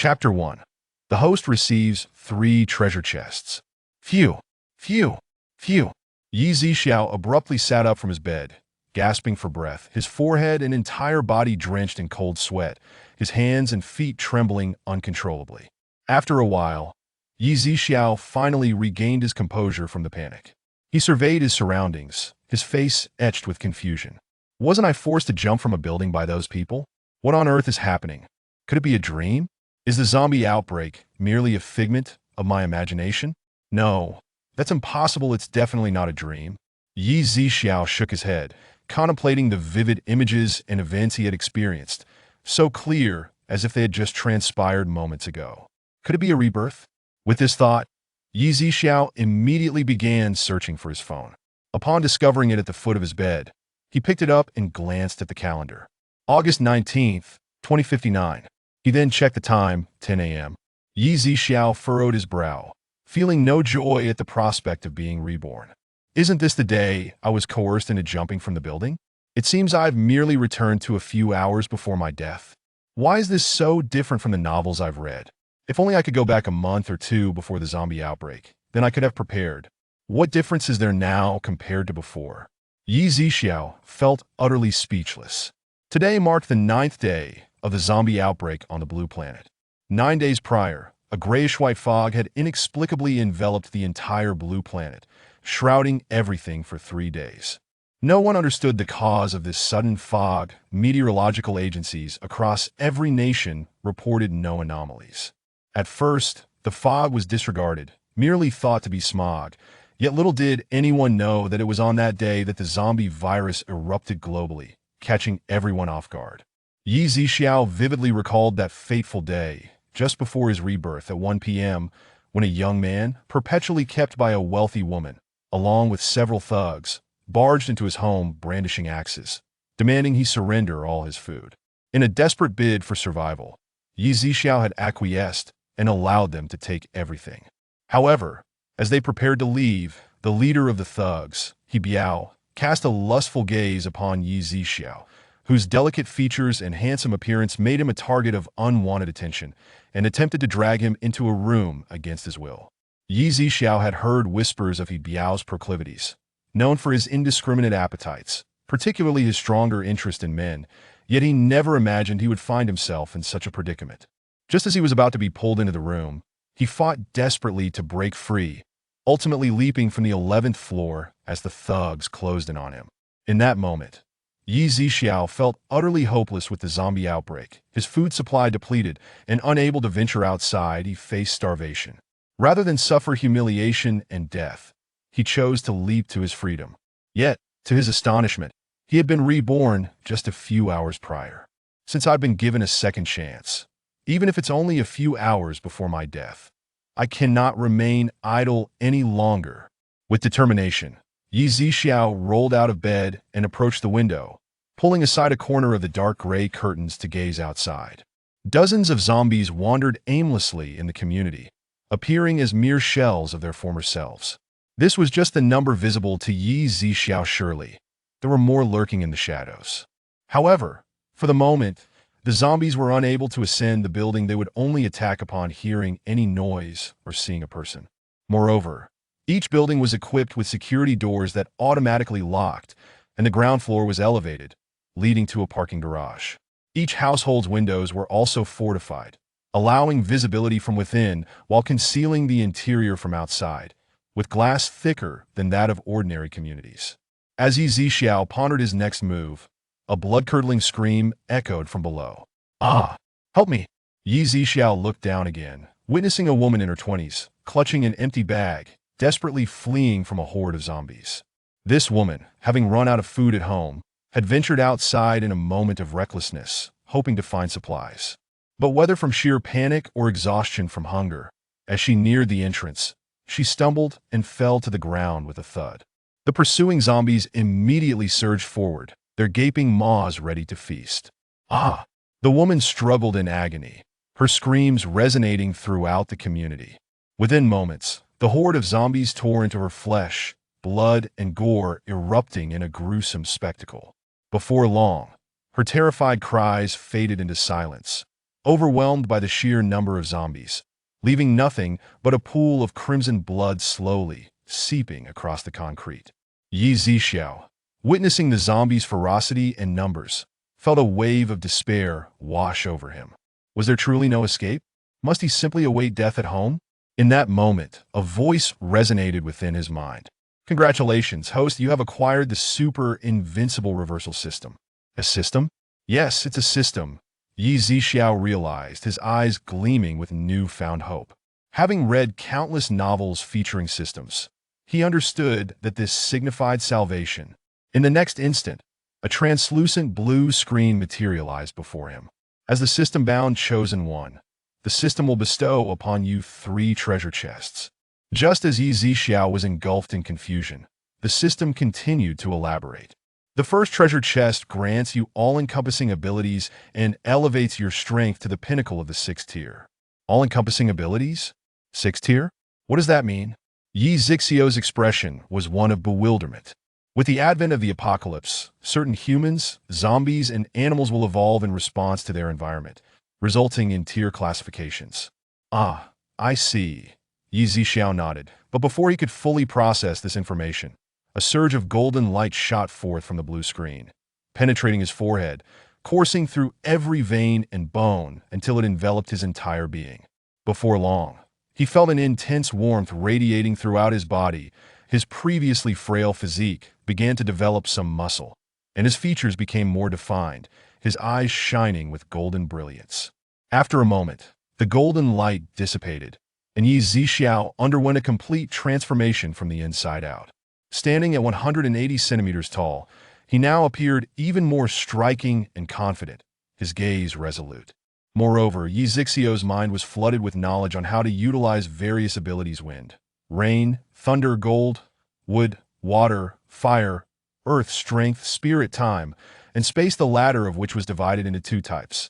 Chapter 1. The host receives 3 treasure chests. Phew, phew, phew. Yi Zixiao abruptly sat up from his bed, gasping for breath, his forehead and entire body drenched in cold sweat, his hands and feet trembling uncontrollably. After a while, Yi Zixiao finally regained his composure from the panic. He surveyed his surroundings, his face etched with confusion. Wasn't I forced to jump from a building by those people? What on earth is happening? Could it be a dream? Is the zombie outbreak merely a figment of my imagination? No, that's impossible. It's definitely not a dream. Yi Zixiao shook his head, contemplating the vivid images and events he had experienced, so clear as if they had just transpired moments ago. Could it be a rebirth? With this thought, Yi Zixiao immediately began searching for his phone. Upon discovering it at the foot of his bed, he picked it up and glanced at the calendar. August 19th, 2059. He then checked the time, 10 a.m. Yi Zixiao furrowed his brow, feeling no joy at the prospect of being reborn. Isn't this the day I was coerced into jumping from the building? It seems I've merely returned to a few hours before my death. Why is this so different from the novels I've read? If only I could go back a month or two before the zombie outbreak, then I could have prepared. What difference is there now compared to before? Yi Zixiao felt utterly speechless. Today marked the 9th day of the zombie outbreak on the Blue Planet. 9 days prior, a grayish-white fog had inexplicably enveloped the entire Blue Planet, shrouding everything for 3 days. No one understood the cause of this sudden fog. Meteorological agencies across every nation reported no anomalies. At first, the fog was disregarded, merely thought to be smog, yet little did anyone know that it was on that day that the zombie virus erupted globally, catching everyone off guard. Yi Zixiao vividly recalled that fateful day, just before his rebirth at 1 p.m., when a young man, perpetually kept by a wealthy woman, along with several thugs, barged into his home brandishing axes, demanding he surrender all his food. In a desperate bid for survival, Yi Zixiao had acquiesced and allowed them to take everything. However, as they prepared to leave, the leader of the thugs, He Biao, cast a lustful gaze upon Yi Zixiao, whose delicate features and handsome appearance made him a target of unwanted attention, and attempted to drag him into a room against his will. Yi Zixiao had heard whispers of He Biao's proclivities, known for his indiscriminate appetites, particularly his stronger interest in men, yet he never imagined he would find himself in such a predicament. Just as he was about to be pulled into the room, he fought desperately to break free, ultimately leaping from the 11th floor as the thugs closed in on him. In that moment, Yi Zixiao felt utterly hopeless with the zombie outbreak. His food supply depleted, and unable to venture outside, he faced starvation. Rather than suffer humiliation and death, he chose to leap to his freedom. Yet, to his astonishment, he had been reborn just a few hours prior. Since I've been given a second chance, even if it's only a few hours before my death, I cannot remain idle any longer. With determination, Yi Zixiao rolled out of bed and approached the window, pulling aside a corner of the dark gray curtains to gaze outside. Dozens of zombies wandered aimlessly in the community, appearing as mere shells of their former selves. This was just the number visible to Yi Zixiao. Surely there were more lurking in the shadows. However, for the moment, the zombies were unable to ascend the building. They would only attack upon hearing any noise or seeing a person. Moreover, each building was equipped with security doors that automatically locked, and the ground floor was elevated, leading to a parking garage. Each household's windows were also fortified, allowing visibility from within while concealing the interior from outside, with glass thicker than that of ordinary communities. As Yi Zixiao pondered his next move, a blood-curdling scream echoed from below. "Ah! Help me!" Yi Zixiao looked down again, witnessing a woman in her 20s, clutching an empty bag, desperately fleeing from a horde of zombies. This woman, having run out of food at home, had ventured outside in a moment of recklessness, hoping to find supplies. But whether from sheer panic or exhaustion from hunger, as she neared the entrance, she stumbled and fell to the ground with a thud. The pursuing zombies immediately surged forward, their gaping maws ready to feast. "Ah!" The woman struggled in agony, her screams resonating throughout the community. Within moments, the horde of zombies tore into her flesh, blood and gore erupting in a gruesome spectacle. Before long, her terrified cries faded into silence, overwhelmed by the sheer number of zombies, leaving nothing but a pool of crimson blood slowly seeping across the concrete. Yi Zixiao, witnessing the zombies' ferocity and numbers, felt a wave of despair wash over him. Was there truly no escape? Must he simply await death at home? In that moment, a voice resonated within his mind. Congratulations, host, you have acquired the super Invincible reversal system. A system? Yes, it's a system. Yi Zixiao realized, his eyes gleaming with newfound hope. Having read countless novels featuring systems, he understood that this signified salvation. In the next instant, a translucent blue screen materialized before him. As the system-bound chosen one, the system will bestow upon you 3 treasure chests. Just as Yi Zixiao was engulfed in confusion, the system continued to elaborate. The first treasure chest grants you all-encompassing abilities and elevates your strength to the pinnacle of the 6th tier. All-encompassing abilities? 6th tier? What does that mean? Yi Zixiao's expression was one of bewilderment. With the advent of the apocalypse, certain humans, zombies, and animals will evolve in response to their environment, resulting in tier classifications. Ah, I see. Yi Zixiao nodded, but before he could fully process this information, a surge of golden light shot forth from the blue screen, penetrating his forehead, coursing through every vein and bone until it enveloped his entire being. Before long, he felt an intense warmth radiating throughout his body. His previously frail physique began to develop some muscle, and his features became more defined, his eyes shining with golden brilliance. After a moment, the golden light dissipated, and Yi Zixiao underwent a complete transformation from the inside out. Standing at 180 centimeters tall, he now appeared even more striking and confident, his gaze resolute. Moreover, Yi Zixiao's mind was flooded with knowledge on how to utilize various abilities: wind, rain, thunder, gold, wood, water, fire, earth, strength, spirit, time, and space, the latter of which was divided into 2 types: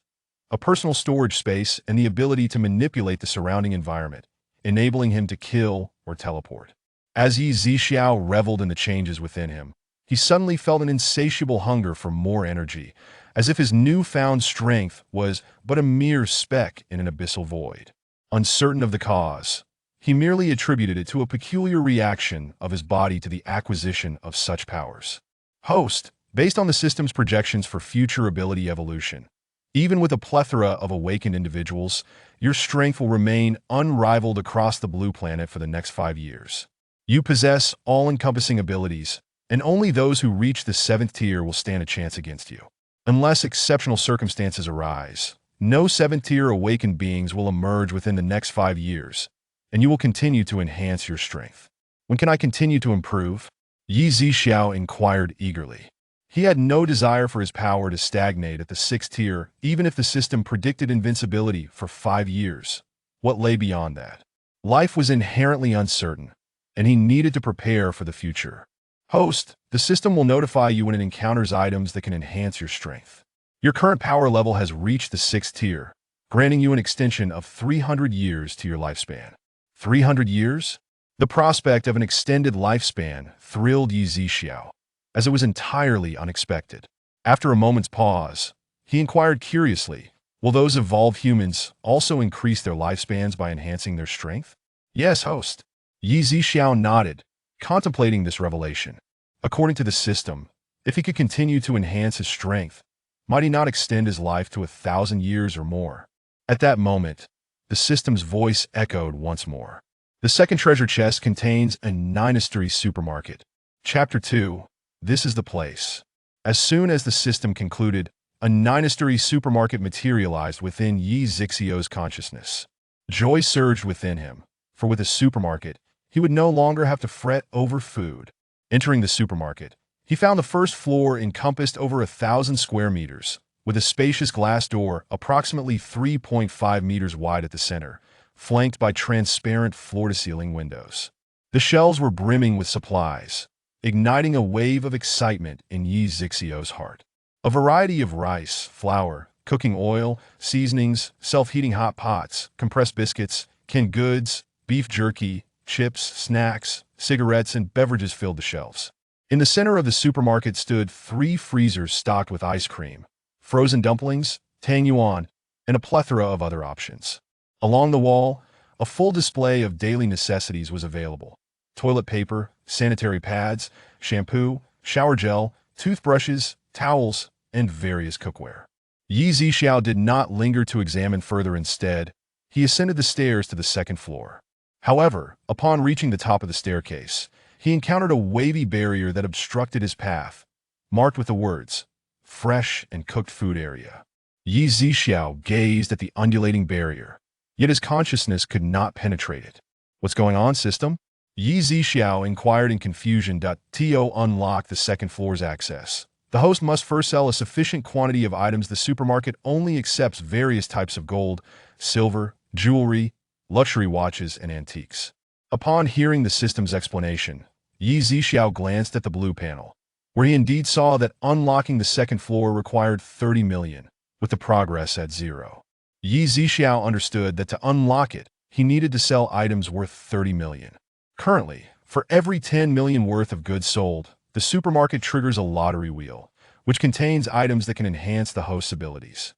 a personal storage space and the ability to manipulate the surrounding environment, enabling him to kill or teleport. As Yi Zixiao reveled in the changes within him, he suddenly felt an insatiable hunger for more energy, as if his newfound strength was but a mere speck in an abyssal void. Uncertain of the cause, he merely attributed it to a peculiar reaction of his body to the acquisition of such powers. Host, based on the system's projections for future ability evolution, even with a plethora of awakened individuals, your strength will remain unrivaled across the blue planet for the next 5 years. You possess all-encompassing abilities, and only those who reach the 7th tier will stand a chance against you. Unless exceptional circumstances arise, no 7th tier awakened beings will emerge within the next 5 years, and you will continue to enhance your strength. When can I continue to improve? Yi Zixiao inquired eagerly. He had no desire for his power to stagnate at the 6th tier, even if the system predicted invincibility for 5 years. What lay beyond that? Life was inherently uncertain, and he needed to prepare for the future. Host, the system will notify you when it encounters items that can enhance your strength. Your current power level has reached the 6th tier, granting you an extension of 300 years to your lifespan. 300 years? The prospect of an extended lifespan thrilled Yi Zixiao, as it was entirely unexpected. After a moment's pause, he inquired curiously, will those evolved humans also increase their lifespans by enhancing their strength? Yes, host. Yi Zixiao nodded, contemplating this revelation. According to the system, if he could continue to enhance his strength, might he not extend his life to 1,000 years or more? At that moment, the system's voice echoed once more. The second treasure chest contains a Dynasty supermarket. Chapter 2. This is the place. As soon as the system concluded, a Dynasty supermarket materialized within Yi Zixiao's consciousness. Joy surged within him, for with a supermarket, he would no longer have to fret over food. Entering the supermarket, he found the first floor encompassed over 1,000 square meters, with a spacious glass door approximately 3.5 meters wide at the center, flanked by transparent floor-to-ceiling windows. The shelves were brimming with supplies, igniting a wave of excitement in Yi Zixiao's heart. A variety of rice, flour, cooking oil, seasonings, self-heating hot pots, compressed biscuits, canned goods, beef jerky, chips, snacks, cigarettes, and beverages filled the shelves. In the center of the supermarket stood 3 freezers stocked with ice cream, frozen dumplings, tang yuan, and a plethora of other options. Along the wall, a full display of daily necessities was available. Toilet paper, sanitary pads, shampoo, shower gel, toothbrushes, towels, and various cookware. Yi Zixiao did not linger to examine further. Instead, he ascended the stairs to the second floor. However, upon reaching the top of the staircase, he encountered a wavy barrier that obstructed his path, marked with the words, "Fresh and cooked food area." Yi Zixiao gazed at the undulating barrier, yet his consciousness could not penetrate it. "What's going on, system?" Yi Zixiao inquired in confusion. To unlock the second floor's access, the host must first sell a sufficient quantity of items. The supermarket only accepts various types of gold, silver, jewelry, luxury watches, and antiques. Upon hearing the system's explanation, Yi Zixiao glanced at the blue panel, where he indeed saw that unlocking the second floor required 30 million, with the progress at 0. Yi Zixiao understood that to unlock it, he needed to sell items worth 30 million. Currently, for every 10 million worth of goods sold, the supermarket triggers a lottery wheel, which contains items that can enhance the host's abilities.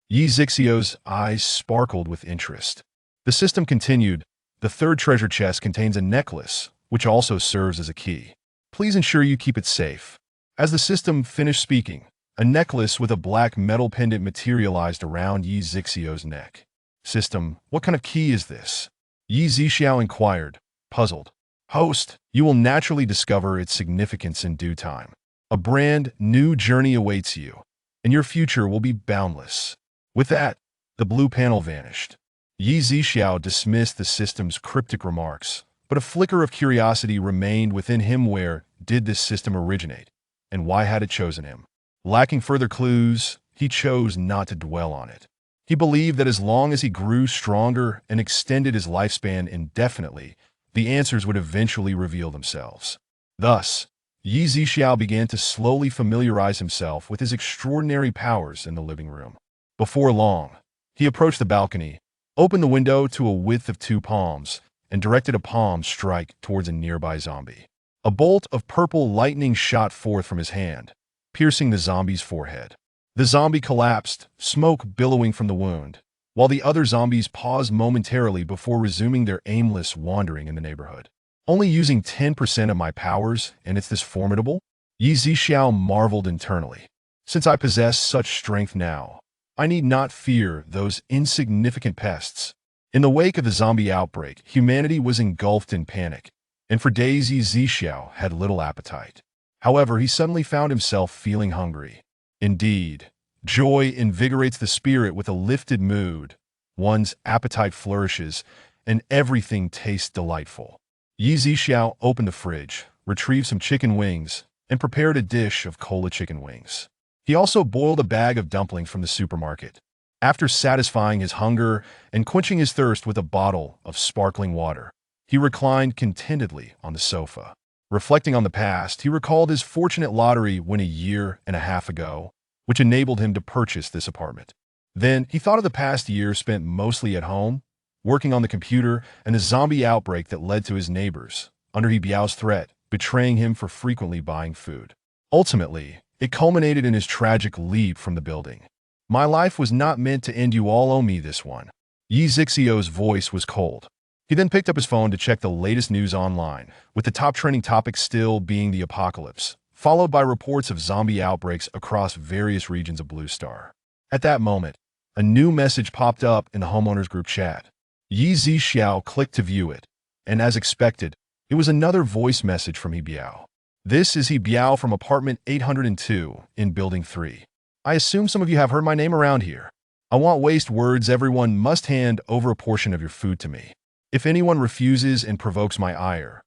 Yi Zixiao's eyes sparkled with interest. The system continued, "The third treasure chest contains a necklace, which also serves as a key. Please ensure you keep it safe." As the system finished speaking, a necklace with a black metal pendant materialized around Yi Zixiao's neck. "System, what kind of key is this?" Yi Zixiao inquired, puzzled. "Host, you will naturally discover its significance in due time. A brand new journey awaits you, and your future will be boundless." With that, the blue panel vanished. Yi Zixiao dismissed the system's cryptic remarks, but a flicker of curiosity remained within him. Where did this system originate, and why had it chosen him? Lacking further clues, he chose not to dwell on it. He believed that as long as he grew stronger and extended his lifespan indefinitely, the answers would eventually reveal themselves. Thus, Yi Zixiao began to slowly familiarize himself with his extraordinary powers in the living room. Before long, he approached the balcony, opened the window to a width of 2 palms, and directed a palm strike towards a nearby zombie. A bolt of purple lightning shot forth from his hand, piercing the zombie's forehead. The zombie collapsed, smoke billowing from the wound, while the other zombies paused momentarily before resuming their aimless wandering in the neighborhood. "Only using 10% of my powers, and it's this formidable?" Yi Zixiao marveled internally. "Since I possess such strength now, I need not fear those insignificant pests." In the wake of the zombie outbreak, humanity was engulfed in panic, and for days Yi Zixiao had little appetite. However, he suddenly found himself feeling hungry. Indeed, joy invigorates the spirit. With a lifted mood, one's appetite flourishes, and everything tastes delightful. Yi Zixiao opened the fridge, retrieved some chicken wings, and prepared a dish of cola chicken wings. He also boiled a bag of dumplings from the supermarket. After satisfying his hunger and quenching his thirst with a bottle of sparkling water, he reclined contentedly on the sofa. Reflecting on the past, he recalled his fortunate lottery win a year and a half ago, which enabled him to purchase this apartment. Then he thought of the past year spent mostly at home, working on the computer, and the zombie outbreak that led to his neighbors, under He Biao's threat, betraying him for frequently buying food. Ultimately, it culminated in his tragic leap from the building. "My life was not meant to end. You all owe me this one." Yi Zixiao's voice was cold. He then picked up his phone to check the latest news online, with the top trending topic still being the apocalypse, followed by reports of zombie outbreaks across various regions of Blue Star. At that moment, a new message popped up in the homeowners group chat. Yi Zixiao clicked to view it, and as expected, it was another voice message from He Biao. "This is He Biao from apartment 802 in building 3. I assume some of you have heard my name around here. I won't waste words. Everyone must hand over a portion of your food to me. If anyone refuses and provokes my ire,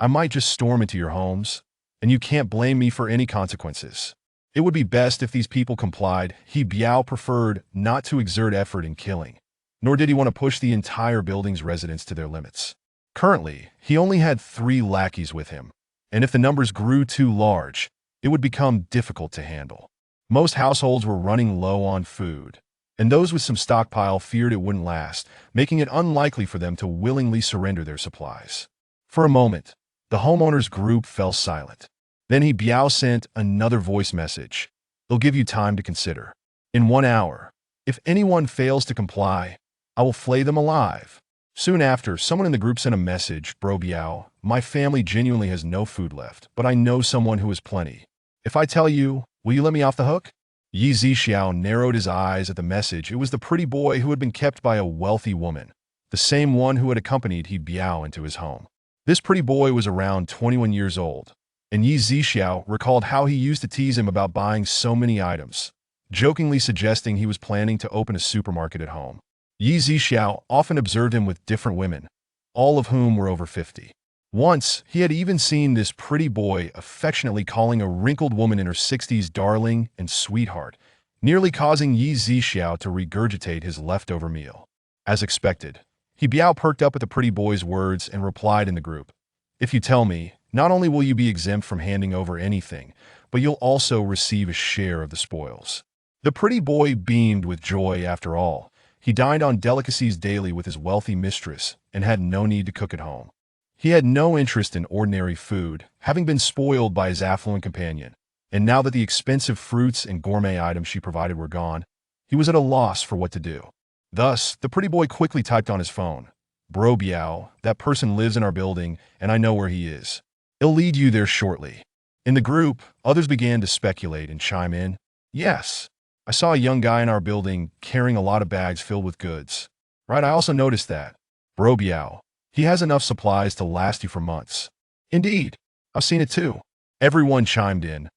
I might just storm into your homes, and you can't blame me for any consequences. It would be best if these people complied." He Biao preferred not to exert effort in killing, nor did he want to push the entire building's residents to their limits. Currently, he only had 3 lackeys with him, and if the numbers grew too large, it would become difficult to handle. Most households were running low on food, and those with some stockpile feared it wouldn't last, making it unlikely for them to willingly surrender their supplies. For a moment, the homeowners group fell silent. Then He Biao sent another voice message. "It'll give you time to consider. In 1 hour, If anyone fails to comply, I will flay them alive. Soon after, someone in the group sent a message, Bro Biao, my family genuinely has no food left, but I know someone who has plenty. If I tell you, will you let me off the hook? Yi Zixiao narrowed his eyes at the message. It was the pretty boy who had been kept by a wealthy woman, the same one who had accompanied He Biao into his home. This pretty boy was around 21 years old, and Yi Zixiao recalled how he used to tease him about buying so many items, jokingly suggesting he was planning to open a supermarket at home. Yi Zixiao often observed him with different women, all of whom were over 50. Once, he had even seen this pretty boy affectionately calling a wrinkled woman in her 60s darling and sweetheart, nearly causing Yi Zixiao to regurgitate his leftover meal. As expected, He Biao perked up at the pretty boy's words and replied in the group, if you tell me, not only will you be exempt from handing over anything, but you'll also receive a share of the spoils. The pretty boy beamed with joy. After all, he dined on delicacies daily with his wealthy mistress and had no need to cook at home. He had no interest in ordinary food, having been spoiled by his affluent companion, and now that the expensive fruits and gourmet items she provided were gone, he was at a loss for what to do. Thus, the pretty boy quickly typed on his phone, Bro Biao, that person lives in our building, and I know where he is. He'll lead you there shortly. In the group, others began to speculate and chime in, yes, I saw a young guy in our building carrying a lot of bags filled with goods. Right, I also noticed that. Bro Biao, he has enough supplies to last you for months. Indeed, I've seen it too. Everyone chimed in,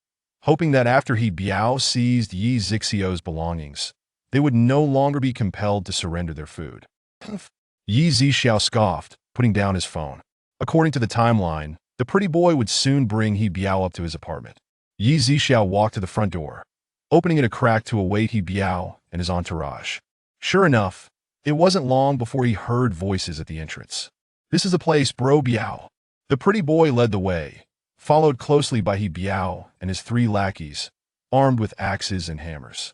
hoping that after He Biao seized Yi Zixiao's belongings, they would no longer be compelled to surrender their food. Yi Zixiao scoffed, putting down his phone. According to the timeline, the pretty boy would soon bring He Biao up to his apartment. Yi Zixiao walked to the front door, opening it a crack to await He Biao and his entourage. Sure enough, it wasn't long before he heard voices at the entrance. This is the place, Bro Biao. The pretty boy led the way, followed closely by He Biao and his 3 lackeys, armed with axes and hammers.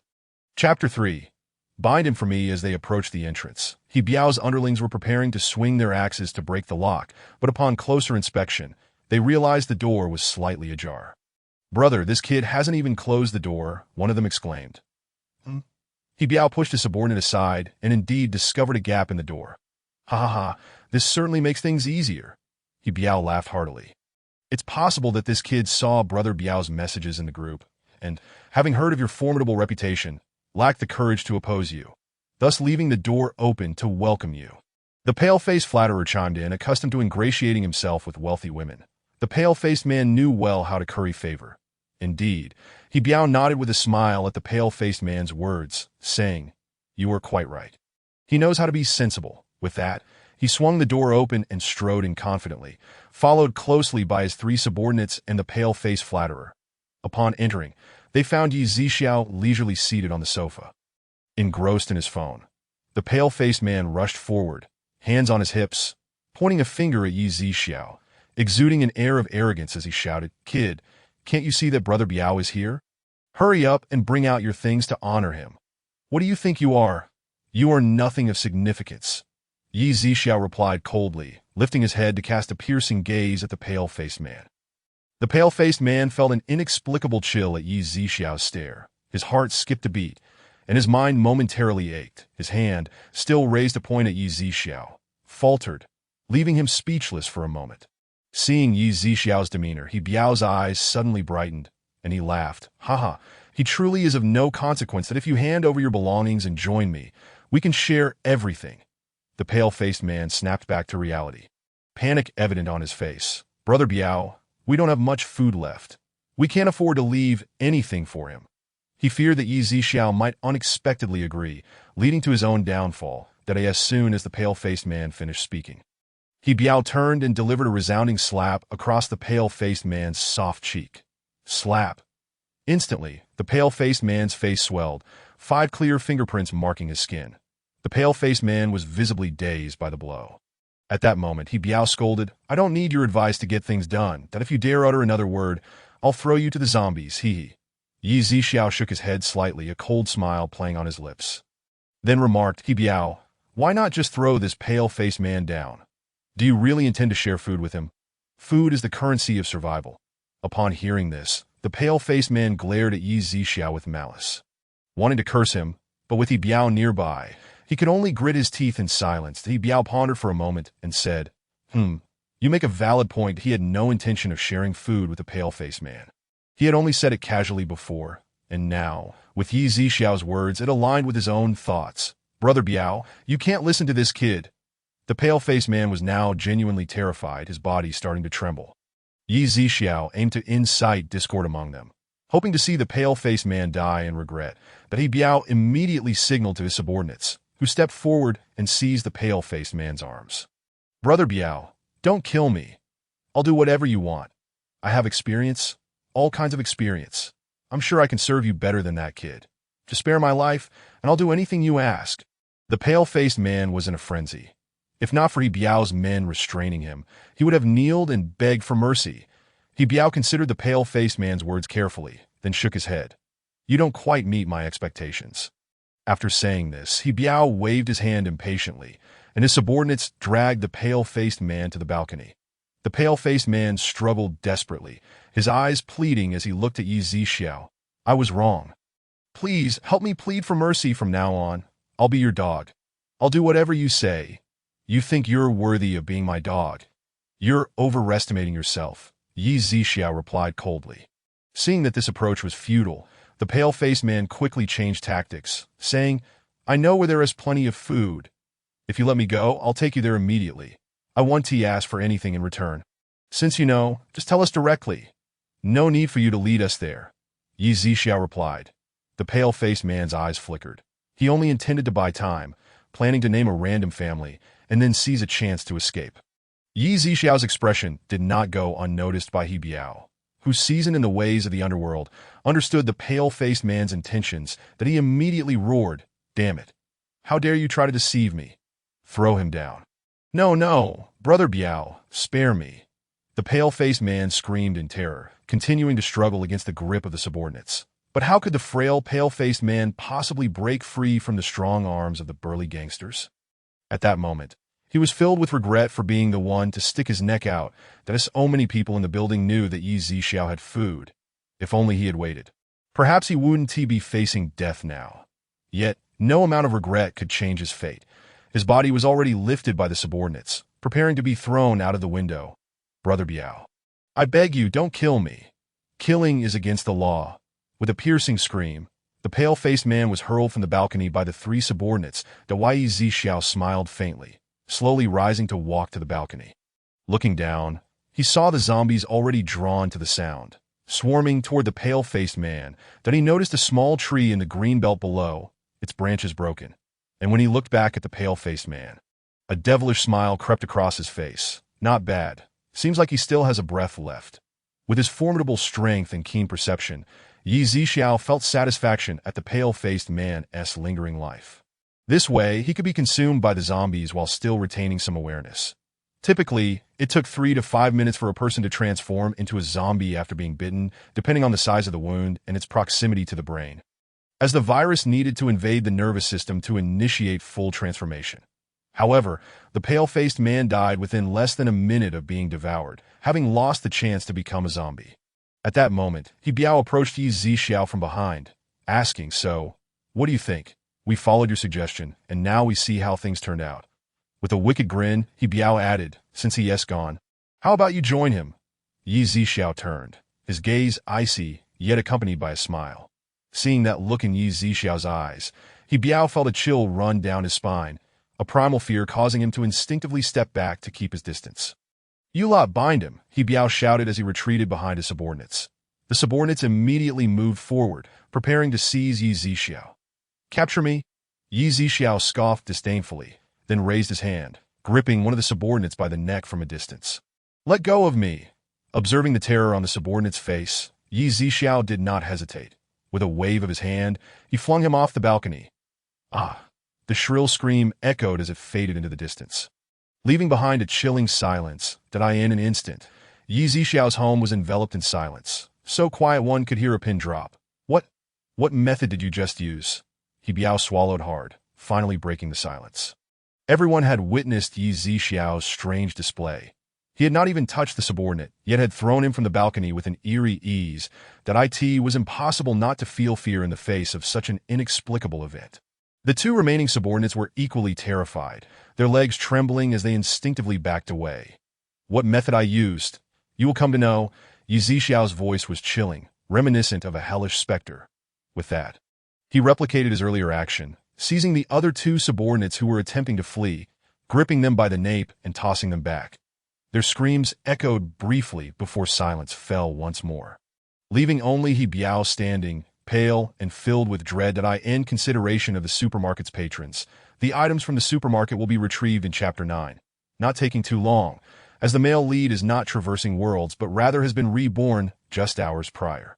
Chapter 3. Bind him for me. As they approached the entrance, He Biao's underlings were preparing to swing their axes to break the lock, but upon closer inspection, they realized the door was slightly ajar. Brother, this kid hasn't even closed the door, one of them exclaimed. He Biao pushed his subordinate aside and indeed discovered a gap in the door. Ha ha ha, this certainly makes things easier. He Biao laughed heartily. It's possible that this kid saw Brother Biao's messages in the group, and, having heard of your formidable reputation, lacked the courage to oppose you, thus leaving the door open to welcome you. The pale-faced flatterer chimed in, accustomed to ingratiating himself with wealthy women. The pale-faced man knew well how to curry favor. Indeed, He Biao nodded with a smile at the pale-faced man's words, saying, you are quite right. He knows how to be sensible. With that, he swung the door open and strode in confidently, followed closely by his 3 subordinates and the pale-faced flatterer. Upon entering, they found Yi Zixiao leisurely seated on the sofa, engrossed in his phone. The pale-faced man rushed forward, hands on his hips, pointing a finger at Yi Zixiao, exuding an air of arrogance as he shouted, Kid, can't you see that Brother Biao is here? Hurry up and bring out your things to honor him. What do you think you are? You are nothing of significance. Yi Zixiao replied coldly, lifting his head to cast a piercing gaze at the pale-faced man. The pale-faced man felt an inexplicable chill at Yi Zixiao's stare. His heart skipped a beat, and his mind momentarily ached. His hand, still raised to point at Yi Zixiao, faltered, leaving him speechless for a moment. Seeing Yi Zixiao's demeanor, He Biao's eyes suddenly brightened, and he laughed. Haha, he truly is of no consequence that if you hand over your belongings and join me, we can share everything. The pale-faced man snapped back to reality, panic evident on his face. Brother Biao, we don't have much food left. We can't afford to leave anything for him. He feared that Yi Zixiao might unexpectedly agree, leading to his own downfall, that as soon as the pale-faced man finished speaking, He Biao turned and delivered a resounding slap across the pale-faced man's soft cheek. Slap. Instantly, the pale-faced man's face swelled, 5 clear fingerprints marking his skin. The pale-faced man was visibly dazed by the blow. At that moment, He Biao scolded, I don't need your advice to get things done, that if you dare utter another word, I'll throw you to the zombies, hee. Yi Zixiao shook his head slightly, a cold smile playing on his lips. Then remarked, He Biao, why not just throw this pale-faced man down? Do you really intend to share food with him? Food is the currency of survival. Upon hearing this, the pale-faced man glared at Yi Zixiao with malice. Wanting to curse him, But with Yi Biao nearby, he could only grit his teeth in silence. Yi Biao pondered for a moment and said, You make a valid point. He had no intention of sharing food with the pale-faced man. He had only said it casually before, and now, with Yi Zixiao's words, it aligned with his own thoughts. Brother Biao, you can't listen to this kid. The pale-faced man was now genuinely terrified, his body starting to tremble. Yi Zixiao aimed to incite discord among them, hoping to see the pale-faced man die in regret, but Yi Biao immediately signaled to his subordinates, who stepped forward and seized the pale-faced man's arms. Brother Biao, don't kill me. I'll do whatever you want. I have experience, all kinds of experience. I'm sure I can serve you better than that kid. Just spare my life, and I'll do anything you ask. The pale-faced man was in a frenzy. If not for Yi Biao's men restraining him, he would have kneeled and begged for mercy. Yi Biao considered the pale-faced man's words carefully, then shook his head. You don't quite meet my expectations. After saying this, Yi Biao waved his hand impatiently, and his subordinates dragged the pale-faced man to the balcony. The pale-faced man struggled desperately, his eyes pleading as he looked at Yi Zixiao. I was wrong. Please, help me plead for mercy from now on. I'll be your dog. I'll do whatever you say. You think you're worthy of being my dog. You're overestimating yourself, Yi Zixiao replied coldly. Seeing that this approach was futile, the pale-faced man quickly changed tactics, saying, I know where there is plenty of food. If you let me go, I'll take you there immediately. I won't ask for anything in return. Since you know, just tell us directly. No need for you to lead us there, Yi Zixiao replied. The pale-faced man's eyes flickered. He only intended to buy time, planning to name a random family, and then seize a chance to escape. Yi Zixiao's expression did not go unnoticed by Yi Biao, who, seasoned in the ways of the underworld, understood the pale-faced man's intentions, that he immediately roared, Damn it! How dare you try to deceive me? Throw him down. No, Brother Biao, spare me. The pale-faced man screamed in terror, continuing to struggle against the grip of the subordinates. But how could the frail, pale-faced man possibly break free from the strong arms of the burly gangsters? At that moment, he was filled with regret for being the one to stick his neck out, that so many people in the building knew that Yi Zixiao had food. If only he had waited. Perhaps he wouldn't be facing death now. Yet, no amount of regret could change his fate. His body was already lifted by the subordinates, preparing to be thrown out of the window. Brother Biao, I beg you, don't kill me. Killing is against the law. With a piercing scream, the pale-faced man was hurled from the balcony by the three subordinates. Yi Zixiao smiled faintly, slowly rising to walk to the balcony. Looking down, he saw the zombies already drawn to the sound, swarming toward the pale-faced man. Then he noticed a small tree in the green belt below, its branches broken. And when he looked back at the pale-faced man, a devilish smile crept across his face. Not bad. Seems like he still has a breath left. With his formidable strength and keen perception, Yi Zixiao felt satisfaction at the pale-faced man's lingering life. This way, he could be consumed by the zombies while still retaining some awareness. Typically, it took 3 to 5 minutes for a person to transform into a zombie after being bitten, depending on the size of the wound and its proximity to the brain, as the virus needed to invade the nervous system to initiate full transformation. However, the pale-faced man died within less than a minute of being devoured, having lost the chance to become a zombie. At that moment, Yi Biao approached Yi Zixiao from behind, asking, So, what do you think? We followed your suggestion, and now we see how things turned out. With a wicked grin, Yi Biao added, Since he is gone, how about you join him? Yi Zixiao turned, his gaze icy, yet accompanied by a smile. Seeing that look in Yi Zixiao's eyes, Yi Biao felt a chill run down his spine, a primal fear causing him to instinctively step back to keep his distance. You lot bind him, Yi Biao shouted as he retreated behind his subordinates. The subordinates immediately moved forward, preparing to seize Yi Zixiao. Capture me? Yi Zixiao scoffed disdainfully, then raised his hand, gripping one of the subordinates by the neck from a distance. Let go of me! Observing the terror on the subordinate's face, Yi Zixiao did not hesitate. With a wave of his hand, he flung him off the balcony. Ah! The shrill scream echoed as it faded into the distance, leaving behind a chilling silence that in an instant, Yi Zixiao's home was enveloped in silence, so quiet one could hear a pin drop. What method did you just use? Yi Biao swallowed hard, finally breaking the silence. Everyone had witnessed Yi Zixiao's strange display. He had not even touched the subordinate, yet had thrown him from the balcony with an eerie ease that it was impossible not to feel fear in the face of such an inexplicable event. The two remaining subordinates were equally terrified, their legs trembling as they instinctively backed away. What method I used? You will come to know. Yi Zixiao's voice was chilling, reminiscent of a hellish specter. With that, he replicated his earlier action, seizing the other two subordinates who were attempting to flee, gripping them by the nape and tossing them back. Their screams echoed briefly before silence fell once more, leaving only He Biao standing, pale and filled with dread. In consideration of the supermarket's patrons, the items from the supermarket will be retrieved in Chapter 9, not taking too long, as the male lead is not traversing worlds but rather has been reborn just hours prior.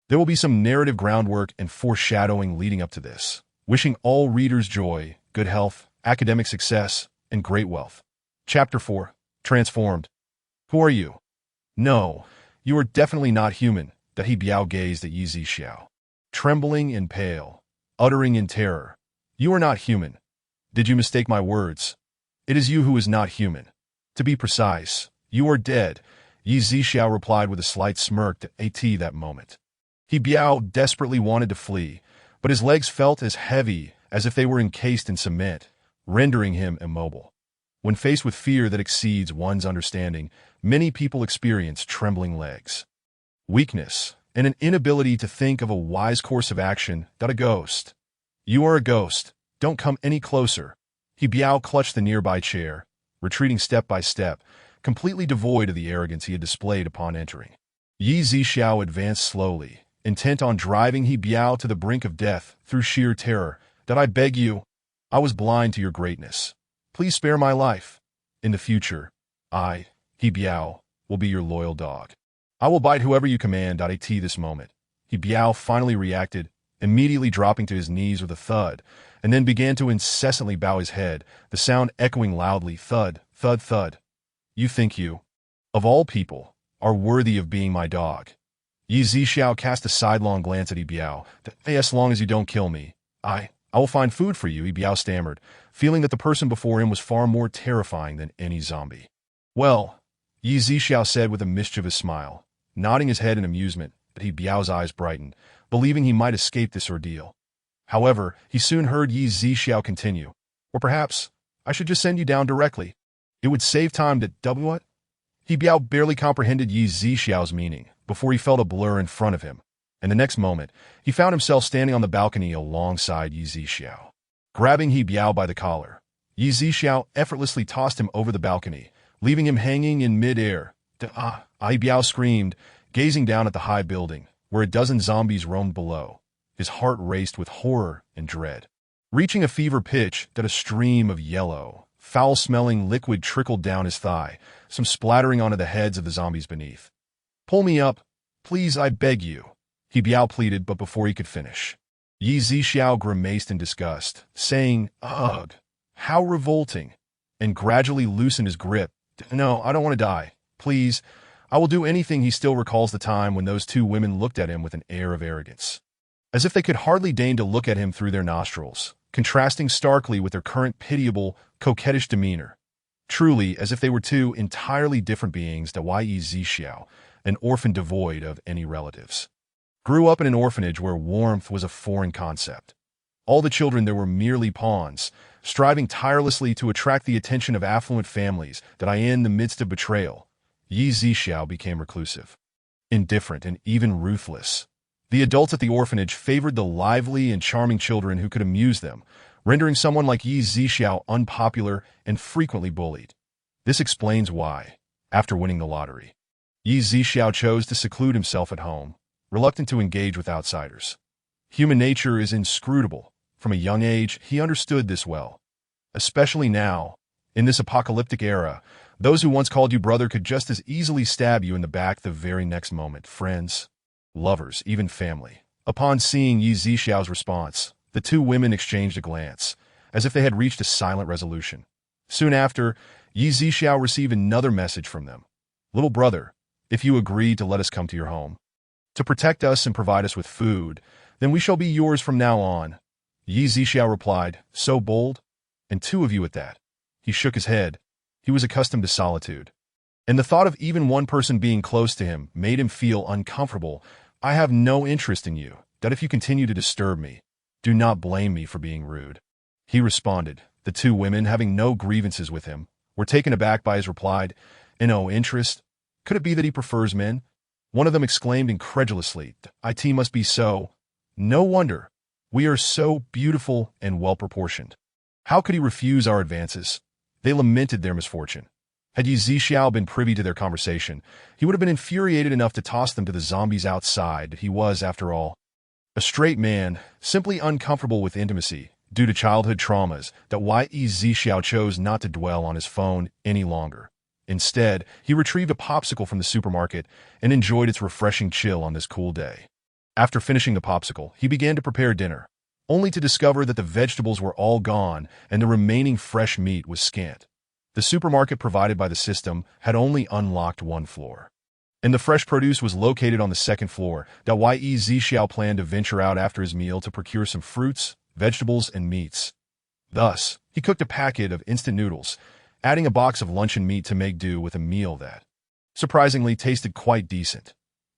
There will be some narrative groundwork and foreshadowing leading up to this. Wishing all readers joy, good health, academic success, and great wealth. Chapter 4. Transformed. Who are you? No, you are definitely not human. That He Biao gazed at Yi Zixiao, trembling and pale, uttering in terror. You are not human. Did you mistake my words? It is you who is not human. To be precise, you are dead, Yi Zixiao replied with a slight smirk at that moment. He Biao desperately wanted to flee, but his legs felt as heavy as if they were encased in cement, rendering him immobile. When faced with fear that exceeds one's understanding, many people experience trembling legs, weakness, and an inability to think of a wise course of action. A ghost. You are a ghost. Don't come any closer. He Biao clutched the nearby chair, retreating step by step, completely devoid of the arrogance he had displayed upon entering. Yi Zixiao advanced slowly, intent on driving He Biao to the brink of death through sheer terror. I beg you. I was blind to your greatness. Please spare my life. In the future, I, He Biao, will be your loyal dog. I will bite whoever you command. At this moment, He Biao finally reacted, immediately dropping to his knees with a thud, and then began to incessantly bow his head, the sound echoing loudly, thud, thud, thud. You think you, of all people, are worthy of being my dog. Yi Zixiao cast a sidelong glance at He Biao. As long as you don't kill me, I will find food for you, He Biao stammered, feeling that the person before him was far more terrifying than any zombie. Well, Yi Zixiao said with a mischievous smile, nodding his head in amusement. He Biao's eyes brightened, believing he might escape this ordeal. However, he soon heard Yi Zixiao continue. Or perhaps, I should just send you down directly. It would save time to what? He Biao barely comprehended Yi Zixiao's meaning, before he felt a blur in front of him, and the next moment, he found himself standing on the balcony alongside Yi Zixiao. Grabbing He Biao by the collar, Yi Zixiao effortlessly tossed him over the balcony, leaving him hanging in mid-air. Yi Biao screamed, gazing down at the high building, where a dozen zombies roamed below. His heart raced with horror and dread. Reaching a fever pitch, a stream of yellow, foul-smelling liquid trickled down his thigh, some splattering onto the heads of the zombies beneath. Pull me up, please, I beg you, He Biao pleaded, but before he could finish, Yi Zixiao grimaced in disgust, saying, ugh, how revolting, and gradually loosened his grip. No, I don't want to die. Please, I will do anything. He still recalls the time when those two women looked at him with an air of arrogance, as if they could hardly deign to look at him through their nostrils, contrasting starkly with their current pitiable, coquettish demeanor. Truly, as if they were two entirely different beings. Yi Zixiao, an orphan devoid of any relatives, grew up in an orphanage where warmth was a foreign concept. All the children there were merely pawns, striving tirelessly to attract the attention of affluent families. In the midst of betrayal, Yi Zixiao became reclusive, indifferent, and even ruthless. The adults at the orphanage favored the lively and charming children who could amuse them, rendering someone like Yi Zixiao unpopular and frequently bullied. This explains why, after winning the lottery, Yi Zixiao chose to seclude himself at home, reluctant to engage with outsiders. Human nature is inscrutable. From a young age, he understood this well. Especially now, in this apocalyptic era, those who once called you brother could just as easily stab you in the back the very next moment. Friends, lovers, even family. Upon seeing Yi Zixiao's response, the two women exchanged a glance, as if they had reached a silent resolution. Soon after, Yi Zixiao received another message from them. Little brother, if you agree to let us come to your home, to protect us and provide us with food, then we shall be yours from now on. Yi Zixiao replied, so bold, and two of you at that. He shook his head. He was accustomed to solitude, and the thought of even one person being close to him made him feel uncomfortable. I have no interest in you. If you continue to disturb me, do not blame me for being rude. He responded. The two women, having no grievances with him, were taken aback by his reply. No interest? Could it be that he prefers men? One of them exclaimed incredulously, "It must be so. No wonder. We are so beautiful and well-proportioned. How could he refuse our advances?" They lamented their misfortune. Had Yi Zixiao been privy to their conversation, he would have been infuriated enough to toss them to the zombies outside. He was, after all, a straight man, simply uncomfortable with intimacy due to childhood traumas. That why Yi Zixiao chose not to dwell on his phone any longer. Instead, he retrieved a popsicle from the supermarket and enjoyed its refreshing chill on this cool day. After finishing the popsicle, he began to prepare dinner, only to discover that the vegetables were all gone and the remaining fresh meat was scant. The supermarket provided by the system had only unlocked one floor, and the fresh produce was located on the second floor. Yi Zixiao planned to venture out after his meal to procure some fruits, vegetables, and meats. Thus, he cooked a packet of instant noodles, adding a box of luncheon meat to make do with a meal that, surprisingly, tasted quite decent.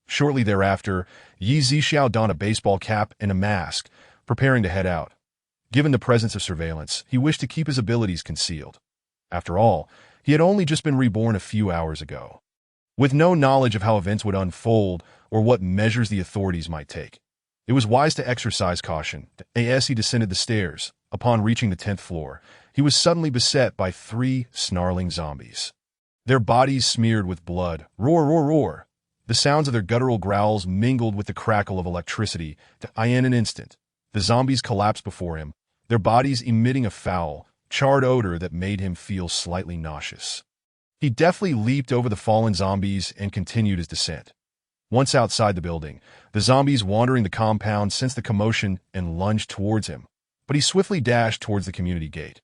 Shortly thereafter, Yi Zixiao donned a baseball cap and a mask, preparing to head out. Given the presence of surveillance, he wished to keep his abilities concealed. After all, he had only just been reborn a few hours ago. With no knowledge of how events would unfold or what measures the authorities might take, it was wise to exercise caution. As he descended the stairs, upon reaching the 10th floor, he was suddenly beset by 3 snarling zombies. Their bodies smeared with blood. Roar, roar, roar. The sounds of their guttural growls mingled with the crackle of electricity. In an instant, the zombies collapsed before him, their bodies emitting a foul, charred odor that made him feel slightly nauseous. He deftly leaped over the fallen zombies and continued his descent. Once outside the building, the zombies wandering the compound sensed the commotion and lunged towards him, but he swiftly dashed towards the community gate,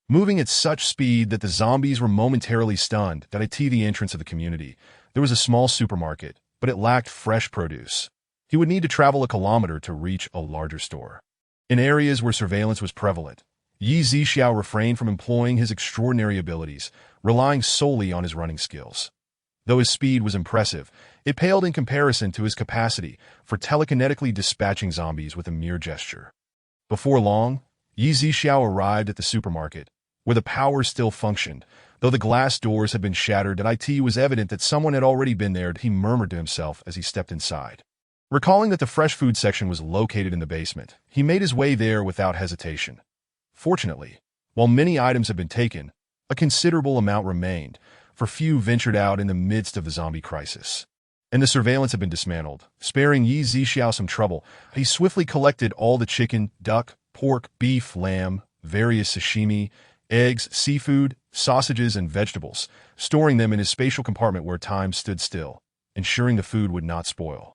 moving at such speed that the zombies were momentarily stunned. At the entrance of the community, there was a small supermarket, but it lacked fresh produce. He would need to travel a kilometer to reach a larger store. In areas where surveillance was prevalent, Yi Zixiao refrained from employing his extraordinary abilities, relying solely on his running skills. Though his speed was impressive, it paled in comparison to his capacity for telekinetically dispatching zombies with a mere gesture. Before long, Yi Zixiao arrived at the supermarket, where the power still functioned. Though the glass doors had been shattered, it was evident that someone had already been there. He murmured to himself as he stepped inside. Recalling that the fresh food section was located in the basement, he made his way there without hesitation. Fortunately, while many items had been taken, a considerable amount remained, for few ventured out in the midst of the zombie crisis. And the surveillance had been dismantled, sparing Yi Zixiao some trouble. He swiftly collected all the chicken, duck, pork, beef, lamb, various sashimi, eggs, seafood, sausages, and vegetables, storing them in his spatial compartment where time stood still, ensuring the food would not spoil.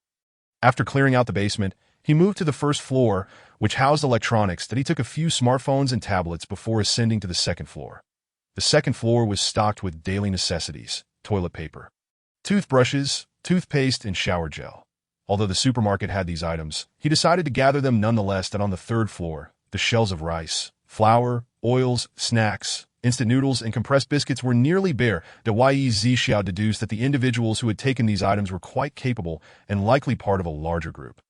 After clearing out the basement, he moved to the first floor, which housed electronics. He took a few smartphones and tablets before ascending to the second floor. The second floor was stocked with daily necessities, toilet paper, toothbrushes, toothpaste, and shower gel. Although the supermarket had these items, he decided to gather them nonetheless. On the third floor, the shelves of rice, flour, oils, snacks, instant noodles, and compressed biscuits were nearly bare. Yi Zixiao deduced that the individuals who had taken these items were quite capable and likely part of a larger group.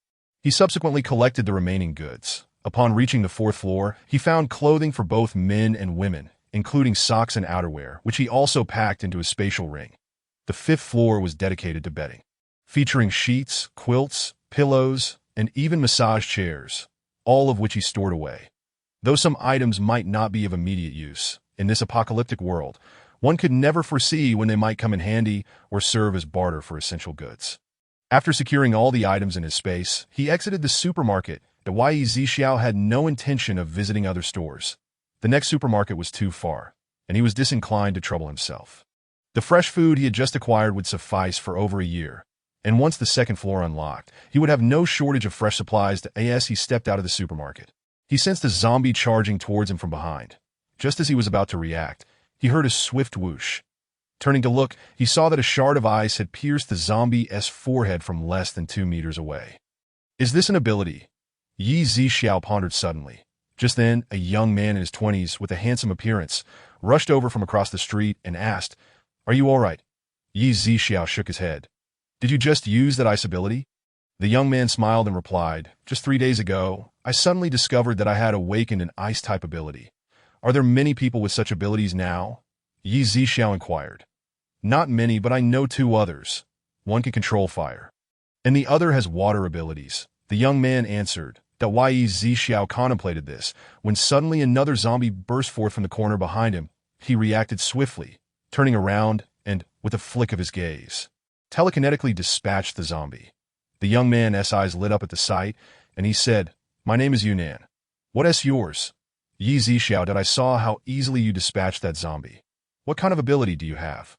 He subsequently collected the remaining goods. Upon reaching the 4th floor, he found clothing for both men and women, including socks and outerwear, which he also packed into a spatial ring. The 5th floor was dedicated to bedding, featuring sheets, quilts, pillows, and even massage chairs, all of which he stored away. Though some items might not be of immediate use, in this apocalyptic world, one could never foresee when they might come in handy or serve as barter for essential goods. After securing all the items in his space, he exited the supermarket. Yi Zixiao had no intention of visiting other stores. The next supermarket was too far, and he was disinclined to trouble himself. The fresh food he had just acquired would suffice for over a year, and once the second floor unlocked, he would have no shortage of fresh supplies. As he stepped out of the supermarket, he sensed a zombie charging towards him from behind. Just as he was about to react, he heard a swift whoosh. Turning to look, he saw that a shard of ice had pierced the zombie's forehead from less than 2 meters away. Is this an ability? Yi Zixiao pondered suddenly. Just then, a young man in his 20s with a handsome appearance rushed over from across the street and asked, "Are you all right?" Yi Zixiao shook his head. "Did you just use that ice ability?" The young man smiled and replied, "Just 3 days ago, I suddenly discovered that I had awakened an ice-type ability. Are there many people with such abilities now?" Yi Zixiao inquired. "Not many, but I know two others. One can control fire, and the other has water abilities." The young man answered. That Yi Zixiao contemplated this, when suddenly another zombie burst forth from the corner behind him. He reacted swiftly, turning around and, with a flick of his gaze, telekinetically dispatched the zombie. The young man's eyes lit up at the sight, and he said, "My name is Yunnan. What is yours?" Yi Zixiao, "That I saw how easily you dispatched that zombie. What kind of ability do you have?"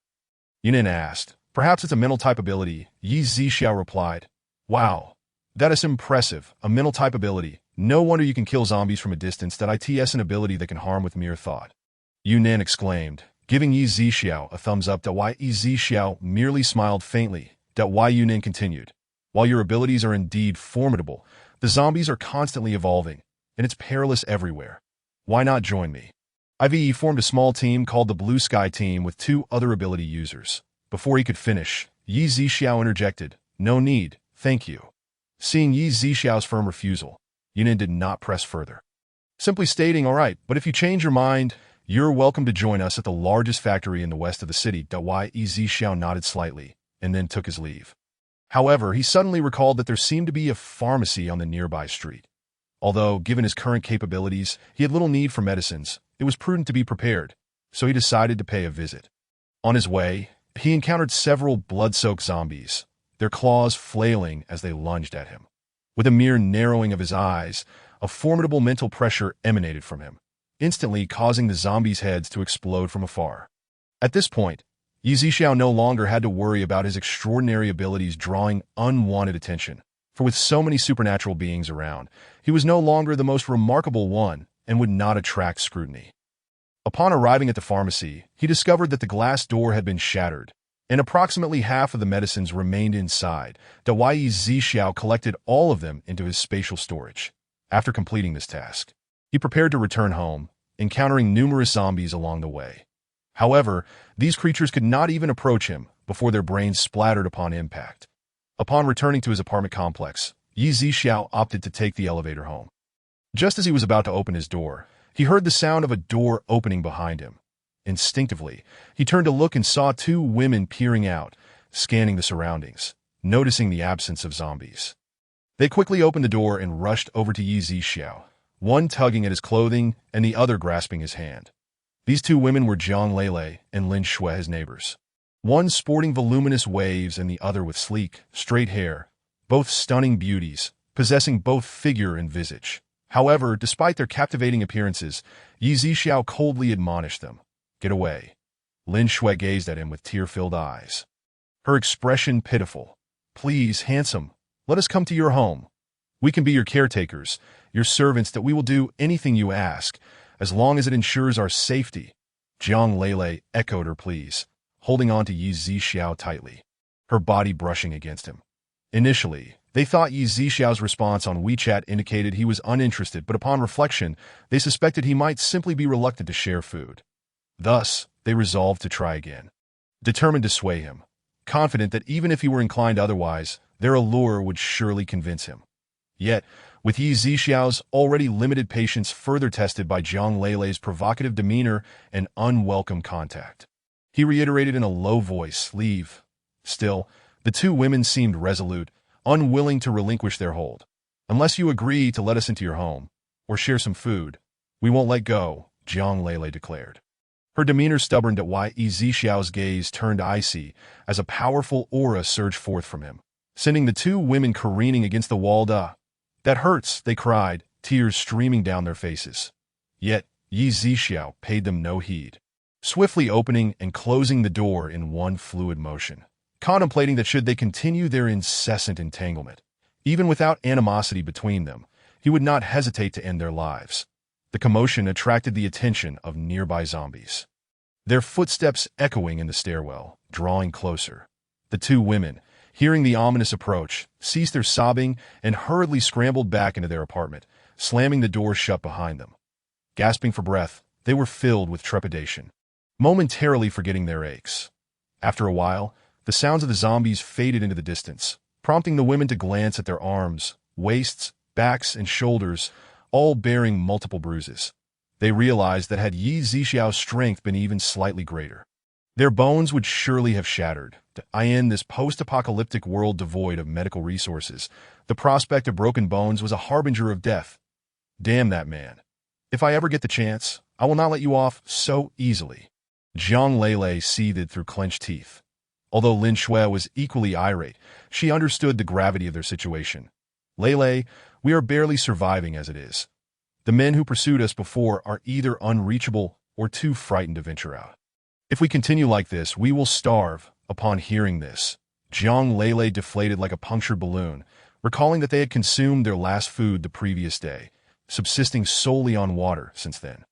Yunnan asked. "Perhaps it's a mental-type ability," Yi Zixiao replied. "Wow. That is impressive, a mental type ability. No wonder you can kill zombies from a distance. That it's an ability that can harm with mere thought," Yunnan exclaimed, giving Yi Zixiao a thumbs up. Yi Zixiao merely smiled faintly. Yunnan continued, "While your abilities are indeed formidable, the zombies are constantly evolving, and it's perilous everywhere. Why not join me?" Ive formed a small team called the Blue Sky Team with 2 other ability users. Before he could finish, Yi Zixiao interjected, "No need, thank you." Seeing Yi Zixiao's firm refusal, Yunnan did not press further, simply stating, "All right, but if you change your mind, you're welcome to join us at the largest factory in the west of the city." Yi Zixiao nodded slightly, and then took his leave. However, he suddenly recalled that there seemed to be a pharmacy on the nearby street. Although, given his current capabilities, he had little need for medicines, it was prudent to be prepared, so he decided to pay a visit. On his way, he encountered several blood-soaked zombies, their claws flailing as they lunged at him. With a mere narrowing of his eyes, a formidable mental pressure emanated from him, instantly causing the zombies' heads to explode from afar. At this point, Yi Zixiao no longer had to worry about his extraordinary abilities drawing unwanted attention, for with so many supernatural beings around, he was no longer the most remarkable one and would not attract scrutiny. Upon arriving at the pharmacy, he discovered that the glass door had been shattered, and approximately half of the medicines remained inside. Yi Zixiao collected all of them into his spatial storage. After completing this task, he prepared to return home, encountering numerous zombies along the way. However, these creatures could not even approach him before their brains splattered upon impact. Upon returning to his apartment complex, Yi Zixiao opted to take the elevator home. Just as he was about to open his door, he heard the sound of a door opening behind him. Instinctively, he turned to look and saw 2 women peering out, scanning the surroundings, noticing the absence of zombies. They quickly opened the door and rushed over to Yi Zixiao, one tugging at his clothing and the other grasping his hand. These 2 women were Jiang Lele and Lin Shui, his neighbors. One sporting voluminous waves and the other with sleek, straight hair, both stunning beauties, possessing both figure and visage. However, despite their captivating appearances, Yi Zixiao coldly admonished them, "Get away." Lin Shui gazed at him with tear-filled eyes, her expression pitiful. "Please, handsome, let us come to your home. We can be your caretakers, your servants. That we will do anything you ask, as long as it ensures our safety." Jiang Lele echoed her pleas, holding on to Yi Zixiao tightly, her body brushing against him. Initially, they thought Yi Zixiao's response on WeChat indicated he was uninterested, but upon reflection, they suspected he might simply be reluctant to share food. Thus, they resolved to try again, determined to sway him, confident that even if he were inclined otherwise, their allure would surely convince him. Yet, with Yi Zixiao's already limited patience further tested by Jiang Lele's provocative demeanor and unwelcome contact, he reiterated in a low voice, "Leave." Still, the 2 women seemed resolute, unwilling to relinquish their hold. "Unless you agree to let us into your home, or share some food, we won't let go," Jiang Lele declared. Her demeanor stubborn. Yi Zixiao's gaze turned icy as a powerful aura surged forth from him, sending the 2 women careening against the wall. "That hurts," they cried, tears streaming down their faces. Yet, Yi Zixiao paid them no heed, swiftly opening and closing the door in one fluid motion, contemplating that should they continue their incessant entanglement, even without animosity between them, he would not hesitate to end their lives. The commotion attracted the attention of nearby zombies, their footsteps echoing in the stairwell, drawing closer. The 2 women, hearing the ominous approach, ceased their sobbing and hurriedly scrambled back into their apartment, slamming the door shut behind them. Gasping for breath, they were filled with trepidation, momentarily forgetting their aches. After a while, the sounds of the zombies faded into the distance, prompting the women to glance at their arms, waists, backs, and shoulders, all bearing multiple bruises. They realized that had Yi Zixiao's strength been even slightly greater, their bones would surely have shattered. In this post-apocalyptic world devoid of medical resources, the prospect of broken bones was a harbinger of death. Damn that man. If I ever get the chance, I will not let you off so easily. Jiang Lele seethed through clenched teeth. Although Lin Shui was equally irate, she understood the gravity of their situation. Lele, we are barely surviving as it is. The men who pursued us before are either unreachable or too frightened to venture out. If we continue like this, we will starve. Upon hearing this, Jiang Lele deflated like a punctured balloon, recalling that they had consumed their last food the previous day, subsisting solely on water since then.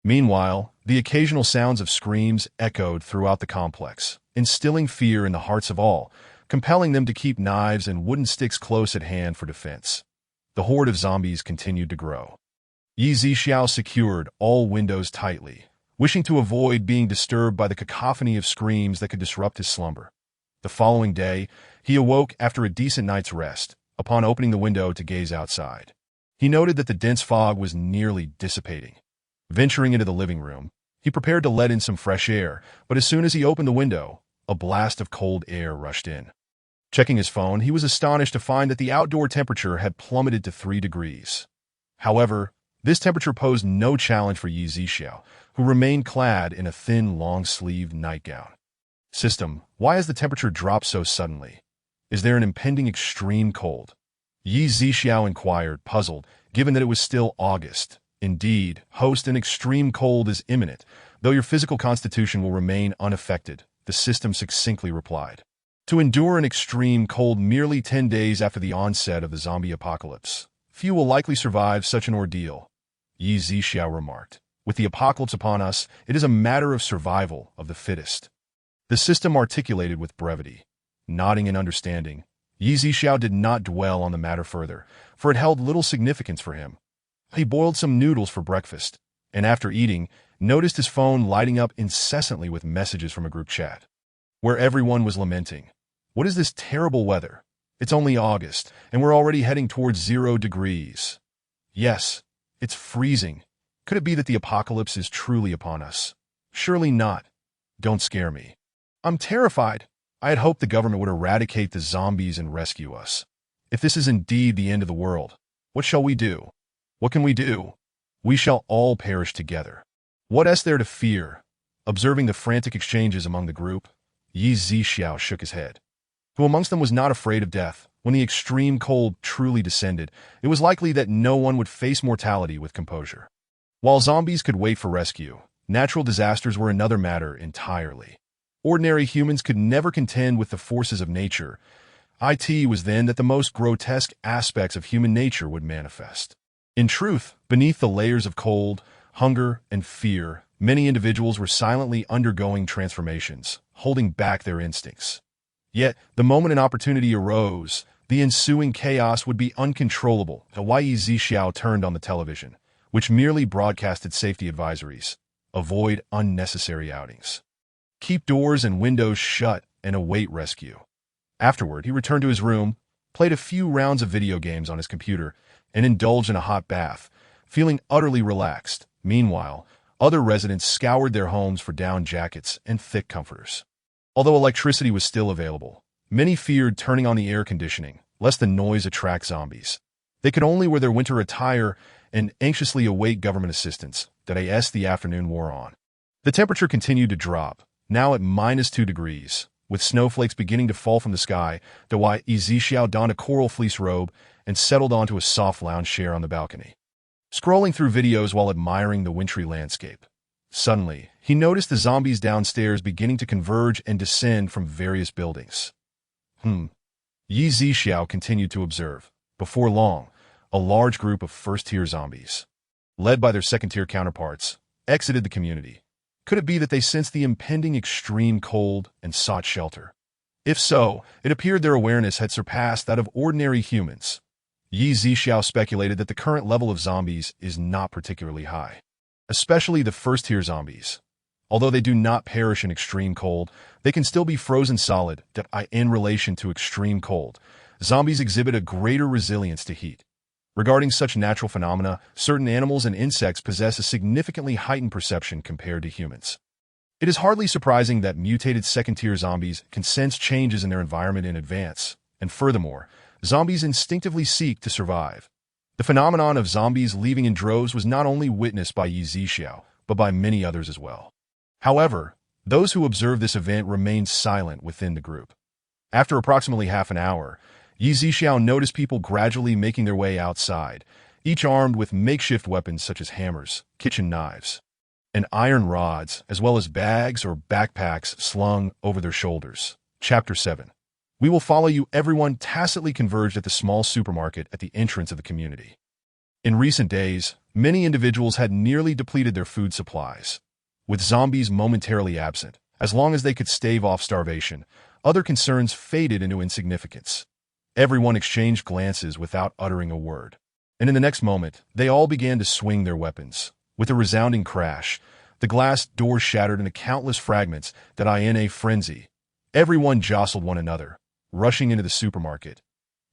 Meanwhile, the occasional sounds of screams echoed throughout the complex, instilling fear in the hearts of all, compelling them to keep knives and wooden sticks close at hand for defense. The horde of zombies continued to grow. Yi Zixiao secured all windows tightly, wishing to avoid being disturbed by the cacophony of screams that could disrupt his slumber. The following day, he awoke after a decent night's rest. Upon opening the window to gaze outside, he noted that the dense fog was nearly dissipating. Venturing into the living room, he prepared to let in some fresh air, but as soon as he opened the window, a blast of cold air rushed in. Checking his phone, he was astonished to find that the outdoor temperature had plummeted to 3 degrees. However, this temperature posed no challenge for Yi Zixiao, who remained clad in a thin, long-sleeved nightgown. System, why has the temperature dropped so suddenly? Is there an impending extreme cold? Yi Zixiao inquired, puzzled, given that it was still August. Indeed, host, an extreme cold is imminent, though your physical constitution will remain unaffected, the system succinctly replied. To endure an extreme cold merely 10 days after the onset of the zombie apocalypse, few will likely survive such an ordeal, Yi Zixiao remarked. With the apocalypse upon us, it is a matter of survival of the fittest. The system articulated with brevity. Nodding in understanding, Yi Zixiao did not dwell on the matter further, for it held little significance for him. He boiled some noodles for breakfast, and after eating, noticed his phone lighting up incessantly with messages from a group chat, where everyone was lamenting. What is this terrible weather? It's only August, and we're already heading towards 0 degrees. Yes, it's freezing. Could it be that the apocalypse is truly upon us? Surely not. Don't scare me. I'm terrified. I had hoped the government would eradicate the zombies and rescue us. If this is indeed the end of the world, what shall we do? What can we do? We shall all perish together. What is there to fear? Observing the frantic exchanges among the group, Yi Zixiao shook his head. Who amongst them was not afraid of death? When the extreme cold truly descended, it was likely that no one would face mortality with composure. While zombies could wait for rescue, natural disasters were another matter entirely. Ordinary humans could never contend with the forces of nature. It was then that the most grotesque aspects of human nature would manifest. In truth, beneath the layers of cold, hunger, and fear, many individuals were silently undergoing transformations, holding back their instincts. Yet, the moment an opportunity arose, the ensuing chaos would be uncontrollable. Yi Zixiao turned on the television, which merely broadcasted safety advisories. Avoid unnecessary outings. Keep doors and windows shut and await rescue. Afterward, he returned to his room, played a few rounds of video games on his computer, and indulged in a hot bath, feeling utterly relaxed. Meanwhile, other residents scoured their homes for down jackets and thick comforters. Although electricity was still available, many feared turning on the air conditioning, lest the noise attract zombies. They could only wear their winter attire and anxiously await government assistance. As the afternoon wore on, the temperature continued to drop, now at -2 degrees, with snowflakes beginning to fall from the sky. Yi Zixiao donned a coral fleece robe and settled onto a soft lounge chair on the balcony, scrolling through videos while admiring the wintry landscape. Suddenly, he noticed the zombies downstairs beginning to converge and descend from various buildings. Yi Zixiao continued to observe. Before long, a large group of first-tier zombies, led by their second-tier counterparts, exited the community. Could it be that they sensed the impending extreme cold and sought shelter? If so, it appeared their awareness had surpassed that of ordinary humans. Yi Zixiao speculated that the current level of zombies is not particularly high, especially the first-tier zombies. Although they do not perish in extreme cold, they can still be frozen solid. In relation to extreme cold, zombies exhibit a greater resilience to heat. Regarding such natural phenomena, certain animals and insects possess a significantly heightened perception compared to humans. It is hardly surprising that mutated second-tier zombies can sense changes in their environment in advance, and furthermore, zombies instinctively seek to survive. The phenomenon of zombies leaving in droves was not only witnessed by Yi Zixiao, but by many others as well. However, those who observed this event remained silent within the group. After approximately half an hour, Yi Zixiao noticed people gradually making their way outside, each armed with makeshift weapons such as hammers, kitchen knives, and iron rods, as well as bags or backpacks slung over their shoulders. Chapter 7. We will follow you. Everyone tacitly converged at the small supermarket at the entrance of the community. In recent days, many individuals had nearly depleted their food supplies. With zombies momentarily absent, as long as they could stave off starvation, other concerns faded into insignificance. Everyone exchanged glances without uttering a word. And in the next moment, they all began to swing their weapons. With a resounding crash, the glass door shattered into countless fragments that in a frenzy. Everyone jostled one another, rushing into the supermarket.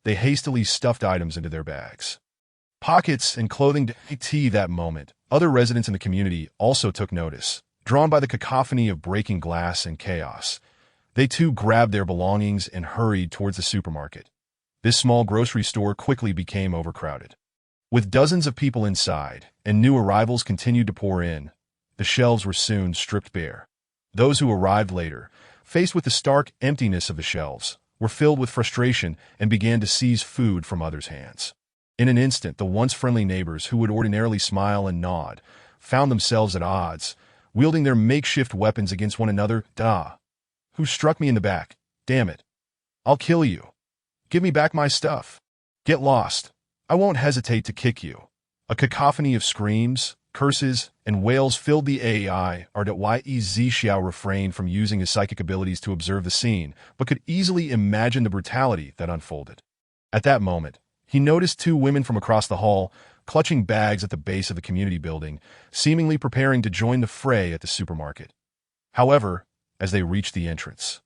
They hastily stuffed items into their bags, pockets, and clothing. That moment, other residents in the community also took notice. Drawn by the cacophony of breaking glass and chaos, they too grabbed their belongings and hurried towards the supermarket. This small grocery store quickly became overcrowded. With dozens of people inside and new arrivals continued to pour in, the shelves were soon stripped bare. Those who arrived later, faced with the stark emptiness of the shelves, were filled with frustration and began to seize food from others' hands. In an instant, the once friendly neighbors who would ordinarily smile and nod found themselves at odds, wielding their makeshift weapons against one another. Who struck me in the back? Damn it. I'll kill you. Give me back my stuff. Get lost. I won't hesitate to kick you. A cacophony of screams, curses, and wails filled the AI. Yi Zixiao refrained from using his psychic abilities to observe the scene, but could easily imagine the brutality that unfolded. At that moment, he noticed two women from across the hall, clutching bags at the base of the community building, seemingly preparing to join the fray at the supermarket. However, as they reached the entrance,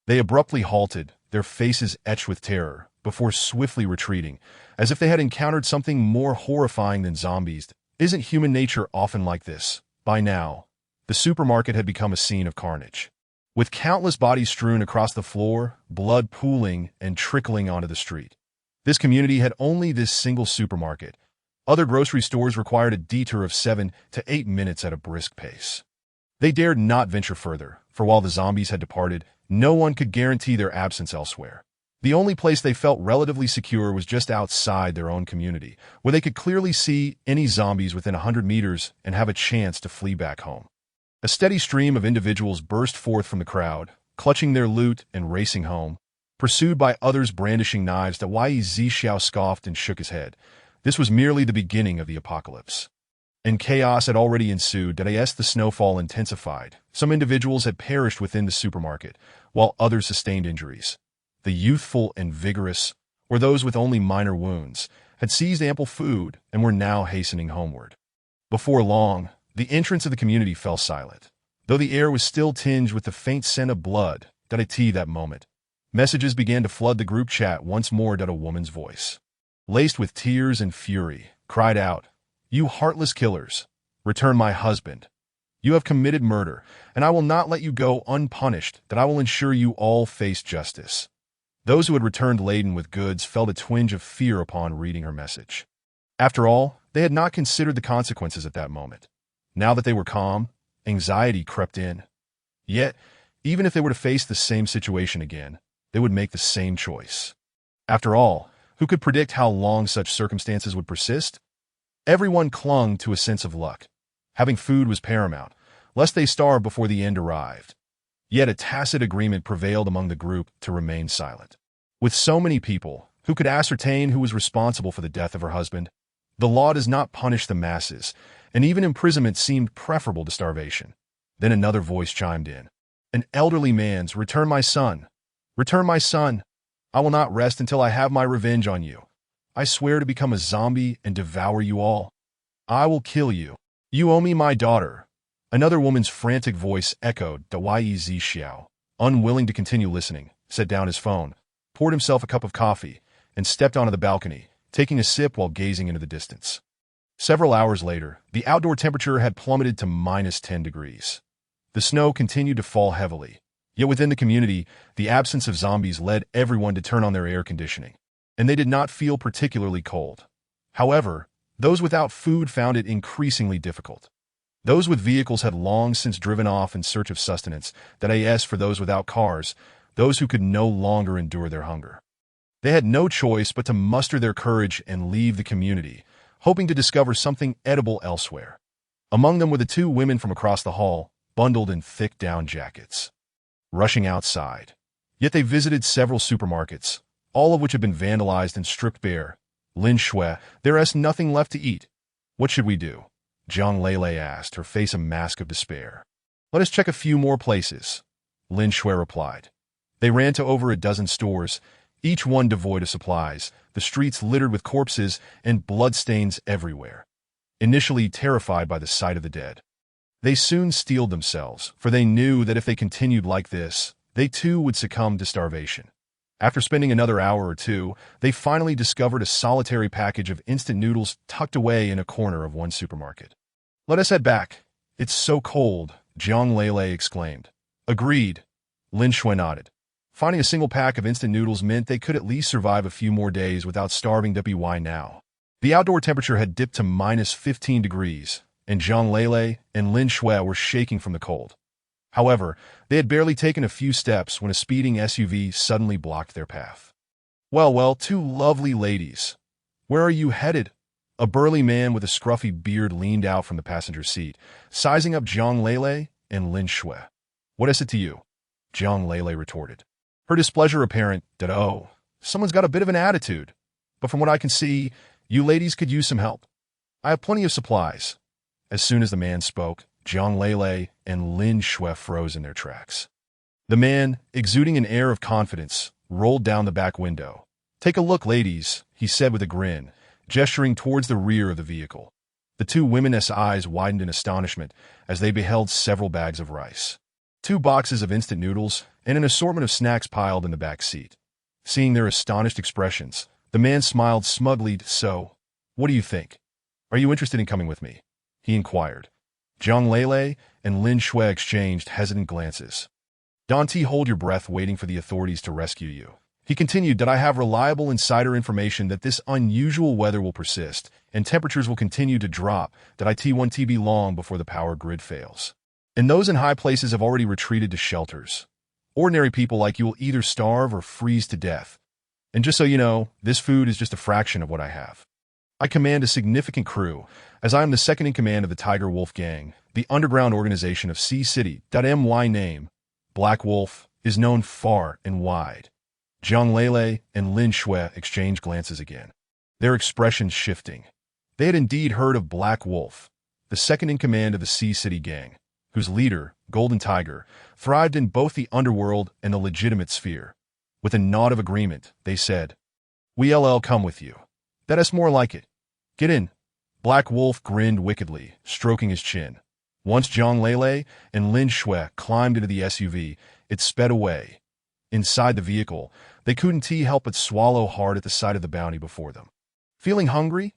they abruptly halted, their faces etched with terror, before swiftly retreating, as if they had encountered something more horrifying than zombies. Isn't human nature often like this? By now, the supermarket had become a scene of carnage. With countless bodies strewn across the floor, blood pooling and trickling onto the street. This community had only this single supermarket. Other grocery stores required a detour of 7 to 8 minutes at a brisk pace. They dared not venture further, for while the zombies had departed, no one could guarantee their absence elsewhere. The only place they felt relatively secure was just outside their own community, where they could clearly see any zombies within 100 meters and have a chance to flee back home. A steady stream of individuals burst forth from the crowd, clutching their loot and racing home, pursued by others brandishing knives. Yi Zixiao scoffed and shook his head. This was merely the beginning of the apocalypse. And chaos had already ensued. As the snowfall intensified, some individuals had perished within the supermarket, while others sustained injuries. The youthful and vigorous, or those with only minor wounds, had seized ample food and were now hastening homeward. Before long, the entrance of the community fell silent, though the air was still tinged with the faint scent of blood. That moment, messages began to flood the group chat once more. A woman's voice, laced with tears and fury, cried out, "You heartless killers, return my husband. You have committed murder, and I will not let you go unpunished. I will ensure you all face justice." Those who had returned laden with goods felt a twinge of fear upon reading her message. After all, they had not considered the consequences at that moment. Now that they were calm, anxiety crept in. Yet, even if they were to face the same situation again, they would make the same choice. After all, who could predict how long such circumstances would persist? Everyone clung to a sense of luck. Having food was paramount, lest they starve before the end arrived. Yet a tacit agreement prevailed among the group to remain silent. With so many people, who could ascertain who was responsible for the death of her husband? The law does not punish the masses, and even imprisonment seemed preferable to starvation. Then another voice chimed in. An elderly man's, "Return my son. Return my son. I will not rest until I have my revenge on you. I swear to become a zombie and devour you all. I will kill you. You owe me my daughter." Another woman's frantic voice echoed. Yi Zixiao, unwilling to continue listening, set down his phone. poured himself a cup of coffee, and stepped onto the balcony, taking a sip while gazing into the distance. Several hours later, the outdoor temperature had plummeted to -10 degrees. The snow continued to fall heavily, yet within the community, the absence of zombies led everyone to turn on their air conditioning, and they did not feel particularly cold. However, those without food found it increasingly difficult. Those with vehicles had long since driven off in search of sustenance, that is, for those without cars, those who could no longer endure their hunger. They had no choice but to muster their courage and leave the community, hoping to discover something edible elsewhere. Among them were the two women from across the hall, bundled in thick down jackets. Rushing outside. Yet they visited several supermarkets, all of which had been vandalized and stripped bare. Lin Shui, there is nothing left to eat. What should we do? Jiang Lele asked, her face a mask of despair. Let us check a few more places, Lin Shui replied. They ran to over a dozen stores, each one devoid of supplies, the streets littered with corpses and bloodstains everywhere. Initially terrified by the sight of the dead, they soon steeled themselves, for they knew that if they continued like this, they too would succumb to starvation. After spending another hour or two, they finally discovered a solitary package of instant noodles tucked away in a corner of one supermarket. Let us head back. It's so cold, Jiang Lele exclaimed. Agreed, Lin Shui nodded. Finding a single pack of instant noodles meant they could at least survive a few more days without starving. Why now? The outdoor temperature had dipped to -15 degrees, and Jiang Lele and Lin Shui were shaking from the cold. However, they had barely taken a few steps when a speeding SUV suddenly blocked their path. Well, two lovely ladies. Where are you headed? A burly man with a scruffy beard leaned out from the passenger seat, sizing up Jiang Lele and Lin Shui. What is it to you? Jiang Lele retorted. Her displeasure apparent that, oh, someone's got a bit of an attitude. But from what I can see, you ladies could use some help. I have plenty of supplies. As soon as the man spoke, Jiang Lele and Lin Shui froze in their tracks. The man, exuding an air of confidence, rolled down the back window. Take a look, ladies, he said with a grin, gesturing towards the rear of the vehicle. The two women's eyes widened in astonishment as they beheld several bags of rice, 2 boxes of instant noodles, and an assortment of snacks piled in the back seat. Seeing their astonished expressions, the man smiled smugly. So, what do you think? Are you interested in coming with me? He inquired. Jiang Lele and Lin Shui exchanged hesitant glances. Don't hold your breath waiting for the authorities to rescue you. He continued that I have reliable insider information that this unusual weather will persist, and temperatures will continue to drop, that it won't be long before the power grid fails. And those in high places have already retreated to shelters. Ordinary people like you will either starve or freeze to death. And just so you know, this food is just a fraction of what I have. I command a significant crew, as I am the second in command of the Tiger Wolf Gang, the underground organization of Sea City. My name, Black Wolf, is known far and wide. Jiang Lele and Lin Shui exchanged glances again, their expressions shifting. They had indeed heard of Black Wolf, the second in command of the Sea City Gang, whose leader, Golden Tiger, thrived in both the underworld and the legitimate sphere. With a nod of agreement, they said, We'll come with you. That is more like it. Get in. Black Wolf grinned wickedly, stroking his chin. Once Jiang Lele and Lin Shui climbed into the SUV, it sped away. Inside the vehicle, they couldn't help but swallow hard at the sight of the bounty before them. Feeling hungry?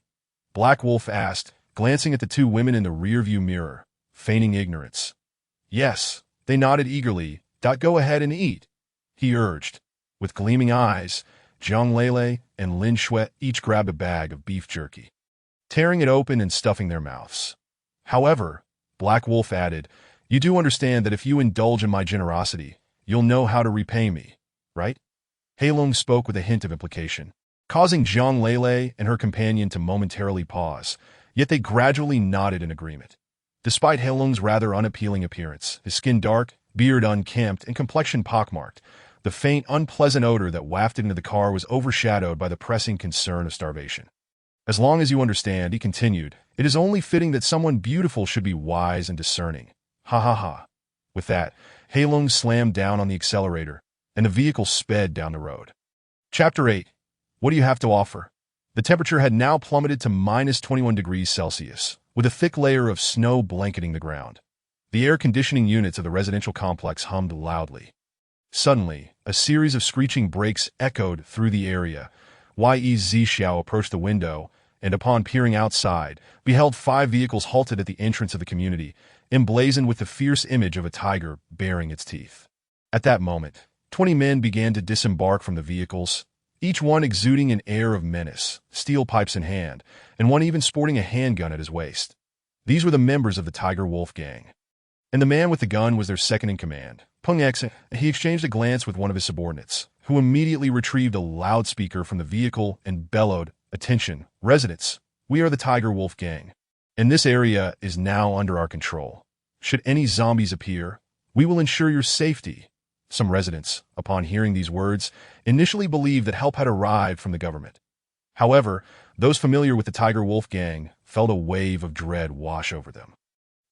Black Wolf asked, glancing at the two women in the rearview mirror, feigning ignorance. Yes, they nodded eagerly. Go ahead and eat, he urged. With gleaming eyes, Jiang Lele and Lin Shui each grabbed a bag of beef jerky, tearing it open and stuffing their mouths. However, Black Wolf added, you do understand that if you indulge in my generosity, you'll know how to repay me, right? Heilong spoke with a hint of implication, causing Jiang Lele and her companion to momentarily pause, yet they gradually nodded in agreement. Despite Heilong's rather unappealing appearance, his skin dark, beard unkempt, and complexion pockmarked, the faint, unpleasant odor that wafted into the car was overshadowed by the pressing concern of starvation. As long as you understand, he continued, it is only fitting that someone beautiful should be wise and discerning. Ha ha ha. With that, Heilong slammed down on the accelerator, and the vehicle sped down the road. Chapter 8. What do you have to offer? The temperature had now plummeted to -21 degrees Celsius, with a thick layer of snow blanketing the ground. The air conditioning units of the residential complex hummed loudly. Suddenly, a series of screeching brakes echoed through the area. Ye Zixiao approached the window, and upon peering outside, beheld 5 vehicles halted at the entrance of the community, emblazoned with the fierce image of a tiger baring its teeth. At that moment, 20 men began to disembark from the vehicles, each one exuding an air of menace, steel pipes in hand, and one even sporting a handgun at his waist. These were the members of the Tiger Wolf gang. And the man with the gun was their second in command, Peng X. He exchanged a glance with one of his subordinates, who immediately retrieved a loudspeaker from the vehicle and bellowed, "Attention, residents, we are the Tiger Wolf gang, and this area is now under our control. Should any zombies appear, we will ensure your safety." Some residents, upon hearing these words, initially believed that help had arrived from the government. However, those familiar with the Tiger Wolf gang felt a wave of dread wash over them.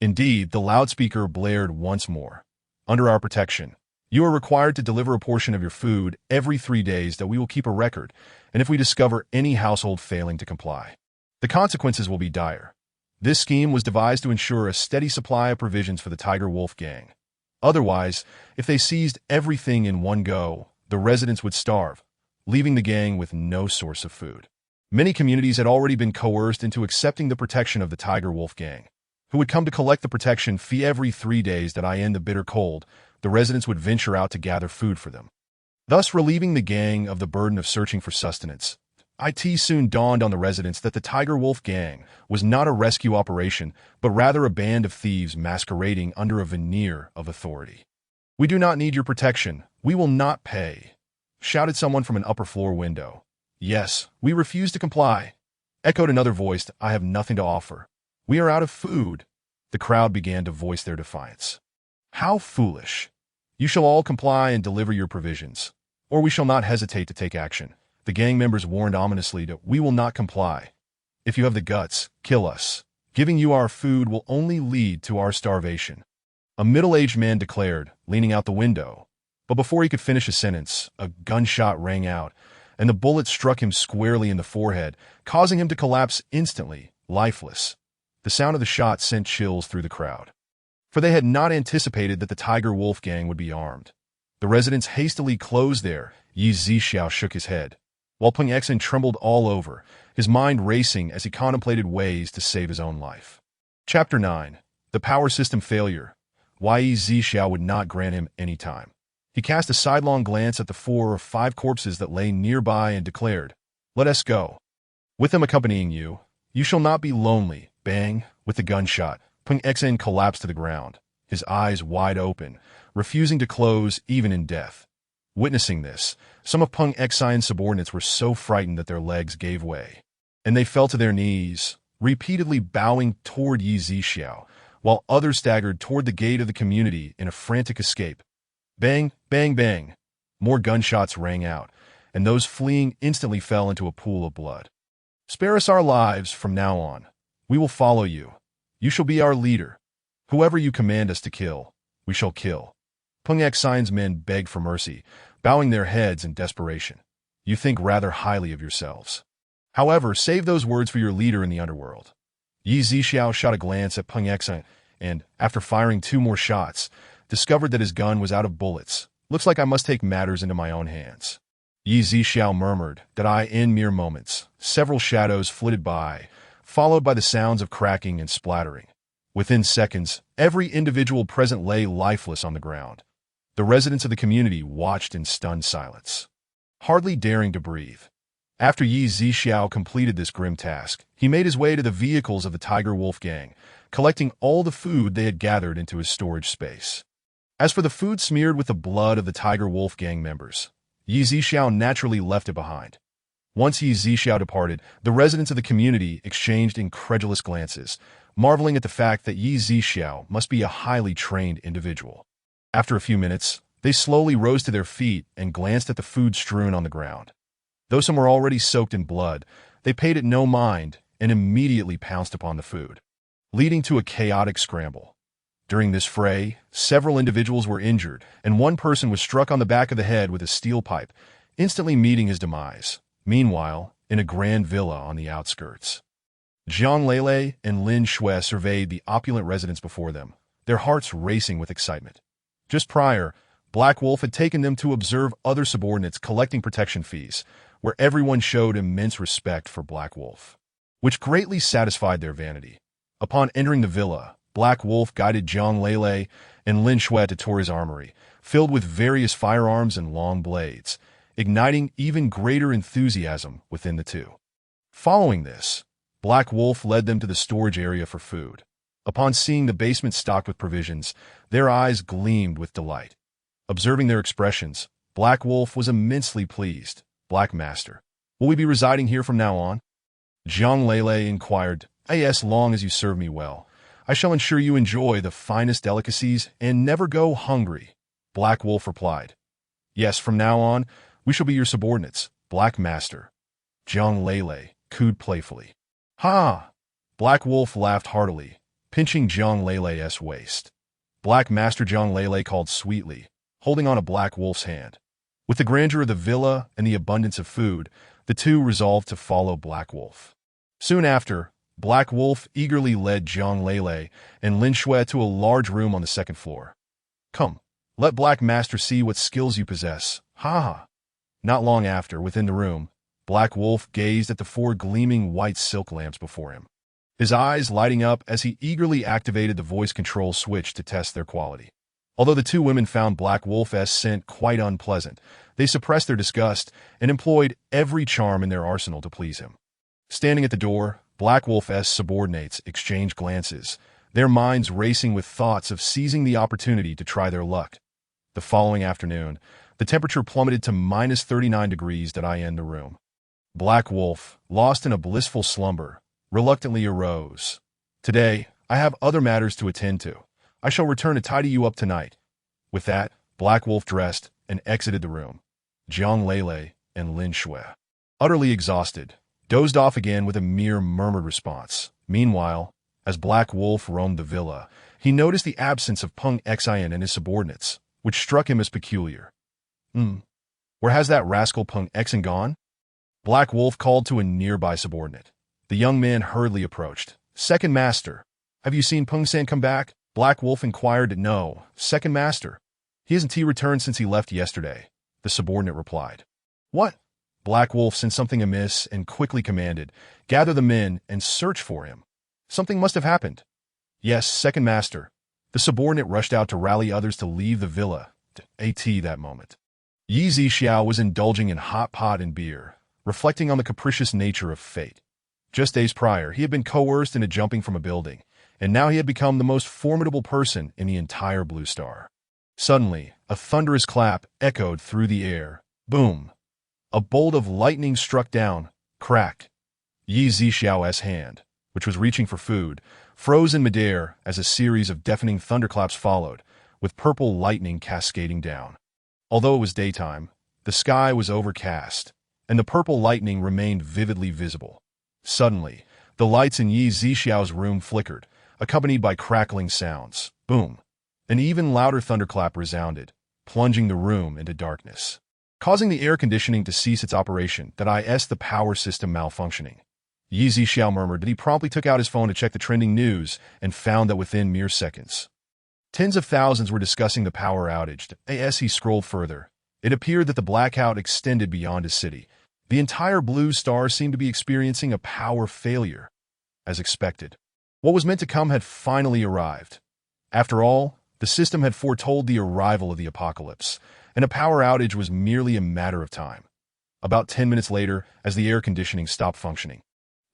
Indeed, the loudspeaker blared once more. "Under our protection, you are required to deliver a portion of your food every 3 days that we will keep a record, and if we discover any household failing to comply, the consequences will be dire." This scheme was devised to ensure a steady supply of provisions for the Tiger Wolf gang. Otherwise, if they seized everything in one go, the residents would starve, leaving the gang with no source of food. Many communities had already been coerced into accepting the protection of the Tiger Wolf gang, who would come to collect the protection fee every 3 days that end the bitter cold. The residents would venture out to gather food for them, thus relieving the gang of the burden of searching for sustenance. It soon dawned on the residents that the Tiger Wolf gang was not a rescue operation, but rather a band of thieves masquerading under a veneer of authority. "We do not need your protection. We will not pay," shouted someone from an upper-floor window. "Yes, we refuse to comply," echoed another voice. "I have nothing to offer. We are out of food." The crowd began to voice their defiance. "How foolish! You shall all comply and deliver your provisions, or we shall not hesitate to take action." The gang members warned ominously that "we will not comply. If you have the guts, kill us. Giving you our food will only lead to our starvation," a middle-aged man declared, leaning out the window. But before he could finish a sentence, a gunshot rang out, and the bullet struck him squarely in the forehead, causing him to collapse instantly, lifeless. The sound of the shot sent chills through the crowd, for they had not anticipated that the Tiger Wolf gang would be armed. The residents hastily closed their. Yi Zixiao shook his head, while Peng Xen trembled all over, his mind racing as he contemplated ways to save his own life. Chapter 9. The Power System Failure. Yi Zixiao would not grant him any time. He cast a sidelong glance at the 4 or 5 corpses that lay nearby and declared, "Let us go. With them accompanying you, you shall not be lonely." Bang! With the gunshot, Peng Xen collapsed to the ground, his eyes wide open, refusing to close even in death. Witnessing this, some of Peng Xen's subordinates were so frightened that their legs gave way, and they fell to their knees, repeatedly bowing toward Yi Zixiao, while others staggered toward the gate of the community in a frantic escape. Bang, bang, bang! More gunshots rang out, and those fleeing instantly fell into a pool of blood. "Spare us our lives from now on. We will follow you. You shall be our leader. Whoever you command us to kill, we shall kill." Peng Xen's men begged for mercy, bowing their heads in desperation. "You think rather highly of yourselves. However, save those words for your leader in the underworld." Yi Zixiao shot a glance at Peng Xen and, after firing 2 more shots, discovered that his gun was out of bullets. "Looks like I must take matters into my own hands." Yi Zixiao murmured that in mere moments, several shadows flitted by, followed by the sounds of cracking and splattering. Within seconds, every individual present lay lifeless on the ground. The residents of the community watched in stunned silence, hardly daring to breathe. After Yi Zixiao completed this grim task, he made his way to the vehicles of the Tiger Wolf gang, collecting all the food they had gathered into his storage space. As for the food smeared with the blood of the Tiger Wolf gang members, Yi Zixiao naturally left it behind. Once Yi Zixiao departed, the residents of the community exchanged incredulous glances, marveling at the fact that Yi Zixiao must be a highly trained individual. After a few minutes, they slowly rose to their feet and glanced at the food strewn on the ground. Though some were already soaked in blood, they paid it no mind and immediately pounced upon the food, leading to a chaotic scramble. During this fray, several individuals were injured, and one person was struck on the back of the head with a steel pipe, instantly meeting his demise. Meanwhile, in a grand villa on the outskirts, Jiang Lele and Lin Shui surveyed the opulent residence before them, their hearts racing with excitement. Just prior, Black Wolf had taken them to observe other subordinates collecting protection fees, where everyone showed immense respect for Black Wolf, which greatly satisfied their vanity. Upon entering the villa, Black Wolf guided Jiang Lele and Lin Shui to Tori's armory, filled with various firearms and long blades, igniting even greater enthusiasm within the two. Following this, Black Wolf led them to the storage area for food. Upon seeing the basement stocked with provisions, their eyes gleamed with delight. Observing their expressions, Black Wolf was immensely pleased. Black Master, will we be residing here from now on? Jiang Lele inquired. As long as you serve me well, I shall ensure you enjoy the finest delicacies and never go hungry. Black Wolf replied. Yes, from now on, we shall be your subordinates, Black Master. Jiang Lele cooed playfully. Ha! Black Wolf laughed heartily, pinching Jiang Lele's waist. Black Master Jiang Lele called sweetly, holding on a Black Wolf's hand. With the grandeur of the villa and the abundance of food, the two resolved to follow Black Wolf. Soon after, Black Wolf eagerly led Jiang Lele and Lin Shui to a large room on the second floor. Come, let Black Master see what skills you possess. Ha ha! Not long after, within the room, Black Wolf gazed at the four gleaming white silk lamps before him, his eyes lighting up as he eagerly activated the voice control switch to test their quality. Although the two women found Black Wolf's scent quite unpleasant, they suppressed their disgust and employed every charm in their arsenal to please him. Standing at the door, Black Wolf's subordinates exchanged glances, their minds racing with thoughts of seizing the opportunity to try their luck. The following afternoon, the temperature plummeted to minus 39 degrees in the room. Black Wolf, lost in a blissful slumber, reluctantly arose. Today, I have other matters to attend to. I shall return to tidy you up tonight. With that, Black Wolf dressed and exited the room. Jiang Lele and Lin Shui, utterly exhausted, dozed off again with a mere murmured response. Meanwhile, as Black Wolf roamed the villa, he noticed the absence of Peng Xian and his subordinates, which struck him as peculiar. Where has that rascal Peng Xian gone? Black Wolf called to a nearby subordinate. The young man hurriedly approached. Second Master, have you seen Peng Xian come back? Black Wolf inquired. No, Second Master. He hasn't returned since he left yesterday, the subordinate replied. What? Black Wolf sensed something amiss and quickly commanded, gather the men and search for him. Something must have happened. Yes, Second Master. The subordinate rushed out to rally others to leave the villa. That moment, Yi Zixiao was indulging in hot pot and beer, reflecting on the capricious nature of fate. Just days prior, he had been coerced into jumping from a building, and now he had become the most formidable person in the entire Blue Star. Suddenly, a thunderous clap echoed through the air. Boom! A bolt of lightning struck down, cracked. Yi Zixiao's hand, which was reaching for food, froze in midair as a series of deafening thunderclaps followed, with purple lightning cascading down. Although it was daytime, the sky was overcast, and the purple lightning remained vividly visible. Suddenly, the lights in Yi Zixiao's room flickered, accompanied by crackling sounds. Boom! An even louder thunderclap resounded, plunging the room into darkness, causing the air conditioning to cease its operation. The power system malfunctioning. Yi Zixiao murmured that he promptly took out his phone to check the trending news and found that within mere seconds, tens of thousands were discussing the power outage. As he scrolled further, it appeared that the blackout extended beyond his city. The entire Blue Star seemed to be experiencing a power failure. As expected, what was meant to come had finally arrived. After all, the system had foretold the arrival of the apocalypse, and a power outage was merely a matter of time. About 10 minutes later, as the air conditioning stopped functioning,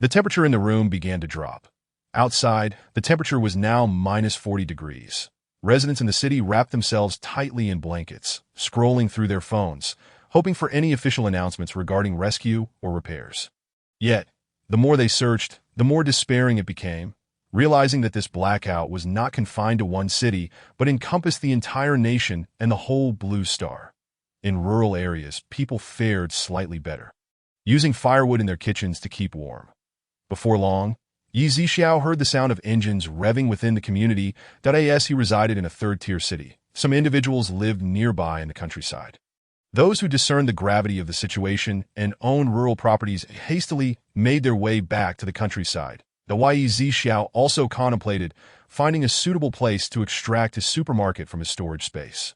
the temperature in the room began to drop. Outside, the temperature was now minus 40 degrees. Residents in the city wrapped themselves tightly in blankets, scrolling through their phones, hoping for any official announcements regarding rescue or repairs. Yet, the more they searched, the more despairing it became, realizing that this blackout was not confined to one city, but encompassed the entire nation and the whole Blue Star. In rural areas, people fared slightly better, using firewood in their kitchens to keep warm. Before long, Yi Zixiao heard the sound of engines revving within the community. As he resided in a third-tier city, some individuals lived nearby in the countryside. Those who discerned the gravity of the situation and owned rural properties hastily made their way back to the countryside. Yi Zixiao also contemplated finding a suitable place to extract his supermarket from his storage space.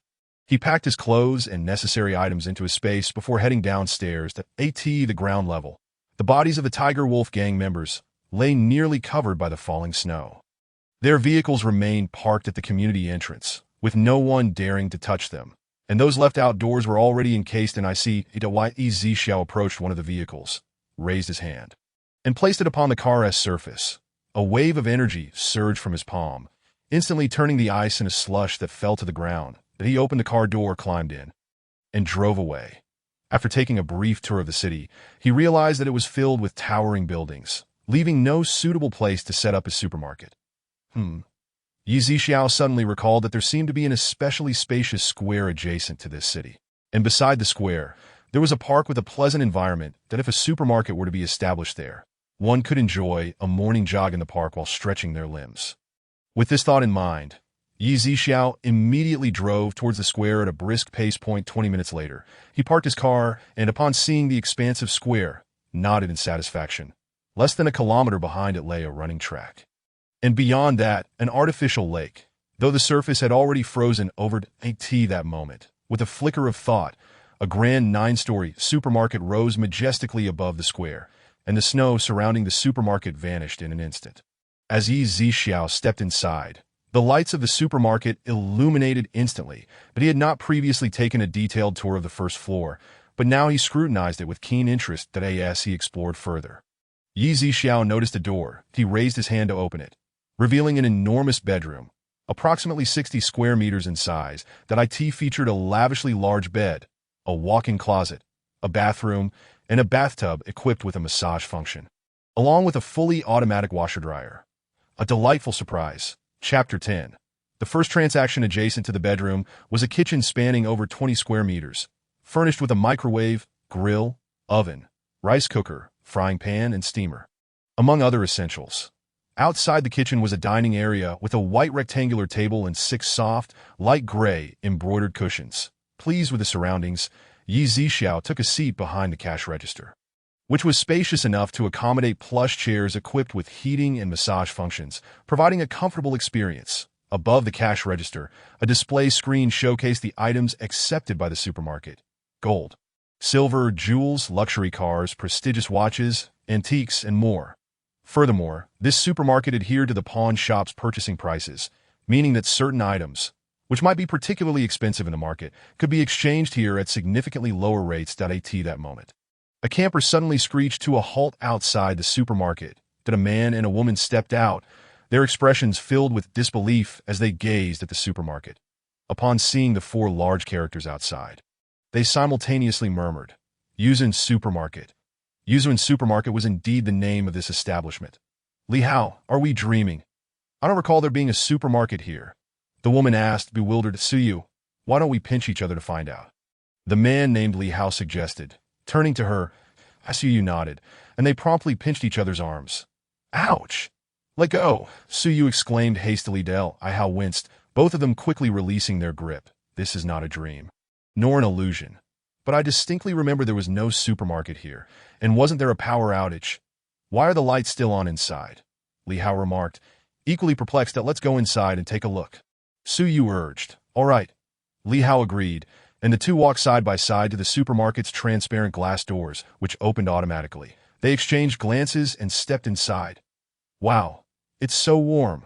He packed his clothes and necessary items into his space before heading downstairs to the ground level. The bodies of the Tiger Wolf gang members lay nearly covered by the falling snow. Their vehicles remained parked at the community entrance, with no one daring to touch them, and those left outdoors were already encased in ice. Zi Xiao approached one of the vehicles, raised his hand, and placed it upon the car's surface. A wave of energy surged from his palm, instantly turning the ice into slush that fell to the ground. He opened the car door, climbed in, and drove away. After taking a brief tour of the city, he realized that it was filled with towering buildings, leaving no suitable place to set up his supermarket. Zi Xiao suddenly recalled that there seemed to be an especially spacious square adjacent to this city. And beside the square, there was a park with a pleasant environment that if a supermarket were to be established there, one could enjoy a morning jog in the park while stretching their limbs. With this thought in mind, Zi Xiao immediately drove towards the square at a brisk pace. 20 minutes later, he parked his car and, upon seeing the expansive square, nodded in satisfaction. Less than a kilometer behind it lay a running track. And beyond that, an artificial lake, though the surface had already frozen over that moment. With a flicker of thought, a grand 9-story supermarket rose majestically above the square, and the snow surrounding the supermarket vanished in an instant. As Zi Xiao stepped inside, the lights of the supermarket illuminated instantly, but he had not previously taken a detailed tour of the first floor, but now he scrutinized it with keen interest as he explored further. Zi Xiao noticed a door. He raised his hand to open it, revealing an enormous bedroom, approximately 60 square meters in size, that featured a lavishly large bed, a walk-in closet, a bathroom, and a bathtub equipped with a massage function, along with a fully automatic washer-dryer. A delightful surprise. Chapter 10. The first transaction adjacent to the bedroom was a kitchen spanning over 20 square meters, furnished with a microwave, grill, oven, rice cooker, frying pan, and steamer, among other essentials. Outside the kitchen was a dining area with a white rectangular table and 6 soft, light gray, embroidered cushions. Pleased with the surroundings, Zi Xiao took a seat behind the cash register, which was spacious enough to accommodate plush chairs equipped with heating and massage functions, providing a comfortable experience. Above the cash register, a display screen showcased the items accepted by the supermarket: gold, silver, jewels, luxury cars, prestigious watches, antiques, and more. Furthermore, this supermarket adhered to the pawn shop's purchasing prices, meaning that certain items, which might be particularly expensive in the market, could be exchanged here at significantly lower rates. That moment, a camper suddenly screeched to a halt outside the supermarket. A man and a woman stepped out, their expressions filled with disbelief as they gazed at the supermarket. Upon seeing the 4 large characters outside, they simultaneously murmured, "Yuzhen Supermarket." Yuzhen Supermarket was indeed the name of this establishment. "Li Hao, are we dreaming? I don't recall there being a supermarket here," the woman asked, bewildered. "Suyu, why don't we pinch each other to find out?" The man named Li Hao suggested, turning to her. Suyu nodded, and they promptly pinched each other's arms. "Ouch! Let go!" Suyu exclaimed hastily. Li Hao winced, both of them quickly releasing their grip. "This is not a dream, nor an illusion. But I distinctly remember there was no supermarket here, and wasn't there a power outage? Why are the lights still on inside?" Li Hao remarked, equally perplexed. "Let's go inside and take a look," Suyu urged. "All right." Li Hao agreed, and the two walked side by side to the supermarket's transparent glass doors, which opened automatically. They exchanged glances and stepped inside. "Wow, it's so warm,"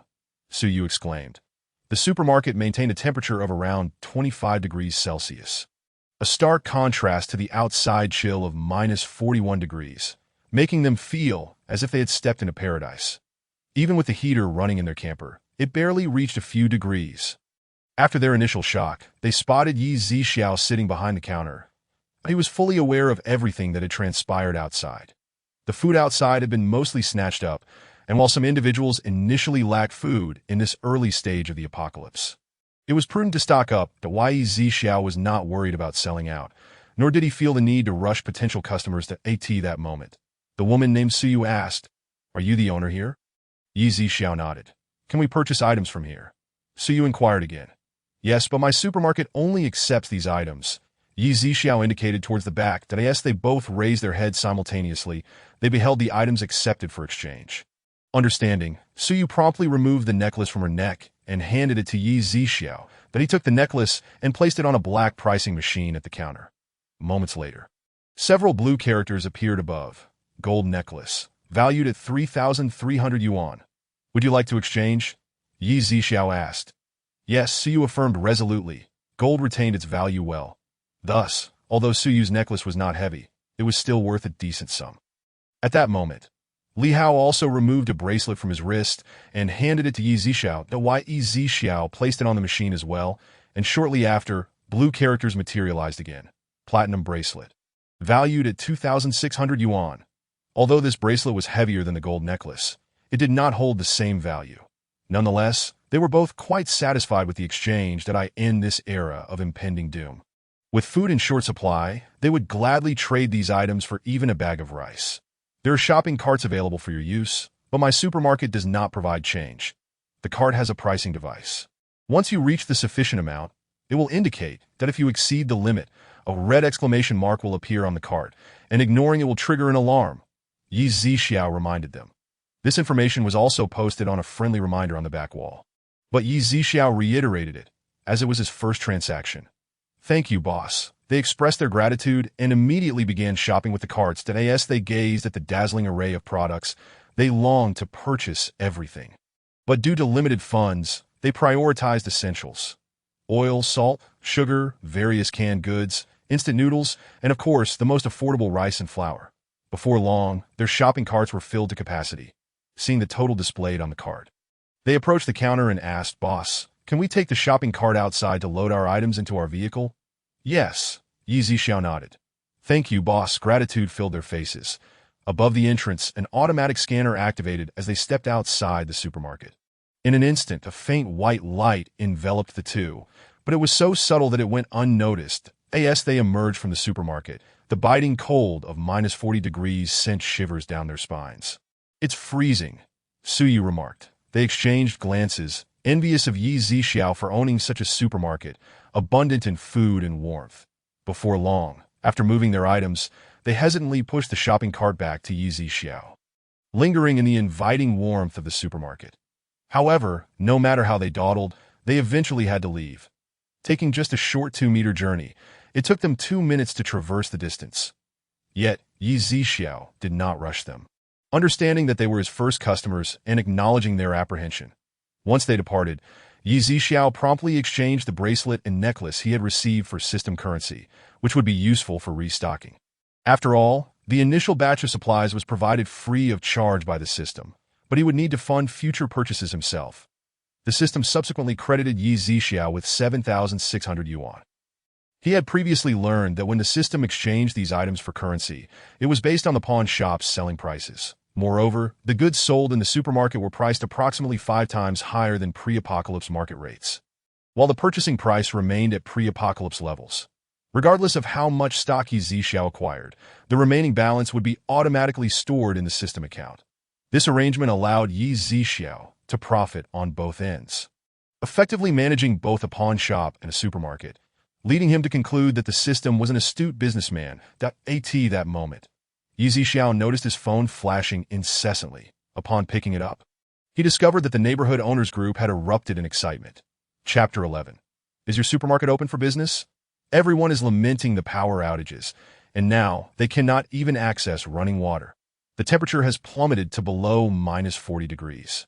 Suyu exclaimed. The supermarket maintained a temperature of around 25 degrees Celsius, a stark contrast to the outside chill of -41 degrees, making them feel as if they had stepped into paradise. Even with the heater running in their camper, it barely reached a few degrees. After their initial shock, they spotted Zi Xiao sitting behind the counter. He was fully aware of everything that had transpired outside. The food outside had been mostly snatched up, and while some individuals initially lacked food in this early stage of the apocalypse, it was prudent to stock up. Zi Xiao was not worried about selling out, nor did he feel the need to rush potential customers to that moment. The woman named Suyu asked, "Are you the owner here?" Zi Xiao nodded. "Can we purchase items from here?" Suyu inquired again. "Yes, but my supermarket only accepts these items." Zi Xiao indicated towards the back. They both raised their heads simultaneously. They beheld the items accepted for exchange. Understanding, Suyu promptly removed the necklace from her neck and handed it to Zi Xiao. that he took the necklace and placed it on a black pricing machine at the counter. Moments later, several blue characters appeared above. Gold necklace, valued at 3,300 yuan. Would you like to exchange? Yi Zixiao asked. Yes, Suyu affirmed resolutely. Gold retained its value well. Thus, although Suyu's necklace was not heavy, it was still worth a decent sum. At that moment, Li Hao also removed a bracelet from his wrist and handed it to Yi Zixiao. Yi Zixiao placed it on the machine as well, and shortly after, blue characters materialized again. Platinum bracelet, valued at 2,600 yuan. Although this bracelet was heavier than the gold necklace, it did not hold the same value. Nonetheless, they were both quite satisfied with the exchange that I end this era of impending doom. With food in short supply, they would gladly trade these items for even a bag of rice. There are shopping carts available for your use, but my supermarket does not provide change. The cart has a pricing device. Once you reach the sufficient amount, it will indicate that if you exceed the limit, a red exclamation mark will appear on the cart, and ignoring it will trigger an alarm. Yi Zixiao reminded them. This information was also posted on a friendly reminder on the back wall. But Yi Zixiao reiterated it, as it was his first transaction. Thank you, boss. They expressed their gratitude and immediately began shopping with the carts. As they gazed at the dazzling array of products, they longed to purchase everything. But due to limited funds, they prioritized essentials. Oil, salt, sugar, various canned goods, instant noodles, and of course, the most affordable rice and flour. Before long, their shopping carts were filled to capacity. Seeing the total displayed on the cart, they approached the counter and asked, Boss, can we take the shopping cart outside to load our items into our vehicle? Yes, Yi Zixiao nodded. Thank you, boss. Gratitude filled their faces. Above the entrance, an automatic scanner activated as they stepped outside the supermarket. In an instant, a faint white light enveloped the two, but it was so subtle that it went unnoticed. As they emerged from the supermarket, the biting cold of -40 degrees sent shivers down their spines. It's freezing, Suyu remarked. They exchanged glances, envious of Yi Zixiao for owning such a supermarket, abundant in food and warmth. Before long, after moving their items, they hesitantly pushed the shopping cart back to Yi Zixiao, lingering in the inviting warmth of the supermarket. However, no matter how they dawdled, they eventually had to leave. Taking just a short 2-meter journey, it took them 2 minutes to traverse the distance. Yet, Yi Zixiao did not rush them, understanding that they were his first customers and acknowledging their apprehension. Once they departed, Yi Zixiao promptly exchanged the bracelet and necklace he had received for system currency, which would be useful for restocking. After all, the initial batch of supplies was provided free of charge by the system, but he would need to fund future purchases himself. The system subsequently credited Yi Zixiao with 7,600 yuan. He had previously learned that when the system exchanged these items for currency, it was based on the pawn shop's selling prices. Moreover, the goods sold in the supermarket were priced approximately 5 times higher than pre-apocalypse market rates, while the purchasing price remained at pre-apocalypse levels. Regardless of how much stock Yi Zixiao acquired, the remaining balance would be automatically stored in the system account. This arrangement allowed Yi Zixiao to profit on both ends, effectively managing both a pawn shop and a supermarket, leading him to conclude that the system was an astute businessman. At that moment, Yi Zixiao noticed his phone flashing incessantly. Upon picking it up, he discovered that the neighborhood owners group had erupted in excitement. Chapter 11. Is your supermarket open for business? Everyone is lamenting the power outages, and now they cannot even access running water. The temperature has plummeted to below -40 degrees.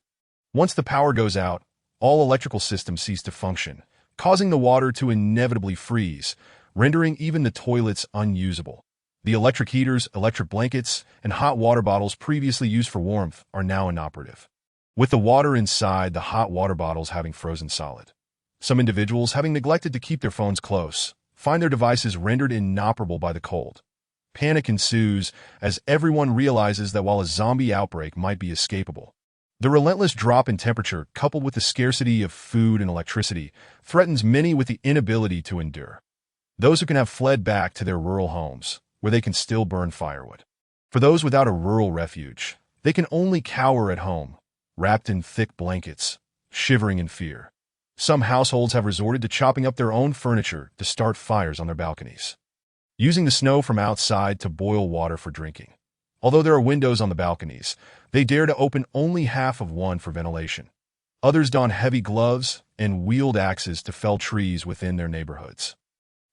Once the power goes out, all electrical systems cease to function, causing the water to inevitably freeze, rendering even the toilets unusable. The electric heaters, electric blankets, and hot water bottles previously used for warmth are now inoperative, with the water inside the hot water bottles having frozen solid. Some individuals, having neglected to keep their phones close, find their devices rendered inoperable by the cold. Panic ensues as everyone realizes that while a zombie outbreak might be escapable, the relentless drop in temperature, coupled with the scarcity of food and electricity, threatens many with the inability to endure. Those who can have fled back to their rural homes, where they can still burn firewood. For those without a rural refuge, they can only cower at home, wrapped in thick blankets, shivering in fear. Some households have resorted to chopping up their own furniture to start fires on their balconies, using the snow from outside to boil water for drinking. Although there are windows on the balconies, they dare to open only half of one for ventilation. Others donned heavy gloves and wield axes to fell trees within their neighborhoods.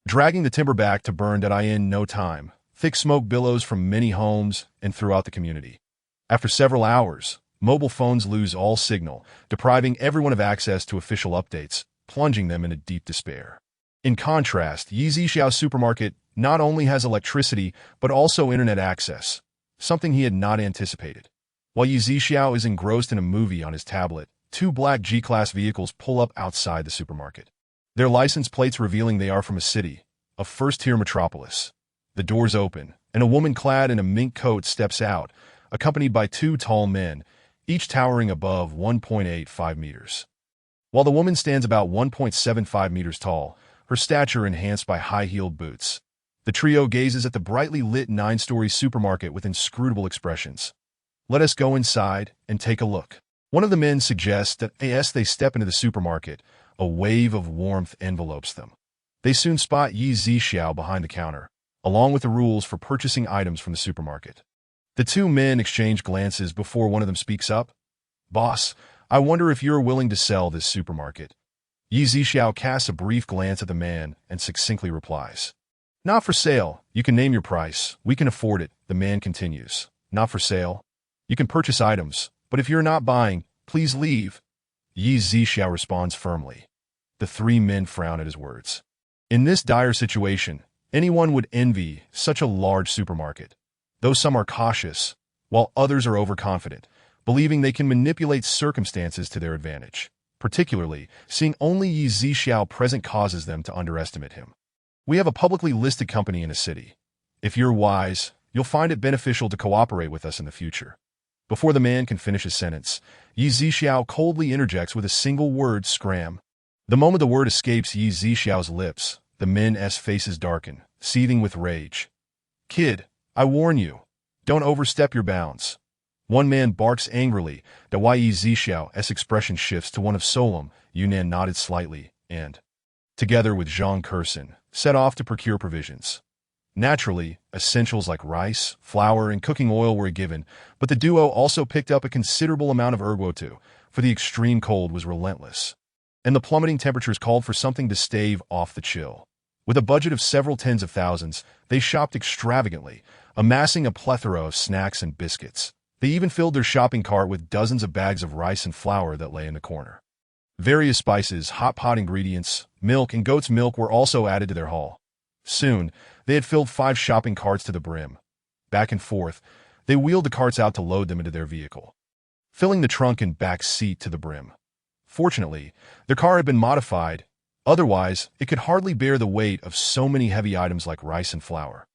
Dragging the timber back to burn in no time, thick smoke billows from many homes and throughout the community. After several hours, mobile phones lose all signal, depriving everyone of access to official updates, plunging them into deep despair. In contrast, Yixiao's supermarket not only has electricity, but also internet access, something he had not anticipated. While Yixiao is engrossed in a movie on his tablet, two black G-Class vehicles pull up outside the supermarket. Their license plates revealing they are from a city, a first-tier metropolis. The doors open, and a woman clad in a mink coat steps out, accompanied by two tall men, each towering above 1.85 meters. While the woman stands about 1.75 meters tall, her stature enhanced by high-heeled boots. The trio gazes at the brightly lit 9-story supermarket with inscrutable expressions. "Let us go inside and take a look." One of the men suggests that as they step into the supermarket, a wave of warmth envelopes them. They soon spot Yi Zixiao behind the counter, along with the rules for purchasing items from the supermarket. The two men exchange glances before one of them speaks up. "Boss, I wonder if you're willing to sell this supermarket." Yi Zixiao casts a brief glance at the man and succinctly replies, "Not for sale. You can name your price. We can afford it." The man continues, "Not for sale. You can purchase items, but if you're not buying, please leave." Yi Zixiao responds firmly. The three men frown at his words. In this dire situation, anyone would envy such a large supermarket, though some are cautious, while others are overconfident, believing they can manipulate circumstances to their advantage. Particularly, seeing only Yi Zixiao present causes them to underestimate him. "We have a publicly listed company in a city. If you're wise, you'll find it beneficial to cooperate with us in the future." Before the man can finish his sentence, Yi Zixiao coldly interjects with a single word, "Scram." The moment the word escapes Yi Zixiao's lips, the men's faces darken, seething with rage. "Kid, I warn you, don't overstep your bounds." One man barks angrily, that Yi Zixiao's expression shifts to one of solemn. Yunnan nodded slightly, and, together with Zhang Kursin, set off to procure provisions. Naturally, essentials like rice, flour, and cooking oil were given, but the duo also picked up a considerable amount of ergo too, for the extreme cold was relentless. And the plummeting temperatures called for something to stave off the chill. With a budget of several tens of thousands, they shopped extravagantly, amassing a plethora of snacks and biscuits. They even filled their shopping cart with dozens of bags of rice and flour that lay in the corner. Various spices, hot pot ingredients, milk, and goat's milk were also added to their haul. Soon, they had filled 5 shopping carts to the brim. Back and forth, they wheeled the carts out to load them into their vehicle, filling the trunk and back seat to the brim. Fortunately, their car had been modified. Otherwise, it could hardly bear the weight of so many heavy items like rice and flour.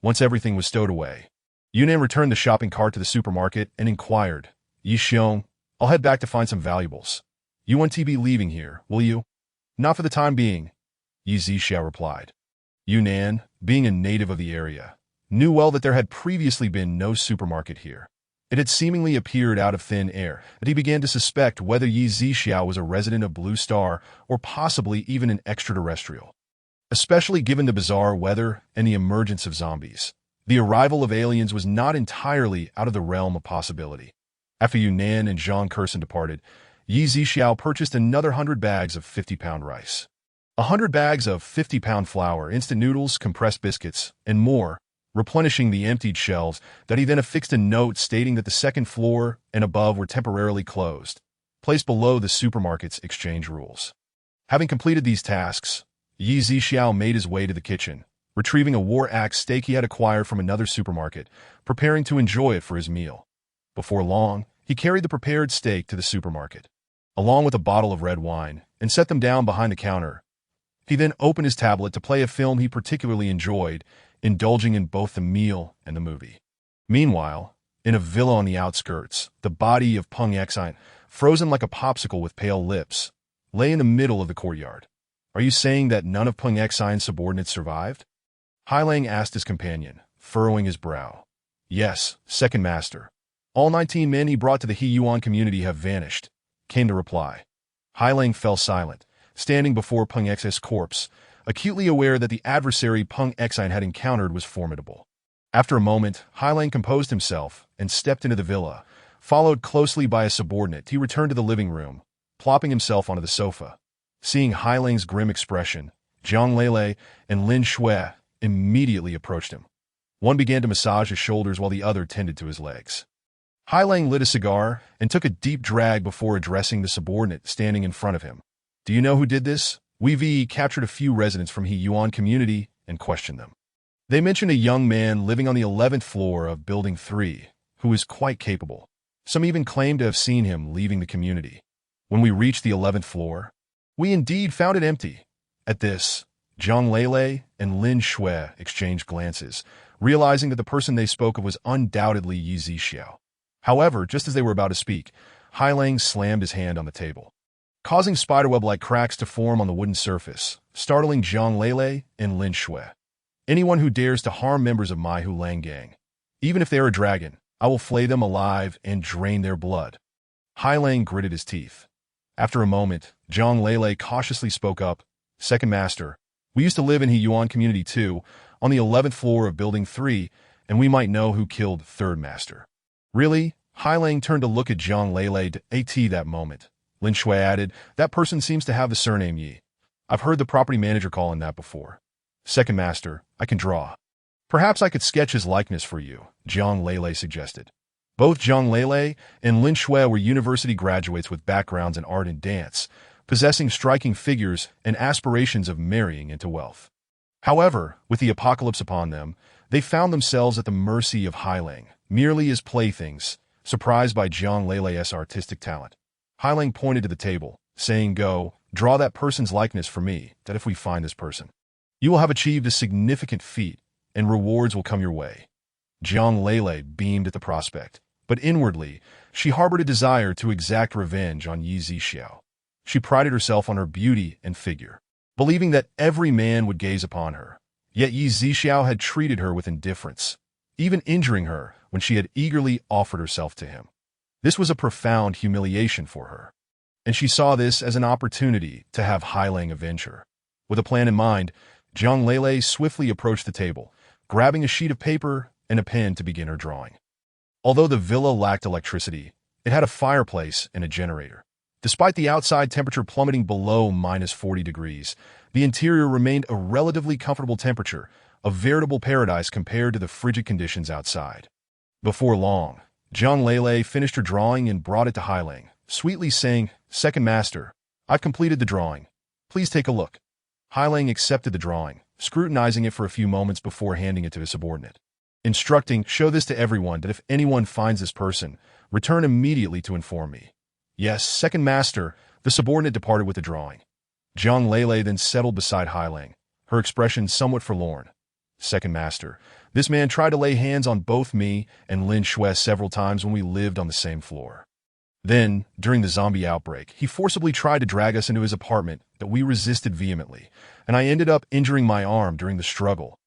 Once everything was stowed away, Yunnan returned the shopping cart to the supermarket and inquired, "Yi Xiong, I'll head back to find some valuables. You won't be leaving here, will you?" "Not for the time being," Yi Zixiao replied. Yunnan, being a native of the area, knew well that there had previously been no supermarket here. It had seemingly appeared out of thin air that he began to suspect whether Yi Zixiao was a resident of Blue Star or possibly even an extraterrestrial. Especially given the bizarre weather and the emergence of zombies, the arrival of aliens was not entirely out of the realm of possibility. After Yunnan and Zhang Kursin departed, Yi Zixiao purchased another 100 bags of 50-pound rice, 100 bags of 50-pound flour, instant noodles, compressed biscuits, and more, replenishing the emptied shelves that he then affixed a note stating that the second floor and above were temporarily closed, placed below the supermarket's exchange rules. Having completed these tasks, Yi Zixiao made his way to the kitchen, retrieving a war axe steak he had acquired from another supermarket, preparing to enjoy it for his meal. Before long, he carried the prepared steak to the supermarket, along with a bottle of red wine, and set them down behind the counter. He then opened his tablet to play a film he particularly enjoyed, indulging in both the meal and the movie. Meanwhile, in a villa on the outskirts, the body of Peng Exine, frozen like a popsicle with pale lips, lay in the middle of the courtyard. "Are you saying that none of Peng Exine's subordinates survived?" Hailang asked his companion, furrowing his brow. "Yes, second master. All 19 men he brought to the He-Yuan community have vanished," came the reply. Hailang fell silent, standing before Peng Exine's corpse, acutely aware that the adversary Peng Exine had encountered was formidable. After a moment, Hailang composed himself and stepped into the villa. Followed closely by a subordinate, he returned to the living room, plopping himself onto the sofa. Seeing Hailang's grim expression, Zhang Lele and Lin Shui immediately approached him. One began to massage his shoulders while the other tended to his legs. Hailang lit a cigar and took a deep drag before addressing the subordinate standing in front of him. Do you know who did this? We captured a few residents from He Yuan community and questioned them. They mentioned a young man living on the 11th floor of Building 3, who is quite capable. Some even claimed to have seen him leaving the community. When we reached the 11th floor, we indeed found it empty. At this, Zhang Lele and Lin Shui exchanged glances, realizing that the person they spoke of was undoubtedly Yi Zixiao. However, just as they were about to speak, Hailang slammed his hand on the table, causing spiderweb-like cracks to form on the wooden surface, startling Zhang Lele and Lin Shui. Anyone who dares to harm members of my Hulang gang, even if they are a dragon, I will flay them alive and drain their blood. Hailang gritted his teeth. After a moment, Zhang Lele cautiously spoke up. Second Master, we used to live in He Yuan Community 2, on the 11th floor of Building 3, and we might know who killed Third Master. Really? Hailang turned to look at Zhang Lele at that moment. Lin Shui added, that person seems to have the surname Yi. I've heard the property manager call him that before. Second Master, I can draw. Perhaps I could sketch his likeness for you, Zhang Lele suggested. Both Zhang Lele and Lin Shui were university graduates with backgrounds in art and dance, possessing striking figures and aspirations of marrying into wealth. However, with the apocalypse upon them, they found themselves at the mercy of Hailang, merely as playthings, surprised by Zhang Lele's artistic talent. Hailang pointed to the table, saying, Go, draw that person's likeness for me, that if we find this person, you will have achieved a significant feat, and rewards will come your way. Zhang Lele beamed at the prospect, but inwardly, she harbored a desire to exact revenge on Yi Zixiao. She prided herself on her beauty and figure, believing that every man would gaze upon her. Yet Yi Zixiao had treated her with indifference, even injuring her when she had eagerly offered herself to him. This was a profound humiliation for her, and she saw this as an opportunity to have Hailang avenge her. With a plan in mind, Zhang Lele swiftly approached the table, grabbing a sheet of paper and a pen to begin her drawing. Although the villa lacked electricity, it had a fireplace and a generator. Despite the outside temperature plummeting below -40 degrees, the interior remained a relatively comfortable temperature, a veritable paradise compared to the frigid conditions outside. Before long, Zhang Lele finished her drawing and brought it to Hailang, sweetly saying, Second Master, I've completed the drawing. Please take a look. Hailang accepted the drawing, scrutinizing it for a few moments before handing it to his subordinate. Instructing, show this to everyone that if anyone finds this person, return immediately to inform me. Yes, Second Master, the subordinate departed with the drawing. Zhang Lele then settled beside Hailang, her expression somewhat forlorn. Second Master, this man tried to lay hands on both me and Lin Shui several times when we lived on the same floor. Then, during the zombie outbreak, he forcibly tried to drag us into his apartment, but we resisted vehemently, and I ended up injuring my arm during the struggle.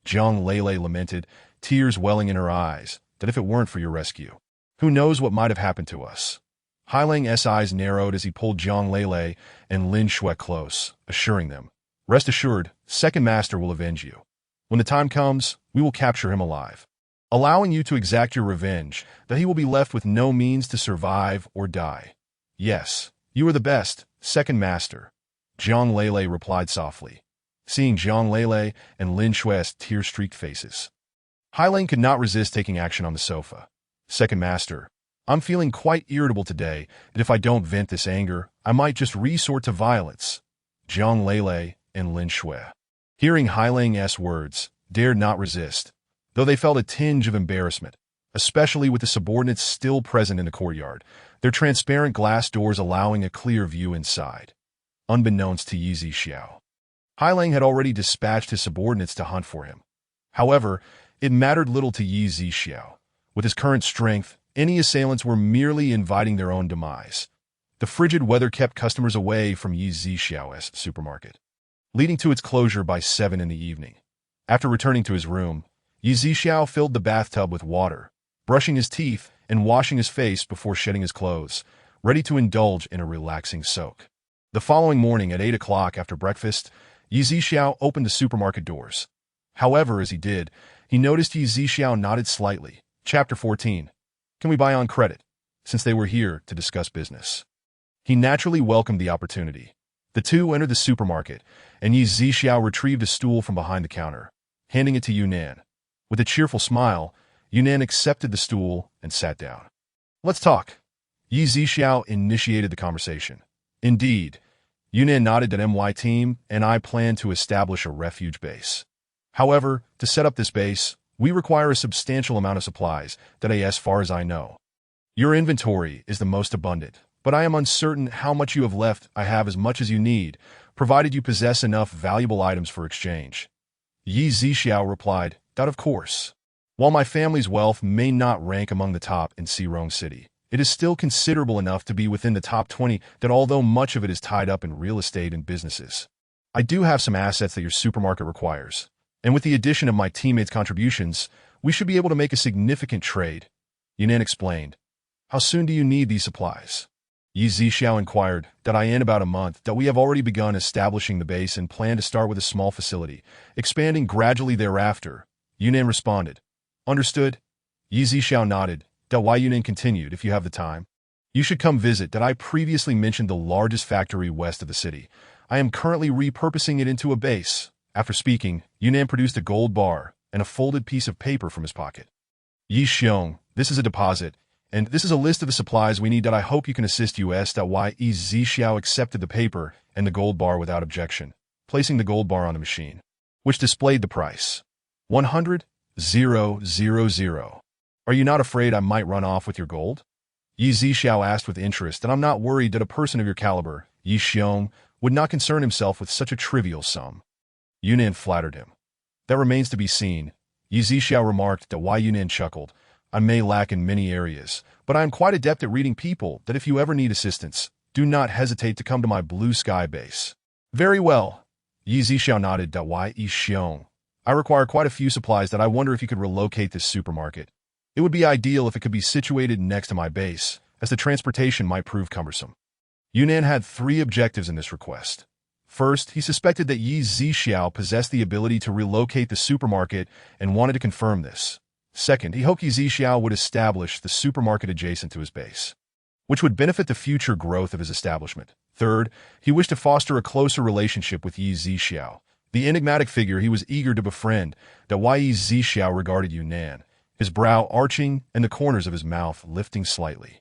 Zhang Lele lamented, tears welling in her eyes, that if it weren't for your rescue, who knows what might have happened to us. Hailang's eyes narrowed as he pulled Zhang Lele and Lin Shui close, assuring them, Rest assured, Second Master will avenge you. When the time comes, we will capture him alive, allowing you to exact your revenge, that he will be left with no means to survive or die. Yes, you are the best, Second Master, Zhang Lele replied softly, seeing Zhang Lele and Lin Shui's tear-streaked faces. Hailang could not resist taking action on the sofa. Second Master, I'm feeling quite irritable today, and if I don't vent this anger, I might just resort to violence. Zhang Lele and Lin Shui, hearing Hailang's words, dared not resist, though they felt a tinge of embarrassment, especially with the subordinates still present in the courtyard, their transparent glass doors allowing a clear view inside. Unbeknownst to Yi Zixiao, Hailang had already dispatched his subordinates to hunt for him. However, it mattered little to Yi Zixiao. With his current strength, any assailants were merely inviting their own demise. The frigid weather kept customers away from Yi Zixiao's supermarket, leading to its closure by 7 in the evening. After returning to his room, Yi Zixiao filled the bathtub with water, brushing his teeth and washing his face before shedding his clothes, ready to indulge in a relaxing soak. The following morning at 8 o'clock after breakfast, Yi Zixiao opened the supermarket doors. However, as he did, he noticed Yi Zixiao nodded slightly. Chapter 14. Can we buy on credit? Since they were here to discuss business. He naturally welcomed the opportunity. The two entered the supermarket, and Yi Zixiao retrieved a stool from behind the counter, handing it to Yunnan. With a cheerful smile, Yunnan accepted the stool and sat down. "Let's talk." Yi Zixiao initiated the conversation. "Indeed." Yunnan nodded that my team and I plan to establish a refuge base. However, to set up this base, we require a substantial amount of supplies that as far as I know. Your inventory is the most abundant, but I am uncertain how much you have left. I have as much as you need, provided you possess enough valuable items for exchange. Yi Zixiao replied, "That of course. While my family's wealth may not rank among the top in Xirong City, it is still considerable enough to be within the top 20 that although much of it is tied up in real estate and businesses, I do have some assets that your supermarket requires. And with the addition of my teammates' contributions, we should be able to make a significant trade." Yunnan explained. "How soon do you need these supplies?" Yi Zixiao inquired. "That in about a month, that we have already begun establishing the base and plan to start with a small facility, expanding gradually thereafter." Yunnan responded. "Understood." Yi Zixiao nodded. Why Yunnan continued, "If you have the time, you should come visit that I previously mentioned the largest factory west of the city. I am currently repurposing it into a base." After speaking, Yunnan produced a gold bar and a folded piece of paper from his pocket. "Yi Xiong, this is a deposit, and this is a list of the supplies we need that I hope you can assist us." Yi Zixiao accepted the paper and the gold bar without objection, placing the gold bar on the machine, which displayed the price. 100,000. "Are you not afraid I might run off with your gold?" Yi Zixiao asked with interest. "And I'm not worried that a person of your caliber, Yi Xiong, would not concern himself with such a trivial sum." Yunnan flattered him. "That remains to be seen." Yi Zixiao remarked. Yunnan chuckled. "I may lack in many areas, but I am quite adept at reading people that if you ever need assistance, do not hesitate to come to my blue sky base." "Very well." Yi Zixiao nodded. Yi Xiong, I require quite a few supplies that I wonder if you could relocate this supermarket. It would be ideal if it could be situated next to my base, as the transportation might prove cumbersome. Yunnan had 3 objectives in this request. First, he suspected that Yi Zixiao possessed the ability to relocate the supermarket and wanted to confirm this. Second, he hoped Yi Zixiao would establish the supermarket adjacent to his base, which would benefit the future growth of his establishment. Third, he wished to foster a closer relationship with Yi Zixiao, the enigmatic figure he was eager to befriend. Yi Zixiao regarded Yunnan, his brow arching and the corners of his mouth lifting slightly.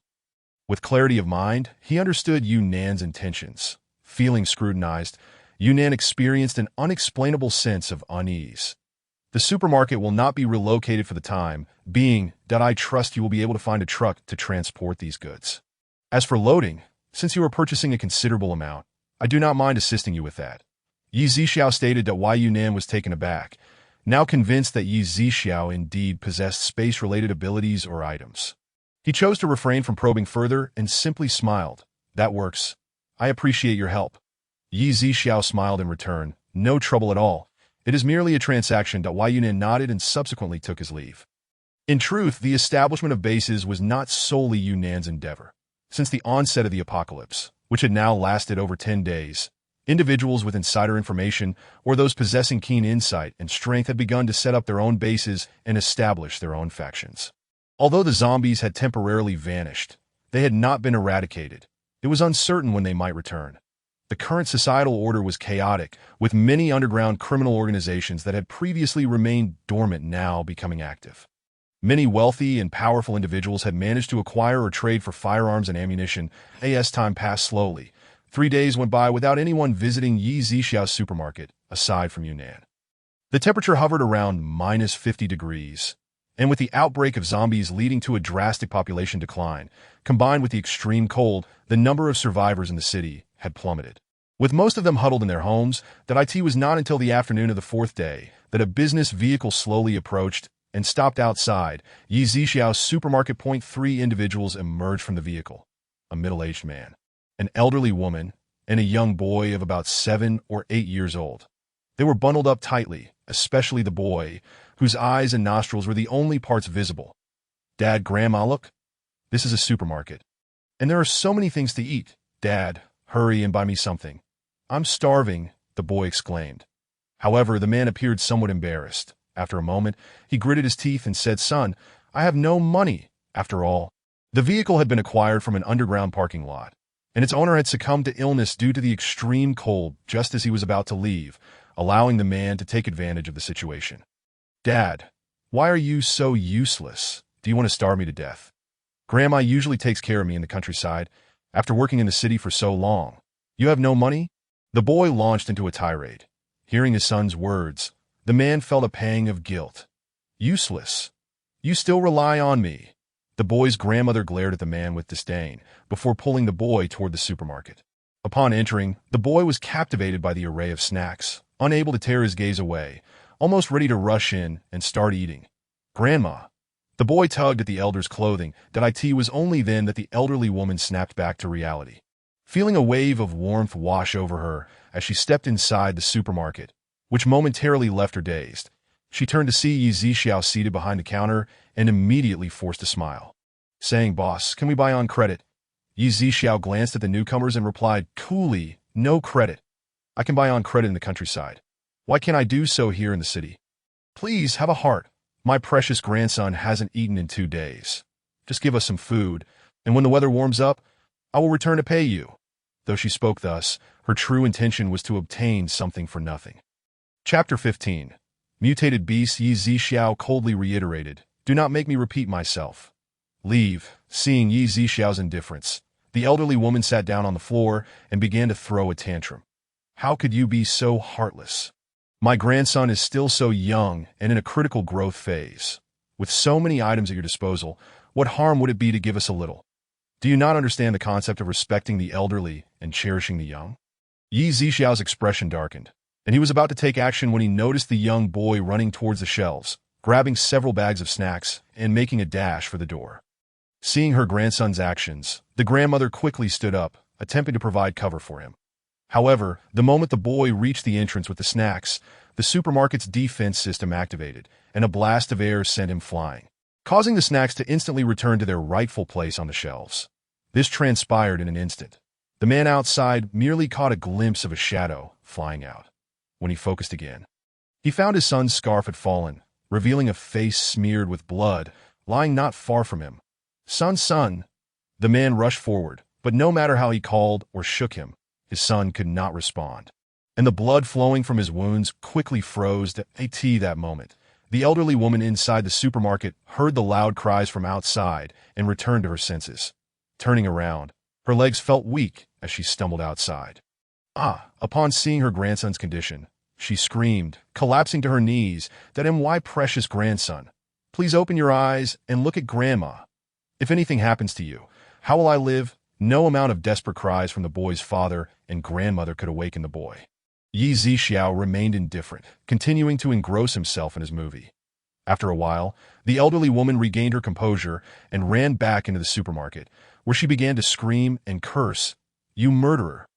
With clarity of mind, he understood Yunnan's intentions. Feeling scrutinized, Yunnan experienced an unexplainable sense of unease. "The supermarket will not be relocated for the time being. I trust you will be able to find a truck to transport these goods. As for loading, since you are purchasing a considerable amount, I do not mind assisting you with that." Yi Zixiao stated. Yunnan was taken aback, now convinced that Yi Zixiao indeed possessed space-related abilities or items. He chose to refrain from probing further and simply smiled. "That works. I appreciate your help." Yi Zixiao smiled in return. "No trouble at all. It is merely a transaction." Yunnan nodded and subsequently took his leave. In truth, the establishment of bases was not solely Yunnan's endeavor. Since the onset of the apocalypse, which had now lasted over 10 days, individuals with insider information or those possessing keen insight and strength had begun to set up their own bases and establish their own factions. Although the zombies had temporarily vanished, they had not been eradicated. It was uncertain when they might return. The current societal order was chaotic, with many underground criminal organizations that had previously remained dormant now becoming active. Many wealthy and powerful individuals had managed to acquire or trade for firearms and ammunition. As time passed slowly, 3 days went by without anyone visiting Yi Zixiao's supermarket, aside from Yunnan. The temperature hovered around -50 degrees, and with the outbreak of zombies leading to a drastic population decline, combined with the extreme cold, the number of survivors in the city had plummeted. With most of them huddled in their homes, it was not until the afternoon of the 4th day that a business vehicle slowly approached and stopped outside Yi Zixiao's supermarket. 3 individuals emerged from the vehicle: a middle-aged man, an elderly woman, and a young boy of about 7 or 8 years old. They were bundled up tightly, especially the boy, whose eyes and nostrils were the only parts visible. "Dad, Grandma, look. This is a supermarket. And there are so many things to eat. Dad, hurry and buy me something. I'm starving," the boy exclaimed. However, the man appeared somewhat embarrassed. After a moment, he gritted his teeth and said, "Son, I have no money." After all, the vehicle had been acquired from an underground parking lot, and its owner had succumbed to illness due to the extreme cold just as he was about to leave, allowing the man to take advantage of the situation. "Dad, why are you so useless? Do you want to starve me to death? Grandma usually takes care of me in the countryside, after working in the city for so long. You have no money?" The boy launched into a tirade. Hearing his son's words, the man felt a pang of guilt. "Useless? You still rely on me?" The boy's grandmother glared at the man with disdain before pulling the boy toward the supermarket. Upon entering, the boy was captivated by the array of snacks, unable to tear his gaze away, almost ready to rush in and start eating. "Grandma." The boy tugged at the elder's clothing. It was only then that the elderly woman snapped back to reality. Feeling a wave of warmth wash over her as she stepped inside the supermarket, which momentarily left her dazed, she turned to see Yi Zixiao seated behind the counter and immediately forced a smile. Saying, "Boss, can we buy on credit?" Yi Zixiao glanced at the newcomers and replied coolly, "No credit. I can buy on credit in the countryside. Why can't I do so here in the city? Please, have a heart. My precious grandson hasn't eaten in 2 days. Just give us some food, and when the weather warms up, I will return to pay you." Though she spoke thus, her true intention was to obtain something for nothing. Chapter 15. Mutated Beast. Yi Zixiao coldly reiterated, "Do not make me repeat myself." "Leave." Seeing Yi Zixiao's indifference, the elderly woman sat down on the floor and began to throw a tantrum. "How could you be so heartless? My grandson is still so young and in a critical growth phase. With so many items at your disposal, what harm would it be to give us a little? Do you not understand the concept of respecting the elderly and cherishing the young?" Yi Zixiao's expression darkened, and he was about to take action when he noticed the young boy running towards the shelves, grabbing several bags of snacks and making a dash for the door. Seeing her grandson's actions, the grandmother quickly stood up, attempting to provide cover for him. However, the moment the boy reached the entrance with the snacks, the supermarket's defense system activated, and a blast of air sent him flying, causing the snacks to instantly return to their rightful place on the shelves. This transpired in an instant. The man outside merely caught a glimpse of a shadow flying out. When he focused again, he found his son's scarf had fallen, revealing a face smeared with blood, lying not far from him. "Son, son!" The man rushed forward, but no matter how he called or shook him, his son could not respond. And the blood flowing from his wounds quickly froze at that moment. The elderly woman inside the supermarket heard the loud cries from outside and returned to her senses. Turning around, her legs felt weak as she stumbled outside. Upon seeing her grandson's condition, she screamed, collapsing to her knees, "My precious grandson, please open your eyes and look at Grandma. If anything happens to you, how will I live?" No amount of desperate cries from the boy's father and grandmother could awaken the boy. Yi Zixiao remained indifferent, continuing to engross himself in his movie. After a while, the elderly woman regained her composure and ran back into the supermarket, where she began to scream and curse, "You murderer!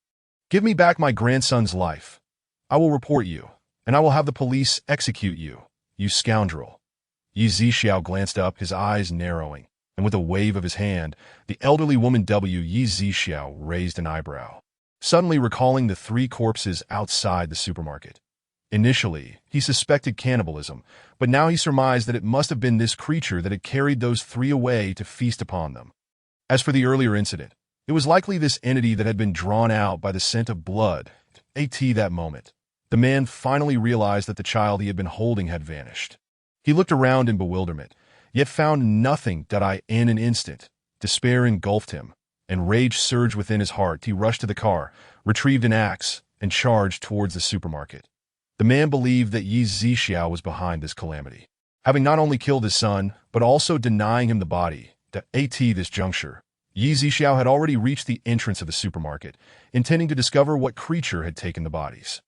Give me back my grandson's life. I will report you, and I will have the police execute you, you scoundrel." Yi Zixiao glanced up, his eyes narrowing, and with a wave of his hand, the elderly woman Yi Zixiao raised an eyebrow, suddenly recalling the 3 corpses outside the supermarket. Initially, he suspected cannibalism, but now he surmised that it must have been this creature that had carried those 3 away to feast upon them. As for the earlier incident, it was likely this entity that had been drawn out by the scent of blood. That moment, the man finally realized that the child he had been holding had vanished. He looked around in bewilderment, yet found nothing. In an instant, despair engulfed him, and rage surged within his heart. He rushed to the car, retrieved an axe, and charged towards the supermarket. The man believed that Yi Zixiao was behind this calamity, having not only killed his son, but also denying him the body. At this juncture, Yi Zixiao had already reached the entrance of the supermarket, intending to discover what creature had taken the bodies.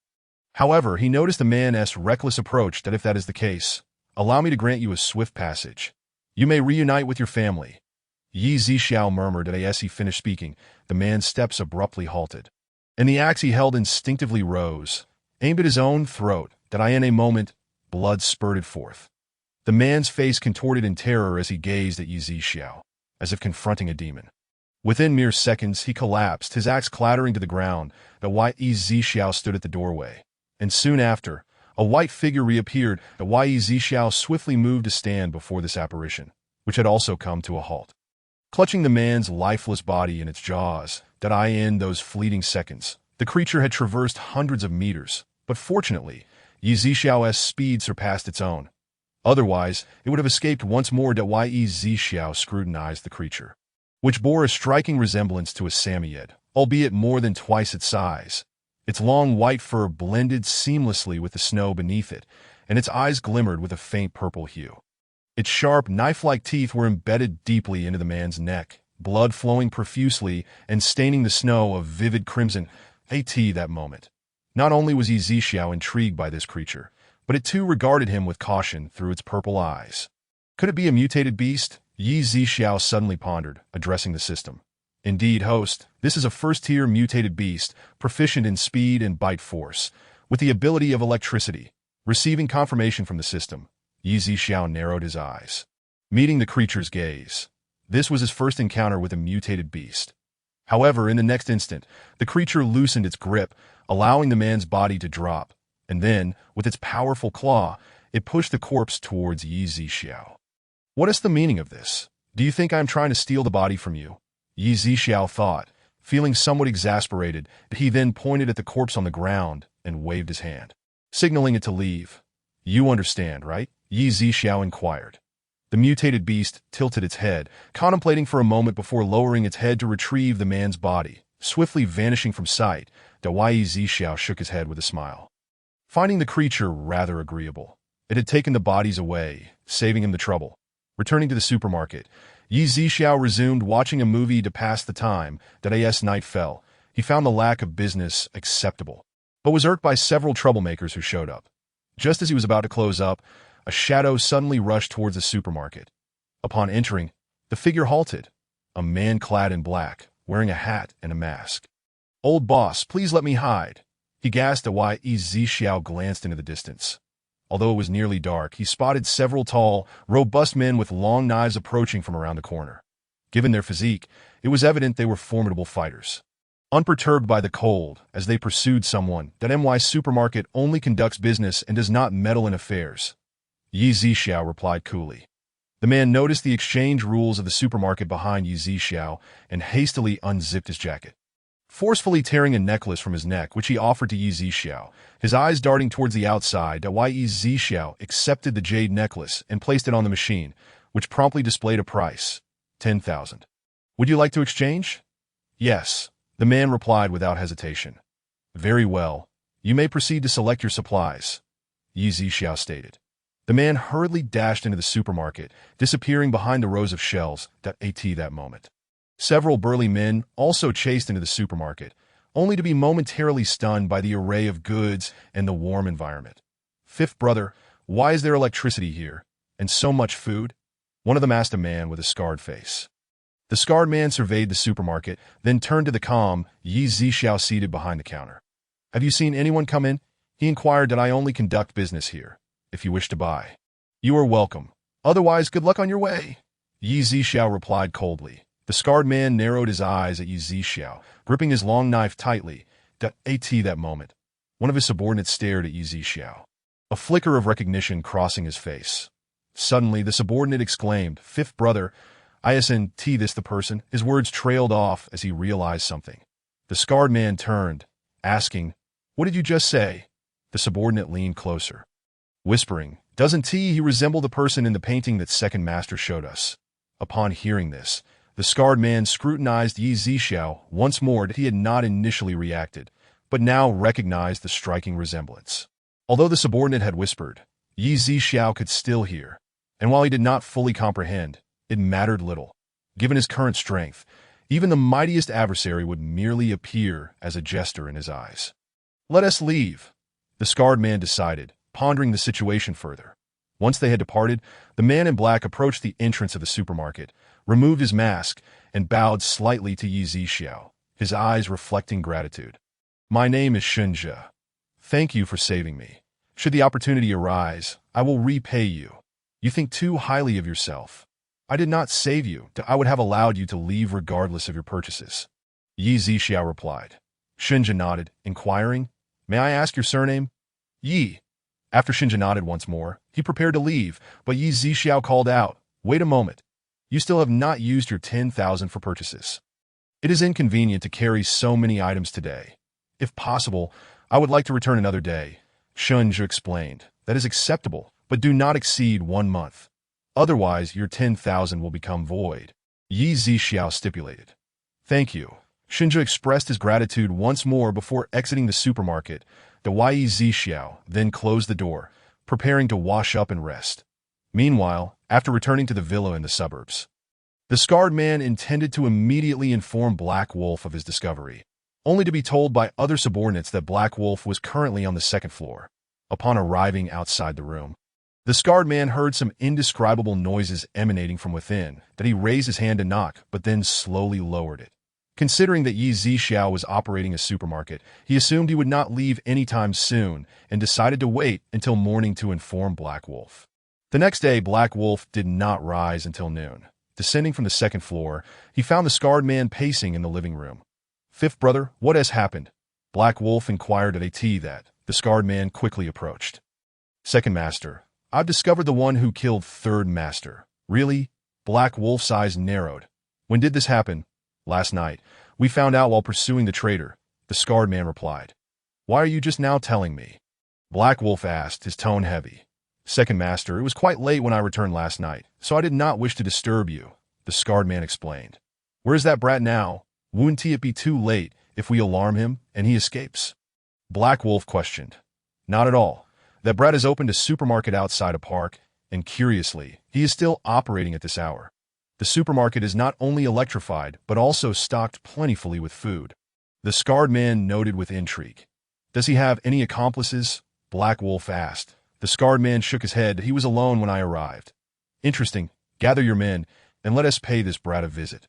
However, he noticed the man's reckless approach. If that is the case, allow me to grant you a swift passage. You may reunite with your family." Yi Zixiao murmured as he finished speaking. The man's steps abruptly halted, and the axe he held instinctively rose, aimed at his own throat. In a moment, blood spurted forth. The man's face contorted in terror as he gazed at Yi Zixiao, as if confronting a demon. Within mere seconds, he collapsed, his axe clattering to the ground. Yi Zixiao stood at the doorway, and soon after, a white figure reappeared. Yi Zixiao swiftly moved to stand before this apparition, which had also come to a halt. Clutching the man's lifeless body in its jaws, In those fleeting seconds, the creature had traversed hundreds of meters, but fortunately, Yi Zixiao's speed surpassed its own. Otherwise, it would have escaped once more. Yi Zixiao scrutinized the creature, which bore a striking resemblance to a Samoyed, albeit more than twice its size. Its long white fur blended seamlessly with the snow beneath it, and its eyes glimmered with a faint purple hue. Its sharp, knife-like teeth were embedded deeply into the man's neck, blood flowing profusely and staining the snow a vivid crimson. That moment. Not only was Yi Zixiao intrigued by this creature, but it too regarded him with caution through its purple eyes. Could it be a mutated beast? Yi Zixiao suddenly pondered, addressing the system. Indeed, host, this is a first-tier mutated beast, proficient in speed and bite force, with the ability of electricity. Receiving confirmation from the system, Yi Zixiao narrowed his eyes, meeting the creature's gaze. This was his first encounter with a mutated beast. However, in the next instant, the creature loosened its grip, allowing the man's body to drop, and then, with its powerful claw, it pushed the corpse towards Yi Zixiao. What is the meaning of this? Do you think I am trying to steal the body from you? Yi Zixiao thought, feeling somewhat exasperated. He then pointed at the corpse on the ground and waved his hand, signaling it to leave. You understand, right? Yi Zixiao inquired. The mutated beast tilted its head, contemplating for a moment before lowering its head to retrieve the man's body, swiftly vanishing from sight. Yi Zixiao shook his head with a smile, finding the creature rather agreeable. It had taken the bodies away, saving him the trouble. Returning to the supermarket, Yi Zixiao resumed watching a movie to pass the time. As night fell, he found the lack of business acceptable, but was irked by several troublemakers who showed up. Just as he was about to close up, a shadow suddenly rushed towards the supermarket. Upon entering, the figure halted, a man clad in black, wearing a hat and a mask. Old boss, please let me hide, he gasped. Yi Zixiao glanced into the distance. Although it was nearly dark, he spotted several tall, robust men with long knives approaching from around the corner. Given their physique, it was evident they were formidable fighters. Unperturbed by the cold, as they pursued someone, My supermarket only conducts business and does not meddle in affairs, Yi Zixiao replied coolly. The man noticed the exchange rules of the supermarket behind Yi Zixiao and hastily unzipped his jacket, forcefully tearing a necklace from his neck, which he offered to Yi Zixiao, his eyes darting towards the outside. Yi Zixiao accepted the jade necklace and placed it on the machine, which promptly displayed a price, 10,000. Would you like to exchange? Yes, the man replied without hesitation. Very well, you may proceed to select your supplies, Yi Zixiao stated. The man hurriedly dashed into the supermarket, disappearing behind the rows of shelves. That moment. Several burly men also chased into the supermarket, only to be momentarily stunned by the array of goods and the warm environment. Fifth brother, why is there electricity here? And so much food? One of them asked a man with a scarred face. The scarred man surveyed the supermarket, then turned to the calm Yi Zixiao seated behind the counter. Have you seen anyone come in? He inquired. I only conduct business here. If you wish to buy, you are welcome. Otherwise, good luck on your way, Yi Zixiao replied coldly. The scarred man narrowed his eyes at Yi Zixiao, gripping his long knife tightly. That moment, one of his subordinates stared at Yi Zixiao, a flicker of recognition crossing his face. Suddenly, the subordinate exclaimed, Fifth brother, isn't this the person? His words trailed off as he realized something. The scarred man turned, asking, What did you just say? The subordinate leaned closer, whispering, Doesn't he resemble the person in the painting that second master showed us? Upon hearing this, the scarred man scrutinized Yi Zixiao once more. He had not initially reacted, but now recognized the striking resemblance. Although the subordinate had whispered, Yi Zixiao could still hear, and while he did not fully comprehend, it mattered little. Given his current strength, even the mightiest adversary would merely appear as a jester in his eyes. Let us leave, the scarred man decided, pondering the situation further. Once they had departed, the man in black approached the entrance of the supermarket, removed his mask, and bowed slightly to Yi Zixiao, his eyes reflecting gratitude. My name is Shunjia. Thank you for saving me. Should the opportunity arise, I will repay you. You think too highly of yourself. I did not save you. I would have allowed you to leave regardless of your purchases, Yi Zixiao replied. Shunjia nodded, inquiring, May I ask your surname? Yi. After Shunjia nodded once more, he prepared to leave, but Yi Zixiao called out, Wait a moment. You still have not used your 10,000 for purchases. It is inconvenient to carry so many items today. If possible, I would like to return another day, Shunju explained. That is acceptable, but do not exceed 1 month. Otherwise, your 10,000 will become void, Yi Zixiao stipulated. Thank you. Shunju expressed his gratitude once more before exiting the supermarket. The Yi Zixiao then closed the door, preparing to wash up and rest. Meanwhile, after returning to the villa in the suburbs, the scarred man intended to immediately inform Black Wolf of his discovery, only to be told by other subordinates that Black Wolf was currently on the second floor. Upon arriving outside the room, the scarred man heard some indescribable noises emanating from within, that he raised his hand to knock, but then slowly lowered it. Considering that Yi Zixiao was operating a supermarket, he assumed he would not leave anytime soon and decided to wait until morning to inform Black Wolf. The next day, Black Wolf did not rise until noon. Descending from the second floor, he found the scarred man pacing in the living room. Fifth brother, what has happened? Black Wolf inquired at that. The scarred man quickly approached. Second master, I've discovered the one who killed third master. Really? Black Wolf's eyes narrowed. When did this happen? Last night. We found out while pursuing the traitor, the scarred man replied. Why are you just now telling me? Black Wolf asked, his tone heavy. Second master, it was quite late when I returned last night, so I did not wish to disturb you, the scarred man explained. Where is that brat now? Wouldn't it be too late if we alarm him and he escapes? Black Wolf questioned. Not at all. That brat has opened a supermarket outside a park, and curiously, he is still operating at this hour. The supermarket is not only electrified, but also stocked plentifully with food. The scarred man noted with intrigue. Does he have any accomplices? Black Wolf asked. The scarred man shook his head. He was alone when I arrived. Interesting. Gather your men, and let us pay this brat a visit.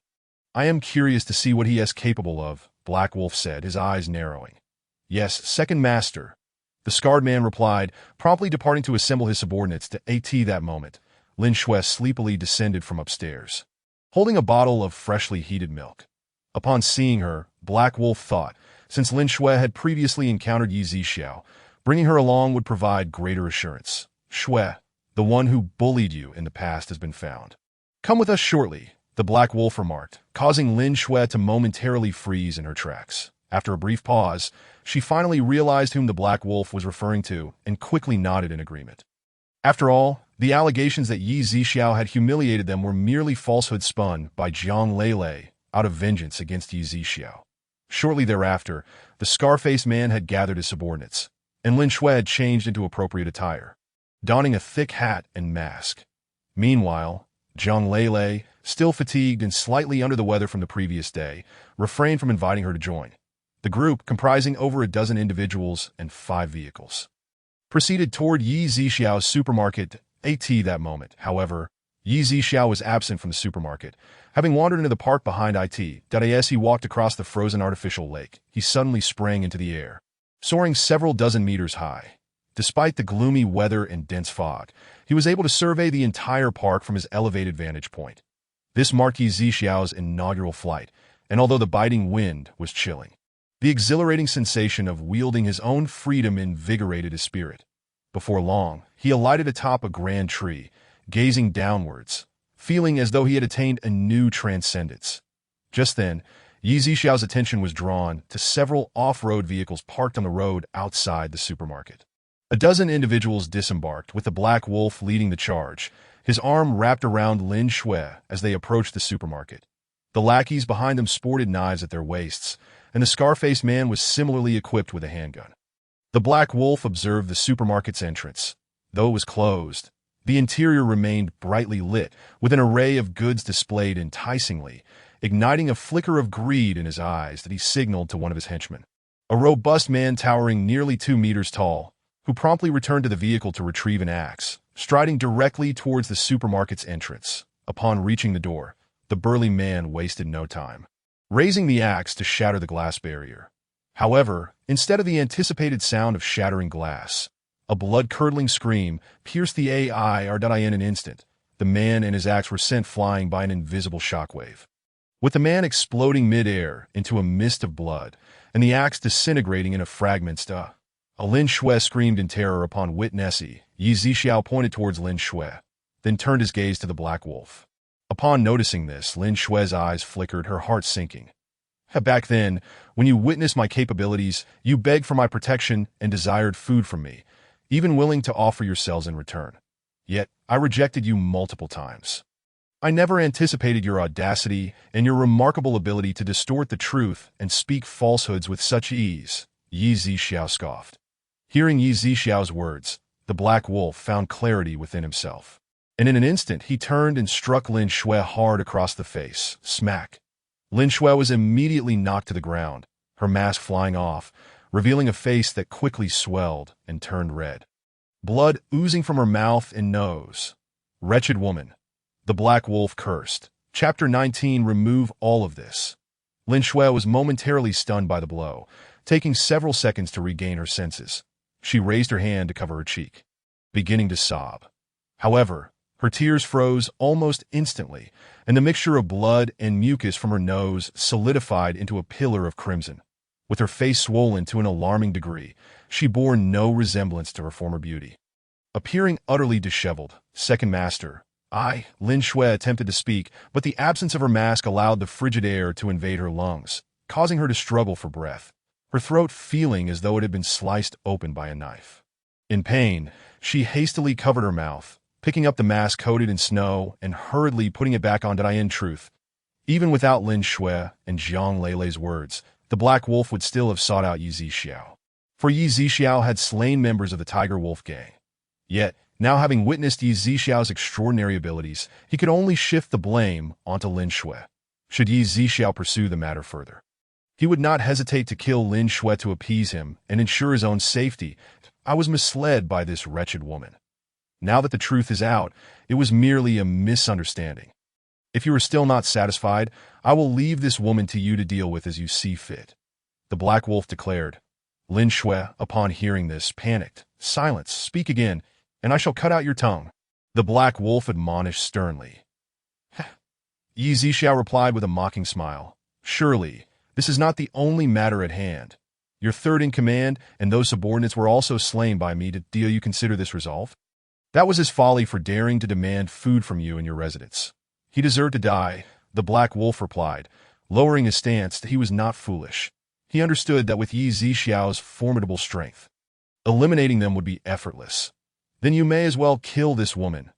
I am curious to see what he is capable of, Black Wolf said, his eyes narrowing. Yes, second master. The scarred man replied, promptly departing to assemble his subordinates to that moment. Lin Shui sleepily descended from upstairs, holding a bottle of freshly heated milk. Upon seeing her, Black Wolf thought, since Lin Shui had previously encountered Yi Zixiao, bringing her along would provide greater assurance. Shui, the one who bullied you in the past has been found. Come with us shortly, the Black Wolf remarked, causing Lin Shui to momentarily freeze in her tracks. After a brief pause, she finally realized whom the Black Wolf was referring to and quickly nodded in agreement. After all, the allegations that Yi Zixiao had humiliated them were merely falsehood spun by Jiang Lele out of vengeance against Yi Zixiao. Shortly thereafter, the scar-faced man had gathered his subordinates, and Lin Shui had changed into appropriate attire, donning a thick hat and mask. Meanwhile, Jiang Lele, still fatigued and slightly under the weather from the previous day, refrained from inviting her to join. The group, comprising over a dozen individuals and 5 vehicles, proceeded toward Yi Zixiao's supermarket that moment. However, Yi Zixiao was absent from the supermarket. Having wandered into the park behind as he walked across the frozen artificial lake, he suddenly sprang into the air, soaring several dozen meters high. Despite the gloomy weather and dense fog, he was able to survey the entire park from his elevated vantage point. This marked Yi Zixiao's inaugural flight, and although the biting wind was chilling, the exhilarating sensation of wielding his own freedom invigorated his spirit. Before long, he alighted atop a grand tree, gazing downwards, feeling as though he had attained a new transcendence. Just then, Yi Zixiao's attention was drawn to several off-road vehicles parked on the road outside the supermarket. A dozen individuals disembarked, with the Black Wolf leading the charge, his arm wrapped around Lin Shui as they approached the supermarket. The lackeys behind them sported knives at their waists, and the scar-faced man was similarly equipped with a handgun. The Black Wolf observed the supermarket's entrance. Though it was closed, the interior remained brightly lit, with an array of goods displayed enticingly, igniting a flicker of greed in his eyes that he signaled to one of his henchmen, a robust man towering nearly 2 meters tall, who promptly returned to the vehicle to retrieve an axe, striding directly towards the supermarket's entrance. Upon reaching the door, the burly man wasted no time, raising the axe to shatter the glass barrier. However, instead of the anticipated sound of shattering glass, a blood-curdling scream pierced the air in an instant. The man and his axe were sent flying by an invisible shockwave, with the man exploding mid-air into a mist of blood, and the axe disintegrating into fragments. Lin Shui screamed in terror upon witnessing. Yi Zixiao pointed towards Lin Shui, then turned his gaze to the Black Wolf. Upon noticing this, Lin Shui's eyes flickered, her heart sinking. Back then, when you witnessed my capabilities, you begged for my protection and desired food from me, even willing to offer yourselves in return. Yet, I rejected you multiple times. I never anticipated your audacity and your remarkable ability to distort the truth and speak falsehoods with such ease, Yi Zixiao scoffed. Hearing Yi Zixiao's words, the Black Wolf found clarity within himself. And in an instant, he turned and struck Lin Shui hard across the face. Smack! Lin Shui was immediately knocked to the ground, her mask flying off, revealing a face that quickly swelled and turned red. Blood oozing from her mouth and nose. Wretched woman. The Black Wolf cursed. Chapter 19. Remove all of this. Lin Shui was momentarily stunned by the blow, taking several seconds to regain her senses. She raised her hand to cover her cheek, beginning to sob. However, her tears froze almost instantly, and the mixture of blood and mucus from her nose solidified into a pillar of crimson. With her face swollen to an alarming degree, she bore no resemblance to her former beauty. Appearing utterly disheveled, Second Master, Lin Shui attempted to speak, but the absence of her mask allowed the frigid air to invade her lungs, causing her to struggle for breath, her throat feeling as though it had been sliced open by a knife. In pain, she hastily covered her mouth, picking up the mask coated in snow and hurriedly putting it back on. In truth, even without Lin Shui and Jiang Leilei's words, the Black Wolf would still have sought out Yi Zixiao. For Yi Zixiao had slain members of the Tiger Wolf gang. Yet, now having witnessed Yi Zixiao's extraordinary abilities, he could only shift the blame onto Lin Shui. Should Yi Zixiao pursue the matter further, he would not hesitate to kill Lin Shui to appease him and ensure his own safety. I was misled by this wretched woman. Now that the truth is out, it was merely a misunderstanding. If you are still not satisfied, I will leave this woman to you to deal with as you see fit, the Black Wolf declared. Lin Shui, upon hearing this, panicked. Silence, speak again, and I shall cut out your tongue, the Black Wolf admonished sternly. Yi Zixiao replied with a mocking smile. Surely, this is not the only matter at hand. Your third in command and those subordinates were also slain by me. Do you consider this resolved? That was his folly for daring to demand food from you in your residence. He deserved to die, the Black Wolf replied, lowering his stance. He was not foolish. He understood that with Yi Zixiao's formidable strength, eliminating them would be effortless. Then you may as well kill this woman,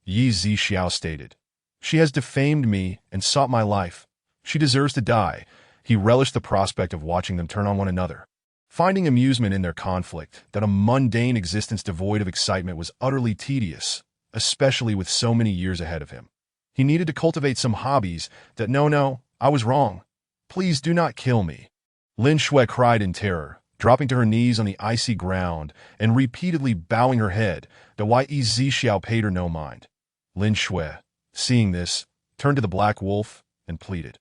Yi Zixiao stated. She has defamed me and sought my life. She deserves to die. He relished the prospect of watching them turn on one another. Finding amusement in their conflict, that a mundane existence devoid of excitement was utterly tedious, especially with so many years ahead of him. He needed to cultivate some hobbies that no, I was wrong. Please do not kill me. Lin Shui cried in terror, dropping to her knees on the icy ground and repeatedly bowing her head, though Yi Zixiao paid her no mind. Lin Shui, seeing this, turned to the Black Wolf and pleaded.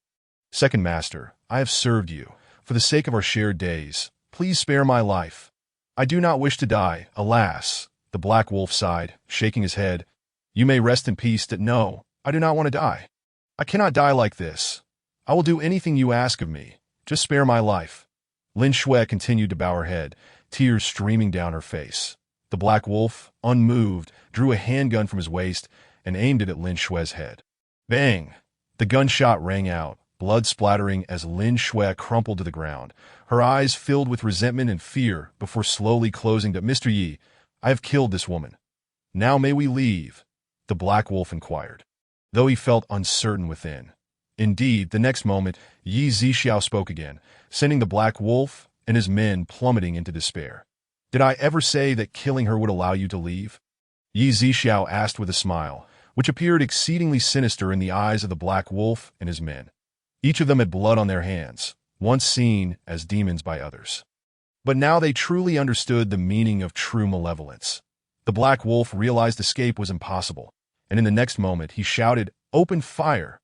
Second Master, I have served you. For the sake of our shared days, please spare my life. I do not wish to die, alas, the Black Wolf sighed, shaking his head. You may rest in peace. No, I do not want to die. I cannot die like this. I will do anything you ask of me. Just spare my life. Lin Shui continued to bow her head, tears streaming down her face. The Black Wolf, unmoved, drew a handgun from his waist and aimed it at Lin Shui's head. Bang! The gunshot rang out, blood splattering as Lin Shui crumpled to the ground, her eyes filled with resentment and fear before slowly closing to Mr. Yi. I have killed this woman. Now may we leave? The Black Wolf inquired, though he felt uncertain within. Indeed, the next moment, Yi Zixiao spoke again, sending the Black Wolf and his men plummeting into despair. Did I ever say that killing her would allow you to leave? Yi Zixiao asked with a smile, which appeared exceedingly sinister in the eyes of the Black Wolf and his men. Each of them had blood on their hands, once seen as demons by others. But now they truly understood the meaning of true malevolence. The Black Wolf realized escape was impossible, and in the next moment he shouted, "Open fire!"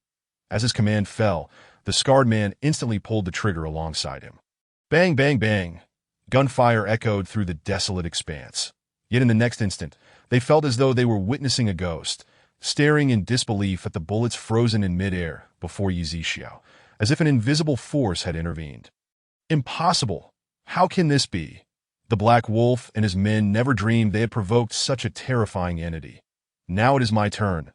As his command fell, the scarred man instantly pulled the trigger alongside him. Bang, bang, bang! Gunfire echoed through the desolate expanse. Yet in the next instant, they felt as though they were witnessing a ghost, staring in disbelief at the bullets frozen in midair before Yi Zixiao, as if an invisible force had intervened. Impossible! How can this be? The Black Wolf and his men never dreamed they had provoked such a terrifying entity. Now it is my turn,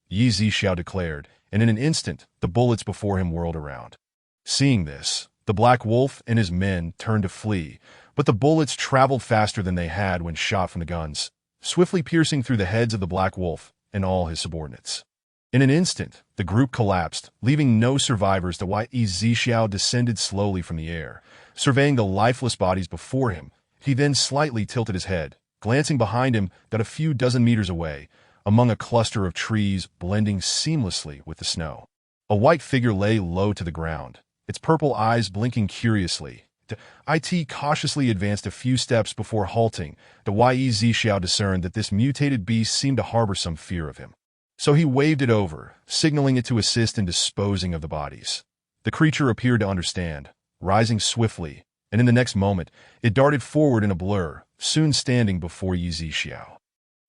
Yi Zixiao declared, and in an instant, the bullets before him whirled around. Seeing this, the Black Wolf and his men turned to flee, but the bullets traveled faster than they had when shot from the guns, swiftly piercing through the heads of the Black Wolf and all his subordinates. In an instant, the group collapsed, leaving no survivors. The Yi Zixiao descended slowly from the air, surveying the lifeless bodies before him. He then slightly tilted his head, glancing behind him that a few dozen meters away, among a cluster of trees blending seamlessly with the snow, a white figure lay low to the ground, its purple eyes blinking curiously. It cautiously advanced a few steps before halting. The Yi Zixiao discerned that this mutated beast seemed to harbor some fear of him. So he waved it over, signaling it to assist in disposing of the bodies. The creature appeared to understand, rising swiftly, and in the next moment, it darted forward in a blur, soon standing before Yi Zixiao.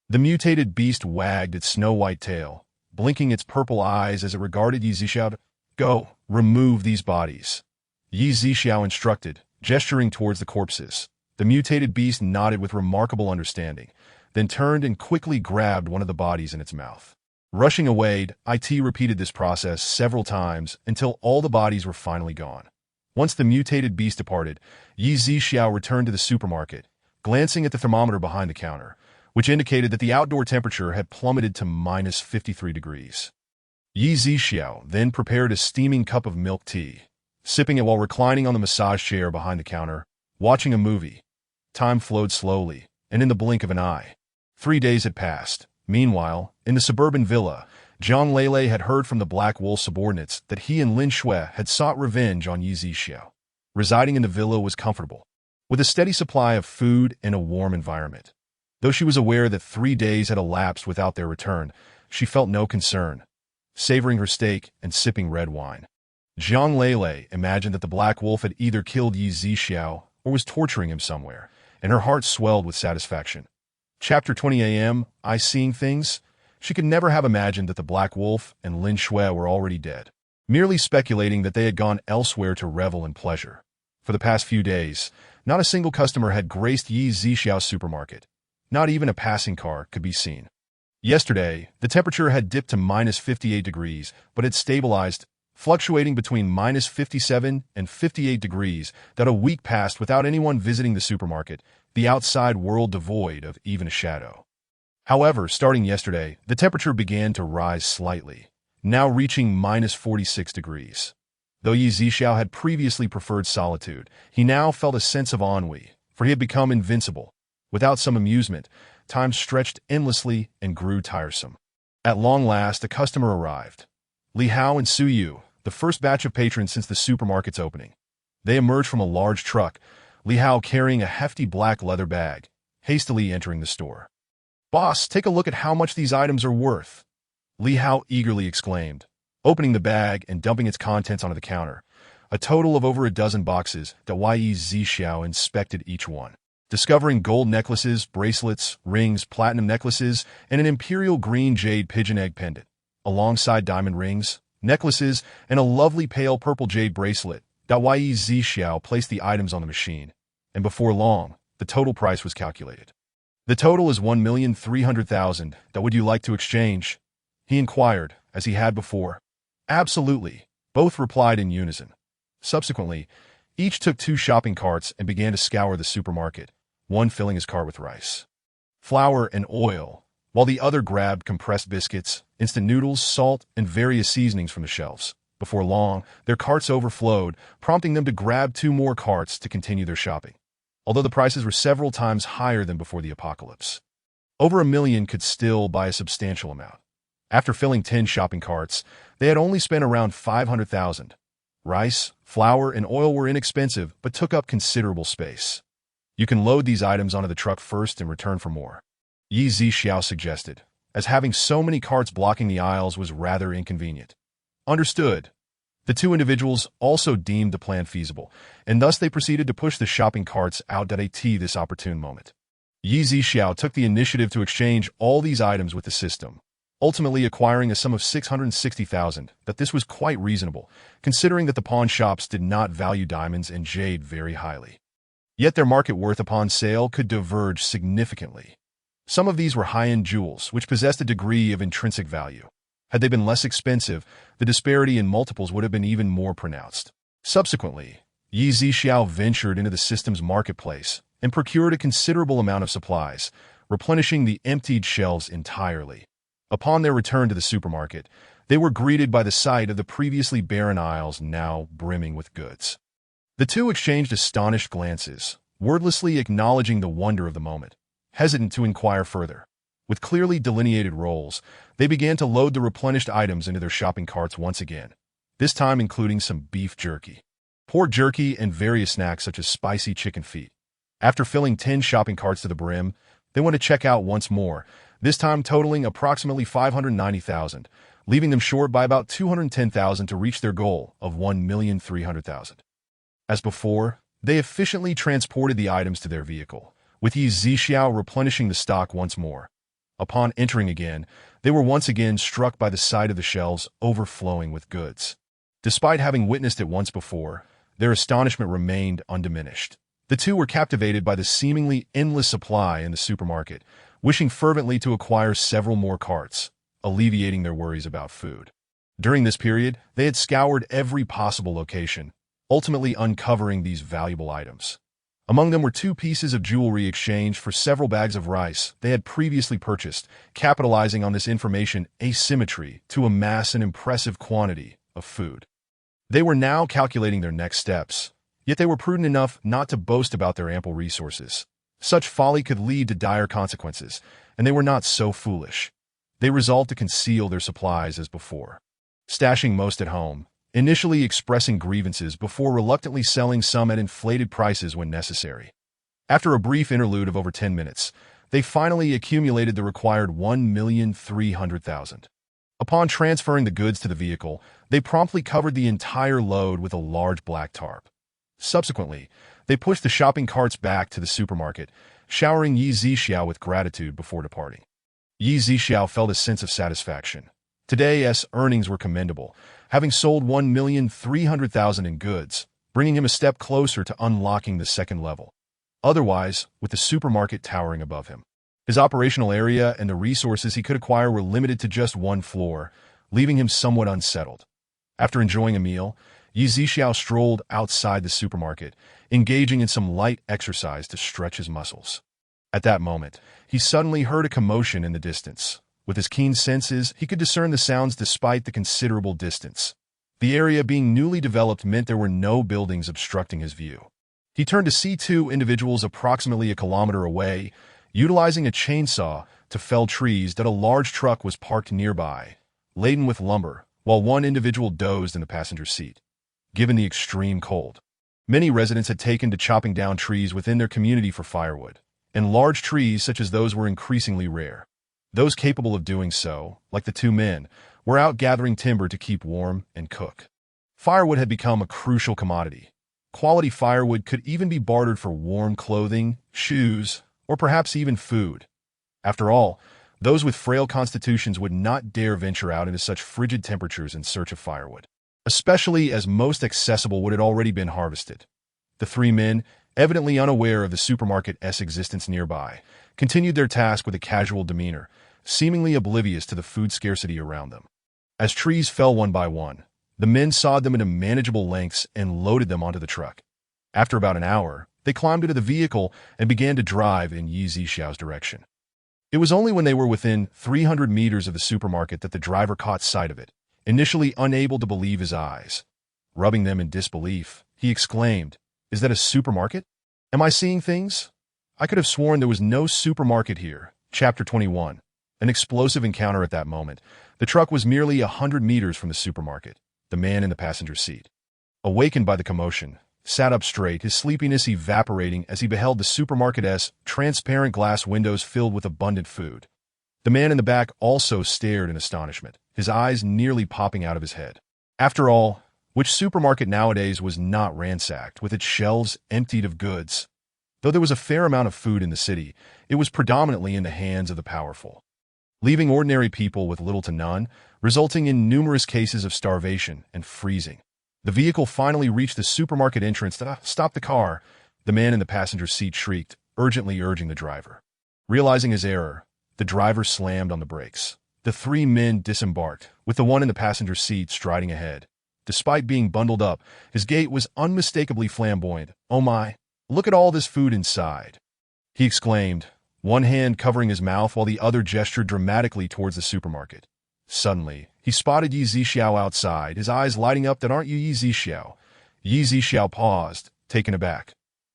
The mutated beast wagged its snow-white tail, blinking its purple eyes as it regarded Yi Zixiao. Go, remove these bodies. Yi Zixiao instructed, gesturing towards the corpses. The mutated beast nodded with remarkable understanding, then turned and quickly grabbed one of the bodies in its mouth. Rushing away, It repeated this process several times until all the bodies were finally gone. Once the mutated beast departed, Yi Zixiao returned to the supermarket, glancing at the thermometer behind the counter, which indicated that the outdoor temperature had plummeted to minus 53 degrees. Yi Zixiao then prepared a steaming cup of milk tea, sipping it while reclining on the massage chair behind the counter, watching a movie. Time flowed slowly, and in the blink of an eye, 3 days had passed. Meanwhile, in the suburban villa, Zhang Lele had heard from the Black Wolf subordinates that he and Lin Shui had sought revenge on Yi Zixiao. Residing in the villa was comfortable, with a steady supply of food and a warm environment. Though she was aware that 3 days had elapsed without their return, she felt no concern, savoring her steak and sipping red wine. Zhang Lele imagined that the Black Wolf had either killed Yi Zixiao or was torturing him somewhere, and her heart swelled with satisfaction. Chapter 20 AM, I Seeing Things? She could never have imagined that the Black Wolf and Lin Shui were already dead, merely speculating that they had gone elsewhere to revel in pleasure. For the past few days, not a single customer had graced Yi Zixiao's supermarket. Not even a passing car could be seen. Yesterday, the temperature had dipped to minus 58 degrees, but had stabilized, fluctuating between minus 57 and 58 degrees. That a week passed without anyone visiting the supermarket, the outside world devoid of even a shadow. However, starting yesterday, the temperature began to rise slightly, now reaching minus 46 degrees. Though Yi Zixiao had previously preferred solitude, he now felt a sense of ennui, for he had become invincible. Without some amusement, time stretched endlessly and grew tiresome. At long last, a customer arrived. Li Hao and Su Yu, the first batch of patrons since the supermarket's opening. They emerged from a large truck, Li Hao carrying a hefty black leather bag, hastily entering the store. "Boss, take a look at how much these items are worth," Li Hao eagerly exclaimed, opening the bag and dumping its contents onto the counter. A total of over a dozen boxes. Yi Zixiao inspected each one, discovering gold necklaces, bracelets, rings, platinum necklaces, and an imperial green jade pigeon egg pendant, alongside diamond rings, necklaces, and a lovely pale purple jade bracelet. Yi Zixiao placed the items on the machine, and before long, the total price was calculated. "The total is 1,300,000. Would you like to exchange?" he inquired, as he had before. "Absolutely," both replied in unison. Subsequently, each took 2 shopping carts and began to scour the supermarket, one filling his cart with rice, flour, and oil, while the other grabbed compressed biscuits, instant noodles, salt, and various seasonings from the shelves. Before long, their carts overflowed, prompting them to grab 2 more carts to continue their shopping, although the prices were several times higher than before the apocalypse. Over 1 million could still buy a substantial amount. After filling 10 shopping carts, they had only spent around 500,000. Rice, flour, and oil were inexpensive but took up considerable space. "You can load these items onto the truck first and return for more," Yi Zixiao suggested, as having so many carts blocking the aisles was rather inconvenient. "Understood." The 2 individuals also deemed the plan feasible, and thus they proceeded to push the shopping carts out at this opportune moment. Yi Zixiao took the initiative to exchange all these items with the system, ultimately acquiring a sum of 660,000. This was quite reasonable, considering that the pawn shops did not value diamonds and jade very highly. Yet their market worth upon sale could diverge significantly. Some of these were high-end jewels, which possessed a degree of intrinsic value. Had they been less expensive, the disparity in multiples would have been even more pronounced. Subsequently, Yi Zixiao ventured into the system's marketplace and procured a considerable amount of supplies, replenishing the emptied shelves entirely. Upon their return to the supermarket, they were greeted by the sight of the previously barren aisles now brimming with goods. The two exchanged astonished glances, wordlessly acknowledging the wonder of the moment, hesitant to inquire further. With clearly delineated roles, they began to load the replenished items into their shopping carts once again, this time including some beef jerky, pork jerky, and various snacks such as spicy chicken feet. After filling 10 shopping carts to the brim, they went to check out once more, this time totaling approximately 590,000, leaving them short by about 210,000 to reach their goal of 1,300,000. As before, they efficiently transported the items to their vehicle, with Yi Zixiao replenishing the stock once more. Upon entering again, they were once again struck by the sight of the shelves overflowing with goods. Despite having witnessed it once before, their astonishment remained undiminished. The two were captivated by the seemingly endless supply in the supermarket, wishing fervently to acquire several more carts, alleviating their worries about food. During this period, they had scoured every possible location, ultimately uncovering these valuable items. Among them were 2 pieces of jewelry exchanged for several bags of rice they had previously purchased, capitalizing on this information asymmetry to amass an impressive quantity of food. They were now calculating their next steps, yet they were prudent enough not to boast about their ample resources. Such folly could lead to dire consequences, and they were not so foolish. They resolved to conceal their supplies as before, stashing most at home, initially expressing grievances before reluctantly selling some at inflated prices when necessary. After a brief interlude of over 10 minutes, they finally accumulated the required 1,300,000. Upon transferring the goods to the vehicle, they promptly covered the entire load with a large black tarp. Subsequently, they pushed the shopping carts back to the supermarket, showering Yi Zixiao with gratitude before departing. Yi Zixiao felt a sense of satisfaction. Today's earnings were commendable, having sold 1,300,000 in goods, bringing him a step closer to unlocking the second level. Otherwise, with the supermarket towering above him, his operational area and the resources he could acquire were limited to just 1 floor, leaving him somewhat unsettled. After enjoying a meal, Yi Zixiao strolled outside the supermarket, engaging in some light exercise to stretch his muscles. At that moment, he suddenly heard a commotion in the distance. With his keen senses, he could discern the sounds despite the considerable distance. The area being newly developed meant there were no buildings obstructing his view. He turned to see 2 individuals approximately a kilometer away, utilizing a chainsaw to fell trees that a large truck was parked nearby, laden with lumber, while one individual dozed in the passenger seat. Given the extreme cold, many residents had taken to chopping down trees within their community for firewood, and large trees such as those were increasingly rare. Those capable of doing so, like the 2 men, were out gathering timber to keep warm and cook. Firewood had become a crucial commodity. Quality firewood could even be bartered for warm clothing, shoes, or perhaps even food. After all, those with frail constitutions would not dare venture out into such frigid temperatures in search of firewood, especially as most accessible wood had already been harvested. The 3 men, evidently unaware of the supermarket's existence nearby, continued their task with a casual demeanor, seemingly oblivious to the food scarcity around them. As trees fell one by one, the men sawed them into manageable lengths and loaded them onto the truck. After about an hour, they climbed into the vehicle and began to drive in Yi Zixiao's direction. It was only when they were within 300 meters of the supermarket that the driver caught sight of it, initially unable to believe his eyes. Rubbing them in disbelief, he exclaimed, "Is that a supermarket? Am I seeing things? I could have sworn there was no supermarket here." Chapter 21. An explosive encounter at that moment. The truck was merely 100 meters from the supermarket. The man in the passenger seat, awakened by the commotion, sat up straight, his sleepiness evaporating as he beheld the supermarket's transparent glass windows filled with abundant food. The man in the back also stared in astonishment, his eyes nearly popping out of his head. After all, which supermarket nowadays was not ransacked, with its shelves emptied of goods? Though there was a fair amount of food in the city, it was predominantly in the hands of the powerful, leaving ordinary people with little to none, resulting in numerous cases of starvation and freezing. The vehicle finally reached the supermarket entrance. "Stop the car," the man in the passenger seat shrieked, urgently urging the driver. Realizing his error, the driver slammed on the brakes. The 3 men disembarked, with the one in the passenger seat striding ahead. Despite being bundled up, his gait was unmistakably flamboyant. "Oh my, look at all this food inside," he exclaimed, one hand covering his mouth while the other gestured dramatically towards the supermarket. Suddenly, he spotted Yi Zixiao outside, his eyes lighting up. "That aren't you, Yi Zixiao?" Yi Zixiao paused, taken aback,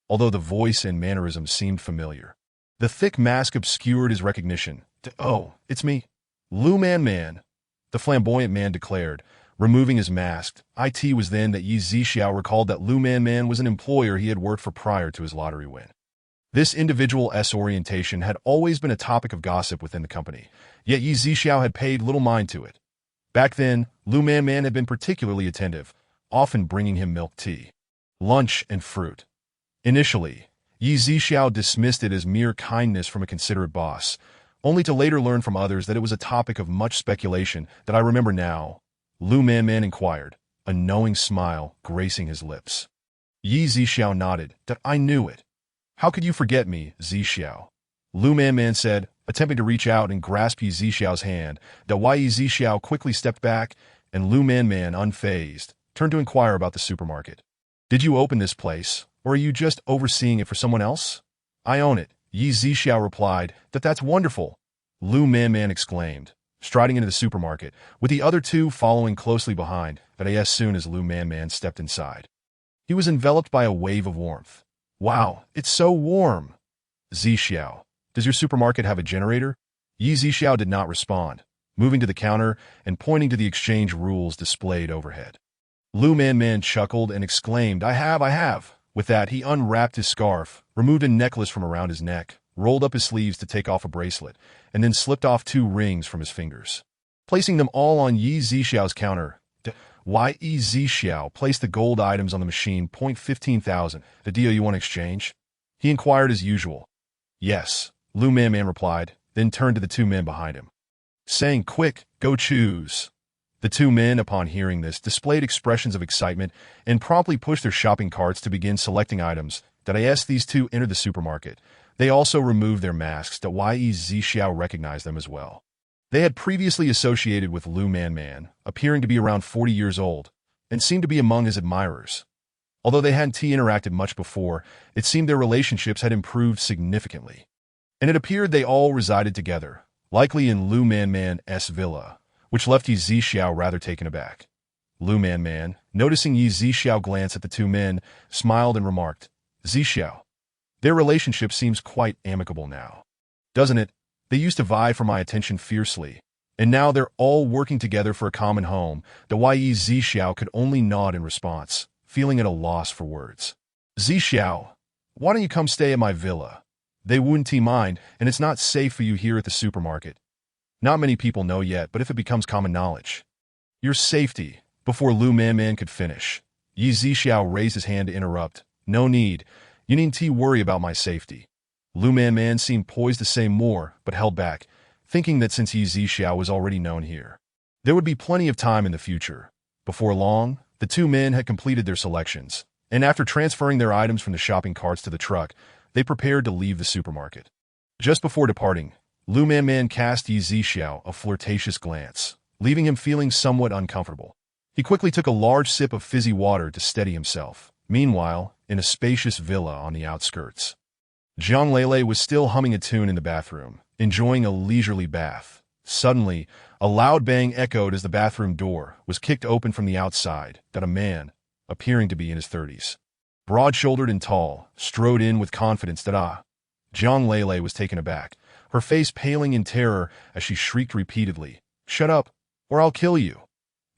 although the voice and mannerisms seemed familiar. The thick mask obscured his recognition. "Oh, it's me, Lu Man Man," the flamboyant man declared, removing his mask. It was then that Yi Zixiao recalled that Lu Man Man was an employer he had worked for prior to his lottery win. This individual's orientation had always been a topic of gossip within the company, yet Yi Zixiao had paid little mind to it. Back then, Lu Man Man had been particularly attentive, often bringing him milk tea, lunch, and fruit. Initially, Yi Zixiao dismissed it as mere kindness from a considerate boss, only to later learn from others that it was a topic of much speculation. "That I remember now?" Lu Man Man inquired, a knowing smile gracing his lips. Yi Zixiao nodded. "That I knew it. How could you forget me, Zixiao?" Lu Man Man said, attempting to reach out and grasp Yi Zixiao's hand. Yi Zixiao quickly stepped back, and Lu Man Man, unfazed, turned to inquire about the supermarket. "Did you open this place, or are you just overseeing it for someone else?" "I own it," Yi Zixiao replied. "That's wonderful," Lu Man Man exclaimed, striding into the supermarket, with the other two following closely behind. But as soon as Lu Man Man stepped inside, he was enveloped by a wave of warmth. "Wow, it's so warm." "Zixiao, does your supermarket have a generator?" Yi Zixiao did not respond, moving to the counter and pointing to the exchange rules displayed overhead. Lu Man Man chuckled and exclaimed, I have. With that, he unwrapped his scarf, removed a necklace from around his neck, rolled up his sleeves to take off a bracelet, and then slipped off 2 rings from his fingers. Placing them all on Yi Zixiao's counter, Yi Zixiao placed the gold items on the machine. 15,000. "The deal you want to exchange?" he inquired as usual. "Yes," Lu Man Man replied, then turned to the 2 men behind him, saying, "Quick, go choose." The 2 men, upon hearing this, displayed expressions of excitement and promptly pushed their shopping carts to begin selecting items. As these 2 entered the supermarket, they also removed their masks. Yi Zixiao recognized them as well. They had previously associated with Lu Man Man, appearing to be around 40 years old, and seemed to be among his admirers. Although they hadn't interacted much before, it seemed their relationships had improved significantly. And it appeared they all resided together, likely in Lu Man Man's villa, which left Yi Zixiao rather taken aback. Lu Man Man, noticing Yi Zixiao glance at the 2 men, smiled and remarked, "Zixiao, their relationship seems quite amicable now, doesn't it? They used to vie for my attention fiercely, and now they're all working together for a common home." Yi Zixiao could only nod in response, feeling at a loss for words. "Zixiao, why don't you come stay at my villa? They wouldn't mind, and it's not safe for you here at the supermarket. Not many people know yet, but if it becomes common knowledge." "Your safety." Before Lu Man Man could finish, Yi Zixiao raised his hand to interrupt. "No need. You needn't worry about my safety." Lu Man Man seemed poised to say more, but held back, thinking that since Yi Zixiao was already known here, there would be plenty of time in the future. Before long, the 2 men had completed their selections, and after transferring their items from the shopping carts to the truck, they prepared to leave the supermarket. Just before departing, Lu Man Man cast Yi Zixiao a flirtatious glance, leaving him feeling somewhat uncomfortable. He quickly took a large sip of fizzy water to steady himself. Meanwhile, in a spacious villa on the outskirts, Jiang Lele was still humming a tune in the bathroom, enjoying a leisurely bath. Suddenly, a loud bang echoed as the bathroom door was kicked open from the outside. A man, appearing to be in his 30s, broad-shouldered and tall, strode in with confidence. Jiang Lele was taken aback, her face paling in terror as she shrieked repeatedly, "Shut up, or I'll kill you."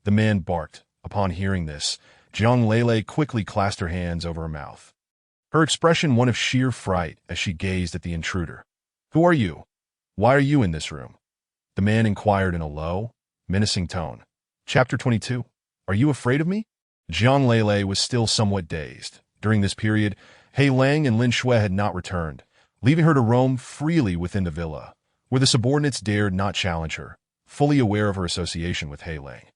The man barked. Upon hearing this, Jiang Lele quickly clasped her hands over her mouth, her expression one of sheer fright as she gazed at the intruder. "Who are you? Why are you in this room?" the man inquired in a low, menacing tone. Chapter 22. Are you afraid of me? Jiang Lele was still somewhat dazed. During this period, Hei Lang and Lin Shui had not returned, leaving her to roam freely within the villa, where the subordinates dared not challenge her, fully aware of her association with Hei Lang.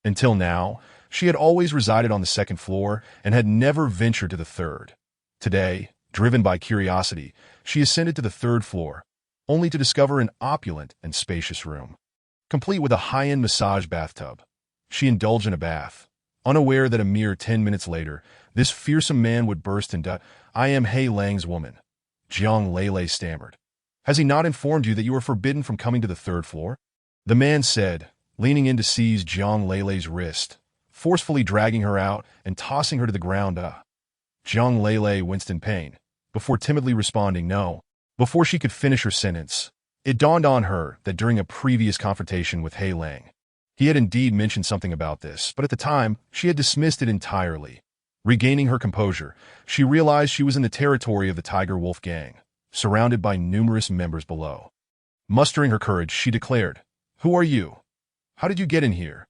Until now, she had always resided on the 2nd floor and had never ventured to the 3rd. Today, driven by curiosity, she ascended to the 3rd floor, only to discover an opulent and spacious room, complete with a high-end massage bathtub. She indulged in a bath, unaware that a mere 10 minutes later, this fearsome man would burst into, "I am He Lang's woman," Jiang Lele stammered. "Has he not informed you that you are forbidden from coming to the third floor?" The man said, leaning in to seize Jiang Lele's wrist, forcefully dragging her out and tossing her to the ground. Jiang Lele winced in pain, before timidly responding no. Before she could finish her sentence, it dawned on her that during a previous confrontation with He Lang, he had indeed mentioned something about this, but at the time, she had dismissed it entirely. Regaining her composure, she realized she was in the territory of the Tiger Wolf gang, surrounded by numerous members below. Mustering her courage, she declared, "Who are you? How did you get in here?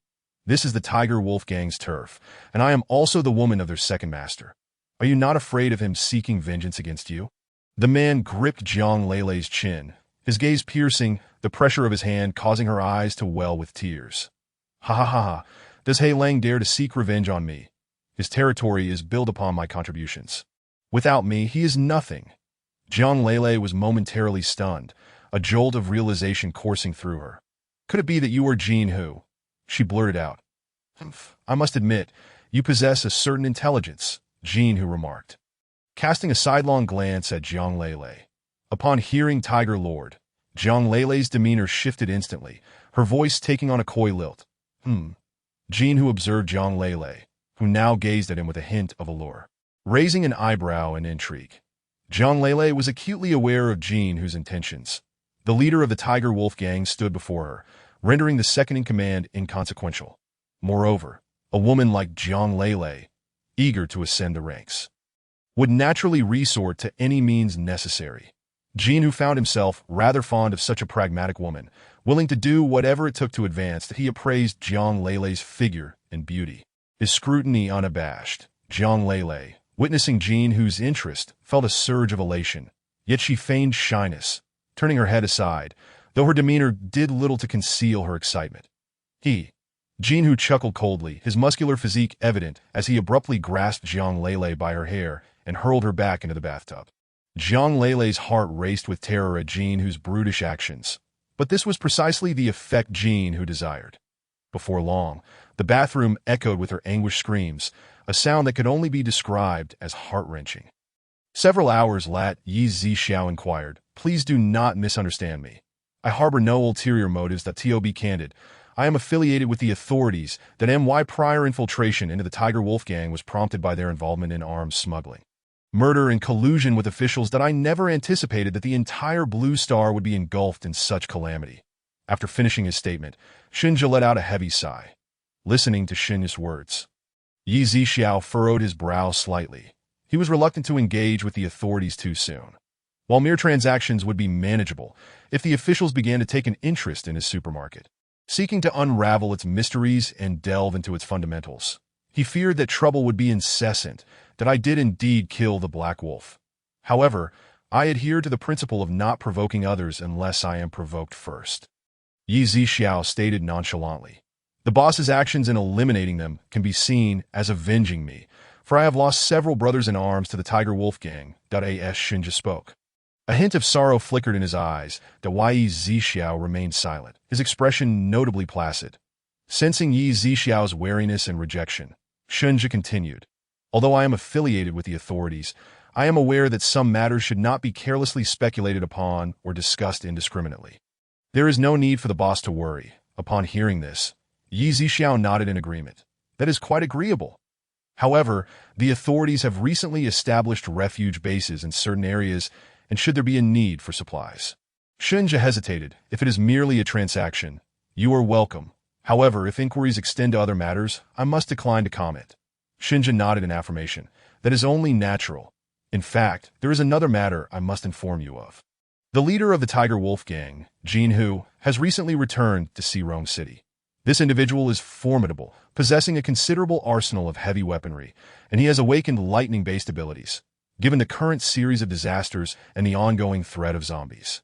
This is the Tiger Wolf gang's turf, and I am also the woman of their second master. Are you not afraid of him seeking vengeance against you?" The man gripped Jiang Lele's chin, his gaze piercing, the pressure of his hand causing her eyes to well with tears. "Ha ha ha ha, does He Lang dare to seek revenge on me? His territory is built upon my contributions. Without me, he is nothing." Jiang Lele was momentarily stunned, a jolt of realization coursing through her. "Could it be that you are Jean Hu?" She blurted out. "I must admit, you possess a certain intelligence," Jean Hu remarked, casting a sidelong glance at Jiang Lele. Upon hearing Tiger Lord, Jiang Lele's demeanor shifted instantly, her voice taking on a coy lilt. Jean Hu observed Jiang Lele, who now gazed at him with a hint of allure, raising an eyebrow in intrigue. Jiang Lele was acutely aware of Jean Hu's intentions. The leader of the Tiger Wolf gang stood before her, rendering the second-in-command inconsequential. Moreover, a woman like Jiang Lele, eager to ascend the ranks, would naturally resort to any means necessary. Jean Hu found himself rather fond of such a pragmatic woman, willing to do whatever it took to advance. That he appraised Jiang Lele's figure and beauty. His scrutiny unabashed, Jiang Lele, witnessing Jean Hu's interest, felt a surge of elation, yet she feigned shyness, turning her head aside, though her demeanor did little to conceal her excitement. Jean Hu chuckled coldly, his muscular physique evident as he abruptly grasped Jiang Lele by her hair and hurled her back into the bathtub. Jiang Lele's heart raced with terror at Jean Hu's brutish actions, but this was precisely the effect Jean Hu desired. Before long, the bathroom echoed with her anguished screams, a sound that could only be described as heart-wrenching. Several hours later, Yi Zixiao inquired, "Please do not misunderstand me. I harbor no ulterior motives. To be candid, I am affiliated with the authorities. That my prior infiltration into the Tiger Wolf gang was prompted by their involvement in arms smuggling, murder, and collusion with officials. That I never anticipated that the entire Blue Star would be engulfed in such calamity." After finishing his statement, Shinja let out a heavy sigh. Listening to Shinja's words, Yi Zixiao furrowed his brow slightly. He was reluctant to engage with the authorities too soon. While mere transactions would be manageable if the officials began to take an interest in his supermarket, seeking to unravel its mysteries and delve into its fundamentals, he feared that trouble would be incessant. That I did indeed kill the Black Wolf. However, I adhere to the principle of not provoking others unless I am provoked first. Yi Zixiao stated nonchalantly. The boss's actions in eliminating them can be seen as avenging me, for I have lost several brothers in arms to the Tiger Wolf gang. As Shinja spoke, a hint of sorrow flickered in his eyes. Yi Zixiao remained silent, his expression notably placid. Sensing Yi Zixiao's wariness and rejection, Shinja continued, "Although I am affiliated with the authorities, I am aware that some matters should not be carelessly speculated upon or discussed indiscriminately. There is no need for the boss to worry." Upon hearing this, Yi Zixiao nodded in agreement. "That is quite agreeable. However, the authorities have recently established refuge bases in certain areas, and should there be a need for supplies." Shinja hesitated. "If it is merely a transaction, you are welcome. However, if inquiries extend to other matters, I must decline to comment." Shinja nodded in affirmation. "That is only natural. In fact, there is another matter I must inform you of. The leader of the Tiger Wolf gang, Jean Hu, has recently returned to Searong City. This individual is formidable, possessing a considerable arsenal of heavy weaponry, and he has awakened lightning-based abilities, given the current series of disasters and the ongoing threat of zombies.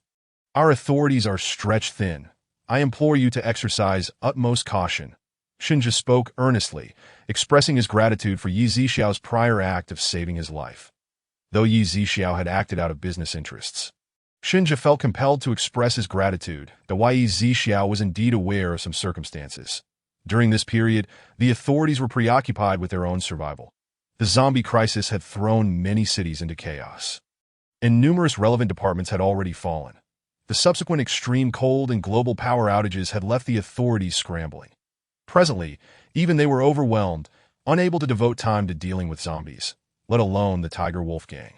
Our authorities are stretched thin. I implore you to exercise utmost caution." Shinja spoke earnestly, expressing his gratitude for Yi Zixiao's prior act of saving his life. Though Yi Zixiao had acted out of business interests, Shinja felt compelled to express his gratitude. Yi Zixiao was indeed aware of some circumstances, During this period, the authorities were preoccupied with their own survival. The zombie crisis had thrown many cities into chaos, and numerous relevant departments had already fallen. The subsequent extreme cold and global power outages had left the authorities scrambling. Presently, even they were overwhelmed, unable to devote time to dealing with zombies, let alone the Tiger Wolf gang.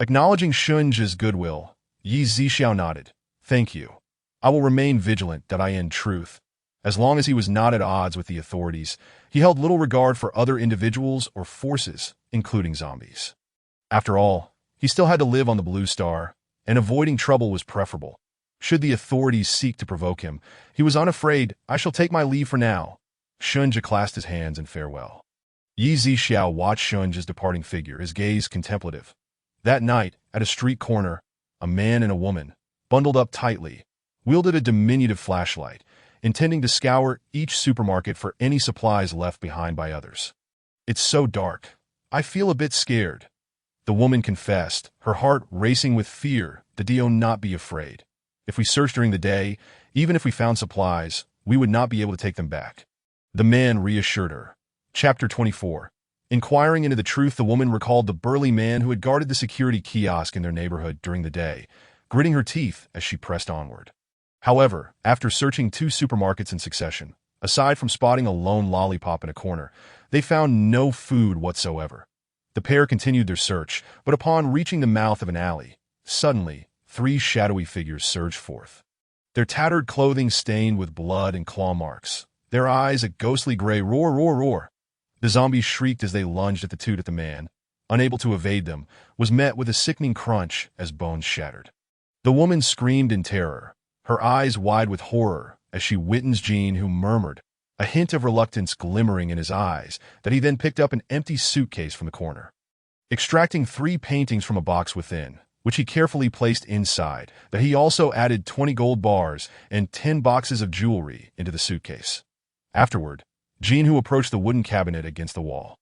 Acknowledging Shun's goodwill, Yi Zixiao nodded. "Thank you. I will remain vigilant that I in truth." As long as he was not at odds with the authorities, he held little regard for other individuals or forces, including zombies. After all, he still had to live on the Blue Star, and avoiding trouble was preferable. Should the authorities seek to provoke him, he was unafraid. "I shall take my leave for now." Shunja clasped his hands in farewell. Yi Zixiao watched Shunja's departing figure, his gaze contemplative. That night, at a street corner, a man and a woman, bundled up tightly, wielded a diminutive flashlight, intending to scour each supermarket for any supplies left behind by others. "It's so dark. I feel a bit scared," the woman confessed, her heart racing with fear. "The Dio not be afraid. If we searched during the day, even if we found supplies, we would not be able to take them back." The man reassured her. Chapter 24. Inquiring into the truth, the woman recalled the burly man who had guarded the security kiosk in their neighborhood during the day, gritting her teeth as she pressed onward. However, after searching 2 supermarkets in succession, aside from spotting a lone lollipop in a corner, they found no food whatsoever. The pair continued their search, but upon reaching the mouth of an alley, suddenly, 3 shadowy figures surged forth. Their tattered clothing stained with blood and claw marks, their eyes a ghostly gray roar, roar, roar. The zombies shrieked as they lunged at the man, unable to evade them, was met with a sickening crunch as bones shattered. The woman screamed in terror, her eyes wide with horror, as she witnessed Jean, who murmured, a hint of reluctance glimmering in his eyes, that he then picked up an empty suitcase from the corner. Extracting 3 paintings from a box within, which he carefully placed inside, that he also added 20 gold bars and 10 boxes of jewelry into the suitcase. Afterward, Jean, who approached the wooden cabinet against the wall,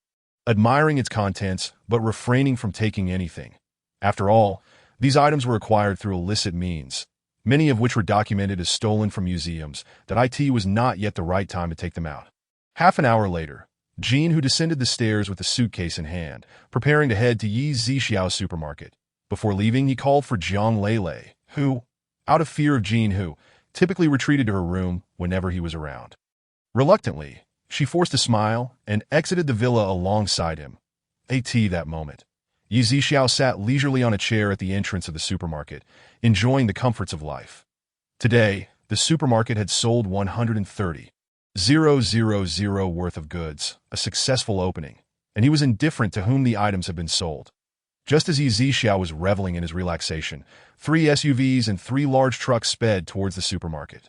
admiring its contents but refraining from taking anything. After all, these items were acquired through illicit means, many of which were documented as stolen from museums, that it was not yet the right time to take them out. Half an hour later, Jean, who descended the stairs with the suitcase in hand, preparing to head to Yi Zixiao's supermarket. Before leaving, he called for Jiang Lele, who, out of fear of Jean, who typically retreated to her room whenever he was around. Reluctantly, she forced a smile and exited the villa alongside him. That moment, Yi Zixiao sat leisurely on a chair at the entrance of the supermarket, enjoying the comforts of life. Today, the supermarket had sold 130,000 worth of goods, a successful opening, and he was indifferent to whom the items had been sold. Just as Yi Zixiao was reveling in his relaxation, 3 SUVs and 3 large trucks sped towards the supermarket.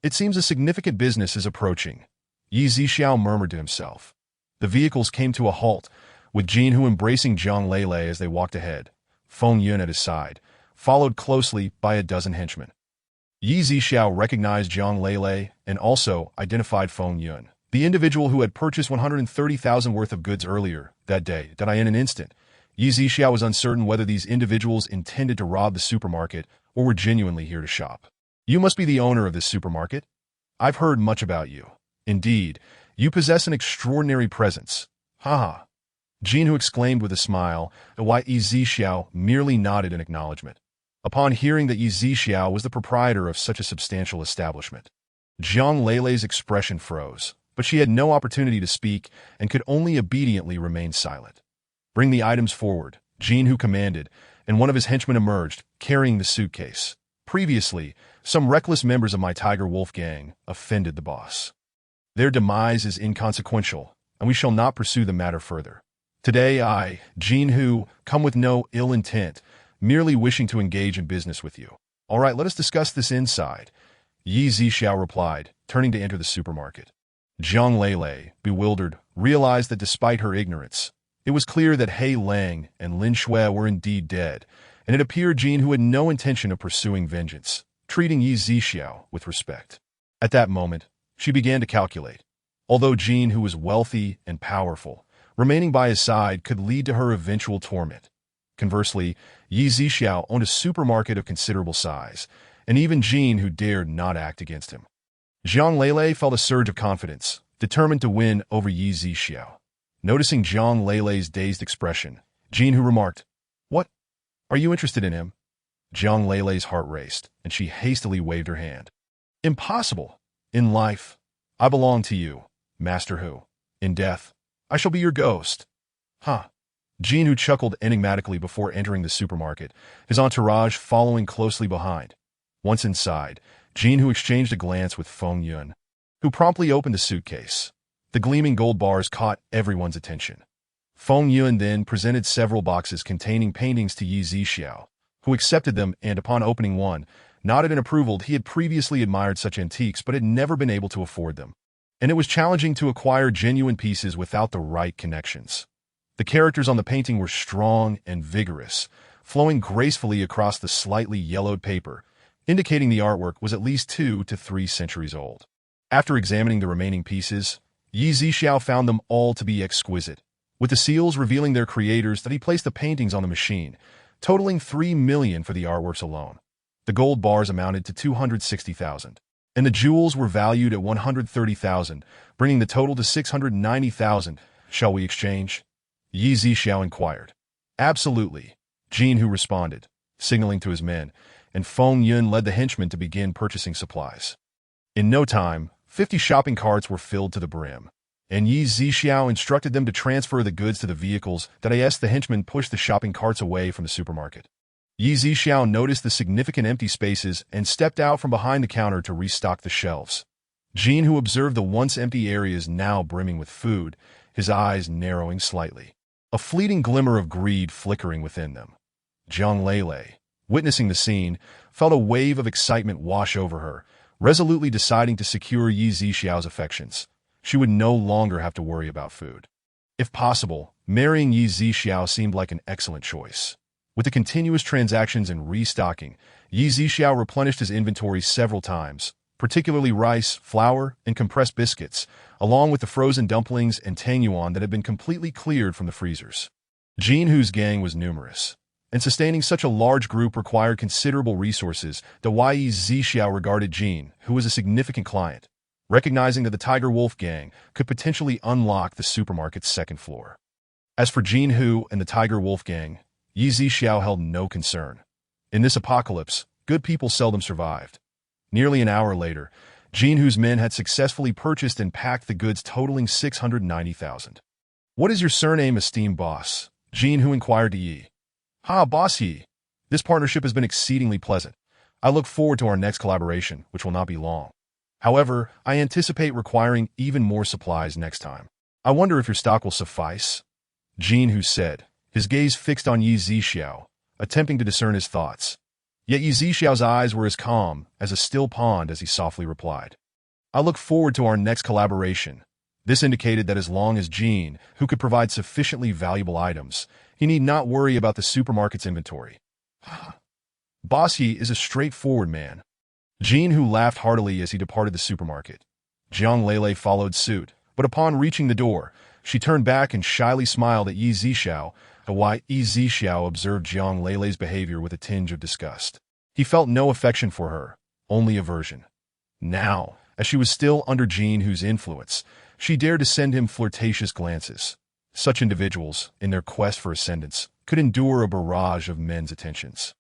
It seems a significant business is approaching, Yi Zixiao murmured to himself. The vehicles came to a halt, with Jean, who embracing Jiang Lele as they walked ahead, Feng Yun at his side, followed closely by a dozen henchmen. Yi Zixiao recognized Jiang Lele and also identified Feng Yun, the individual who had purchased 130,000 worth of goods earlier that day. In an instant, Yi Zixiao was uncertain whether these individuals intended to rob the supermarket or were genuinely here to shop. "You must be the owner of this supermarket. I've heard much about you. Indeed, you possess an extraordinary presence. Ha! Jean, who exclaimed with a smile, while Yi Zixiao merely nodded in acknowledgement. Upon hearing that Yi Zixiao was the proprietor of such a substantial establishment, Jiang Lele's expression froze, but she had no opportunity to speak and could only obediently remain silent. "Bring the items forward," Jean, who commanded, and one of his henchmen emerged, carrying the suitcase. "Previously, some reckless members of my Tiger Wolf gang offended the boss. Their demise is inconsequential, and we shall not pursue the matter further. Today I, Jean Hu, come with no ill intent, merely wishing to engage in business with you." "All right, let us discuss this inside," Yi Zixiao replied, turning to enter the supermarket. Jiang Lele, bewildered, realized that despite her ignorance, it was clear that He Lang and Lin Shui were indeed dead, and it appeared Jean, who had no intention of pursuing vengeance, treating Yi Zixiao with respect. At that moment, she began to calculate. Although Jean, who was wealthy and powerful, remaining by his side could lead to her eventual torment. Conversely, Yi Zixiao owned a supermarket of considerable size, and even Jean, who dared not act against him. Jiang Lele felt a surge of confidence, determined to win over Yi Zixiao. Noticing Jiang Lele's dazed expression, Jinhu remarked, "What? Are you interested in him?" Jiang Lele's heart raced, and she hastily waved her hand. "Impossible! In life, I belong to you, Master Hu. In death, I shall be your ghost." Huh. Jinhu chuckled enigmatically before entering the supermarket, his entourage following closely behind. Once inside, Jinhu exchanged a glance with Feng Yun, who promptly opened the suitcase. The gleaming gold bars caught everyone's attention. Feng Yun then presented several boxes containing paintings to Yi Zixiao, who accepted them and, upon opening one, nodded in approval. He had previously admired such antiques but had never been able to afford them, and it was challenging to acquire genuine pieces without the right connections. The characters on the painting were strong and vigorous, flowing gracefully across the slightly yellowed paper, indicating the artwork was at least 2 to 3 centuries old. After examining the remaining pieces, Yi Zixiao found them all to be exquisite, with the seals revealing their creators. That he placed the paintings on the machine, totaling 3 million for the artworks alone. The gold bars amounted to 260,000, and the jewels were valued at 130,000, bringing the total to 690,000. "Shall we exchange?" Yi Zixiao inquired. "Absolutely," Jinhu responded, signaling to his men, and Feng Yun led the henchmen to begin purchasing supplies. In no time, 50 shopping carts were filled to the brim, and Yi Zixiao instructed them to transfer the goods to the vehicles. The henchmen pushed the shopping carts away from the supermarket. Yi Zixiao noticed the significant empty spaces and stepped out from behind the counter to restock the shelves. Jinhu observed the once empty areas now brimming with food, his eyes narrowing slightly, a fleeting glimmer of greed flickering within them. Jiang Lele, witnessing the scene, felt a wave of excitement wash over her, resolutely deciding to secure Yi Zixiao's affections. She would no longer have to worry about food. If possible, marrying Yi Zixiao seemed like an excellent choice. With the continuous transactions and restocking, Yi Zixiao replenished his inventory several times, particularly rice, flour, and compressed biscuits, along with the frozen dumplings and tangyuan that had been completely cleared from the freezers. Jinhu's gang was numerous, and sustaining such a large group required considerable resources. Yi Zixiao regarded Jin, who was a significant client, recognizing that the Tiger Wolf gang could potentially unlock the supermarket's second floor. As for Jinhu and the Tiger Wolf gang, Yi Zixiao held no concern. In this apocalypse, good people seldom survived. Nearly an hour later, Jinhu's men had successfully purchased and packed the goods totaling 690,000. "What is your surname, esteemed boss?" Jinhu inquired to Yi. Boss Yi. This partnership has been exceedingly pleasant. I look forward to our next collaboration, which will not be long. However, I anticipate requiring even more supplies next time. I wonder if your stock will suffice?" Jinhu said, his gaze fixed on Yi Zixiao, attempting to discern his thoughts. Yet Yi Zixiao's eyes were as calm as a still pond as he softly replied, "I look forward to our next collaboration." This indicated that as long as Jin, who could provide sufficiently valuable items, he need not worry about the supermarket's inventory. Boss Yi is a straightforward man. Jinhu laughed heartily as he departed the supermarket. Jiang Lele followed suit, but upon reaching the door, she turned back and shyly smiled at Yi Zixiao. Yi Zixiao observed Jiang Lele's behavior with a tinge of disgust. He felt no affection for her, only aversion. Now, as she was still under Jinhu's influence, she dared to send him flirtatious glances. Such individuals, in their quest for ascendance, could endure a barrage of men's attentions.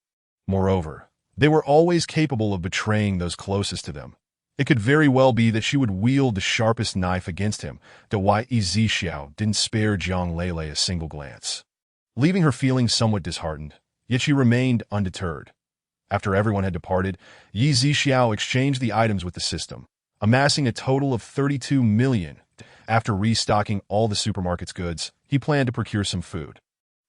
Moreover, they were always capable of betraying those closest to them. It could very well be that she would wield the sharpest knife against him. Yi Zixiao didn't spare Jiang Lele a single glance, leaving her feeling somewhat disheartened, yet she remained undeterred. After everyone had departed, Yi Zixiao exchanged the items with the system, amassing a total of 32 million. After restocking all the supermarket's goods, he planned to procure some food.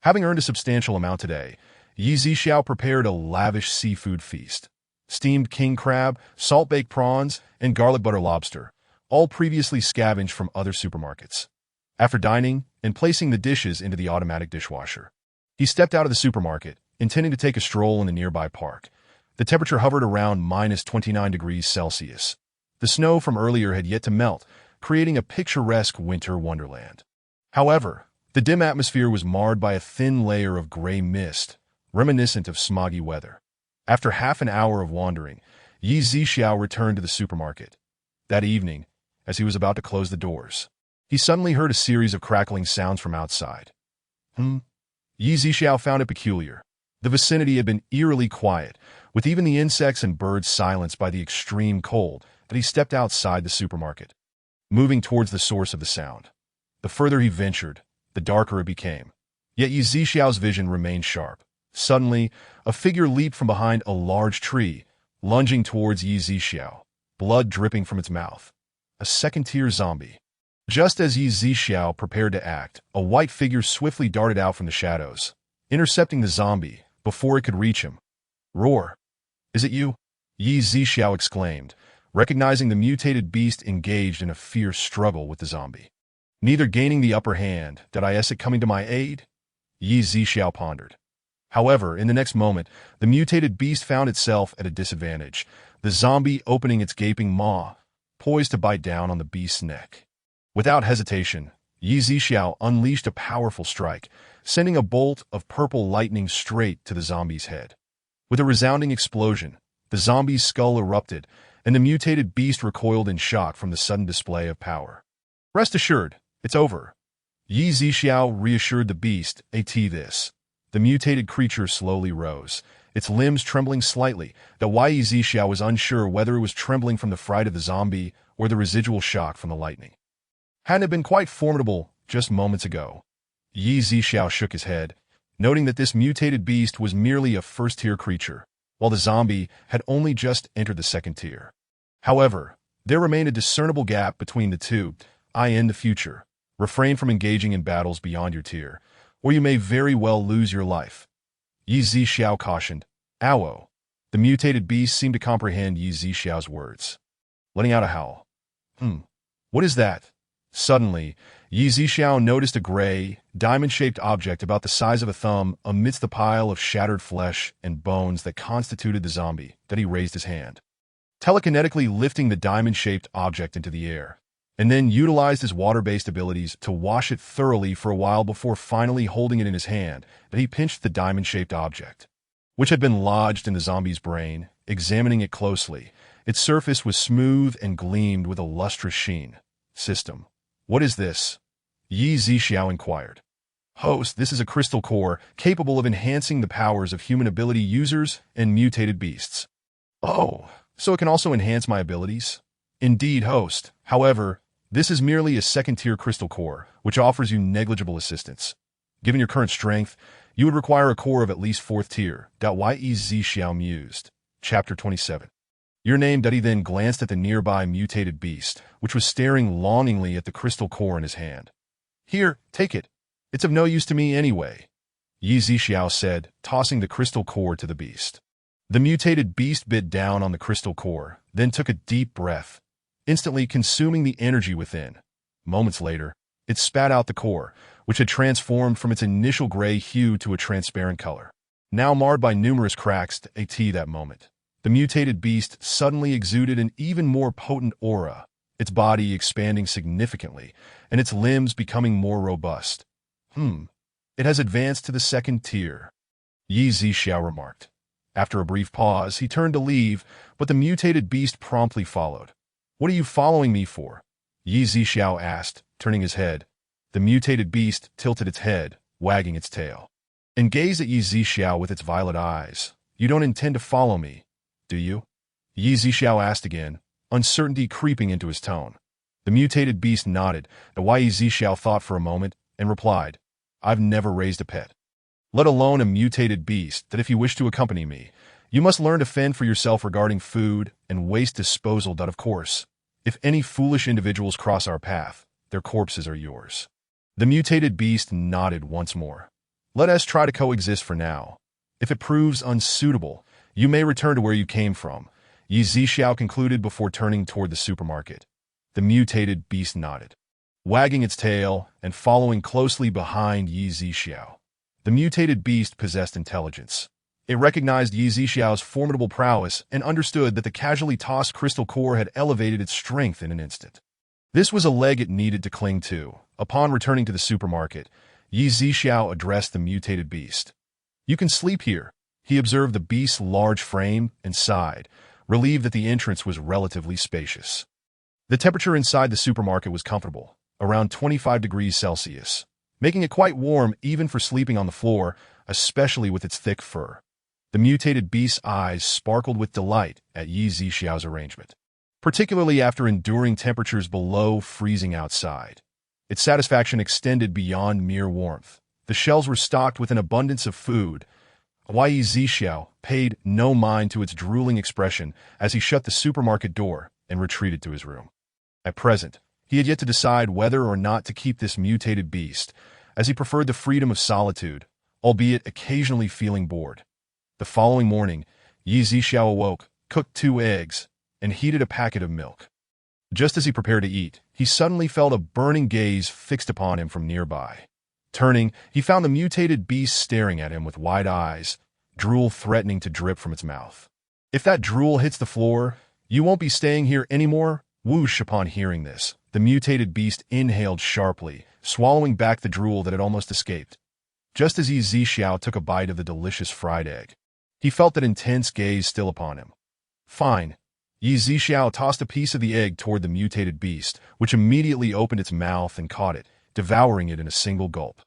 Having earned a substantial amount today, Yi Zixiao prepared a lavish seafood feast. Steamed king crab, salt-baked prawns, and garlic butter lobster, all previously scavenged from other supermarkets. After dining and placing the dishes into the automatic dishwasher, he stepped out of the supermarket, intending to take a stroll in the nearby park. The temperature hovered around -29°C. The snow from earlier had yet to melt, creating a picturesque winter wonderland. However, the dim atmosphere was marred by a thin layer of gray mist, reminiscent of smoggy weather. After half an hour of wandering, Yi Zixiao returned to the supermarket. That evening, as he was about to close the doors, he suddenly heard a series of crackling sounds from outside. Yi Zixiao found it peculiar. The vicinity had been eerily quiet, with even the insects and birds silenced by the extreme cold, that he stepped outside the supermarket, moving towards the source of the sound. The further he ventured, the darker it became. Yet Yi Zixiao's vision remained sharp. Suddenly, a figure leaped from behind a large tree, lunging towards Yi Zixiao, blood dripping from its mouth. A second-tier zombie. Just as Yi Zixiao prepared to act, a white figure swiftly darted out from the shadows, intercepting the zombie before it could reach him. Roar! Is it you? Yi Zixiao exclaimed, recognizing the mutated beast engaged in a fierce struggle with the zombie. Neither gaining the upper hand, did I see it coming to my aid? Yi Zixiao pondered. However, in the next moment, the mutated beast found itself at a disadvantage, the zombie opening its gaping maw, poised to bite down on the beast's neck. Without hesitation, Yi Zixiao unleashed a powerful strike, sending a bolt of purple lightning straight to the zombie's head. With a resounding explosion, the zombie's skull erupted, and the mutated beast recoiled in shock from the sudden display of power. Rest assured, it's over. Yi Zixiao reassured the beast, this. The mutated creature slowly rose, its limbs trembling slightly, though Yi Zixiao was unsure whether it was trembling from the fright of the zombie or the residual shock from the lightning. Hadn't it been quite formidable just moments ago? Yi Zixiao shook his head, noting that this mutated beast was merely a first-tier creature, while the zombie had only just entered the second tier. However, there remained a discernible gap between the two. In the future, refrain from engaging in battles beyond your tier, or you may very well lose your life. Yi Zixiao cautioned. Ow! The mutated beast seemed to comprehend Yi Zixiao's words, letting out a howl. What is that? Suddenly, Yi Zixiao noticed a gray, diamond-shaped object about the size of a thumb amidst the pile of shattered flesh and bones that constituted the zombie. That he raised his hand, telekinetically lifting the diamond-shaped object into the air, and then utilized his water-based abilities to wash it thoroughly for a while before finally holding it in his hand. That he pinched the diamond-shaped object, which had been lodged in the zombie's brain, examining it closely. Its surface was smooth and gleamed with a lustrous sheen. System. What is this? Yi Zixiao inquired. Host, this is a crystal core capable of enhancing the powers of human ability users and mutated beasts. Oh, so it can also enhance my abilities? Indeed, host. However, this is merely a second-tier crystal core, which offers you negligible assistance. Given your current strength, you would require a core of at least 4th tier. Yi Zixiao mused. Chapter 27. Your name. He then glanced at the nearby mutated beast, which was staring longingly at the crystal core in his hand. Here, take it. It's of no use to me anyway, Yi Zixiao said, tossing the crystal core to the beast. The mutated beast bit down on the crystal core, then took a deep breath, instantly consuming the energy within. Moments later, it spat out the core, which had transformed from its initial gray hue to a transparent color. Now marred by numerous cracks, that moment, the mutated beast suddenly exuded an even more potent aura, its body expanding significantly, and its limbs becoming more robust. It has advanced to the second tier, Yi Zixiao remarked. After a brief pause, he turned to leave, but the mutated beast promptly followed. What are you following me for? Yi Zixiao asked, turning his head. The mutated beast tilted its head, wagging its tail, and gazed at Yi Zixiao with its violet eyes. You don't intend to follow me, do you? Yi Zixiao asked again, uncertainty creeping into his tone. The mutated beast nodded, though Yi Zixiao thought for a moment, and replied, I've never raised a pet, let alone a mutated beast. That if you wish to accompany me, you must learn to fend for yourself regarding food and waste disposal. Of course, if any foolish individuals cross our path, their corpses are yours. The mutated beast nodded once more. Let us try to coexist for now. If it proves unsuitable, you may return to where you came from, Yi Zixiao concluded before turning toward the supermarket. The mutated beast nodded, wagging its tail and following closely behind Yi Zixiao. The mutated beast possessed intelligence. It recognized Yi Zixiao's formidable prowess and understood that the casually tossed crystal core had elevated its strength in an instant. This was a leg it needed to cling to. Upon returning to the supermarket, Yi Zixiao addressed the mutated beast. You can sleep here. He observed the beast's large frame and sighed, relieved that the entrance was relatively spacious. The temperature inside the supermarket was comfortable, around 25 degrees Celsius, making it quite warm even for sleeping on the floor, especially with its thick fur. The mutated beast's eyes sparkled with delight at Yi Zixiao's arrangement, particularly after enduring temperatures below freezing outside. Its satisfaction extended beyond mere warmth. The shelves were stocked with an abundance of food. Yi Zixiao paid no mind to its drooling expression as he shut the supermarket door and retreated to his room. At present, he had yet to decide whether or not to keep this mutated beast, as he preferred the freedom of solitude, albeit occasionally feeling bored. The following morning, Yi Zixiao awoke, cooked 2 eggs, and heated a packet of milk. Just as he prepared to eat, he suddenly felt a burning gaze fixed upon him from nearby. Turning, he found the mutated beast staring at him with wide eyes, drool threatening to drip from its mouth. "If that drool hits the floor, you won't be staying here anymore." Whoosh! Upon hearing this, the mutated beast inhaled sharply, swallowing back the drool that had almost escaped. Just as Yi Zixiao took a bite of the delicious fried egg, he felt that intense gaze still upon him. "Fine." Yi Zixiao tossed a piece of the egg toward the mutated beast, which immediately opened its mouth and caught it, devouring it in a single gulp.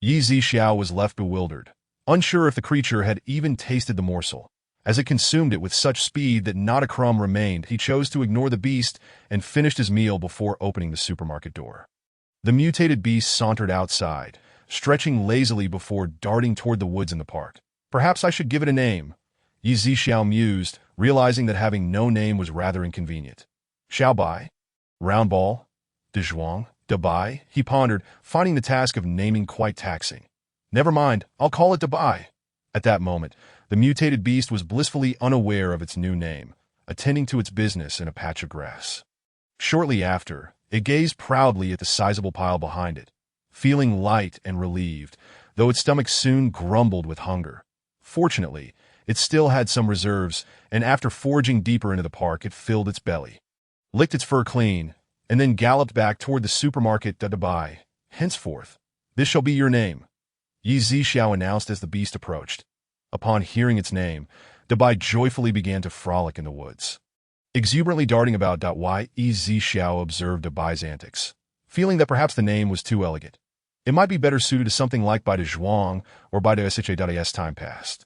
Yi Zixiao was left bewildered, unsure if the creature had even tasted the morsel. As it consumed it with such speed that not a crumb remained, he chose to ignore the beast and finished his meal before opening the supermarket door. The mutated beast sauntered outside, stretching lazily before darting toward the woods in the park. "Perhaps I should give it a name," Yi Zixiao mused, realizing that having no name was rather inconvenient. "Xiaobai? Roundball? Dezhuang? Dabai?" he pondered, finding the task of naming quite taxing. "Never mind, I'll call it Dabai." At that moment, the mutated beast was blissfully unaware of its new name, attending to its business in a patch of grass. Shortly after, it gazed proudly at the sizable pile behind it, feeling light and relieved, though its stomach soon grumbled with hunger. Fortunately, it still had some reserves, and after foraging deeper into the park, it filled its belly, licked its fur clean, and then galloped back toward the supermarket to buy. "Henceforth, this shall be your name," Yi Zixiao announced as the beast approached. Upon hearing its name, Dabai joyfully began to frolic in the woods. Exuberantly darting about, Yi Zixiao observed Dabai's antics, feeling that perhaps the name was too elegant. It might be better suited to something like Bai de Zhuang or Bai de Sh. As time passed.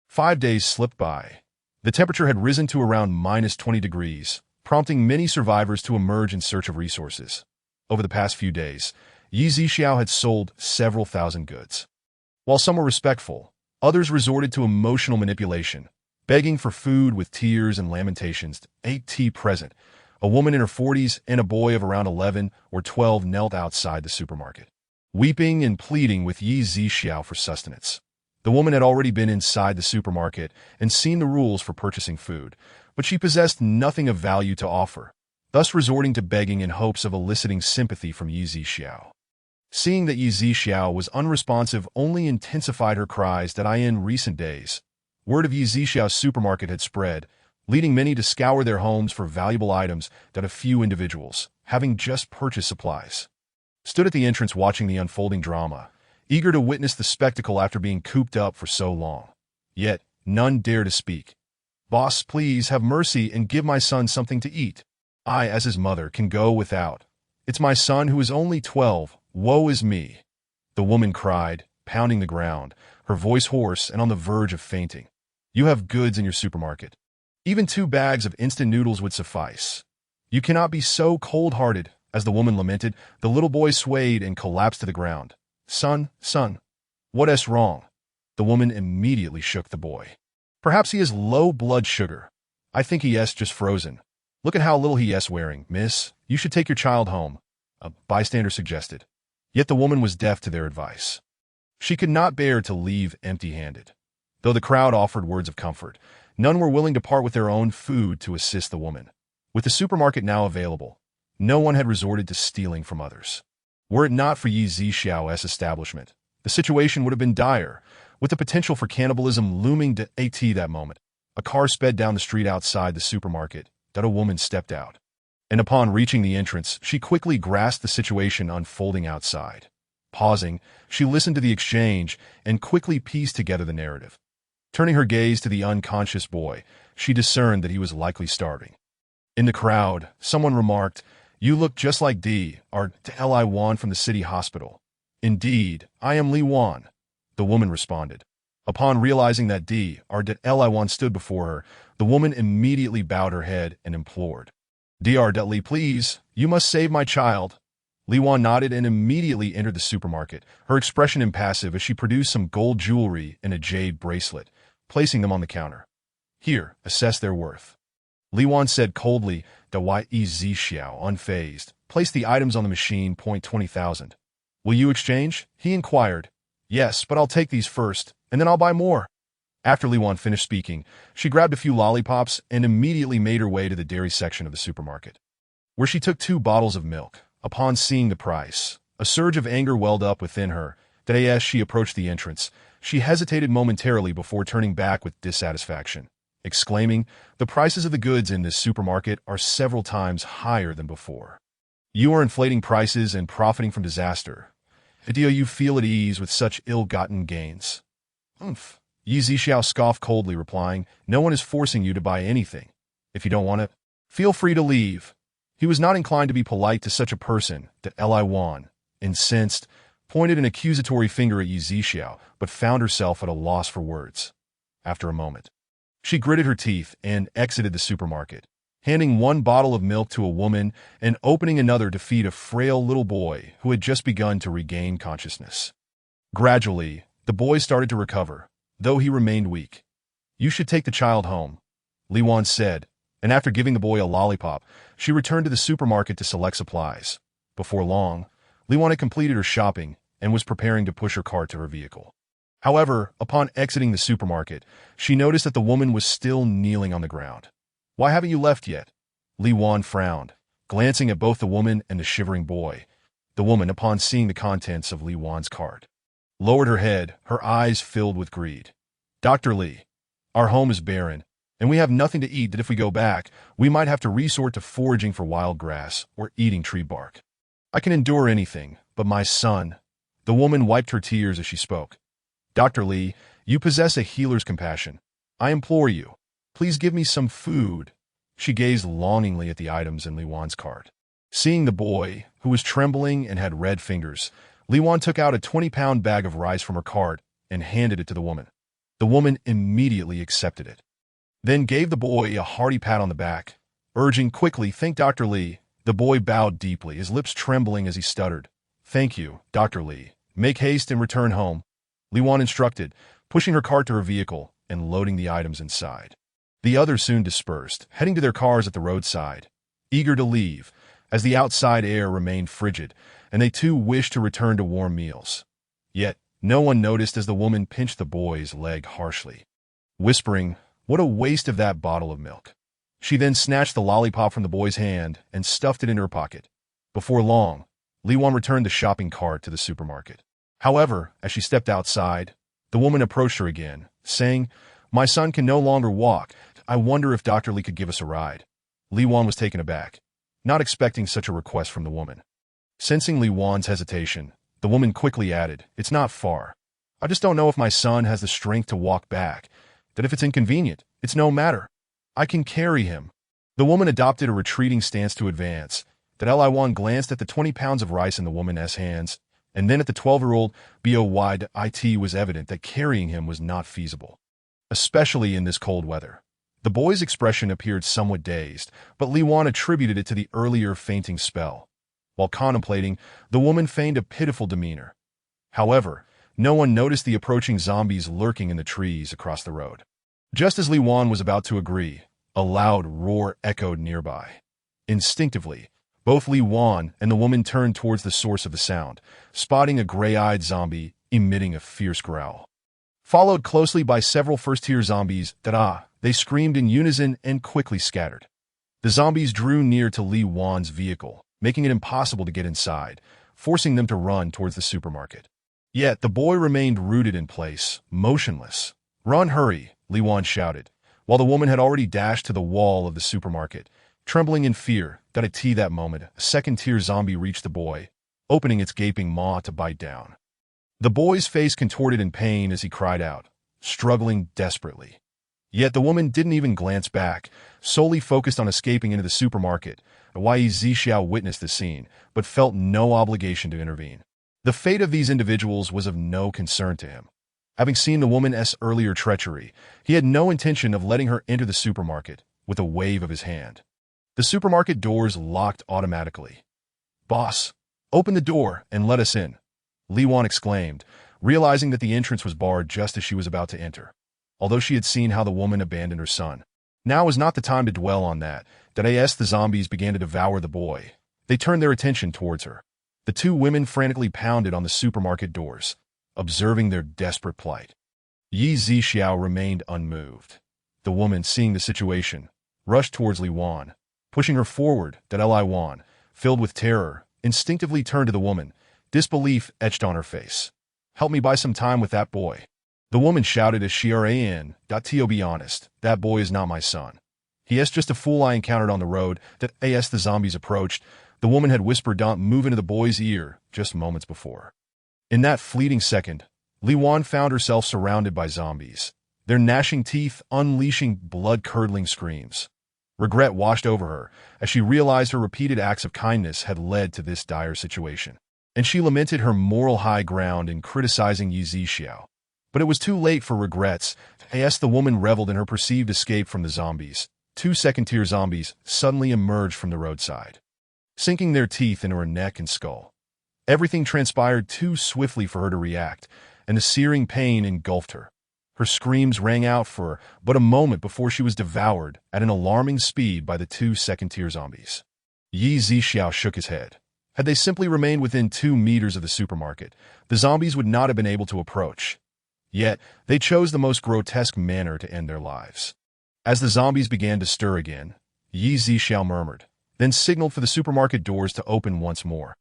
5 days slipped by. The temperature had risen to around -20 degrees, prompting many survivors to emerge in search of resources. Over the past few days, Yi Zixiao had sold several thousand goods. While some were respectful, others resorted to emotional manipulation, begging for food with tears and lamentations. At present, a woman in her 40s and a boy of around 11 or 12 knelt outside the supermarket, weeping and pleading with Yi Zixiao for sustenance. The woman had already been inside the supermarket and seen the rules for purchasing food, but she possessed nothing of value to offer, thus resorting to begging in hopes of eliciting sympathy from Yi Zixiao. Seeing that Yi Zixiao was unresponsive only intensified her cries that in recent days, word of Yi Zixiao's supermarket had spread, leading many to scour their homes for valuable items that a few individuals, having just purchased supplies, stood at the entrance watching the unfolding drama, eager to witness the spectacle after being cooped up for so long. Yet, none dared to speak. "Boss, please have mercy and give my son something to eat. I, as his mother, can go without. It's my son who is only 12. Woe is me," the woman cried, pounding the ground, her voice hoarse and on the verge of fainting. "You have goods in your supermarket. Even 2 bags of instant noodles would suffice. You cannot be so cold-hearted." As the woman lamented, the little boy swayed and collapsed to the ground. Son, what is wrong?" The woman immediately shook the boy. "Perhaps he has low blood sugar. I think he is just frozen. Look at how little he is wearing. Miss, you should take your child home," a bystander suggested. Yet the woman was deaf to their advice. She could not bear to leave empty-handed. Though the crowd offered words of comfort, none were willing to part with their own food to assist the woman. With the supermarket now available, no one had resorted to stealing from others. Were it not for Yi Zixiao's establishment, the situation would have been dire, with the potential for cannibalism looming at that moment. A car sped down the street outside the supermarket, that a woman stepped out. And upon reaching the entrance, she quickly grasped the situation unfolding outside. Pausing, she listened to the exchange and quickly pieced together the narrative. Turning her gaze to the unconscious boy, she discerned that he was likely starving. In the crowd, someone remarked, You look just like Li Wan from the city hospital. Indeed, I am Li Wan, the woman responded. Upon realizing that Li Wan stood before her, the woman immediately bowed her head and implored. Li, please, you must save my child. Li Wan nodded and immediately entered the supermarket, her expression impassive as she produced some gold jewelry and a jade bracelet, placing them on the counter. Here, assess their worth. Li Wan said coldly, Xiao, unfazed. Place the items on the machine, point 20,000. Will you exchange? He inquired. Yes, but I'll take these first, and then I'll buy more. After Li Wan finished speaking, she grabbed a few lollipops and immediately made her way to the dairy section of the supermarket, where she took 2 bottles of milk. Upon seeing the price, a surge of anger welled up within her. As she approached the entrance, she hesitated momentarily before turning back with dissatisfaction, exclaiming, the prices of the goods in this supermarket are several times higher than before. You are inflating prices and profiting from disaster. Do you feel at ease with such ill-gotten gains? Umph. Yi Zixiao scoffed coldly, replying, no one is forcing you to buy anything. If you don't want it, feel free to leave. He was not inclined to be polite to such a person. Li Wan, incensed, pointed an accusatory finger at Yi Zixiao, but found herself at a loss for words. After a moment, she gritted her teeth and exited the supermarket, handing 1 bottle of milk to a woman and opening another to feed a frail little boy who had just begun to regain consciousness. Gradually, the boy started to recover, though he remained weak. You should take the child home, Li Wan said, and after giving the boy a lollipop, she returned to the supermarket to select supplies. Before long, Li Wan had completed her shopping and was preparing to push her cart to her vehicle. However, upon exiting the supermarket, she noticed that the woman was still kneeling on the ground. Why haven't you left yet? Li Wan frowned, glancing at both the woman and the shivering boy. The woman, upon seeing the contents of Li Wan's cart, lowered her head, her eyes filled with greed. Dr. Li, our home is barren, and we have nothing to eat that if we go back, we might have to resort to foraging for wild grass or eating tree bark. I can endure anything, but my son. The woman wiped her tears as she spoke. Dr. Li, you possess a healer's compassion. I implore you, please give me some food. She gazed longingly at the items in Li Wan's cart. Seeing the boy, who was trembling and had red fingers, Li Wan took out a 20-pound bag of rice from her cart and handed it to the woman. The woman immediately accepted it, then gave the boy a hearty pat on the back, urging quickly, thank Dr. Li. The boy bowed deeply, his lips trembling as he stuttered. Thank you, Dr. Li. Make haste and return home, Li Wan instructed, pushing her cart to her vehicle and loading the items inside. The others soon dispersed, heading to their cars at the roadside, eager to leave, as the outside air remained frigid, and they too wished to return to warm meals. Yet, no one noticed as the woman pinched the boy's leg harshly, whispering, what a waste of that bottle of milk. She then snatched the lollipop from the boy's hand and stuffed it in her pocket. Before long, Li Wan returned the shopping cart to the supermarket. However, as she stepped outside, the woman approached her again, saying, my son can no longer walk. I wonder if Dr. Li could give us a ride. Li Wan was taken aback, not expecting such a request from the woman. Sensing Li Wan's hesitation, the woman quickly added, it's not far. I just don't know if my son has the strength to walk back, that if it's inconvenient, it's no matter. I can carry him. The woman adopted a retreating stance to advance. Li Wan glanced at the 20 pounds of rice in the woman's hands, and then at the 12-year-old boy. It was evident that carrying him was not feasible, especially in this cold weather. The boy's expression appeared somewhat dazed, but Li Wan attributed it to the earlier fainting spell. While contemplating, the woman feigned a pitiful demeanor. However, no one noticed the approaching zombies lurking in the trees across the road. Just as Li Wan was about to agree, a loud roar echoed nearby. Instinctively, both Li Wan and the woman turned towards the source of the sound, spotting a gray-eyed zombie emitting a fierce growl. Followed closely by several first-tier zombies, they screamed in unison and quickly scattered. The zombies drew near to Li Wan's vehicle, making it impossible to get inside, forcing them to run towards the supermarket. Yet the boy remained rooted in place, motionless. Run, hurry, Li Wan shouted, while the woman had already dashed to the wall of the supermarket, trembling in fear. At that moment, a second-tier zombie reached the boy, opening its gaping maw to bite down. The boy's face contorted in pain as he cried out, struggling desperately. Yet the woman didn't even glance back, solely focused on escaping into the supermarket. Wei Zixiao witnessed the scene, but felt no obligation to intervene. The fate of these individuals was of no concern to him. Having seen the woman's earlier treachery, he had no intention of letting her enter the supermarket with a wave of his hand. The supermarket doors locked automatically. "Boss, open the door and let us in," Li Wan exclaimed, realizing that the entrance was barred just as she was about to enter. Although she had seen how the woman abandoned her son, now was not the time to dwell on that. As the zombies began to devour the boy, they turned their attention towards her. The two women frantically pounded on the supermarket doors, observing their desperate plight. Yi Zixiao remained unmoved. The woman, seeing the situation, rushed towards Li Wan, pushing her forward. Li Wan, filled with terror, instinctively turned to the woman, disbelief etched on her face. "Help me buy some time with that boy," the woman shouted as she ran. "To be honest, that boy is not my son. He is just a fool I encountered on the road." As the zombies approached, the woman had whispered "Don't move" into the boy's ear just moments before. In that fleeting second, Li Wan found herself surrounded by zombies, their gnashing teeth unleashing blood-curdling screams. Regret washed over her as she realized her repeated acts of kindness had led to this dire situation, and she lamented her moral high ground in criticizing Yi Zixiao. But it was too late for regrets. As the woman reveled in her perceived escape from the zombies, two second-tier zombies suddenly emerged from the roadside, sinking their teeth into her neck and skull. Everything transpired too swiftly for her to react, and the searing pain engulfed her. Her screams rang out for but a moment before she was devoured at an alarming speed by the two second-tier zombies. Yi Zixiao shook his head. Had they simply remained within 2 meters of the supermarket, the zombies would not have been able to approach. Yet, they chose the most grotesque manner to end their lives. As the zombies began to stir again, Yi Zixiao murmured, then signaled for the supermarket doors to open once more.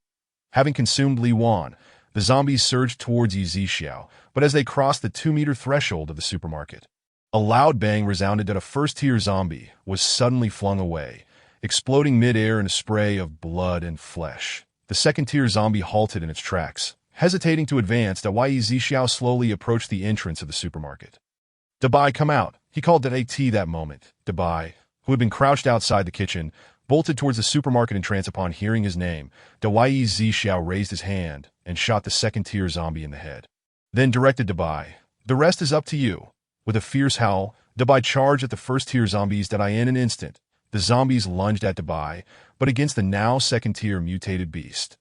Having consumed Li Wan, the zombies surged towards Yi Zixiao, but as they crossed the 2-meter threshold of the supermarket, a loud bang resounded that a first-tier zombie was suddenly flung away, exploding mid-air in a spray of blood and flesh. The second-tier zombie halted in its tracks, hesitating to advance. Yi Zixiao slowly approached the entrance of the supermarket. "Dabai, come out," he called to AT that moment. Dabai, who had been crouched outside the kitchen, bolted towards the supermarket in trance upon hearing his name. Yi Zixiao raised his hand and shot the second-tier zombie in the head. Then directed Dabai, "The rest is up to you." With a fierce howl, Dabai charged at the first-tier zombies. In an instant, the zombies lunged at Dabai, but against the now second-tier mutated beast,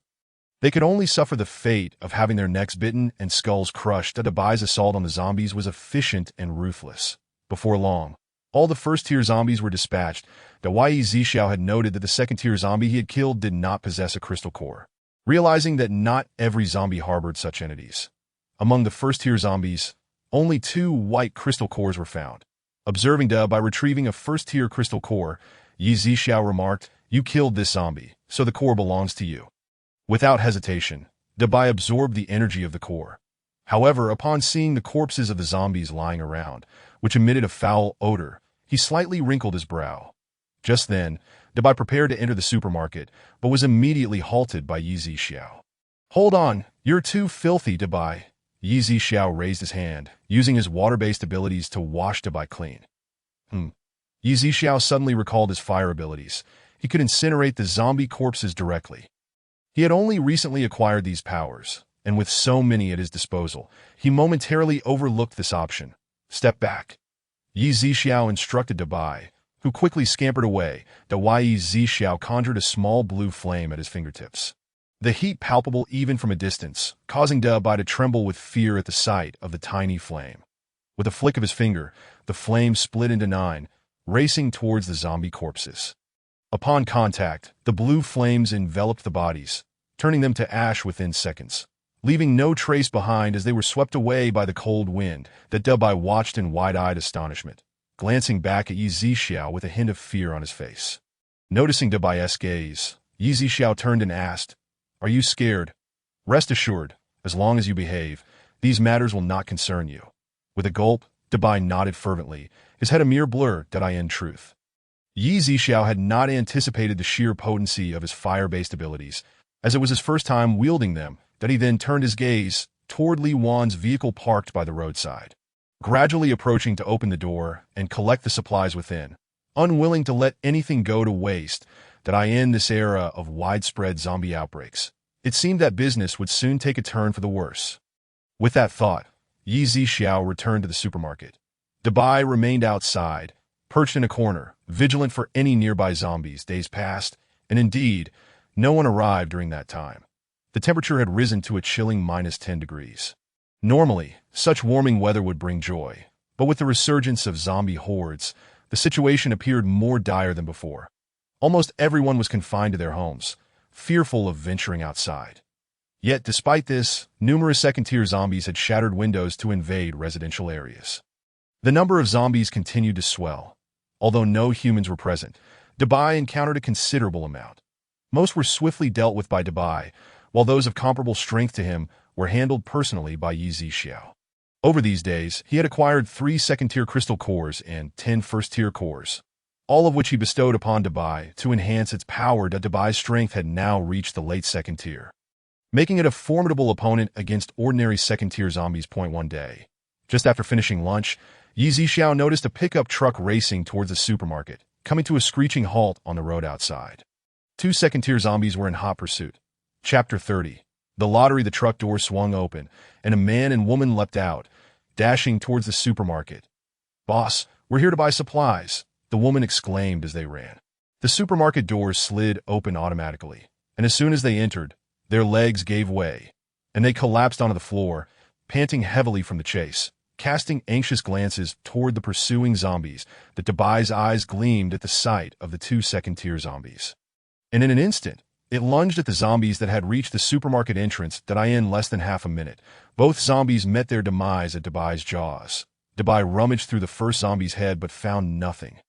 they could only suffer the fate of having their necks bitten and skulls crushed. Dabai's assault on the zombies was efficient and ruthless. Before long, all the first-tier zombies were dispatched. Yi Zixiao had noted that the second-tier zombie he had killed did not possess a crystal core, realizing that not every zombie harbored such entities. Among the first-tier zombies, only 2 white crystal cores were found. Observing by retrieving a first-tier crystal core, Yi Zixiao remarked, "You killed this zombie, so the core belongs to you." Without hesitation, Dabai absorbed the energy of the core. However, upon seeing the corpses of the zombies lying around, which emitted a foul odor, he slightly wrinkled his brow. Just then, Dabai prepared to enter the supermarket, but was immediately halted by Yi Zixiao. "Hold on, you're too filthy, Dabai." Yi Zixiao raised his hand, using his water-based abilities to wash Dabai clean. Yi Zixiao suddenly recalled his fire abilities. He could incinerate the zombie corpses directly. He had only recently acquired these powers, and with so many at his disposal, he momentarily overlooked this option. "Step back." Yi Zixiao instructed Dabai, who quickly scampered away. Yi Zixiao conjured a small blue flame at his fingertips, the heat palpable even from a distance, causing Dabai to tremble with fear at the sight of the tiny flame. With a flick of his finger, the flame split into 9, racing towards the zombie corpses. Upon contact, the blue flames enveloped the bodies, turning them to ash within seconds, leaving no trace behind as they were swept away by the cold wind. Dabai watched in wide-eyed astonishment, glancing back at Yi Zixiao with a hint of fear on his face. Noticing Dabai's gaze, Yi Zixiao turned and asked, "Are you scared?" "Rest assured, as long as you behave, these matters will not concern you." With a gulp, Dabai nodded fervently, his head a mere blur. In truth, Yi Zixiao had not anticipated the sheer potency of his fire-based abilities, as it was his first time wielding them. He then turned his gaze toward Li Wan's vehicle parked by the roadside. gradually approaching to open the door and collect the supplies within. Unwilling to let anything go to waste, that I end this era of widespread zombie outbreaks. It seemed that business would soon take a turn for the worse. With that thought, Yi Zixiao returned to the supermarket. Dabai remained outside, perched in a corner, vigilant for any nearby zombies. Days passed, and indeed, no one arrived during that time. The temperature had risen to a chilling -10 degrees. Normally, such warming weather would bring joy, but with the resurgence of zombie hordes, the situation appeared more dire than before. Almost everyone was confined to their homes, fearful of venturing outside. Yet, despite this, numerous second-tier zombies had shattered windows to invade residential areas. The number of zombies continued to swell. Although no humans were present, Dabai encountered a considerable amount. Most were swiftly dealt with by Dabai, while those of comparable strength to him were handled personally by Yi Zixiao. Over these days, he had acquired 3 second-tier crystal cores and 10 first-tier cores, all of which he bestowed upon Dabai to enhance its power. Dabai's strength had now reached the late second tier, making it a formidable opponent against ordinary second-tier zombies. One day, just after finishing lunch, Yi Zixiao noticed a pickup truck racing towards the supermarket, coming to a screeching halt on the road outside. 2 second-tier zombies were in hot pursuit. Chapter 30. The lottery. The truck door swung open, and a man and woman leapt out, dashing towards the supermarket. "Boss, we're here to buy supplies," the woman exclaimed as they ran. The supermarket doors slid open automatically, and as soon as they entered, their legs gave way, and they collapsed onto the floor, panting heavily from the chase, casting anxious glances toward the pursuing zombies. That Dabai's eyes gleamed at the sight of the 2 second-tier zombies. And in an instant, it lunged at the zombies that had reached the supermarket entrance. In less than half a minute, both zombies met their demise at Dabai's jaws. Dabai rummaged through the first zombie's head but found nothing.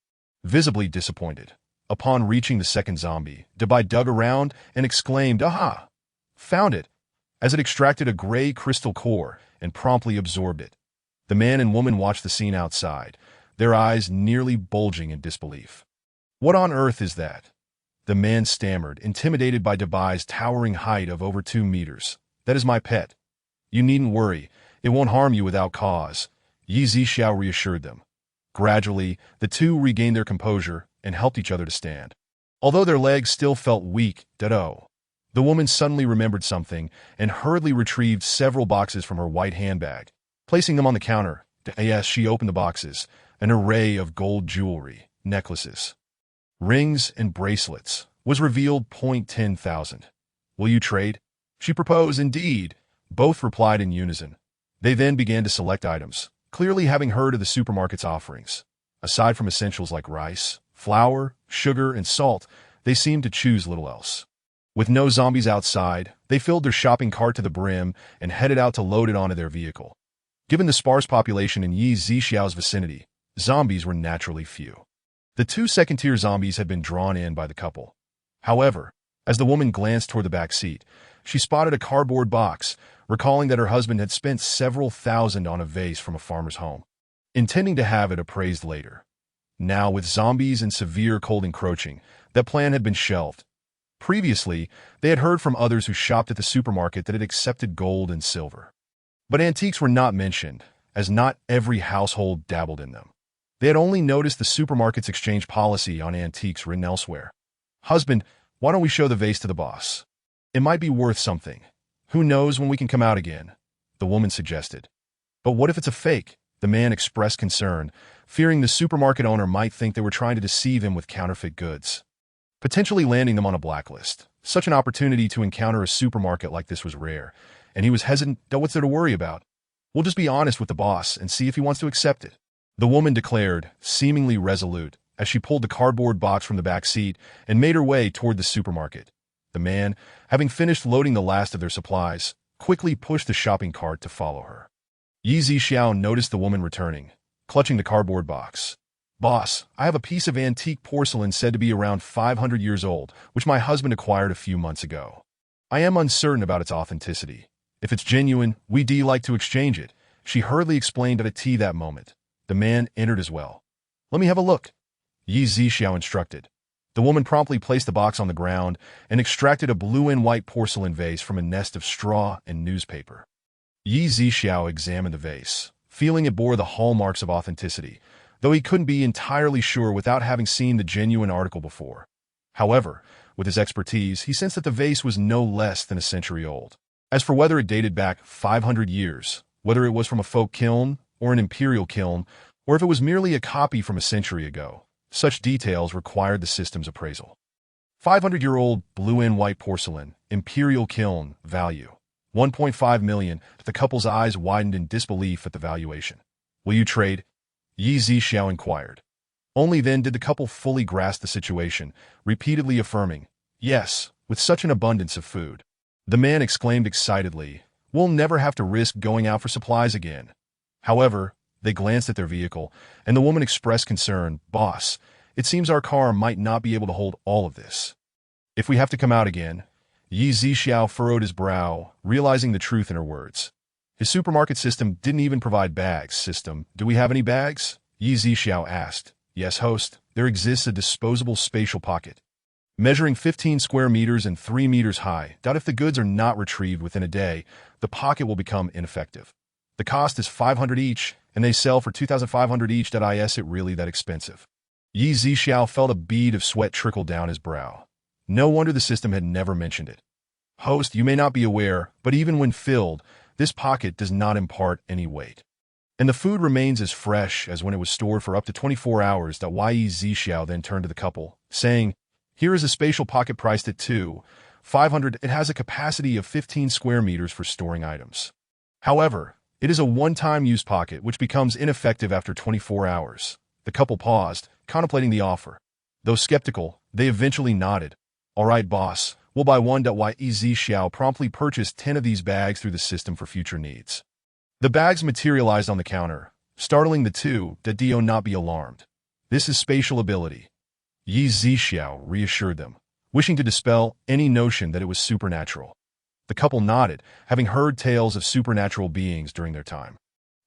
Visibly disappointed, upon reaching the second zombie, Dabai dug around and exclaimed, "Aha! Found it!" as it extracted a gray crystal core and promptly absorbed it. The man and woman watched the scene outside, their eyes nearly bulging in disbelief. "What on earth is that?" the man stammered, intimidated by Dabai's towering height of over 2 meters. "That is my pet. You needn't worry, it won't harm you without cause," Yi Zixiao reassured them. Gradually, the two regained their composure and helped each other to stand. Although their legs still felt weak, the woman suddenly remembered something and hurriedly retrieved several boxes from her white handbag. Placing them on the counter, as she opened the boxes, an array of gold jewelry, necklaces, rings, and bracelets was revealed. 10,000. "Will you trade?" she proposed. "Indeed," both replied in unison. They then began to select items, clearly having heard of the supermarket's offerings. Aside from essentials like rice, flour, sugar, and salt, they seemed to choose little else. With no zombies outside, they filled their shopping cart to the brim and headed out to load it onto their vehicle. Given the sparse population in Yi Zixiao's vicinity, zombies were naturally few. The 2 second-tier zombies had been drawn in by the couple. However, as the woman glanced toward the back seat, she spotted a cardboard box, recalling that her husband had spent several thousand on a vase from a farmer's home, intending to have it appraised later. Now, with zombies and severe cold encroaching, that plan had been shelved. Previously, they had heard from others who shopped at the supermarket that it accepted gold and silver. But antiques were not mentioned, as not every household dabbled in them. They had only noticed the supermarket's exchange policy on antiques written elsewhere. "Husband, why don't we show the vase to the boss? It might be worth something. Who knows when we can come out again?" the woman suggested. "But what if it's a fake?" the man expressed concern, fearing the supermarket owner might think they were trying to deceive him with counterfeit goods, potentially landing them on a blacklist. Such an opportunity to encounter a supermarket like this was rare, and he was hesitant. "What's there to worry about? We'll just be honest with the boss and see if he wants to accept it," the woman declared, seemingly resolute, as she pulled the cardboard box from the back seat and made her way toward the supermarket. The man, having finished loading the last of their supplies, quickly pushed the shopping cart to follow her. Yi Zixiao noticed the woman returning, clutching the cardboard box. "Boss, I have a piece of antique porcelain said to be around 500 years old, which my husband acquired a few months ago. I am uncertain about its authenticity. If it's genuine, we'd like to exchange it," she hurriedly explained at a tea that moment. The man entered as well. "Let me have a look," Yi Zixiao instructed. The woman promptly placed the box on the ground and extracted a blue and white porcelain vase from a nest of straw and newspaper. Yi Zixiao examined the vase, feeling it bore the hallmarks of authenticity, though he couldn't be entirely sure without having seen the genuine article before. However, with his expertise, he sensed that the vase was no less than a century old. As for whether it dated back 500 years, whether it was from a folk kiln or an imperial kiln, or if it was merely a copy from a century ago, such details required the system's appraisal. 500-year-old blue and white porcelain, imperial kiln, value $1.5 million. The couple's eyes widened in disbelief at the valuation. Will you trade? Yi Zixiao inquired. Only then did the couple fully grasp the situation, repeatedly affirming, yes, with such an abundance of food. The man exclaimed excitedly, we'll never have to risk going out for supplies again. However, they glanced at their vehicle, and the woman expressed concern, boss, it seems our car might not be able to hold all of this. If we have to come out again, Yi Zixiao furrowed his brow, realizing the truth in her words. His supermarket system didn't even provide bags. System, do we have any bags? Yi Zixiao asked. Yes, host, there exists a disposable spatial pocket. Measuring 15 square meters and 3 meters high, if the goods are not retrieved within a day, the pocket will become ineffective. The cost is 500 each, and they sell for 2,500 each. Is it really that expensive? Yi Zixiao felt a bead of sweat trickle down his brow. No wonder the system had never mentioned it. Host, you may not be aware, but even when filled, this pocket does not impart any weight. And the food remains as fresh as when it was stored for up to 24 hours. Yi Zixiao then turned to the couple, saying, here is a spatial pocket priced at $2,500. It has a capacity of 15 square meters for storing items. However, it is a one-time use pocket which becomes ineffective after 24 hours. The couple paused, contemplating the offer. Though skeptical, they eventually nodded. All right, boss, we'll buy one. Yi Zixiao promptly purchased 10 of these bags through the system for future needs. The bags materialized on the counter, startling the two. Do not be alarmed. This is spatial ability. Yi Zixiao reassured them, wishing to dispel any notion that it was supernatural. The couple nodded, having heard tales of supernatural beings during their time.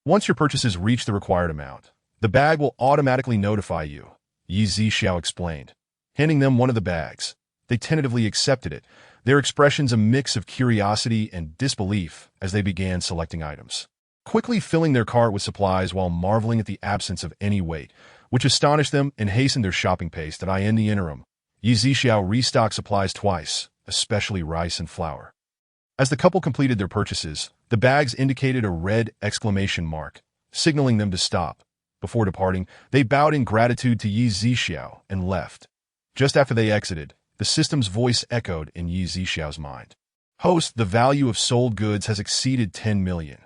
Once your purchases reach the required amount, the bag will automatically notify you, Yi Zixiao explained, handing them one of the bags. They tentatively accepted it, their expressions a mix of curiosity and disbelief as they began selecting items, quickly filling their cart with supplies while marveling at the absence of any weight, which astonished them and hastened their shopping pace. In the interim, Yi Zixiao restocked supplies twice, especially rice and flour. As the couple completed their purchases, the bags indicated a red exclamation mark, signaling them to stop. Before departing, they bowed in gratitude to Yi Zixiao and left. Just after they exited, the system's voice echoed in Yi Zixiao's mind. Host, the value of sold goods has exceeded 10 million.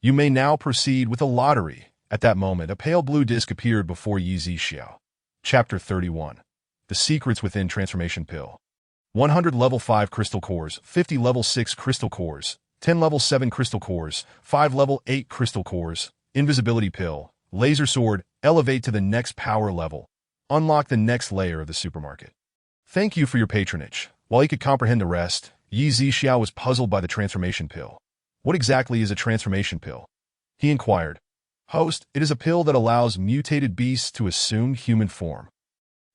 You may now proceed with a lottery. At that moment, a pale blue disc appeared before Yi Zixiao. Chapter 31. The Secrets Within Transformation Pill. 100 level 5 crystal cores, 50 level 6 crystal cores, 10 level 7 crystal cores, 5 level 8 crystal cores, invisibility pill, laser sword, elevate to the next power level. Unlock the next layer of the supermarket. Thank you for your patronage. While he could comprehend the rest, Yi Zixiao was puzzled by the transformation pill. What exactly is a transformation pill? He inquired. Host, it is a pill that allows mutated beasts to assume human form.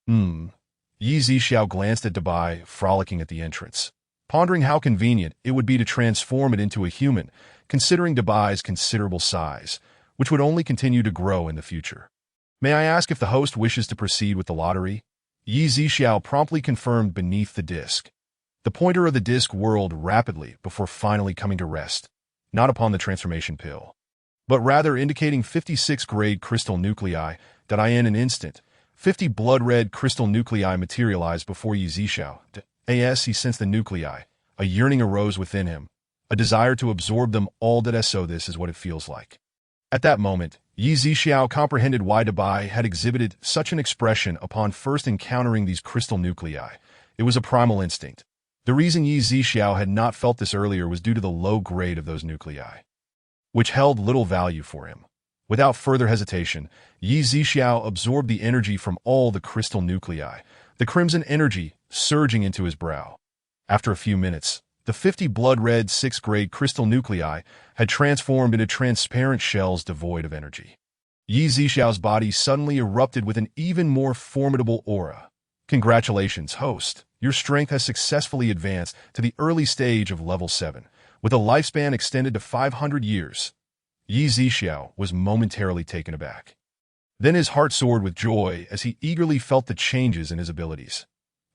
Yi Zixiao glanced at Dabai, frolicking at the entrance, pondering how convenient it would be to transform it into a human, considering Dabai's considerable size, which would only continue to grow in the future. May I ask if the host wishes to proceed with the lottery? Yi Zixiao promptly confirmed beneath the disc. The pointer of the disc whirled rapidly before finally coming to rest, not upon the transformation pill, but rather indicating 56 grade crystal nuclei. In an instant, 50 blood-red crystal nuclei materialized before Yi Zixiao. As he sensed the nuclei, a yearning arose within him, a desire to absorb them all. So this is what it feels like. At that moment, Yi Zixiao comprehended why Dabai had exhibited such an expression upon first encountering these crystal nuclei. It was a primal instinct. The reason Yi Zixiao had not felt this earlier was due to the low grade of those nuclei, which held little value for him. Without further hesitation, Yi Zixiao absorbed the energy from all the crystal nuclei, the crimson energy surging into his brow. After a few minutes, the 50 blood-red 6th-grade crystal nuclei had transformed into transparent shells devoid of energy. Yi Zixiao's body suddenly erupted with an even more formidable aura. Congratulations, host. Your strength has successfully advanced to the early stage of level 7, with a lifespan extended to 500 years. Yi Zixiao was momentarily taken aback. Then his heart soared with joy as he eagerly felt the changes in his abilities.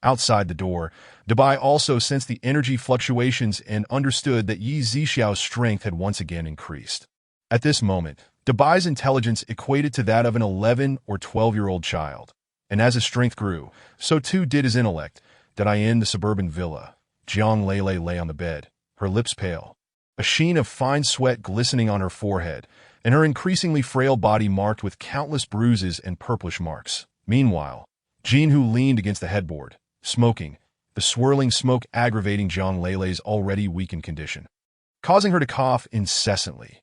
Outside the door, Dabai also sensed the energy fluctuations and understood that Yi Zixiao's strength had once again increased. At this moment, Dabai's intelligence equated to that of an 11 or 12-year-old child, and as his strength grew, so too did his intellect. In the suburban villa, Jiang Lele lay on the bed, her lips pale, a sheen of fine sweat glistening on her forehead, and her increasingly frail body marked with countless bruises and purplish marks. Meanwhile, Jinhu leaned against the headboard, smoking, the swirling smoke aggravating Jiang Lele's already weakened condition, causing her to cough incessantly.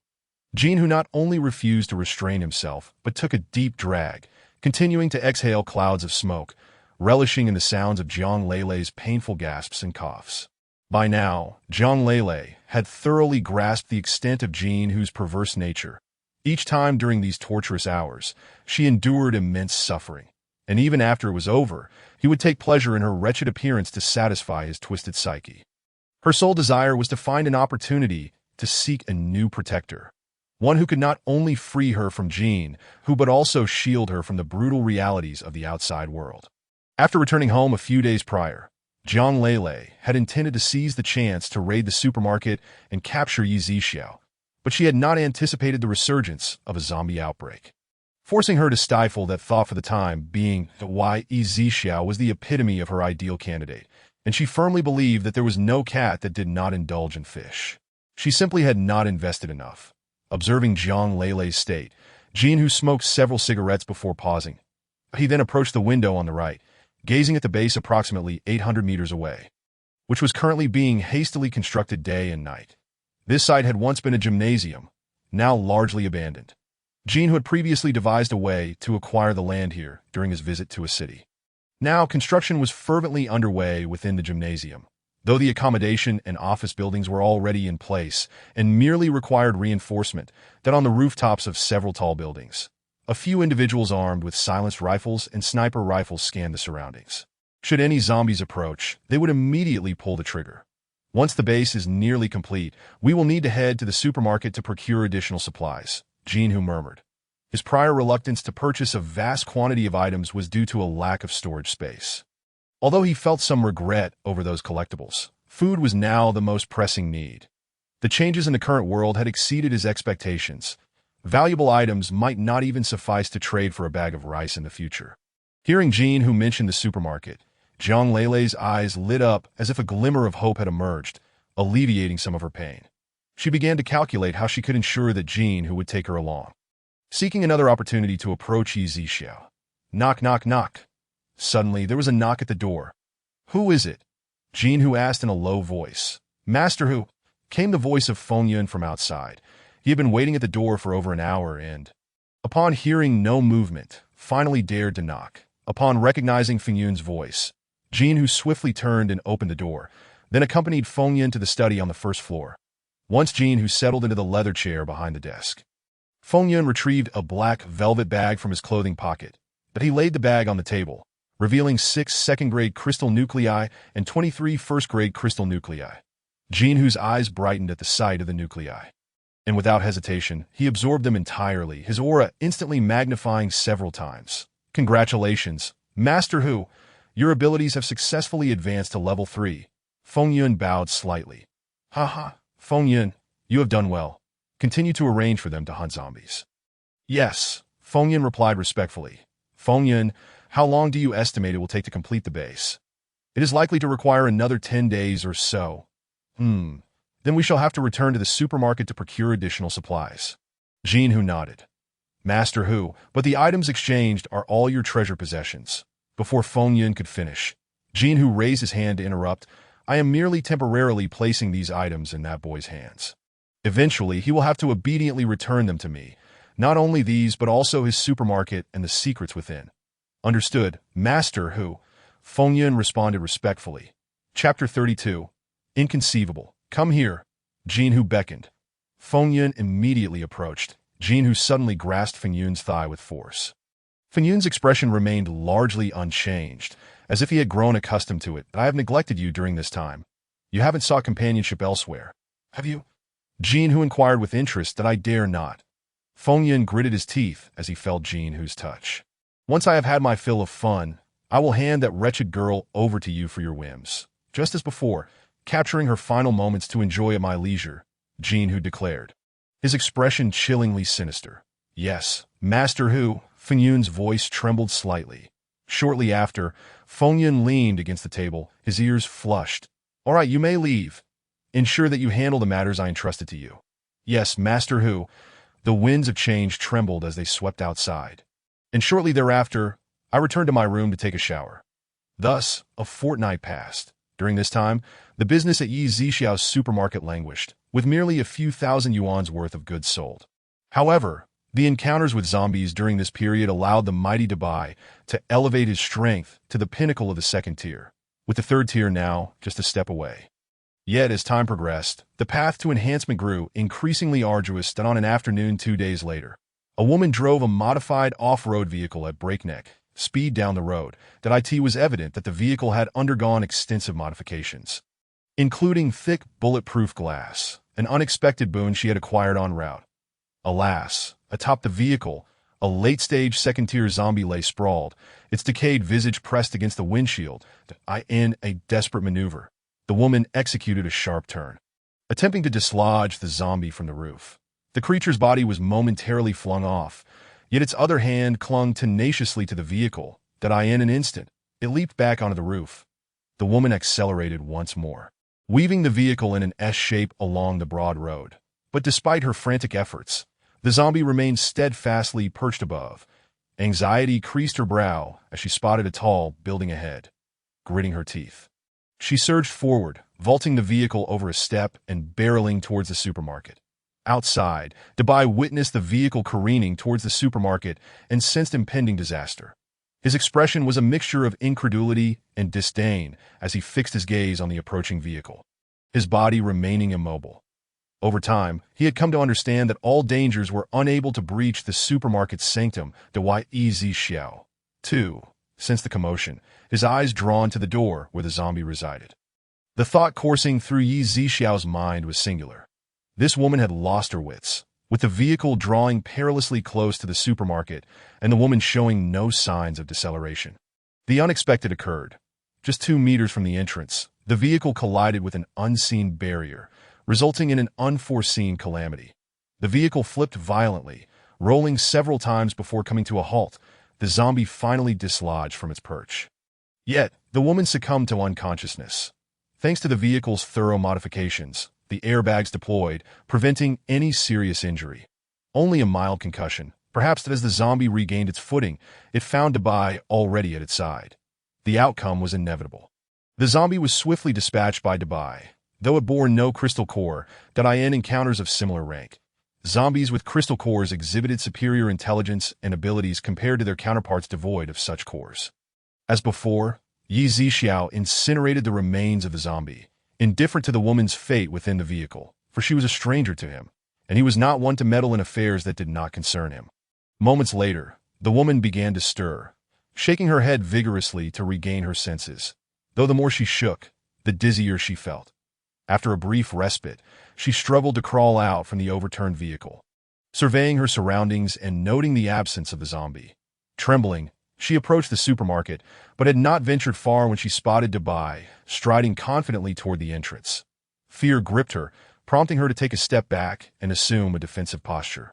Jinhu not only refused to restrain himself, but took a deep drag, continuing to exhale clouds of smoke, relishing in the sounds of Jiang Lele's painful gasps and coughs. By now, Jiang Lele had thoroughly grasped the extent of Jinhu's perverse nature. Each time during these torturous hours, she endured immense suffering, and even after it was over, he would take pleasure in her wretched appearance to satisfy his twisted psyche. Her sole desire was to find an opportunity to seek a new protector, one who could not only free her from Jin, but also shield her from the brutal realities of the outside world. After returning home a few days prior, Jiang Lele had intended to seize the chance to raid the supermarket and capture Yi Zixiao, but she had not anticipated the resurgence of a zombie outbreak, forcing her to stifle that thought for the time being. Why Yi Zixiao was the epitome of her ideal candidate, and she firmly believed that there was no cat that did not indulge in fish. She simply had not invested enough. Observing Jiang Lele's state, Jinhu smoked several cigarettes before pausing. He then approached the window on the right, gazing at the base approximately 800 meters away, which was currently being hastily constructed day and night. This site had once been a gymnasium, now largely abandoned. Jinhu had previously devised a way to acquire the land here during his visit to a city. Now, construction was fervently underway within the gymnasium, though the accommodation and office buildings were already in place and merely required reinforcement. On the rooftops of several tall buildings, a few individuals armed with silenced rifles and sniper rifles scanned the surroundings. Should any zombies approach, they would immediately pull the trigger. Once the base is nearly complete, we will need to head to the supermarket to procure additional supplies, Jinhu murmured. His prior reluctance to purchase a vast quantity of items was due to a lack of storage space. Although he felt some regret over those collectibles, food was now the most pressing need. The changes in the current world had exceeded his expectations. Valuable items might not even suffice to trade for a bag of rice in the future. Hearing Jinhu mention the supermarket, Jiang Lele's eyes lit up as if a glimmer of hope had emerged, alleviating some of her pain. She began to calculate how she could ensure that Jinhu would take her along. Seeking another opportunity to approach Yi Zixiao. Knock, knock, knock. Suddenly, there was a knock at the door. "Who is it?" Jinhu asked in a low voice. "Master Hu," came the voice of Feng Yun from outside. He had been waiting at the door for over an hour and, upon hearing no movement, finally dared to knock. Upon recognizing Feng Yun's voice, Jinhu swiftly turned and opened the door, then accompanied Feng Yun to the study on the first floor. Once Jinhu settled into the leather chair behind the desk, Feng Yun retrieved a black velvet bag from his clothing pocket, but he laid the bag on the table, revealing 6 second-grade crystal nuclei and 23 first-grade crystal nuclei. Jinhu's eyes brightened at the sight of the nuclei, and without hesitation, he absorbed them entirely, his aura instantly magnifying several times. "Congratulations, Master Hu. Your abilities have successfully advanced to level 3. Feng Yun bowed slightly. "Haha, Feng Yun, you have done well. Continue to arrange for them to hunt zombies." "Yes," Feng Yun replied respectfully. "Feng Yun, how long do you estimate it will take to complete the base?" "It is likely to require another 10 days or so." Then we shall have to return to the supermarket to procure additional supplies." Jinhu nodded. "Master Hu, but the items exchanged are all your treasure possessions." Before Feng Yun could finish, Jinhu raised his hand to interrupt. "I am merely temporarily placing these items in that boy's hands. Eventually, he will have to obediently return them to me. Not only these, but also his supermarket and the secrets within." "Understood, Master Hu," Feng Yun responded respectfully. Chapter 32. Inconceivable. "Come here." Jinhu beckoned. Feng Yun immediately approached. Jinhu suddenly grasped Feng Yun's thigh with force. Feng Yun's expression remained largely unchanged, as if he had grown accustomed to it. "I have neglected you during this time. You haven't sought companionship elsewhere, have you?" Jean Hu inquired with interest that I dare not. Feng Yin gritted his teeth as he felt Jean Hu's touch. Once I have had my fill of fun, I will hand that wretched girl over to you for your whims. Just as before, capturing her final moments to enjoy at my leisure, Jean Hu declared, his expression chillingly sinister. Yes, Master Hu, Feng Yun's voice trembled slightly. Shortly after, Feng Yun leaned against the table, his ears flushed. All right, you may leave. Ensure that you handle the matters I entrusted to you. Yes, Master Hu. The winds of change trembled as they swept outside. And shortly thereafter, I returned to my room to take a shower. Thus, a fortnight passed. During this time, the business at Yi Zixiao's supermarket languished, with merely a few thousand yuan's worth of goods sold. However, the encounters with zombies during this period allowed the mighty Dabai to elevate his strength to the pinnacle of the second tier, with the third tier now just a step away. Yet, as time progressed, the path to enhancement grew increasingly arduous. That on an afternoon 2 days later, a woman drove a modified off-road vehicle at breakneck speed down the road. That it was evident that the vehicle had undergone extensive modifications, including thick, bulletproof glass, an unexpected boon she had acquired en route. Alas, atop the vehicle, a late-stage second-tier zombie lay sprawled, its decayed visage pressed against the windshield. In a desperate maneuver, the woman executed a sharp turn, attempting to dislodge the zombie from the roof. The creature's body was momentarily flung off, yet its other hand clung tenaciously to the vehicle. In an instant, it leaped back onto the roof. The woman accelerated once more, weaving the vehicle in an S shape along the broad road. But despite her frantic efforts, the zombie remained steadfastly perched above. Anxiety creased her brow as she spotted a tall building ahead. Gritting her teeth, she surged forward, vaulting the vehicle over a step and barreling towards the supermarket. Outside, Dabai witnessed the vehicle careening towards the supermarket and sensed impending disaster. His expression was a mixture of incredulity and disdain as he fixed his gaze on the approaching vehicle, his body remaining immobile. Over time, he had come to understand that all dangers were unable to breach the supermarket's sanctum. Yi Zixiao, too, sensed the commotion, his eyes drawn to the door where the zombie resided. The thought coursing through Yi Zixiao's mind was singular. This woman had lost her wits, with the vehicle drawing perilously close to the supermarket and the woman showing no signs of deceleration. The unexpected occurred. Just 2 meters from the entrance, the vehicle collided with an unseen barrier, resulting in an unforeseen calamity. The vehicle flipped violently, rolling several times before coming to a halt. The zombie finally dislodged from its perch. Yet, the woman succumbed to unconsciousness. Thanks to the vehicle's thorough modifications, the airbags deployed, preventing any serious injury. Only a mild concussion. Perhaps that as the zombie regained its footing, it found Dabai already at its side. The outcome was inevitable. The zombie was swiftly dispatched by Dabai, though it bore no crystal core. In encounters of similar rank, zombies with crystal cores exhibited superior intelligence and abilities compared to their counterparts devoid of such cores. As before, Yi Zixiao incinerated the remains of the zombie, indifferent to the woman's fate within the vehicle, for she was a stranger to him, and he was not one to meddle in affairs that did not concern him. Moments later, the woman began to stir, shaking her head vigorously to regain her senses. Though the more she shook, the dizzier she felt. After a brief respite, she struggled to crawl out from the overturned vehicle, surveying her surroundings and noting the absence of the zombie. Trembling, she approached the supermarket, but had not ventured far when she spotted Dabai, striding confidently toward the entrance. Fear gripped her, prompting her to take a step back and assume a defensive posture.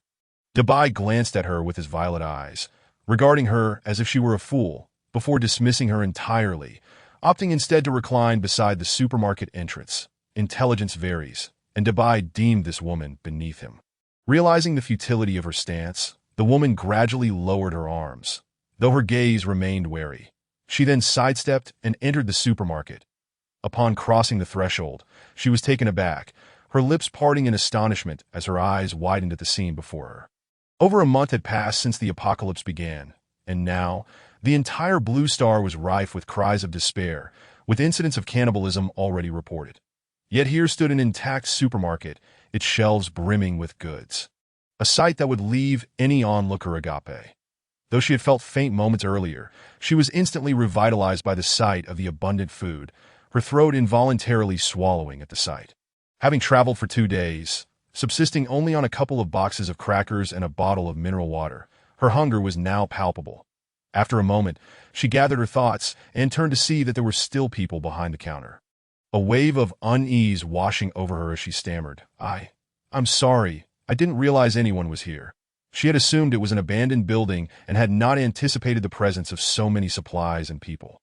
Dabai glanced at her with his violet eyes, regarding her as if she were a fool, before dismissing her entirely, opting instead to recline beside the supermarket entrance. Intelligence varies, and Dabai deemed this woman beneath him. Realizing the futility of her stance, the woman gradually lowered her arms, though her gaze remained wary. She then sidestepped and entered the supermarket. Upon crossing the threshold, she was taken aback, her lips parting in astonishment as her eyes widened at the scene before her. Over a month had passed since the apocalypse began, and now, the entire Blue Star was rife with cries of despair, with incidents of cannibalism already reported. Yet here stood an intact supermarket, its shelves brimming with goods. A sight that would leave any onlooker agape. Though she had felt faint moments earlier, she was instantly revitalized by the sight of the abundant food, her throat involuntarily swallowing at the sight. Having traveled for 2 days, subsisting only on a couple of boxes of crackers and a bottle of mineral water. Her hunger was now palpable. After a moment, she gathered her thoughts and turned to see that there were still people behind the counter. A wave of unease washing over her as she stammered, I'm sorry, I didn't realize anyone was here. She had assumed it was an abandoned building and had not anticipated the presence of so many supplies and people.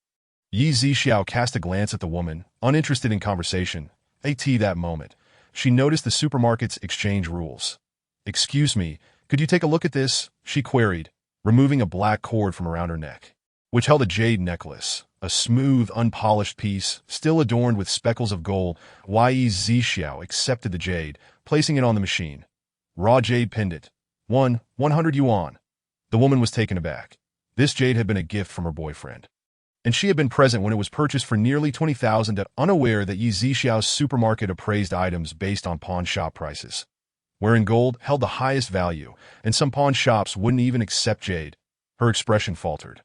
Yi Zixiao cast a glance at the woman, uninterested in conversation. At that moment, she noticed the supermarket's exchange rules. Excuse me, could you take a look at this? She queried, removing a black cord from around her neck, which held a jade necklace, a smooth, unpolished piece, still adorned with speckles of gold. Yi Zixiao accepted the jade, placing it on the machine. Raw jade pendant. 100 yuan. The woman was taken aback. This jade had been a gift from her boyfriend, and she had been present when it was purchased for nearly 20,000, unaware that Yi Zixiao's supermarket appraised items based on pawn shop prices, wherein gold held the highest value, and some pawn shops wouldn't even accept jade. Her expression faltered.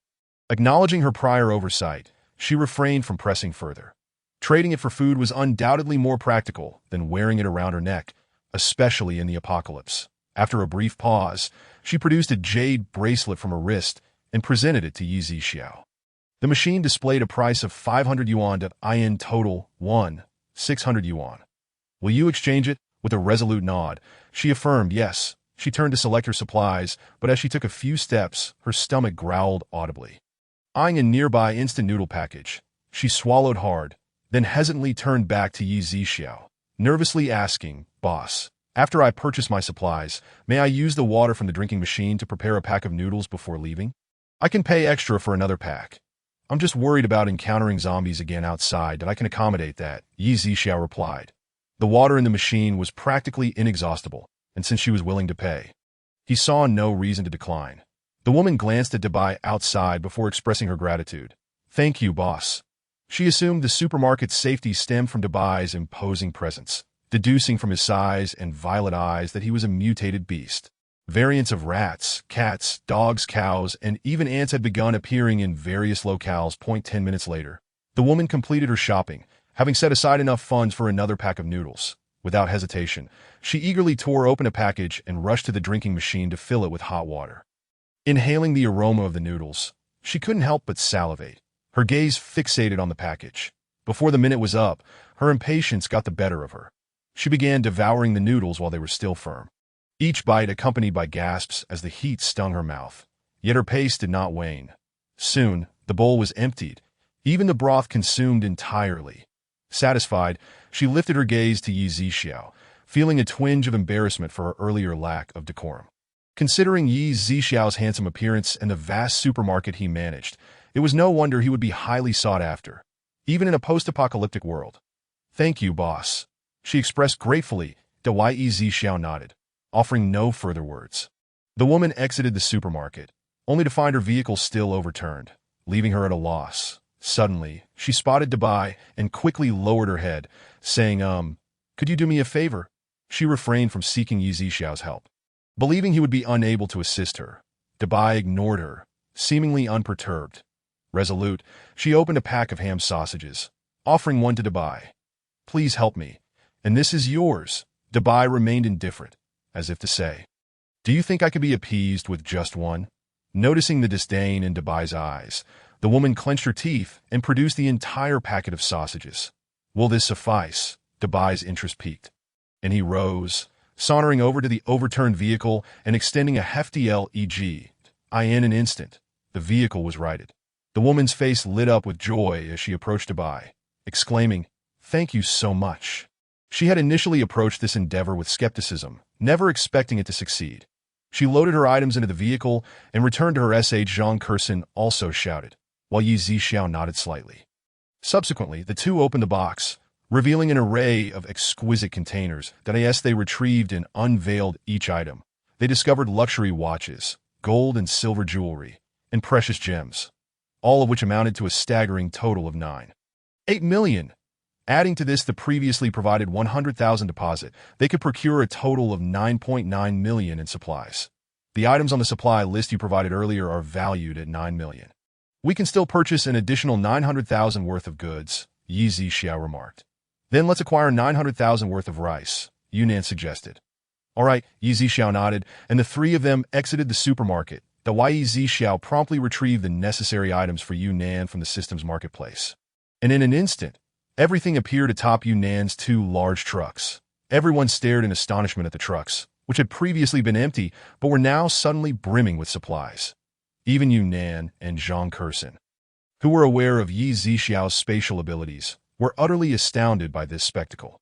Acknowledging her prior oversight, she refrained from pressing further. Trading it for food was undoubtedly more practical than wearing it around her neck, especially in the apocalypse. After a brief pause, she produced a jade bracelet from her wrist and presented it to Yi Zixiao. The machine displayed a price of 500 yuan. In total, 600 yuan. Will you exchange it? With a resolute nod, she affirmed yes. She turned to select her supplies, but as she took a few steps, her stomach growled audibly. Eyeing a nearby instant noodle package, she swallowed hard, then hesitantly turned back to Yi Zixiao, nervously asking, Boss, after I purchase my supplies, may I use the water from the drinking machine to prepare a pack of noodles before leaving? I can pay extra for another pack. I'm just worried about encountering zombies again outside, and I can accommodate that, Yi Zixiao replied. The water in the machine was practically inexhaustible, and since she was willing to pay, he saw no reason to decline. The woman glanced at Dabai outside before expressing her gratitude. Thank you, boss. She assumed the supermarket's safety stemmed from Dabai's imposing presence, deducing from his size and violet eyes that he was a mutated beast. Variants of rats, cats, dogs, cows, and even ants had begun appearing in various locales. 10 minutes later, the woman completed her shopping, having set aside enough funds for another pack of noodles. Without hesitation, she eagerly tore open a package and rushed to the drinking machine to fill it with hot water. Inhaling the aroma of the noodles, she couldn't help but salivate, her gaze fixated on the package. Before the minute was up, her impatience got the better of her. She began devouring the noodles while they were still firm, each bite accompanied by gasps as the heat stung her mouth. Yet her pace did not wane. Soon, the bowl was emptied, even the broth consumed entirely. Satisfied, she lifted her gaze to Yi Zixiao, feeling a twinge of embarrassment for her earlier lack of decorum. Considering Yi Zixiao's handsome appearance and the vast supermarket he managed, it was no wonder he would be highly sought after, even in a post-apocalyptic world. Thank you, boss. She expressed gratefully. Yi Zixiao nodded, offering no further words. The woman exited the supermarket, only to find her vehicle still overturned, leaving her at a loss. Suddenly, she spotted Dabai and quickly lowered her head, saying, could you do me a favor? She refrained from seeking Yi Zixiao's help. Believing he would be unable to assist her, Dabai ignored her, seemingly unperturbed. Resolute, she opened a pack of ham sausages, offering one to Dabai. Please help me. And this is yours. Dabai remained indifferent, as if to say, do you think I could be appeased with just one? Noticing the disdain in Dabai's eyes, the woman clenched her teeth and produced the entire packet of sausages. Will this suffice? Dabai's interest piqued, and he rose, sauntering over to the overturned vehicle and extending a hefty leg. In an instant, the vehicle was righted. The woman's face lit up with joy as she approached Dabai, exclaiming, Thank you so much. She had initially approached this endeavor with skepticism, never expecting it to succeed. She loaded her items into the vehicle and returned to her sh. Zhang Kursin also shouted, while Yi Zixiao nodded slightly. Subsequently, the two opened the box, revealing an array of exquisite containers that they retrieved and unveiled each item. They discovered luxury watches, gold and silver jewelry, and precious gems, all of which amounted to a staggering total of 8 million. Adding to this the previously provided 100,000 deposit, they could procure a total of 9.9 million in supplies. The items on the supply list you provided earlier are valued at 9 million. We can still purchase an additional 900,000 worth of goods, Yi Zixiao remarked. Then let's acquire 900,000 worth of rice, Yunnan suggested. All right, Yi Zixiao nodded, and the three of them exited the supermarket. The Yi Zixiao promptly retrieved the necessary items for Yunnan from the system's marketplace. And in an instant, everything appeared atop Yunnan's two large trucks. Everyone stared in astonishment at the trucks, which had previously been empty but were now suddenly brimming with supplies. Even Yunnan and Zhang Kursin, who were aware of Yi Zixiao's spatial abilities, were utterly astounded by this spectacle.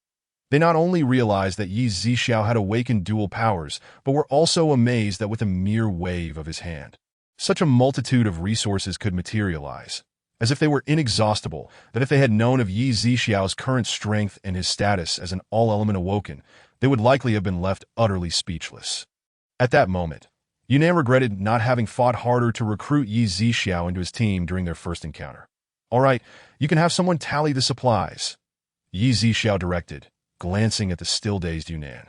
They not only realized that Yi Zixiao had awakened dual powers, but were also amazed that with a mere wave of his hand, such a multitude of resources could materialize, as if they were inexhaustible, that if they had known of Yi Zixiao's current strength and his status as an all-element awoken, they would likely have been left utterly speechless. At that moment, Yunnan regretted not having fought harder to recruit Yi Zixiao into his team during their first encounter. All right, you can have someone tally the supplies, Yi Zixiao directed, glancing at the still-dazed Yunnan.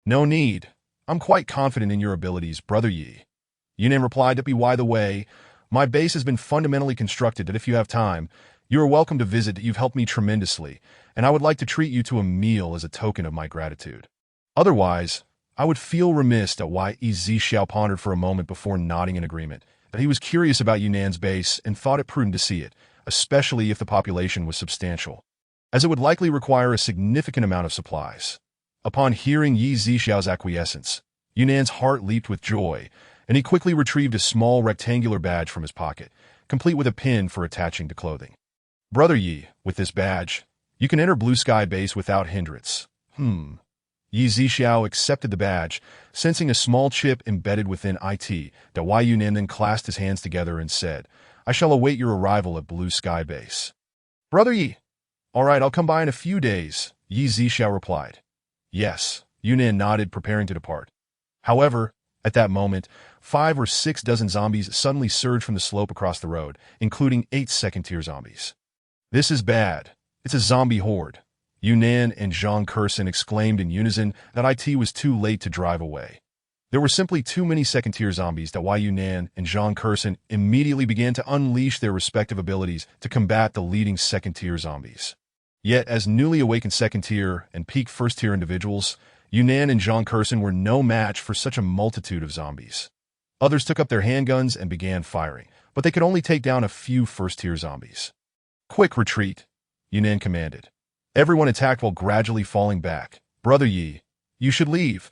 No need. I'm quite confident in your abilities, Brother Yi. Yunnan replied to by the way, my base has been fundamentally constructed that if you have time, you are welcome to visit. You've helped me tremendously, and I would like to treat you to a meal as a token of my gratitude. Otherwise, I would feel remiss at why Yi Zixiao pondered for a moment before nodding in agreement, that he was curious about Yunnan's base and thought it prudent to see it, especially if the population was substantial, as it would likely require a significant amount of supplies. Upon hearing Yi Zixiao's acquiescence, Yunnan's heart leaped with joy, and he quickly retrieved a small rectangular badge from his pocket, complete with a pin for attaching to clothing. Brother Yi, with this badge, you can enter Blue Sky Base without hindrance. Yi Zixiao accepted the badge, sensing a small chip embedded within it. Yunnan then clasped his hands together and said, I shall await your arrival at Blue Sky Base. Brother Yi, all right, I'll come by in a few days, Yi Zixiao replied. Yes, Yunnan nodded, preparing to depart. However, at that moment, 5 or 6 dozen zombies suddenly surged from the slope across the road, including 8 second-tier zombies. This is bad. It's a zombie horde. Yunnan and Zhang Kursin exclaimed in unison that it was too late to drive away. There were simply too many second-tier zombies. Yunnan and Zhang Kursin immediately began to unleash their respective abilities to combat the leading second-tier zombies. Yet, as newly awakened second-tier and peak first-tier individuals, Yunnan and Zhang Kursin were no match for such a multitude of zombies. Others took up their handguns and began firing, but they could only take down a few first-tier zombies. Quick retreat, Yunnan commanded. Everyone attacked while gradually falling back. Brother Yi, you should leave,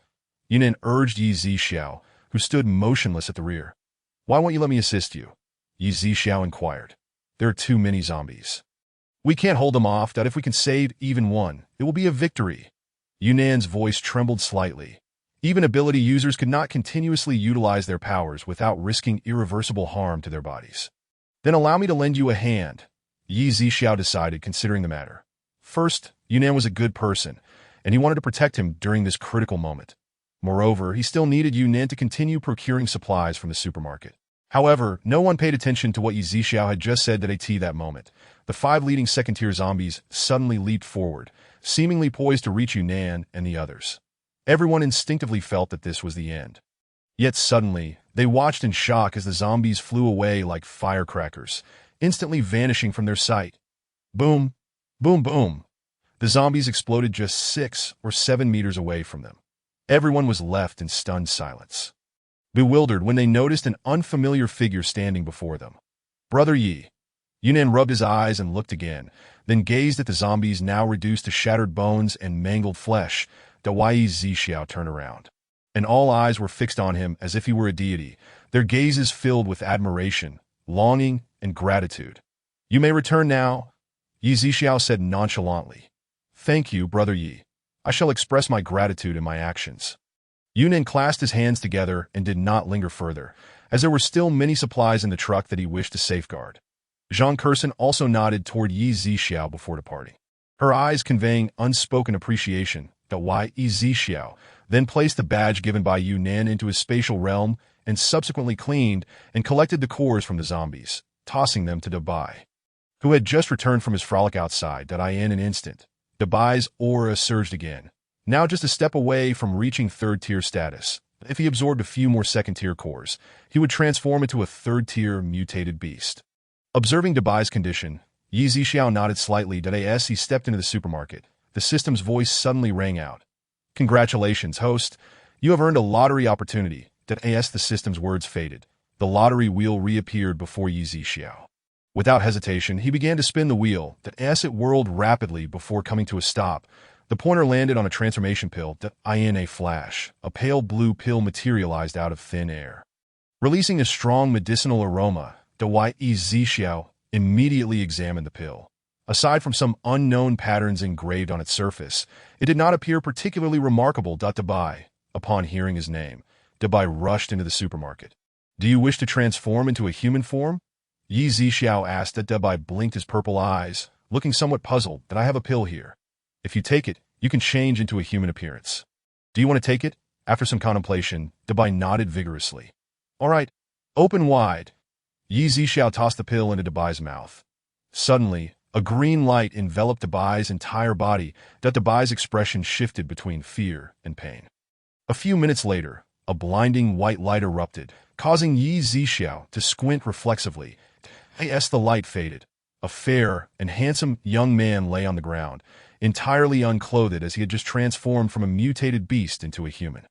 Yunnan urged Yi Zixiao, who stood motionless at the rear. Why won't you let me assist you? Yi Zixiao inquired. There are too many zombies. We can't hold them off. That if we can save even one, it will be a victory. Yunnan's voice trembled slightly. Even ability users could not continuously utilize their powers without risking irreversible harm to their bodies. Then allow me to lend you a hand, Yi Zixiao decided, considering the matter. First, Yunnan was a good person, and he wanted to protect him during this critical moment. Moreover, he still needed Yunnan to continue procuring supplies from the supermarket. However, no one paid attention to what Yi Zixiao had just said at that moment. The 5 leading second-tier zombies suddenly leaped forward, seemingly poised to reach Yunnan and the others. Everyone instinctively felt that this was the end. Yet suddenly, they watched in shock as the zombies flew away like firecrackers, instantly vanishing from their sight. Boom! Boom, boom! The zombies exploded just 6 or 7 meters away from them. Everyone was left in stunned silence, bewildered when they noticed an unfamiliar figure standing before them. Brother Yi. Yunnan rubbed his eyes and looked again, then gazed at the zombies now reduced to shattered bones and mangled flesh. Yi Zixiao turned around, and all eyes were fixed on him as if he were a deity, their gazes filled with admiration, longing, and gratitude. You may return now, Yi Zixiao said nonchalantly. Thank you, Brother Yi. I shall express my gratitude in my actions. Yunnan clasped his hands together and did not linger further, as there were still many supplies in the truck that he wished to safeguard. Zhang Kursin also nodded toward Yi Zixiao before departing, her eyes conveying unspoken appreciation. Yi Zixiao then placed the badge given by Yunnan into his spatial realm and subsequently cleaned and collected the cores from the zombies, tossing them to Dabai, who had just returned from his frolic outside. In an instant, Dabai's aura surged again, now just a step away from reaching third-tier status. If he absorbed a few more second-tier cores, he would transform into a third-tier mutated beast. Observing Dabai's condition, Yi Zixiao nodded slightly. As he stepped into the supermarket, the system's voice suddenly rang out. Congratulations, host. You have earned a lottery opportunity. As the system's words faded, the lottery wheel reappeared before Yi Zixiao. Without hesitation, he began to spin the wheel. As it whirled rapidly before coming to a stop, the pointer landed on a transformation pill. In a flash, a pale blue pill materialized out of thin air. Releasing a strong medicinal aroma, Yi Zixiao immediately examined the pill. Aside from some unknown patterns engraved on its surface, it did not appear particularly remarkable. Upon hearing his name, Dabai rushed into the supermarket. Do you wish to transform into a human form? Yi Zixiao asked. Dabai blinked his purple eyes, looking somewhat puzzled. I have a pill here. If you take it, you can change into a human appearance. Do you want to take it? After some contemplation, Dabai nodded vigorously. All right, open wide. Yi Zixiao tossed the pill into Dabai's mouth. Suddenly, a green light enveloped Dabai's entire body. Dabai's expression shifted between fear and pain. A few minutes later, a blinding white light erupted, causing Yi Zixiao to squint reflexively. As the light faded, a fair and handsome young man lay on the ground, entirely unclothed as he had just transformed from a mutated beast into a human.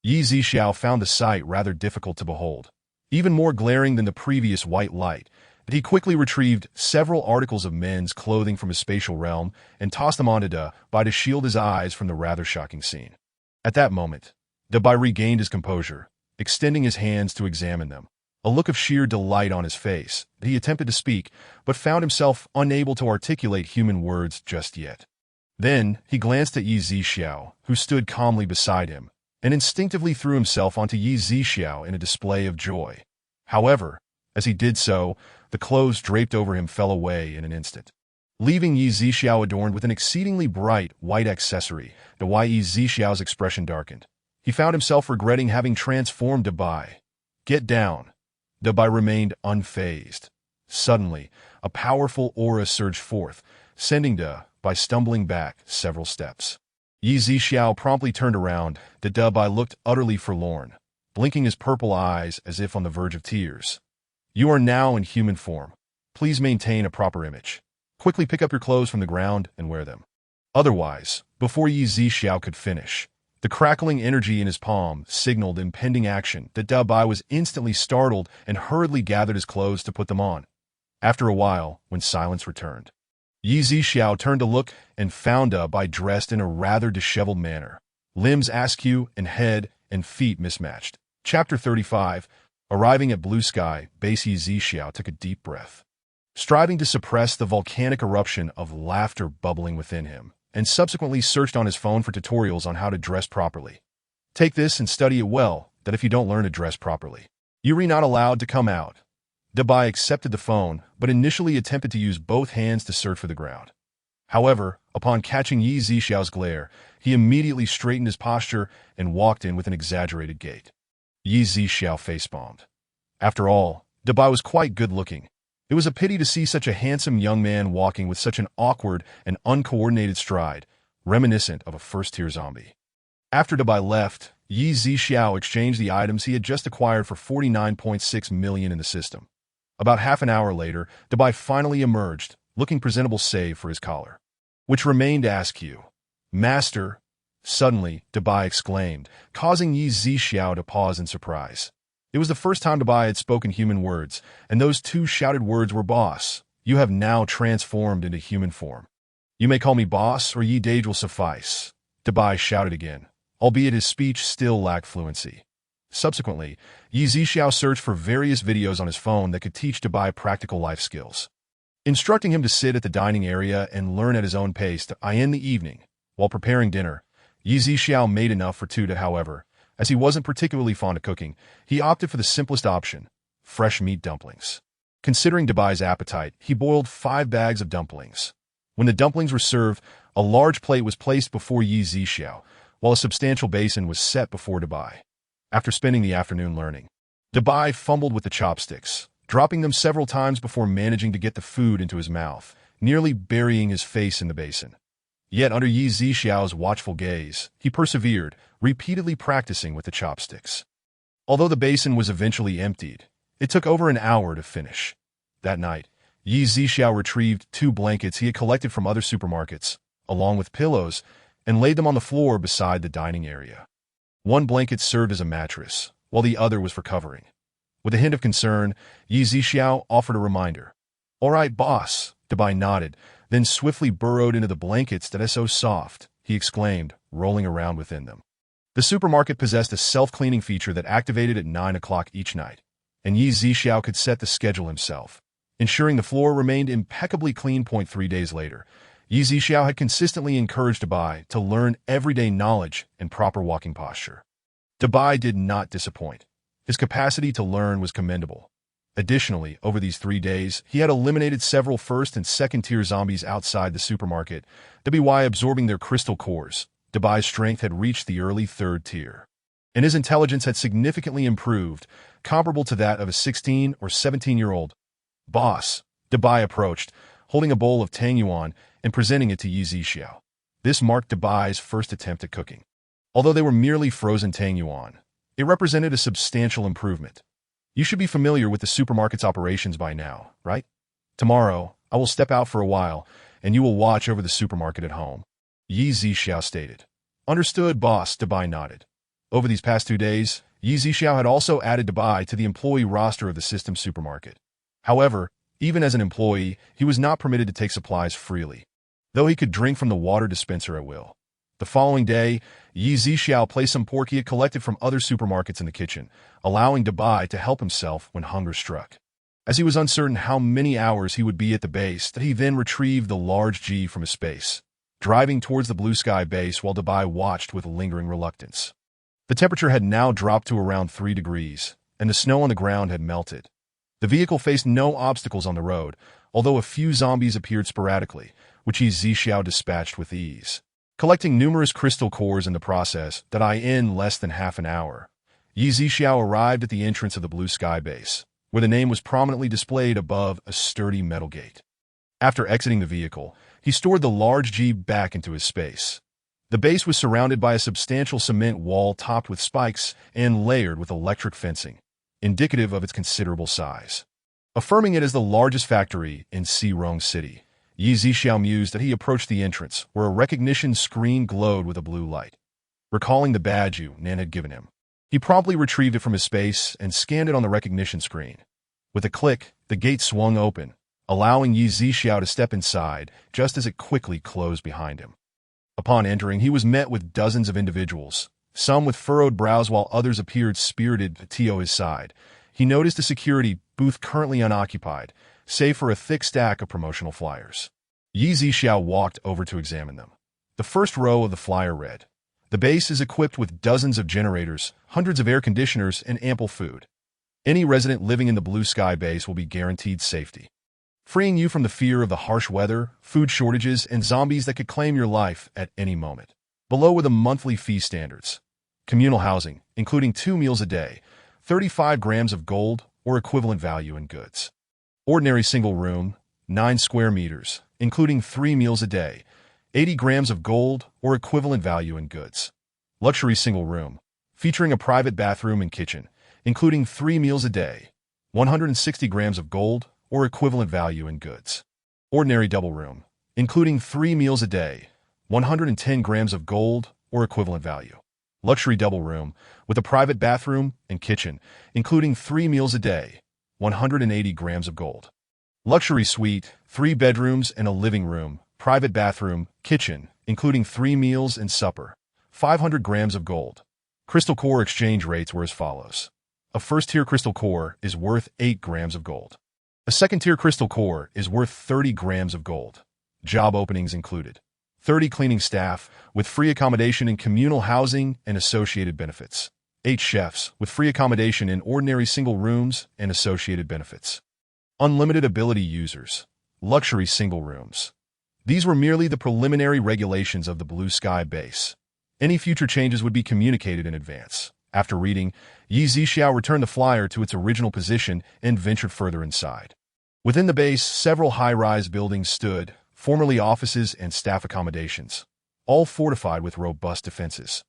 Yi Zixiao found the sight rather difficult to behold. Even more glaring than the previous white light, he quickly retrieved several articles of men's clothing from his spatial realm and tossed them onto Dabai to shield his eyes from the rather shocking scene. At that moment, Dabai regained his composure, extending his hands to examine them. A look of sheer delight on his face. He attempted to speak, but found himself unable to articulate human words just yet. Then, he glanced at Yi Zixiao, who stood calmly beside him, and instinctively threw himself onto Yi Zixiao in a display of joy. However, as he did so, the clothes draped over him fell away in an instant, leaving Yi Zixiao adorned with an exceedingly bright white accessory. Yi Zixiao's expression darkened. He found himself regretting having transformed Dabai. Get down. Dabai remained unfazed. Suddenly, a powerful aura surged forth, sending Dabai stumbling back several steps. Yi Zixiao promptly turned around. Dabai looked utterly forlorn, blinking his purple eyes as if on the verge of tears. You are now in human form. Please maintain a proper image. Quickly pick up your clothes from the ground and wear them. Otherwise, before Yi Zixiao could finish, the crackling energy in his palm signaled impending action. Dabai was instantly startled and hurriedly gathered his clothes to put them on. After a while, when silence returned, Yi Zixiao turned to look and found Dabai dressed in a rather disheveled manner, limbs askew and head and feet mismatched. Chapter 35. Arriving at Blue Sky Base, Yi Zixiao took a deep breath, striving to suppress the volcanic eruption of laughter bubbling within him, and subsequently searched on his phone for tutorials on how to dress properly. Take this and study it well, that if you don't learn to dress properly, you're not allowed to come out. Dabai accepted the phone, but initially attempted to use both hands to search for the ground. However, upon catching Yi Zixiao's glare, he immediately straightened his posture and walked in with an exaggerated gait. Yi Zixiao facepalmed. After all, Dabai was quite good-looking. It was a pity to see such a handsome young man walking with such an awkward and uncoordinated stride, reminiscent of a first-tier zombie. After Dabai left, Yi Zixiao exchanged the items he had just acquired for 49.6 million in the system. About half an hour later, Dabai finally emerged, looking presentable save for his collar, which remained askew. Master! Suddenly, Dabai exclaimed, causing Yi Zixiao to pause in surprise. It was the first time Dabai had spoken human words, and those two shouted words were boss. You have now transformed into human form. You may call me boss, or Yi Dage will suffice. Dabai shouted again, albeit his speech still lacked fluency. Subsequently, Yi Zixiao searched for various videos on his phone that could teach Dabai practical life skills, instructing him to sit at the dining area and learn at his own pace. In the evening, while preparing dinner, Yi Zixiao made enough for two. However, as he wasn't particularly fond of cooking, he opted for the simplest option, fresh meat dumplings. Considering Dabai's appetite, he boiled 5 bags of dumplings. When the dumplings were served, a large plate was placed before Yi Zixiao, while a substantial basin was set before Dabai. After spending the afternoon learning, Dabai fumbled with the chopsticks, dropping them several times before managing to get the food into his mouth, nearly burying his face in the basin. Yet under Yi Zixiao's watchful gaze, he persevered, repeatedly practicing with the chopsticks. Although the basin was eventually emptied, it took over an hour to finish. That night, Yi Zixiao retrieved 2 blankets he had collected from other supermarkets, along with pillows, and laid them on the floor beside the dining area. One blanket served as a mattress, while the other was for covering. With a hint of concern, Yi Zixiao offered a reminder. "All right, boss," Dabai nodded, then swiftly burrowed into the blankets that are so soft, he exclaimed, rolling around within them. The supermarket possessed a self-cleaning feature that activated at 9 o'clock each night, and Yi Zixiao could set the schedule himself, ensuring the floor remained impeccably clean. 3 days later, Yi Zixiao had consistently encouraged Dabai to learn everyday knowledge and proper walking posture. Dabai did not disappoint. His capacity to learn was commendable. Additionally, over these 3 days, he had eliminated several first- and second-tier zombies outside the supermarket, by absorbing their crystal cores. Dabai's strength had reached the early 3rd tier, and his intelligence had significantly improved, comparable to that of a 16 or 17-year-old. "Boss," Dabai approached, holding a bowl of tang yuan and presenting it to Yi Zixiao. This marked Dabai's first attempt at cooking. Although they were merely frozen tang yuan, it represented a substantial improvement. "You should be familiar with the supermarket's operations by now, right? Tomorrow, I will step out for a while, and you will watch over the supermarket at home," Yi Zixiao stated. "Understood, boss," Dabai nodded. Over these past 2 days, Yi Zixiao had also added Dabai to the employee roster of the system supermarket. However, even as an employee, he was not permitted to take supplies freely, though he could drink from the water dispenser at will. The following day, Yi Zixiao placed some pork he had collected from other supermarkets in the kitchen, allowing Dabai to help himself when hunger struck. As he was uncertain how many hours he would be at the base, he then retrieved the large G from his space, driving towards the blue sky base while Dabai watched with lingering reluctance. The temperature had now dropped to around 3 degrees, and the snow on the ground had melted. The vehicle faced no obstacles on the road, although a few zombies appeared sporadically, which Yi Zixiao dispatched with ease, collecting numerous crystal cores in the process. In less than half an hour, Yi Zixiao arrived at the entrance of the blue sky base, where the name was prominently displayed above a sturdy metal gate. After exiting the vehicle, he stored the large G back into his space. The base was surrounded by a substantial cement wall topped with spikes and layered with electric fencing, indicative of its considerable size. Affirming it as the largest factory in Xirong City, Yi Zixiao mused that he approached the entrance, where a recognition screen glowed with a blue light. Recalling the badge Nan had given him, he promptly retrieved it from his space and scanned it on the recognition screen. With a click, the gate swung open, allowing Yi Zixiao to step inside just as it quickly closed behind him. Upon entering, he was met with dozens of individuals, some with furrowed brows while others appeared spirited. To his side, he noticed a security booth currently unoccupied, save for a thick stack of promotional flyers. Yi Zixiao walked over to examine them. The first row of the flyer read, "The base is equipped with dozens of generators, hundreds of air conditioners, and ample food. Any resident living in the blue sky base will be guaranteed safety, freeing you from the fear of the harsh weather, food shortages, and zombies that could claim your life at any moment." Below were the monthly fee standards. Communal housing, including 2 meals a day, 35 grams of gold or equivalent value in goods. Ordinary single room, 9 square meters, including 3 meals a day, 80 grams of gold or equivalent value in goods. Luxury single room, featuring a private bathroom and kitchen, including 3 meals a day, 160 grams of gold or equivalent value in goods. Ordinary double room, including 3 meals a day, 110 grams of gold or equivalent value. Luxury double room, with a private bathroom and kitchen, including 3 meals a day, 180 grams of gold. Luxury suite, 3 bedrooms and a living room, private bathroom, kitchen, including 3 meals and supper, 500 grams of gold. Crystal core exchange rates were as follows. A first-tier crystal core is worth 8 grams of gold. A second-tier crystal core is worth 30 grams of gold. Job openings included 30 cleaning staff with free accommodation in communal housing and associated benefits. 8 chefs with free accommodation in ordinary single rooms and associated benefits. Unlimited ability users. Luxury single rooms. These were merely the preliminary regulations of the Blue Sky base. Any future changes would be communicated in advance. After reading, Yi Zixiao returned the flyer to its original position and ventured further inside. Within the base, several high-rise buildings stood, formerly offices and staff accommodations, all fortified with robust defenses.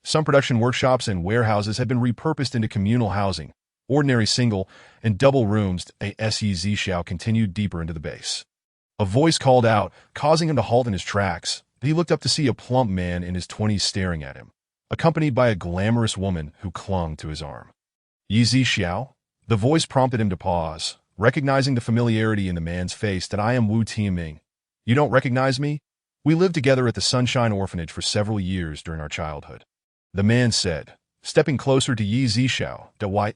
Some production workshops and warehouses had been repurposed into communal housing, ordinary single and double rooms. Yi Zixiao continued deeper into the base. A voice called out, causing him to halt in his tracks. He looked up to see a plump man in his 20s staring at him. accompanied by a glamorous woman who clung to his arm. Yi Xiao? The voice prompted him to pause, recognizing the familiarity in the man's face. That I am Wu Tianming. You don't recognize me? We lived together at the Sunshine Orphanage for several years during our childhood. The man said, stepping closer to Yi Xiao.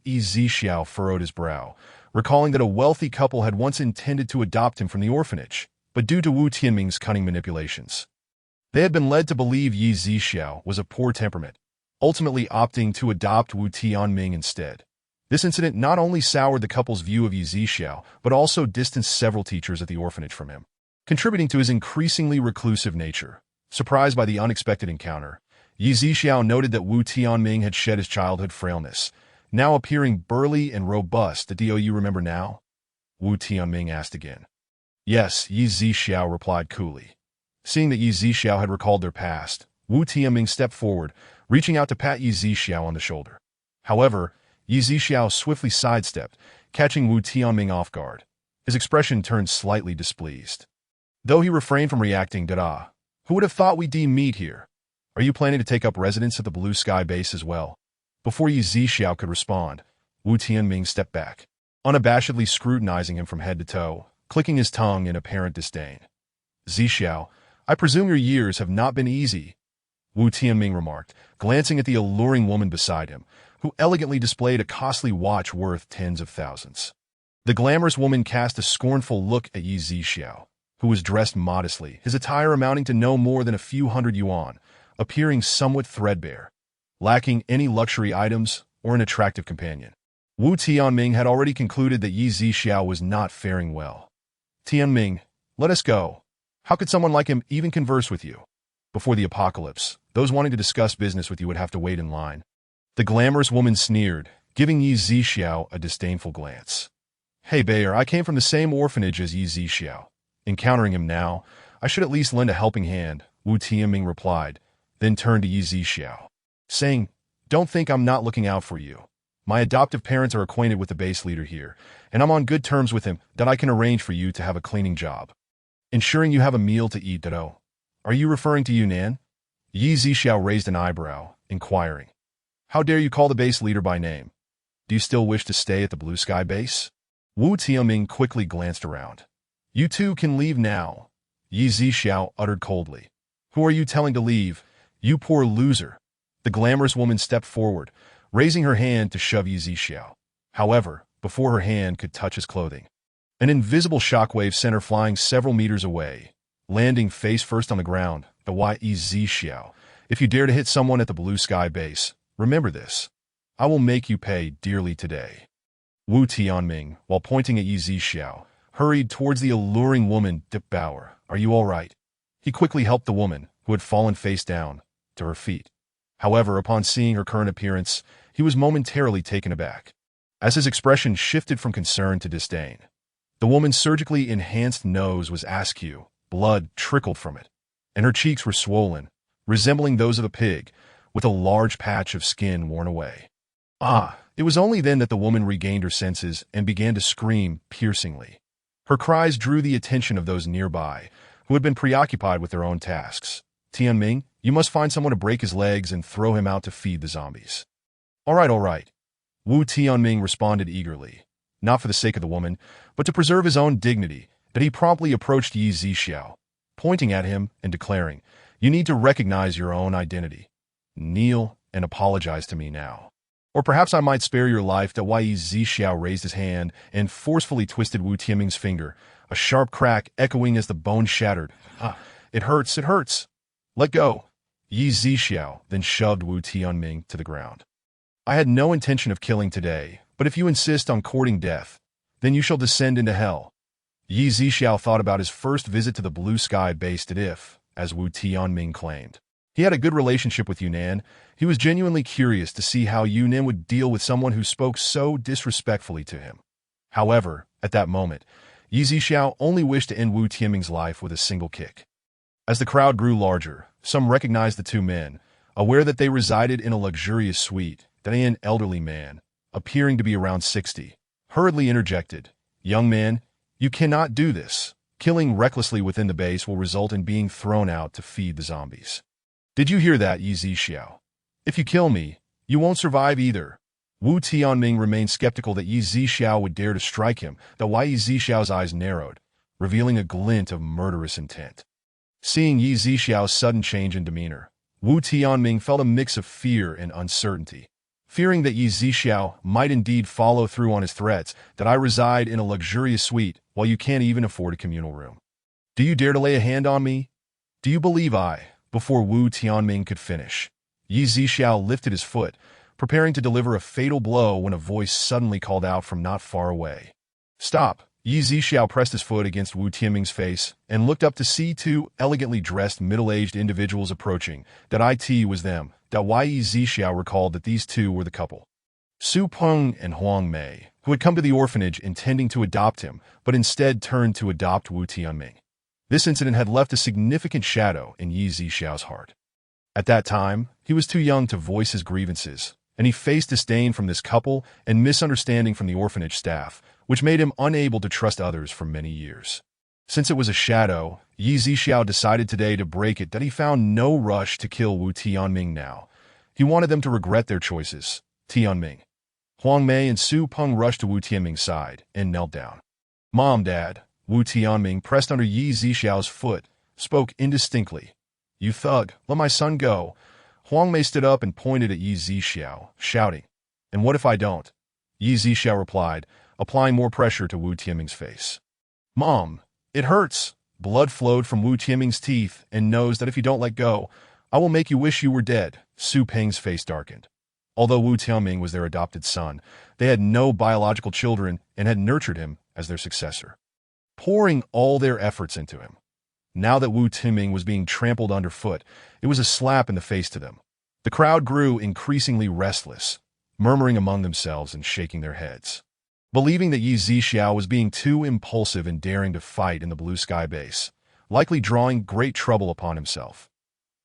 Yi Xiao furrowed his brow, recalling that a wealthy couple had once intended to adopt him from the orphanage, but due to Wu Tianming's cunning manipulations, they had been led to believe Yi Xiao was a poor temperament, ultimately opting to adopt Wu Tianming instead. This incident not only soured the couple's view of Yi Xiao, but also distanced several teachers at the orphanage from him, contributing to his increasingly reclusive nature. Surprised by the unexpected encounter, Yi Xiao noted that Wu Tianming had shed his childhood frailness, now appearing burly and robust. Do you remember now? Wu Tianming asked again. Yes, Yi Xiao replied coolly. Seeing that Yi Xiao had recalled their past, Wu Tianming stepped forward, reaching out to pat Yi Xiao on the shoulder. However, Yi Xiao swiftly sidestepped, catching Wu Tianming off guard. His expression turned slightly displeased. Though he refrained from reacting, who would have thought we'd meet here? Are you planning to take up residence at the Blue Sky base as well? Before Yi Xiao could respond, Wu Tianming stepped back, unabashedly scrutinizing him from head to toe, clicking his tongue in apparent disdain. Xiao, I presume your years have not been easy, Wu Tianming remarked, glancing at the alluring woman beside him, who elegantly displayed a costly watch worth tens of thousands. The glamorous woman cast a scornful look at Yi Xiao, who was dressed modestly, his attire amounting to no more than a few hundred yuan, appearing somewhat threadbare, lacking any luxury items or an attractive companion. Wu Tianming had already concluded that Yi Xiao was not faring well. Tianming, let us go. How could someone like him even converse with you? Before the apocalypse, those wanting to discuss business with you would have to wait in line. The glamorous woman sneered, giving Yi Xiao a disdainful glance. Hey Bayer, I came from the same orphanage as Yi Xiao. Encountering him now, I should at least lend a helping hand, Wu Tianming replied, then turned to Yi Xiao, saying, Don't think I'm not looking out for you. My adoptive parents are acquainted with the base leader here, and I'm on good terms with him that I can arrange for you to have a cleaning job. Ensuring you have a meal to eat, Are you referring to Yunnan? Yi Xiao raised an eyebrow, inquiring. How dare you call the base leader by name? Do you still wish to stay at the Blue Sky base? Wu Tianming quickly glanced around. You two can leave now, Yi Xiao uttered coldly. Who are you telling to leave, you poor loser? The glamorous woman stepped forward, raising her hand to shove Yi Xiao. However, before her hand could touch his clothing, an invisible shockwave sent her flying several meters away, landing face first on the ground. Yi Xiao, if you dare to hit someone at the Blue Sky base, remember this. I will make you pay dearly today. Wu Tianming, while pointing at Yi Xiao, hurried towards the alluring woman. Bauer, are you all right? He quickly helped the woman, who had fallen face down, to her feet. However, upon seeing her current appearance, he was momentarily taken aback, as his expression shifted from concern to disdain. The woman's surgically enhanced nose was askew, blood trickled from it, and her cheeks were swollen, resembling those of a pig, with a large patch of skin worn away. It was only then that the woman regained her senses and began to scream piercingly. Her cries drew the attention of those nearby, who had been preoccupied with their own tasks. Tianming, you must find someone to break his legs and throw him out to feed the zombies. All right. Wu Tianming responded eagerly, not for the sake of the woman, but to preserve his own dignity, that he promptly approached Yi Xiao, pointing at him and declaring, You need to recognize your own identity. Kneel and apologize to me now. Or perhaps I might spare your life. Yi Xiao raised his hand and forcefully twisted Wu Tianming's finger, a sharp crack echoing as the bone shattered. It hurts. Let go. Yi Xiao then shoved Wu Tianming to the ground. I had no intention of killing today, but if you insist on courting death, then you shall descend into hell. Yi Xiao thought about his first visit to the Blue Sky base as Wu Tianming claimed. He had a good relationship with Yunnan. He was genuinely curious to see how Yunnan would deal with someone who spoke so disrespectfully to him. However, at that moment, Yi Xiao only wished to end Wu Tianming's life with a single kick. As the crowd grew larger, some recognized the two men, aware that they resided in a luxurious suite. An elderly man, appearing to be around 60, hurriedly interjected, Young man, you cannot do this. Killing recklessly within the base will result in being thrown out to feed the zombies. Did you hear that, Yi Xiao? If you kill me, you won't survive either. Wu Tianming remained skeptical that Yi Zixiao would dare to strike him, though why Yi Zixiao's eyes narrowed, revealing a glint of murderous intent. Seeing Yi Zixiao's sudden change in demeanor, Wu Tianming felt a mix of fear and uncertainty. Fearing that Yi Zixiao might indeed follow through on his threats, that I reside in a luxurious suite while you can't even afford a communal room. Do you dare to lay a hand on me? Do you believe I? Before Wu Tianming could finish, Yi Zixiao lifted his foot, preparing to deliver a fatal blow when a voice suddenly called out from not far away. Stop! Yi Zixiao pressed his foot against Wu Tianming's face and looked up to see two elegantly dressed middle-aged individuals approaching. That it was them. That Yi Zixiao recalled that these two were the couple. Su Peng and Huang Mei, who had come to the orphanage intending to adopt him, but instead turned to adopt Wu Tianming. This incident had left a significant shadow in Yi Zixiao's heart. At that time, he was too young to voice his grievances, and he faced disdain from this couple and misunderstanding from the orphanage staff, which made him unable to trust others for many years. Since it was a shadow, Yi Zixiao decided today to break it that he found no rush to kill Wu Tianming now. He wanted them to regret their choices. Tianming, Huang Mei, and Su Peng rushed to Wu Tianming's side and knelt down. Mom, Dad, Wu Tianming pressed under Yi Zixiao's foot, spoke indistinctly. You thug, let my son go. Huang Mei stood up and pointed at Yi Zixiao, shouting. And what if I don't? Yi Zixiao replied, applying more pressure to Wu Tianming's face. Mom, it hurts. Blood flowed from Wu Tianming's teeth and knows that if you don't let go, I will make you wish you were dead. Su Peng's face darkened. Although Wu Tianming was their adopted son, they had no biological children and had nurtured him as their successor, pouring all their efforts into him. Now that Wu Tianming was being trampled underfoot, it was a slap in the face to them. The crowd grew increasingly restless, murmuring among themselves and shaking their heads, believing that Yi Zixiao was being too impulsive and daring to fight in the blue sky base, likely drawing great trouble upon himself.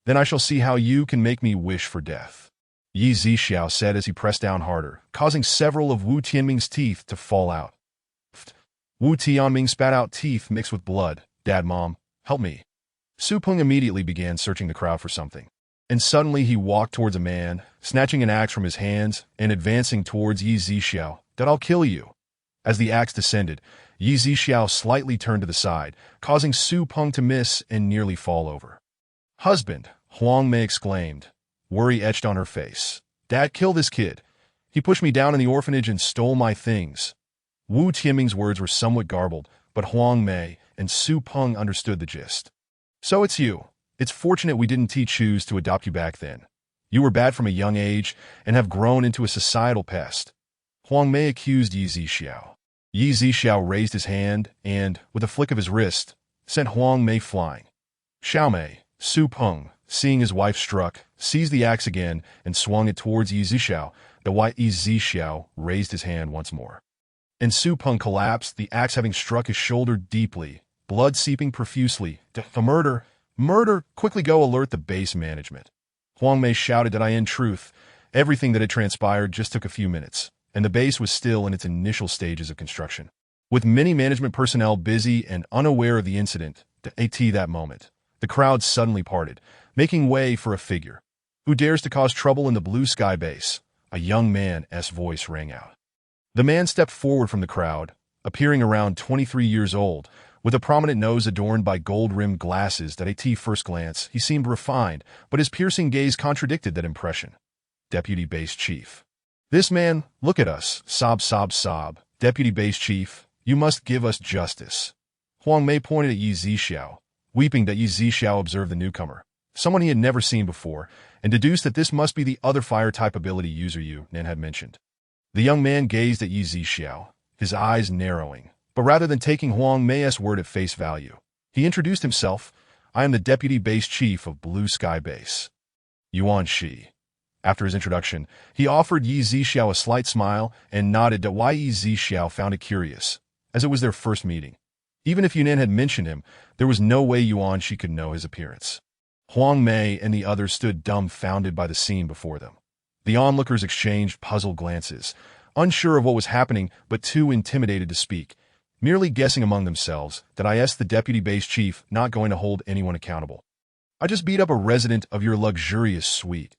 Then I shall see how you can make me wish for death, Yi Zixiao said as he pressed down harder, causing several of Wu Tianming's teeth to fall out. Wu Tianming spat out teeth mixed with blood. Dad, Mom, help me. Su Peng immediately began searching the crowd for something. And suddenly he walked towards a man, snatching an axe from his hands and advancing towards Yi Zixiao. That I'll kill you. As the axe descended, Yi Zixiao slightly turned to the side, causing Su Peng to miss and nearly fall over. Husband, Huang Mei exclaimed. Worry etched on her face. Dad, kill this kid. He pushed me down in the orphanage and stole my things. Wu Tianming's words were somewhat garbled, but Huang Mei and Su Peng understood the gist. So it's you. It's fortunate we didn't teach Shoes to adopt you back then. You were bad from a young age and have grown into a societal pest. Huang Mei accused Yi Zixiao. Yi Zixiao raised his hand and, with a flick of his wrist, sent Huang Mei flying. Xiaomei, Su Peng, seeing his wife struck, seized the axe again and swung it towards Yi Zixiao. Yi Zixiao raised his hand once more. And Su Peng collapsed, the axe having struck his shoulder deeply, blood seeping profusely. The murder! Murder! Quickly go alert the base management. Huang Mei shouted that in truth, everything that had transpired just took a few minutes, and the base was still in its initial stages of construction. With many management personnel busy and unaware of the incident, at that moment, the crowd suddenly parted, making way for a figure. Who dares to cause trouble in the blue sky base? A young man's voice rang out. The man stepped forward from the crowd, appearing around 23 years old, with a prominent nose adorned by gold-rimmed glasses that at first glance he seemed refined, but his piercing gaze contradicted that impression. Deputy Base Chief. This man, look at us, sob, sob, sob. Deputy Base Chief, you must give us justice. Huang Mei pointed at Yi Zixiao, weeping that Yi Zixiao observed the newcomer, someone he had never seen before, and deduced that this must be the other fire-type ability user Yu Nen had mentioned. The young man gazed at Yi Zixiao, his eyes narrowing, but rather than taking Huang Mei's word at face value, he introduced himself. I am the Deputy Base Chief of Blue Sky Base, Yuan Shi. After his introduction, he offered Yi Zixiao a slight smile and nodded to Yi Zixiao found it curious, as it was their first meeting. Even if Yunan had mentioned him, there was no way Yuan Shi could know his appearance. Huang Mei and the others stood dumbfounded by the scene before them. The onlookers exchanged puzzled glances, unsure of what was happening but too intimidated to speak, merely guessing among themselves that the Deputy Base Chief not going to hold anyone accountable. I just beat up a resident of your luxurious suite.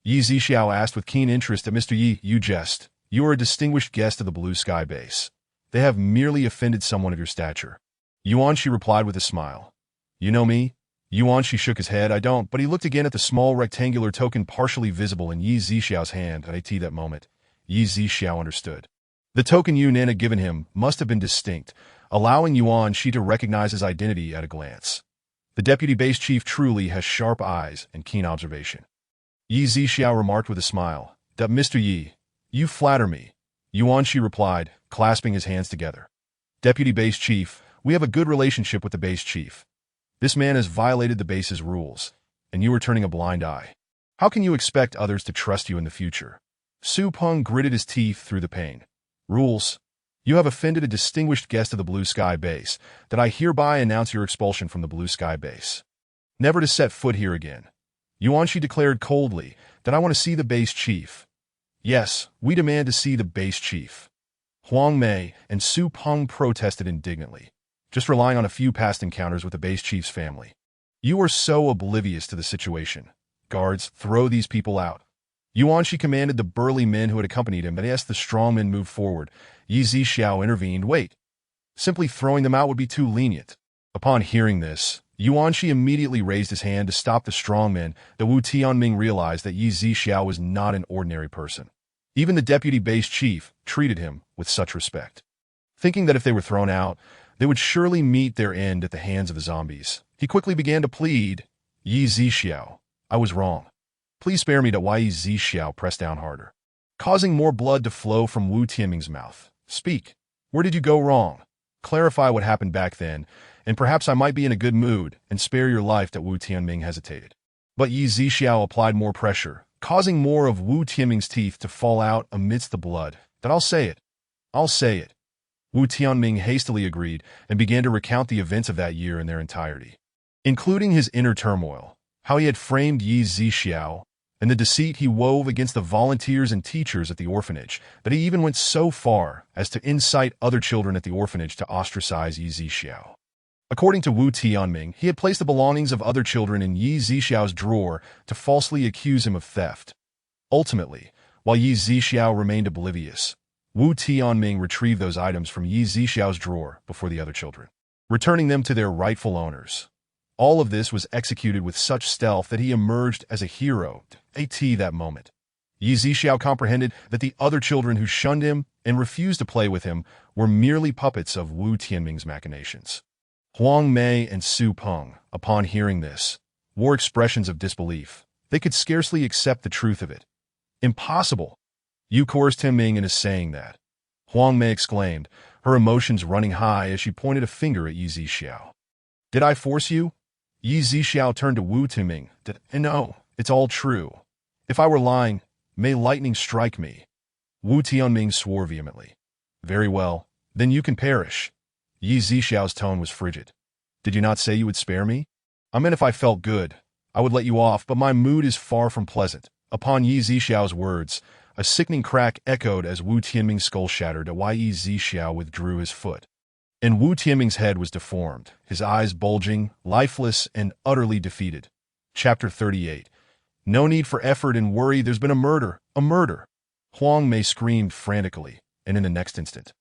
Yi Zixiao asked with keen interest at Mr. Yi. You jest. You are a distinguished guest of the Blue Sky base. They have merely offended someone of your stature. Yuanshi replied with a smile. You know me? Yuanshi shook his head. I don't, but he looked again at the small rectangular token partially visible in Yi Zixiao's hand, and at that moment, Yi Zixiao understood. The token Yunan had given him must have been distinct, allowing Yuanshi to recognize his identity at a glance. The deputy base chief truly has sharp eyes and keen observation. Yi Zixiao remarked with a smile. Mr. Yi, you flatter me. Yuanshi replied, clasping his hands together. Deputy base chief, we have a good relationship with the base chief. This man has violated the base's rules, and you are turning a blind eye. How can you expect others to trust you in the future? Su Peng gritted his teeth through the pain. Rules? You have offended a distinguished guest of the Blue Sky base, that I hereby announce your expulsion from the Blue Sky base. Never to set foot here again. Yuanshi declared coldly that I want to see the base chief. Yes, we demand to see the base chief. Huang Mei and Su Peng protested indignantly, just relying on a few past encounters with the base chief's family. You are so oblivious to the situation. Guards, throw these people out. Yuanshi commanded the burly men who had accompanied him, but as the strong men moved forward, Yi Zixiao intervened. Wait. Simply throwing them out would be too lenient. Upon hearing this, Yuanshi immediately raised his hand to stop the strong men. The Wu Tianming realized that Yi Zixiao was not an ordinary person. Even the deputy base chief treated him with such respect. Thinking that if they were thrown out, they would surely meet their end at the hands of the zombies, he quickly began to plead. Yi Zixiao, I was wrong. Please spare me. Yi Zixiao pressed down harder, causing more blood to flow from Wu Tianming's mouth. Speak. Where did you go wrong? Clarify what happened back then, and perhaps I might be in a good mood and spare your life. Wu Tianming hesitated. But Yi Zixiao applied more pressure, causing more of Wu Tianming's teeth to fall out amidst the blood. I'll say it. I'll say it. Wu Tianming hastily agreed and began to recount the events of that year in their entirety, including his inner turmoil, how he had framed Yi Zixiao, and the deceit he wove against the volunteers and teachers at the orphanage, that he even went so far as to incite other children at the orphanage to ostracize Yi Zixiao. According to Wu Tianming, he had placed the belongings of other children in Yi Zixiao's drawer to falsely accuse him of theft. Ultimately, while Yi Zixiao remained oblivious, Wu Tianming retrieved those items from Yi Zixiao's drawer before the other children, returning them to their rightful owners. All of this was executed with such stealth that he emerged as a hero at that moment. Yi Zixiao comprehended that the other children who shunned him and refused to play with him were merely puppets of Wu Tianming's machinations. Huang Mei and Su Peng, upon hearing this, wore expressions of disbelief. They could scarcely accept the truth of it. Impossible! You coerced Tianming into saying that. Huang Mei exclaimed, her emotions running high as she pointed a finger at Yi Zixiao. Did I force you? Yi Zixiao turned to Wu Tianming. No, it's all true. If I were lying, may lightning strike me. Wu Tianming swore vehemently. Very well, then you can perish. Yi Zixiao's tone was frigid. Did you not say you would spare me? I meant if I felt good, I would let you off, but my mood is far from pleasant. Upon Yi Zixiao's words, a sickening crack echoed as Wu Tianming's skull shattered. Yi Zixiao withdrew his foot, and Wu Tianming's head was deformed, his eyes bulging, lifeless, and utterly defeated. Chapter 38. No need for effort and worry. There's been a murder. A murder. Huang Mei screamed frantically, and in the next instant,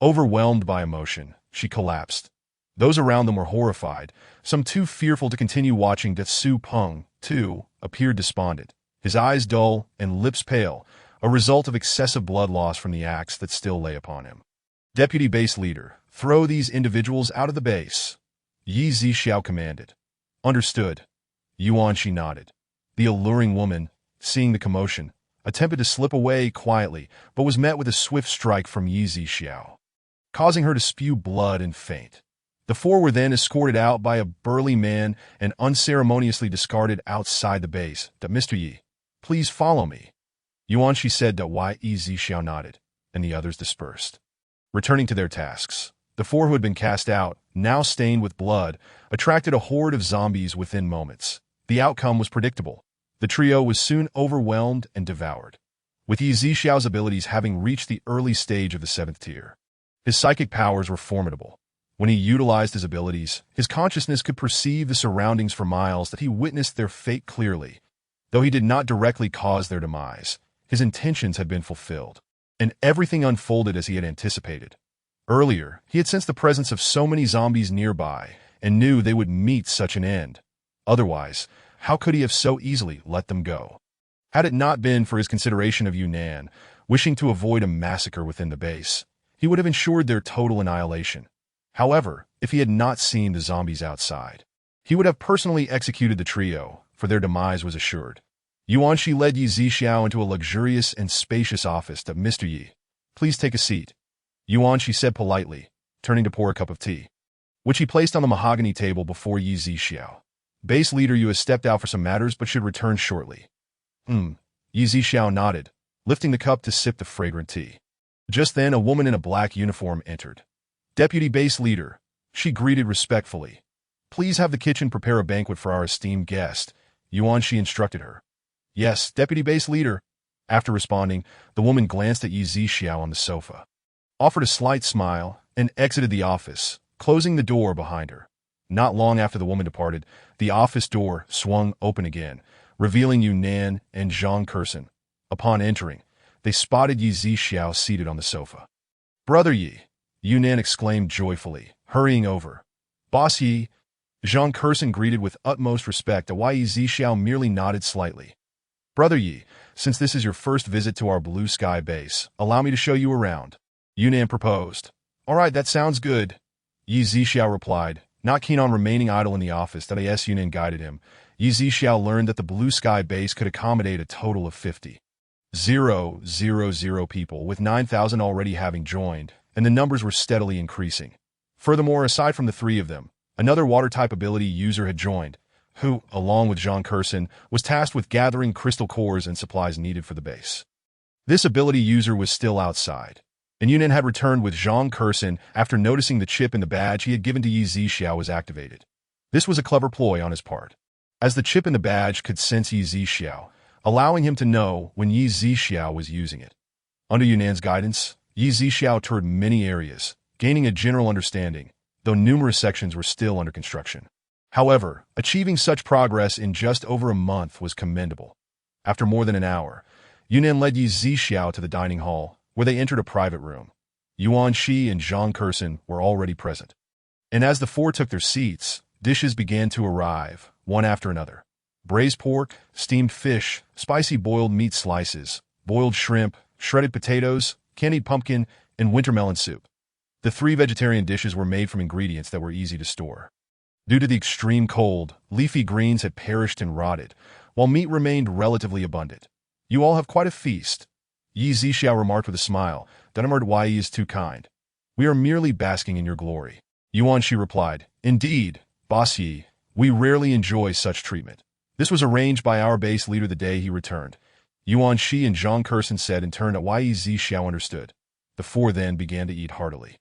overwhelmed by emotion, she collapsed. Those around them were horrified, some too fearful to continue watching. Su Peng, too, appeared despondent, his eyes dull and lips pale, a result of excessive blood loss from the axe that still lay upon him. Deputy base leader, throw these individuals out of the base. Yi Zixiao commanded. Understood. Yuanshi nodded. The alluring woman, seeing the commotion, attempted to slip away quietly, but was met with a swift strike from Yi Zixiao, causing her to spew blood and faint. The four were then escorted out by a burly man and unceremoniously discarded outside the base. Mr. Yi, please follow me. Yuanshi said. Yi Zixiao nodded, and the others dispersed. Returning to their tasks, the four who had been cast out, now stained with blood, attracted a horde of zombies within moments. The outcome was predictable. The trio was soon overwhelmed and devoured, with Yi Zixiao's abilities having reached the early stage of the 7th tier. His psychic powers were formidable. When he utilized his abilities, his consciousness could perceive the surroundings for miles. That he witnessed their fate clearly. Though he did not directly cause their demise, his intentions had been fulfilled, and everything unfolded as he had anticipated. Earlier, he had sensed the presence of so many zombies nearby and knew they would meet such an end. Otherwise, how could he have so easily let them go? Had it not been for his consideration of Yunnan, wishing to avoid a massacre within the base, he would have ensured their total annihilation. However, if he had not seen the zombies outside, he would have personally executed the trio, for their demise was assured. Yuanshi led Yi Zixiao into a luxurious and spacious office that Mr. Yi, please take a seat. Yuanshi said politely, turning to pour a cup of tea, which he placed on the mahogany table before Yi Zixiao. Base leader Yu has stepped out for some matters but should return shortly. Yi Zixiao nodded, lifting the cup to sip the fragrant tea. Just then a woman in a black uniform entered. Deputy base leader, she greeted respectfully. Please have the kitchen prepare a banquet for our esteemed guest, Yuanshi instructed her. Yes, deputy base leader. After responding, the woman glanced at Yi Zixiao on the sofa, offered a slight smile, and exited the office, closing the door behind her. Not long after the woman departed, the office door swung open again, revealing Yunnan and Zhang Kursen. Upon entering, they spotted Yi Zixiao seated on the sofa. Brother Yi, Yunnan exclaimed joyfully, hurrying over. Boss Yi, Zhang Kursen greeted with utmost respect, while Yi Zixiao merely nodded slightly. Brother Yi, since this is your first visit to our blue sky base, allow me to show you around, Yunnan proposed. All right, that sounds good, Yi Zixiao replied, not keen on remaining idle in the office that Yunnan guided him. Yi Zixiao learned that the blue sky base could accommodate a total of 50,000 people, with 9,000 already having joined, and the numbers were steadily increasing. Furthermore, aside from the three of them, another water-type ability user had joined, who, along with Zhang Kursen, was tasked with gathering crystal cores and supplies needed for the base. This ability user was still outside, and Yunnan had returned with Zhang Kursen after noticing the chip in the badge he had given to Yi Zixiao was activated. This was a clever ploy on his part, as the chip in the badge could sense Yi Zixiao, allowing him to know when Yi Zixiao was using it. Under Yunnan's guidance, Yi Zixiao toured many areas, gaining a general understanding, though numerous sections were still under construction. However, achieving such progress in just over a month was commendable. After more than an hour, Yunnan led Yi Zixiao to the dining hall, where they entered a private room. Yuanshi and Zhang Kursen were already present. And as the four took their seats, dishes began to arrive, one after another. Braised pork, steamed fish, spicy boiled meat slices, boiled shrimp, shredded potatoes, candied pumpkin, and winter melon soup. The three vegetarian dishes were made from ingredients that were easy to store. Due to the extreme cold, leafy greens had perished and rotted, while meat remained relatively abundant. You all have quite a feast, Yi Zixiao remarked with a smile. Dunamard Yi is too kind. We are merely basking in your glory. Yuanshi replied, Indeed, Boss Yi, we rarely enjoy such treatment. This was arranged by our base leader the day he returned. Yuanshi and Zhang Kursen said in turn that Yi Zixiao understood. The four then began to eat heartily.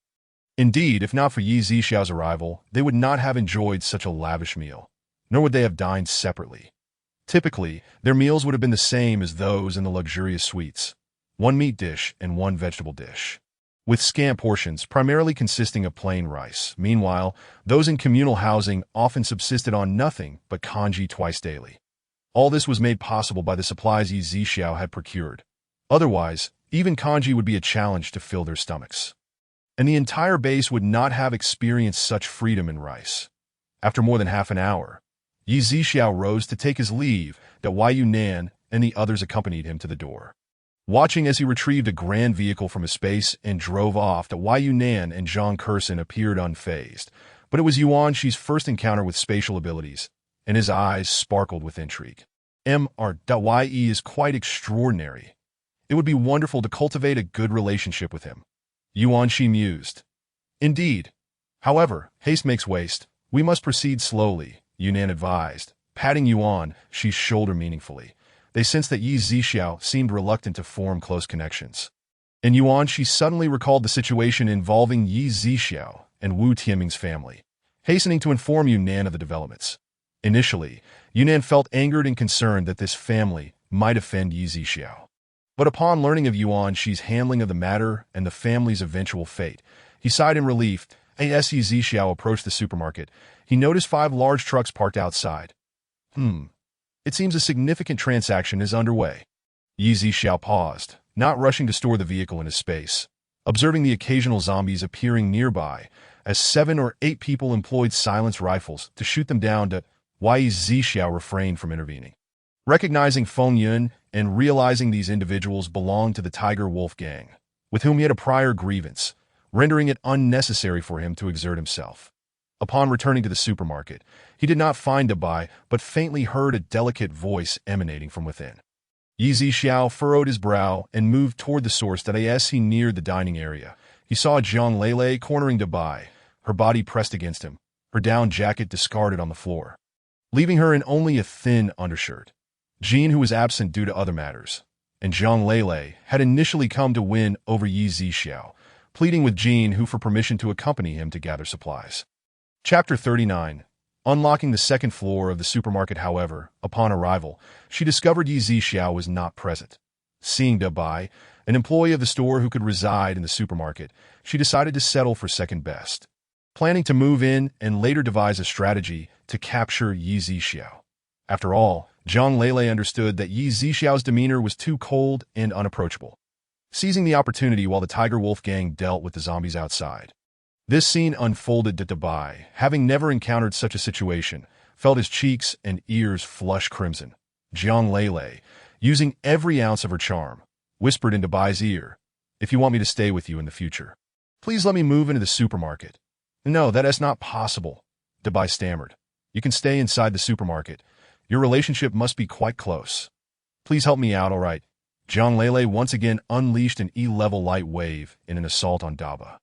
Indeed, if not for Yi Zixiao's arrival, they would not have enjoyed such a lavish meal, nor would they have dined separately. Typically, their meals would have been the same as those in the luxurious suites, one meat dish and one vegetable dish, with scant portions primarily consisting of plain rice. Meanwhile, those in communal housing often subsisted on nothing but congee twice daily. All this was made possible by the supplies Yi Zixiao had procured. Otherwise, even congee would be a challenge to fill their stomachs, and the entire base would not have experienced such freedom in rice. After more than half an hour, Yi Zixiao rose to take his leave, that Yunnan and the others accompanied him to the door. Watching as he retrieved a grand vehicle from his space and drove off, that Yunnan and Zhang Kursen appeared unfazed, but it was Yuanshi's first encounter with spatial abilities, and his eyes sparkled with intrigue. Ye is quite extraordinary. It would be wonderful to cultivate a good relationship with him, Yuanshi mused. Indeed. However, haste makes waste. We must proceed slowly, Yunnan advised, patting Yuanshi's shoulder meaningfully. They sensed that Yi Zixiao seemed reluctant to form close connections, and Yuanshi suddenly recalled the situation involving Yi Zixiao and Wu Tianming's family, hastening to inform Yunnan of the developments. Initially, Yunnan felt angered and concerned that this family might offend Yi Zixiao. But upon learning of Yuanshi's handling of the matter and the family's eventual fate, he sighed in relief. As Yi Zixiao approached the supermarket, he noticed 5 large trucks parked outside. It seems a significant transaction is underway. Yi Zixiao paused, not rushing to store the vehicle in his space, observing the occasional zombies appearing nearby, as 7 or 8 people employed silenced rifles to shoot them down. Yi Zixiao refrained from intervening. Recognizing Feng Yun and realizing these individuals belonged to the Tiger Wolf gang, with whom he had a prior grievance, rendering it unnecessary for him to exert himself. Upon returning to the supermarket, he did not find Dabai, but faintly heard a delicate voice emanating from within. Yi Zixiao furrowed his brow and moved toward the source. As he neared the dining area, he saw Jiang Lele cornering Dabai, her body pressed against him, her down jacket discarded on the floor, leaving her in only a thin undershirt. Jean, who was absent due to other matters, and Jiang Lele had initially come to win over Yi Zixiao, pleading with Jean who for permission to accompany him to gather supplies. Chapter 39. Unlocking the second floor of the supermarket. However, upon arrival, she discovered Yi Zixiao was not present. Seeing Dabai, an employee of the store who could reside in the supermarket, she decided to settle for second best, planning to move in and later devise a strategy to capture Yi Zixiao. After all, Jiang Lele understood that Yi Zixiao's demeanor was too cold and unapproachable. Seizing the opportunity while the Tiger Wolf gang dealt with the zombies outside, this scene unfolded. Dabai, having never encountered such a situation, felt his cheeks and ears flush crimson. Jiang Lele, using every ounce of her charm, whispered in Dabai's ear, "If you want me to stay with you in the future, please let me move into the supermarket." "No, that is not possible," Dabai stammered. "You can stay inside the supermarket. Your relationship must be quite close. Please help me out, all right?" Jiang Lele once again unleashed an E-level light wave in an assault on Daba.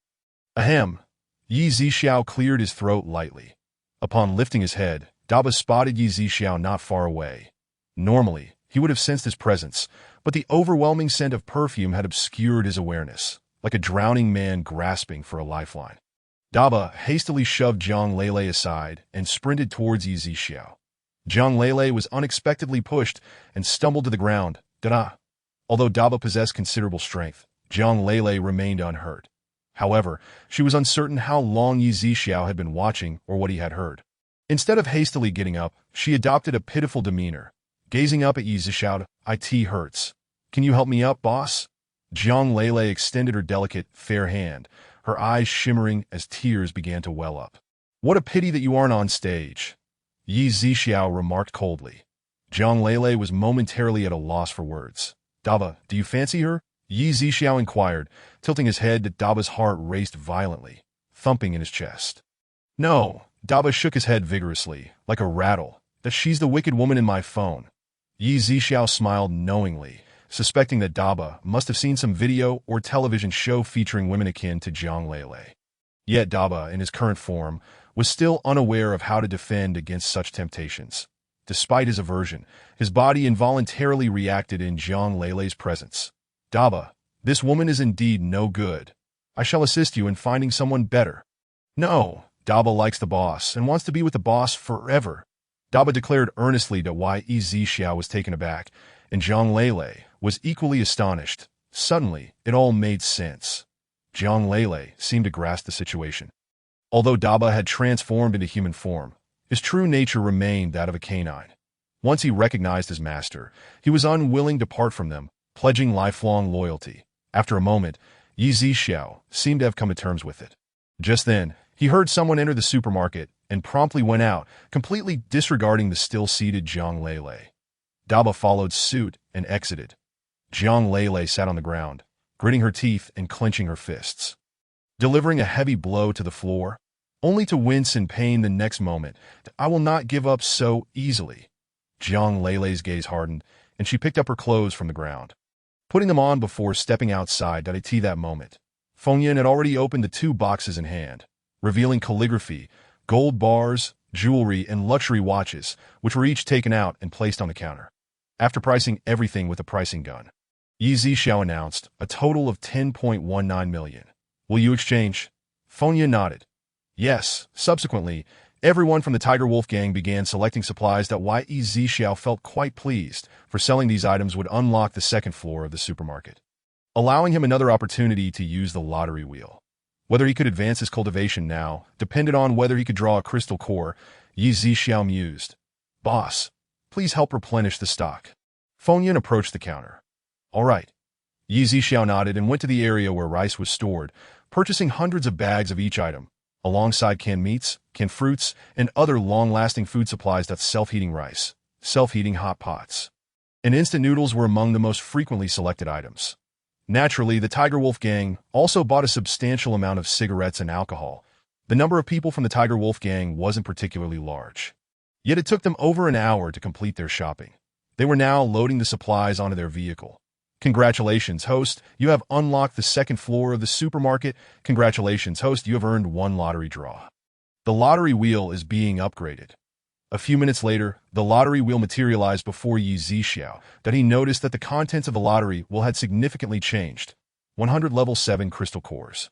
Ahem. Yi Zixiao cleared his throat lightly. Upon lifting his head, Daba spotted Yi Zixiao not far away. Normally, he would have sensed his presence, but the overwhelming scent of perfume had obscured his awareness, like a drowning man grasping for a lifeline. Daba hastily shoved Jiang Lele aside and sprinted towards Yi Zixiao. Jiang Lele was unexpectedly pushed and stumbled to the ground. Da-da! Although Daba possessed considerable strength, Jiang Lele remained unhurt. However, she was uncertain how long Yi Zixiao had been watching or what he had heard. Instead of hastily getting up, she adopted a pitiful demeanor, gazing up at Yi Zixiao. "It hurts. Can you help me up, boss?" Jiang Lele extended her delicate, fair hand, her eyes shimmering as tears began to well up. "What a pity that you aren't on stage," Yi Zixiao remarked coldly. Jiang Lele was momentarily at a loss for words. "Daba, do you fancy her?" Yi Zixiao inquired, tilting his head. Daba's heart raced violently, thumping in his chest. "No," Daba shook his head vigorously, like a rattle. "That she's the wicked woman in my phone." Yi Zixiao smiled knowingly, suspecting that Daba must have seen some video or television show featuring women akin to Jiang Lele. Yet Daba, in his current form, was still unaware of how to defend against such temptations. Despite his aversion, his body involuntarily reacted in Jiang Lele's presence. "Daba, this woman is indeed no good. I shall assist you in finding someone better." "No, Daba likes the boss and wants to be with the boss forever," Daba declared earnestly. Yi Zixiao was taken aback, and Jiang Lele was equally astonished. Suddenly, it all made sense. Jiang Lele seemed to grasp the situation. Although Daba had transformed into human form, his true nature remained that of a canine. Once he recognized his master, he was unwilling to part from them, pledging lifelong loyalty. After a moment, Yi Zixiao seemed to have come to terms with it. Just then, he heard someone enter the supermarket and promptly went out, completely disregarding the still-seated Jiang Lele. Daba followed suit and exited. Jiang Lele sat on the ground, gritting her teeth and clenching her fists, delivering a heavy blow to the floor, only to wince in pain the next moment. "I will not give up so easily." Jiang Lele's gaze hardened, and she picked up her clothes from the ground, putting them on before stepping outside. At that moment, Feng Yun had already opened the 2 boxes in hand, revealing calligraphy, gold bars, jewelry, and luxury watches, which were each taken out and placed on the counter. After pricing everything with a pricing gun, Yi Zixiao announced a total of 10.19 million. "Will you exchange?" Feng Yun nodded. "Yes." Subsequently, everyone from the Tiger Wolf gang began selecting supplies. Yi Zixiao felt quite pleased, for selling these items would unlock the second floor of the supermarket, allowing him another opportunity to use the lottery wheel. Whether he could advance his cultivation now depended on whether he could draw a crystal core. Yi Zixiao mused. "Boss, Please help replenish the stock. Feng Yun approached the counter. All right. Yi Zixiao nodded and went to the area where rice was stored, purchasing hundreds of bags of each item, alongside canned meats, canned fruits, and other long-lasting food supplies. That's self-heating rice, self-heating hot pots, and instant noodles were among the most frequently selected items. Naturally, the Tiger Wolf gang also bought a substantial amount of cigarettes and alcohol. The number of people from the Tiger Wolf gang wasn't particularly large. Yet it took them over an hour to complete their shopping. They were now loading the supplies onto their vehicle. Congratulations, host. You have unlocked the second floor of the supermarket. Congratulations, host. You have earned one lottery draw. The lottery wheel is being upgraded. A few minutes later, the lottery wheel materialized before Yi Zixiao that he noticed that the contents of the lottery wheel had significantly changed. 100 level 7 crystal cores.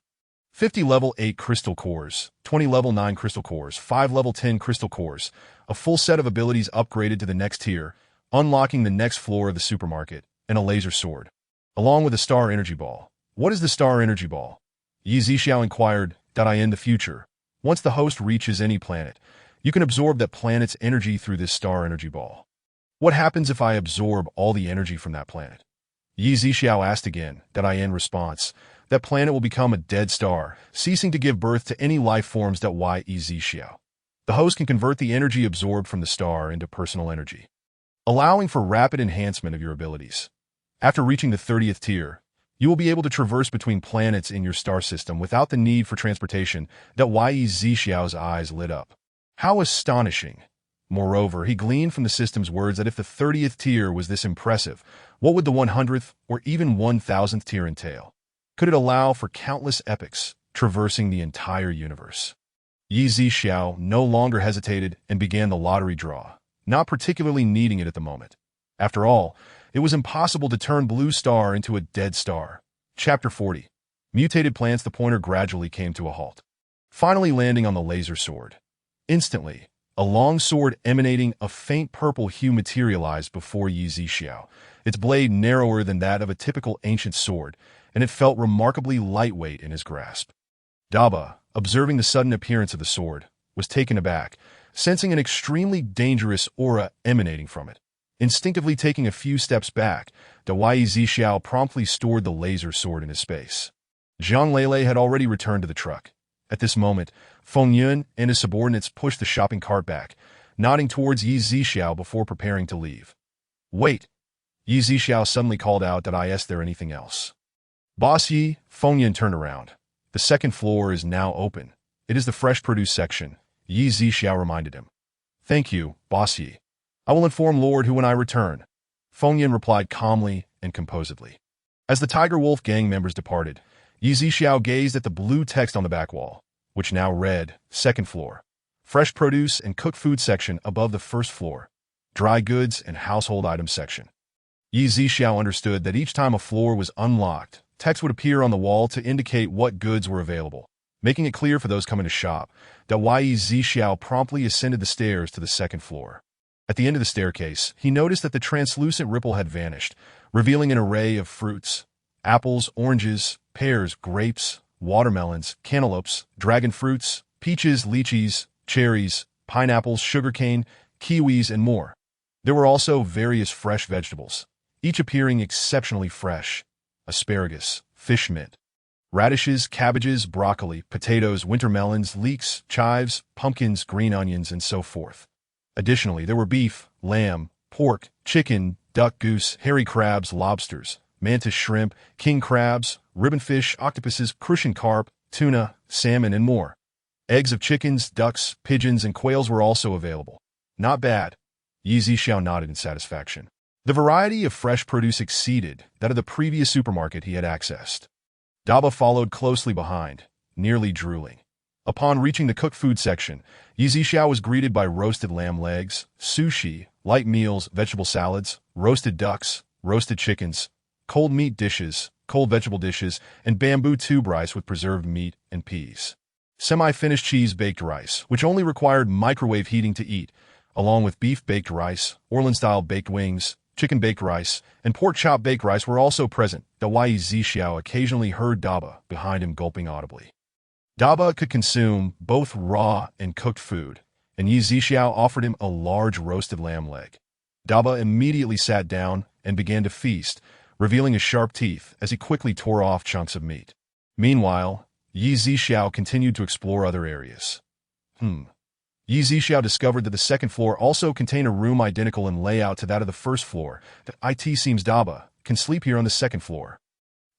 50 level 8 crystal cores. 20 level 9 crystal cores. 5 level 10 crystal cores. A full set of abilities upgraded to the next tier, unlocking the next floor of the supermarket, and a laser sword, along with a star energy ball. What is the star energy ball? Yi Zixiao inquired. In the future, once the host reaches any planet, you can absorb that planet's energy through this star energy ball. What happens if I absorb all the energy from that planet? Yi Zixiao asked again. In response, that planet will become a dead star, ceasing to give birth to any life forms. Yi Zixiao. The host can convert the energy absorbed from the star into personal energy, allowing for rapid enhancement of your abilities. After reaching the 30th tier, you will be able to traverse between planets in your star system without the need for transportation. Yi Zixiao's eyes lit up. How astonishing! Moreover, he gleaned from the system's words that if the 30th tier was this impressive, what would the 100th or even 1000th tier entail? Could it allow for countless epics, traversing the entire universe? Yi Zixiao no longer hesitated and began the lottery draw, not particularly needing it at the moment. After all, it was impossible to turn Blue Star into a dead star. Chapter 40. Mutated plants. The pointer gradually came to a halt, finally landing on the laser sword. Instantly, a long sword emanating a faint purple hue materialized before Yi Zixiao, its blade narrower than that of a typical ancient sword, and it felt remarkably lightweight in his grasp. Daba, observing the sudden appearance of the sword, was taken aback, sensing an extremely dangerous aura emanating from it. Instinctively taking a few steps back, Yi Zixiao promptly stored the laser sword in his space. Zhang Lele had already returned to the truck. At this moment, Feng Yun and his subordinates pushed the shopping cart back, nodding towards Yi Zixiao before preparing to leave. Wait! Yi Zixiao suddenly called out. Is there anything else? Boss Yi, Feng Yun turned around. The second floor is now open. It is the fresh produce section, Yi Zixiao reminded him. Thank you, Boss Yi. I will inform Lord Hu when I return. Feng Yun replied calmly and composedly. As the Tiger Wolf gang members departed, Yi Zixiao gazed at the blue text on the back wall, which now read, second floor, fresh produce and cooked food section above the first floor, dry goods and household items section. Yi Zixiao understood that each time a floor was unlocked, text would appear on the wall to indicate what goods were available, making it clear for those coming to shop. Yi Zixiao promptly ascended the stairs to the second floor. At the end of the staircase, he noticed that the translucent ripple had vanished, revealing an array of fruits: apples, oranges, pears, grapes, watermelons, cantaloupes, dragon fruits, peaches, lychees, cherries, pineapples, sugarcane, kiwis, and more. There were also various fresh vegetables, each appearing exceptionally fresh: asparagus, fish mint, radishes, cabbages, broccoli, potatoes, winter melons, leeks, chives, pumpkins, green onions, and so forth. Additionally, there were beef, lamb, pork, chicken, duck, goose, hairy crabs, lobsters, mantis shrimp, king crabs, ribbonfish, octopuses, crucian carp, tuna, salmon, and more. Eggs of chickens, ducks, pigeons, and quails were also available. Not bad. Yi Zixiao nodded in satisfaction. The variety of fresh produce exceeded that of the previous supermarket he had accessed. Daba followed closely behind, nearly drooling. Upon reaching the cooked food section, Yi Zixiao was greeted by roasted lamb legs, sushi, light meals, vegetable salads, roasted ducks, roasted chickens, cold meat dishes, cold vegetable dishes, and bamboo tube rice with preserved meat and peas. Semi-finished cheese-baked rice, which only required microwave heating to eat, along with beef-baked rice, Orleans-style baked wings, chicken-baked rice, and pork-chop baked rice were also present. Yi Zixiao occasionally heard Daba behind him gulping audibly. Daba could consume both raw and cooked food, and Yi Zixiao offered him a large roasted lamb leg. Daba immediately sat down and began to feast, revealing his sharp teeth as he quickly tore off chunks of meat. Meanwhile, Yi Zixiao continued to explore other areas. Yi Zixiao discovered that the second floor also contained a room identical in layout to that of the first floor. It seems Daba can sleep here on the second floor.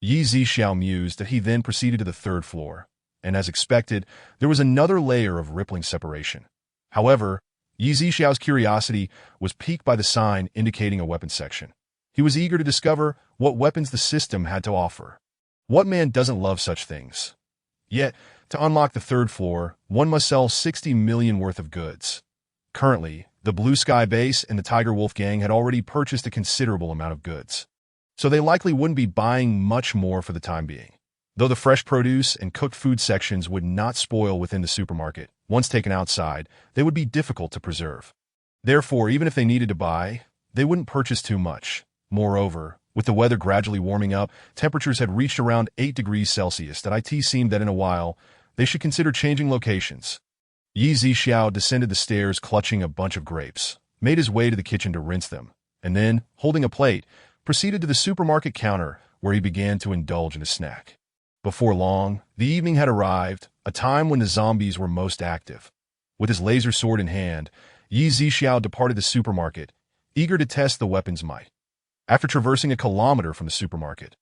Yi Zixiao mused that he then proceeded to the third floor, and as expected, there was another layer of rippling separation. However, Yi Zixiao's curiosity was piqued by the sign indicating a weapons section. He was eager to discover what weapons the system had to offer. What man doesn't love such things? Yet, to unlock the third floor, one must sell 60 million worth of goods. Currently, the Blue Sky Base and the Tiger Wolf Gang had already purchased a considerable amount of goods, so they likely wouldn't be buying much more for the time being. Though the fresh produce and cooked food sections would not spoil within the supermarket, once taken outside, they would be difficult to preserve. Therefore, even if they needed to buy, they wouldn't purchase too much. Moreover, with the weather gradually warming up, temperatures had reached around 8 degrees Celsius. It seemed that in a while, they should consider changing locations. Yi Zixiao descended the stairs clutching a bunch of grapes, made his way to the kitchen to rinse them, and then, holding a plate, proceeded to the supermarket counter where he began to indulge in a snack. Before long, the evening had arrived, a time when the zombies were most active. With his laser sword in hand, Yi Zixiao departed the supermarket, eager to test the weapon's might. After traversing a kilometer from the supermarket,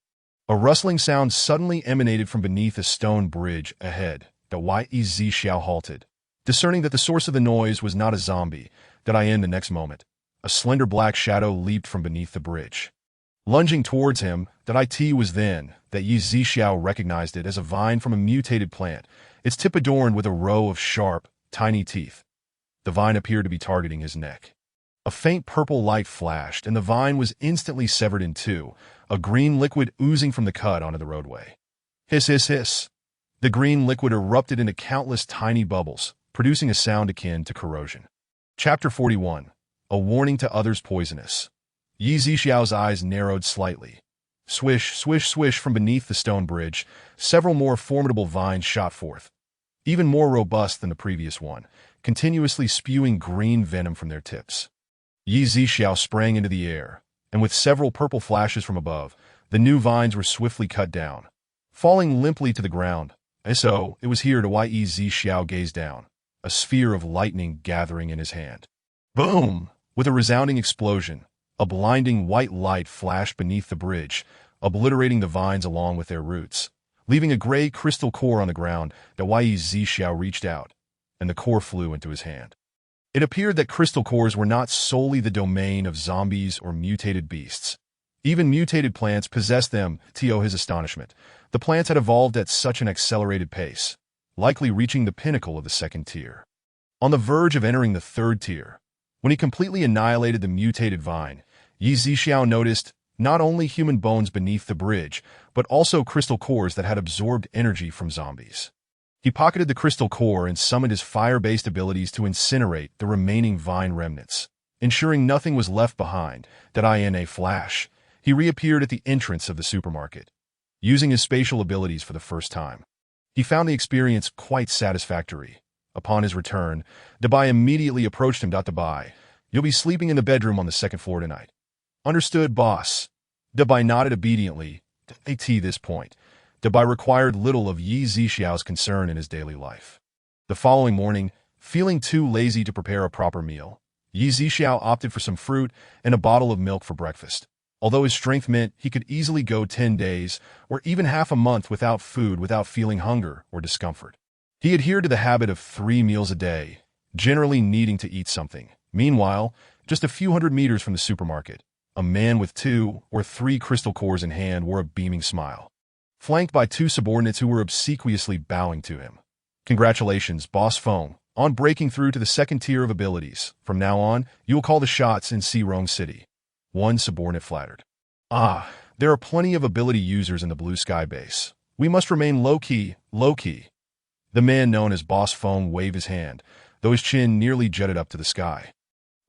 a rustling sound suddenly emanated from beneath a stone bridge ahead. Yi Zixiao halted, discerning that the source of the noise was not a zombie. The next moment, a slender black shadow leaped from beneath the bridge. Lunging towards him, it was then that Yi Zixiao recognized it as a vine from a mutated plant, its tip adorned with a row of sharp, tiny teeth. The vine appeared to be targeting his neck. A faint purple light flashed, and the vine was instantly severed in two, a green liquid oozing from the cut onto the roadway. Hiss, hiss, hiss. The green liquid erupted into countless tiny bubbles, producing a sound akin to corrosion. Chapter 41. A warning to others poisonous. Yi Zixiao's eyes narrowed slightly. Swish, swish, swish from beneath the stone bridge, several more formidable vines shot forth, even more robust than the previous one, continuously spewing green venom from their tips. Yi Zixiao sprang into the air, and with several purple flashes from above, the new vines were swiftly cut down, falling limply to the ground. And so, it was here to Yi Zixiao gazed down, a sphere of lightning gathering in his hand. Boom! With a resounding explosion, a blinding white light flashed beneath the bridge, obliterating the vines along with their roots, leaving a gray crystal core on the ground. Yi Zixiao reached out, and the core flew into his hand. It appeared that crystal cores were not solely the domain of zombies or mutated beasts. Even mutated plants possessed them. To his astonishment, the plants had evolved at such an accelerated pace, likely reaching the pinnacle of the second tier. On the verge of entering the third tier, when he completely annihilated the mutated vine, Yi Zixiao noticed not only human bones beneath the bridge, but also crystal cores that had absorbed energy from zombies. He pocketed the crystal core and summoned his fire-based abilities to incinerate the remaining vine remnants, ensuring nothing was left behind. In a flash, he reappeared at the entrance of the supermarket, using his spatial abilities for the first time. He found the experience quite satisfactory. Upon his return, Dabai immediately approached him. Dabai, you'll be sleeping in the bedroom on the second floor tonight. Understood, boss. Dabai nodded obediently. At this point, Dabai required little of Yi Zixiao's concern in his daily life. The following morning, feeling too lazy to prepare a proper meal, Yi Zixiao opted for some fruit and a bottle of milk for breakfast. Although his strength meant he could easily go 10 days or even half a month without food without feeling hunger or discomfort. He adhered to the habit of 3 meals a day, generally needing to eat something. Meanwhile, just a few hundred meters from the supermarket, a man with 2 or 3 crystal cores in hand wore a beaming smile, flanked by 2 subordinates who were obsequiously bowing to him. Congratulations, Boss Feng, on breaking through to the second tier of abilities. From now on, you will call the shots in Rong City. One subordinate flattered. There are plenty of ability users in the Blue Sky Base. We must remain low-key, low-key. The man known as Boss Feng waved his hand, though his chin nearly jutted up to the sky.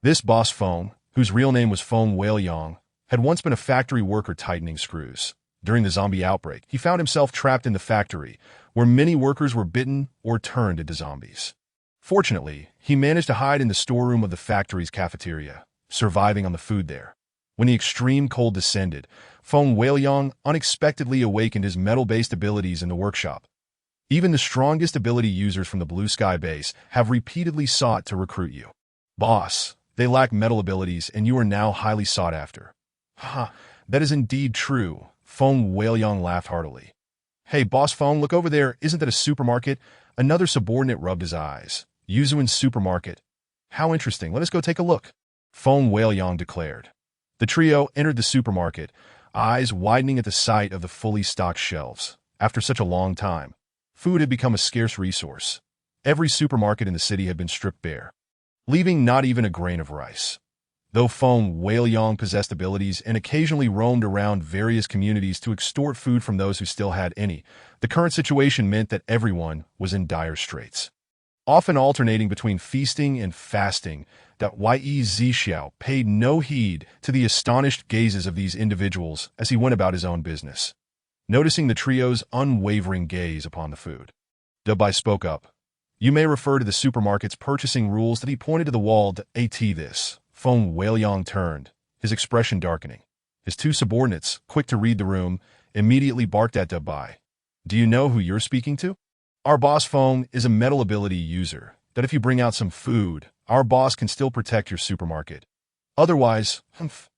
This Boss Feng, whose real name was Feng Weiliang, had once been a factory worker tightening screws. During the zombie outbreak, he found himself trapped in the factory, where many workers were bitten or turned into zombies. Fortunately, he managed to hide in the storeroom of the factory's cafeteria, surviving on the food there. When the extreme cold descended, Feng Weiliang unexpectedly awakened his metal-based abilities in the workshop. Even the strongest ability users from the Blue Sky base have repeatedly sought to recruit you. Boss, they lack metal abilities and you are now highly sought after. Ha, that is indeed true, Feng Weiliang laughed heartily. Hey, Boss Feng, look over there, isn't that a supermarket? Another subordinate rubbed his eyes. Yuzuan's supermarket. How interesting, let us go take a look, Feng Weiliang declared. The trio entered the supermarket, eyes widening at the sight of the fully stocked shelves. After such a long time, food had become a scarce resource. Every supermarket in the city had been stripped bare, leaving not even a grain of rice. Though Feng Weiliang possessed abilities and occasionally roamed around various communities to extort food from those who still had any, the current situation meant that everyone was in dire straits. Often alternating between feasting and fasting, Ye Zixiao paid no heed to the astonished gazes of these individuals as he went about his own business. Noticing the trio's unwavering gaze upon the food, Bai spoke up. You may refer to the supermarket's purchasing rules that he pointed to the wall to at this. Feng Weiliang turned, his expression darkening. His two subordinates, quick to read the room, immediately barked at Bai. Do you know who you're speaking to? Our boss Feng is a metal ability user, that if you bring out some food, our boss can still protect your supermarket. Otherwise, humph.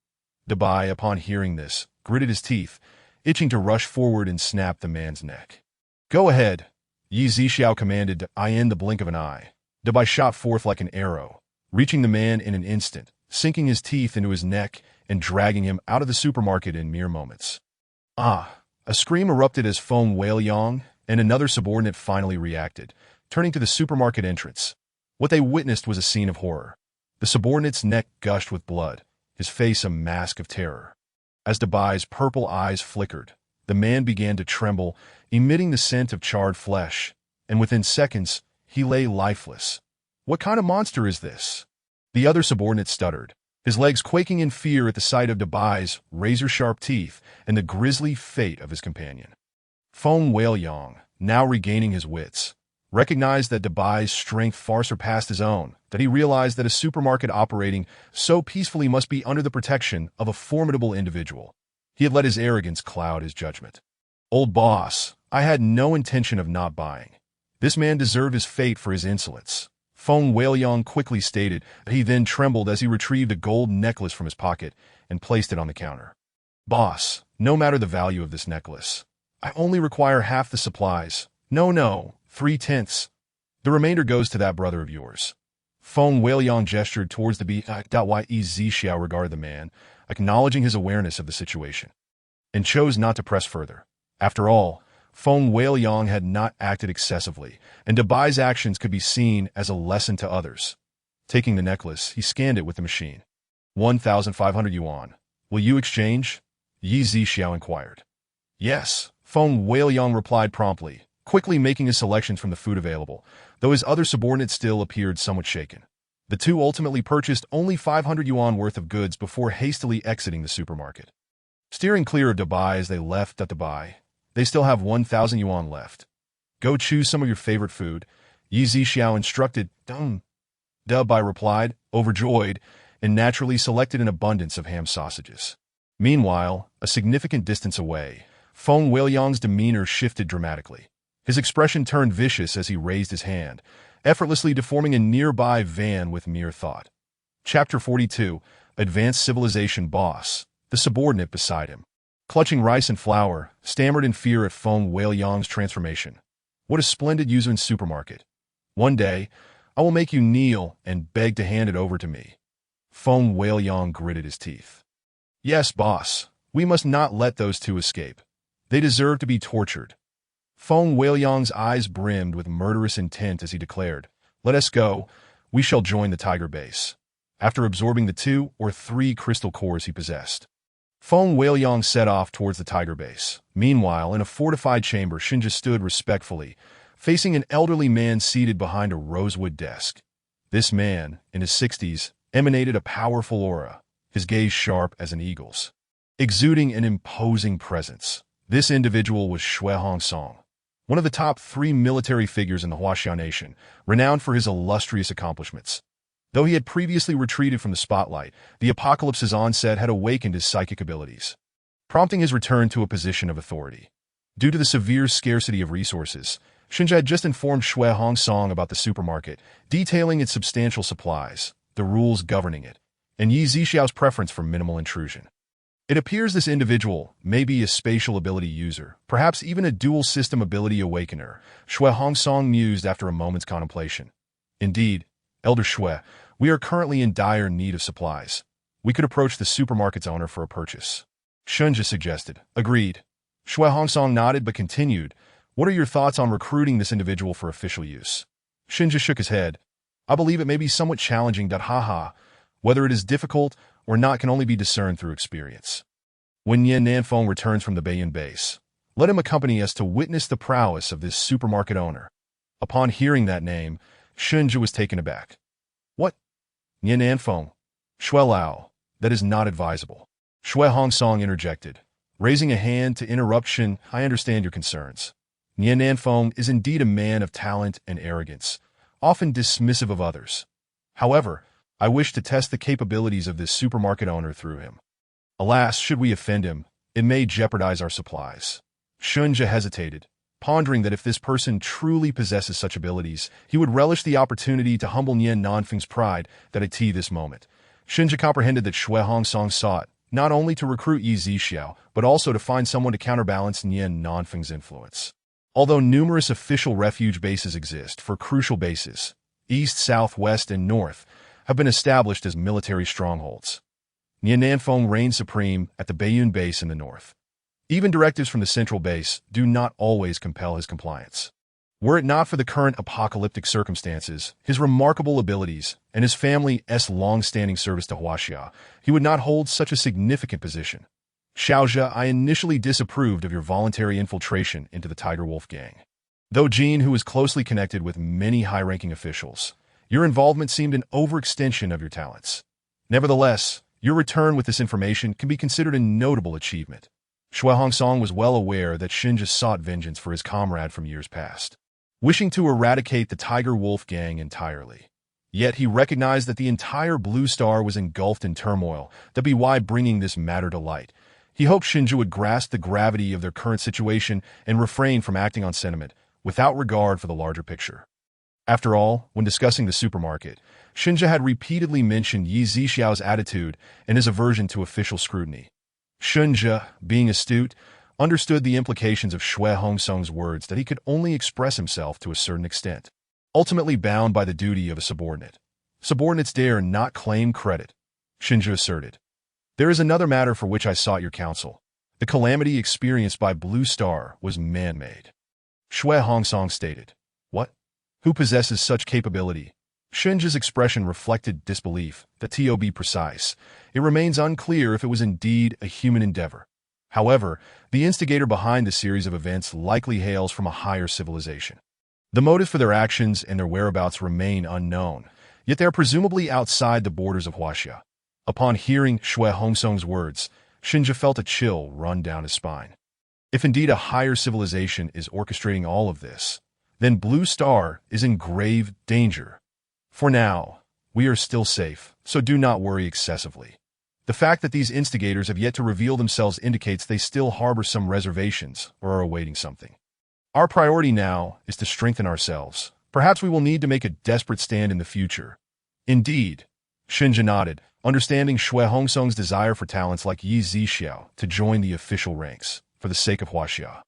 Bai, upon hearing this, gritted his teeth, itching to rush forward and snap the man's neck. Go ahead, Yi Zixiao commanded in the blink of an eye. Bai shot forth like an arrow, reaching the man in an instant, sinking his teeth into his neck and dragging him out of the supermarket in mere moments. Ah! A scream erupted as Feng Weiliang and another subordinate finally reacted, turning to the supermarket entrance. What they witnessed was a scene of horror. The subordinate's neck gushed with blood, his face a mask of terror. As Bai's purple eyes flickered, the man began to tremble, emitting the scent of charred flesh, and within seconds, he lay lifeless. What kind of monster is this? The other subordinate stuttered, his legs quaking in fear at the sight of Bai's razor-sharp teeth and the grisly fate of his companion. Feng Weiliang, now regaining his wits, recognized that Bai's strength far surpassed his own, that he realized that a supermarket operating so peacefully must be under the protection of a formidable individual. He had let his arrogance cloud his judgment. Old boss, I had no intention of not buying. This man deserved his fate for his insolence. Feng Weiliang quickly stated. He then trembled as he retrieved a gold necklace from his pocket and placed it on the counter. Boss, no matter the value of this necklace, I only require half the supplies. No, 3/10. The remainder goes to that brother of yours. Feng Weiliang gestured towards the Ye Zixiao regarded the man, acknowledging his awareness of the situation, and chose not to press further. After all, Feng Weiliang had not acted excessively, and Bai's actions could be seen as a lesson to others. Taking the necklace, he scanned it with the machine. 1,500 yuan. Will you exchange? Ye Zixiao inquired. Yes, Feng Weiliang replied promptly, quickly making his selections from the food available, though his other subordinate still appeared somewhat shaken. The two ultimately purchased only 500 yuan worth of goods before hastily exiting the supermarket. Steering clear of Bai as they left at Bai, they still have 1,000 yuan left. Go choose some of your favorite food, Ye Zixiao instructed. Bai replied, overjoyed, and naturally selected an abundance of ham sausages. Meanwhile, a significant distance away, Feng Weiliang's demeanor shifted dramatically. His expression turned vicious as he raised his hand, effortlessly deforming a nearby van with mere thought. Chapter 42, Advanced Civilization Boss, the subordinate beside him, clutching rice and flour, stammered in fear at Feng Weiliang's transformation. What a splendid Yuzuan supermarket. One day, I will make you kneel and beg to hand it over to me. Feng Weiliang gritted his teeth. Yes, boss, we must not let those two escape. They deserve to be tortured. Feng Weiliang's eyes brimmed with murderous intent as he declared, let us go, we shall join the tiger base. After absorbing the 2 or 3 crystal cores he possessed, Feng Weiliang set off towards the tiger base. Meanwhile, in a fortified chamber, Shinja stood respectfully, facing an elderly man seated behind a rosewood desk. This man, in his 60s, emanated a powerful aura, his gaze sharp as an eagle's, exuding an imposing presence. This individual was Shui Hongsong, one of the top 3 military figures in the Huaxia nation, renowned for his illustrious accomplishments. Though he had previously retreated from the spotlight, the apocalypse's onset had awakened his psychic abilities, prompting his return to a position of authority. Due to the severe scarcity of resources, Shunja had just informed Shui Hongsong about the supermarket, detailing its substantial supplies, the rules governing it, and Yi Zixiao's preference for minimal intrusion. It appears this individual may be a spatial ability user, perhaps even a dual-system ability awakener, Shui Hongsong mused after a moment's contemplation. Indeed, Elder Shui, we are currently in dire need of supplies. We could approach the supermarket's owner for a purchase. Shunja suggested. Agreed. Shui Hongsong nodded but continued. What are your thoughts on recruiting this individual for official use? Shunja shook his head. I believe it may be somewhat challenging. Haha. Whether it is difficult or not can only be discerned through experience. When Yin Nanfeng returns from the Baiyun base, let him accompany us to witness the prowess of this supermarket owner. Upon hearing that name, Shunja was taken aback. What? Yin Nanfeng? Shui Lao. That is not advisable. Shui Hongsong interjected, raising a hand to interruption. I understand your concerns. Yin Nanfeng is indeed a man of talent and arrogance, often dismissive of others. However, I wish to test the capabilities of this supermarket owner through him. Alas, should we offend him, it may jeopardize our supplies. Shunja hesitated, pondering that if this person truly possesses such abilities, he would relish the opportunity to humble Nian Nanfeng's pride that at this moment. Shunja comprehended that Shui Hongsong sought not only to recruit Yi Zixiao, but also to find someone to counterbalance Nian Nanfeng's influence. Although numerous official refuge bases exist for crucial bases, east, south, west, and north, have been established as military strongholds. Nian Nanfeng reigns supreme at the Baiyun base in the north. Even directives from the central base do not always compel his compliance. Were it not for the current apocalyptic circumstances, his remarkable abilities, and his family's long-standing service to Huaxia, he would not hold such a significant position. Xiaozhe, I initially disapproved of your voluntary infiltration into the Tiger Wolf gang. Though Jin, who is closely connected with many high-ranking officials, your involvement seemed an overextension of your talents. Nevertheless, your return with this information can be considered a notable achievement. Shui Hongsong was well aware that Shunja sought vengeance for his comrade from years past, wishing to eradicate the Tiger Wolf gang entirely. Yet he recognized that the entire Blue Star was engulfed in turmoil, that be why bringing this matter to light. He hoped Shunja would grasp the gravity of their current situation and refrain from acting on sentiment, without regard for the larger picture. After all, when discussing the supermarket, Shunja had repeatedly mentioned Yi Zixiao's attitude and his aversion to official scrutiny. Shunja, being astute, understood the implications of Shui Hongsong's words that he could only express himself to a certain extent, ultimately bound by the duty of a subordinate. Subordinates dare not claim credit, Shunja asserted. There is another matter for which I sought your counsel. The calamity experienced by Blue Star was man-made. Shui Hongsong stated. What? Who possesses such capability? Shunja's expression reflected disbelief. To be precise, it remains unclear if it was indeed a human endeavor. However, the instigator behind the series of events likely hails from a higher civilization. The motive for their actions and their whereabouts remain unknown, yet they are presumably outside the borders of Huaxia. Upon hearing Shui Hongsong's words, Shunja felt a chill run down his spine. If indeed a higher civilization is orchestrating all of this, then Blue Star is in grave danger. For now, we are still safe, so do not worry excessively. The fact that these instigators have yet to reveal themselves indicates they still harbor some reservations or are awaiting something. Our priority now is to strengthen ourselves. Perhaps we will need to make a desperate stand in the future. Indeed, Shunja nodded, understanding Shui Hongsong's desire for talents like Yi Zixiao to join the official ranks for the sake of Huaxia,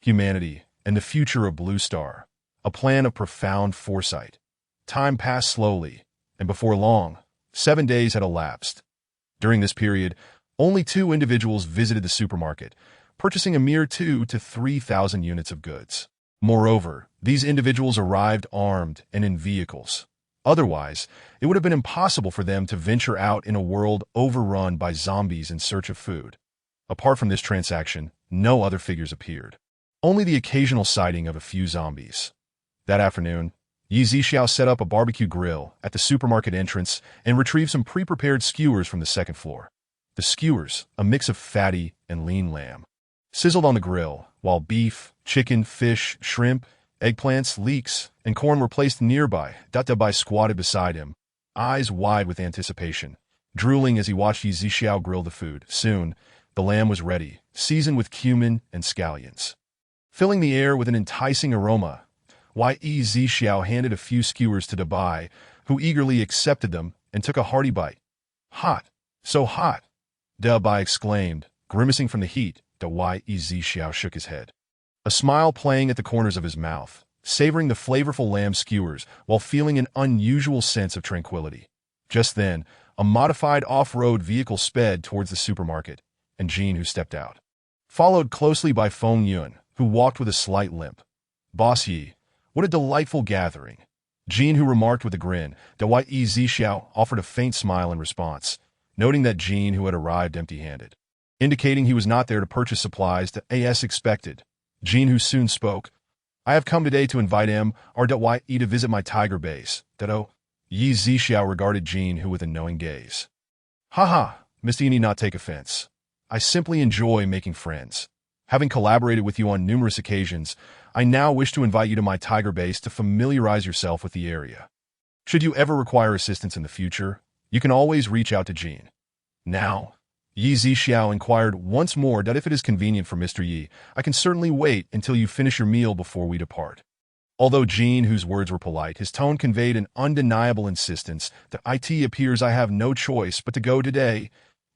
humanity, and the future of Blue Star, a plan of profound foresight. Time passed slowly, and before long, 7 days had elapsed. During this period, only 2 individuals visited the supermarket, purchasing a mere 2,000 to 3,000 units of goods. Moreover, these individuals arrived armed and in vehicles. Otherwise, it would have been impossible for them to venture out in a world overrun by zombies in search of food. Apart from this transaction, no other figures appeared. Only the occasional sighting of a few zombies. That afternoon, Yi Zixiao set up a barbecue grill at the supermarket entrance and retrieved some pre-prepared skewers from the second floor. The skewers, a mix of fatty and lean lamb, sizzled on the grill, while beef, chicken, fish, shrimp, eggplants, leeks, and corn were placed nearby. Databai squatted beside him, eyes wide with anticipation, drooling as he watched Yi Zixiao grill the food. Soon, the lamb was ready, seasoned with cumin and scallions. Filling the air with an enticing aroma, Yi Zixiao handed a few skewers to Dabai, who eagerly accepted them and took a hearty bite. "Hot, so hot!" Dabai exclaimed, grimacing from the heat. Yi Zixiao shook his head, a smile playing at the corners of his mouth, savoring the flavorful lamb skewers while feeling an unusual sense of tranquility. Just then, a modified off-road vehicle sped towards the supermarket, and Jean, who stepped out, followed closely by Feng Yun, who walked with a slight limp. "Boss Yi, what a delightful gathering," Jean, who remarked with a grin. Yi Zixiao offered a faint smile in response, noting that Jean, who had arrived empty-handed, indicating he was not there to purchase supplies as expected. Jean, who soon spoke, "I have come today to invite Yi to visit my tiger base." Yi Zixiao regarded Jean, who with a knowing gaze. "Haha, Mr. You need not take offense. I simply enjoy making friends. Having collaborated with you on numerous occasions, I now wish to invite you to my tiger base to familiarize yourself with the area. Should you ever require assistance in the future, you can always reach out to Jean." "Now," Yi Zixiao inquired once more, "if it is convenient for Mr. Yi, I can certainly wait until you finish your meal before we depart." Although Jean, whose words were polite, his tone conveyed an undeniable insistence that "It appears I have no choice but to go today."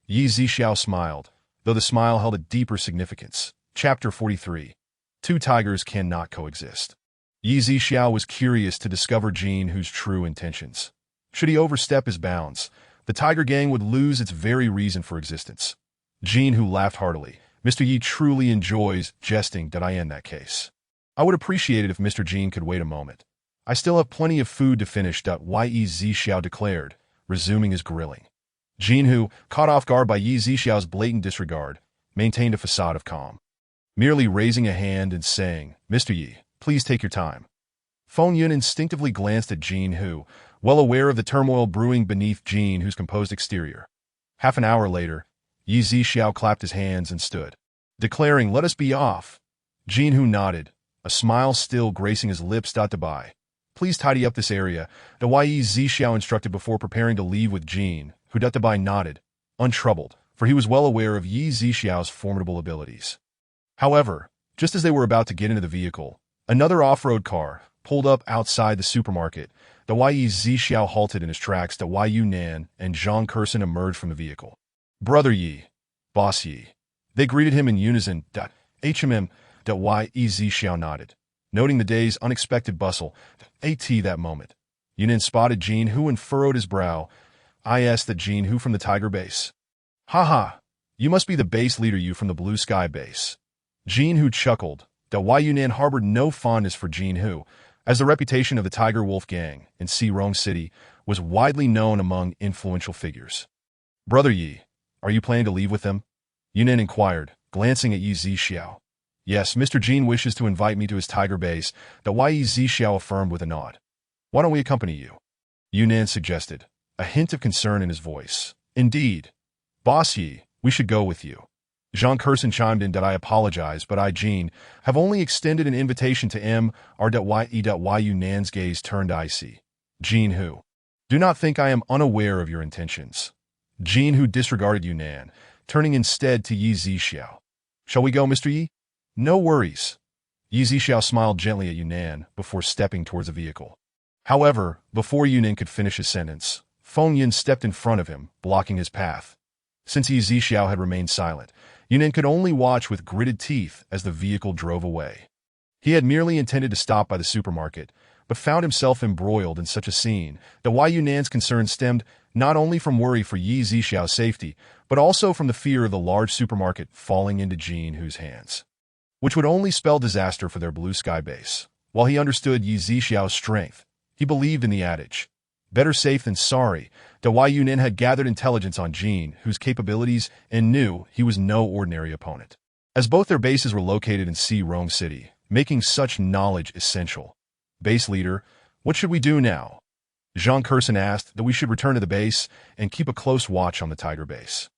Yi Zixiao smiled, though the smile held a deeper significance. Chapter 43. Two tigers cannot coexist. Yi Zixiao was curious to discover Jean, whose true intentions. Should he overstep his bounds, the tiger gang would lose its very reason for existence. Jean, who laughed heartily, "Mr. Yi truly enjoys jesting. In that case, I would appreciate it if Mr. Jean could wait a moment. I still have plenty of food to finish." Yi Zixiao declared, resuming his grilling. Jean, who, caught off guard by Yi Zixiao's blatant disregard, maintained a facade of calm, merely raising a hand and saying, "Mr. Yi, please take your time." Feng Yun instinctively glanced at Jean, who, well aware of the turmoil brewing beneath Jean, whose composed exterior. Half an hour later, Yi Zixiao clapped his hands and stood, declaring, "Let us be off." Jean, who nodded, a smile still gracing his lips. Dabai, "Please tidy up this area," Yi Zixiao instructed before preparing to leave with Jean, who Dabai nodded, untroubled, for he was well aware of Yi Zixiao's formidable abilities. However, just as they were about to get into the vehicle, another off-road car pulled up outside the supermarket. Yi Zixiao halted in his tracks. Yi Yunnan and Zhang Curson emerged from the vehicle. "Brother Yi, Boss Yi." They greeted him in unison. Yi Zixiao nodded, noting the day's unexpected bustle. That moment, Yunnan spotted Jean, who unfurrowed his brow. "I asked that Jean, who from the tiger base." "Haha, you must be the base leader, you from the blue sky base." Jean, who chuckled. Yi Yunnan harbored no fondness for Jean, who, as the reputation of the Tiger Wolf Gang in Xirong City, was widely known among influential figures. "Brother Yi, are you planning to leave with them?" Yunnan inquired, glancing at Yi Zixiao. "Yes, Mr. Jean wishes to invite me to his tiger base," Yi Zixiao affirmed with a nod. "Why don't we accompany you?" Yunnan suggested, a hint of concern in his voice. "Indeed. Boss Yi, we should go with you." Zhang Curson chimed in. "I apologize, but I, Jean, have only extended an invitation to Yi Yunnan's gaze turned icy. "Jean, who? Do not think I am unaware of your intentions." Jean, who disregarded Yunnan, turning instead to Yi Zixiao. "Shall we go, Mr. Yi?" "No worries." Yi Zixiao smiled gently at Yunnan before stepping towards the vehicle. However, before Yunnan could finish his sentence, Feng Yun stepped in front of him, blocking his path. Since Yi Zixiao had remained silent, Yunnan could only watch with gritted teeth as the vehicle drove away. He had merely intended to stop by the supermarket, but found himself embroiled in such a scene. Yi Yunnan's concern stemmed not only from worry for Yi Zixiao's safety, but also from the fear of the large supermarket falling into Jean Hu's hands, which would only spell disaster for their blue sky base. While he understood Yi Zixiao's strength, he believed in the adage, "Better safe than sorry." Yi Yunnan had gathered intelligence on Jean Hu's capabilities and knew he was no ordinary opponent. As both their bases were located in Xirong City, making such knowledge essential. "Base leader, what should we do now?" Zhang Curson asked. "We should return to the base and keep a close watch on the tiger base.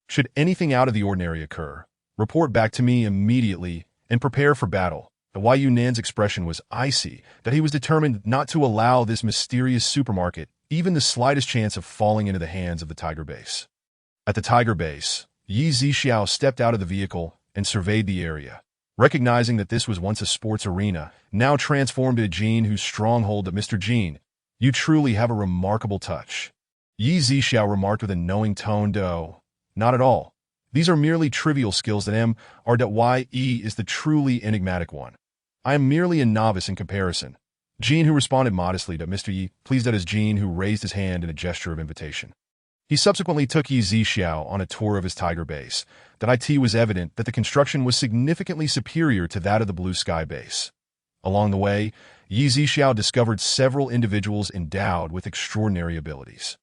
Should anything out of the ordinary occur, report back to me immediately and prepare for battle." Yi Yunnan's expression was icy, that he was determined not to allow this mysterious supermarket even the slightest chance of falling into the hands of the tiger base. At the tiger base, Yi Zixiao stepped out of the vehicle and surveyed the area, recognizing that this was once a sports arena, now transformed into Jin Hu's stronghold. That Mr. Jin, you truly have a remarkable touch. Yi Zixiao remarked with a knowing tone. "Oh, not at all. These are merely trivial skills that Yi is the truly enigmatic one. I am merely a novice in comparison." Jin Hu responded modestly to Mr. Yi, pleased at his Jin Hu raised his hand in a gesture of invitation. He subsequently took Yi Zixiao on a tour of his tiger base. That it was evident that the construction was significantly superior to that of the Blue Sky base. Along the way, Yi Zixiao discovered several individuals endowed with extraordinary abilities.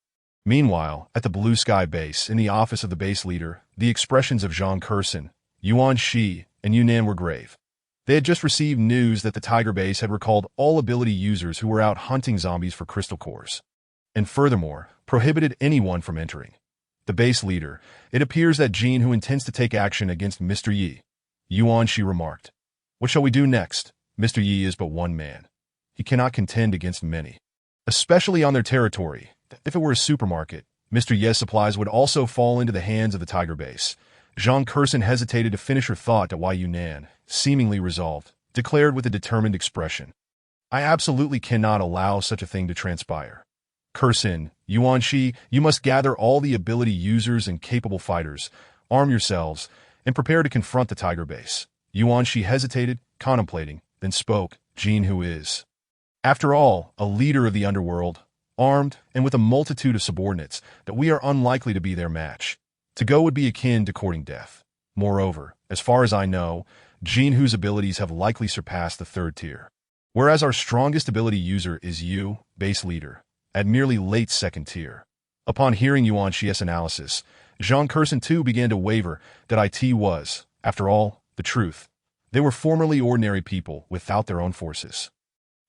Meanwhile, at the Blue Sky base, in the office of the base leader, the expressions of Zhang Kurson, Yuan Shi, and Yunnan were grave. They had just received news that the tiger base had recalled all ability users who were out hunting zombies for crystal cores, and furthermore, prohibited anyone from entering. The base leader, it appears that Jin Hu intends to take action against Mr. Yi. Yuan Shi remarked, "What shall we do next? Mr. Yi is but one man. He cannot contend against many, especially on their territory. If it were a supermarket, Mr. Yi's supplies would also fall into the hands of the tiger base." Zhang Kurson hesitated to finish her thought. Why Yunnan, seemingly resolved, declared with a determined expression, "I absolutely cannot allow such a thing to transpire. Kurson, Yuan Shi, you must gather all the ability users and capable fighters, arm yourselves, and prepare to confront the tiger base." Yuan Shi hesitated, contemplating, then spoke. Jin Hu is, after all, a leader of the underworld, armed and with a multitude of subordinates, that we are unlikely to be their match. To go would be akin to courting death. Moreover, as far as I know, Jin Hu's abilities have likely surpassed the third tier, whereas our strongest ability user is you, base leader, at merely late second tier. Upon hearing Yuan Shi's analysis, Zhang Kurson too began to waver. That it was, after all, the truth. They were formerly ordinary people without their own forces,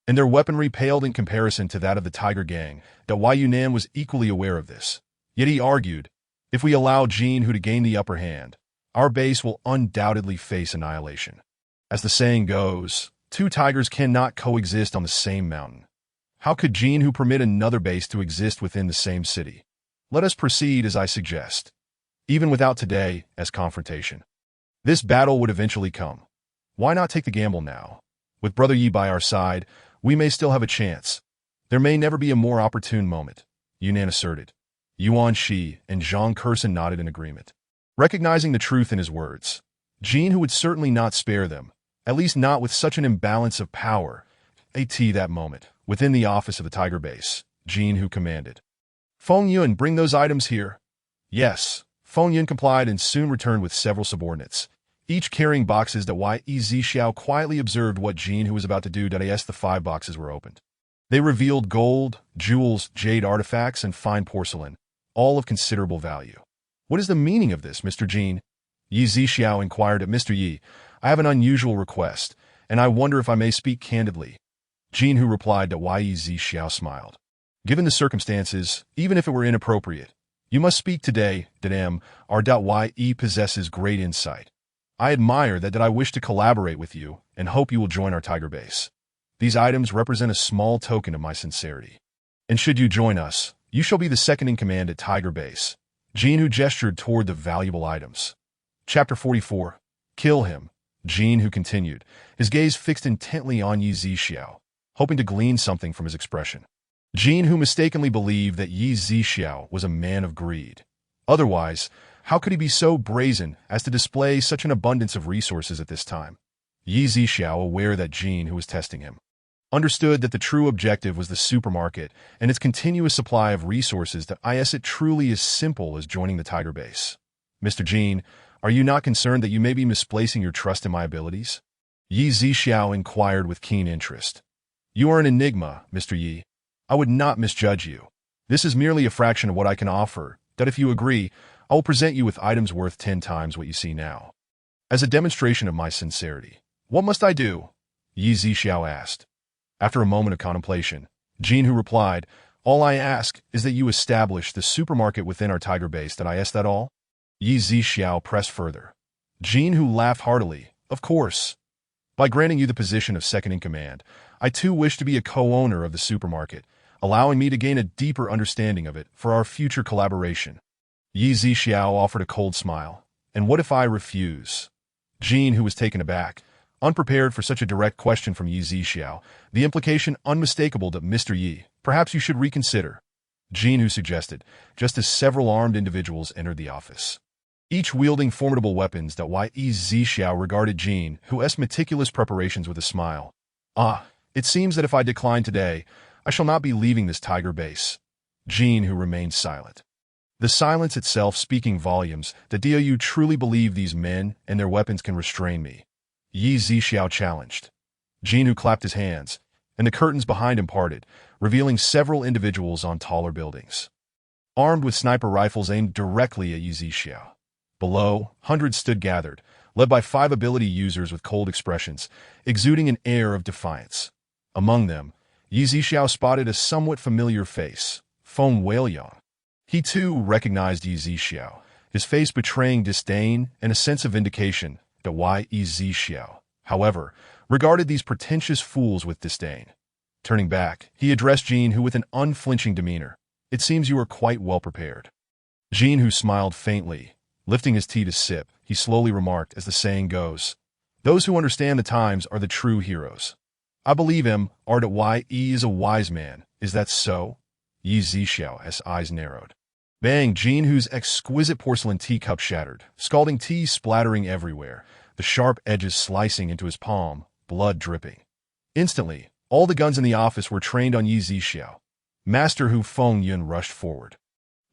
and their weaponry paled in comparison to that of the Tiger Gang. Yunnan was equally aware of this. Yet he argued, if we allow Jin Hu to gain the upper hand, our base will undoubtedly face annihilation. As the saying goes, two tigers cannot coexist on the same mountain. How could Jin Hu permit another base to exist within the same city? Let us proceed as I suggest, even without today as confrontation. This battle would eventually come. Why not take the gamble now? With Brother Yi by our side, we may still have a chance. There may never be a more opportune moment, Yunnan asserted. Yuan Shi and Zhang Kurson nodded in agreement, recognizing the truth in his words. Jin Hu would certainly not spare them, at least not with such an imbalance of power. That moment, within the office of the Tiger Base, Jin Hu commanded, "Feng Yun, bring those items here." Yes, Feng Yun complied and soon returned with several subordinates, each carrying boxes. Yi Zixiao quietly observed what Jin Hu was about to do. As the 5 boxes were opened, they revealed gold, jewels, jade artifacts, and fine porcelain, all of considerable value. "What is the meaning of this, Mr. Jin?" Yi Zixiao inquired of Mr. Yi. "I have an unusual request, and I wonder if I may speak candidly." Jin Hu replied. Yi Zixiao smiled. "Given the circumstances, even if it were inappropriate, you must speak today. Yi possesses great insight. I admire that I wish to collaborate with you and hope you will join our Tiger Base. These items represent a small token of my sincerity. And should you join us, you shall be the second in command at Tiger Base." Jin Hu gestured toward the valuable items. Chapter 44. Kill him. Jin Hu continued, his gaze fixed intently on Yi Zixiao, hoping to glean something from his expression. Jin Hu mistakenly believed that Yi Zixiao was a man of greed. Otherwise, how could he be so brazen as to display such an abundance of resources at this time? Yi Zixiao, aware that Jin Hu was testing him, understood that the true objective was the supermarket and its continuous supply of resources. It truly is simple as joining the Tiger Base. "Mr. Jin, are you not concerned that you may be misplacing your trust in my abilities?" Yi Zixiao inquired with keen interest. "You are an enigma, Mr. Yi. I would not misjudge you. This is merely a fraction of what I can offer. If you agree, I will present you with items worth 10 times what you see now. As a demonstration of my sincerity, what must I do?" Yi Zixiao asked. After a moment of contemplation, Jin Hu replied, "All I ask is that you establish the supermarket within our Tiger Base. That all?" Yi Zixiao pressed further. Jin Hu laughed heartily. "Of course. By granting you the position of second in command, I too wish to be a co-owner of the supermarket. allowing me to gain a deeper understanding of it for our future collaboration. Yi Zixiao offered a cold smile. And what if I refuse? Jean, who was taken aback, unprepared for such a direct question from Yi Zixiao, the implication unmistakable to Mr. Yi. Perhaps you should reconsider. Jean, who suggested, just as several armed individuals entered the office. Each wielding formidable weapons that Yi Zixiao regarded Jean, who's meticulous preparations with a smile. It seems that if I decline today, I shall not be leaving this tiger base. Jean, who remained silent. The silence itself speaking volumes that do you truly believe these men and their weapons can restrain me? Yi Zixiao challenged. Jean, who clapped his hands, and the curtains behind him parted, revealing several individuals on taller buildings. Armed with sniper rifles aimed directly at Yi Zixiao. Below, hundreds stood gathered, led by 5 ability users with cold expressions, exuding an air of defiance. Among them, Yi Zixiao spotted a somewhat familiar face, Feng Weiliang. He too recognized Yi Zixiao, his face betraying disdain and a sense of vindication that Yi Zixiao, however, regarded these pretentious fools with disdain. Turning back, he addressed Jean, who with an unflinching demeanor, "It seems you are quite well prepared." Jean, who smiled faintly, lifting his tea to sip, he slowly remarked, as the saying goes, "Those who understand the times are the true heroes." I believe him, Yi is a wise man. Is that so? Yi Zixiao's eyes narrowed. Bang! Jean, whose exquisite porcelain teacup shattered, scalding tea splattering everywhere, the sharp edges slicing into his palm, blood dripping. Instantly, all the guns in the office were trained on Yi Zixiao. Master Hu Feng Yun rushed forward.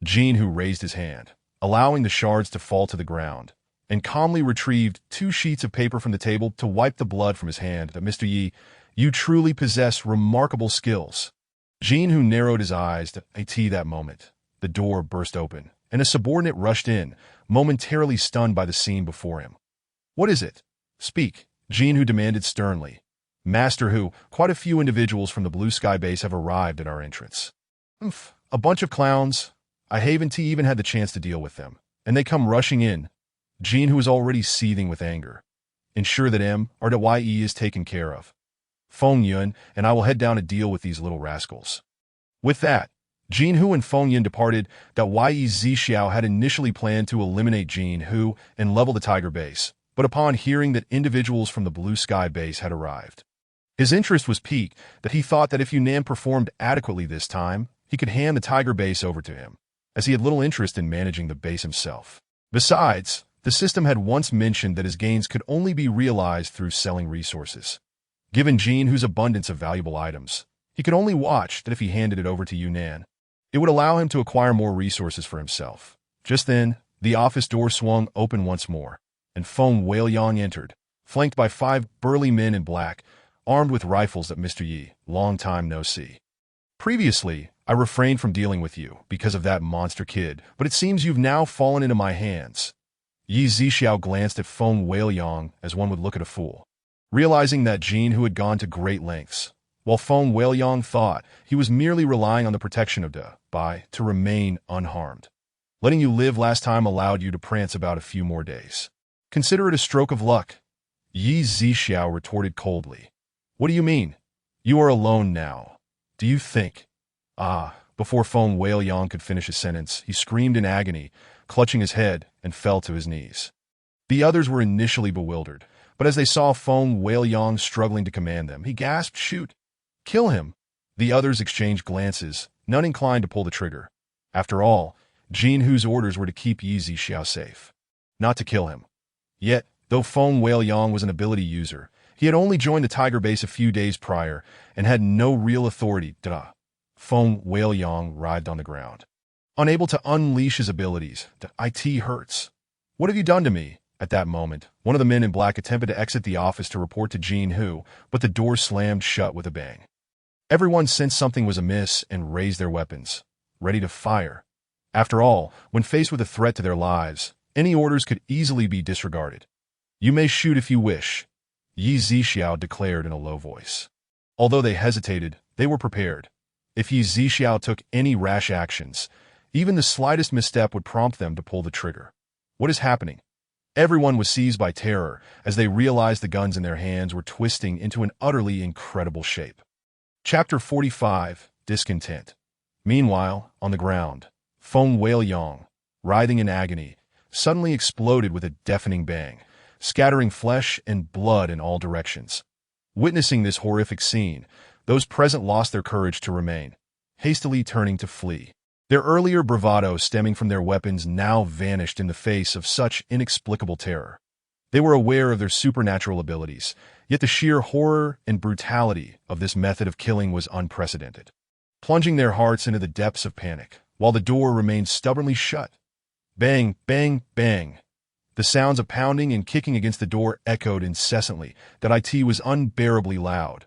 Jean, who raised his hand, allowing the shards to fall to the ground, and calmly retrieved 2 sheets of paper from the table to wipe the blood from his hand. That Mr. Yi, you truly possess remarkable skills. Jean, who narrowed his eyes to that moment, the door burst open, and a subordinate rushed in, momentarily stunned by the scene before him. What is it? Speak, Jean, who demanded sternly. Master Hu, quite a few individuals from the Blue Sky base have arrived at our entrance. A bunch of clowns. I haven't even had the chance to deal with them, and they come rushing in. Jean, who was already seething with anger. Ensure that Yi is taken care of. Feng Yun, and I will head down to deal with these little rascals. With that, Jean Hu and Feng Yun departed. Yi Zixiao had initially planned to eliminate Jean Hu and level the Tiger base, but upon hearing that individuals from the Blue Sky base had arrived, his interest was piqued that he thought that if Yunnan performed adequately this time, he could hand the Tiger base over to him, as he had little interest in managing the base himself. Besides, the system had once mentioned that his gains could only be realized through selling resources. Given Jean Hu's abundance of valuable items, he could only watch that if he handed it over to Yunnan, it would allow him to acquire more resources for himself. Just then, the office door swung open once more, and Feng Weiliang entered, flanked by 5 burly men in black, armed with rifles. That Mr. Yi, long time no see. Previously, I refrained from dealing with you because of that monster kid, but it seems you've now fallen into my hands. Yi Zixiao glanced at Feng Weiliang as one would look at a fool, realizing that Jean Hu had gone to great lengths, while Feng Weiliang thought he was merely relying on the protection of to remain unharmed. Letting you live last time allowed you to prance about a few more days. Consider it a stroke of luck. Yi Zixiao retorted coldly. What do you mean? You are alone now. Do you think? Before Feng Weiliang could finish his sentence, he screamed in agony, clutching his head, and fell to his knees. The others were initially bewildered, but as they saw Feng Weiliang struggling to command them, he gasped, "Shoot! Kill him!" The others exchanged glances, none inclined to pull the trigger. After all, Jean Hu's orders were to keep Yi Zixiao safe, not to kill him. Yet, though Feng Weiliang was an ability user, he had only joined the Tiger base a few days prior and had no real authority. Feng Weiliang writhed on the ground, unable to unleash his abilities. It hurts. What have you done to me? At that moment, one of the men in black attempted to exit the office to report to Jean Hu, but the door slammed shut with a bang. Everyone sensed something was amiss and raised their weapons, ready to fire. After all, when faced with a threat to their lives, any orders could easily be disregarded. You may shoot if you wish, Yi Zixiao declared in a low voice. Although they hesitated, they were prepared. If Yi Zixiao took any rash actions, even the slightest misstep would prompt them to pull the trigger. What is happening? Everyone was seized by terror as they realized the guns in their hands were twisting into an utterly incredible shape. Chapter 45, discontent. Meanwhile, on the ground, Feng Weiliang, writhing in agony, suddenly exploded with a deafening bang, scattering flesh and blood in all directions. Witnessing this horrific scene, those present lost their courage to remain, hastily turning to flee. Their earlier bravado stemming from their weapons now vanished in the face of such inexplicable terror. They were aware of their supernatural abilities, yet the sheer horror and brutality of this method of killing was unprecedented, plunging their hearts into the depths of panic, while the door remained stubbornly shut. Bang, bang, bang. The sounds of pounding and kicking against the door echoed incessantly, that it was unbearably loud.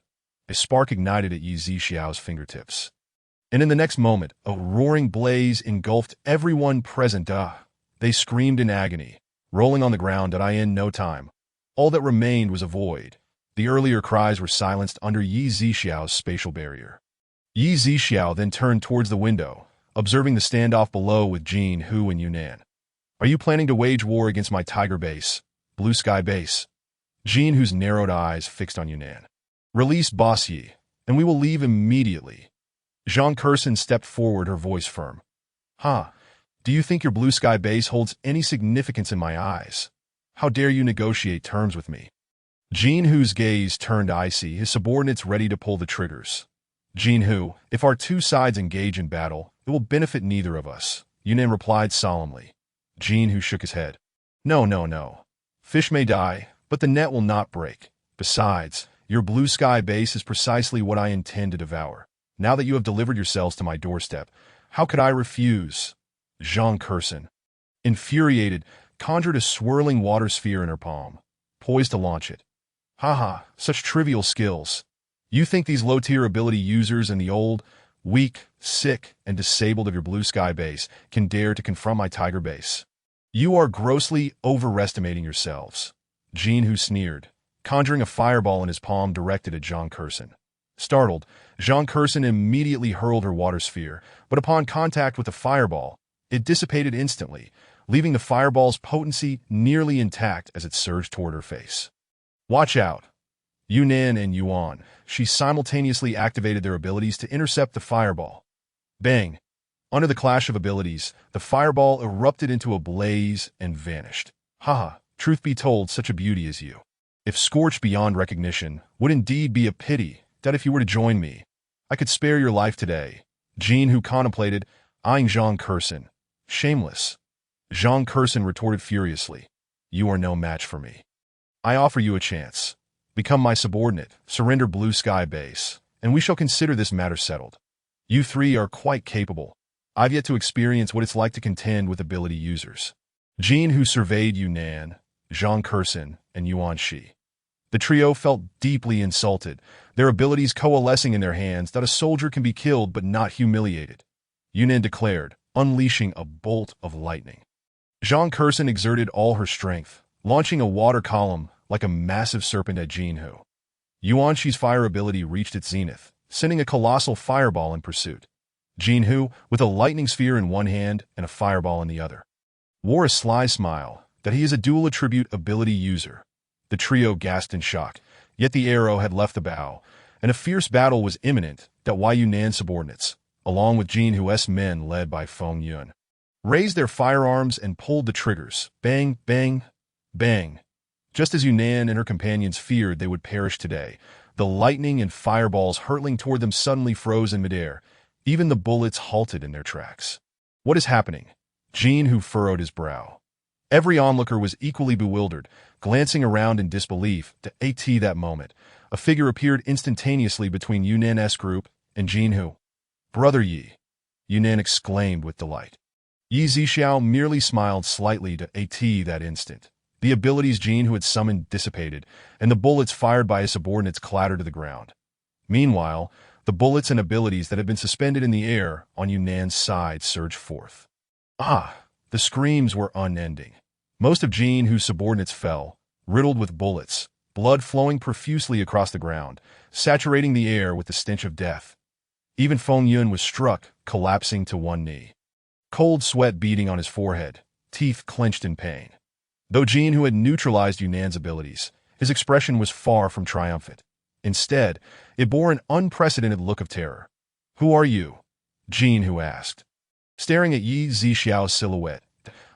A spark ignited at Yi Zixiao's fingertips. And in the next moment, a roaring blaze engulfed everyone present. They screamed in agony, rolling on the ground in no time. All that remained was a void. The earlier cries were silenced under Yi Zixiao's spatial barrier. Yi Zixiao then turned towards the window, observing the standoff below with Jin Hu and Yunnan. Are you planning to wage war against my Tiger base, Blue Sky base? Jin Hu's narrowed eyes fixed on Yunnan. Release Boss Yi, and we will leave immediately. Zhang Kursin stepped forward, her voice firm. Do you think your Blue Sky base holds any significance in my eyes? How dare you negotiate terms with me? Jin Hu's gaze turned icy, his subordinates ready to pull the triggers. Jin Hu, if our two sides engage in battle, it will benefit neither of us, Yunnan replied solemnly. Jin Hu shook his head. No. Fish may die, but the net will not break. Besides, your Blue Sky base is precisely what I intend to devour. Now that you have delivered yourselves to my doorstep, how could I refuse? Zhang Kursin, infuriated, conjured a swirling water sphere in her palm, poised to launch it. Such trivial skills. You think these low-tier ability users and the old, weak, sick, and disabled of your Blue Sky base can dare to confront my Tiger base? You are grossly overestimating yourselves. Jin Hu sneered, conjuring a fireball in his palm directed at Zhang Kursin. Startled, Zhang Kursin immediately hurled her water sphere, but upon contact with the fireball, it dissipated instantly, leaving the fireball's potency nearly intact as it surged toward her face. Watch out! Yunnan and Yuan, she simultaneously activated their abilities to intercept the fireball. Bang! Under the clash of abilities, the fireball erupted into a blaze and vanished. Truth be told, such a beauty as you, if scorched beyond recognition, would indeed be a pity that if you were to join me, I could spare your life today. Jin Hu contemplated, eyeing Zhang Kursin. Shameless. Zhang Kursin retorted furiously. You are no match for me. I offer you a chance. Become my subordinate, surrender Blue Sky base, and we shall consider this matter settled. You three are quite capable. I've yet to experience what it's like to contend with ability users. Jin Hu surveyed Yunnan, Zhang Kursin, and Yuan Shi. The trio felt deeply insulted, their abilities coalescing in their hands that a soldier can be killed but not humiliated. Yunnan declared, unleashing a bolt of lightning. Zhang Kursin exerted all her strength, launching a water column like a massive serpent at Jin Hu. Yuan Shi's fire ability reached its zenith, sending a colossal fireball in pursuit. Jin Hu, with a lightning sphere in one hand and a fireball in the other, wore a sly smile that he is a dual attribute ability user. The trio gasped in shock, yet the arrow had left the bow, and a fierce battle was imminent that Yunan subordinates, along with Jin Hu's men led by Feng Yun, raised their firearms and pulled the triggers. Bang, bang, bang. Just as Yunnan and her companions feared they would perish today, the lightning and fireballs hurtling toward them suddenly froze in midair. Even the bullets halted in their tracks. What is happening? Jin Hu furrowed his brow. Every onlooker was equally bewildered, glancing around in disbelief. At that moment, a figure appeared instantaneously between Yunnan's group and Jin Hu. Brother Yi, Yunnan exclaimed with delight. Yi Zixiao merely smiled slightly at that instant. The abilities Jin Hu had summoned dissipated, and the bullets fired by his subordinates clattered to the ground. Meanwhile, the bullets and abilities that had been suspended in the air on Yunnan's side surged forth. The screams were unending. Most of Jin Hu's subordinates fell, riddled with bullets, blood flowing profusely across the ground, saturating the air with the stench of death. Even Feng Yun was struck, collapsing to one knee. Cold sweat beading on his forehead, teeth clenched in pain. Though Jin Hu had neutralized Yunnan's abilities, his expression was far from triumphant. Instead, it bore an unprecedented look of terror. Who are you? Jean Hu asked, staring at Yi Zixiao's silhouette.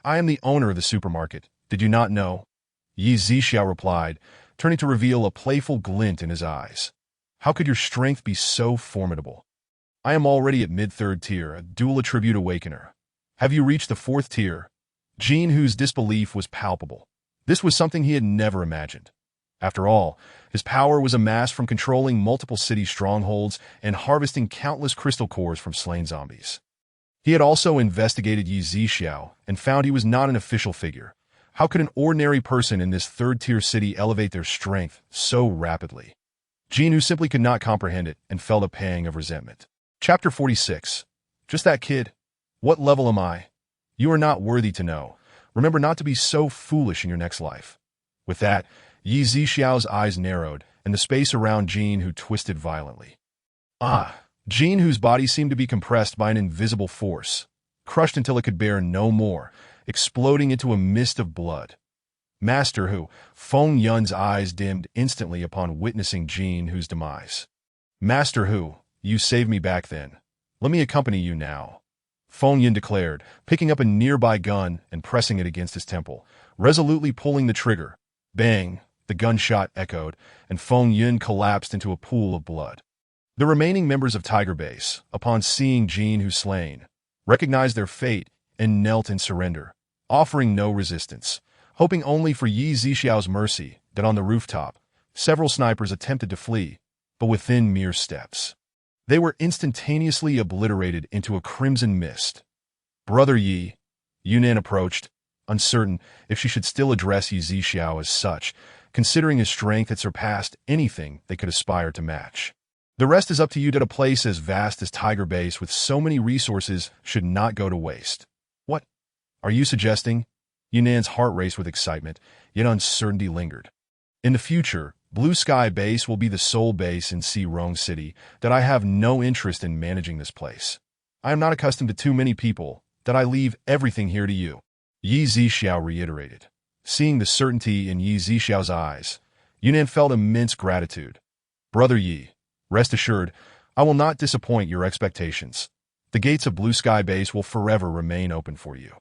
I am the owner of the supermarket. Did you not know? Yi Zixiao replied, turning to reveal a playful glint in his eyes. How could your strength be so formidable? I am already at mid-third tier, a dual attribute awakener. Have you reached the fourth tier? Jean Hu's disbelief was palpable. This was something he had never imagined. After all, his power was amassed from controlling multiple city strongholds and harvesting countless crystal cores from slain zombies. He had also investigated Yi Zixiao and found he was not an official figure. How could an ordinary person in this third-tier city elevate their strength so rapidly? Jean Hu simply could not comprehend it and felt a pang of resentment. Chapter 46. Just that kid. What level am I? You are not worthy to know. Remember not to be so foolish in your next life. With that, Yi Zixiao's eyes narrowed, and the space around Jean Hu twisted violently. Jean Hu's body seemed to be compressed by an invisible force, crushed until it could bear no more, exploding into a mist of blood. Master Hu, Feng Yun's eyes dimmed instantly upon witnessing Jean Hu's demise. Master Hu, you saved me back then. Let me accompany you now. Feng Yun declared, picking up a nearby gun and pressing it against his temple, resolutely pulling the trigger. Bang! The gunshot echoed, and Feng Yun collapsed into a pool of blood. The remaining members of Tiger Base, upon seeing Jean Hu slain, recognized their fate and knelt in surrender, offering no resistance, hoping only for Yi Zixiao's mercy that on the rooftop, several snipers attempted to flee, but within mere steps. They were instantaneously obliterated into a crimson mist. Brother Yi, Yunnan approached, uncertain if she should still address Yi Zixiao as such, considering his strength had surpassed anything they could aspire to match. The rest is up to you that a place as vast as Tiger Base with so many resources should not go to waste. What are you suggesting? Yunnan's heart raced with excitement, yet uncertainty lingered. In the future, Blue Sky Base will be the sole base in Xirong City that I have no interest in managing this place. I am not accustomed to too many people, that I leave everything here to you. Yi Zixiao reiterated. Seeing the certainty in Yi Zixiao's eyes, Yunnan felt immense gratitude. Brother Yi, rest assured, I will not disappoint your expectations. The gates of Blue Sky Base will forever remain open for you.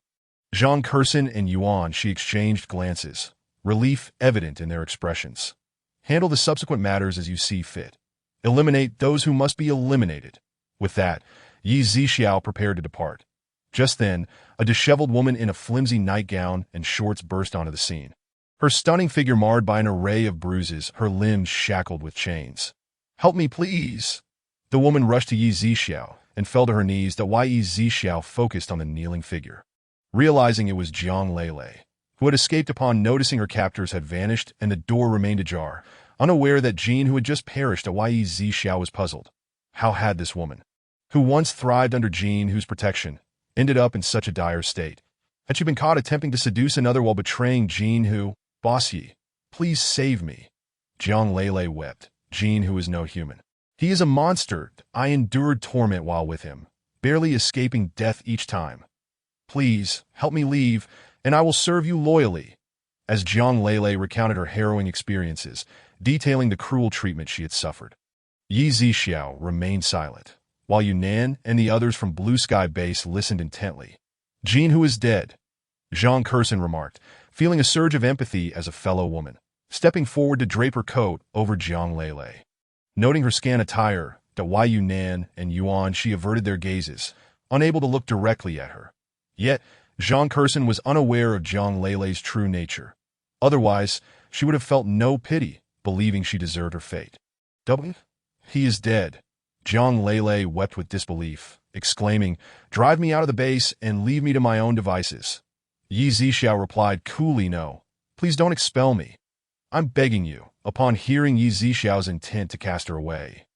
Zhang Kursin and Yuan Shi exchanged glances, relief evident in their expressions. Handle the subsequent matters as you see fit. Eliminate those who must be eliminated. With that, Yi Zixiao prepared to depart. Just then, a disheveled woman in a flimsy nightgown and shorts burst onto the scene. Her stunning figure marred by an array of bruises, her limbs shackled with chains. Help me, please! The woman rushed to Yi Zixiao and fell to her knees, while Yi Zixiao focused on the kneeling figure. Realizing it was Jiang Lele, who had escaped upon noticing her captors had vanished and the door remained ajar, unaware that Jean, who had just perished at Yi Zixiao, was puzzled. How had this woman, who once thrived under Jean Hu's protection, ended up in such a dire state? Had she been caught attempting to seduce another while betraying Jean Hu? Boss Yi, please save me. Jiang Lele wept. Jean Hu is no human. He is a monster. I endured torment while with him, barely escaping death each time. Please, help me leave, and I will serve you loyally. As Jiang Lele recounted her harrowing experiences, detailing the cruel treatment she had suffered. Yi Zixiao remained silent, while Yunnan and the others from Blue Sky Base listened intently. Jean Hu is dead, Zhang Kursin remarked, feeling a surge of empathy as a fellow woman, stepping forward to drape her coat over Jiang Lele. Noting her scant attire, Wei Yunnan and Yuan Shi averted their gazes, unable to look directly at her. Yet, Zhang Kursin was unaware of Jiang Lele's true nature. Otherwise, she would have felt no pity, believing she deserved her fate. He is dead. Jiang Lele wept with disbelief, exclaiming, Drive me out of the base and leave me to my own devices. Yi Zixiao replied coolly, No, please don't expel me. I'm begging you, upon hearing Yi Zixiao's intent to cast her away.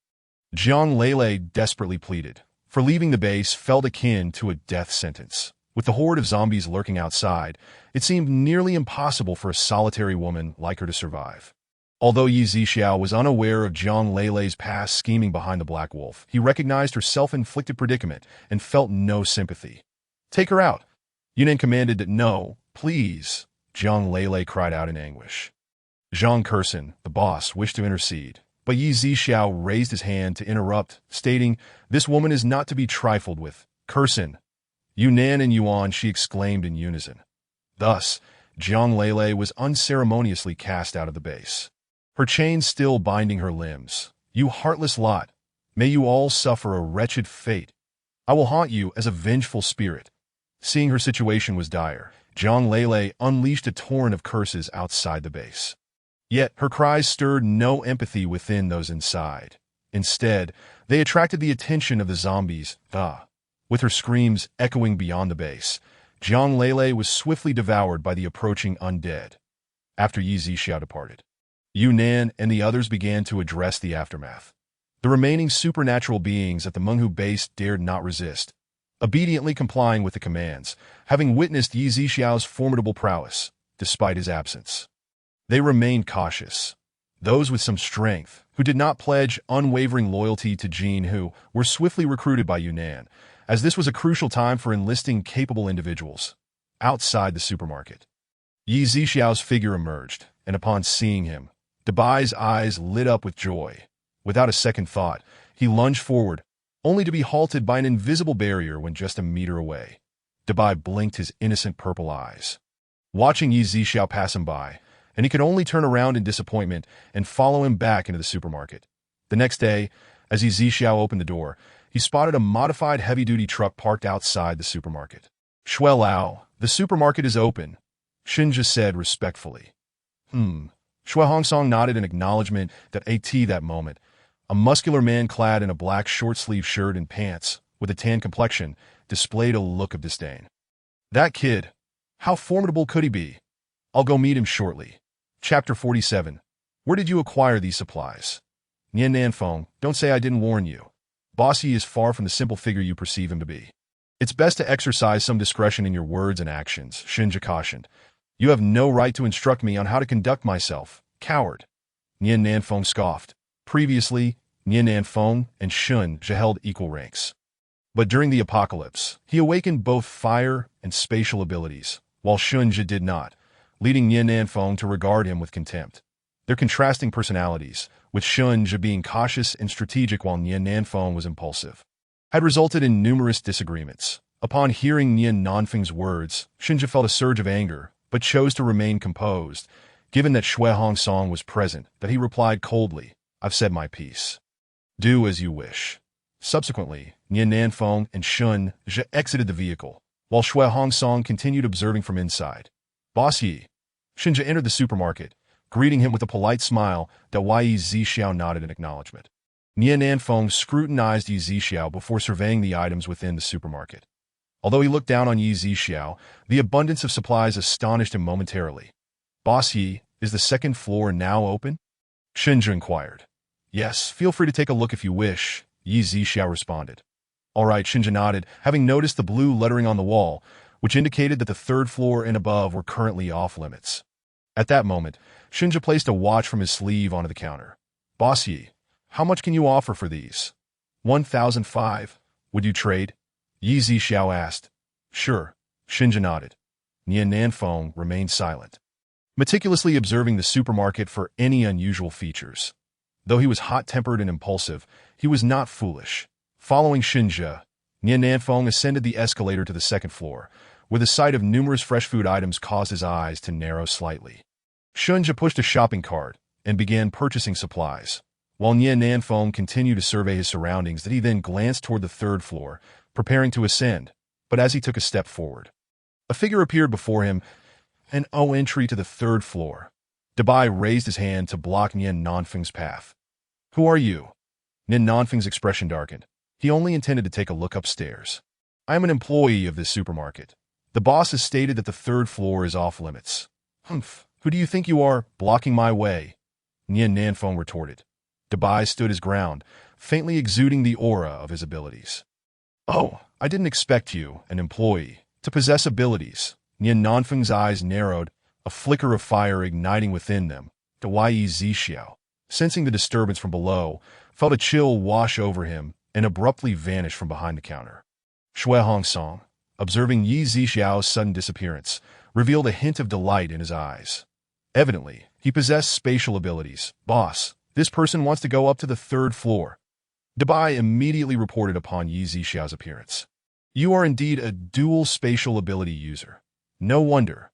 Jiang Lele desperately pleaded, for leaving the base felt akin to a death sentence. With the horde of zombies lurking outside, it seemed nearly impossible for a solitary woman like her to survive. Although Yi Zixiao was unaware of Jiang Lele's past scheming behind the Black Wolf, he recognized her self-inflicted predicament and felt no sympathy. Take her out. Yunnan commanded that. No, please, Jiang Lele cried out in anguish. Zhang Kursin, the boss, wished to intercede, But Yi Zixiao raised his hand to interrupt, stating, "This woman is not to be trifled with. Cursin." Yunnan and Yuan, she exclaimed in unison. Thus, Jiang Lele was unceremoniously cast out of the base, her chains still binding her limbs. "You heartless lot, may you all suffer a wretched fate. I will haunt you as a vengeful spirit." Seeing her situation was dire, Jiang Lele unleashed a torrent of curses outside the base. Yet her cries stirred no empathy within those inside. Instead, they attracted the attention of the zombies. With her screams echoing beyond the base, Jiang Lele was swiftly devoured by the approaching undead. After Yi Zixiao departed, Yunnan and the others began to address the aftermath. The remaining supernatural beings at the Menghu base dared not resist, obediently complying with the commands, having witnessed Yi Zixiao's formidable prowess, despite his absence. They remained cautious. Those with some strength, who did not pledge unwavering loyalty to Jin Hu, were swiftly recruited by Yunnan, as this was a crucial time for enlisting capable individuals. Outside the supermarket, Yi Zixiao's figure emerged, and upon seeing him, Dabai's eyes lit up with joy. Without a second thought, he lunged forward, only to be halted by an invisible barrier when just a meter away. Dabai blinked his innocent purple eyes, watching Yi Zixiao pass him by, and he could only turn around in disappointment and follow him back into the supermarket. The next day, as Yi Zixiao opened the door, he spotted a modified heavy-duty truck parked outside the supermarket. "Shui Lao, the supermarket is open," Shinja said respectfully. Shui Hongsong nodded in acknowledgement that moment. A muscular man clad in a black short-sleeved shirt and pants, with a tan complexion, displayed a look of disdain. "That kid, how formidable could he be? I'll go meet him shortly." Chapter 47. Where did you acquire these supplies? Nian Nanfeng, don't say I didn't warn you. Boss Yi is far from the simple figure you perceive him to be. It's best to exercise some discretion in your words and actions, Shinja cautioned. You have no right to instruct me on how to conduct myself, coward. Nian Nanfeng scoffed. Previously, Nian Nanfeng and Shinja held equal ranks. But during the apocalypse, he awakened both fire and spatial abilities, while Shinja did not, leading Nian Nanfeng to regard him with contempt. Their contrasting personalities, with Shinja being cautious and strategic while Nian Nanfeng was impulsive, had resulted in numerous disagreements. Upon hearing Nian Nanfeng's words, Shinja felt a surge of anger, but chose to remain composed. Given that Shui Hongsong was present, that he replied coldly, "I've said my piece. Do as you wish." Subsequently, Nian Nanfeng and Shinja exited the vehicle, while Shui Hongsong continued observing from inside. "Boss Yi." Shinja entered the supermarket, greeting him with a polite smile that Yi Zixiao nodded in acknowledgement. Nian Nanfeng scrutinized Yi Zixiao before surveying the items within the supermarket. Although he looked down on Yi Zixiao, the abundance of supplies astonished him momentarily. "Boss Yi, is the second floor now open?" Shinja inquired. "Yes, feel free to take a look if you wish," Yi Zixiao responded. "All right," Shinja nodded, having noticed the blue lettering on the wall, which indicated that the third floor and above were currently off-limits. At that moment, Shinja placed a watch from his sleeve onto the counter. "Boss Yi, how much can you offer for these?" 1,005. Would you trade? Yi Zixiao asked. "Sure." Shinja nodded. Nian Nanfeng remained silent, meticulously observing the supermarket for any unusual features. Though he was hot-tempered and impulsive, he was not foolish. Following Shinja, Nian Nanfeng ascended the escalator to the second floor, where the sight of numerous fresh food items caused his eyes to narrow slightly. Shinja pushed a shopping cart and began purchasing supplies, while Nian Nanfeng continued to survey his surroundings. That he then glanced toward the third floor, preparing to ascend, but as he took a step forward, a figure appeared before him, an entry to the third floor. Dabai raised his hand to block Nian Nanfeng's path. "Who are you?" Nian Nanfeng's expression darkened. He only intended to take a look upstairs. "I am an employee of this supermarket. The boss has stated that the third floor is off-limits." "Humph. Who do you think you are, blocking my way?" Nian Nanfeng retorted. Dabai stood his ground, faintly exuding the aura of his abilities. "Oh, I didn't expect you, an employee, to possess abilities." Nian Nanfeng's eyes narrowed, a flicker of fire igniting within them. Yi Zixiao, sensing the disturbance from below, felt a chill wash over him and abruptly vanished from behind the counter. Shui Hongsong, observing Yi Zixiao's sudden disappearance, revealed a hint of delight in his eyes. Evidently, he possessed spatial abilities. "Boss, This person wants to go up to the third floor. Dabai immediately reported upon Yi Zixiao's appearance. You are indeed a dual spatial ability user. No wonder,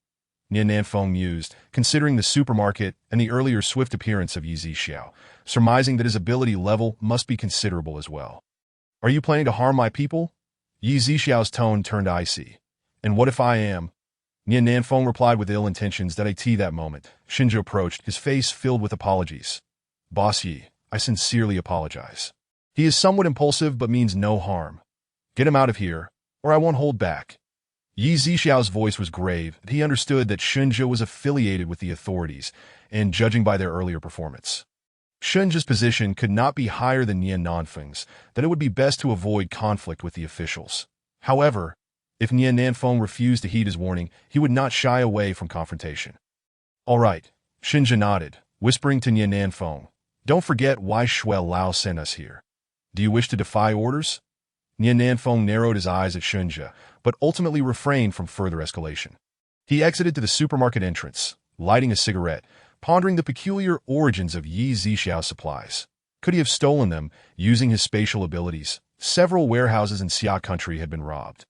Nian Nanfeng mused, considering the supermarket and the earlier swift appearance of Yi Zixiao, surmising that his ability level must be considerable as well. Are you planning to harm my people? Yi Zixiao's tone turned icy. And what if I am? Nian Nanfeng replied with ill intentions that moment. Shinja approached, his face filled with apologies. Boss Yi, I sincerely apologize. He is somewhat impulsive but means no harm. Get him out of here, or I won't hold back. Yi Zixiao's voice was grave. He understood that Shinja was affiliated with the authorities, and judging by their earlier performance, Shinja's position could not be higher than Nian Nanfeng's, that it would be best to avoid conflict with the officials. However, if Nian Nanfeng refused to heed his warning, he would not shy away from confrontation. All right, Shinja nodded, whispering to Nian Nanfeng, don't forget why Shui Lao sent us here. Do you wish to defy orders? Nian Nanfeng narrowed his eyes at Shinja, but ultimately refrained from further escalation. He exited to the supermarket entrance, lighting a cigarette, pondering the peculiar origins of Yi Zixiao's supplies. Could he have stolen them, using his spatial abilities? Several warehouses in Xia country had been robbed.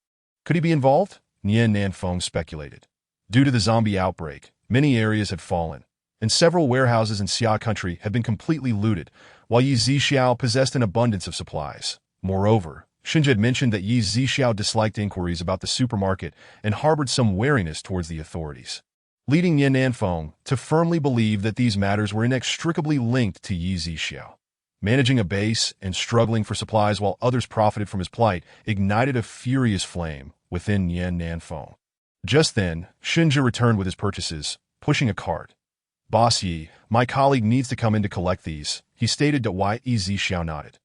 Could he be involved? Nian Nanfeng speculated. Due to the zombie outbreak, many areas had fallen, and several warehouses in Xia country had been completely looted, while Yi Zixiao possessed an abundance of supplies. Moreover, Shinja had mentioned that Yi Zixiao disliked inquiries about the supermarket and harbored some wariness towards the authorities, leading Nian Nanfeng to firmly believe that these matters were inextricably linked to Yi Zixiao. Managing a base and struggling for supplies while others profited from his plight ignited a furious flame within Nian Nanfeng. Just then, Shinja returned with his purchases, pushing a cart. Boss Yi, my colleague needs to come in to collect these, he stated to Yi Zixiao nodded.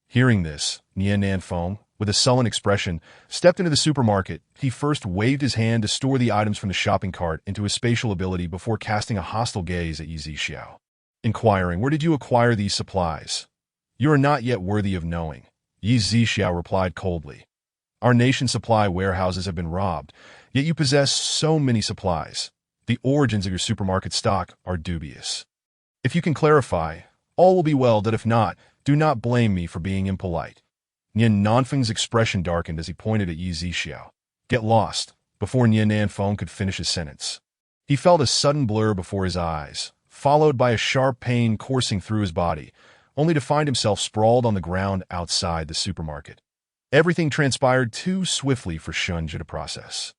Hearing this, Nian Nanfeng, with a sullen expression, stepped into the supermarket. He first waved his hand to store the items from the shopping cart into his spatial ability before casting a hostile gaze at Yi Zixiao, inquiring, where did you acquire these supplies? You are not yet worthy of knowing, Yi Zixiao replied coldly. Our nation's supply warehouses have been robbed, yet you possess so many supplies. The origins of your supermarket stock are dubious. If you can clarify, all will be well, that if not, do not blame me for being impolite. Nian Nanfeng's expression darkened as he pointed at Yi Zixiao. Get lost, before Nian Nanfeng could finish his sentence. He felt a sudden blur before his eyes, followed by a sharp pain coursing through his body, only to find himself sprawled on the ground outside the supermarket. Everything transpired too swiftly for Shinja to process.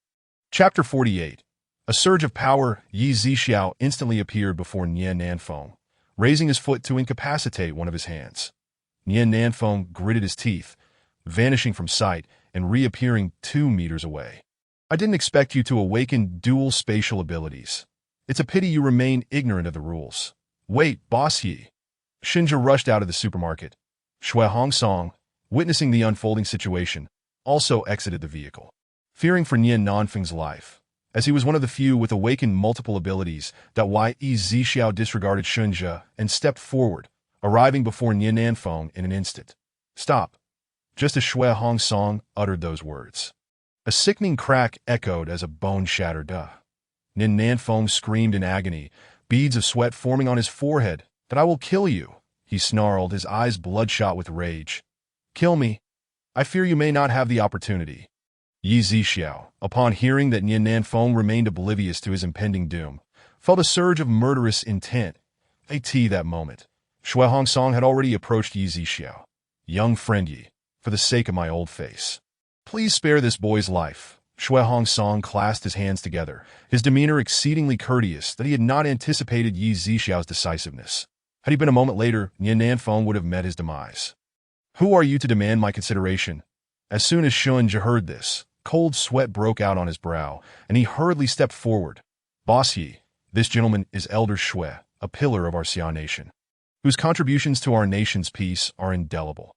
Chapter 48. A surge of power. Yi Zixiao instantly appeared before Nian Nanfeng, raising his foot to incapacitate one of his hands. Nian Nanfeng gritted his teeth, vanishing from sight and reappearing 2 meters away. I didn't expect you to awaken dual spatial abilities. It's a pity you remain ignorant of the rules. Wait, Boss Yi. Shinja rushed out of the supermarket. Shui Hongsong, witnessing the unfolding situation, also exited the vehicle, fearing for Nian Nanfeng's life, as he was one of the few with awakened multiple abilities. Yi Zixiao disregarded Shinja and stepped forward, arriving before Nian Nanfeng in an instant. Stop. Just as Shui Hongsong uttered those words, a sickening crack echoed as a bone shattered. Nian Nanfeng screamed in agony, beads of sweat forming on his forehead. That I will kill you, he snarled, his eyes bloodshot with rage. Kill me. I fear you may not have the opportunity. Yi Zixiao, upon hearing that Nian Nanfeng remained oblivious to his impending doom, felt a surge of murderous intent. That moment, Shui Hongsong had already approached Yi Zixiao. Young friend Yi, for the sake of my old face, please spare this boy's life. Shui Hongsong clasped his hands together, his demeanor exceedingly courteous. That he had not anticipated Yi Zixiao's decisiveness. Had he been a moment later, Nian Nanfeng would have met his demise. Who are you to demand my consideration? As soon as Shinja heard this, cold sweat broke out on his brow, and he hurriedly stepped forward. Boss Yi, this gentleman is Elder Shui, a pillar of our Xia nation, whose contributions to our nation's peace are indelible.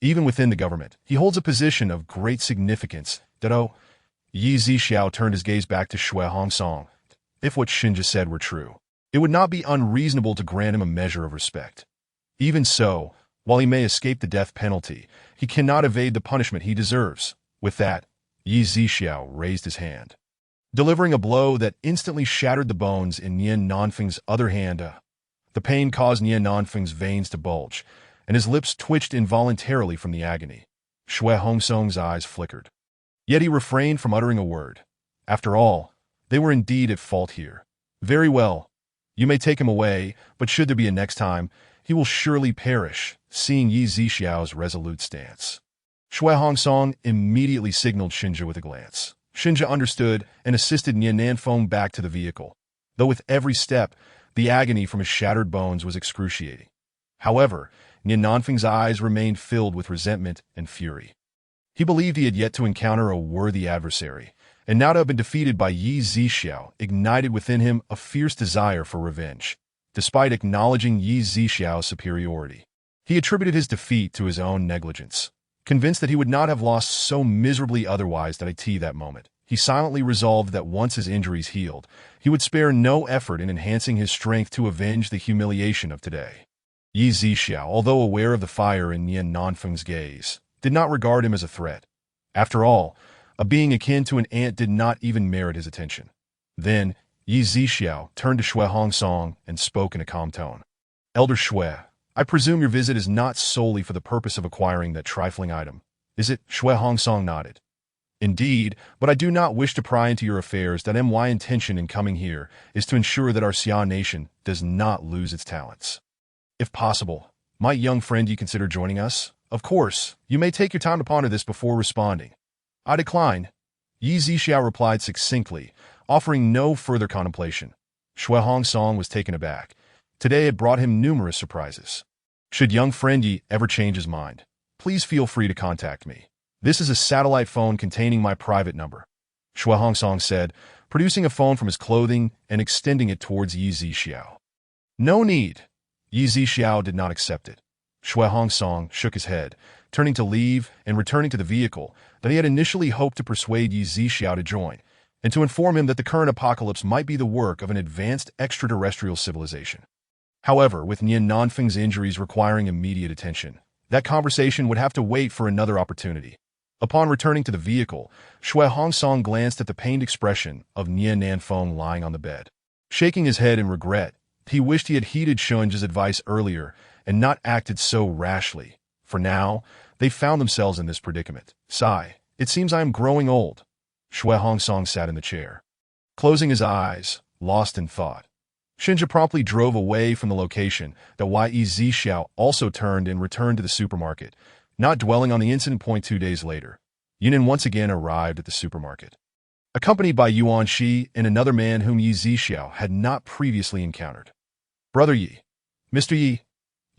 Even within the government, he holds a position of great significance. Yi Zixiao turned his gaze back to Shui Hongsong. If what Shinja said were true, it would not be unreasonable to grant him a measure of respect. Even so, while he may escape the death penalty, he cannot evade the punishment he deserves. With that, Yi Zixiao raised his hand, delivering a blow that instantly shattered the bones in Nian Nanfeng's other hand. The pain caused Nian Nanfeng's veins to bulge, and his lips twitched involuntarily from the agony. Shui Hongsong's eyes flickered. Yet he refrained from uttering a word. After all, they were indeed at fault here. Very well. You may take him away, but should there be a next time, he will surely perish, seeing Yi Zixiao's resolute stance. Shui Hongsong immediately signaled Xinzhi with a glance. Xinzhi understood and assisted Nian Nanfeng back to the vehicle, though with every step, the agony from his shattered bones was excruciating. However, Nian Nanfeng's eyes remained filled with resentment and fury. He believed he had yet to encounter a worthy adversary, and now to have been defeated by Yi Zixiao ignited within him a fierce desire for revenge. Despite acknowledging Yi Zixiao's superiority, he attributed his defeat to his own negligence. Convinced that he would not have lost so miserably otherwise at that moment, he silently resolved that once his injuries healed, he would spare no effort in enhancing his strength to avenge the humiliation of today. Yi Zixiao, although aware of the fire in Nian Nanfeng's gaze, did not regard him as a threat. After all, a being akin to an ant did not even merit his attention. Then, Yi Zixiao turned to Shui Hongsong and spoke in a calm tone. Elder Shui, I presume your visit is not solely for the purpose of acquiring that trifling item, is it? Shui Hongsong nodded. Indeed, but I do not wish to pry into your affairs. My intention in coming here is to ensure that our Xia nation does not lose its talents. If possible, might young friend you consider joining us? Of course, you may take your time to ponder this before responding. I decline. Yi Zixiao replied succinctly, offering no further contemplation. Shui Hongsong was taken aback. Today had brought him numerous surprises. Should young friend Yi ever change his mind, please feel free to contact me. This is a satellite phone containing my private number. Shui Hongsong said, producing a phone from his clothing and extending it towards Yi Zixiao. No need. Yi Zixiao did not accept it. Shui Hongsong shook his head, turning to leave and returning to the vehicle that he had initially hoped to persuade Yi Zixiao to join, and to inform him that the current apocalypse might be the work of an advanced extraterrestrial civilization. However, with Nian Nanfeng's injuries requiring immediate attention, that conversation would have to wait for another opportunity. Upon returning to the vehicle, Shui Hongsong glanced at the pained expression of Nian Nanfeng lying on the bed. Shaking his head in regret, he wished he had heeded Xinzhi's advice earlier and not acted so rashly. For now, they found themselves in this predicament. Sigh, it seems I am growing old. Shui Hongsong sat in the chair, closing his eyes, lost in thought. Xinzhi promptly drove away from the location that Yi Zixiao also turned and returned to the supermarket, not dwelling on the incident. 2 days later, Yunan once again arrived at the supermarket, accompanied by Yuan Shi and another man whom Yi Zixiao had not previously encountered. Brother Yi, Mr. Yi,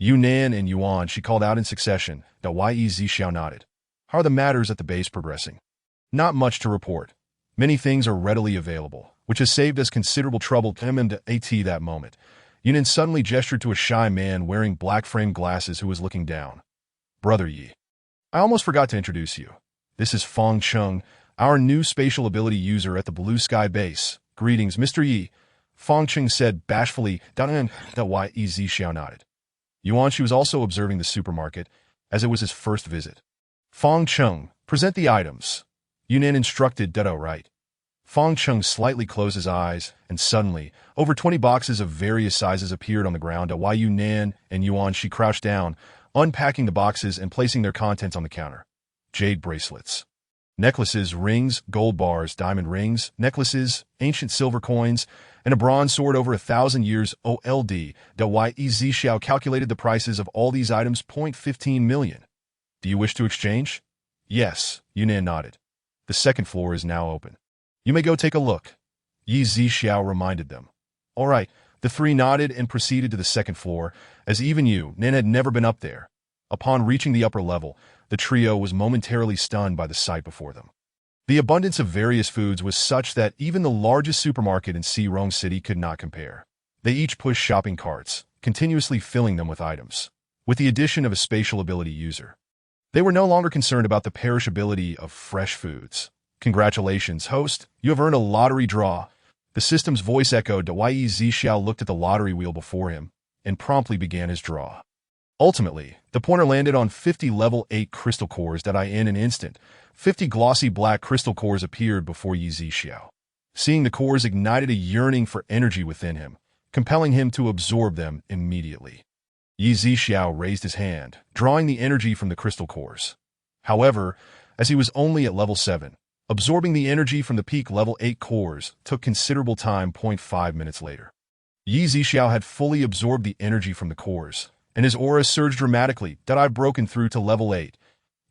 Yunan and Yuan Shi called out in succession. Yi Zixiao nodded. How are the matters at the base progressing? Not much to report. Many things are readily available, which has saved us considerable trouble. At that moment, Yunan suddenly gestured to a shy man wearing black-framed glasses who was looking down. Brother Yi, I almost forgot to introduce you. This is Feng Cheng, our new spatial ability user at the Blue Sky base. Greetings, Mr. Yi, Feng Cheng said bashfully. Yi Zixiao nodded. Yuan Shi was also observing the supermarket, as it was his first visit. Feng Cheng, present the items. Yunan instructed. Right. Feng Cheng slightly closed his eyes, and suddenly, over 20 boxes of various sizes appeared on the ground. While Yunan and Yuan Shi crouched down, unpacking the boxes and placing their contents on the counter. Jade bracelets, necklaces, rings, gold bars, diamond rings, necklaces, ancient silver coins, and a bronze sword over 1,000 years old. Yi Zixiao calculated the prices of all these items. 15 million. Do you wish to exchange? Yes, Yunan nodded. The second floor is now open. You may go take a look. Yi Zixiao reminded them. All right, the three nodded and proceeded to the second floor, as even Yunan had never been up there. Upon reaching the upper level, the trio was momentarily stunned by the sight before them. The abundance of various foods was such that even the largest supermarket in Xirong City could not compare. They each pushed shopping carts, continuously filling them with items. With the addition of a spatial ability user, they were no longer concerned about the perishability of fresh foods. Congratulations, host, you have earned a lottery draw. The system's voice echoed. Yi Zixiao looked at the lottery wheel before him and promptly began his draw. Ultimately, the pointer landed on 50 level 8 crystal cores. In an instant, 50 glossy black crystal cores appeared before Yi Zixiao. Seeing the cores ignited a yearning for energy within him, compelling him to absorb them immediately. Yi Zixiao raised his hand, drawing the energy from the crystal cores. However, as he was only at level 7, absorbing the energy from the peak level 8 cores took considerable time. 5 minutes later, Yi Zixiao had fully absorbed the energy from the cores, and his aura surged dramatically. I've broken through to level 8.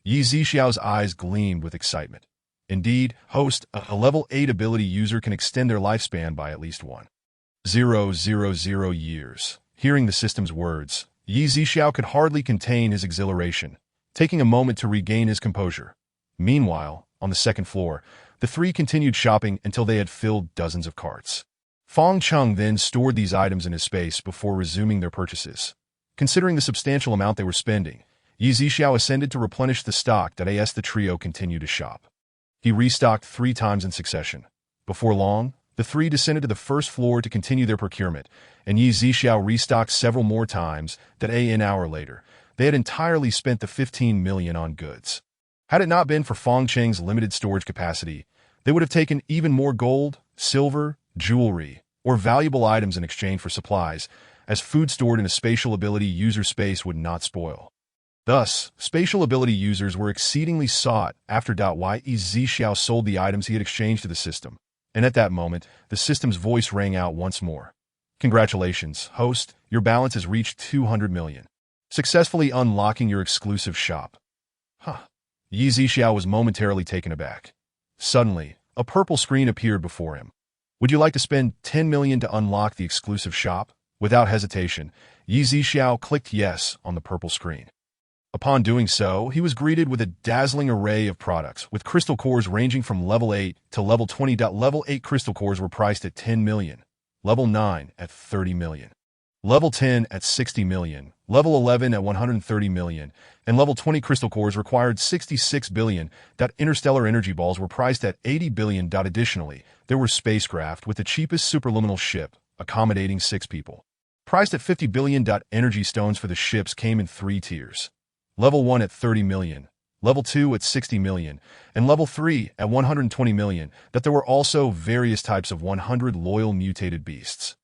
Yi Zixiao's eyes gleamed with excitement. Indeed, host, a level 8 ability user can extend their lifespan by at least 1,000 years. Hearing the system's words, Yi Zixiao could hardly contain his exhilaration, taking a moment to regain his composure. Meanwhile, on the second floor, the three continued shopping until they had filled dozens of carts. Feng Cheng then stored these items in his space before resuming their purchases. Considering the substantial amount they were spending, Yi Zixiao ascended to replenish the stock. As the trio continued to shop, he restocked 3 times in succession. Before long, the three descended to the first floor to continue their procurement, and Yi Zixiao restocked several more times. An hour later, they had entirely spent the 15 million on goods. Had it not been for Feng Cheng's limited storage capacity, they would have taken even more gold, silver, jewelry, or valuable items in exchange for supplies, as food stored in a spatial ability user space would not spoil. Thus, spatial ability users were exceedingly sought after. Yi Zixiao sold the items he had exchanged to the system, and at that moment, the system's voice rang out once more. Congratulations, host, your balance has reached 200 million. Successfully unlocking your exclusive shop. Yi Zixiao was momentarily taken aback. Suddenly, a purple screen appeared before him. Would you like to spend 10 million to unlock the exclusive shop? Without hesitation, Yi Zixiao clicked yes on the purple screen. Upon doing so, he was greeted with a dazzling array of products, with crystal cores ranging from level 8 to level 20. Level 8 crystal cores were priced at 10 million, level 9 at 30 million, level 10 at 60 million, level 11 at 130 million, and level 20 crystal cores required 66 billion. Interstellar energy balls were priced at 80 billion. Additionally, there were spacecraft with the cheapest superluminal ship, accommodating 6 people, priced at 50 billion. Energy stones for the ships came in 3 tiers. Level 1 at 30 million, Level 2 at 60 million, and Level 3 at 120 million. There were also various types of 100 loyal mutated beasts,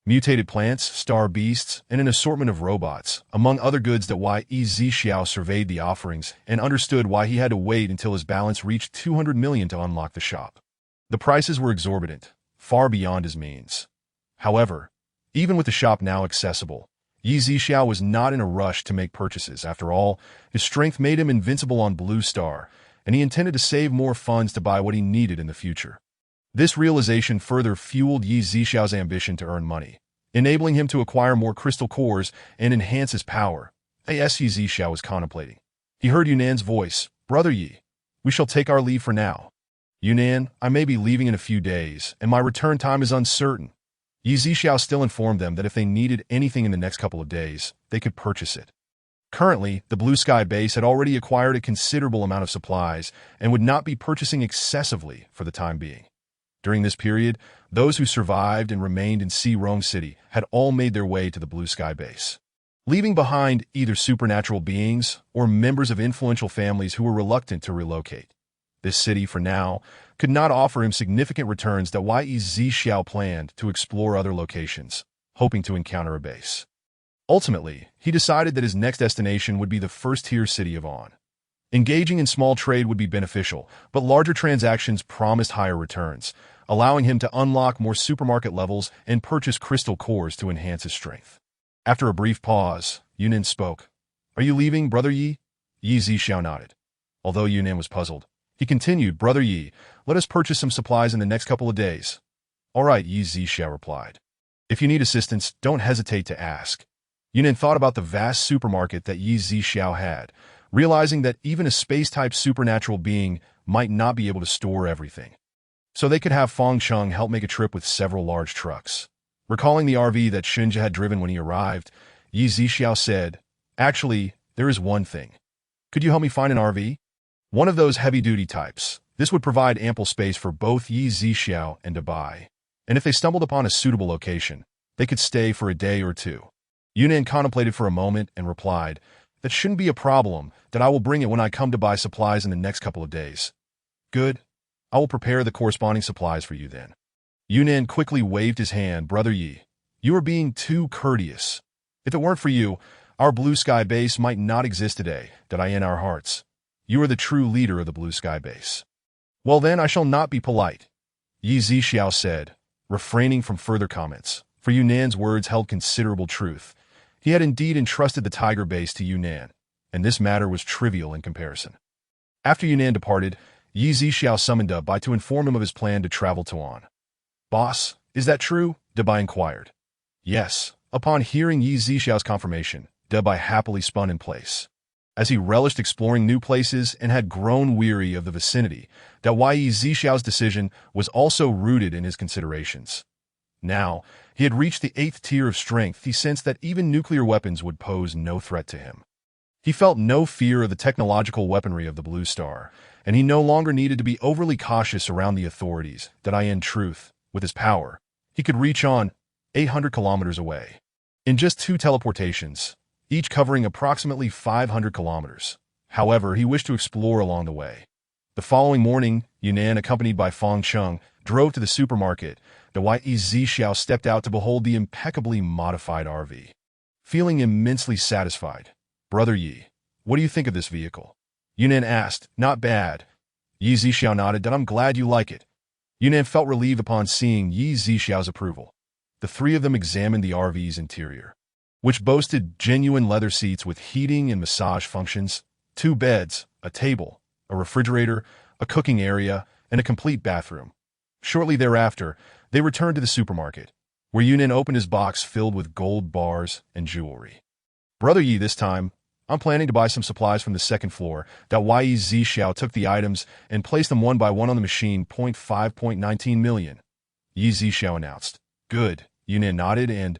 mutated plants, star beasts, and an assortment of robots, among other goods. Yi Zixiao surveyed the offerings and understood why he had to wait until his balance reached 200 million to unlock the shop. The prices were exorbitant, far beyond his means. However, even with the shop now accessible, Yi Zixiao was not in a rush to make purchases. After all, his strength made him invincible on Blue Star, and he intended to save more funds to buy what he needed in the future. This realization further fueled Yi Zixiao's ambition to earn money, enabling him to acquire more crystal cores and enhance his power. As Yi Zixiao was contemplating, he heard Yunan's voice. "Brother Yi, we shall take our leave for now. Yunan, I may be leaving in a few days, and my return time is uncertain." Yi Zixiao still informed them that if they needed anything in the next couple of days, they could purchase it. Currently, the Blue Sky base had already acquired a considerable amount of supplies and would not be purchasing excessively for the time being. During this period, those who survived and remained in Rong City had all made their way to the Blue Sky base, leaving behind either supernatural beings or members of influential families who were reluctant to relocate. This city, for now, could not offer him significant returns. Yi Zixiao planned to explore other locations, hoping to encounter a base. Ultimately, he decided that his next destination would be the first-tier city of On. Engaging in small trade would be beneficial, but larger transactions promised higher returns, allowing him to unlock more supermarket levels and purchase crystal cores to enhance his strength. After a brief pause, Yunan spoke. "Are you leaving, Brother Yi?" Yi Zixiao nodded. Although Yunan was puzzled, he continued, "Brother Yi, let us purchase some supplies in the next couple of days." "All right," Yi Zixiao replied. "If you need assistance, don't hesitate to ask." Yunan thought about the vast supermarket that Yi Zixiao had, realizing that even a space-type supernatural being might not be able to store everything. So they could have Feng Cheng help make a trip with several large trucks. Recalling the RV that Shunja had driven when he arrived, Yi Zixiao said, "Actually, there is one thing. Could you help me find an RV? One of those heavy-duty types. This would provide ample space for both Yi Zixiao and to buy. And if they stumbled upon a suitable location, they could stay for a day or two." Yunan contemplated for a moment and replied, "That shouldn't be a problem, that I will bring it when I come to buy supplies in the next couple of days." "Good. I will prepare the corresponding supplies for you then." Yunan quickly waved his hand. "Brother Yi, You are being too courteous. If it weren't for you, our blue sky base might not exist today, that I in our hearts. You are the true leader of the blue sky base. Well then, I shall not be polite, Yi Zixiao said, refraining from further comments, for Yunan's words held considerable truth. He had indeed entrusted the tiger base to Yunnan, and this matter was trivial in comparison. After Yunnan departed, Yi Zixiao summoned Debai to inform him of his plan to travel to An. Boss, is that true? Debai inquired. Yes. Upon hearing Yi Zixiao's confirmation, Debai happily spun in place. As he relished exploring new places and had grown weary of the vicinity, that Yi Zixiao's decision was also rooted in his considerations. Now, he had reached the 8th tier of strength. He sensed that even nuclear weapons would pose no threat to him. He felt no fear of the technological weaponry of the Blue Star, and he no longer needed to be overly cautious around the authorities. That in truth, with his power, he could reach on 800 kilometers away. In just 2 teleportations, each covering approximately 500 kilometers. However, he wished to explore along the way. The following morning, Yunnan, accompanied by Fang Cheng, drove to the supermarket. Yi Zixiao stepped out to behold the impeccably modified RV. Feeling immensely satisfied, Brother Yi, what do you think of this vehicle? Yunnan asked. Not bad. Yi Zixiao nodded. I'm glad you like it. Yunnan felt relieved upon seeing Yi Zixiao's approval. The 3 of them examined the RV's interior, which boasted genuine leather seats with heating and massage functions, 2 beds, a table, a refrigerator, a cooking area, and a complete bathroom. Shortly thereafter, they returned to the supermarket, where Yunnan opened his box filled with gold bars and jewelry. Brother Yi, this time, I'm planning to buy some supplies from the 2nd floor. Yi Zixiao took the items and placed them one by one on the machine. 5.19 million. Yi Zixiao announced. Good. Yunnan nodded and,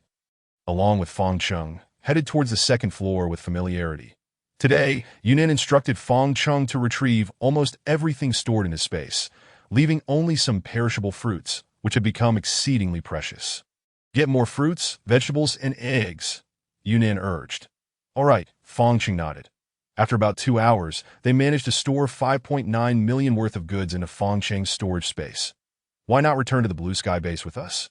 along with Fang Cheng, headed towards the 2nd floor with familiarity. Today, Yunnan instructed Fang Cheng to retrieve almost everything stored in his space, leaving only some perishable fruits, which had become exceedingly precious. Get more fruits, vegetables, and eggs, Yunnan urged. All right, Fang Cheng nodded. After about 2 hours, they managed to store 5.9 million worth of goods into Fang Cheng's storage space. Why not return to the blue sky base with us?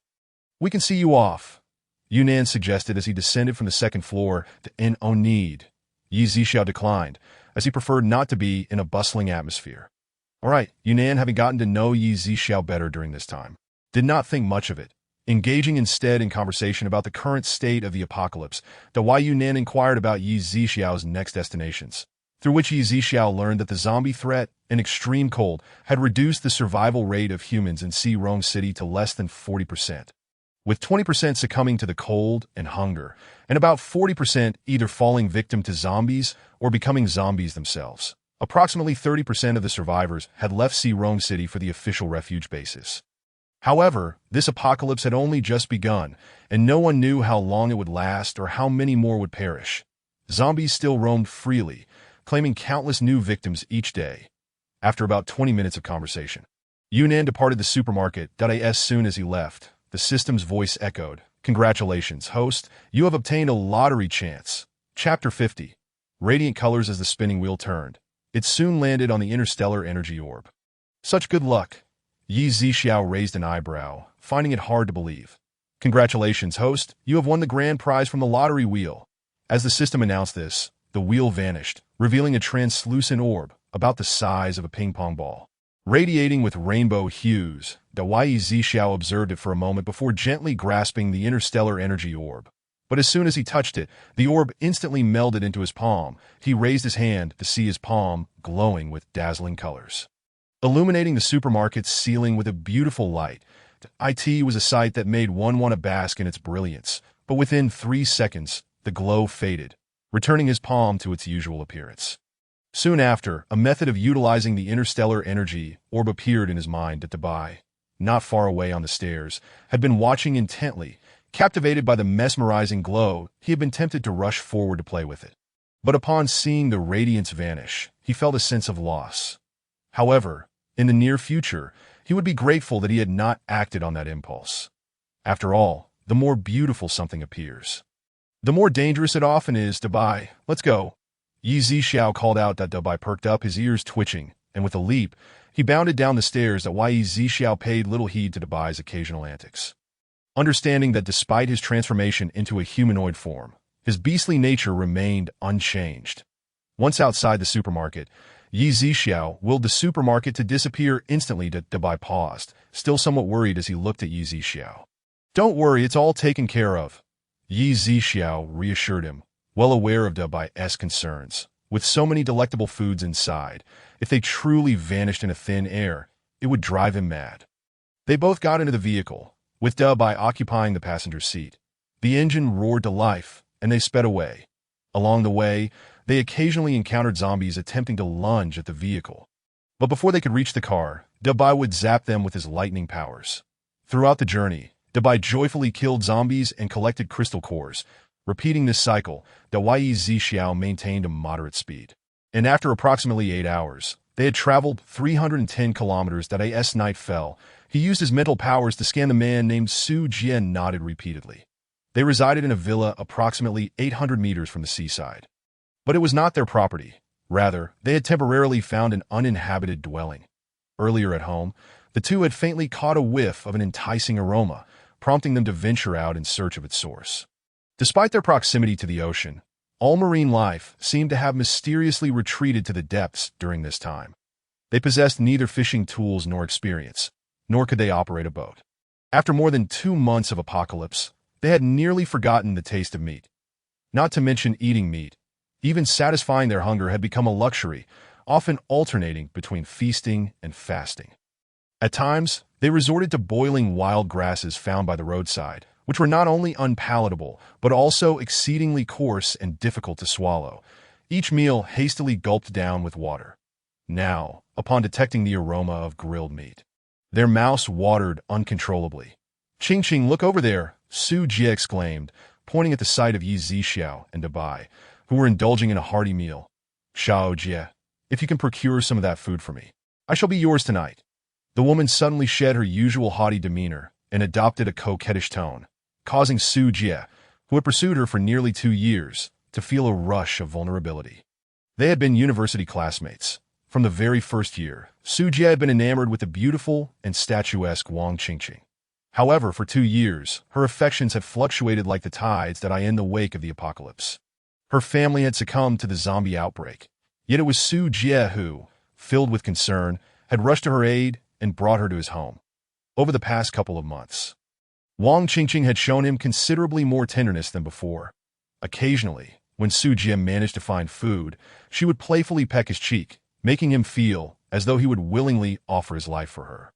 We can see you off, Yunnan suggested as he descended from the 2nd floor to no need. Yi Zixiao declined, as he preferred not to be in a bustling atmosphere. All right, Yunnan, having gotten to know Yi Zixiao better during this time, did not think much of it, engaging instead in conversation about the current state of the apocalypse. Yunnan inquired about Yi Zixiao's next destinations, through which Yi Zixiao learned that the zombie threat and extreme cold had reduced the survival rate of humans in Xirong City to less than 40%. With 20% succumbing to the cold and hunger, and about 40% either falling victim to zombies or becoming zombies themselves. Approximately 30% of the survivors had left Xirong City for the official refuge bases. However, this apocalypse had only just begun, and no one knew how long it would last or how many more would perish. Zombies still roamed freely, claiming countless new victims each day. After about 20 minutes of conversation, Yunnan departed the supermarket. As soon as he left, the system's voice echoed. Congratulations, host. You have obtained a lottery chance. Chapter 50. Radiant colors as the spinning wheel turned. It soon landed on the interstellar energy orb. Such good luck. Yi Zixiao raised an eyebrow, finding it hard to believe. Congratulations, host. You have won the grand prize from the lottery wheel. As the system announced this, the wheel vanished, revealing a translucent orb about the size of a ping-pong ball. Radiating with rainbow hues, Yi Zixiao observed it for a moment before gently grasping the interstellar energy orb. But as soon as he touched it, the orb instantly melded into his palm. He raised his hand to see his palm glowing with dazzling colors, illuminating the supermarket's ceiling with a beautiful light. It was a sight that made one want to bask in its brilliance, but within 3 seconds, the glow faded, returning his palm to its usual appearance. Soon after, a method of utilizing the interstellar energy orb appeared in his mind. Debai, not far away on the stairs, had been watching intently. Captivated by the mesmerizing glow, he had been tempted to rush forward to play with it. But upon seeing the radiance vanish, he felt a sense of loss. However, in the near future, he would be grateful that he had not acted on that impulse. After all, the more beautiful something appears, the more dangerous it often is. Debai, let's go. Yi Zixiao called out. Debai perked up, his ears twitching, and with a leap, he bounded down the stairs. Yi Zixiao paid little heed to Debai's occasional antics. understanding that despite his transformation into a humanoid form, his beastly nature remained unchanged. Once outside the supermarket, Yi Zixiao willed the supermarket to disappear instantly. Dabai paused, still somewhat worried as he looked at Yi Zixiao. "Don't worry, it's all taken care of," Yi Zixiao reassured him, well aware of Dabai's concerns. With so many delectable foods inside, if they truly vanished into thin air, it would drive him mad. They both got into the vehicle, with Dabai occupying the passenger seat. The engine roared to life, and they sped away. Along the way, they occasionally encountered zombies attempting to lunge at the vehicle. But before they could reach the car, Dabai would zap them with his lightning powers. Throughout the journey, Dabai joyfully killed zombies and collected crystal cores. Repeating this cycle, Yi Zixiao maintained a moderate speed. And after approximately 8 hours, they had traveled 310 kilometers. As night fell, he used his mental powers to scan the man named Su Jie and nodded repeatedly. They resided in a villa approximately 800 meters from the seaside. But it was not their property. Rather, they had temporarily found an uninhabited dwelling. Earlier at home, the two had faintly caught a whiff of an enticing aroma, prompting them to venture out in search of its source. Despite their proximity to the ocean, all marine life seemed to have mysteriously retreated to the depths during this time. They possessed neither fishing tools nor experience, nor could they operate a boat. After more than 2 months of apocalypse, they had nearly forgotten the taste of meat. Not to mention eating meat. Even satisfying their hunger had become a luxury, often alternating between feasting and fasting. At times, they resorted to boiling wild grasses found by the roadside, which were not only unpalatable, but also exceedingly coarse and difficult to swallow. Each meal hastily gulped down with water. Now, upon detecting the aroma of grilled meat, their mouths watered uncontrollably. "Ching, look over there," Su Jie exclaimed, pointing at the sight of Yi Zixiao and Dabai, who were indulging in a hearty meal. "Xiao Jie, if you can procure some of that food for me, I shall be yours tonight." The woman suddenly shed her usual haughty demeanor and adopted a coquettish tone, causing Su Jie, who had pursued her for nearly 2 years, to feel a rush of vulnerability. They had been university classmates. From the very first year, Su Jie had been enamored with the beautiful and statuesque Wang Qingqing. However, for 2 years, her affections had fluctuated like the tides that in the wake of the apocalypse. Her family had succumbed to the zombie outbreak, yet it was Su Jie who, filled with concern, had rushed to her aid and brought her to his home. Over the past couple of months, Wang Qingqing had shown him considerably more tenderness than before. Occasionally, when Su Jie managed to find food, she would playfully peck his cheek, making him feel as though he would willingly offer his life for her.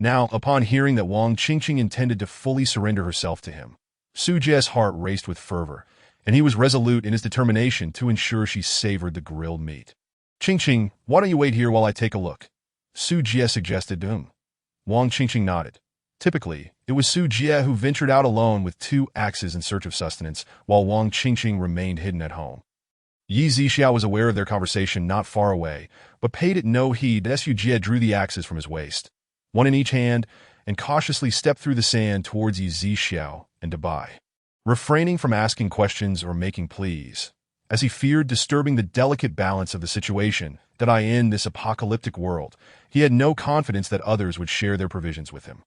Now, upon hearing that Wang Qingqing intended to fully surrender herself to him, Su Jie's heart raced with fervor, and he was resolute in his determination to ensure she savored the grilled meat. "Qingqing, why don't you wait here while I take a look?" Su Jie suggested to him. Wang Qingqing nodded. Typically, it was Su Jie who ventured out alone with 2 axes in search of sustenance, while Wang Qingqing remained hidden at home. Yi Zixiao was aware of their conversation not far away, but paid it no heed as Su Jie drew the axes from his waist, one in each hand, and cautiously stepped through the sand towards Yi Zixiao and Dabai, refraining from asking questions or making pleas, as he feared disturbing the delicate balance of the situation that in this apocalyptic world, he had no confidence that others would share their provisions with him.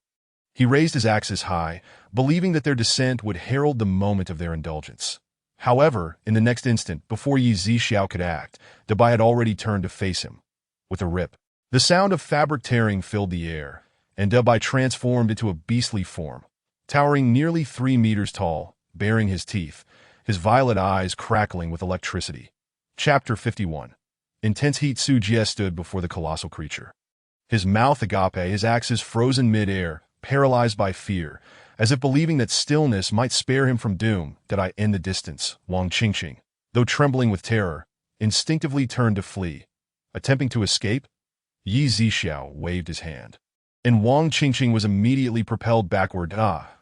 He raised his axes high, believing that their descent would herald the moment of their indulgence. However, in the next instant, before Yi Zixiao could act, Dabai had already turned to face him. With a rip, the sound of fabric tearing filled the air, and Dabai transformed into a beastly form, towering nearly 3 meters tall, baring his teeth, his violet eyes crackling with electricity. Chapter 51. Intense heat. Su Jie stood before the colossal creature. His mouth agape, his axes frozen mid-air, paralyzed by fear, as if believing that stillness might spare him from doom. In the distance, Wang Qingqing, though trembling with terror, instinctively turned to flee. Attempting to escape, Yi Zixiao waved his hand, and Wang Qingqing was immediately propelled backward.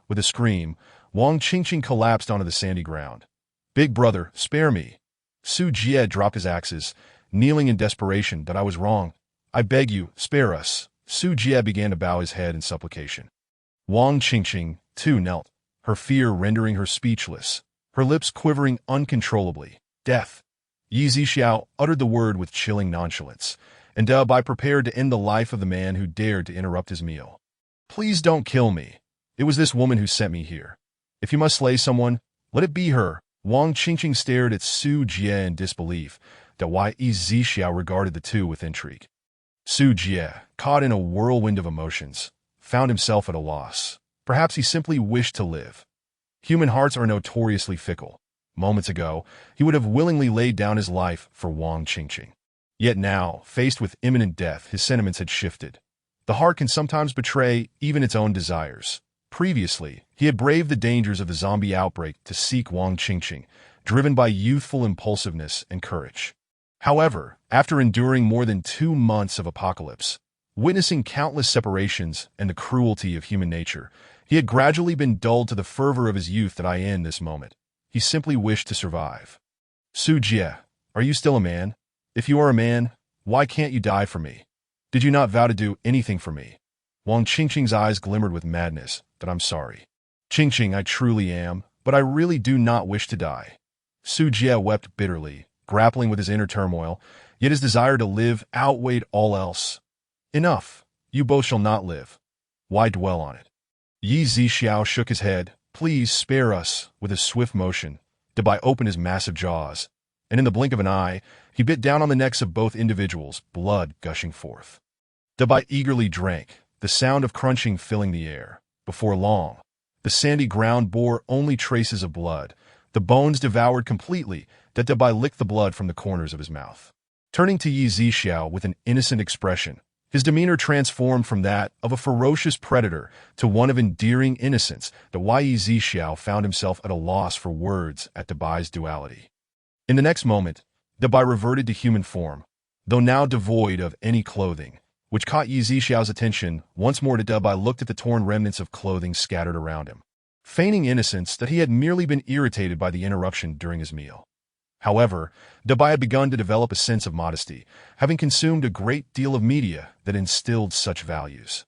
With a scream, Wang Qingqing collapsed onto the sandy ground. "Big brother, spare me." Su Jie dropped his axes, kneeling in desperation. "I was wrong. I beg you, spare us." Su Jie began to bow his head in supplication. Wang Qingqing, too, knelt, her fear rendering her speechless, her lips quivering uncontrollably. "Death." Yi Zixiao uttered the word with chilling nonchalance, and Dabai prepared to end the life of the man who dared to interrupt his meal. "Please don't kill me. It was this woman who sent me here. If you must slay someone, let it be her. Wang Qingqing stared at Su Jie in disbelief. Wai Zixiao regarded the two with intrigue. Su Jie, caught in a whirlwind of emotions, found himself at a loss. Perhaps he simply wished to live. Human hearts are notoriously fickle. Moments ago, he would have willingly laid down his life for Wang Qingqing. Yet now, faced with imminent death, his sentiments had shifted. The heart can sometimes betray even its own desires. Previously, he had braved the dangers of the zombie outbreak to seek Wang Qingqing, driven by youthful impulsiveness and courage. However, after enduring more than 2 months of apocalypse, witnessing countless separations and the cruelty of human nature, he had gradually been dulled to the fervor of his youth in this moment. He simply wished to survive. Su Jie, are you still a man? If you are a man, why can't you die for me? Did you not vow to do anything for me? Wang Qingqing's eyes glimmered with madness. I'm sorry. Qingqing, I truly am, but I really do not wish to die. Su Jie wept bitterly, grappling with his inner turmoil, yet his desire to live outweighed all else. Enough. You both shall not live. Why dwell on it? Yi Zixiao shook his head. Please spare us. With a swift motion, Dabai opened his massive jaws, and in the blink of an eye, he bit down on the necks of both individuals, blood gushing forth. Dabai eagerly drank, the sound of crunching filling the air. Before long, the sandy ground bore only traces of blood, the bones devoured completely. Dabai licked the blood from the corners of his mouth. Turning to Yi Zixiao with an innocent expression, his demeanor transformed from that of a ferocious predator to one of endearing innocence. Yi Zixiao found himself at a loss for words at Dabai's duality. In the next moment, Dabai reverted to human form, though now devoid of any clothing, which caught Yi Zixiao's attention. Once more Dabai looked at the torn remnants of clothing scattered around him, feigning innocence that he had merely been irritated by the interruption during his meal. However, Dabai had begun to develop a sense of modesty, having consumed a great deal of media that instilled such values.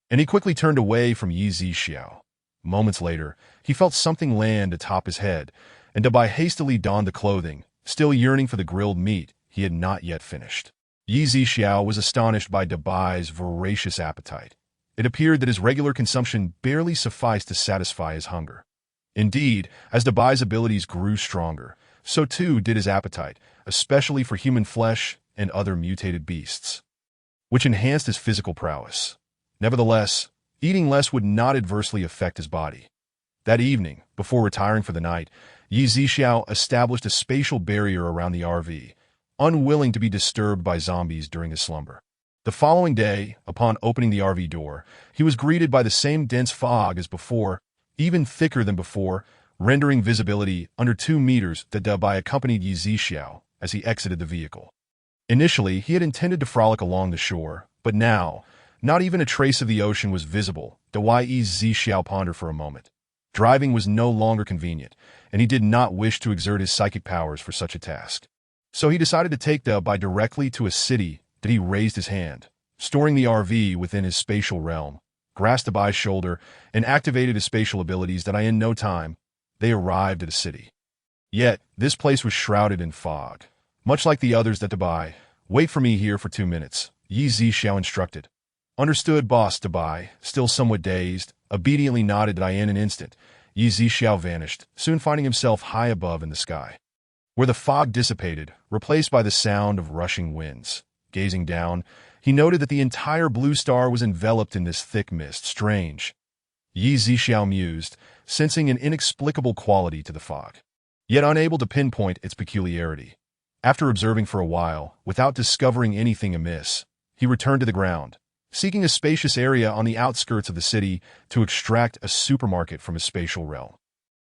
And he quickly turned away from Yi Zixiao. Moments later, he felt something land atop his head, and Dabai hastily donned the clothing, still yearning for the grilled meat he had not yet finished. Yi Zixiao was astonished by Dabai's voracious appetite. It appeared that his regular consumption barely sufficed to satisfy his hunger. Indeed, as Dabai's abilities grew stronger, so too did his appetite, especially for human flesh and other mutated beasts, which enhanced his physical prowess. Nevertheless, eating less would not adversely affect his body. That evening, before retiring for the night, Yi Zixiao established a spatial barrier around the RV, unwilling to be disturbed by zombies during his slumber. The following day, upon opening the RV door, he was greeted by the same dense fog as before, even thicker than before, rendering visibility under 2 meters. Dabai accompanied Yi Zixiao as he exited the vehicle. Initially, he had intended to frolic along the shore, but now, not even a trace of the ocean was visible. Yi Zixiao pondered for a moment. Driving was no longer convenient, and he did not wish to exert his psychic powers for such a task. So he decided to take Dabai directly to a city. He raised his hand, storing the RV within his spatial realm, grasped Dabai's shoulder, and activated his spatial abilities. In no time, they arrived at a city. Yet, this place was shrouded in fog. Much like the others. Dabai, wait for me here for 2 minutes, Yi Zixiao instructed. Understood, boss. Dabai, still somewhat dazed, obediently nodded. In an instant, Yi Zixiao vanished, soon finding himself high above in the sky, where the fog dissipated, replaced by the sound of rushing winds. Gazing down, he noted that the entire blue star was enveloped in this thick mist. Strange, Yi Zixiao mused, sensing an inexplicable quality to the fog, yet unable to pinpoint its peculiarity. After observing for a while, without discovering anything amiss, he returned to the ground, seeking a spacious area on the outskirts of the city to extract a supermarket from his spatial realm.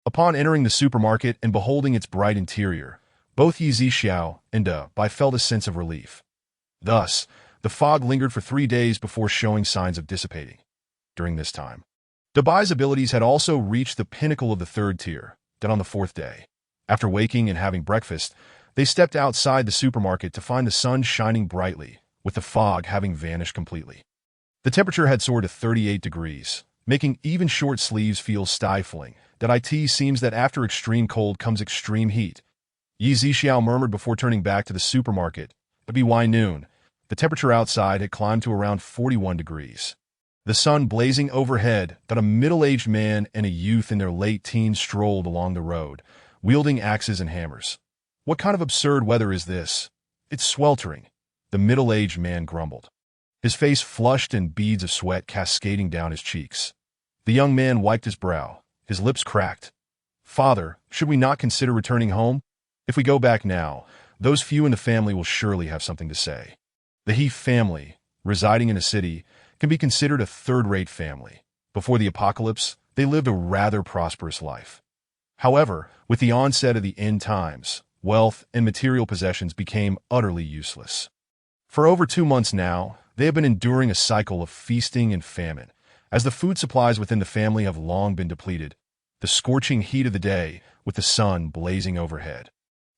Upon entering the supermarket and beholding its bright interior, both Yi Zixiao and Dabai felt a sense of relief. Thus, the fog lingered for 3 days before showing signs of dissipating. During this time, Dabai's abilities had also reached the pinnacle of the 3rd tier. On the 4th day, after waking and having breakfast, they stepped outside the supermarket to find the sun shining brightly, with the fog having vanished completely. The temperature had soared to 38 degrees, making even short sleeves feel stifling. It seems that after extreme cold comes extreme heat, Yi Zixiao murmured before turning back to the supermarket. By noon, the temperature outside had climbed to around 41 degrees. The sun blazing overhead, that a middle-aged man and a youth in their late teens strolled along the road, wielding axes and hammers. "What kind of absurd weather is this? It's sweltering," the middle-aged man grumbled, his face flushed and beads of sweat cascading down his cheeks. The young man wiped his brow, his lips cracked. "Father, should we not consider returning home? If we go back now, those few in the family will surely have something to say." The Heath family, residing in a city, can be considered a third-rate family. Before the apocalypse, they lived a rather prosperous life. However, with the onset of the end times, wealth and material possessions became utterly useless. For over 2 months now, they have been enduring a cycle of feasting and famine, as the food supplies within the family have long been depleted. The scorching heat of the day, with the sun blazing overhead,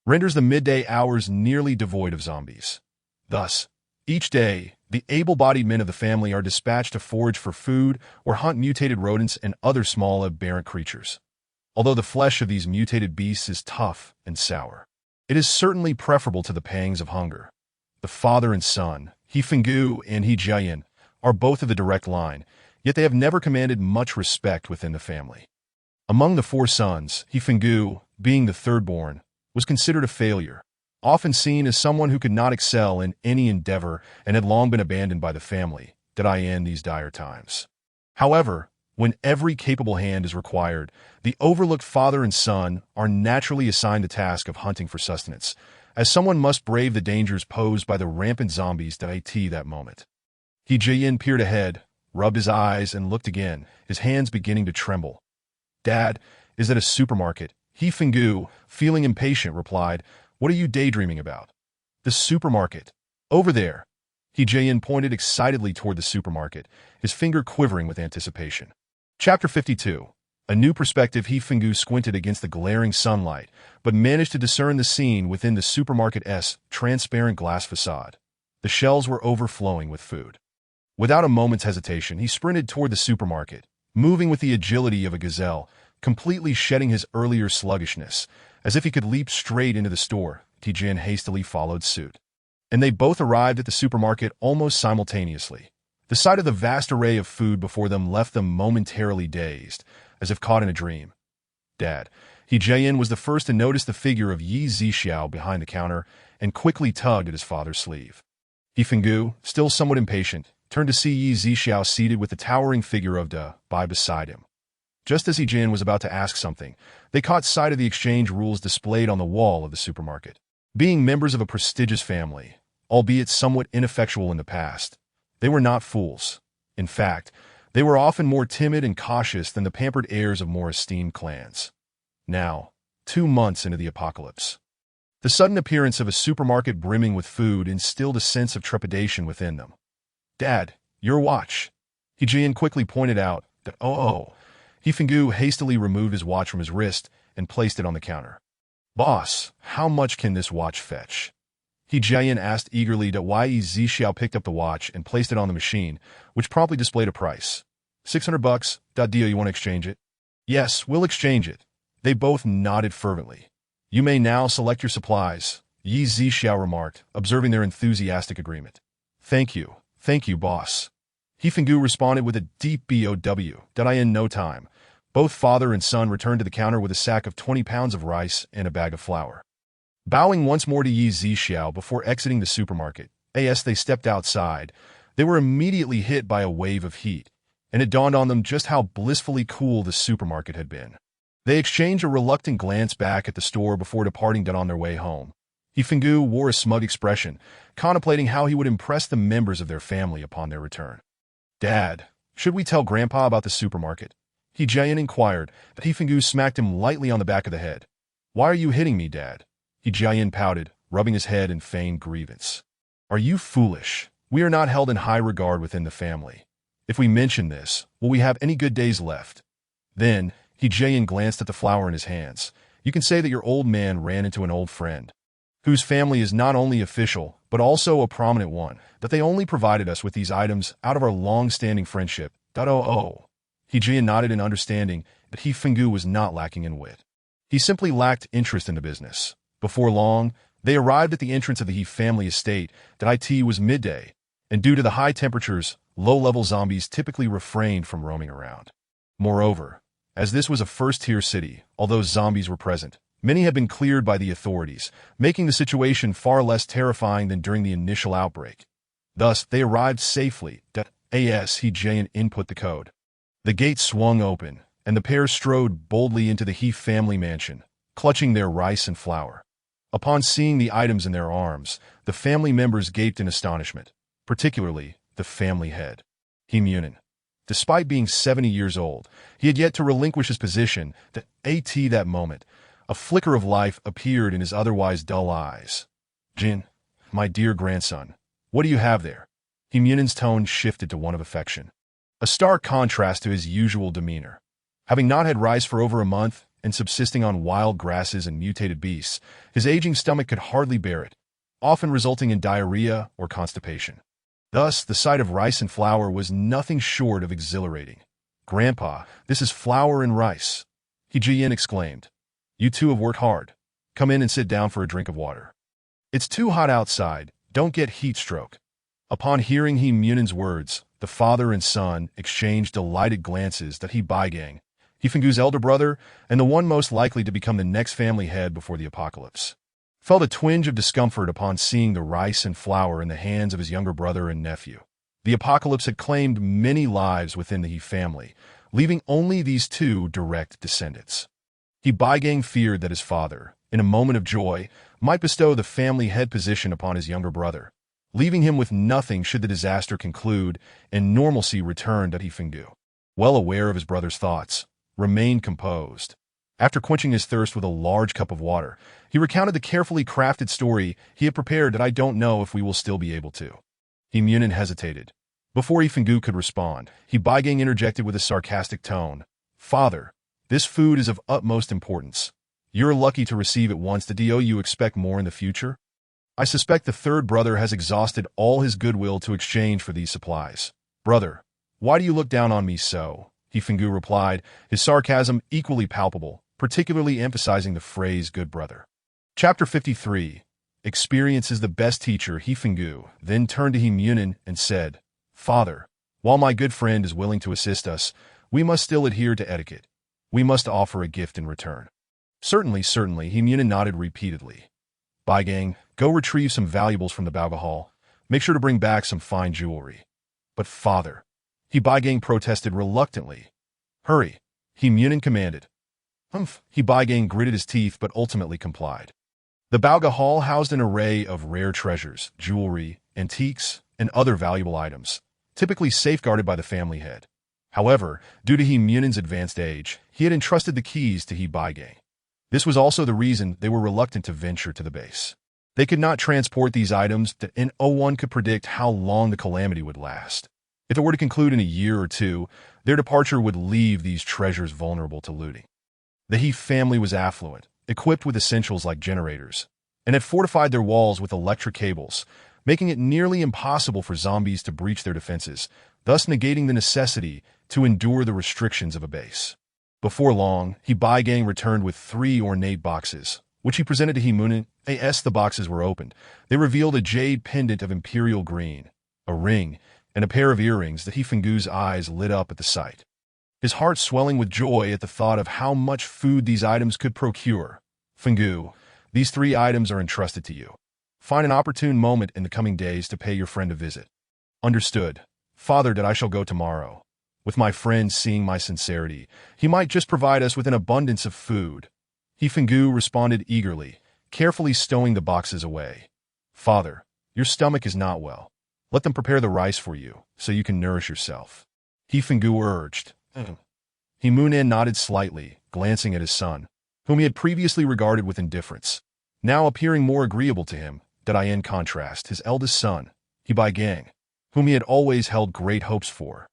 renders the midday hours nearly devoid of zombies. Thus, each day, the able-bodied men of the family are dispatched to forage for food or hunt mutated rodents and other small aberrant creatures. Although the flesh of these mutated beasts is tough and sour, it is certainly preferable to the pangs of hunger. The father and son, He Fenggu and He Jiayan, are both of the direct line, yet they have never commanded much respect within the family. Among the 4 sons, He Fenggu, being the third-born, was considered a failure, often seen as someone who could not excel in any endeavor and had long been abandoned by the family, in these dire times. However, when every capable hand is required, the overlooked father and son are naturally assigned the task of hunting for sustenance, as someone must brave the dangers posed by the rampant zombies that moment. He Jian peered ahead, rubbed his eyes, and looked again, his hands beginning to tremble. "Dad, is that a supermarket?" He Fenggu, feeling impatient, replied, "What are you daydreaming about?" "The supermarket. Over there." He Jian pointed excitedly toward the supermarket, his finger quivering with anticipation. Chapter 52. A new perspective. He Fenggu squinted against the glaring sunlight, but managed to discern the scene within the supermarket's transparent glass facade. The shelves were overflowing with food. Without a moment's hesitation, he sprinted toward the supermarket, moving with the agility of a gazelle, completely shedding his earlier sluggishness. As if he could leap straight into the store, Tijian hastily followed suit. And they both arrived at the supermarket almost simultaneously. The sight of the vast array of food before them left them momentarily dazed, as if caught in a dream. "Dad." He Jian was the first to notice the figure of Yi Zixiao behind the counter and quickly tugged at his father's sleeve. He Fenggu, still somewhat impatient, turned to see Yi Zixiao seated with the towering figure of Da Bai beside him. Just as He Jian was about to ask something, they caught sight of the exchange rules displayed on the wall of the supermarket. Being members of a prestigious family, albeit somewhat ineffectual in the past, they were not fools. In fact, they were often more timid and cautious than the pampered heirs of more esteemed clans. Now, 2 months into the apocalypse, the sudden appearance of a supermarket brimming with food instilled a sense of trepidation within them. "Dad, your watch." He Jian quickly pointed out that, He Fenggu hastily removed his watch from his wrist and placed it on the counter. "Boss, how much can this watch fetch?" He Jian asked eagerly. Yi Zixiao picked up the watch and placed it on the machine, which promptly displayed a price. $600. Deal, you want to exchange it?" "Yes, we'll exchange it." They both nodded fervently. "You may now select your supplies," Yi Zixiao remarked, observing their enthusiastic agreement. Thank you, boss." He Fenggu responded with a deep BOW. In no time, both father and son returned to the counter with a sack of 20 pounds of rice and a bag of flour. Bowing once more to Yi Zixiao before exiting the supermarket, as they stepped outside, they were immediately hit by a wave of heat, and it dawned on them just how blissfully cool the supermarket had been. They exchanged a reluctant glance back at the store before departing on their way home. He Fenggu wore a smug expression, contemplating how he would impress the members of their family upon their return. "Dad, should we tell Grandpa about the supermarket?" He Jian inquired, but He Fenggu smacked him lightly on the back of the head. "Why are you hitting me, Dad?" He Jian pouted, rubbing his head in feigned grievance. "Are you foolish? We are not held in high regard within the family. If we mention this, will we have any good days left?" Then, He Jian glanced at the flour in his hands. "You can say that your old man ran into an old friend, whose family is not only official, but also a prominent one, that they only provided us with these items out of our long-standing friendship. He Jian nodded in understanding, but He Fenggu was not lacking in wit. He simply lacked interest in the business. Before long, they arrived at the entrance of the He family estate. It was midday, and due to the high temperatures, low-level zombies typically refrained from roaming around. Moreover, as this was a first-tier city, although zombies were present, many had been cleared by the authorities, making the situation far less terrifying than during the initial outbreak. Thus, they arrived safely. He input the code. The gate swung open, and the pair strode boldly into the Heath family mansion, clutching their rice and flour. Upon seeing the items in their arms, the family members gaped in astonishment, particularly the family head. Despite being 70 years old, he had yet to relinquish his position. That moment, a flicker of life appeared in his otherwise dull eyes. "Jin, my dear grandson, what do you have there?" Munen's tone shifted to one of affection, a stark contrast to his usual demeanor. Having not had rice for over a month and subsisting on wild grasses and mutated beasts, his aging stomach could hardly bear it, often resulting in diarrhea or constipation. Thus, the sight of rice and flour was nothing short of exhilarating. "Grandpa, this is flour and rice," Yin exclaimed. "You two have worked hard. Come in and sit down for a drink of water. It's too hot outside. Don't get heat stroke." Upon hearing Munen's words, the father and son exchanged delighted glances. Baigang, Hifingu's elder brother, and the one most likely to become the next family head before the apocalypse, felt a twinge of discomfort upon seeing the rice and flour in the hands of his younger brother and nephew. The apocalypse had claimed many lives within the He family, leaving only these two direct descendants. Baigang feared that his father, in a moment of joy, might bestow the family head position upon his younger brother, leaving him with nothing should the disaster conclude and normalcy return. Hifingu, well aware of his brother's thoughts, remained composed. After quenching his thirst with a large cup of water, he recounted the carefully crafted story he had prepared. "I don't know if we will still be able to." Munen hesitated. Before Hifingu could respond, Baigang interjected with a sarcastic tone. "Father, this food is of utmost importance. You're lucky to receive it once. Do you expect more in the future? I suspect the third brother has exhausted all his goodwill to exchange for these supplies." "Brother, why do you look down on me so?" Hifingu replied, his sarcasm equally palpable, particularly emphasizing the phrase "good brother." Chapter 53. Experience is the best teacher. Hifingu then turned to Munen and said, "Father, while my good friend is willing to assist us, we must still adhere to etiquette. We must offer a gift in return." Certainly, Munen nodded repeatedly. "Baigang, go retrieve some valuables from the Baoga Hall. Make sure to bring back some fine jewelry." "But father," Baigang protested reluctantly. "Hurry," Munen commanded. Baigang gritted his teeth but ultimately complied. The Baoga Hall housed an array of rare treasures, jewelry, antiques, and other valuable items, typically safeguarded by the family head. However, due to Munen's advanced age, he had entrusted the keys to Baigang. This was also the reason they were reluctant to venture to the base. They could not transport these items, and no one could predict how long the calamity would last. If it were to conclude in a year or two, their departure would leave these treasures vulnerable to looting. The Heath family was affluent, equipped with essentials like generators, and had fortified their walls with electric cables, making it nearly impossible for zombies to breach their defenses, thus negating the necessity to endure the restrictions of a base. Before long, Baigang returned with 3 ornate boxes, which he presented to Munen. As the boxes were opened, they revealed a jade pendant of imperial green, a ring, and a pair of earrings. Hifingu's eyes lit up at the sight, his heart swelling with joy at the thought of how much food these items could procure. "Fingu, these 3 items are entrusted to you. Find an opportune moment in the coming days to pay your friend a visit." "Understood. Father, I shall go tomorrow. With my friend seeing my sincerity, he might just provide us with an abundance of food." Hifingu responded eagerly, carefully stowing the boxes away. "Father, your stomach is not well. Let them prepare the rice for you, so you can nourish yourself," Hifingu urged. Munen nodded slightly, glancing at his son, whom he had previously regarded with indifference, now appearing more agreeable to him. In contrast, his eldest son, Baigang, whom he had always held great hopes for,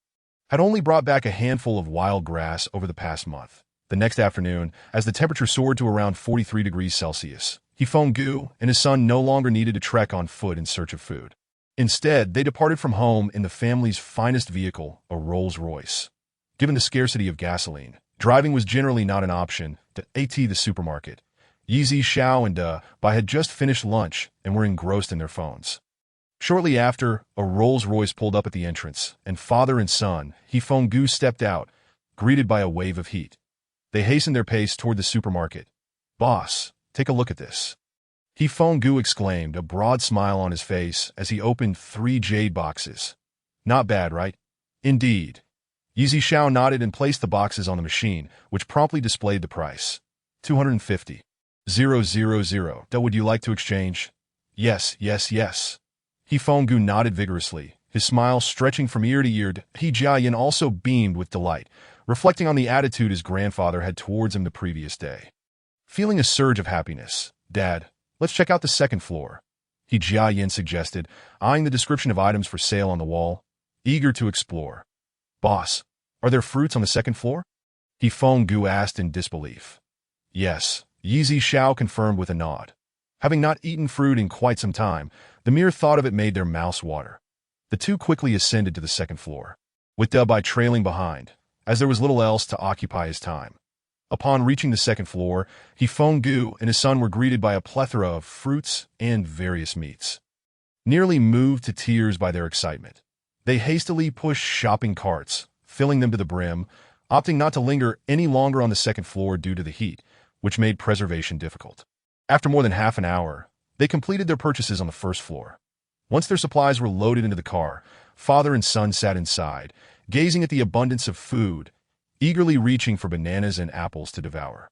had only brought back a handful of wild grass over the past month. The next afternoon, as the temperature soared to around 43 degrees Celsius, Hifingu and his son no longer needed to trek on foot in search of food. Instead, they departed from home in the family's finest vehicle, a Rolls-Royce. Given the scarcity of gasoline, driving was generally not an option. The supermarket, Yizi, Xiao, and Bai had just finished lunch and were engrossed in their phones. Shortly after, a Rolls-Royce pulled up at the entrance, and father and son, Hifeng-gu, stepped out, greeted by a wave of heat. They hastened their pace toward the supermarket. "Boss, take a look at this," Hifeng-gu exclaimed, a broad smile on his face as he opened 3 jade boxes. "Not bad, right?" "Indeed." Yi Xiao nodded and placed the boxes on the machine, which promptly displayed the price. 250. 000. Would you like to exchange? Yes, yes, yes. Hifeng-gu nodded vigorously, his smile stretching from ear to ear. He Jiayin also beamed with delight, reflecting on the attitude his grandfather had towards him the previous day. Feeling a surge of happiness, "Dad, let's check out the second floor," He Jiayin suggested, eyeing the description of items for sale on the wall, eager to explore. "Boss, are there fruits on the second floor?" Hifeng-gu asked in disbelief. "Yes," Yi Xiao confirmed with a nod. Having not eaten fruit in quite some time, the mere thought of it made their mouths water. The two quickly ascended to the second floor, with Dubai trailing behind, as there was little else to occupy his time. Upon reaching the second floor, Hifeng-gu and his son were greeted by a plethora of fruits and various meats. Nearly moved to tears by their excitement, they hastily pushed shopping carts, filling them to the brim, opting not to linger any longer on the second floor due to the heat, which made preservation difficult. After more than half an hour, they completed their purchases on the first floor. Once their supplies were loaded into the car, father and son sat inside, gazing at the abundance of food, eagerly reaching for bananas and apples to devour.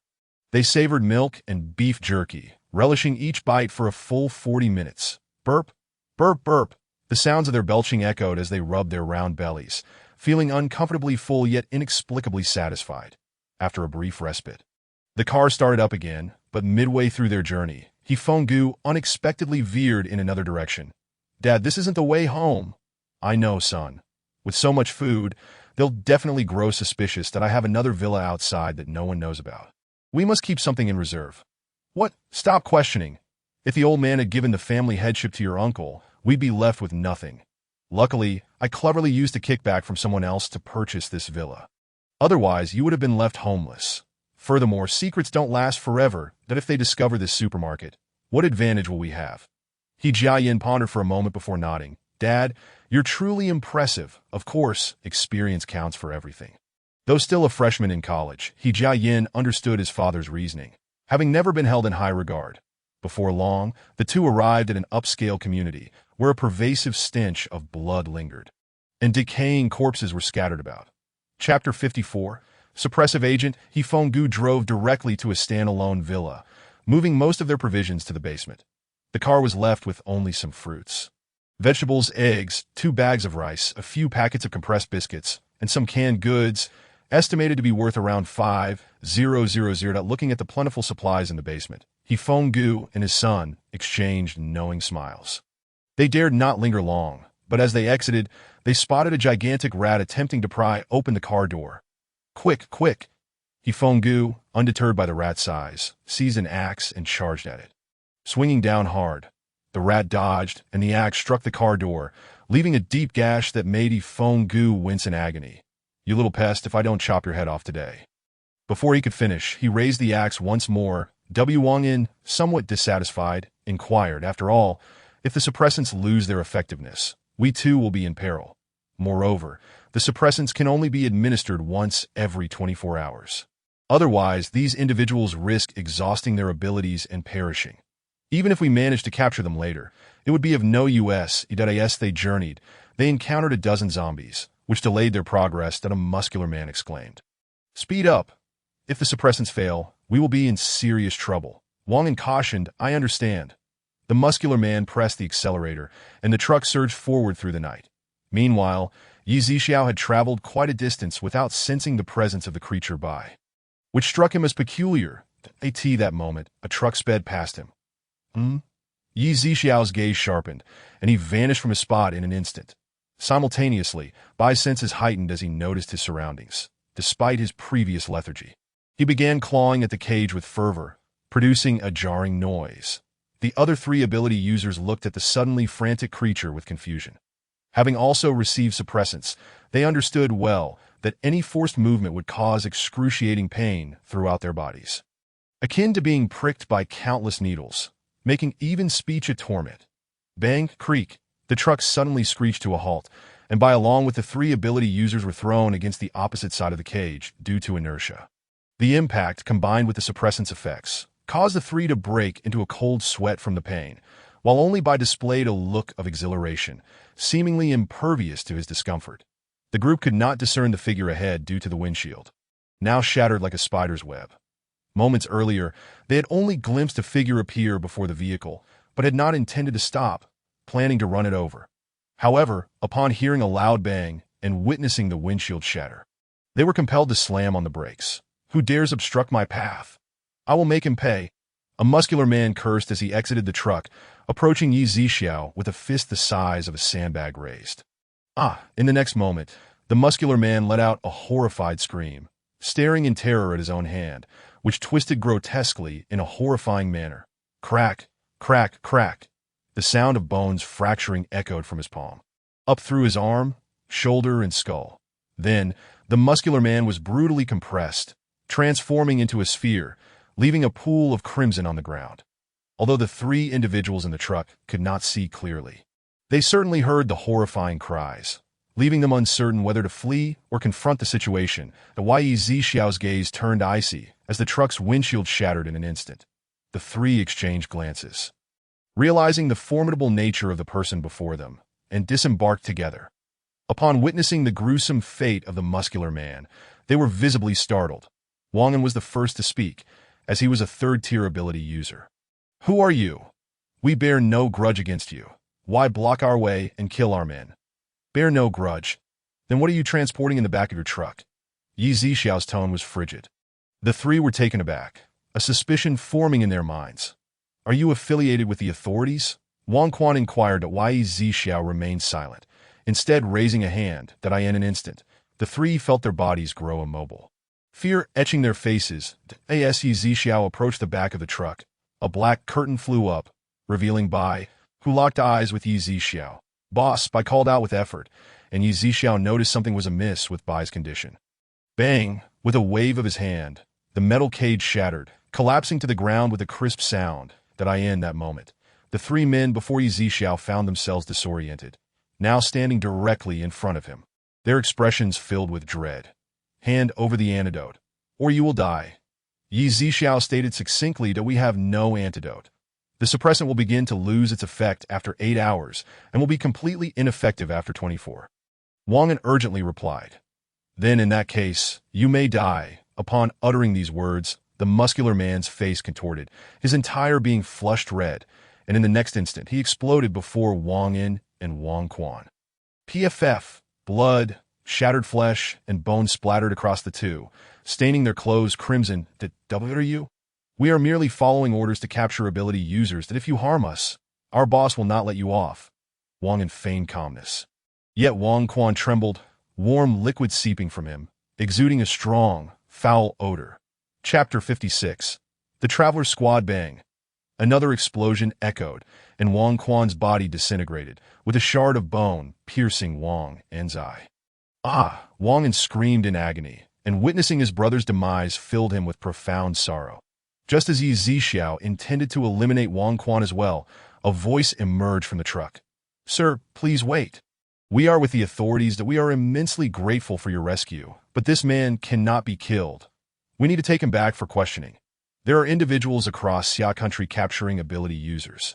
They savored milk and beef jerky, relishing each bite for a full 40 minutes. Burp, burp, burp. The sounds of their belching echoed as they rubbed their round bellies, feeling uncomfortably full yet inexplicably satisfied. After a brief respite, the car started up again, but midway through their journey, Hifeng-gu unexpectedly veered in another direction. "Dad, this isn't the way home." "I know, son. With so much food, they'll definitely grow suspicious that I have another villa outside that no one knows about. We must keep something in reserve." "What? Stop questioning. If the old man had given the family headship to your uncle, we'd be left with nothing. Luckily, I cleverly used a kickback from someone else to purchase this villa. Otherwise, you would have been left homeless. Furthermore, secrets don't last forever, that if they discover this supermarket, what advantage will we have?" He Jiayin pondered for a moment before nodding. "Dad, you're truly impressive. Of course, experience counts for everything." Though still a freshman in college, He Jiayin understood his father's reasoning, having never been held in high regard. Before long, the two arrived at an upscale community, where a pervasive stench of blood lingered, and decaying corpses were scattered about. Chapter 54. Suppressive Agent. Hifeng-gu drove directly to a standalone villa, moving most of their provisions to the basement. The car was left with only some fruits, vegetables, eggs, 2 bags of rice, a few packets of compressed biscuits, and some canned goods, estimated to be worth around 5,000. Looking at the plentiful supplies in the basement, Hifeng-gu and his son exchanged knowing smiles. They dared not linger long, but as they exited, they spotted a gigantic rat attempting to pry open the car door. "Quick, quick!" Hifeng-gu, undeterred by the rat's size, seized an axe and charged at it. Swinging down hard, the rat dodged, and the axe struck the car door, leaving a deep gash that made Hifeng-gu wince in agony. "You little pest, if I don't chop your head off today." Before he could finish, he raised the axe once more. Wang In, somewhat dissatisfied, inquired, "After all, if the suppressants lose their effectiveness, we too will be in peril. Moreover, the suppressants can only be administered once every 24 hours. Otherwise, these individuals risk exhausting their abilities and perishing. Even if we manage to capture them later, it would be of no use. As they journeyed, they encountered a dozen zombies, which delayed their progress. That a muscular man exclaimed, "Speed up. If the suppressants fail, we will be in serious trouble." Wang In cautioned, "I understand." The muscular man pressed the accelerator, and the truck surged forward through the night. Meanwhile, Yi Xiao had traveled quite a distance without sensing the presence of the creature by, which struck him as peculiar. At that moment, a truck sped past him. Yi Xiao's gaze sharpened, and he vanished from his spot in an instant. Simultaneously, Bai's senses heightened as he noticed his surroundings. Despite his previous lethargy, he began clawing at the cage with fervor, producing a jarring noise. The other 3 ability users looked at the suddenly frantic creature with confusion. Having also received suppressants, they understood well that any forced movement would cause excruciating pain throughout their bodies, akin to being pricked by countless needles, making even speech a torment. Bang, creak, The truck suddenly screeched to a halt, and by along with the three ability users were thrown against the opposite side of the cage due to inertia. The impact, combined with the suppressant's effects, caused the three to break into a cold sweat from the pain, while only by displayed a look of exhilaration, seemingly impervious to his discomfort. The group could not discern the figure ahead due to the windshield, now shattered like a spider's web. Moments earlier, they had only glimpsed a figure appear before the vehicle, but had not intended to stop, planning to run it over. However, upon hearing a loud bang and witnessing the windshield shatter, they were compelled to slam on the brakes. "Who dares obstruct my path? I will make him pay," a muscular man cursed as he exited the truck, approaching Yi Zixiao with a fist the size of a sandbag raised. In the next moment, the muscular man let out a horrified scream, staring in terror at his own hand, which twisted grotesquely in a horrifying manner. Crack, crack, crack. The sound of bones fracturing echoed from his palm, up through his arm, shoulder, and skull. Then, the muscular man was brutally compressed, transforming into a sphere, leaving a pool of crimson on the ground. Although the three individuals in the truck could not see clearly, they certainly heard the horrifying cries, leaving them uncertain whether to flee or confront the situation. The Yi Zixiao's gaze turned icy as the truck's windshield shattered in an instant. The three exchanged glances, realizing the formidable nature of the person before them, and disembarked together. Upon witnessing the gruesome fate of the muscular man, they were visibly startled. Wang An was the first to speak, as he was a third-tier ability user. "Who are you? We bear no grudge against you. Why block our way and kill our men?" "Bear no grudge? Then what are you transporting in the back of your truck?" Yi Zixiao's tone was frigid. The three were taken aback, a suspicion forming in their minds. "Are you affiliated with the authorities?" Wang Quan inquired, but Yi Zixiao remained silent, instead raising a hand. In an instant, the three felt their bodies grow immobile, fear etching their faces. As Yi Zixiao approached the back of the truck, a black curtain flew up, revealing Bai, who locked eyes with Yi Zixiao. "Boss," Bai called out with effort, and Yi Zixiao noticed something was amiss with Bai's condition. Bang! With a wave of his hand, the metal cage shattered, collapsing to the ground with a crisp sound. In that moment, the three men before Yi Zixiao found themselves disoriented, now standing directly in front of him, their expressions filled with dread. "Hand over the antidote, or you will die." Yi Zixiao stated succinctly that we have no antidote. The suppressant will begin to lose its effect after 8 hours and will be completely ineffective after 24. Wang An urgently replied. "Then in that case, you may die." Upon uttering these words, the muscular man's face contorted, his entire being flushed red, and in the next instant he exploded before Wang An and Wang Quan. PFF, blood, shattered flesh, and bones splattered across the two, staining their clothes crimson. "W? We are merely following orders to capture ability users that if you harm us, our boss will not let you off." Wang An feigned calmness. Yet Wang Quan trembled, warm liquid seeping from him, exuding a strong, foul odor. Chapter 56. The Traveler's Squad Bang. Another explosion echoed, and Wang Quan's body disintegrated, with a shard of bone piercing Wang An's eye. Wang An screamed in agony, and witnessing his brother's demise filled him with profound sorrow. Just as Yi Zixiao intended to eliminate Wang Quan as well, a voice emerged from the truck. "Sir, please wait. We are with the authorities that we are immensely grateful for your rescue, but this man cannot be killed. We need to take him back for questioning. There are individuals across Xia country capturing ability users,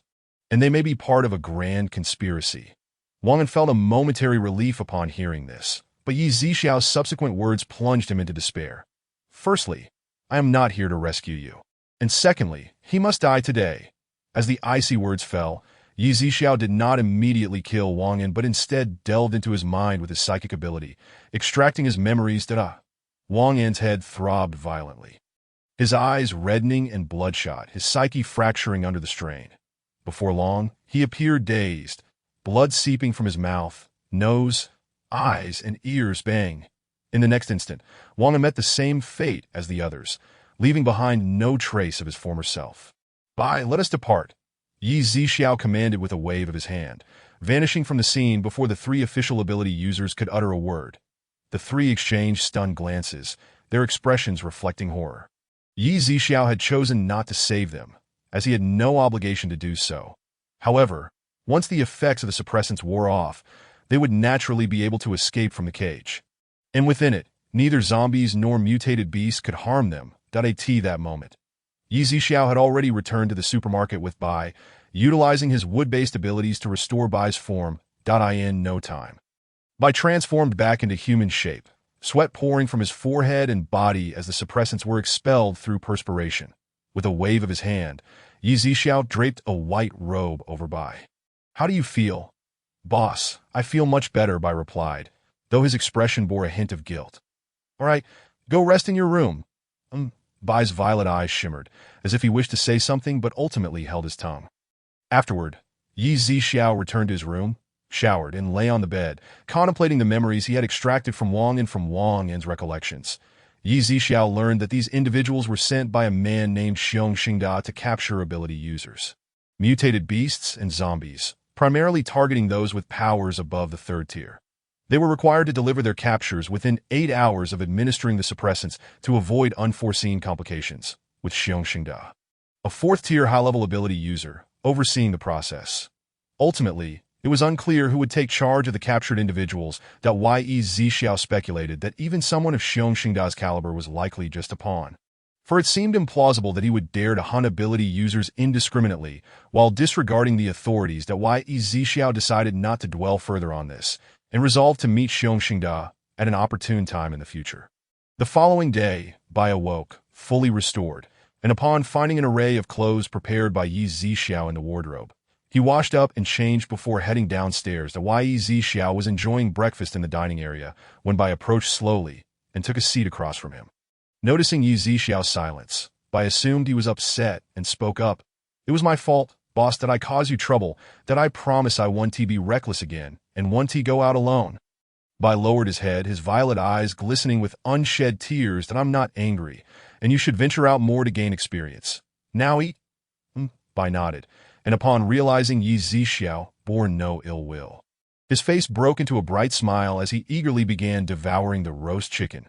and they may be part of a grand conspiracy." Wang An felt a momentary relief upon hearing this, but Yi Zixiao's subsequent words plunged him into despair. "Firstly, I am not here to rescue you. And secondly, he must die today." As the icy words fell, Yi Zixiao did not immediately kill Wang An, but instead delved into his mind with his psychic ability, extracting his memories. Wang An's head throbbed violently, his eyes reddening and bloodshot, his psyche fracturing under the strain. Before long, he appeared dazed, blood seeping from his mouth, nose, eyes, and ears. Bang! In the next instant, Wang An met the same fate as the others, leaving behind no trace of his former self. "Bai, let us depart," Yi Zixiao commanded with a wave of his hand, vanishing from the scene before the three official ability users could utter a word. The three exchanged stunned glances, their expressions reflecting horror. Yi Zixiao had chosen not to save them, as he had no obligation to do so. However, Once the effects of the suppressants wore off, they would naturally be able to escape from the cage. And within it, neither zombies nor mutated beasts could harm them. At that moment, Yi Zixiao had already returned to the supermarket with Bai, utilizing his wood-based abilities to restore Bai's form. In no time. Bai transformed back into human shape, sweat pouring from his forehead and body as the suppressants were expelled through perspiration. With a wave of his hand, Yi Zixiao draped a white robe over Bai. "How do you feel?" "Boss, I feel much better," Bai replied, though his expression bore a hint of guilt. "All right, go rest in your room." Bai's violet eyes shimmered, as if he wished to say something but ultimately held his tongue. Afterward, Yi Zixiao returned to his room, showered, and lay on the bed, contemplating the memories he had extracted from Wang and from Wang An's recollections. Yi Zixiao learned that these individuals were sent by a man named Xiong Xingda to capture ability users, mutated beasts and zombies, primarily targeting those with powers above the 3rd tier. They were required to deliver their captures within 8 hours of administering the suppressants to avoid unforeseen complications, with Xiong Xingda, a 4th-tier high-level ability user, overseeing the process. Ultimately, it was unclear who would take charge of the captured individuals. Yi Zixiao speculated that even someone of Xiong Xingda's caliber was likely just a pawn, for it seemed implausible that he would dare to hunt ability users indiscriminately while disregarding the authorities. Yi Zixiao decided not to dwell further on this, and resolved to meet Xiong Xingda at an opportune time in the future. The following day, Bai awoke, fully restored, and upon finding an array of clothes prepared by Yi Zixiao in the wardrobe, he washed up and changed before heading downstairs. Yi Zixiao was enjoying breakfast in the dining area when Bai approached slowly and took a seat across from him. Noticing Yi Zixiao's silence, Bai assumed he was upset and spoke up. "It was my fault, boss, that I caused you trouble, that I promise I won't be reckless again, and won't go out alone." Bai lowered his head, his violet eyes glistening with unshed tears. "I'm not angry, and you should venture out more to gain experience. Now eat." Bai nodded, and upon realizing Yi Zixiao bore no ill will, his face broke into a bright smile as he eagerly began devouring the roast chicken.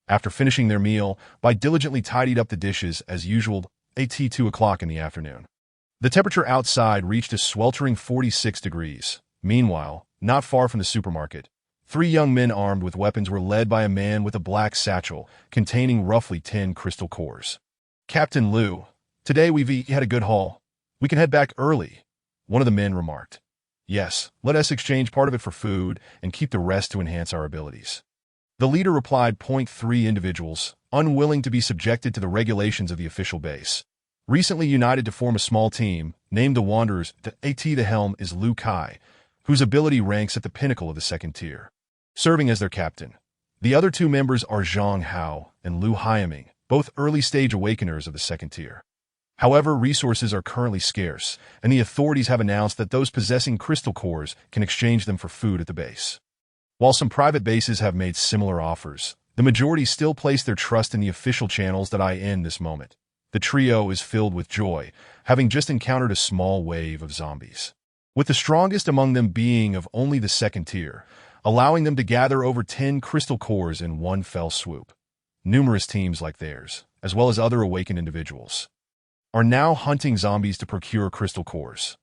After finishing their meal, Bai diligently tidied up the dishes as usual at 2 o'clock in the afternoon. The temperature outside reached a sweltering 46 degrees. Meanwhile, not far from the supermarket, 3 young men armed with weapons were led by a man with a black satchel containing roughly 10 crystal cores. "Captain Liu, today we've had a good haul. We can head back early," one of the men remarked. "Yes, let us exchange part of it for food and keep the rest to enhance our abilities." The leader replied. 3 individuals, unwilling to be subjected to the regulations of the official base, recently united to form a small team, named the Wanderers. The helm is Lu Kai, whose ability ranks at the pinnacle of the 2nd tier, serving as their captain. The other 2 members are Zhang Hao and Lu Haiming, both early-stage awakeners of the 2nd tier. However, resources are currently scarce, and the authorities have announced that those possessing crystal cores can exchange them for food at the base. While some private bases have made similar offers, the majority still place their trust in the official channels. In this moment, the trio is filled with joy, having just encountered a small wave of zombies, with the strongest among them being of only the 2nd tier, allowing them to gather over 10 crystal cores in one fell swoop. Numerous teams like theirs, as well as other awakened individuals, are now hunting zombies to procure crystal cores.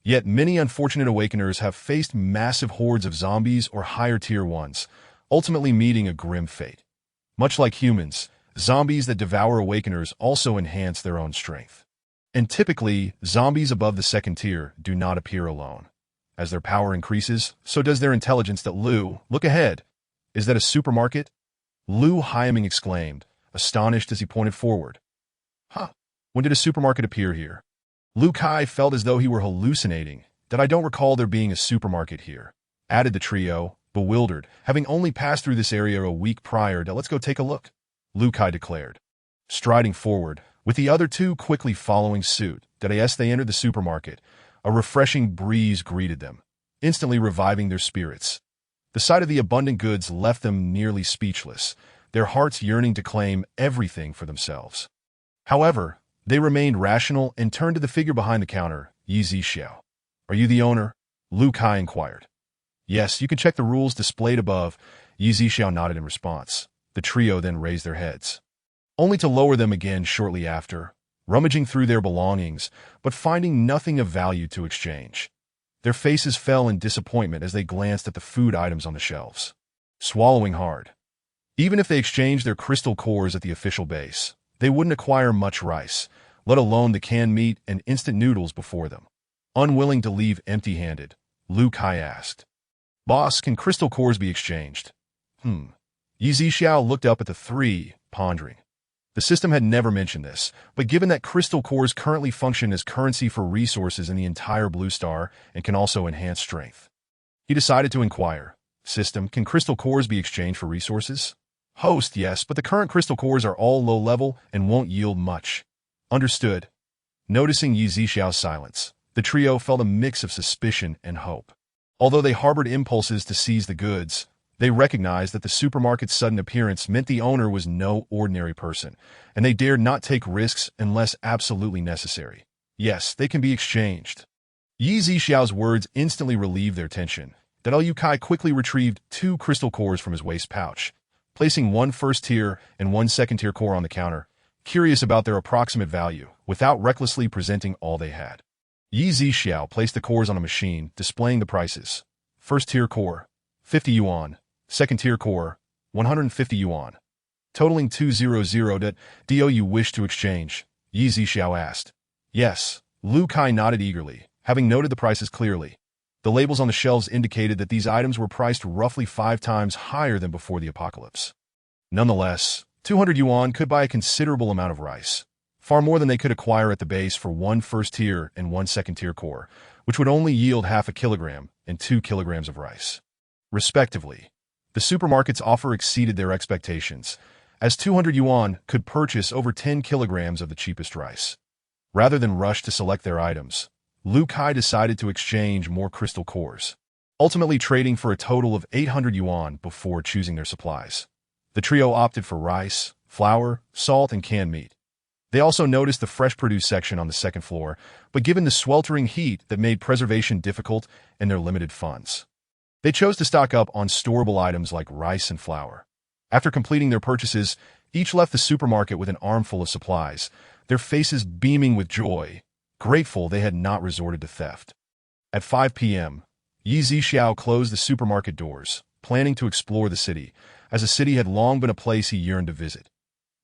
Yet many unfortunate awakeners have faced massive hordes of zombies or higher tier ones, ultimately meeting a grim fate. Much like humans, zombies that devour awakeners also enhance their own strength. And typically, zombies above the 2nd tier do not appear alone. As their power increases, so does their intelligence. Lu, look ahead. Is that a supermarket? Lu Haiming exclaimed, astonished as he pointed forward. When did a supermarket appear here? Lu Kai felt as though he were hallucinating. "I don't recall there being a supermarket here," added the trio, bewildered, having only passed through this area a week prior. "Let's go take a look," Lu Kai declared. Striding forward, with the other 2 quickly following suit, as they entered the supermarket, a refreshing breeze greeted them, instantly reviving their spirits. The sight of the abundant goods left them nearly speechless, their hearts yearning to claim everything for themselves. However, they remained rational and turned to the figure behind the counter. "Yi Zixiao, are you the owner?" Lu Kai inquired. "Yes, you can check the rules displayed above." Yi Zixiao nodded in response. The trio then raised their heads, only to lower them again shortly after, rummaging through their belongings, but finding nothing of value to exchange. Their faces fell in disappointment as they glanced at the food items on the shelves. Swallowing hard. Even if they exchanged their crystal cores at the official base, they wouldn't acquire much rice, let alone the canned meat and instant noodles before them. Unwilling to leave empty-handed, Liu Kai asked, "Boss, can crystal cores be exchanged?" Yi Zixiao looked up at the three, pondering. The system had never mentioned this, but given that crystal cores currently function as currency for resources in the entire Blue Star and can also enhance strength, he decided to inquire, "System, can crystal cores be exchanged for resources?" Host, yes, but the current crystal cores are all low level and won't yield much. Understood. Noticing Yi Zixiao's silence, the trio felt a mix of suspicion and hope. Although they harbored impulses to seize the goods, they recognized that the supermarket's sudden appearance meant the owner was no ordinary person, and they dared not take risks unless absolutely necessary. Yes, they can be exchanged. Yi Zixiao's words instantly relieved their tension. Liu Kai quickly retrieved 2 crystal cores from his waist pouch, placing 1 first-tier and 1 second-tier core on the counter, curious about their approximate value, without recklessly presenting all they had. Yi Zixiao placed the cores on a machine, displaying the prices. First-tier core, 50 yuan. Second-tier core, 150 yuan. Totaling 200. Do you wish to exchange? Yi Zixiao asked. Yes, Liu Kai nodded eagerly, having noted the prices clearly. The labels on the shelves indicated that these items were priced roughly 5 times higher than before the apocalypse. Nonetheless, 200 yuan could buy a considerable amount of rice, far more than they could acquire at the base for 1 first-tier and 1 second-tier core, which would only yield half a kilogram and 2 kilograms of rice, respectively. The supermarket's offer exceeded their expectations, as 200 yuan could purchase over 10 kilograms of the cheapest rice. Rather than rush to select their items, Liu Kai decided to exchange more crystal cores, ultimately trading for a total of 800 yuan before choosing their supplies. The trio opted for rice, flour, salt, and canned meat. They also noticed the fresh produce section on the second floor, but given the sweltering heat that made preservation difficult and their limited funds, they chose to stock up on storable items like rice and flour. After completing their purchases, each left the supermarket with an armful of supplies, their faces beaming with joy, grateful they had not resorted to theft. At 5 p.m., Yi Zixiao closed the supermarket doors, planning to explore the city, as the city had long been a place he yearned to visit.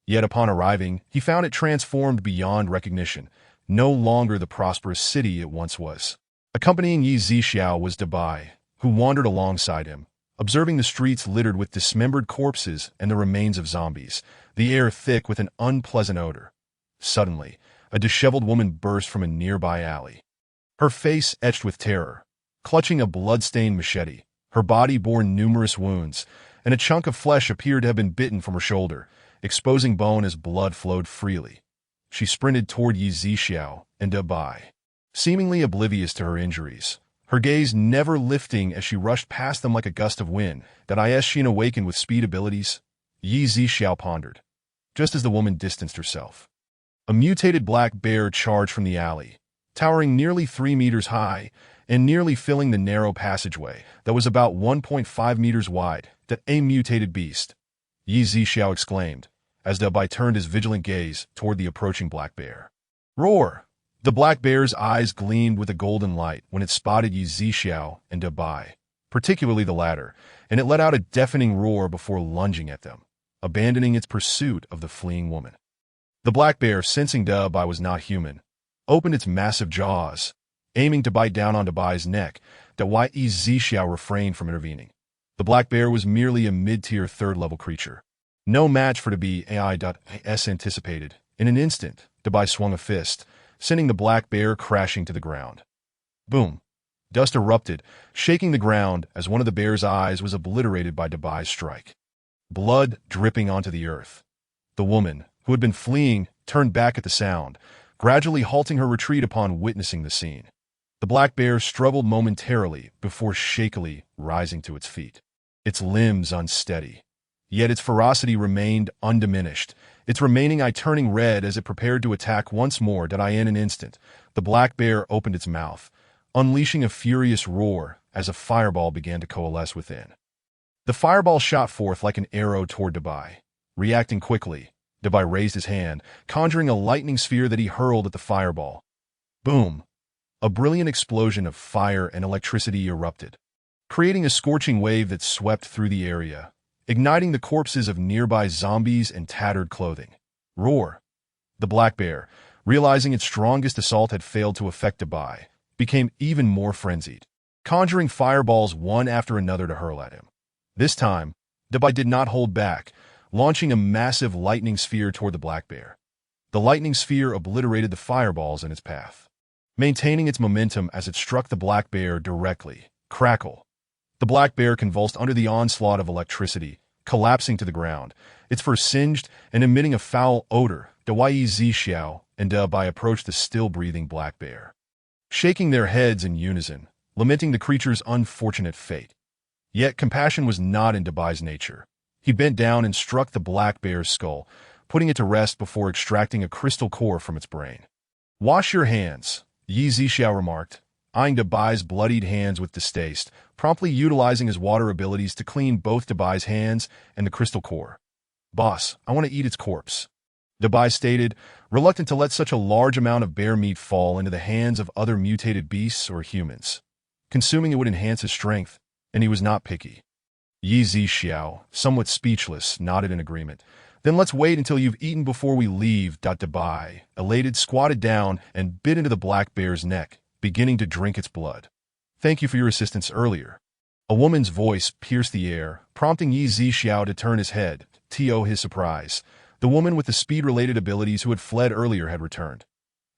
Yet upon arriving, he found it transformed beyond recognition, no longer the prosperous city it once was. Accompanying Yi Zixiao was Dabai, who wandered alongside him, observing the streets littered with dismembered corpses and the remains of zombies, the air thick with an unpleasant odor. Suddenly, a disheveled woman burst from a nearby alley, her face etched with terror. Clutching a blood-stained machete, her body bore numerous wounds, and a chunk of flesh appeared to have been bitten from her shoulder, exposing bone as blood flowed freely. She sprinted toward Yi Zixiao and Dabai, seemingly oblivious to her injuries, her gaze never lifting as she rushed past them like a gust of wind. She awakened with speed abilities? Yi Zixiao pondered, just as the woman distanced herself. A mutated black bear charged from the alley, towering nearly 3 meters high and nearly filling the narrow passageway that was about 1.5 meters wide. A mutated beast, Yi Zixiao exclaimed, as Dabai turned his vigilant gaze toward the approaching black bear. Roar! The black bear's eyes gleamed with a golden light when it spotted Yi Zixiao and Dabai, particularly the latter, and it let out a deafening roar before lunging at them, abandoning its pursuit of the fleeing woman. The black bear, sensing Dabai was not human, opened its massive jaws, aiming to bite down on Dabai's neck. Yi Zixiao refrained from intervening. The black bear was merely a mid-tier third-level creature, no match for Dabai anticipated. In an instant, Dabai swung a fist, sending the black bear crashing to the ground. Boom! Dust erupted, shaking the ground as one of the bear's eyes was obliterated by Dabai's strike. Blood dripping onto the earth. The woman, who had been fleeing, turned back at the sound, gradually halting her retreat upon witnessing the scene. The black bear struggled momentarily before shakily rising to its feet, its limbs unsteady. Yet its ferocity remained undiminished, its remaining eye turning red as it prepared to attack once more. In an instant, the black bear opened its mouth, unleashing a furious roar as a fireball began to coalesce within. The fireball shot forth like an arrow toward Dabai. Reacting quickly, Dabai raised his hand, conjuring a lightning sphere that he hurled at the fireball. Boom! A brilliant explosion of fire and electricity erupted, creating a scorching wave that swept through the area, igniting the corpses of nearby zombies and tattered clothing. Roar! The black bear, realizing its strongest assault had failed to affect Dubai, became even more frenzied, conjuring fireballs one after another to hurl at him. This time, Dubai did not hold back, launching a massive lightning sphere toward the black bear. The lightning sphere obliterated the fireballs in its path, maintaining its momentum as it struck the black bear directly. Crackle! The black bear convulsed under the onslaught of electricity, collapsing to the ground, its fur singed and emitting a foul odor. Dawei Zixiao and Dubai approached the still-breathing black bear, shaking their heads in unison, lamenting the creature's unfortunate fate. Yet compassion was not in Dubai's nature. He bent down and struck the black bear's skull, putting it to rest before extracting a crystal core from its brain. "Wash your hands," Yi Zixiao remarked, eyeing Dubai's bloodied hands with distaste, promptly utilizing his water abilities to clean both Dubai's hands and the crystal core. "Boss, I want to eat its corpse," Dubai stated, reluctant to let such a large amount of bear meat fall into the hands of other mutated beasts or humans. Consuming it would enhance his strength, and he was not picky. Yi Zixiao, somewhat speechless, nodded in agreement. "Then let's wait until you've eaten before we leave." Dubai, elated, squatted down and bit into the black bear's neck, beginning to drink its blood. "Thank you for your assistance earlier." A woman's voice pierced the air, prompting Yi Zixiao to turn his head. To his surprise, the woman with the speed-related abilities who had fled earlier had returned.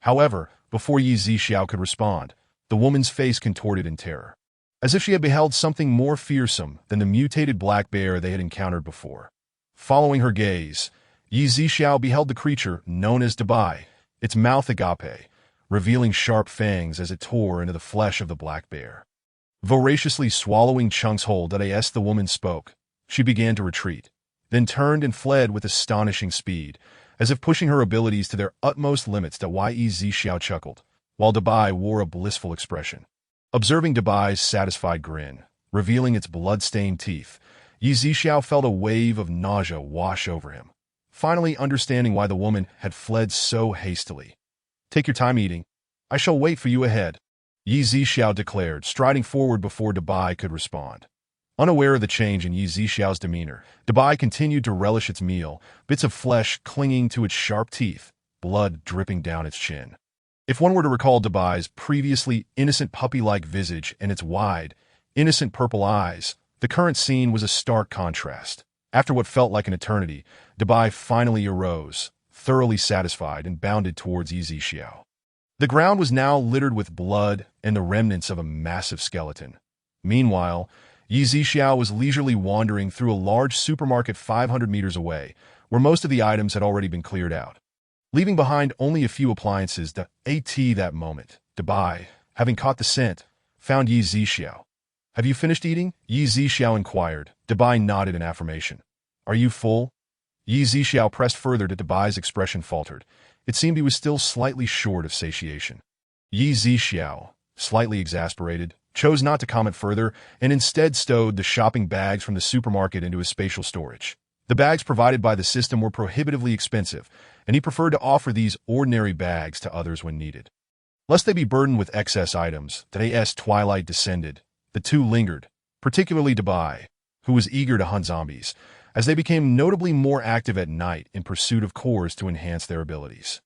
However, before Yi Zixiao could respond, the woman's face contorted in terror, as if she had beheld something more fearsome than the mutated black bear they had encountered before. Following her gaze, Yi Zixiao beheld the creature known as Dubai, its mouth agape, revealing sharp fangs as it tore into the flesh of the black bear. Voraciously swallowing chunks whole, as the woman spoke, she began to retreat, then turned and fled with astonishing speed, as if pushing her abilities to their utmost limits. Yi Zixiao chuckled, while Dubai wore a blissful expression. Observing Dubai's satisfied grin, revealing its blood-stained teeth, Yi Zixiao felt a wave of nausea wash over him, finally understanding why the woman had fled so hastily. "Take your time eating. I shall wait for you ahead," Yi Zixiao declared, striding forward before Dubai could respond. Unaware of the change in Yi Zixiao's demeanor, Dubai continued to relish its meal, bits of flesh clinging to its sharp teeth, blood dripping down its chin. If one were to recall Dubai's previously innocent puppy-like visage and its wide, innocent purple eyes, the current scene was a stark contrast. After what felt like an eternity, Dubai finally arose, thoroughly satisfied, and bounded towards Yi Zixiao. The ground was now littered with blood and the remnants of a massive skeleton. Meanwhile, Yi Zixiao was leisurely wandering through a large supermarket 500 meters away, where most of the items had already been cleared out, leaving behind only a few appliances. That moment, Dubai, having caught the scent, found Yi Zixiao. "Have you finished eating?" Yi Zixiao inquired. Dubai nodded in affirmation. "Are you full?" Yi Zixiao pressed further. Dubai's expression faltered. It seemed he was still slightly short of satiation. Yi Zixiao, slightly exasperated, chose not to comment further and instead stowed the shopping bags from the supermarket into his spatial storage. The bags provided by the system were prohibitively expensive, and he preferred to offer these ordinary bags to others when needed. Lest they be burdened with excess items, as twilight descended, the two lingered, particularly Dubai, who was eager to hunt zombies, as they became notably more active at night in pursuit of cores to enhance their abilities.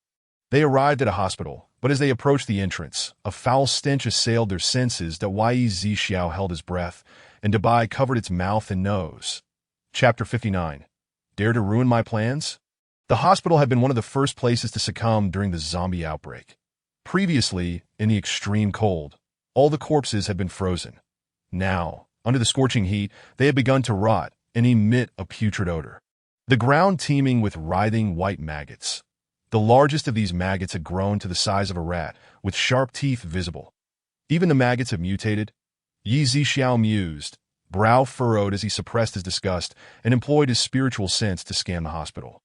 They arrived at a hospital, but as they approached the entrance, a foul stench assailed their senses. Yi Zixiao held his breath, and Dubai covered its mouth and nose. Chapter 59. Dare to ruin my plans? The hospital had been one of the first places to succumb during the zombie outbreak. Previously, in the extreme cold, all the corpses had been frozen. Now, under the scorching heat, they had begun to rot and emit a putrid odor. The ground teeming with writhing white maggots. The largest of these maggots had grown to the size of a rat, with sharp teeth visible. "Even the maggots have mutated?" Yi Zixiao mused, brow furrowed as he suppressed his disgust and employed his spiritual sense to scan the hospital.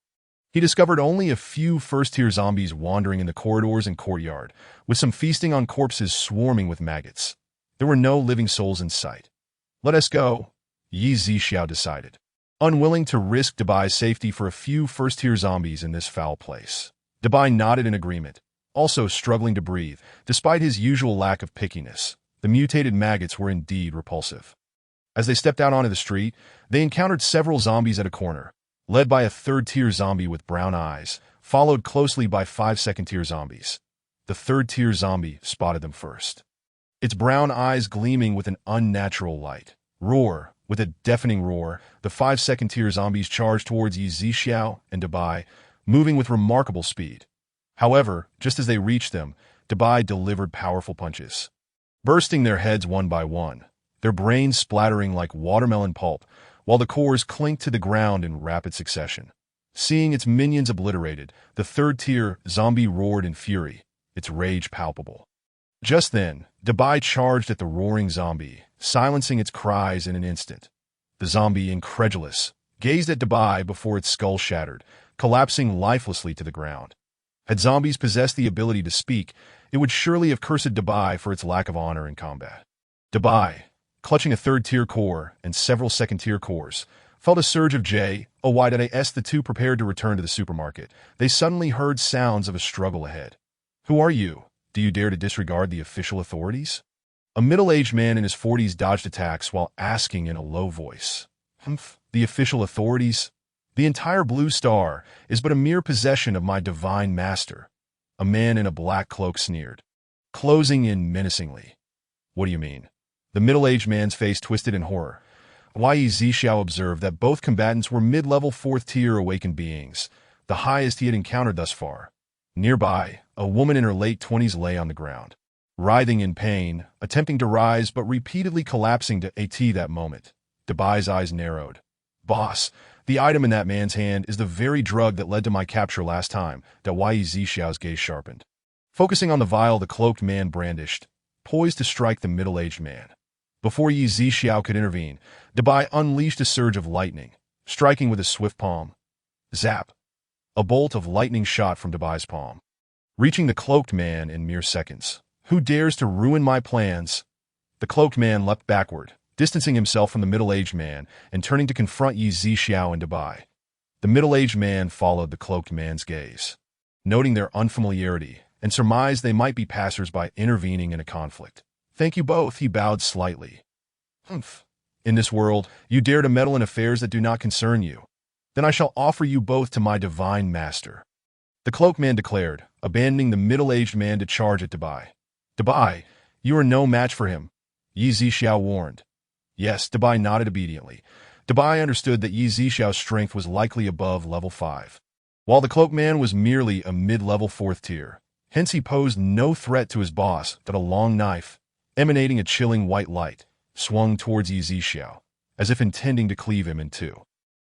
He discovered only a few first-tier zombies wandering in the corridors and courtyard, with some feasting on corpses swarming with maggots. There were no living souls in sight. "Let us go," Yi Zixiao decided, unwilling to risk Dubai's safety for a few first-tier zombies in this foul place. Dubai nodded in agreement, also struggling to breathe. Despite his usual lack of pickiness, the mutated maggots were indeed repulsive. As they stepped out onto the street, they encountered several zombies at a corner, led by a third-tier zombie with brown eyes, followed closely by 5 second-tier zombies. The third-tier zombie spotted them first, its brown eyes gleaming with an unnatural light. With a deafening roar, the 5 second-tier zombies charged towards Yi Zixiao and Dabai, moving with remarkable speed. However, just as they reached them, Dabai delivered powerful punches, bursting their heads one by one, their brains splattering like watermelon pulp, while the cores clinked to the ground in rapid succession. Seeing its minions obliterated, the third-tier zombie roared in fury, its rage palpable. Just then, Dabai charged at the roaring zombie, silencing its cries in an instant. The zombie, incredulous, gazed at Dabai before its skull shattered, collapsing lifelessly to the ground. Had zombies possessed the ability to speak, it would surely have cursed Dabai for its lack of honor in combat. Dabai, clutching a third-tier core and several second-tier cores, felt a surge of joy as the two prepared to return to the supermarket. They suddenly heard sounds of a struggle ahead. "Who are you? Do you dare to disregard the official authorities?" A middle-aged man in his 40s dodged attacks while asking in a low voice. The official authorities? The entire Blue Star is but a mere possession of my divine master." A man in a black cloak sneered, closing in menacingly. "What do you mean?" The middle-aged man's face twisted in horror. Yi Zixiao observed that both combatants were mid-level 4th-tier awakened beings, the highest he had encountered thus far. Nearby, a woman in her late 20s lay on the ground, writhing in pain, attempting to rise but repeatedly collapsing to that moment. Dabai's eyes narrowed. "Boss, the item in that man's hand is the very drug that led to my capture last time." Yi Zixiao's gaze sharpened, focusing on the vial the cloaked man brandished, poised to strike the middle-aged man. Before Yi Zixiao could intervene, Dabai unleashed a surge of lightning, striking with a swift palm. Zap! A bolt of lightning shot from Dabai's palm, reaching the cloaked man in mere seconds. "Who dares to ruin my plans?" The cloaked man leapt backward, distancing himself from the middle-aged man and turning to confront Yi Zixiao and Dabai. The middle-aged man followed the cloaked man's gaze, noting their unfamiliarity, and surmised they might be passers-by intervening in a conflict. "Thank you both," he bowed slightly. "In this world, you dare to meddle in affairs that do not concern you. Then I shall offer you both to my divine master," the cloaked man declared, abandoning the middle-aged man to charge at Dabai. "Dabai, you are no match for him," Yi Zixiao warned. Yes, Dabai nodded obediently. Dabai understood that Yi Zixiao's strength was likely above level 5, while the cloaked man was merely a mid-level 4th tier. Hence he posed no threat to his boss. That a long knife, emanating a chilling white light, swung towards Yi Zixiao, as if intending to cleave him in two.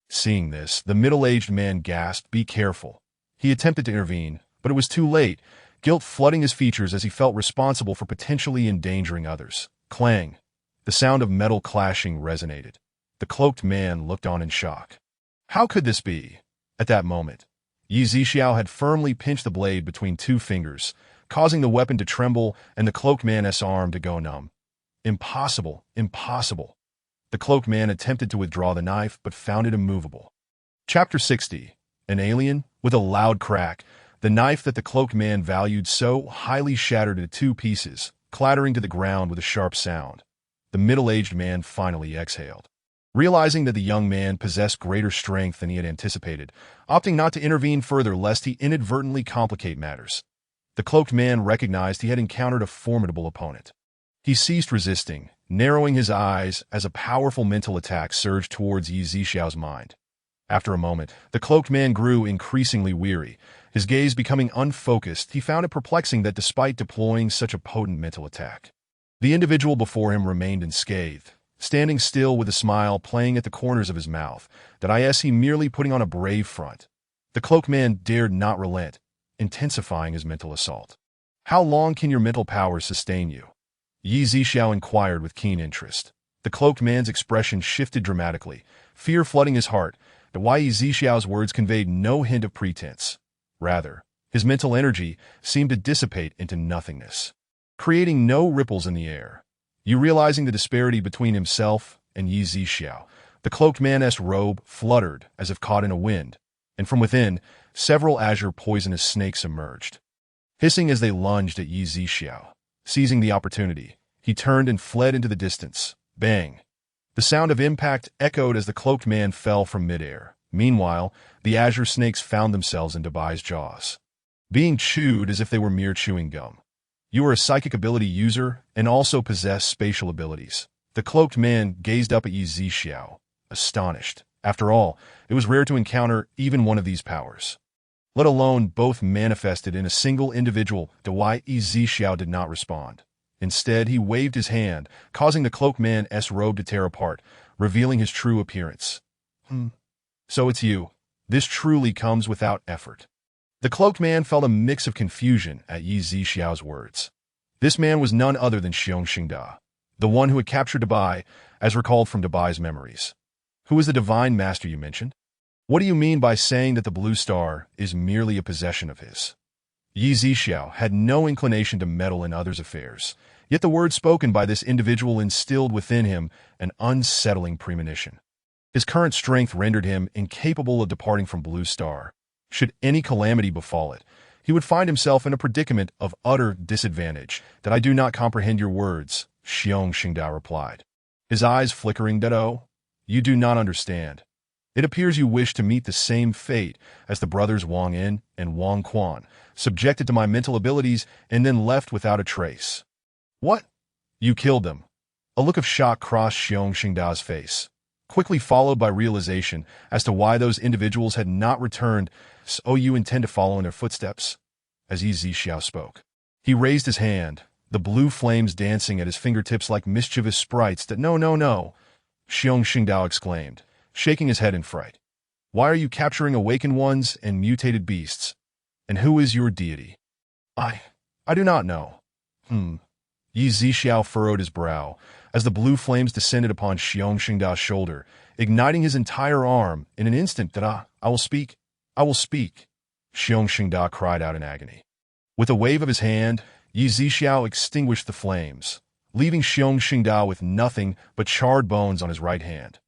Seeing this, the middle-aged man gasped, "Be careful." He attempted to intervene, but it was too late, guilt flooding his features as he felt responsible for potentially endangering others. Clang! The sound of metal clashing resonated. The cloaked man looked on in shock. How could this be? At that moment, Yi Zixiao had firmly pinched the blade between 2 fingers, causing the weapon to tremble and the cloaked man's arm to go numb. Impossible, impossible. The cloaked man attempted to withdraw the knife, but found it immovable. Chapter 60. An alien? With a loud crack, the knife that the cloaked man valued so highly shattered into 2 pieces, clattering to the ground with a sharp sound. The middle-aged man finally exhaled, realizing that the young man possessed greater strength than he had anticipated, opting not to intervene further lest he inadvertently complicate matters. The cloaked man recognized he had encountered a formidable opponent. He ceased resisting, narrowing his eyes as a powerful mental attack surged towards Yi Zixiao's mind. After a moment, the cloaked man grew increasingly weary. His gaze becoming unfocused, he found it perplexing that despite deploying such a potent mental attack, the individual before him remained unscathed, standing still with a smile playing at the corners of his mouth, he merely putting on a brave front. The cloaked man dared not relent, intensifying his mental assault. "How long can your mental powers sustain you?" Yi Zixiao inquired with keen interest. The cloaked man's expression shifted dramatically, fear flooding his heart. Yi Zixiao's words conveyed no hint of pretense. Rather, his mental energy seemed to dissipate into nothingness, creating no ripples in the air. You realizing the disparity between himself and Yi Zixiao, the cloaked man's robe fluttered as if caught in a wind, and from within, several azure poisonous snakes emerged. hissing as they lunged at Yi Zixiao. Seizing the opportunity, he turned and fled into the distance. Bang! The sound of impact echoed as the cloaked man fell from midair. Meanwhile, the azure snakes found themselves in Dabai's jaws, being chewed as if they were mere chewing gum. You are a psychic ability user and also possess spatial abilities. The cloaked man gazed up at Yi Zixiao, astonished. After all, it was rare to encounter even one of these powers, let alone both manifested in a single individual. Yi Zixiao did not respond. Instead, he waved his hand, causing the cloaked man's robe to tear apart, revealing his true appearance. So it's you. This truly comes without effort. The cloaked man felt a mix of confusion at Yi Zixiao's words. This man was none other than Xiong Xingda, the one who had captured Dabai, as recalled from Dabai's memories. Who is the divine master you mentioned? What do you mean by saying that the blue star is merely a possession of his? Yi Zixiao had no inclination to meddle in others' affairs, yet the words spoken by this individual instilled within him an unsettling premonition. His current strength rendered him incapable of departing from Blue Star. Should any calamity befall it, he would find himself in a predicament of utter disadvantage. That I do not comprehend your words, Xiong Xingda replied, his eyes flickering. Oh, you do not understand. It appears you wish to meet the same fate as the brothers Wang In and Wang Quan, subjected to my mental abilities and then left without a trace. What? You killed them? A look of shock crossed Xiong Xingda's face, quickly followed by realization as to why those individuals had not returned. So you intend to follow in their footsteps? As Yi Zixiao spoke, he raised his hand, the blue flames dancing at his fingertips like mischievous sprites. That no, Xiong Xingdao exclaimed, shaking his head in fright. Why are you capturing awakened ones and mutated beasts? And who is your deity? I do not know. Yi Zixiao furrowed his brow as the blue flames descended upon Xiong Xingda's shoulder, igniting his entire arm. In an instant. That I will speak. Xiong Xingda cried out in agony. With a wave of his hand, Yi Zixiao extinguished the flames, leaving Xiong Xingda with nothing but charred bones on his right hand.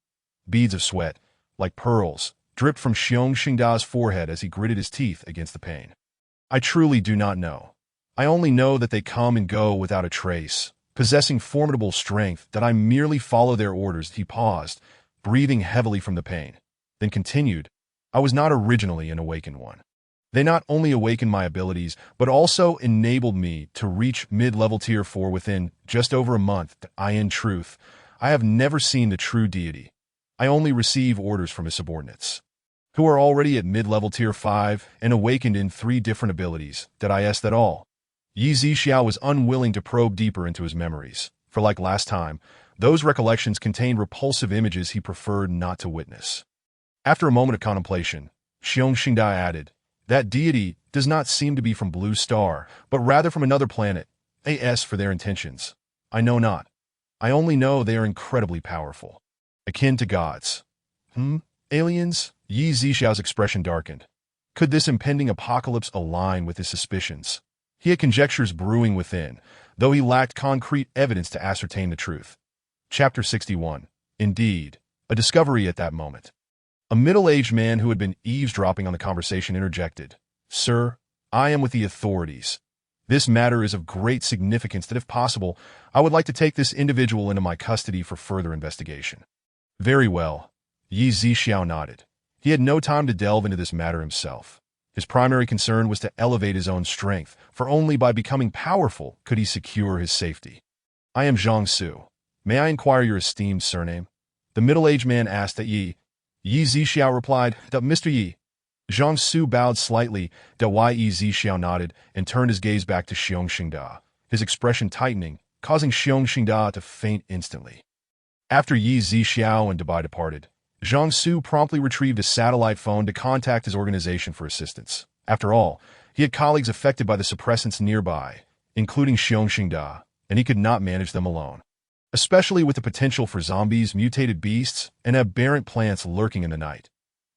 Beads of sweat, like pearls, dripped from Xiong Xingda's forehead as he gritted his teeth against the pain. I truly do not know. I only know that they come and go without a trace, possessing formidable strength. That I merely follow their orders. He paused, breathing heavily from the pain, then continued, I was not originally an awakened one. They not only awakened my abilities, but also enabled me to reach mid-level tier 4 within just over a month. In truth, I have never seen the true deity. I only receive orders from his subordinates, who are already at mid-level tier 5 and awakened in 3 different abilities. That all. Yi Zixiao was unwilling to probe deeper into his memories, for like last time, those recollections contained repulsive images he preferred not to witness. After a moment of contemplation, Xiong Xingda added, that deity does not seem to be from Blue Star, but rather from another planet. As for their intentions, I know not. I only know they are incredibly powerful, akin to gods. Aliens? Yi Zixiao's expression darkened. Could this impending apocalypse align with his suspicions? He had conjectures brewing within, though he lacked concrete evidence to ascertain the truth. Chapter 61. Indeed, a discovery at that moment. A middle-aged man who had been eavesdropping on the conversation interjected, Sir, I am with the authorities. This matter is of great significance that if possible, I would like to take this individual into my custody for further investigation. Very well. Yi Zixiao nodded. He had no time to delve into this matter himself. His primary concern was to elevate his own strength, for only by becoming powerful could he secure his safety. I am Zhang Su. May I inquire your esteemed surname? The middle-aged man asked at Yi. Yi Zixiao replied, Mr. Yi. Zhang Su bowed slightly. Yi Zixiao nodded and turned his gaze back to Xiong Xingda, his expression tightening, causing Xiong Xingda to faint instantly. After Yi Zixiao and Dabai departed, Zhang Su promptly retrieved a satellite phone to contact his organization for assistance. After all, he had colleagues affected by the suppressants nearby, including Xiong Xingda, and he could not manage them alone, especially with the potential for zombies, mutated beasts, and aberrant plants lurking in the night.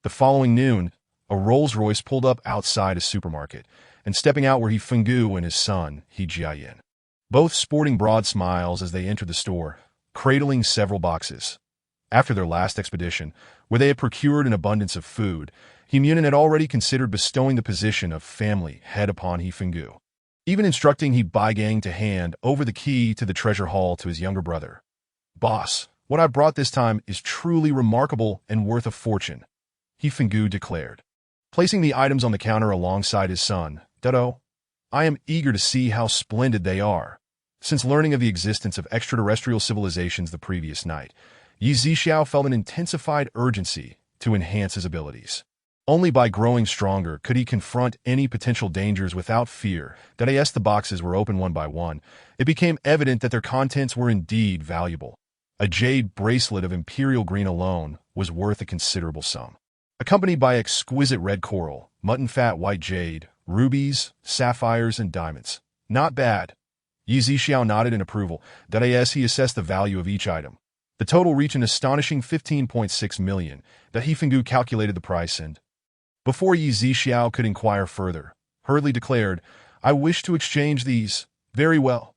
The following noon, a Rolls-Royce pulled up outside a supermarket, and stepping out were Fenggu and his son, He Jiayin, both sporting broad smiles as they entered the store, cradling several boxes. After their last expedition, where they had procured an abundance of food, He Munin had already considered bestowing the position of family head upon He Fenggu. even instructing He Baigang to hand over the key to the treasure hall to his younger brother. "Boss, what I brought this time is truly remarkable and worth a fortune," He Fenggu declared, placing the items on the counter alongside his son. "Dodo, I am eager to see how splendid they are." Since learning of the existence of extraterrestrial civilizations the previous night, Yi Zixiao felt an intensified urgency to enhance his abilities. Only by growing stronger could he confront any potential dangers without fear. As the boxes were opened one by one, it became evident that their contents were indeed valuable. A jade bracelet of imperial green alone was worth a considerable sum, accompanied by exquisite red coral, mutton-fat white jade, rubies, sapphires, and diamonds. "Not bad." Yi Zixiao nodded in approval. As he assessed the value of each item, the total reached an astonishing 15.6 million. He Fenggu calculated the price and, before Yi Zixiao could inquire further, hurriedly declared, "I wish to exchange these." "Very well.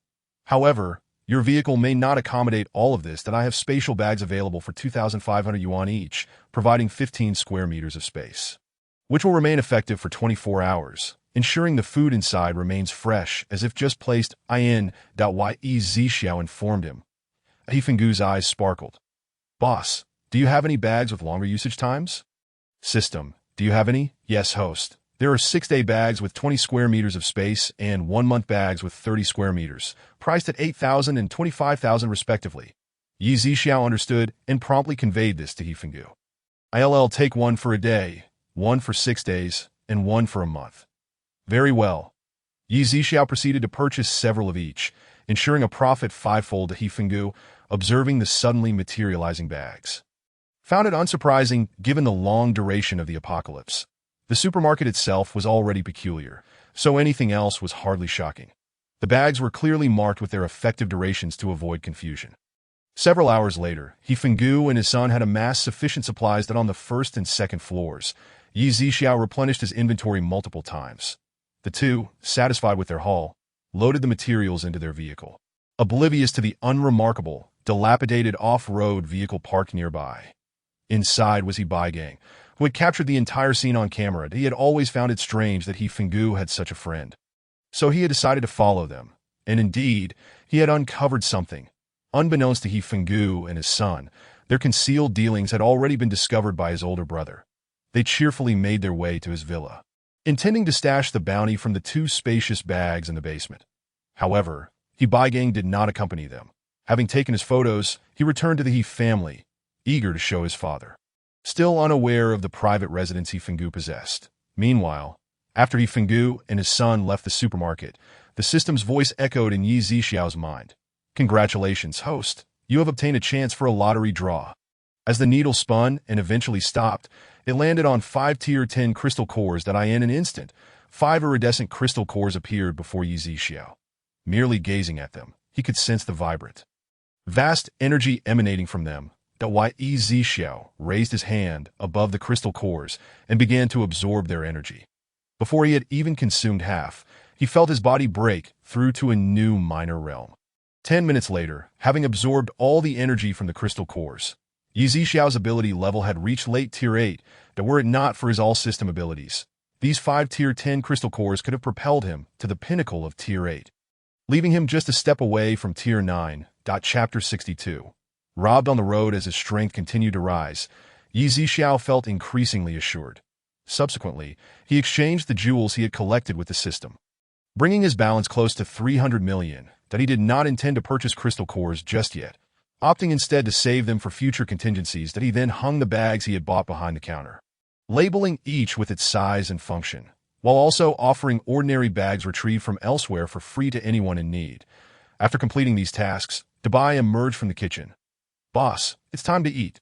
However, your vehicle may not accommodate all of this. I have spatial bags available for 2,500 yuan each, providing 15 square meters of space, which will remain effective for 24 hours, ensuring the food inside remains fresh as if just placed in. Yi Zixiao informed him. He Fenggu's eyes sparkled. "Boss, do you have any bags with longer usage times?" "System, do you have any?" "Yes, host. There are 6-day bags with 20 square meters of space and 1-month bags with 30 square meters, priced at 8,000 and 25,000 respectively." Yi Zixiao understood and promptly conveyed this to He Fenggu. "I'll take one for a day, one for 6 days, and one for a month." "Very well." Yi Zixiao proceeded to purchase several of each, ensuring a profit fivefold to He Fenggu, observing the suddenly materializing bags. Found it unsurprising given the long duration of the apocalypse. The supermarket itself was already peculiar, so anything else was hardly shocking. The bags were clearly marked with their effective durations to avoid confusion. Several hours later, He Fenggu and his son had amassed sufficient supplies that on the first and second floors, Yi Zixiao replenished his inventory multiple times. The two, satisfied with their haul, loaded the materials into their vehicle, oblivious to the unremarkable, dilapidated off-road vehicle parked nearby. Inside was He Baigang, who had captured the entire scene on camera. He had always found it strange that He Fenggu had such a friend. So he had decided to follow them, and indeed, he had uncovered something. Unbeknownst to He Fenggu and his son, their concealed dealings had already been discovered by his older brother. They cheerfully made their way to his villa, intending to stash the bounty from the 2 spacious bags in the basement. However, He Baigang did not accompany them. Having taken his photos, he returned to the He family, eager to show his father, still unaware of the private residence He Fenggu possessed. Meanwhile, after He Fenggu and his son left the supermarket, the system's voice echoed in Yi Zixiao's mind. "Congratulations, host. You have obtained a chance for a lottery draw." As the needle spun and eventually stopped, it landed on 5 Tier 10 crystal cores that in an instant, 5 iridescent crystal cores appeared before Yi Zixiao. Merely gazing at them, he could sense the vibrant, vast energy emanating from them. Yi Zixiao raised his hand above the crystal cores and began to absorb their energy. Before he had even consumed half, he felt his body break through to a new minor realm. 10 minutes later, having absorbed all the energy from the crystal cores, Yi Zixiao's ability level had reached late Tier 8, were it not for his all-system abilities. These 5 Tier 10 crystal cores could have propelled him to the pinnacle of Tier 8, leaving him just a step away from Tier 9. Chapter 62. Robbed on the road as his strength continued to rise, Yi Zixiao felt increasingly assured. Subsequently, he exchanged the jewels he had collected with the system, bringing his balance close to 300 million. He did not intend to purchase crystal cores just yet, opting instead to save them for future contingencies. He then hung the bags he had bought behind the counter, labeling each with its size and function, while also offering ordinary bags retrieved from elsewhere for free to anyone in need. After completing these tasks, Dabai emerged from the kitchen. "Boss, it's time to eat."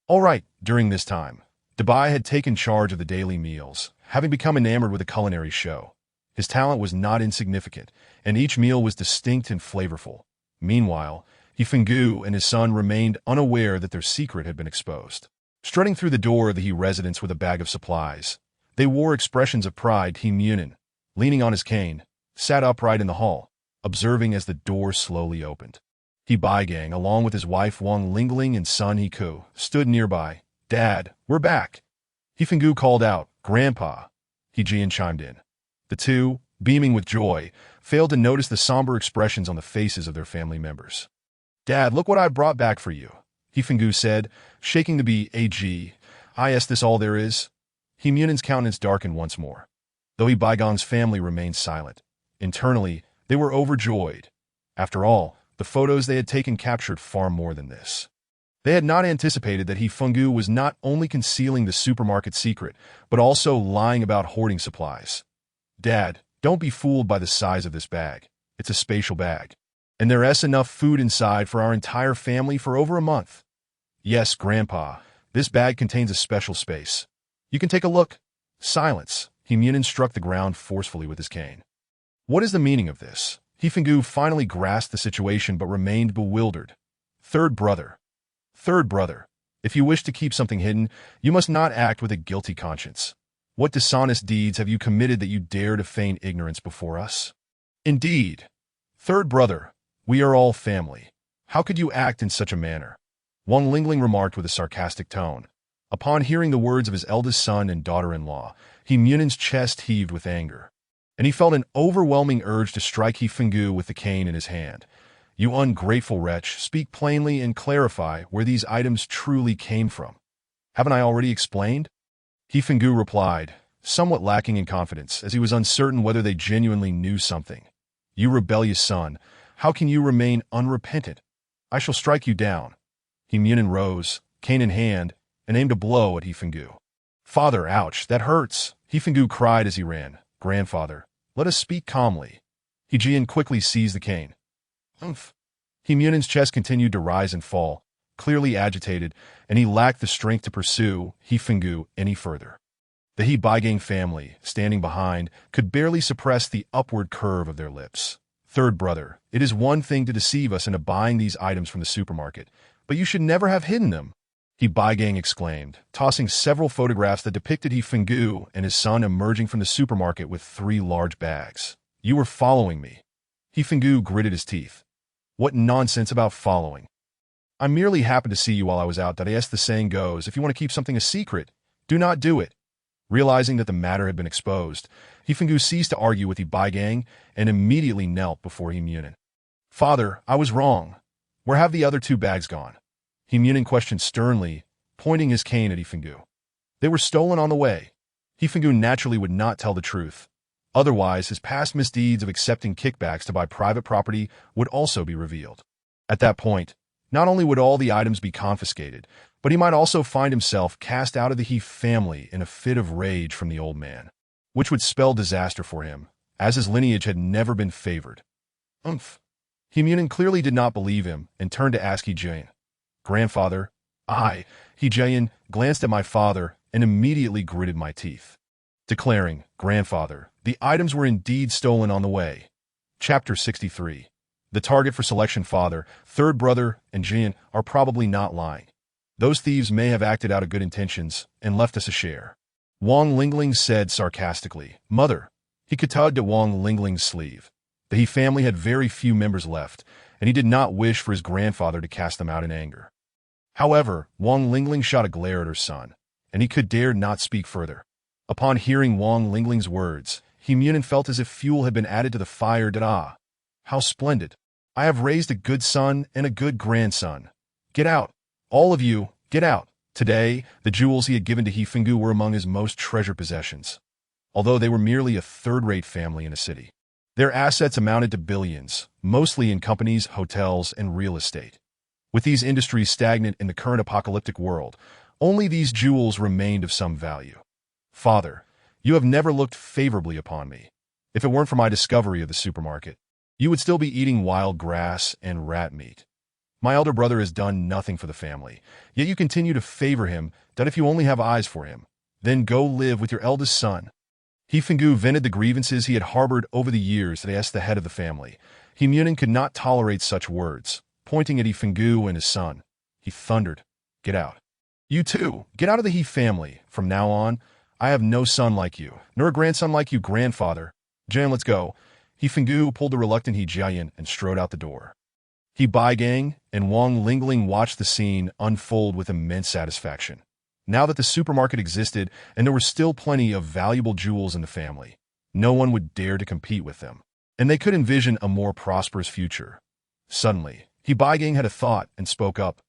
All right. During this time, Dabai had taken charge of the daily meals, having become enamored with a culinary show. His talent was not insignificant, and each meal was distinct and flavorful. Meanwhile, He Fenggu and his son remained unaware that their secret had been exposed. Strutting through the door of the He residence with a bag of supplies, they wore expressions of pride. He Munin, leaning on his cane, sat upright in the hall, observing as the door slowly opened. He Baigang, along with his wife Wang Lingling and son He Ku, stood nearby. "Dad, we're back." He Fenggu called out. "Grandpa." He Jian chimed in. The two, beaming with joy, failed to notice the somber expressions on the faces of their family members. "Dad, look what I brought back for you," Hifengü said, shaking the bag. "Is this all there is?" Hemunen's countenance darkened once more. Though Baigon's family remained silent, internally, they were overjoyed. After all, the photos they had taken captured far more than this. They had not anticipated that Hifengü was not only concealing the supermarket secret, but also lying about hoarding supplies. "Dad, don't be fooled by the size of this bag. It's a spatial bag. And there's enough food inside for our entire family for over a month." "Yes, Grandpa, this bag contains a special space. You can take a look." Silence. Hemunen struck the ground forcefully with his cane. "What is the meaning of this?" Hifengü finally grasped the situation but remained bewildered. Third brother, if you wish to keep something hidden, you must not act with a guilty conscience. What dishonest deeds have you committed that you dare to feign ignorance before us?" "Indeed, third brother, we are all family. How could you act in such a manner?" Wang Lingling remarked with a sarcastic tone. Upon hearing the words of his eldest son and daughter-in-law, Hemunen's chest heaved with anger, and he felt an overwhelming urge to strike Hifengü with the cane in his hand. "You ungrateful wretch, speak plainly and clarify where these items truly came from." "Haven't I already explained?" Hifengü replied, somewhat lacking in confidence, as he was uncertain whether they genuinely knew something. "You rebellious son, how can you remain unrepentant? I shall strike you down." Hemunen rose, cane in hand, and aimed a blow at Hifengü. "Father, ouch, that hurts!" Hifengü cried as he ran. "Grandfather, let us speak calmly." Hejian quickly seized the cane. "Umph." Hemunen's chest continued to rise and fall, clearly agitated, and he lacked the strength to pursue Hifengü any further. The He Baigang family, standing behind, could barely suppress the upward curve of their lips. "Third brother, it is one thing to deceive us into buying these items from the supermarket, but you should never have hidden them," He Baigang exclaimed, tossing several photographs that depicted Hifengü and his son emerging from the supermarket with 3 large bags. "You were following me." Hifengü gritted his teeth. "What nonsense about following? I merely happened to see you while I was out. As the saying goes, if you want to keep something a secret, do not do it." Realizing that the matter had been exposed, Hifengü ceased to argue with He Baigang and immediately knelt before Hemunen. "Father, I was wrong. Where have the other 2 bags gone?" Hemunen questioned sternly, pointing his cane at Hifengü. "They were stolen on the way." Hifengü naturally would not tell the truth. Otherwise, his past misdeeds of accepting kickbacks to buy private property would also be revealed. At that point, not only would all the items be confiscated, but he might also find himself cast out of the He family in a fit of rage from the old man, which would spell disaster for him, as his lineage had never been favored. "Umph." Hemunen clearly did not believe him and turned to ask Hejian. "Grandfather, Hejian glanced at my father and immediately gritted my teeth, declaring, "Grandfather, the items were indeed stolen on the way." Chapter 63. The target for selection. Father, third brother, and Jian are probably not lying. Those thieves may have acted out of good intentions and left us a share. Wang Lingling said sarcastically. Mother. He tugged at Wang Lingling's sleeve. The He family had very few members left, and he did not wish for his grandfather to cast them out in anger. However, Wang Lingling shot a glare at her son, and he could dare not speak further. Upon hearing Wang Lingling's words, Hemunen felt as if fuel had been added to the fire. How splendid! I have raised a good son and a good grandson. Get out! All of you, get out! Today, the jewels he had given to Hifengü were among his most treasured possessions. Although they were merely a third-rate family in a city, their assets amounted to billions, mostly in companies, hotels, and real estate. With these industries stagnant in the current apocalyptic world, only these jewels remained of some value. Father, you have never looked favorably upon me. If it weren't for my discovery of the supermarket, you would still be eating wild grass and rat meat. My elder brother has done nothing for the family, yet you continue to favor him. That if you only have eyes for him, then go live with your eldest son. Hifengü vented the grievances he had harbored over the years as the head of the family. Hemunen could not tolerate such words. Pointing at Hifengü and his son, he thundered, Get out. You too, get out of the He family. From now on, I have no son like you, nor a grandson like you, grandfather. Jan, let's go. Hifengü pulled the reluctant Hejian and strode out the door. He Baigang and Wang Lingling watched the scene unfold with immense satisfaction. Now that the supermarket existed and there were still plenty of valuable jewels in the family, no one would dare to compete with them. and they could envision a more prosperous future. Suddenly, He Baigang had a thought and spoke up.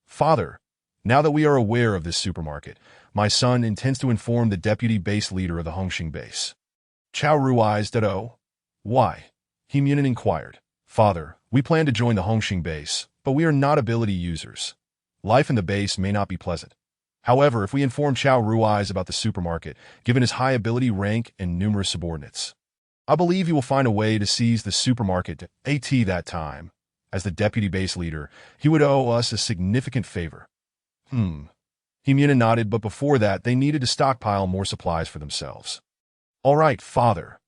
Father, now that we are aware of this supermarket, my son intends to inform the deputy base leader of the Hongqing base. Chao Rui's Dado. Why? He Munin inquired. Father, we plan to join the Hongqing base, but we are not ability users. Life in the base may not be pleasant. However, if we inform Chao Rui's about the supermarket, given his high ability rank and numerous subordinates, I believe he will find a way to seize the supermarket at that time. As the deputy base leader, he would owe us a significant favor. Himyuna nodded, but before that, they needed to stockpile more supplies for themselves. All right, father.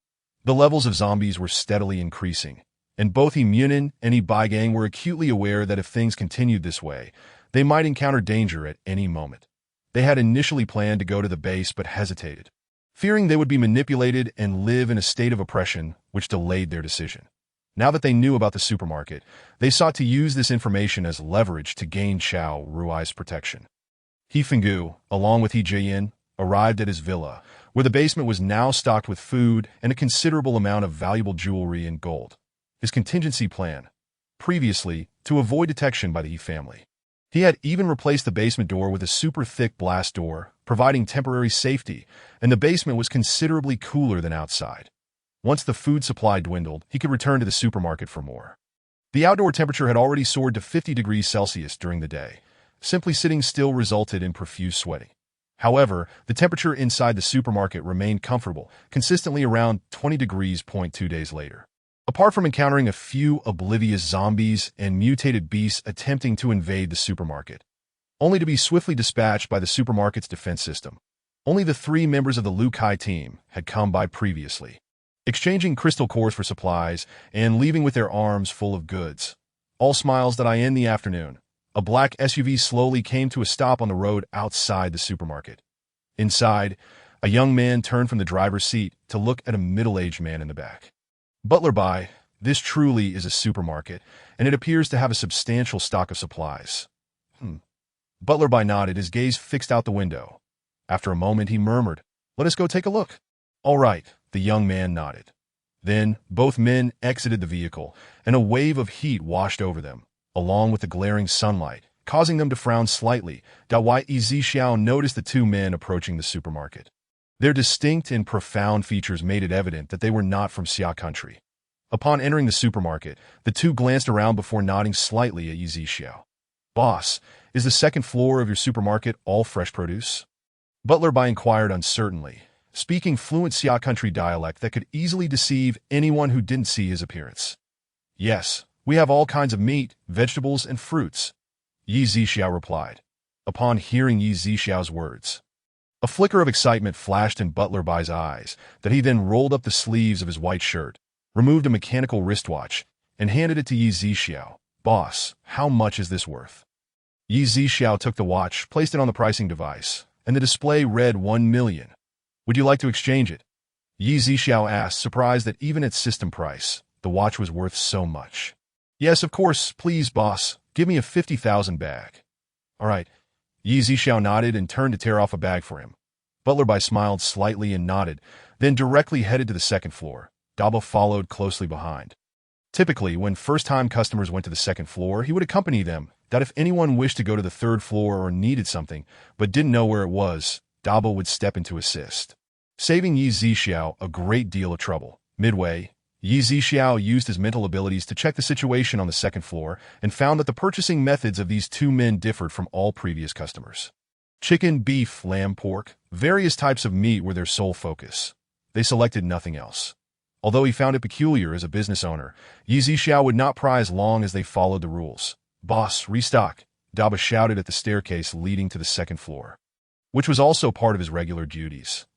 The levels of zombies were steadily increasing, and both Himyunin and Baigang were acutely aware that if things continued this way, they might encounter danger at any moment. They had initially planned to go to the base but hesitated, fearing they would be manipulated and live in a state of oppression, which delayed their decision. Now that they knew about the supermarket, they sought to use this information as leverage to gain Chao Rui's protection. He Fenggu, along with He Jian, arrived at his villa, where the basement was now stocked with food and a considerable amount of valuable jewelry and gold. His contingency plan, previously, to avoid detection by the He family. He had even replaced the basement door with a super thick blast door, providing temporary safety, and the basement was considerably cooler than outside. Once the food supply dwindled, he could return to the supermarket for more. The outdoor temperature had already soared to 50 degrees Celsius during the day. Simply sitting still resulted in profuse sweating. However, the temperature inside the supermarket remained comfortable, consistently around 20 degrees. 2 days later. Apart from encountering a few oblivious zombies and mutated beasts attempting to invade the supermarket, only to be swiftly dispatched by the supermarket's defense system, only the 3 members of the Lu Kai team had come by previously, exchanging crystal cores for supplies and leaving with their arms full of goods. All smiles that I end the afternoon. A black SUV slowly came to a stop on the road outside the supermarket. Inside, a young man turned from the driver's seat to look at a middle-aged man in the back. Butler Bai, this truly is a supermarket, and it appears to have a substantial stock of supplies. Butler Bai nodded, his gaze fixed out the window. After a moment, he murmured, "Let us go take a look." "All right," the young man nodded. Then, both men exited the vehicle, and a wave of heat washed over them, along with the glaring sunlight, causing them to frown slightly. Dawai Xiao noticed the 2 men approaching the supermarket. Their distinct and profound features made it evident that they were not from Xia country. Upon entering the supermarket, the 2 glanced around before nodding slightly at Xiao. "Boss, is the second floor of your supermarket all fresh produce?" Butler Bai inquired uncertainly, speaking fluent Xia country dialect that could easily deceive anyone who didn't see his appearance. "Yes, we have all kinds of meat, vegetables, and fruits," Yi Zixiao replied. Upon hearing Yi Zixiao's words, a flicker of excitement flashed in Butler Bai's eyes that he then rolled up the sleeves of his white shirt, removed a mechanical wristwatch, and handed it to Yi Zixiao. "Boss, how much is this worth?" Yi Zixiao took the watch, placed it on the pricing device, and the display read 1 million. "Would you like to exchange it?" Yi Zixiao asked, surprised that even at system price, the watch was worth so much. "Yes, of course, please, boss. Give me a 50,000 bag." "All right." Yi Zixiao nodded and turned to tear off a bag for him. Butler Bai smiled slightly and nodded, then directly headed to the second floor. Daba followed closely behind. Typically, when first-time customers went to the second floor, he would accompany them, that if anyone wished to go to the third floor or needed something, but didn't know where it was, Daba would step in to assist, saving Yi Zixiao a great deal of trouble. Midway, Yi Zixiao used his mental abilities to check the situation on the second floor and found that the purchasing methods of these 2 men differed from all previous customers. Chicken, beef, lamb, pork, various types of meat were their sole focus. They selected nothing else. Although he found it peculiar as a business owner, Yi Zixiao would not pry as long as they followed the rules. "Boss, restock," Daba shouted at the staircase leading to the second floor, which was also part of his regular duties.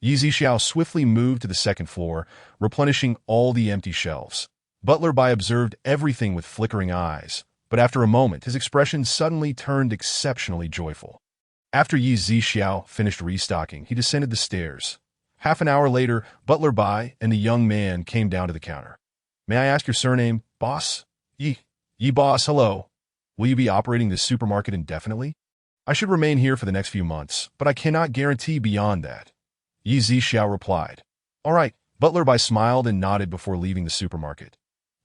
Yi Zixiao swiftly moved to the second floor, replenishing all the empty shelves. Butler Bai observed everything with flickering eyes, but after a moment his expression suddenly turned exceptionally joyful. After Yi Zixiao finished restocking, he descended the stairs. Half an hour later, Butler Bai and the young man came down to the counter. "May I ask your surname, boss?" Yi boss, hello. Will you be operating this supermarket indefinitely?" "I should remain here for the next few months, but I cannot guarantee beyond that," Yi Zixiao replied. "All right, Butler Bai smiled and nodded before leaving the supermarket.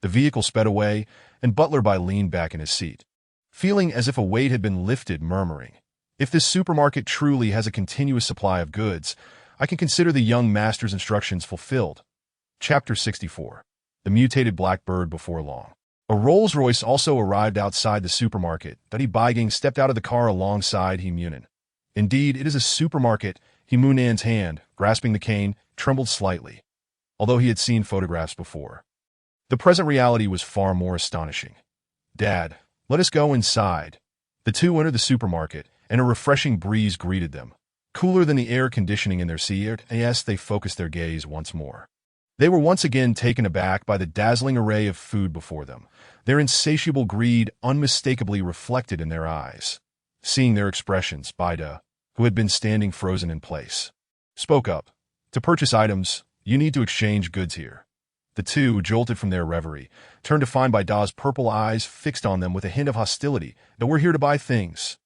The vehicle sped away, and Butler Bai leaned back in his seat, feeling as if a weight had been lifted, murmuring, "If this supermarket truly has a continuous supply of goods, I can consider the young master's instructions fulfilled." Chapter 64. The Mutated Blackbird Before long. A Rolls-Royce also arrived outside the supermarket. Dadi Baigang stepped out of the car alongside He Munan. Indeed, it is a supermarket. He Munan's hand, grasping the cane, trembled slightly, although he had seen photographs before. The present reality was far more astonishing. "Dad, let us go inside." The two entered the supermarket, and a refreshing breeze greeted them. Cooler than the air conditioning in their seats, they focused their gaze once more. They were once again taken aback by the dazzling array of food before them, their insatiable greed unmistakably reflected in their eyes. Seeing their expressions, Baida, who had been standing frozen in place, spoke up. "To purchase items, you need to exchange goods here." The two, jolted from their reverie, turned to find Baida's purple eyes fixed on them with a hint of hostility. "That we're here to buy things."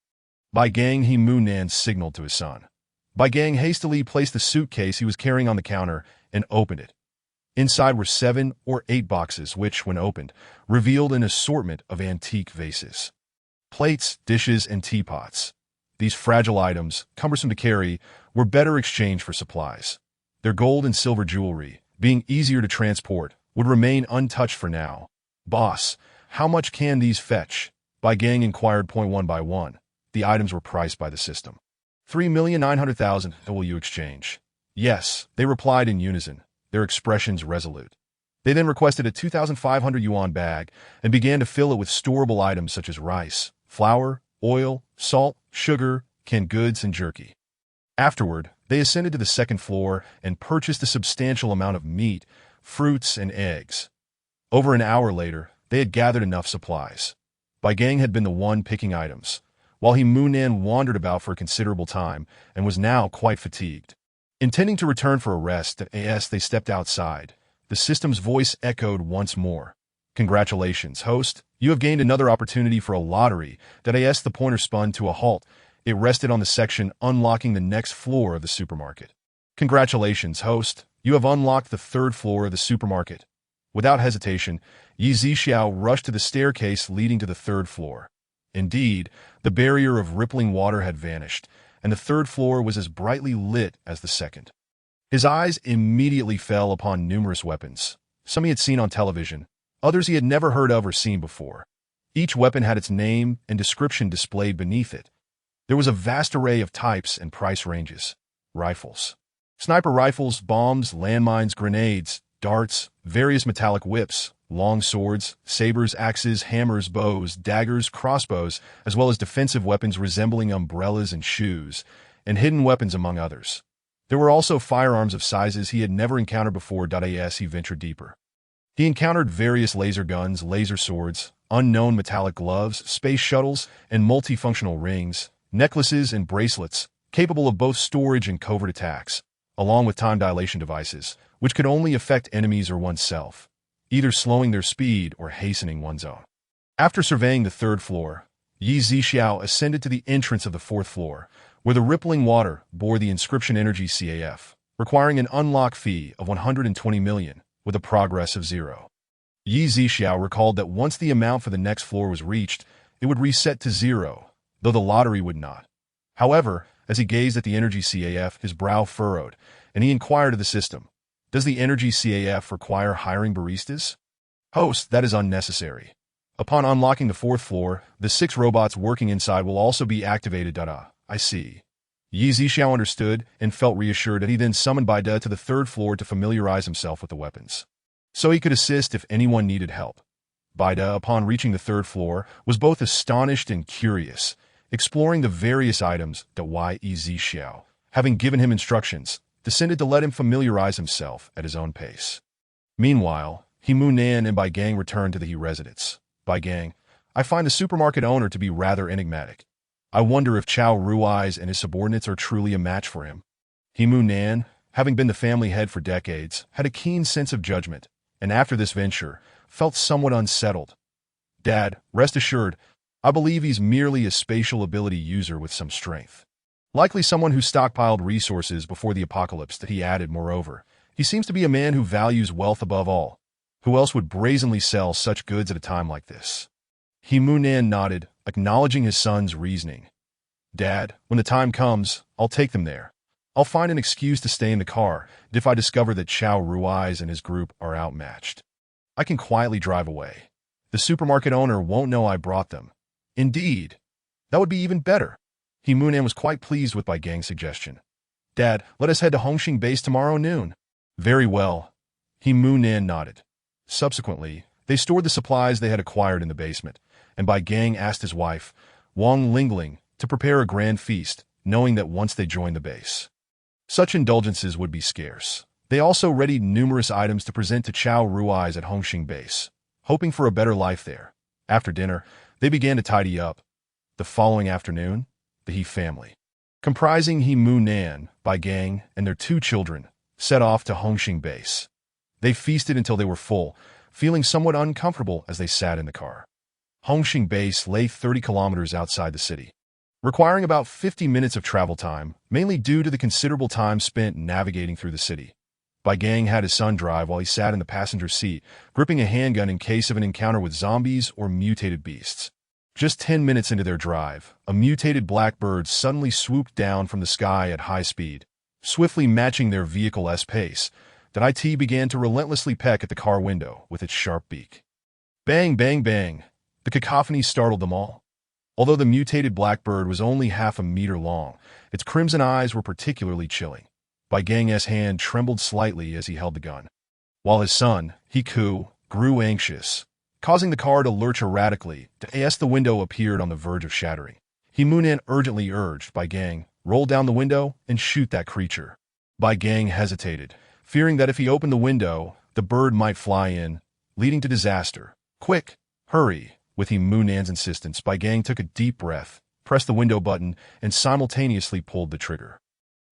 Baigang, He Munan signaled to his son. Baigang hastily placed the suitcase he was carrying on the counter and opened it. Inside were 7 or 8 boxes which, when opened, revealed an assortment of antique vases, plates, dishes, and teapots. These fragile items, cumbersome to carry, were better exchanged for supplies. Their gold and silver jewelry, being easier to transport, would remain untouched for now. "Boss, how much can these fetch?" Baigang inquired one by one. The items were priced by the system. 3,900,000, will you exchange? "Yes," they replied in unison, their expressions resolute. They then requested a 2,500 yuan bag and began to fill it with storable items such as rice, flour, oil, salt, sugar, canned goods, and jerky. Afterward, they ascended to the second floor and purchased a substantial amount of meat, fruits, and eggs. Over an hour later, they had gathered enough supplies. Baigang had been the one picking items, while He Munan wandered about for a considerable time and was now quite fatigued. Intending to return for a rest, they stepped outside. The system's voice echoed once more. "Congratulations, host. You have gained another opportunity for a lottery." The pointer spun to a halt. It rested on the section unlocking the next floor of the supermarket. "Congratulations, host. You have unlocked the 3rd floor of the supermarket." Without hesitation, Yi Zixiao rushed to the staircase leading to the 3rd floor. Indeed, the barrier of rippling water had vanished, and the 3rd floor was as brightly lit as the 2nd. His eyes immediately fell upon numerous weapons. Some he had seen on television, others he had never heard of or seen before. Each weapon had its name and description displayed beneath it. There was a vast array of types and price ranges. Rifles, sniper rifles, bombs, landmines, grenades, darts, various metallic whips, long swords, sabers, axes, hammers, bows, daggers, crossbows, as well as defensive weapons resembling umbrellas and shoes, and hidden weapons among others. There were also firearms of sizes he had never encountered before. He ventured deeper. He encountered various laser guns, laser swords, unknown metallic gloves, space shuttles, and multifunctional rings, necklaces, and bracelets, capable of both storage and covert attacks, along with time dilation devices, which could only affect enemies or oneself, either slowing their speed or hastening one's own. After surveying the 3rd floor, Yi Zixiao ascended to the entrance of the 4th floor, where the rippling water bore the inscription Energy CAF, requiring an unlock fee of 120 million, with a progress of 0. Yi Zixiao recalled that once the amount for the next floor was reached, it would reset to 0, though the lottery would not. However, as he gazed at the Energy CAF, his brow furrowed, and he inquired of the system, "Does the Energy CAF require hiring baristas?" "Host, that is unnecessary. Upon unlocking the 4th floor, the 6 robots working inside will also be activated." "I see." Yi Zixiao understood and felt reassured that he then summoned Baida to the 3rd floor to familiarize himself with the weapons, so he could assist if anyone needed help. Baida, upon reaching the 3rd floor, was both astonished and curious, exploring the various items that Yi Zixiao, having given him instructions, descended to let him familiarize himself at his own pace. Meanwhile, He Munan and Baigang returned to the He residence. "Baigang, I find the supermarket owner to be rather enigmatic. I wonder if Chao Rui's and his subordinates are truly a match for him." He Munan, having been the family head for decades, had a keen sense of judgment, and after this venture, felt somewhat unsettled. "Dad, rest assured, I believe he's merely a spatial ability user with some strength. Likely someone who stockpiled resources before the apocalypse," he added. "Moreover, He seems to be a man who values wealth above all. Who else would brazenly sell such goods at a time like this? Nan nodded, acknowledging his son's reasoning. Dad, when the time comes, I'll take them there. I'll find an excuse to stay in the car if I discover that Chow Ruiz and his group are outmatched. I can quietly drive away. The supermarket owner won't know I brought them. Indeed. That would be even better. Nan was quite pleased with Bai Gang's suggestion. Dad, let us head to Hongxing Base tomorrow noon. Very well. Nan nodded. Subsequently, they stored the supplies they had acquired in the basement, and Bai Gang asked his wife, Wang Lingling, to prepare a grand feast, knowing that once they joined the base, such indulgences would be scarce. They also readied numerous items to present to Chow Ruiz at Hongxing Base, hoping for a better life there. After dinner, they began to tidy up. The following afternoon, the He family, comprising Nan, Bai Gang, and their 2 children, set off to Hongxing Base. They feasted until they were full, feeling somewhat uncomfortable as they sat in the car. Hongxing Base lay 30 kilometers outside the city, requiring about 50 minutes of travel time, mainly due to the considerable time spent navigating through the city. Bai Gang had his son drive while he sat in the passenger seat, gripping a handgun in case of an encounter with zombies or mutated beasts. Just 10 minutes into their drive, a mutated black bird suddenly swooped down from the sky at high speed, swiftly matching their vehicle's pace. That IT began to relentlessly peck at the car window with its sharp beak. Bang, bang, bang. The cacophony startled them all. Although the mutated blackbird was only half a meter long, its crimson eyes were particularly chilling. Bai Gang's hand trembled slightly as he held the gun, while his son, Hiku, grew anxious, causing the car to lurch erratically as the window appeared on the verge of shattering. Nan urgently urged Bai Gang, roll down the window and shoot that creature. Bai Gang hesitated, fearing that if he opened the window, the bird might fly in, leading to disaster. Quick, hurry. With Nan's insistence, Bai Gang took a deep breath, pressed the window button, and simultaneously pulled the trigger.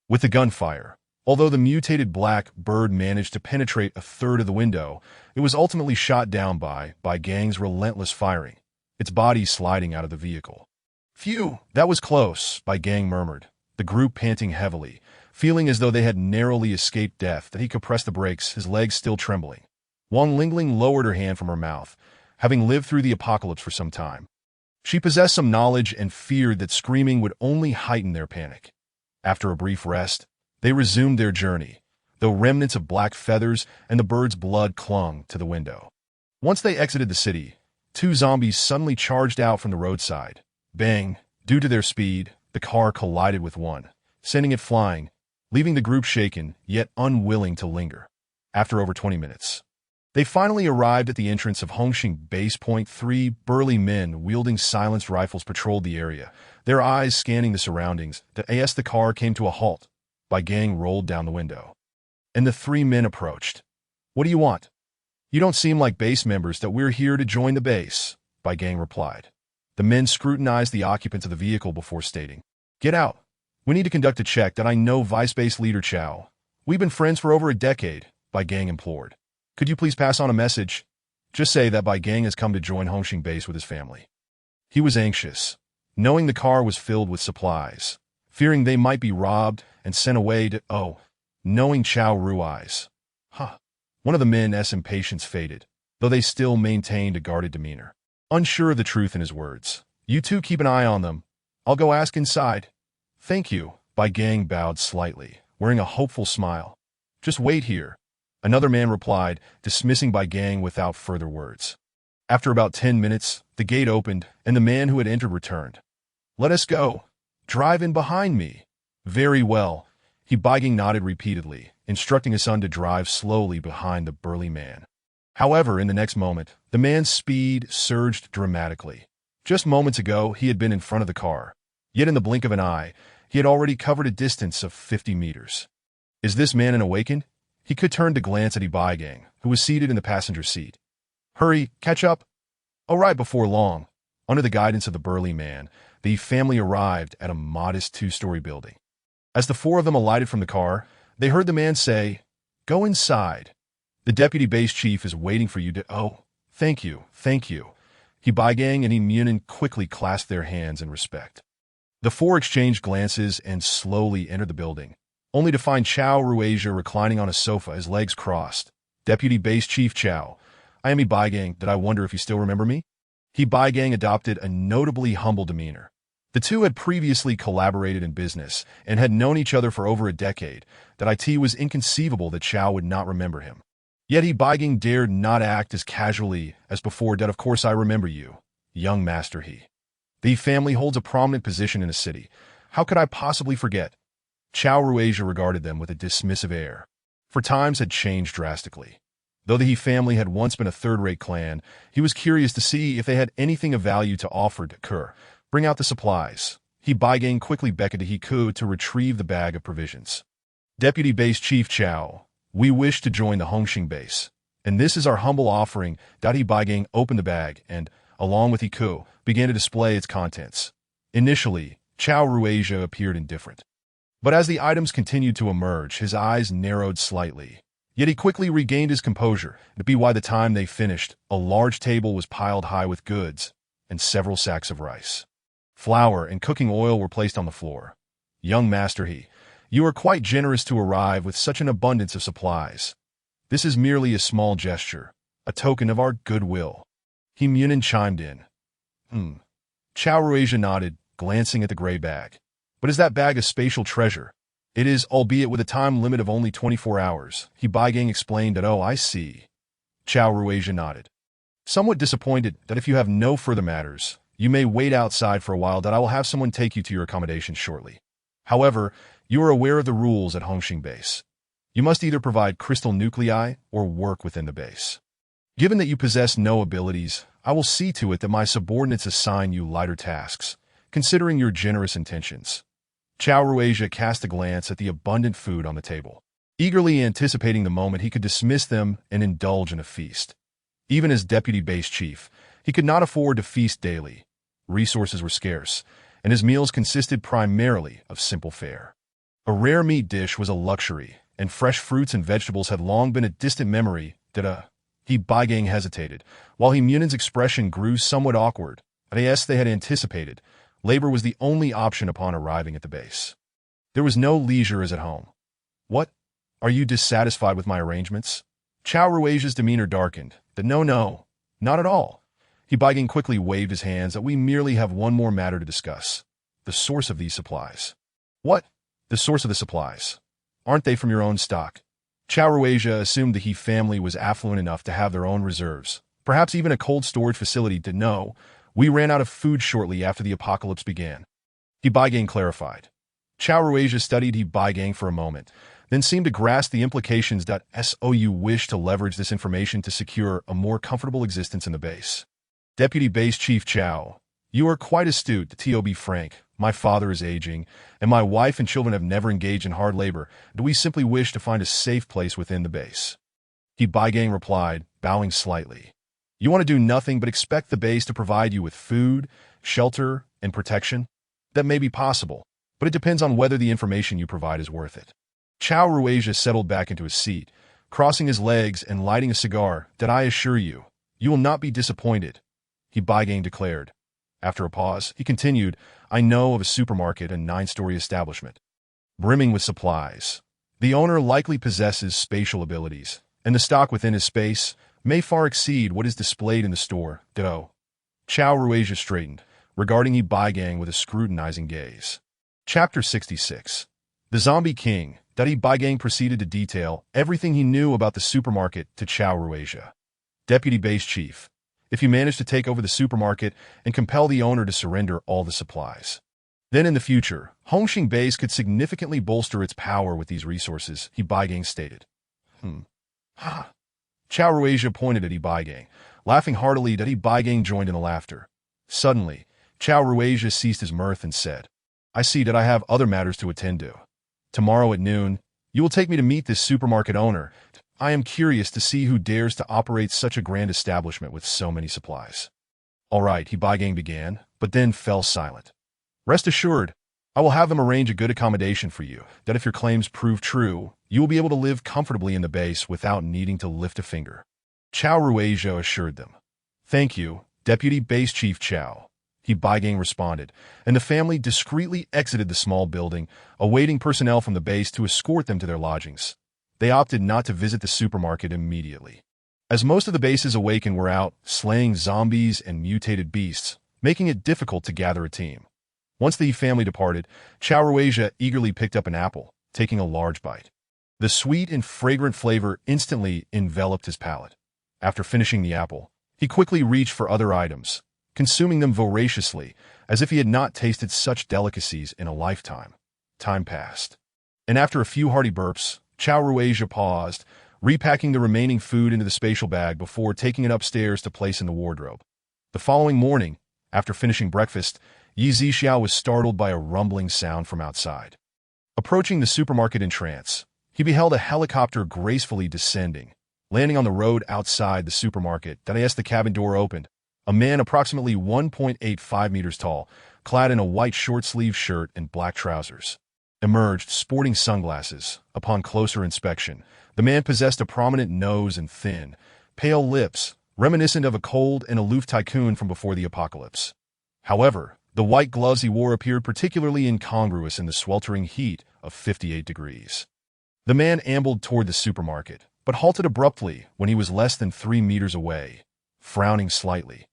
With the gunfire, although the mutated black bird managed to penetrate a third of the window, it was ultimately shot down by Gang's relentless firing, its body sliding out of the vehicle. Phew, that was close, Bai Gang murmured, the group panting heavily, feeling as though they had narrowly escaped death. That he could press the brakes, his legs still trembling. Wang Lingling lowered her hand from her mouth, having lived through the apocalypse for some time. She possessed some knowledge and feared that screaming would only heighten their panic. After a brief rest, they resumed their journey, though remnants of black feathers and the bird's blood clung to the window. Once they exited the city, 2 zombies suddenly charged out from the roadside. Bang! Due to their speed, the car collided with one, sending it flying, leaving the group shaken, yet unwilling to linger. After over 20 minutes, they finally arrived at the entrance of Hongxing Base. 3 burly men wielding silenced rifles patrolled the area, their eyes scanning the surroundings. The car came to a halt. Bai Gang rolled down the window, and the 3 men approached. What do you want? You don't seem like base members. That we're here to join the base, Bai Gang replied. The men scrutinized the occupants of the vehicle before stating, Get out. We need to conduct a check. That I know Vice Base Leader Chow. We've been friends for over a decade, Bai Gang implored. Could you please pass on a message? Just say that Bai Gang has come to join Hongxing Base with his family. He was anxious, knowing the car was filled with supplies, fearing they might be robbed and sent away to, knowing Chow Ruiz. One of the men's impatience faded, though they still maintained a guarded demeanor. Unsure of the truth in his words. You 2 keep an eye on them. I'll go ask inside. Thank you, Bai Gang bowed slightly, wearing a hopeful smile. Just wait here. Another man replied, dismissing Bai Gang without further words. After about 10 minutes, the gate opened, and the man who had entered returned. Let us go. Drive in behind me. Very well. Bai Gang nodded repeatedly, instructing his son to drive slowly behind the burly man. However, in the next moment, the man's speed surged dramatically. Just moments ago, he had been in front of the car. Yet in the blink of an eye, he had already covered a distance of 50 meters. Is this man an awakened? He could turn to glance at Bai Gang, who was seated in the passenger seat. Hurry, catch up. All right, before long, under the guidance of the burly man, the family arrived at a modest 2-story building. As the 4 of them alighted from the car, they heard the man say, Go inside. The deputy base chief is waiting for you to— Thank you, thank you. Bai Gang and Nan quickly clasped their hands in respect. The 4 exchanged glances and slowly entered the building, only to find Chow Ruasia reclining on a sofa, his legs crossed. Deputy Base Chief Chow, I am Baigang. Did I wonder if you still remember me? Baigang adopted a notably humble demeanor. The two had previously collaborated in business and had known each other for over a decade. That it was inconceivable that Chow would not remember him. Yet Baigang dared not act as casually as before. That of course I remember you, young master he. The family holds a prominent position in the city. How could I possibly forget? Chow Ruasia regarded them with a dismissive air. For times had changed drastically. Though the He family had once been a third-rate clan, he was curious to see if they had anything of value to offer to Kerr. Bring out the supplies. Baigang quickly beckoned to He to retrieve the bag of provisions. Deputy Base Chief Chow, we wish to join the Hongxing base, and this is our humble offering. Baigang opened the bag and, along with He began to display its contents. Initially, Chow Ruasia appeared indifferent. But as the items continued to emerge, his eyes narrowed slightly. Yet he quickly regained his composure. By the time they finished, a large table was piled high with goods and several sacks of rice. Flour and cooking oil were placed on the floor. Young master he, you are quite generous to arrive with such an abundance of supplies. This is merely a small gesture, a token of our goodwill. Munin chimed in. Chow Ruasia nodded, glancing at the gray bag. But is that bag a spatial treasure? It is, albeit with a time limit of only 24 hours. Baigang explained that. Oh, I see. Chow Ruasia nodded. Somewhat disappointed that if you have no further matters, you may wait outside for a while. That I will have someone take you to your accommodation shortly. However, you are aware of the rules at Hongxing base. You must either provide crystal nuclei or work within the base. Given that you possess no abilities, I will see to it that my subordinates assign you lighter tasks, considering your generous intentions. Chow Ruasia cast a glance at the abundant food on the table, eagerly anticipating the moment he could dismiss them and indulge in a feast. Even as deputy base chief, he could not afford to feast daily. Resources were scarce, and his meals consisted primarily of simple fare. A rare meat dish was a luxury, and fresh fruits and vegetables had long been a distant memory. Baigang hesitated, while Munin's expression grew somewhat awkward. As they had anticipated, labor was the only option upon arriving at the base. There was no leisure as at home. What? Are you dissatisfied with my arrangements? Chow Ruasia's demeanor darkened. No, not at all. Baigang quickly waved his hands. That we merely have one more matter to discuss. The source of these supplies. What? The source of the supplies? Aren't they from your own stock? Chow Ruasia assumed the He family was affluent enough to have their own reserves, perhaps even a cold storage facility. No, we ran out of food shortly after the apocalypse began. Baigang clarified. Chow Ruasia studied Baigang for a moment, then seemed to grasp the implications. So you wish to leverage this information to secure a more comfortable existence in the base. Deputy Base Chief Chow, you are quite astute. To be frank, my father is aging, and my wife and children have never engaged in hard labor. We simply wish to find a safe place within the base. Baigang replied, bowing slightly. You want to do nothing but expect the base to provide you with food, shelter, and protection? That may be possible, but it depends on whether the information you provide is worth it. Chow Ruasia settled back into his seat, crossing his legs and lighting a cigar. I assure you, you will not be disappointed, Baigang declared. After a pause, he continued, I know of a supermarket and 9-story establishment, brimming with supplies. The owner likely possesses spatial abilities, and the stock within his space may far exceed what is displayed in the store. Chow Ruasia straightened, regarding Baigang with a scrutinizing gaze. Chapter 66. The Zombie King. Baigang proceeded to detail everything he knew about the supermarket to Chow Ruasia. Deputy Base Chief, if you manage to take over the supermarket and compel the owner to surrender all the supplies, then in the future, Hongxing Base could significantly bolster its power with these resources, Baigang stated. Chow Ruasia pointed at Baigang, laughing heartily. Baigang joined in the laughter. Suddenly, Chow Ruasia ceased his mirth and said, I see that I have other matters to attend to. Tomorrow at noon, you will take me to meet this supermarket owner. I am curious to see who dares to operate such a grand establishment with so many supplies. All right, Baigang began, but then fell silent. Rest assured, I will have them arrange a good accommodation for you. If your claims prove true, you will be able to live comfortably in the base without needing to lift a finger. Chow Ruasia assured them. Thank you, Deputy Base Chief Chow. he Baigang responded, and the family discreetly exited the small building, awaiting personnel from the base to escort them to their lodgings. They opted not to visit the supermarket immediately, as most of the base's awakened were out, slaying zombies and mutated beasts, making it difficult to gather a team. Once the family departed, Chao eagerly picked up an apple, taking a large bite. The sweet and fragrant flavor instantly enveloped his palate. After finishing the apple, he quickly reached for other items, consuming them voraciously, as if he had not tasted such delicacies in a lifetime. Time passed, and after a few hearty burps, Chao paused, repacking the remaining food into the spatial bag before taking it upstairs to place in the wardrobe. The following morning, after finishing breakfast, Yi Zixiao was startled by a rumbling sound from outside. Approaching the supermarket in trance, he beheld a helicopter gracefully descending, landing on the road outside the supermarket. As the cabin door opened, a man approximately 1.85 meters tall, clad in a white short-sleeved shirt and black trousers, emerged, sporting sunglasses. Upon closer inspection, the man possessed a prominent nose and thin, pale lips, reminiscent of a cold and aloof tycoon from before the apocalypse. However, the white gloves he wore appeared particularly incongruous in the sweltering heat of 58 degrees. The man ambled toward the supermarket, but halted abruptly when he was less than 3 meters away, frowning slightly.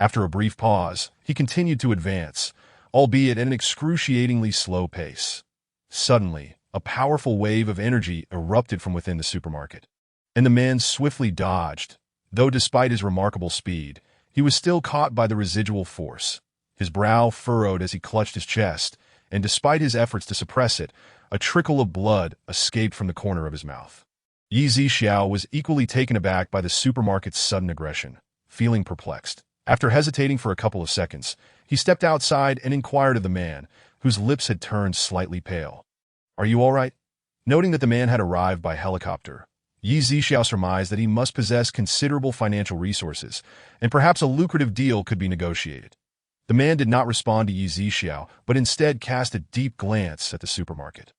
After a brief pause, he continued to advance, albeit at an excruciatingly slow pace. Suddenly, a powerful wave of energy erupted from within the supermarket, and the man swiftly dodged, though despite his remarkable speed, he was still caught by the residual force. His brow furrowed as he clutched his chest, and despite his efforts to suppress it, a trickle of blood escaped from the corner of his mouth. Yi Zixiao was equally taken aback by the supermarket's sudden aggression, feeling perplexed. After hesitating for a couple of seconds, he stepped outside and inquired of the man, whose lips had turned slightly pale. "Are you all right?" Noting that the man had arrived by helicopter, Yi Zixiao surmised that he must possess considerable financial resources, and perhaps a lucrative deal could be negotiated. The man did not respond to Yi Zixiao, but instead cast a deep glance at the supermarket.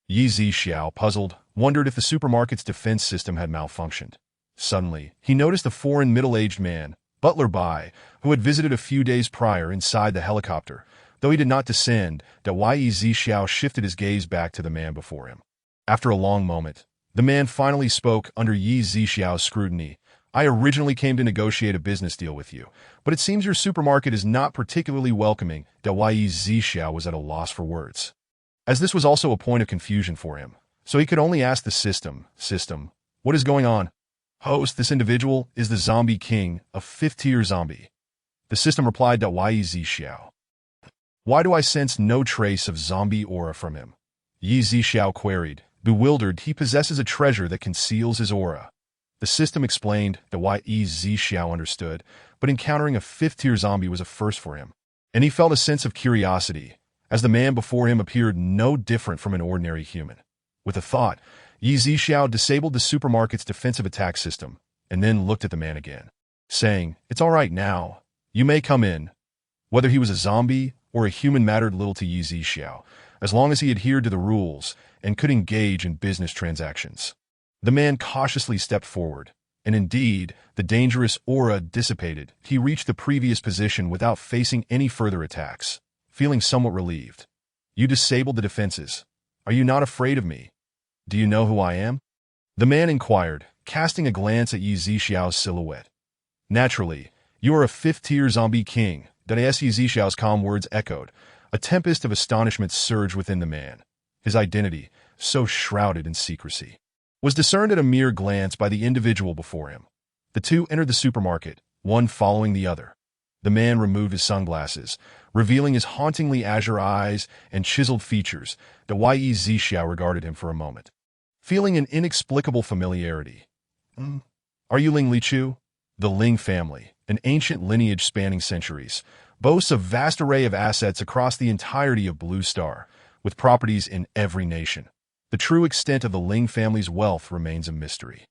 Yi Zixiao, puzzled, wondered if the supermarket's defense system had malfunctioned. Suddenly, he noticed a foreign middle-aged man, Butler Bai, who had visited a few days prior inside the helicopter. Though he did not descend, Yi Zixiao shifted his gaze back to the man before him. After a long moment, the man finally spoke under Yi Zixiao's scrutiny. "I originally came to negotiate a business deal with you, but it seems your supermarket is not particularly welcoming." Yi Zixiao was at a loss for words, as this was also a point of confusion for him, so he could only ask the system, "What is going on?" "Host, this individual is the Zombie King, a 5th-tier zombie." The system replied to Yi Zixiao. "Why do I sense no trace of zombie aura from him?" Yi Zixiao queried, bewildered. "He possesses a treasure that conceals his aura." The system explained that Yi Zixiao understood, but encountering a 5th-tier zombie was a first for him, and he felt a sense of curiosity, as the man before him appeared no different from an ordinary human. With a thought, Yi Zixiao disabled the supermarket's defensive attack system, and then looked at the man again, saying, "It's all right now. You may come in." Whether he was a zombie or a human mattered little to Yi Zixiao, as long as he adhered to the rules and could engage in business transactions. The man cautiously stepped forward, and indeed, the dangerous aura dissipated. He reached the previous position without facing any further attacks, feeling somewhat relieved. "You disabled the defenses. Are you not afraid of me? Do you know who I am?" The man inquired, casting a glance at Yi Zixiao's silhouette. "Naturally, you are a 5th-tier zombie king." Yi Zixiao's calm words echoed. A tempest of astonishment surged within the man. His identity, so shrouded in secrecy, was discerned at a mere glance by the individual before him. The two entered the supermarket, one following the other. The man removed his sunglasses, revealing his hauntingly azure eyes and chiseled features. Yi Zixiao regarded him for a moment, feeling an inexplicable familiarity. "Are you Ling Lichu?" The Ling family, an ancient lineage spanning centuries, boasts a vast array of assets across the entirety of Blue Star, with properties in every nation. The true extent of the Ling family's wealth remains a mystery.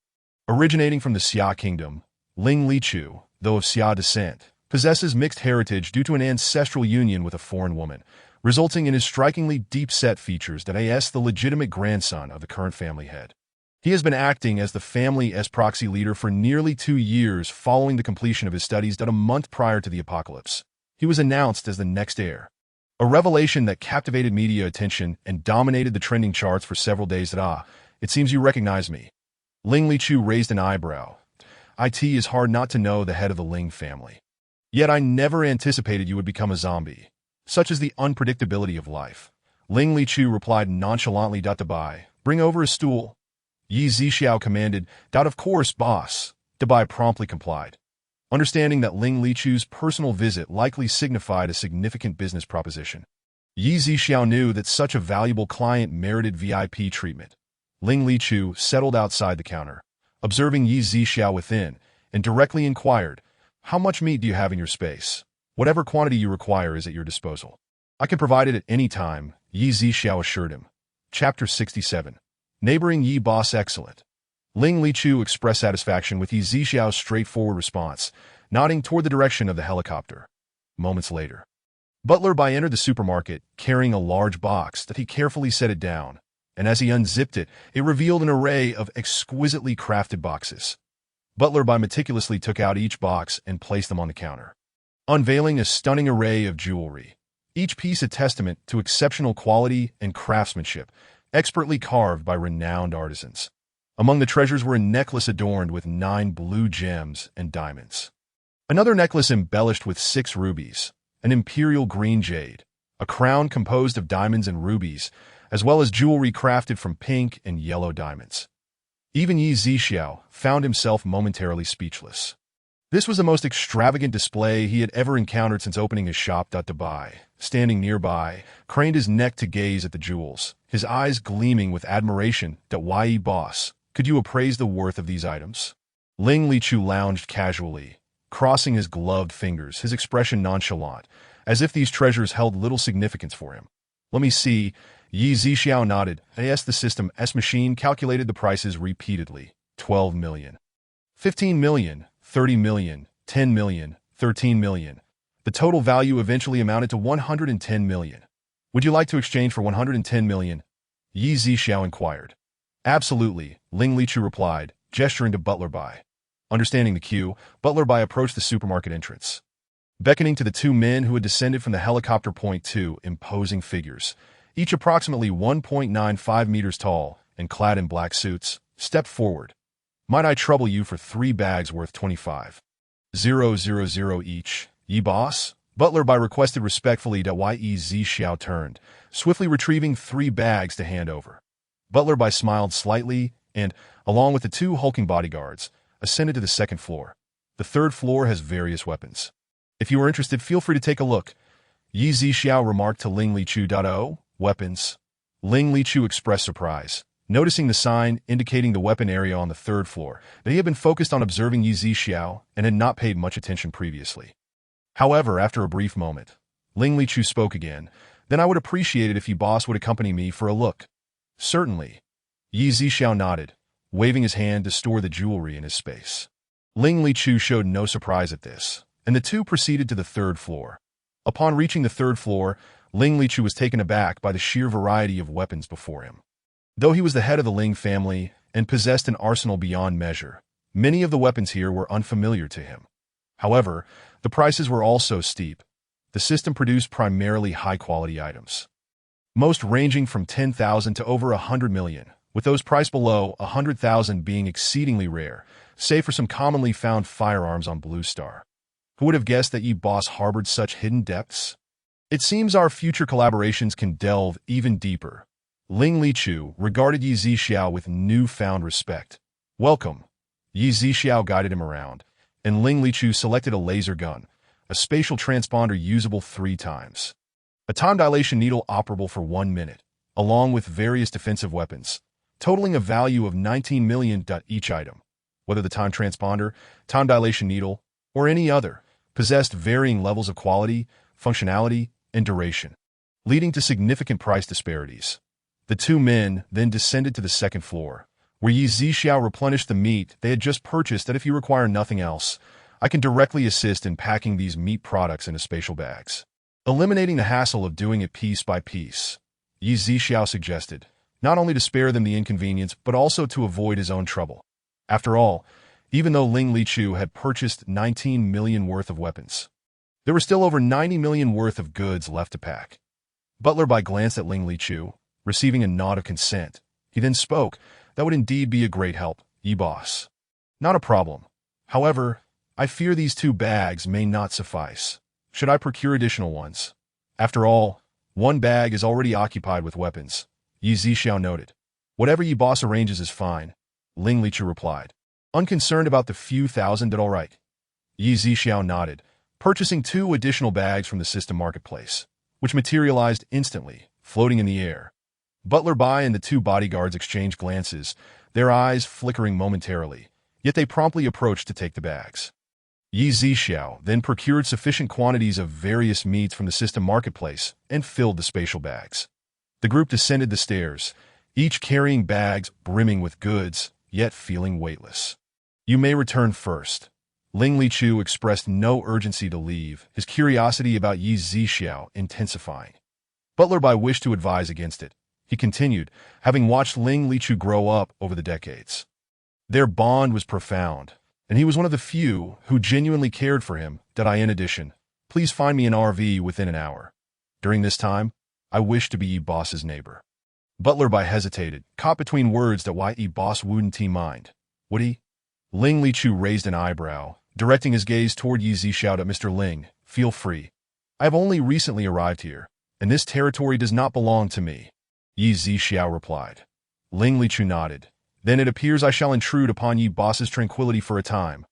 Originating from the Xia kingdom, Ling Lichu, though of Xia descent, possesses mixed heritage due to an ancestral union with a foreign woman, resulting in his strikingly deep-set features that is the legitimate grandson of the current family head. He has been acting as the family's proxy leader for nearly 2 years following the completion of his studies done a month prior to the apocalypse. He was announced as the next heir. A revelation that captivated media attention and dominated the trending charts for several days. It seems you recognize me. Ling Lichu raised an eyebrow. It is hard not to know the head of the Ling family. Yet I never anticipated you would become a zombie. Such is the unpredictability of life. Ling Lichu replied nonchalantly. Dabai, bring over a stool. Yi Zixiao commanded. Of course, boss. Dabai promptly complied. Understanding that Ling Lichu's personal visit likely signified a significant business proposition. Yi Zixiao knew that such a valuable client merited VIP treatment. Ling Lichu settled outside the counter, observing Yi Zixiao within, and directly inquired, how much meat do you have in your space? Whatever quantity you require is at your disposal. I can provide it at any time, Yi Zixiao assured him. Chapter 67. Neighboring Yi Boss Excellent. Ling Lichu expressed satisfaction with Yi Zixiao's straightforward response, nodding toward the direction of the helicopter. Moments later, Butler Bai entered the supermarket, carrying a large box that he carefully set it down, and as he unzipped it, it revealed an array of exquisitely crafted boxes. Butler Bai meticulously took out each box and placed them on the counter, unveiling a stunning array of jewelry, each piece a testament to exceptional quality and craftsmanship, expertly carved by renowned artisans. Among the treasures were a necklace adorned with 9 blue gems and diamonds, another necklace embellished with 6 rubies, an imperial green jade, a crown composed of diamonds and rubies, as well as jewelry crafted from pink and yellow diamonds. Even Yi Zixiao found himself momentarily speechless. This was the most extravagant display he had ever encountered since opening his shop. Dabai, standing nearby, craned his neck to gaze at the jewels, his eyes gleaming with admiration. Yi boss, could you appraise the worth of these items? Ling Lichu lounged casually, crossing his gloved fingers, his expression nonchalant, as if these treasures held little significance for him. Let me see. Yi Zixiao nodded. The system machine calculated the prices repeatedly. 12 million. 15 million. 30 million. 10 million. 13 million. The total value eventually amounted to 110 million. Would you like to exchange for 110 million? Yi Zixiao inquired. Absolutely, Ling Lichu replied, gesturing to Butler Bai. Understanding the cue, Butler Bai approached the supermarket entrance, beckoning to the 2 men who had descended from the helicopter. 2 imposing figures, each approximately 1.95 meters tall and clad in black suits, stepped forward. Might I trouble you for 3 bags worth 25,000 each, Yi boss? Butler Bai requested respectfully. Yi Zixiao turned, swiftly retrieving 3 bags to hand over. Butler Bai smiled slightly and, along with the 2 hulking bodyguards, ascended to the 2nd floor. The 3rd floor has various weapons. If you are interested, feel free to take a look, Yi Zixiao remarked to Ling Lichu. Oh, weapons? Ling Lichu expressed surprise, noticing the sign indicating the weapon area on the 3rd floor, but he had been focused on observing Yi Zixiao and had not paid much attention previously. However, after a brief moment, Ling Lichu spoke again. Then I would appreciate it if you boss would accompany me for a look. Certainly. Yi Zixiao nodded, waving his hand to store the jewelry in his space. Ling Lichu showed no surprise at this, and the 2 proceeded to the 3rd floor. Upon reaching the 3rd floor, Ling Lichu was taken aback by the sheer variety of weapons before him. Though he was the head of the Ling family and possessed an arsenal beyond measure, many of the weapons here were unfamiliar to him. However, the prices were also steep. The system produced primarily high-quality items, most ranging from 10,000 to over 100 million, with those priced below 100,000 being exceedingly rare, save for some commonly found firearms on Blue Star. Who would have guessed that Yi boss harbored such hidden depths? It seems our future collaborations can delve even deeper. Ling Lichu regarded Yi Zixiao with newfound respect. Welcome. Yi Zixiao guided him around, and Ling Lichu selected a laser gun, a spatial transponder usable 3 times, a time dilation needle operable for 1 minute, along with various defensive weapons, totaling a value of 19 million. Each item, whether the time transponder, time dilation needle, or any other, possessed varying levels of quality, functionality, and duration, leading to significant price disparities. The 2 men then descended to the 2nd floor, where Yi Zixiao replenished the meat they had just purchased. If you require nothing else, I can directly assist in packing these meat products into spatial bags, eliminating the hassle of doing it piece by piece, Yi Zixiao suggested, not only to spare them the inconvenience but also to avoid his own trouble. After all, even though Ling Lichu had purchased 19 million worth of weapons, There were still over 90 million worth of goods left to pack. Butler Bai glanced at Ling Li Chu, receiving a nod of consent. He then spoke. That would indeed be a great help, ye boss. Not a problem. However, I fear these 2 bags may not suffice. Should I procure additional ones? After all, 1 bag is already occupied with weapons, Yi Zixiao noted. Whatever ye boss arranges is fine, Ling Li Chu replied. Unconcerned about the few thousand, all right. Yi Zixiao nodded, purchasing 2 additional bags from the system marketplace, which materialized instantly, floating in the air. Butler Bai and the 2 bodyguards exchanged glances, their eyes flickering momentarily, yet they promptly approached to take the bags. Yi Zixiao then procured sufficient quantities of various meats from the system marketplace and filled the spatial bags. The group descended the stairs, each carrying bags brimming with goods, yet feeling weightless. You may return first. Ling Li Chu expressed no urgency to leave, his curiosity about Yi Zixiao intensifying. Butler Bai wished to advise against it. He continued, having watched Ling Li Chu grow up over the decades. Their bond was profound, and he was one of the few who genuinely cared for him. In addition, please find me an RV within an hour. During this time, I wish to be ye boss's neighbor. Butler Bai hesitated, caught between words that why ye boss wouldn't he mind. Would he? Ling Li Chu raised an eyebrow, directing his gaze toward Yi Zixiao. Mr. Ling, feel free. I have only recently arrived here, and this territory does not belong to me. Yi Zixiao replied. Ling Li Chu nodded. Then it appears I shall intrude upon ye boss's tranquility for a time.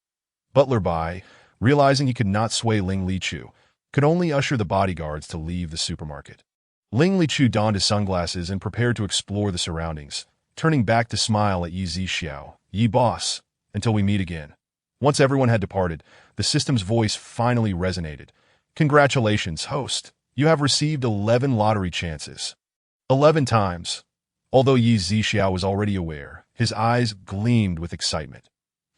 Butler Bai, realizing he could not sway Ling Li Chu, could only usher the bodyguards to leave the supermarket. Ling Li Chu donned his sunglasses and prepared to explore the surroundings, turning back to smile at Yi Zixiao. Ye boss, until we meet again. Once everyone had departed, the system's voice finally resonated. Congratulations, host. You have received 11 lottery chances. 11 times. Although Yi Zixiao was already aware, his eyes gleamed with excitement.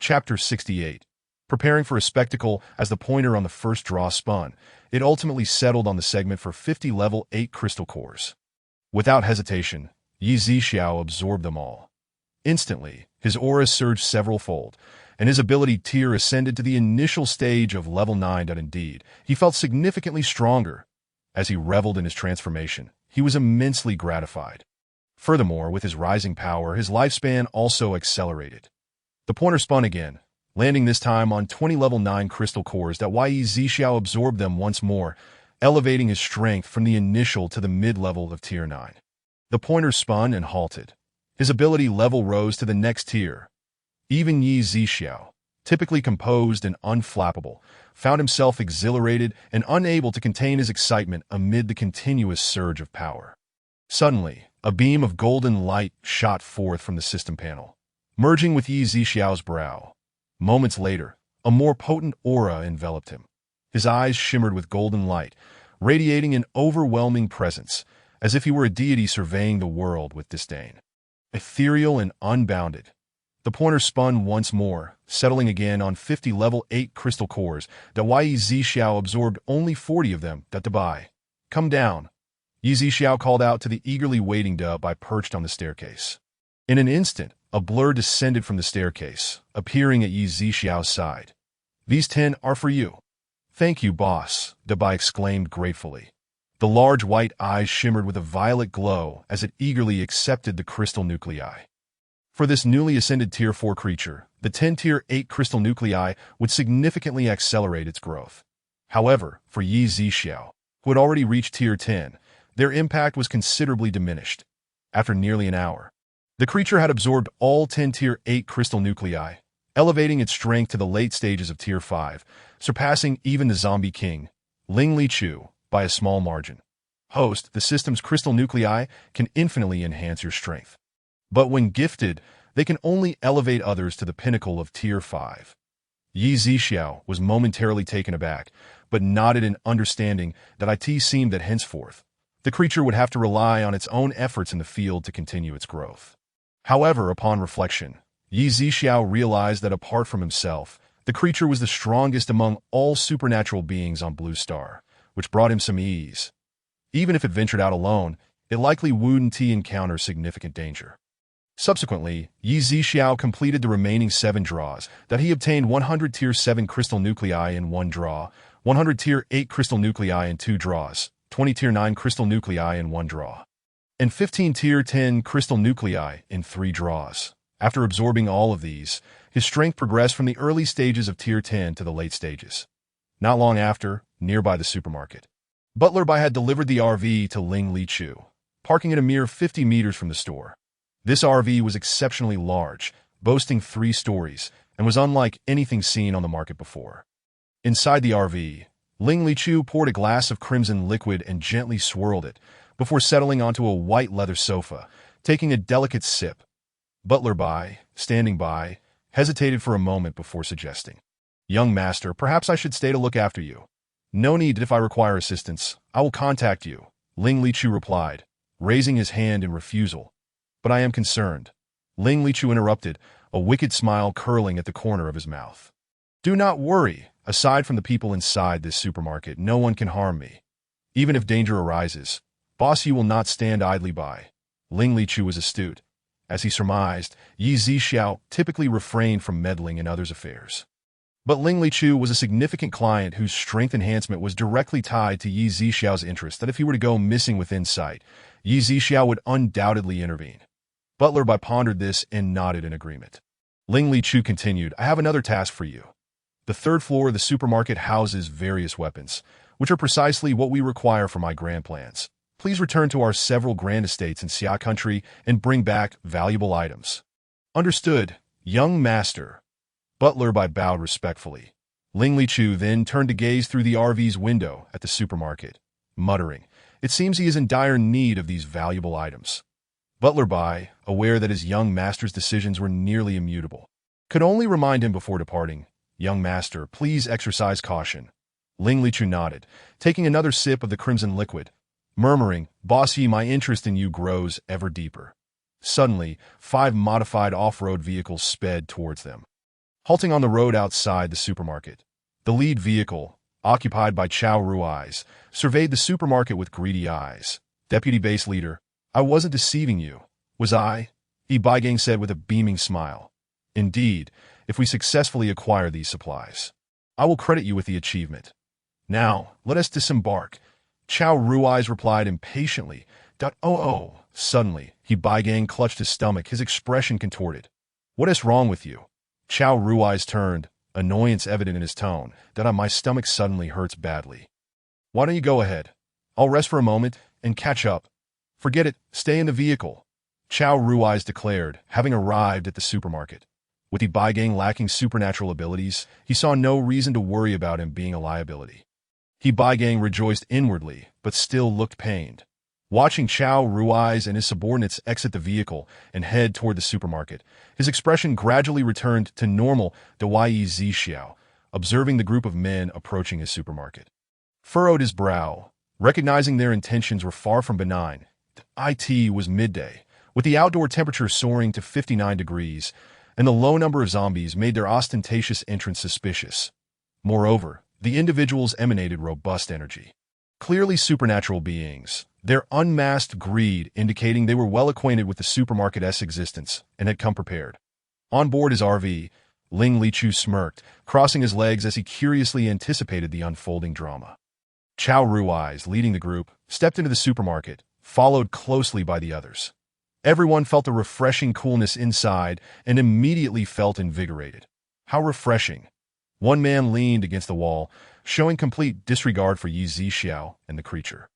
Chapter 68. Preparing for a spectacle as the pointer on the first draw spun, it ultimately settled on the segment for 50 level 8 crystal cores. Without hesitation, Yi Zixiao absorbed them all. Instantly, his aura surged several-fold, and his ability tier ascended to the initial stage of level 9. Indeed, he felt significantly stronger. As he reveled in his transformation, he was immensely gratified. Furthermore, with his rising power, his lifespan also accelerated. The pointer spun again, landing this time on 20 level 9 crystal cores. Yi Zixiao absorbed them once more, elevating his strength from the initial to the mid-level of tier 9. The pointer spun and halted. His ability level rose to the next tier. Even Yi Zixiao, typically composed and unflappable, found himself exhilarated and unable to contain his excitement amid the continuous surge of power. Suddenly, a beam of golden light shot forth from the system panel, merging with Yi Zixiao's brow. Moments later, a more potent aura enveloped him. His eyes shimmered with golden light, radiating an overwhelming presence, as if he were a deity surveying the world with disdain. Ethereal and unbounded. The pointer spun once more, settling again on 50 level 8 crystal cores. Yi Zixiao absorbed only 40 of them. Buy. Come down. Yi Zixiao called out to the eagerly waiting Bai perched on the staircase. In an instant, a blur descended from the staircase, appearing at Yi Zixiao's side. These 10 are for you. Thank you, boss, Bai exclaimed gratefully. The large white eyes shimmered with a violet glow as it eagerly accepted the crystal nuclei. For this newly ascended Tier 4 creature, the 10 Tier 8 crystal nuclei would significantly accelerate its growth. However, for Yi Zixiao, who had already reached Tier 10, their impact was considerably diminished. After nearly an hour, the creature had absorbed all 10 Tier 8 crystal nuclei, elevating its strength to the late stages of Tier 5, surpassing even the Zombie King, Ling Li Chu, by a small margin. Host, the system's crystal nuclei can infinitely enhance your strength. But when gifted, they can only elevate others to the pinnacle of Tier 5. Yi Zixiao was momentarily taken aback, but nodded in understanding that it seemed that henceforth, the creature would have to rely on its own efforts in the field to continue its growth. However, upon reflection, Yi Zixiao realized that apart from himself, the creature was the strongest among all supernatural beings on Blue Star, which brought him some ease. Even if it ventured out alone, it likely wouldn't encounter significant danger. Subsequently, Yi Zixiao completed the remaining 7 draws, he obtained 100 Tier 7 crystal nuclei in one draw, 100 Tier 8 crystal nuclei in 2 draws, 20 Tier 9 crystal nuclei in 1 draw, and 15 Tier 10 crystal nuclei in 3 draws. After absorbing all of these, his strength progressed from the early stages of Tier 10 to the late stages. Not long after, nearby the supermarket, Butler Bai had delivered the RV to Ling Li Chu, parking it a mere 50 meters from the store. This RV was exceptionally large, boasting 3 stories, and was unlike anything seen on the market before. Inside the RV, Ling Li Chu poured a glass of crimson liquid and gently swirled it, before settling onto a white leather sofa, taking a delicate sip. Butler Bai, standing by, hesitated for a moment before suggesting, "Young master, perhaps I should stay to look after you." "No need. If I require assistance, I will contact you," Ling Li Chu replied, raising his hand in refusal. "But I am concerned." Ling Li Chu interrupted, a wicked smile curling at the corner of his mouth. "Do not worry. Aside from the people inside this supermarket, no one can harm me. Even if danger arises, boss, you will not stand idly by." Ling Li Chu was astute. As he surmised, Yi Zixiao typically refrained from meddling in others' affairs. But Ling Li Chu was a significant client whose strength enhancement was directly tied to Yi Zixiao's interest that if he were to go missing within sight, Yi Zixiao would undoubtedly intervene. Butler Bai pondered this and nodded in agreement. Ling Li Chu continued, "I have another task for you. The 3rd floor of the supermarket houses various weapons, which are precisely what we require for my grand plans. Please return to our several grand estates in Xia country and bring back valuable items." "Understood, young master." Butler Bai bowed respectfully. Ling Li Chu then turned to gaze through the RV's window at the supermarket, muttering, "It seems he is in dire need of these valuable items." Butler Bai, aware that his young master's decisions were nearly immutable, could only remind him before departing, "Young master, please exercise caution." Ling Li Chu nodded, taking another sip of the crimson liquid, murmuring, "Boss Yi, my interest in you grows ever deeper." Suddenly, 5 modified off-road vehicles sped towards them. Halting on the road outside the supermarket, the lead vehicle, occupied by Chao Rui's, surveyed the supermarket with greedy eyes. "Deputy Base Leader, I wasn't deceiving you, was I?" Yi Baigang said with a beaming smile. "Indeed, if we successfully acquire these supplies, I will credit you with the achievement. Now, let us disembark." Chao Rui's replied impatiently. "Oh." Suddenly, Yi Baigang clutched his stomach, his expression contorted. "What is wrong with you?" Chao Rui's turned, annoyance evident in his tone. "My stomach suddenly hurts badly." "Why don't you go ahead? I'll rest for a moment and catch up." "Forget it, stay in the vehicle," Chao Rui's declared, having arrived at the supermarket. With Yi Baigang lacking supernatural abilities, he saw no reason to worry about him being a liability. Yi Baigang rejoiced inwardly, but still looked pained. Watching Chao Rui's and his subordinates exit the vehicle and head toward the supermarket, his expression gradually returned to normal to Yi Zixiao, observing the group of men approaching his supermarket. Furrowed his brow, recognizing their intentions were far from benign. It was midday, with the outdoor temperature soaring to 59 degrees, and the low number of zombies made their ostentatious entrance suspicious. Moreover, the individuals emanated robust energy. Clearly supernatural beings, their unmasked greed indicating they were well acquainted with the supermarket's existence and had come prepared. On board his RV, Ling Li Chu smirked, crossing his legs as he curiously anticipated the unfolding drama. Chao Rui's, leading the group, stepped into the supermarket, followed closely by the others. Everyone felt a refreshing coolness inside and immediately felt invigorated. How refreshing. One man leaned against the wall, showing complete disregard for Yi Zixiao and the creature.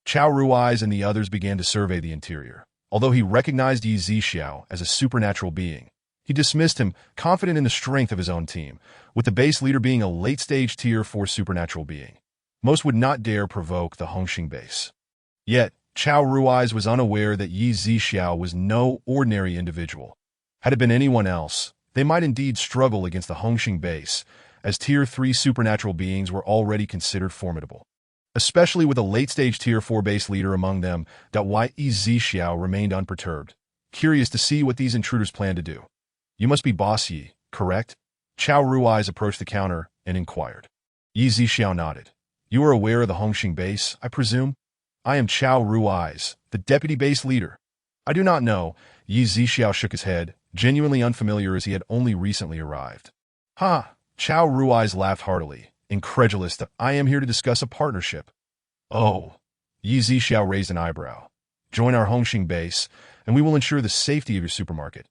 Chao Rui's and the others began to survey the interior. Although he recognized Yi Zixiao as a supernatural being, he dismissed him, confident in the strength of his own team, with the base leader being a late-stage Tier 4 supernatural being. Most would not dare provoke the Hongxing base. Yet, Chao Rui's was unaware that Yi Zixiao was no ordinary individual. Had it been anyone else, they might indeed struggle against the Hongxing base, as Tier 3 supernatural beings were already considered formidable. Especially with a late-stage Tier 4 base leader among them, Yi Zixiao remained unperturbed, curious to see what these intruders planned to do. "You must be Boss Yi, correct?" Chao Rui's approached the counter and inquired. Yi Zixiao nodded. "You are aware of the Hongxing base, I presume?" "I am Chao Rui's, the deputy base leader." "I do not know." Yi Zixiao shook his head, genuinely unfamiliar as he had only recently arrived. "Ha!" Chao Rui's laughed heartily. incredulous that I am here to discuss a partnership. Oh, Yi Zixiao raised an eyebrow. Join our Hongxing base, and we will ensure the safety of your supermarket.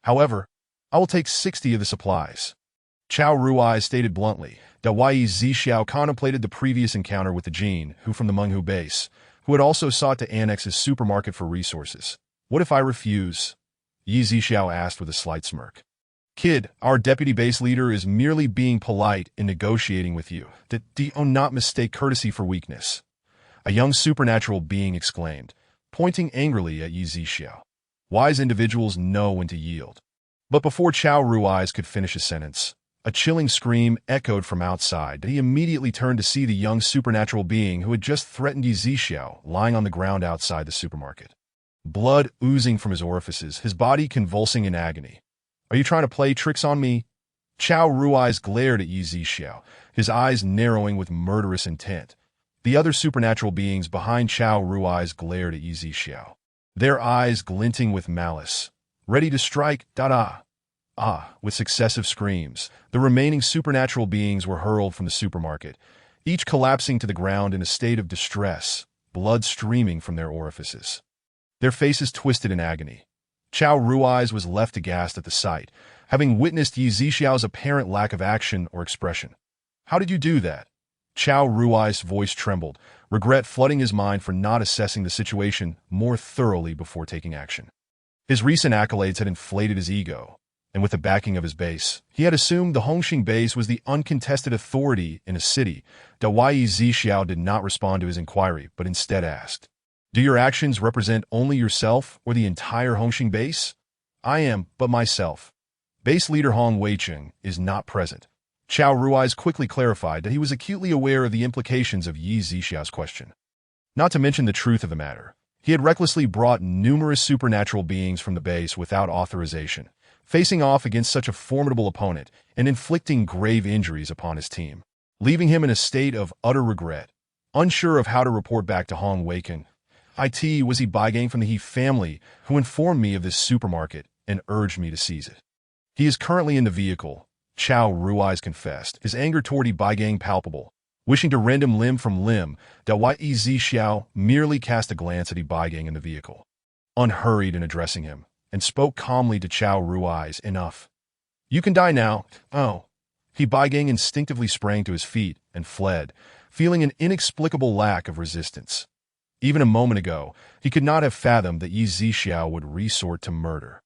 However, I will take 60 of the supplies. Chao Ruai stated bluntly that Yi Zixiao contemplated the previous encounter with the Jin, who from the Menghu base, who had also sought to annex his supermarket for resources. What if I refuse? Yi Zixiao asked with a slight smirk. Kid, our deputy base leader is merely being polite in negotiating with you. Do not mistake courtesy for weakness. A young supernatural being exclaimed, pointing angrily at Yi Zixiao. Wise individuals know when to yield. But before Chao Rui's could finish his sentence, a chilling scream echoed from outside. He immediately turned to see the young supernatural being who had just threatened Yi Zixiao lying on the ground outside the supermarket. Blood oozing from his orifices, his body convulsing in agony. Are you trying to play tricks on me? Chao Rui's glared at Yi Zixiao, his eyes narrowing with murderous intent. The other supernatural beings behind Chao Rui's glared at Yi Zixiao, their eyes glinting with malice, ready to strike. With successive screams, the remaining supernatural beings were hurled from the supermarket, each collapsing to the ground in a state of distress, blood streaming from their orifices. Their faces twisted in agony. Chao Rui's was left aghast at the sight, having witnessed Yi Zixiao's apparent lack of action or expression. How did you do that? Chao Rui's voice trembled, regret flooding his mind for not assessing the situation more thoroughly before taking action. His recent accolades had inflated his ego, and with the backing of his base, he had assumed the Hongxing base was the uncontested authority in a city. Yi Zixiao did not respond to his inquiry, but instead asked, do your actions represent only yourself or the entire Hongxing base? I am, but myself. Base leader Hong Weicheng is not present. Chao Rui's quickly clarified that he was acutely aware of the implications of Yi Zixiao's question. Not to mention the truth of the matter, he had recklessly brought numerous supernatural beings from the base without authorization, facing off against such a formidable opponent and inflicting grave injuries upon his team, leaving him in a state of utter regret, unsure of how to report back to Hong Weicheng. Was he Baigang from the He family who informed me of this supermarket and urged me to seize it. He is currently in the vehicle, Chao Rui's confessed, his anger toward He Baigang palpable, wishing to rend him limb from limb. Yi Zixiao merely cast a glance at He Baigang in the vehicle, unhurried in addressing him, and spoke calmly to Chao Rui's. Enough. You can die now. Oh. He Baigang instinctively sprang to his feet and fled, feeling an inexplicable lack of resistance. Even a moment ago, he could not have fathomed that Yi Zixiao would resort to murder.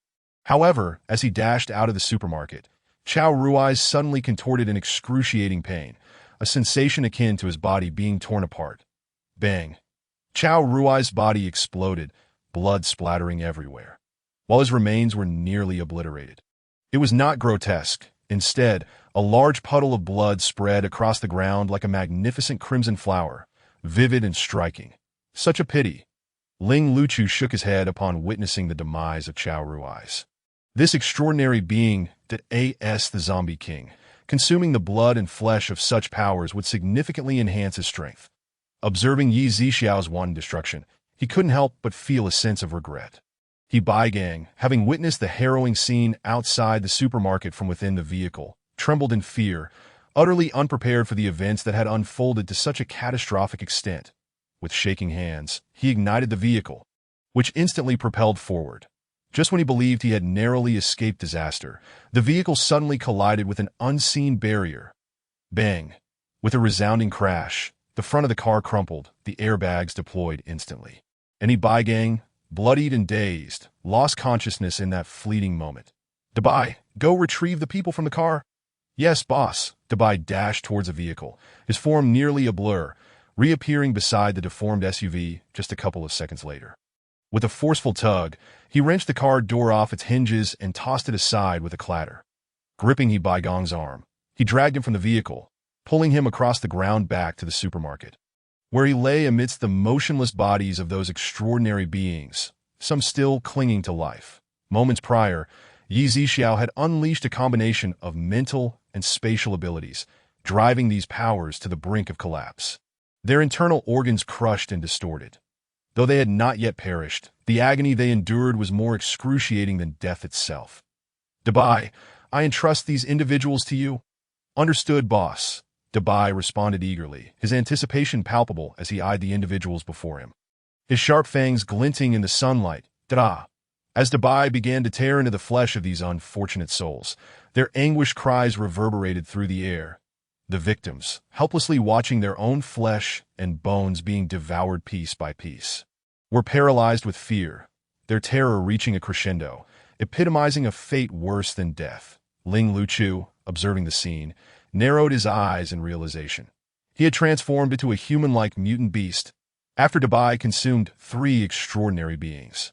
However, as he dashed out of the supermarket, Chao Rui suddenly contorted in excruciating pain, a sensation akin to his body being torn apart. Bang! Chao Rui's body exploded, blood splattering everywhere, while his remains were nearly obliterated. It was not grotesque. Instead, a large puddle of blood spread across the ground like a magnificent crimson flower, vivid and striking. Such a pity. Ling Luchu shook his head upon witnessing the demise of Chao Rui's. This extraordinary being, the zombie king, consuming the blood and flesh of such powers would significantly enhance his strength. Observing Yi Zixiao's wanton destruction, he couldn't help but feel a sense of regret. He Baigang, having witnessed the harrowing scene outside the supermarket from within the vehicle, trembled in fear, utterly unprepared for the events that had unfolded to such a catastrophic extent. With shaking hands, he ignited the vehicle, which instantly propelled forward. Just when he believed he had narrowly escaped disaster, the vehicle suddenly collided with an unseen barrier. Bang! With a resounding crash, the front of the car crumpled, the airbags deployed instantly. And He Baigang, bloodied and dazed, lost consciousness in that fleeting moment. Dabai, go retrieve the people from the car. Yes, boss. Dabai dashed towards the vehicle, his form nearly a blur, reappearing beside the deformed SUV just a couple of seconds later. With a forceful tug, he wrenched the car door off its hinges and tossed it aside with a clatter. Gripping He Baigang's arm, he dragged him from the vehicle, pulling him across the ground back to the supermarket, where he lay amidst the motionless bodies of those extraordinary beings, some still clinging to life. Moments prior, Yi Zixiao had unleashed a combination of mental and spatial abilities, driving these powers to the brink of collapse. Their internal organs crushed and distorted. Though they had not yet perished, the agony they endured was more excruciating than death itself. Dabai, I entrust these individuals to you. Understood, boss. Dabai responded eagerly, his anticipation palpable as he eyed the individuals before him. His sharp fangs glinting in the sunlight. Da! As Dabai began to tear into the flesh of these unfortunate souls, their anguished cries reverberated through the air. The victims, helplessly watching their own flesh and bones being devoured piece by piece, were paralyzed with fear, their terror reaching a crescendo, epitomizing a fate worse than death. Ling Luchu, observing the scene, narrowed his eyes in realization. He had transformed into a human-like mutant beast after Dabai consumed 3 extraordinary beings.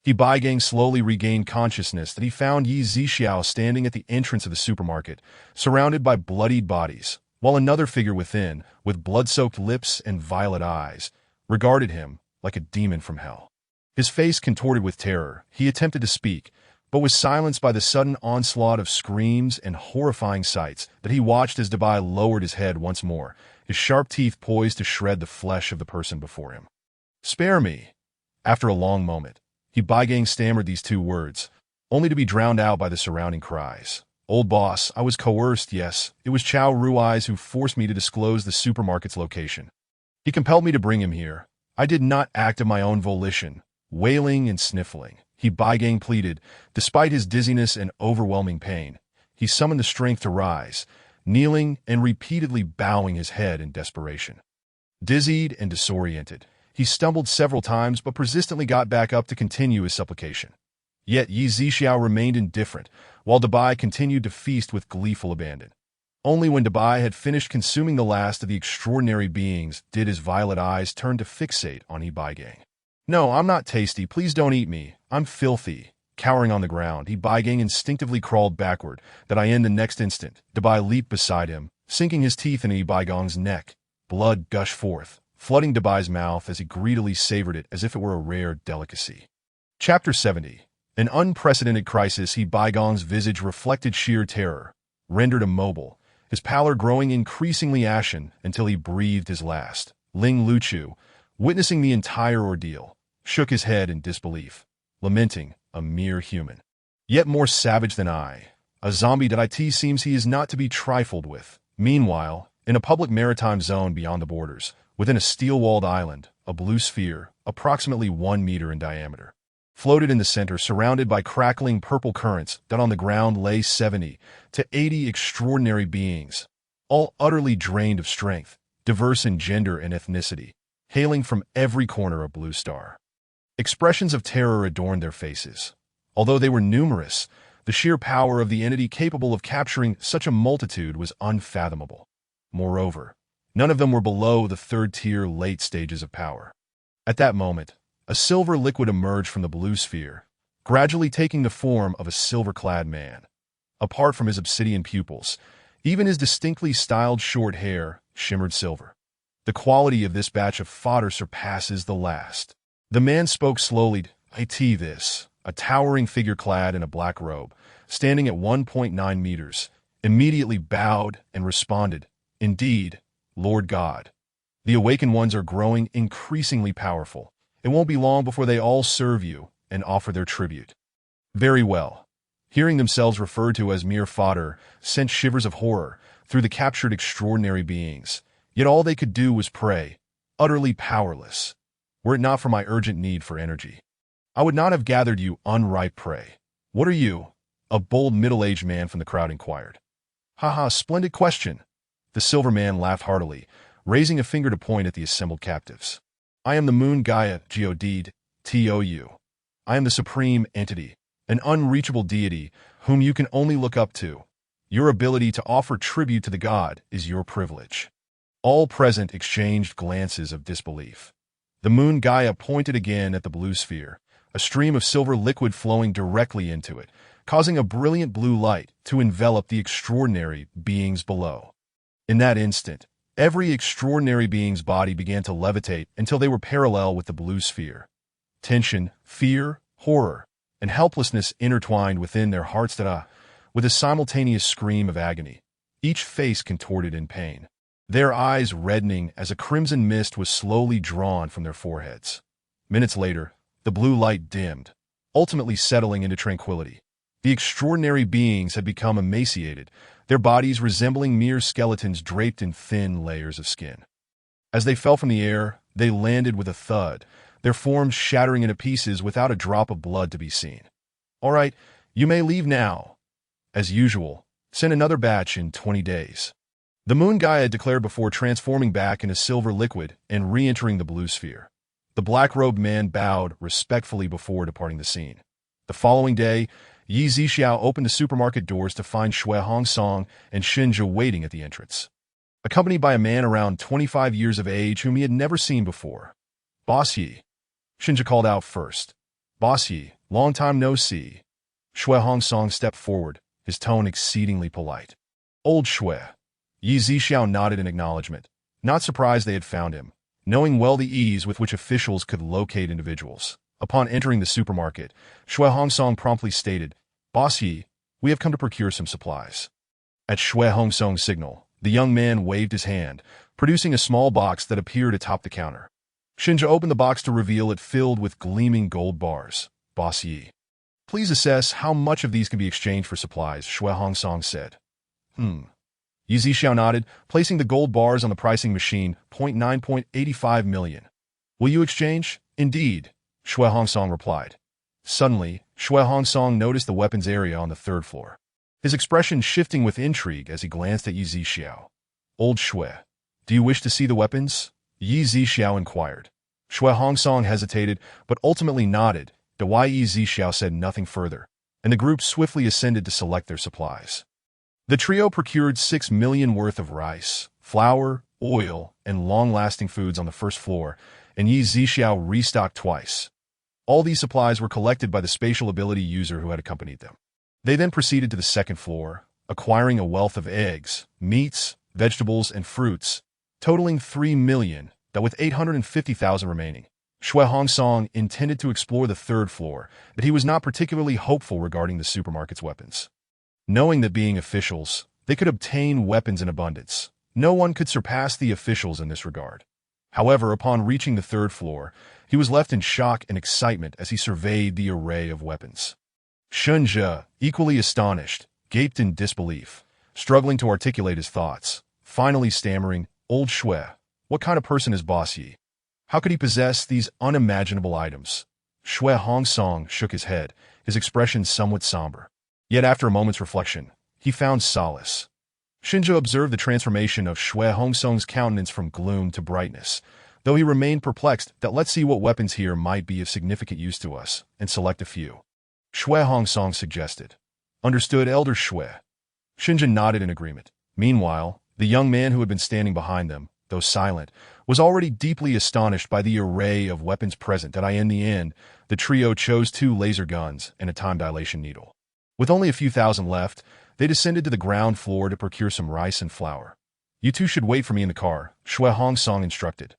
Baigang slowly regained consciousness that he found Yi Zixiao standing at the entrance of the supermarket, surrounded by bloodied bodies, while another figure within, with blood-soaked lips and violet eyes, regarded him like a demon from hell. His face contorted with terror, he attempted to speak, but was silenced by the sudden onslaught of screams and horrifying sights that he watched as Dabai lowered his head once more, his sharp teeth poised to shred the flesh of the person before him. "Spare me!" After a long moment, Baigang stammered these 2 words, only to be drowned out by the surrounding cries. "Old boss, I was coerced, yes. It was Chow Rui's who forced me to disclose the supermarket's location. He compelled me to bring him here. I did not act of my own volition." Wailing and sniffling, Baigang pleaded, despite his dizziness and overwhelming pain. He summoned the strength to rise, kneeling and repeatedly bowing his head in desperation. Dizzied and disoriented, he stumbled several times but persistently got back up to continue his supplication. Yet Yi Zixiao remained indifferent, while Dabai continued to feast with gleeful abandon. Only when Dabai had finished consuming the last of the extraordinary beings did his violet eyes turn to fixate on Baigang. "No, I'm not tasty. Please don't eat me. I'm filthy." Cowering on the ground, Baigang instinctively crawled backward, that in the next instant, Dabai leaped beside him, sinking his teeth into Baigang's neck. Blood gushed forth, flooding Dabai's mouth as he greedily savored it as if it were a rare delicacy. Chapter 70. An unprecedented crisis. Baigang's visage reflected sheer terror, rendered immobile, his pallor growing increasingly ashen until he breathed his last. Ling Luchu, witnessing the entire ordeal, shook his head in disbelief, lamenting, "A mere human. Yet more savage than I. A zombie that it seems he is not to be trifled with." Meanwhile, in a public maritime zone beyond the borders, within a steel-walled island, a blue sphere, approximately 1 meter in diameter, floated in the center, surrounded by crackling purple currents that on the ground lay 70 to 80 extraordinary beings, all utterly drained of strength, diverse in gender and ethnicity, hailing from every corner of Blue Star. Expressions of terror adorned their faces. Although they were numerous, the sheer power of the entity capable of capturing such a multitude was unfathomable. Moreover, none of them were below the 3rd-tier late stages of power. At that moment, a silver liquid emerged from the blue sphere, gradually taking the form of a silver-clad man. Apart from his obsidian pupils, even his distinctly styled short hair shimmered silver. The quality of this batch of fodder surpasses the last. The man spoke slowly. This, a towering figure clad in a black robe, standing at 1.9 meters, immediately bowed and responded, "Indeed, Lord God. The awakened ones are growing increasingly powerful. It won't be long before they all serve you and offer their tribute." Very well. Hearing themselves referred to as mere fodder sent shivers of horror through the captured extraordinary beings. Yet all they could do was pray, utterly powerless. Were it not for my urgent need for energy, I would not have gathered you unripe prey. "What are you?" a bold middle-aged man from the crowd inquired. "Haha, splendid question." The silver man laughed heartily, raising a finger to point at the assembled captives. "I am the Moon Gaia, Geodede, Tou. I am the supreme entity, an unreachable deity whom you can only look up to. Your ability to offer tribute to the god is your privilege." All present exchanged glances of disbelief. The Moon Gaia pointed again at the blue sphere, a stream of silver liquid flowing directly into it, causing a brilliant blue light to envelop the extraordinary beings below. In that instant, every extraordinary being's body began to levitate until they were parallel with the blue sphere. Tension, fear, horror, and helplessness intertwined within their hearts with a simultaneous scream of agony, each face contorted in pain, their eyes reddening as a crimson mist was slowly drawn from their foreheads. Minutes later, the blue light dimmed, ultimately settling into tranquility. The extraordinary beings had become emaciated, their bodies resembling mere skeletons draped in thin layers of skin. As they fell from the air, they landed with a thud, their forms shattering into pieces without a drop of blood to be seen. "All right, you may leave now. As usual, send another batch in 20 days. The moon Gaia declared before transforming back into silver liquid and re-entering the blue sphere. The black-robed man bowed respectfully before departing the scene. The following day, Yi Zixiao opened the supermarket doors to find Shui Hongsong and Shinja waiting at the entrance, accompanied by a man around 25 years of age whom he had never seen before. "Boss Yi," Shinja called out first. "Boss Yi, long time no see." Shui Hongsong stepped forward, his tone exceedingly polite. "Old Shui." Yi Zixiao nodded in acknowledgement, not surprised they had found him, knowing well the ease with which officials could locate individuals. Upon entering the supermarket, Shui Hongsong promptly stated, "Boss Yi, we have come to procure some supplies." At Shui Hongsong's signal, the young man waved his hand, producing a small box that appeared atop the counter. Shinja opened the box to reveal it filled with gleaming gold bars. "Boss Yi, please assess how much of these can be exchanged for supplies," Shui Hongsong said. Yi Zixiao nodded, placing the gold bars on the pricing machine, 9.85 million. "Will you exchange?" "Indeed," Shui Hongsong replied. Suddenly, Shui Hongsong noticed the weapons area on the third floor, his expression shifting with intrigue as he glanced at Yi Zixiao. "Old Shui, do you wish to see the weapons?" Yi Zixiao inquired. Shui Hongsong hesitated, but ultimately nodded, to why Yi Zixiao said nothing further, and the group swiftly ascended to select their supplies. The trio procured 6 million worth of rice, flour, oil, and long-lasting foods on the first floor, and Yi Zixiao restocked twice. All these supplies were collected by the spatial ability user who had accompanied them. They then proceeded to the second floor, acquiring a wealth of eggs, meats, vegetables, and fruits, totaling 3 million, that with 850,000 remaining. Shui Hongsong intended to explore the third floor, but he was not particularly hopeful regarding the supermarket's weapons. Knowing that being officials, they could obtain weapons in abundance. No one could surpass the officials in this regard. However, upon reaching the third floor, he was left in shock and excitement as he surveyed the array of weapons. Shinja, equally astonished, gaped in disbelief, struggling to articulate his thoughts, finally stammering, "Old Shui, what kind of person is Boss Yi? How could he possess these unimaginable items?" Shui Hongsong shook his head, his expression somewhat somber. Yet after a moment's reflection, he found solace. Shinja observed the transformation of Shui Hongsong's countenance from gloom to brightness, though he remained perplexed that "let's see what weapons here might be of significant use to us, and select a few," Shui Hongsong suggested. "Understood, Elder Shui." Shinja nodded in agreement. Meanwhile, the young man who had been standing behind them, though silent, was already deeply astonished by the array of weapons present that in the end, the trio chose 2 laser guns and a time dilation needle. With only a few thousand left, they descended to the ground floor to procure some rice and flour. "You two should wait for me in the car," Shui Hongsong instructed.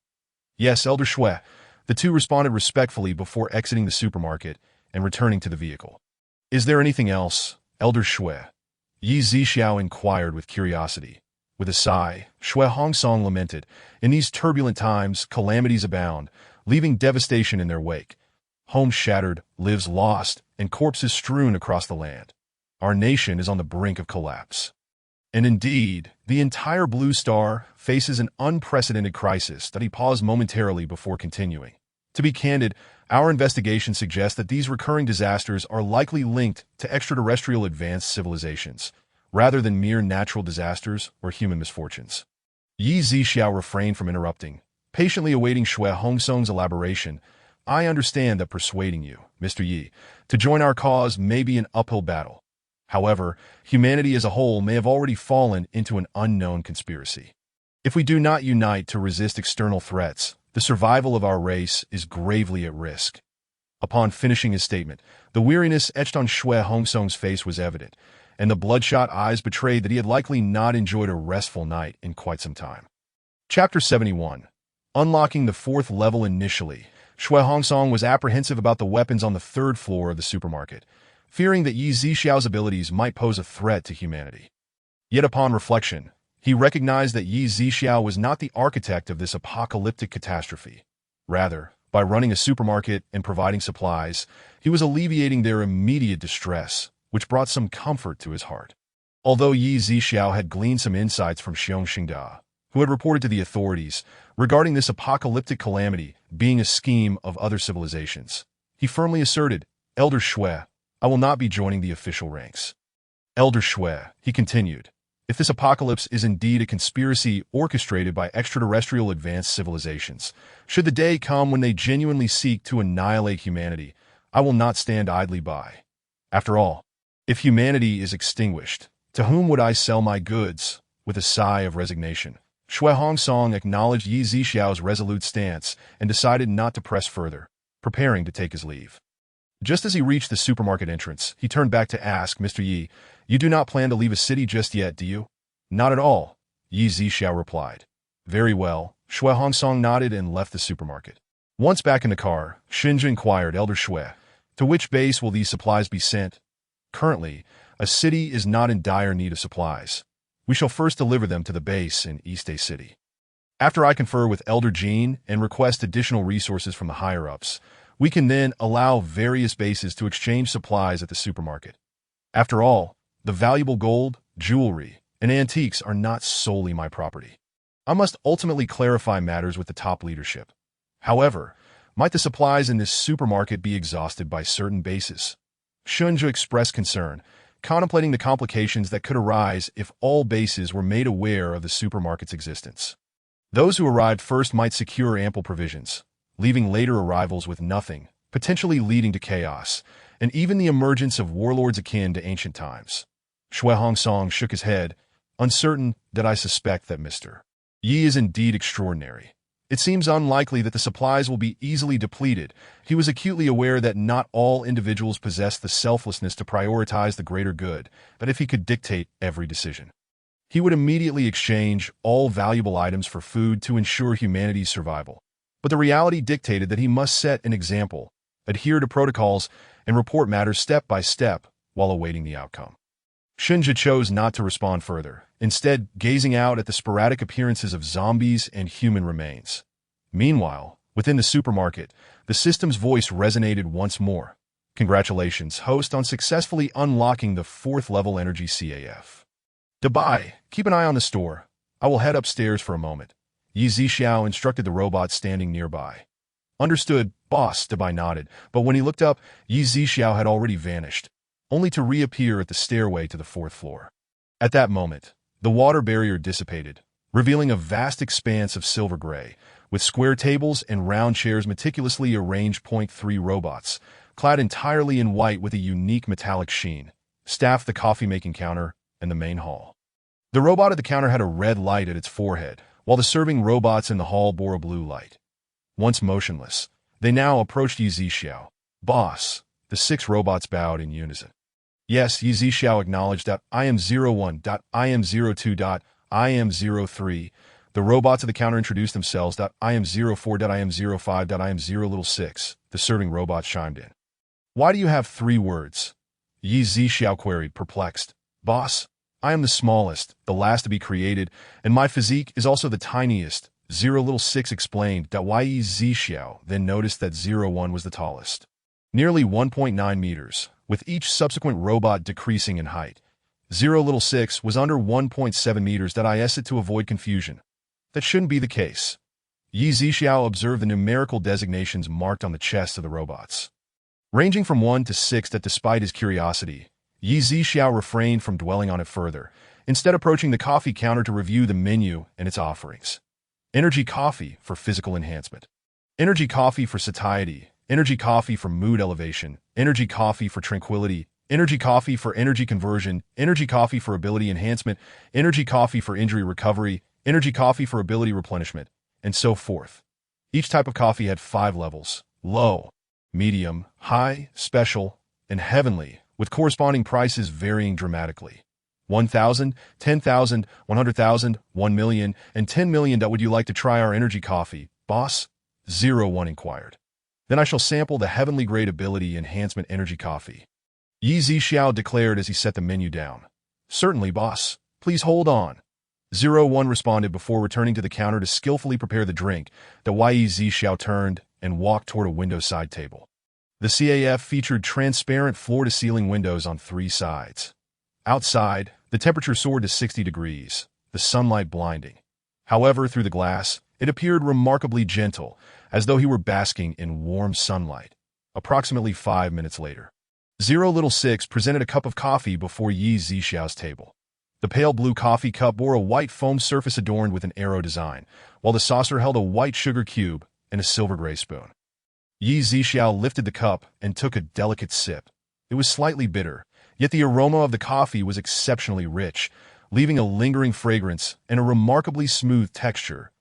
"Yes, Elder Shui," the two responded respectfully before exiting the supermarket and returning to the vehicle. "Is there anything else, Elder Shui?" Yi Zixiao inquired with curiosity. With a sigh, Shui Hongsong lamented, "In these turbulent times, calamities abound, leaving devastation in their wake. Homes shattered, lives lost, and corpses strewn across the land. Our nation is on the brink of collapse." And indeed, the entire Blue Star faces an unprecedented crisis that he paused momentarily before continuing. "To be candid, our investigation suggests that these recurring disasters are likely linked to extraterrestrial advanced civilizations, rather than mere natural disasters or human misfortunes." Yi Zixiao refrained from interrupting, patiently awaiting Shui Hongsong's elaboration. "I understand that persuading you, Mr. Yi, to join our cause may be an uphill battle. However, humanity as a whole may have already fallen into an unknown conspiracy. If we do not unite to resist external threats, the survival of our race is gravely at risk." Upon finishing his statement, the weariness etched on Shui Hongsong's face was evident, and the bloodshot eyes betrayed that he had likely not enjoyed a restful night in quite some time. Chapter 71. Unlocking the 4th level. Initially, Shui Hongsong was apprehensive about the weapons on the 3rd floor of the supermarket, fearing that Yi Zixiao's abilities might pose a threat to humanity. Yet upon reflection, he recognized that Yi Zixiao was not the architect of this apocalyptic catastrophe. Rather, by running a supermarket and providing supplies, he was alleviating their immediate distress, which brought some comfort to his heart. Although Yi Zixiao had gleaned some insights from Xiong Xingda, who had reported to the authorities regarding this apocalyptic calamity being a scheme of other civilizations, he firmly asserted, "Elder Shui, I will not be joining the official ranks." Elder Shui, he continued, if this apocalypse is indeed a conspiracy orchestrated by extraterrestrial advanced civilizations, should the day come when they genuinely seek to annihilate humanity, I will not stand idly by. After all, if humanity is extinguished, to whom would I sell my goods? With a sigh of resignation, Shui Hongsong acknowledged Yi Zixiao's resolute stance and decided not to press further, preparing to take his leave. Just as he reached the supermarket entrance, he turned back to ask, "Mr. Yi, you do not plan to leave a city just yet, do you?" "Not at all," Yi Zixiao replied. "Very well." Shui Hongsong nodded and left the supermarket. Once back in the car, Shinja inquired, "Elder Shui, to which base will these supplies be sent?" "Currently, a city is not in dire need of supplies. We shall first deliver them to the base in East A City. After I confer with Elder Jean and request additional resources from the higher-ups, we can then allow various bases to exchange supplies at the supermarket. After all, the valuable gold, jewelry, and antiques are not solely my property. I must ultimately clarify matters with the top leadership. However, might the supplies in this supermarket be exhausted by certain bases?" Shunja expressed concern, contemplating the complications that could arise if all bases were made aware of the supermarket's existence. Those who arrived first might secure ample provisions, leaving later arrivals with nothing, potentially leading to chaos, and even the emergence of warlords akin to ancient times. Shui Hongsong shook his head, uncertain that I suspect that Mr. Yi is indeed extraordinary. It seems unlikely that the supplies will be easily depleted. He was acutely aware that not all individuals possess the selflessness to prioritize the greater good, but if he could dictate every decision, he would immediately exchange all valuable items for food to ensure humanity's survival. But the reality dictated that he must set an example, adhere to protocols, and report matters step by step while awaiting the outcome. Shinja chose not to respond further, instead gazing out at the sporadic appearances of zombies and human remains. Meanwhile, within the supermarket, the system's voice resonated once more. "Congratulations, host, on successfully unlocking the 4th-level energy CAF. Dabai, keep an eye on the store. I will head upstairs for a moment." Yi Zixiao instructed the robot standing nearby. "Understood, boss," Dabai nodded, but when he looked up, Yi Zixiao had already vanished, only to reappear at the stairway to the 4th floor. At that moment, the water barrier dissipated, revealing a vast expanse of silver gray, with square tables and round chairs meticulously arranged. 3 robots, clad entirely in white with a unique metallic sheen, staffed the coffee-making counter and the main hall. The robot at the counter had a red light at its forehead, while the serving robots in the hall bore a blue light. Once motionless, they now approached Yi Zixiao. "Boss," the 6 robots bowed in unison. "Yes," Yi Zixiao acknowledged. "I am 01. I am 02. I am 03. The robots at the counter introduced themselves. "I am 04. I am 05. I am 06. The serving robots chimed in. "Why do you have 3 words?" Yi Zixiao queried, perplexed. "Boss, I am the smallest, the last to be created, and my physique is also the tiniest," 06 explained. Yi Zixiao then noticed that 01 was the tallest, nearly 1.9 meters, with each subsequent robot decreasing in height. 06 was under 1.7 meters. I asked it to avoid confusion. That shouldn't be the case. Yi Zixiao observed the numerical designations marked on the chests of the robots, ranging from 1 to 6. Despite his curiosity, Yi Zixiao refrained from dwelling on it further, instead approaching the coffee counter to review the menu and its offerings. Energy coffee for physical enhancement. Energy coffee for satiety. Energy coffee for mood elevation. Energy coffee for tranquility. Energy coffee for energy conversion. Energy coffee for ability enhancement. Energy coffee for injury recovery. Energy coffee for ability replenishment, and so forth. Each type of coffee had 5 levels: low, medium, high, special, and heavenly, with corresponding prices varying dramatically. 1,000, 10,000, 100,000, 1 million, and 10 million. Would you like to try our energy coffee, boss? 01 inquired. Then I shall sample the heavenly grade ability enhancement energy coffee, Yi Zixiao declared as he set the menu down. Certainly, boss. Please hold on. 01 responded before returning to the counter to skillfully prepare the drink. Yi Zixiao turned and walked toward a window side table. The CAF featured transparent floor-to-ceiling windows on 3 sides. Outside, the temperature soared to 60 degrees, the sunlight blinding. However, through the glass, it appeared remarkably gentle, as though he were basking in warm sunlight. Approximately 5 minutes later, 006 presented a cup of coffee before Yi Zixiao's table. The pale blue coffee cup bore a white foam surface adorned with an arrow design, while the saucer held a white sugar cube and a silver gray spoon. Yi Zixiao lifted the cup and took a delicate sip. It was slightly bitter, yet the aroma of the coffee was exceptionally rich, leaving a lingering fragrance and a remarkably smooth texture.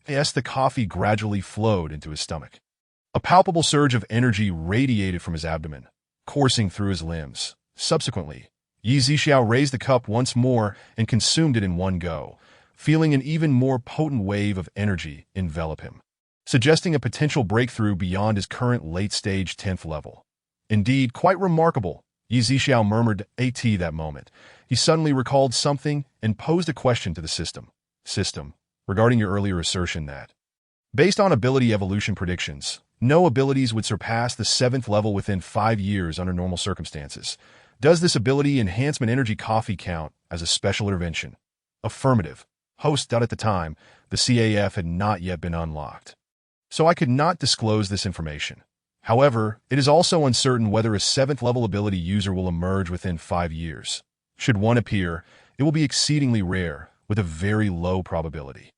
As the coffee gradually flowed into his stomach, a palpable surge of energy radiated from his abdomen, coursing through his limbs. Subsequently, Yi Zixiao raised the cup once more and consumed it in one go, feeling an even more potent wave of energy envelop him, suggesting a potential breakthrough beyond his current late-stage 10th level. Indeed, quite remarkable, Yi Zixiao murmured at that moment. He suddenly recalled something and posed a question to the system. Regarding your earlier assertion that, based on ability evolution predictions, no abilities would surpass the 7th level within 5 years under normal circumstances. Does this ability enhancement energy coffee count as a special intervention? Affirmative. Host. At the time, the CAF had not yet been unlocked, so I could not disclose this information. However, it is also uncertain whether a 7th level ability user will emerge within 5 years. Should one appear, it will be exceedingly rare, with a very low probability.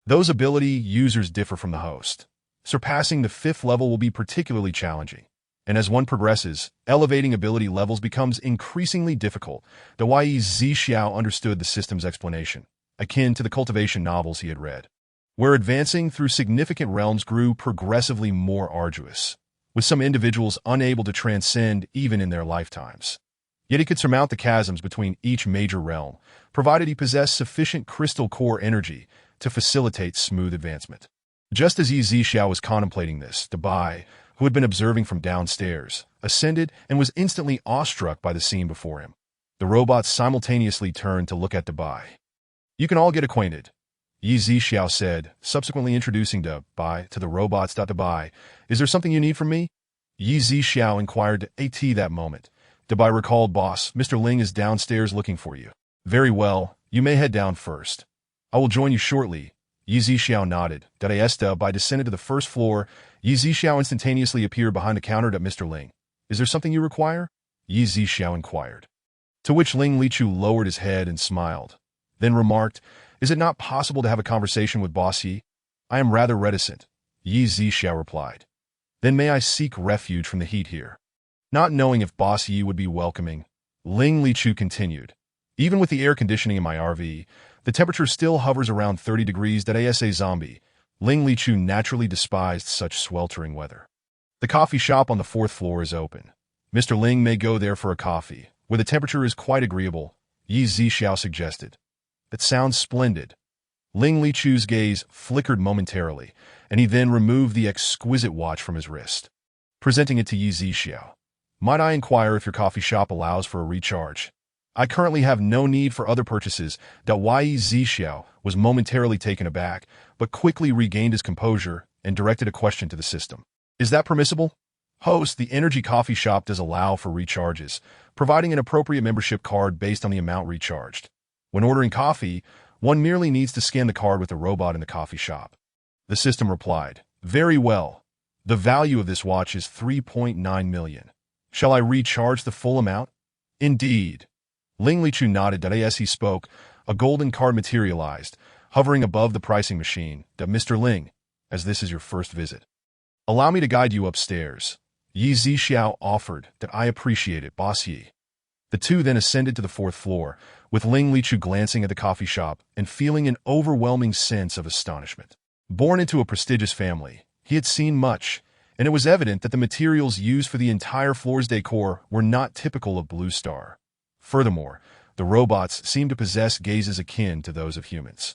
Those ability users differ from the host. Surpassing the 5th level will be particularly challenging, and as one progresses, elevating ability levels becomes increasingly difficult. The Yi Zixiao understood the system's explanation, akin to the cultivation novels he had read, where advancing through significant realms grew progressively more arduous, with some individuals unable to transcend even in their lifetimes. Yet he could surmount the chasms between each major realm, provided he possessed sufficient crystal core energy to facilitate smooth advancement. Just as Yi Zixiao was contemplating this, Dabai, who had been observing from downstairs, ascended and was instantly awestruck by the scene before him. The robots simultaneously turned to look at Dabai. You can all get acquainted, Yi Zixiao said, subsequently introducing Dabai to the robots. Dabai, is there something you need from me? Yi Zixiao inquired at that moment. Dabai recalled, boss, Mr. Ling is downstairs looking for you. Very well, you may head down first. I will join you shortly. Yi Zixiao nodded. Dabai descended to the first floor. Yi Zixiao instantaneously appeared behind the counter. Mr. Ling, is there something you require? Yi Zixiao inquired. To which Ling Lichu lowered his head and smiled, then remarked, is it not possible to have a conversation with Boss Yi? I am rather reticent. Yi Zixiao replied. Then may I seek refuge from the heat here? Not knowing if Boss Yi would be welcoming, Ling Lichu continued. Even with the air conditioning in my RV, the temperature still hovers around 30 degrees. As a zombie, Ling Lichu naturally despised such sweltering weather. The coffee shop on the 4th floor is open. Mr. Ling may go there for a coffee, where the temperature is quite agreeable, Yi Zixiao suggested. That sounds splendid. Ling Lichu's gaze flickered momentarily, and he then removed the exquisite watch from his wrist, presenting it to Yi Zixiao. Might I inquire if your coffee shop allows for a recharge? I currently have no need for other purchases. Yi Zixiao was momentarily taken aback, but quickly regained his composure and directed a question to the system. Is that permissible? Host, the Energy Coffee Shop does allow for recharges, providing an appropriate membership card based on the amount recharged. When ordering coffee, one merely needs to scan the card with a robot in the coffee shop. The system replied, very well. The value of this watch is 3.9 million. Shall I recharge the full amount? Indeed. Ling Lichu nodded. As he spoke, a golden card materialized, hovering above the pricing machine. Mr. Ling, as this is your first visit, allow me to guide you upstairs. Yi Zixiao offered. I appreciate it, Boss Yi. The two then ascended to the 4th floor, with Ling Lichu glancing at the coffee shop and feeling an overwhelming sense of astonishment. Born into a prestigious family, he had seen much, and it was evident that the materials used for the entire floor's decor were not typical of Blue Star. Furthermore, the robots seemed to possess gazes akin to those of humans.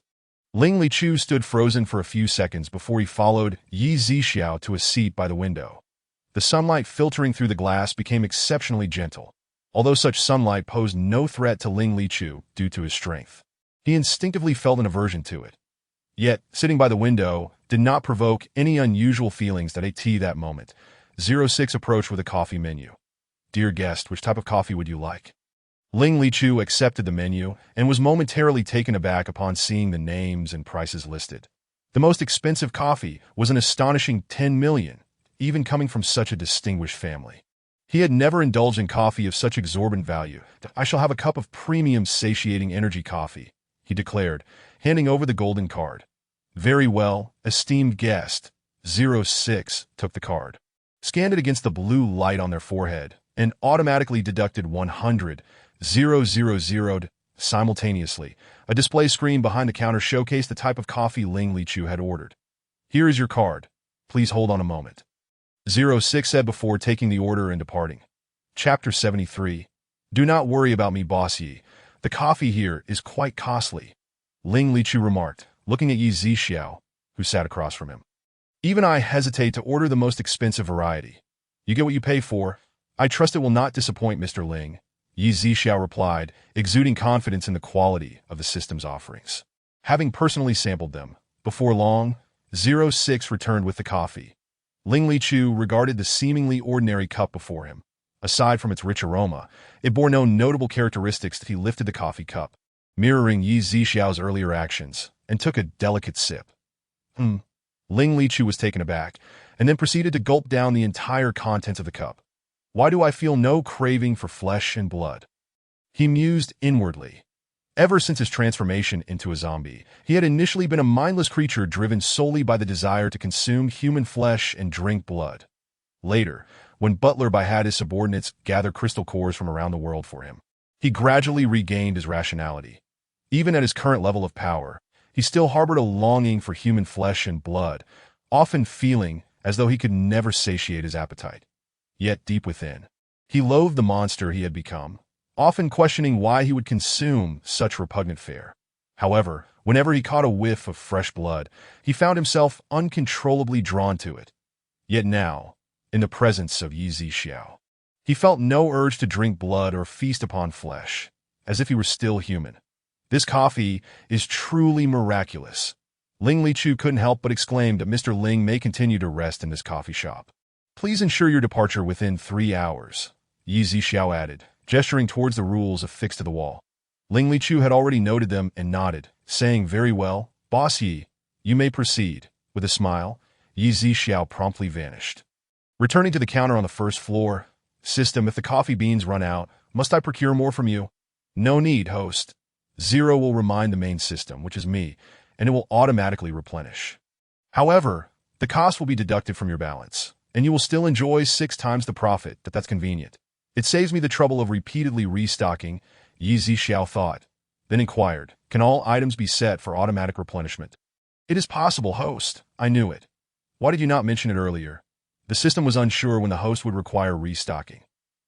Ling Lichu stood frozen for a few seconds before he followed Yi Zixiao to a seat by the window. The sunlight filtering through the glass became exceptionally gentle, although such sunlight posed no threat to Ling Lichu due to his strength. He instinctively felt an aversion to it. Yet, sitting by the window did not provoke any unusual feelings at that moment. 06 approached with a coffee menu. "Dear guest, which type of coffee would you like?" Ling Lichu accepted the menu and was momentarily taken aback upon seeing the names and prices listed. The most expensive coffee was an astonishing 10 million, even coming from such a distinguished family. He had never indulged in coffee of such exorbitant value. "I shall have a cup of premium satiating energy coffee," he declared, handing over the golden card. "Very well, esteemed guest." 06 took the card, scanned it against the blue light on their forehead, and automatically deducted 100,000 simultaneously. A display screen behind the counter showcased the type of coffee Ling Lichu had ordered. "Here is your card. Please hold on a moment," 06 said before taking the order and departing. Chapter 73. "Do not worry about me, boss Yi. The coffee here is quite costly," Ling Lichu remarked, looking at Yi Zixiao, who sat across from him. "Even I hesitate to order the most expensive variety. You get what you pay for. I trust it will not disappoint, Mr. Ling," Yi Zixiao replied, exuding confidence in the quality of the system's offerings. Having personally sampled them, before long, 06 returned with the coffee. Ling Lichu regarded the seemingly ordinary cup before him. Aside from its rich aroma, it bore no notable characteristics. He lifted the coffee cup, mirroring Yi Zixiao's earlier actions, and took a delicate sip. Ling Lichu was taken aback, and then proceeded to gulp down the entire contents of the cup. "Why do I feel no craving for flesh and blood?" he mused inwardly. Ever since his transformation into a zombie, he had initially been a mindless creature driven solely by the desire to consume human flesh and drink blood. Later, when Butler bade his subordinates gather crystal cores from around the world for him, he gradually regained his rationality. Even at his current level of power, he still harbored a longing for human flesh and blood, often feeling as though he could never satiate his appetite. Yet deep within, he loathed the monster he had become, often questioning why he would consume such repugnant fare. However, whenever he caught a whiff of fresh blood, he found himself uncontrollably drawn to it. Yet now, in the presence of Yi Zixiao, he felt no urge to drink blood or feast upon flesh, as if he were still human. "This coffee is truly miraculous." Ling Lichu couldn't help but exclaim that Mr. Ling may continue to rest in this coffee shop. "Please ensure your departure within 3 hours," Yi Zixiao added, gesturing towards the rules affixed to the wall. Ling Lichu had already noted them and nodded, saying, "Very well, boss Yi, you may proceed." With a smile, Yi Zixiao promptly vanished. Returning to the counter on the first floor, "System, if the coffee beans run out, must I procure more from you?" "No need, host. 0 will remind the main system, which is me, and it will automatically replenish. However, the cost will be deducted from your balance, and you will still enjoy 6 times the profit. That's convenient. It saves me the trouble of repeatedly restocking," Yi Zixiao thought, then inquired, "Can all items be set for automatic replenishment?" "It is possible, host. I knew it. Why did you not mention it earlier?" The system was unsure when the host would require restocking.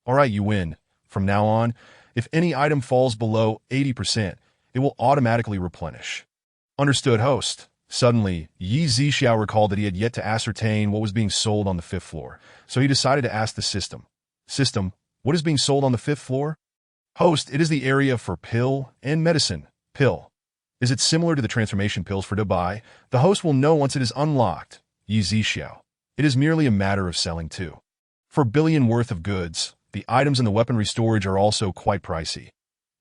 "All right, you win. From now on, if any item falls below 80%, it will automatically replenish." "Understood, host." Suddenly, Yi Zixiao recalled that he had yet to ascertain what was being sold on the 5th floor, so he decided to ask the system. "System, what is being sold on the 5th floor?" "Host, it is the area for pill and medicine. Pill. Is it similar to the transformation pills for Dubai? The host will know once it is unlocked." Yi Zixiao. "It is merely a matter of selling too. For billion worth of goods, the items in the weaponry storage are also quite pricey.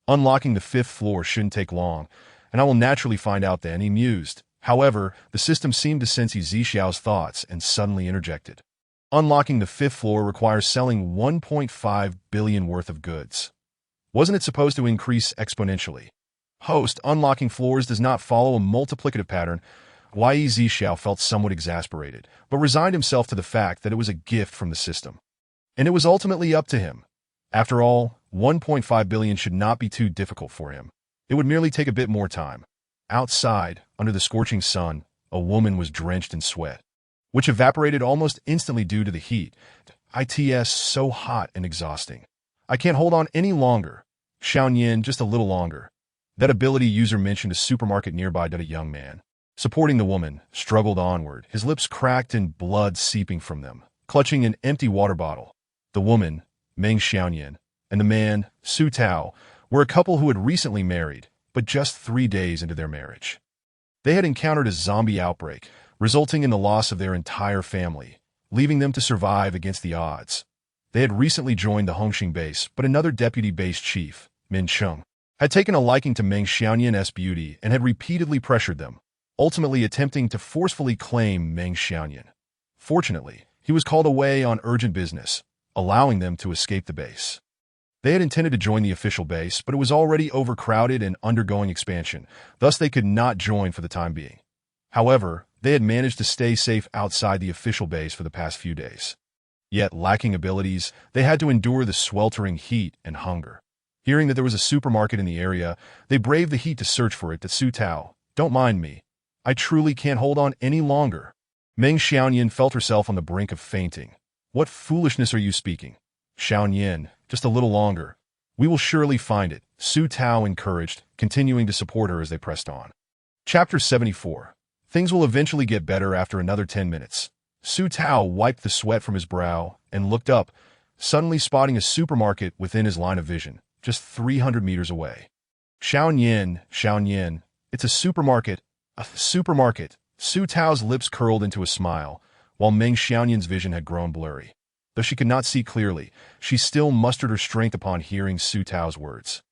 Unlocking the 5th floor shouldn't take long, and I will naturally find out then," he mused. However, the system seemed to sense Yi Zixiao's thoughts and suddenly interjected. "Unlocking the 5th floor requires selling 1.5 billion worth of goods. Wasn't it supposed to increase exponentially?" "Host, unlocking floors does not follow a multiplicative pattern." Yi Zixiao felt somewhat exasperated, but resigned himself to the fact that it was a gift from the system. And it was ultimately up to him. After all, 1.5 billion should not be too difficult for him. It would merely take a bit more time. Outside, under the scorching sun, a woman was drenched in sweat, which evaporated almost instantly due to the heat. "It's so hot and exhausting. I can't hold on any longer. Xiaoyan, just a little longer." That ability user mentioned a supermarket nearby that a young man, supporting the woman, struggled onward, his lips cracked and blood seeping from them, clutching an empty water bottle. The woman, Meng Xiaoyan, and the man, Su Tao, were a couple who had recently married, but just 3 days into their marriage. They had encountered a zombie outbreak, resulting in the loss of their entire family, leaving them to survive against the odds. They had recently joined the Hongqing base, but another deputy base chief, Min Chung, had taken a liking to Meng Xiaoyan's beauty and had repeatedly pressured them, ultimately attempting to forcefully claim Meng Xiaoyan. Fortunately, he was called away on urgent business, allowing them to escape the base. They had intended to join the official base, but it was already overcrowded and undergoing expansion, thus they could not join for the time being. However, they had managed to stay safe outside the official base for the past few days. Yet, lacking abilities, they had to endure the sweltering heat and hunger. Hearing that there was a supermarket in the area, they braved the heat to search for it. Su Tao, don't mind me. I truly can't hold on any longer. Meng Xiaoyan felt herself on the brink of fainting. What foolishness are you speaking? Xiaoyan, just a little longer. We will surely find it, Su Tao encouraged, continuing to support her as they pressed on. Chapter 74. Things will eventually get better after another 10 minutes. Su Tao wiped the sweat from his brow and looked up, suddenly spotting a supermarket within his line of vision, just 300 meters away. Xiaoyan, it's a supermarket. A supermarket. Su Tao's lips curled into a smile, while Meng Xiaoyan's vision had grown blurry. Though she could not see clearly, she still mustered her strength upon hearing Su Tao's words.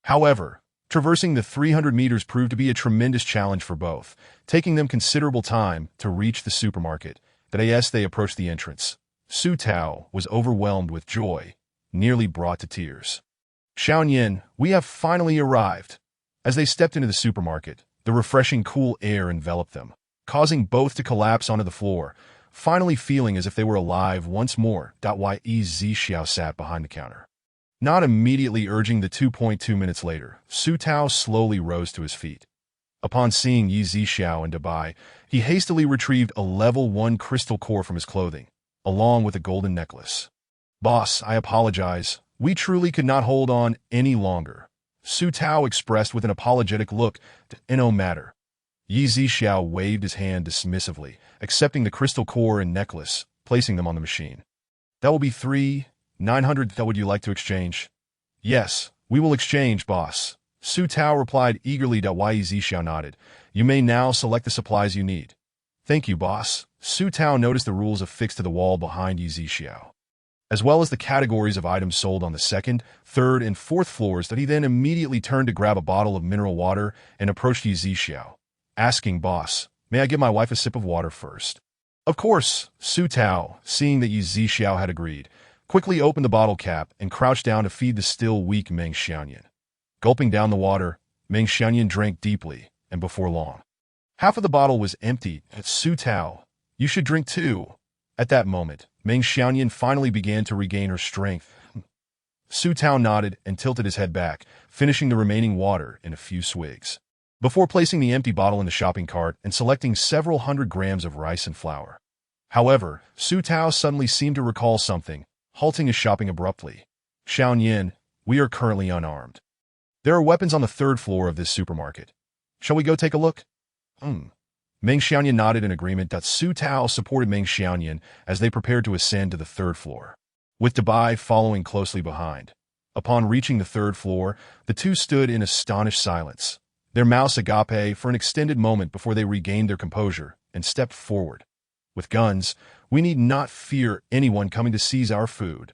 However, traversing the 300 meters proved to be a tremendous challenge for both, taking them considerable time to reach the supermarket. As they approached the entrance, Su Tao was overwhelmed with joy, nearly brought to tears. Xiaoyan, we have finally arrived. As they stepped into the supermarket, the refreshing cool air enveloped them, causing both to collapse onto the floor, finally feeling as if they were alive once more. Yi Xiao sat behind the counter. Not immediately urging the 2.2 minutes later, Su Tao slowly rose to his feet. Upon seeing Yi Xiao and Dabai, he hastily retrieved a level 1 crystal core from his clothing, along with a golden necklace. Boss, I apologize. We truly could not hold on any longer. Su Tao expressed with an apologetic look. No matter. Yi Xiao waved his hand dismissively, accepting the crystal core and necklace, placing them on the machine. That will be 3,900. That would you like to exchange? Yes, we will exchange, boss. Su Tao replied eagerly. Yi Xiao nodded. You may now select the supplies you need. Thank you, boss. Su Tao noticed the rules affixed to the wall behind Yi Xiao, as well as the categories of items sold on the second, third, and fourth floors. That he then immediately turned to grab a bottle of mineral water and approached Yi Xiao, asking, Boss, may I give my wife a sip of water first? Of course. Su Tao, seeing that Yi Xiao had agreed, quickly opened the bottle cap and crouched down to feed the still weak Meng Xiaoyan. Gulping down the water, Meng Xiaoyan drank deeply, and before long, half of the bottle was empty. Su Tao, you should drink too. At that moment, Meng Xiaoyan finally began to regain her strength. Su Tao nodded and tilted his head back, finishing the remaining water in a few swigs, before placing the empty bottle in the shopping cart and selecting several hundred grams of rice and flour. However, Su Tao suddenly seemed to recall something, halting his shopping abruptly. Xiaoyan, we are currently unarmed. There are weapons on the third floor of this supermarket. Shall we go take a look? Meng Xiaoyan nodded in agreement. Su Tao supported Meng Xiaoyan as they prepared to ascend to the third floor, with Dabai following closely behind. Upon reaching the third floor, the two stood in astonished silence, their mouths agape for an extended moment before they regained their composure and stepped forward. With guns, we need not fear anyone coming to seize our food.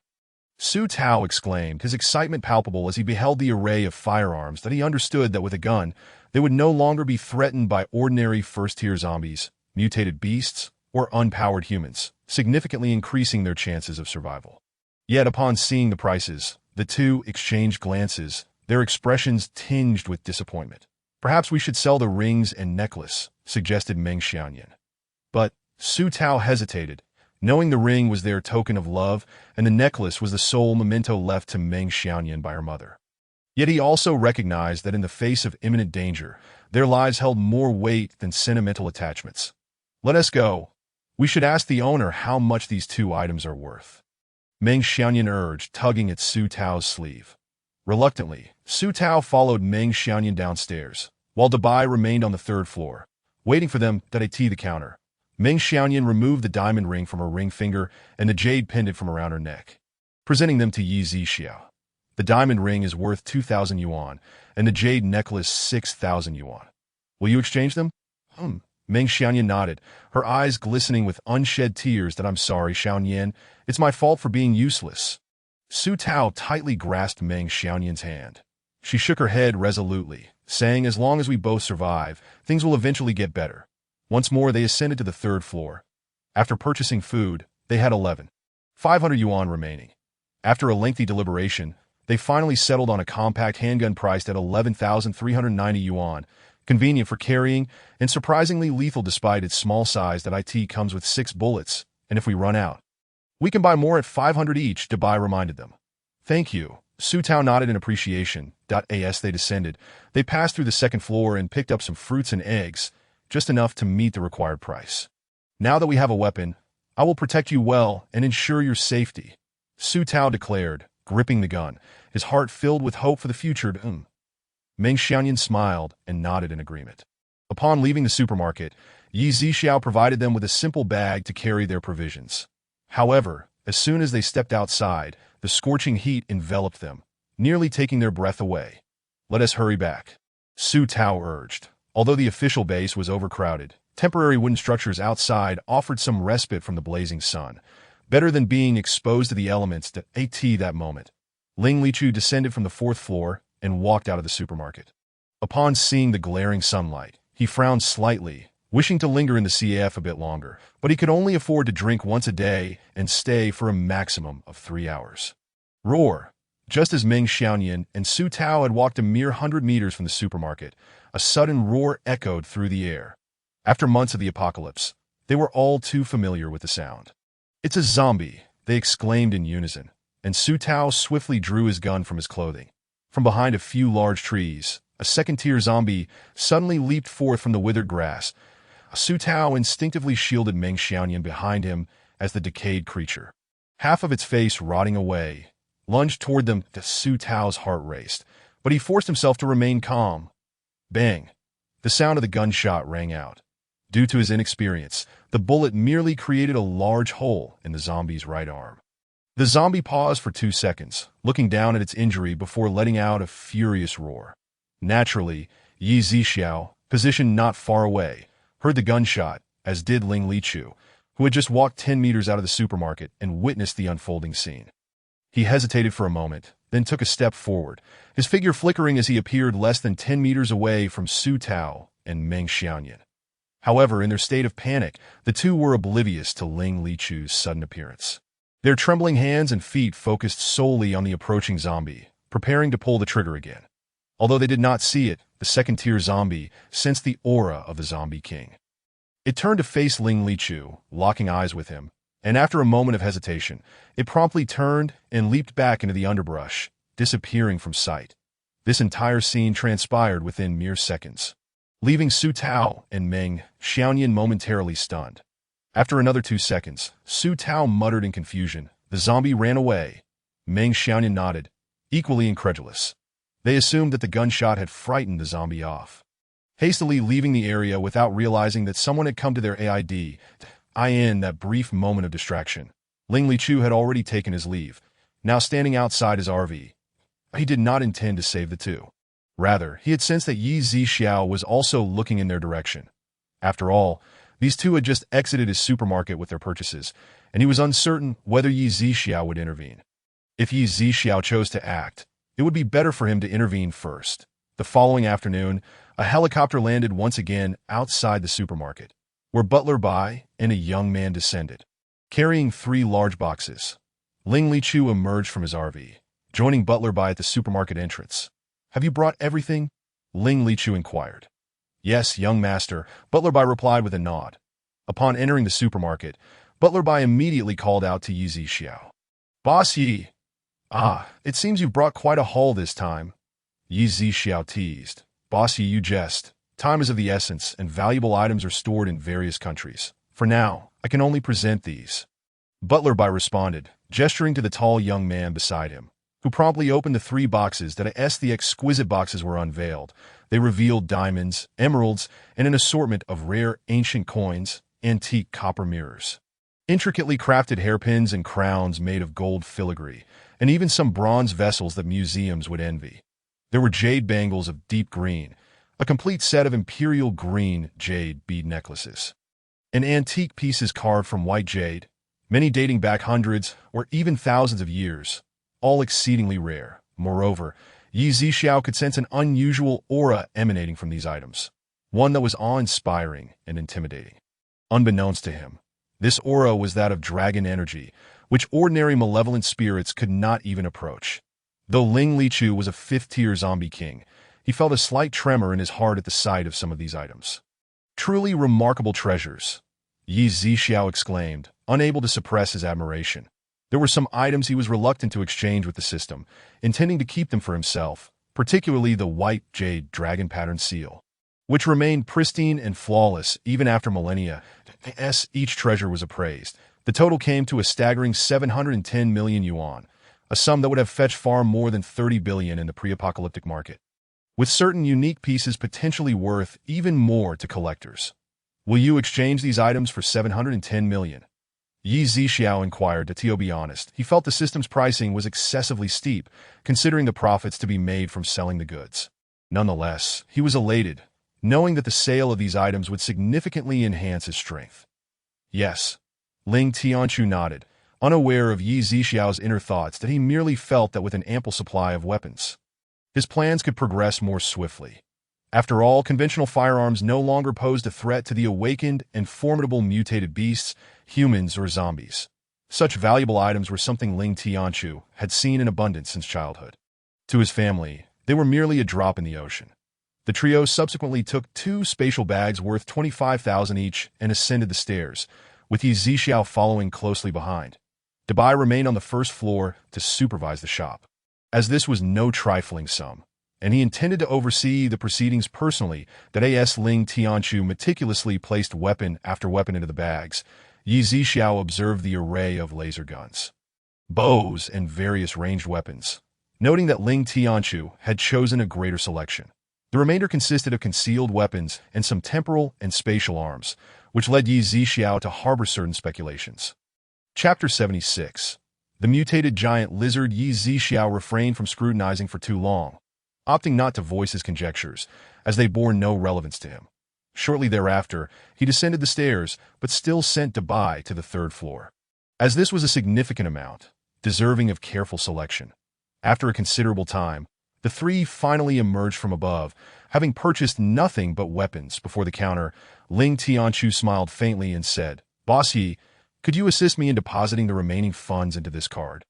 Su Tao exclaimed, his excitement palpable as he beheld the array of firearms that he understood that with a gun, they would no longer be threatened by ordinary first-tier zombies, mutated beasts, or unpowered humans, significantly increasing their chances of survival. Yet upon seeing the prices, the two exchanged glances, their expressions tinged with disappointment. Perhaps we should sell the rings and necklace, suggested Meng Xiaoyan. But Su Tao hesitated, knowing the ring was their token of love and the necklace was the sole memento left to Meng Xiaoyan by her mother. Yet he also recognized that in the face of imminent danger, their lives held more weight than sentimental attachments. Let us go. We should ask the owner how much these two items are worth. Meng Xiaoyan urged, tugging at Su Tao's sleeve. Reluctantly, Su Tao followed Meng Xiaoyan downstairs, while Dabai remained on the third floor, waiting for them at the counter. Meng Xiaoyan removed the diamond ring from her ring finger and the jade pendant from around her neck, presenting them to Yi Xiao. The diamond ring is worth 2,000 yuan, and the jade necklace 6,000 yuan. Will you exchange them? Meng Xiaoyan nodded, her eyes glistening with unshed tears. That I'm sorry, Xiaoyan. It's my fault for being useless. Su Tao tightly grasped Meng Xiaoyan's hand. She shook her head resolutely, saying, as long as we both survive, things will eventually get better. Once more they ascended to the third floor. After purchasing food, they had 11,500 yuan remaining. After a lengthy deliberation, they finally settled on a compact handgun priced at 11,390 yuan, convenient for carrying and surprisingly lethal despite its small size. That it comes with 6 bullets, and if we run out, we can buy more at 500 each, Dabai reminded them. Thank you. Su Tao nodded in appreciation. As they descended, they passed through the second floor and picked up some fruits and eggs, just enough to meet the required price. Now that we have a weapon, I will protect you well and ensure your safety, Su Tao declared, gripping the gun, his heart filled with hope for the future. Meng Xiaoyan smiled and nodded in agreement. Upon leaving the supermarket, Yi Zixiao provided them with a simple bag to carry their provisions. However, as soon as they stepped outside, the scorching heat enveloped them, nearly taking their breath away. Let us hurry back, Su Tao urged. Although the official base was overcrowded, temporary wooden structures outside offered some respite from the blazing sun, better than being exposed to the elements. That moment, Ling Lichu descended from the 4th floor and walked out of the supermarket. Upon seeing the glaring sunlight, he frowned slightly, wishing to linger in the CF a bit longer, but he could only afford to drink once a day and stay for a maximum of 3 hours. Roar! Just as Meng Xiaoyan and Su Tao had walked a mere 100 meters from the supermarket, a sudden roar echoed through the air. After months of the apocalypse, they were all too familiar with the sound. It's a zombie, they exclaimed in unison, and Su Tao swiftly drew his gun from his clothing. From behind a few large trees, a second-tier zombie suddenly leaped forth from the withered grass. Su Tao instinctively shielded Meng Xiaoyan behind him as the decayed creature, half of its face rotting away, lunged toward them. Su Tao's heart raced, but he forced himself to remain calm. Bang! The sound of the gunshot rang out. Due to his inexperience, the bullet merely created a large hole in the zombie's right arm. The zombie paused for 2 seconds, looking down at its injury before letting out a furious roar. Naturally, Yi Zixiao, positioned not far away, heard the gunshot, as did Ling Lichu, who had just walked 10 meters out of the supermarket and witnessed the unfolding scene. He hesitated for a moment, then took a step forward, his figure flickering as he appeared less than 10 meters away from Su Tao and Meng Xiaoyan. However, in their state of panic, the two were oblivious to Ling Lichu's sudden appearance. Their trembling hands and feet focused solely on the approaching zombie, preparing to pull the trigger again. Although they did not see it, the second-tier zombie sensed the aura of the Zombie King. It turned to face Ling Lichu, locking eyes with him, and after a moment of hesitation, it promptly turned and leaped back into the underbrush, disappearing from sight. This entire scene transpired within mere seconds, leaving Su Tao and Meng Xiaoyan momentarily stunned. After another 2 seconds, Su Tao muttered in confusion. The zombie ran away. Meng Xiaoyan nodded, equally incredulous. They assumed that the gunshot had frightened the zombie off. Hastily leaving the area without realizing that someone had come to their aid, in that brief moment of distraction, Ling Lichu had already taken his leave, now standing outside his RV. He did not intend to save the two. Rather, he had sensed that Yi Zixiao was also looking in their direction. After all, these two had just exited his supermarket with their purchases, and he was uncertain whether Yi Zixiao would intervene. If Yi Zixiao chose to act, it would be better for him to intervene first. The following afternoon, a helicopter landed once again outside the supermarket, where Butler Bai and a young man descended, carrying 3 large boxes. Ling Lichu emerged from his RV, joining Butler Bai at the supermarket entrance. "Have you brought everything?" Ling Lichu inquired. "Yes, young master," Butler Bai replied with a nod. Upon entering the supermarket, Butler Bai immediately called out to Yi Zixiao. "Boss Yi! It seems you've brought quite a haul this time." Yi Zixiao teased. "Boss Yi, you jest. Time is of the essence, and valuable items are stored in various countries. For now, I can only present these." Butler Bai responded, gesturing to the tall young man beside him, who promptly opened the 3 boxes. The exquisite boxes were unveiled. They revealed diamonds, emeralds, and an assortment of rare ancient coins, antique copper mirrors, intricately crafted hairpins and crowns made of gold filigree, and even some bronze vessels that museums would envy. There were jade bangles of deep green, a complete set of imperial green jade bead necklaces, and antique pieces carved from white jade, many dating back hundreds or even thousands of years, all exceedingly rare. Moreover, Yi Zixiao could sense an unusual aura emanating from these items, one that was awe-inspiring and intimidating. Unbeknownst to him, this aura was that of dragon energy, which ordinary malevolent spirits could not even approach. Though Ling Lichu was a fifth-tier zombie king, he felt a slight tremor in his heart at the sight of some of these items. Truly remarkable treasures, Yi Zixiao exclaimed, unable to suppress his admiration. There were some items he was reluctant to exchange with the system, intending to keep them for himself, particularly the white jade dragon pattern seal, which remained pristine and flawless even after millennia. Each treasure was appraised. The total came to a staggering 710 million yuan, a sum that would have fetched far more than 30 billion in the pre-apocalyptic market, with certain unique pieces potentially worth even more to collectors. Will you exchange these items for 710 million? Yi Zixiao inquired. To be honest, he felt the system's pricing was excessively steep, considering the profits to be made from selling the goods. Nonetheless, he was elated, knowing that the sale of these items would significantly enhance his strength. Yes, Ling Tianchu nodded, unaware of Yi Zixiao's inner thoughts that he merely felt that with an ample supply of weapons, his plans could progress more swiftly. After all, conventional firearms no longer posed a threat to the awakened and formidable mutated beasts, humans or zombies. Such valuable items were something Ling Tianchu had seen in abundance since childhood. To his family, they were merely a drop in the ocean. The trio subsequently took 2 spatial bags worth 25,000 each and ascended the stairs, with Yi Zixiao following closely behind. Dabai remained on the first floor to supervise the shop, as this was no trifling sum, and he intended to oversee the proceedings personally. That as Ling Tianchu meticulously placed weapon after weapon into the bags, Yi Zixiao observed the array of laser guns, bows, and various ranged weapons, noting that Ling Tianchu had chosen a greater selection. The remainder consisted of concealed weapons and some temporal and spatial arms, which led Yi Zixiao to harbor certain speculations. Chapter 76. The mutated giant lizard. Yi Zixiao refrained from scrutinizing for too long, opting not to voice his conjectures, as they bore no relevance to him. Shortly thereafter, he descended the stairs, but still sent Dabai to the 3rd floor, as this was a significant amount, deserving of careful selection. After a considerable time, the 3 finally emerged from above, having purchased nothing but weapons. Before the counter, Ling Tianchu smiled faintly and said, "Boss Yi, could you assist me in depositing the remaining funds into this card?"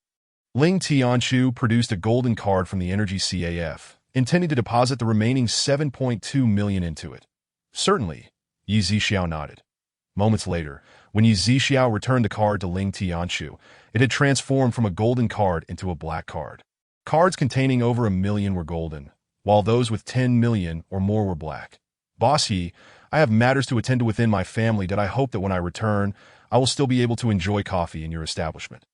Ling Tianchu produced a golden card from the Energy CAF, intending to deposit the remaining 7.2 million into it. Certainly, Yi Zixiao nodded. Moments later, when Yi Zixiao returned the card to Ling Tianchu, it had transformed from a golden card into a black card. Cards containing over 1 million were golden, while those with 10 million or more were black. "Boss Yi, I have matters to attend to within my family that I hope that when I return, I will still be able to enjoy coffee in your establishment,"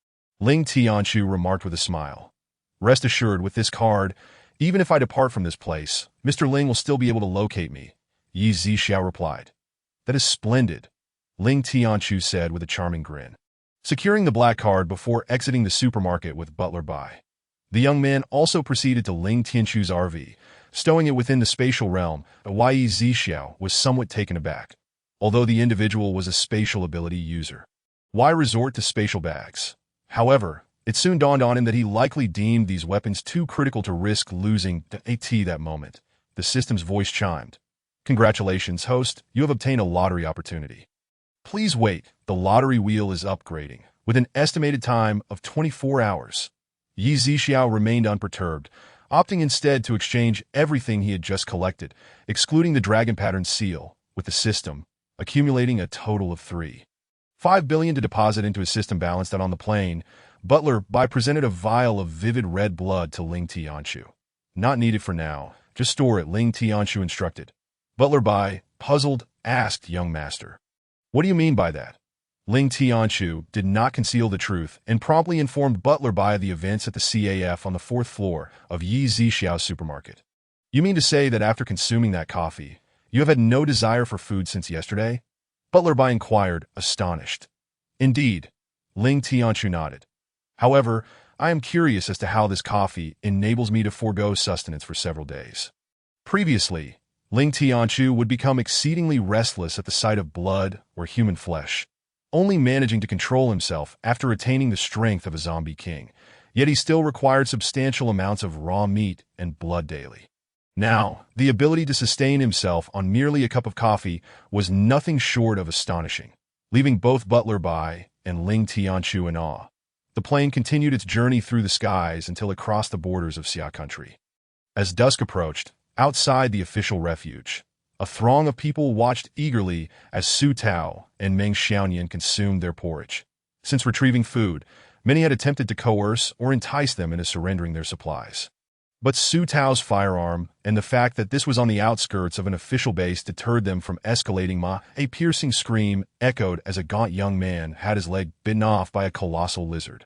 Ling Tianchu remarked with a smile. "Rest assured, with this card, even if I depart from this place, Mr. Ling will still be able to locate me," Yi Zixiao replied. "That is splendid," Ling Tianchu said with a charming grin, securing the black card before exiting the supermarket with Butler Bai. The young man also proceeded to Ling Tianchu's RV, stowing it within the spatial realm. Yi Zixiao was somewhat taken aback, although the individual was a spatial ability user. Why resort to spatial bags? However, it soon dawned on him that he likely deemed these weapons too critical to risk losing that moment. The system's voice chimed. "Congratulations, host, you have obtained a lottery opportunity. Please wait, the lottery wheel is upgrading, with an estimated time of 24 hours. Yi Zixiao remained unperturbed, opting instead to exchange everything he had just collected, excluding the dragon pattern seal, with the system, accumulating a total of 3.5 billion to deposit into his system balance. That on the plane, Butler Bai presented a vial of vivid red blood to Ling Tianchu. "Not needed for now, just store it," Ling Tianchu instructed. Butler Bai, puzzled, asked, "Young master, what do you mean by that?" Ling Tianchu did not conceal the truth and promptly informed Butler Bai of the events at the CAF on the 4th floor of Yi Zixiao's supermarket. "You mean to say that after consuming that coffee, you have had no desire for food since yesterday?" Butler Bai inquired, astonished. "Indeed," Ling Tianchu nodded. "However, I am curious as to how this coffee enables me to forego sustenance for several days." Previously, Ling Tianchu would become exceedingly restless at the sight of blood or human flesh, only managing to control himself after attaining the strength of a zombie king. Yet he still required substantial amounts of raw meat and blood daily. Now, the ability to sustain himself on merely a cup of coffee was nothing short of astonishing, leaving both Butler Bai and Ling Tianchu in awe. The plane continued its journey through the skies until it crossed the borders of Xia country. As dusk approached, outside the official refuge, a throng of people watched eagerly as Su Tao and Meng Xiaonian consumed their porridge. Since retrieving food, many had attempted to coerce or entice them into surrendering their supplies. But Su Tao's firearm and the fact that this was on the outskirts of an official base deterred them from escalating. A piercing scream echoed as a gaunt young man had his leg bitten off by a colossal lizard.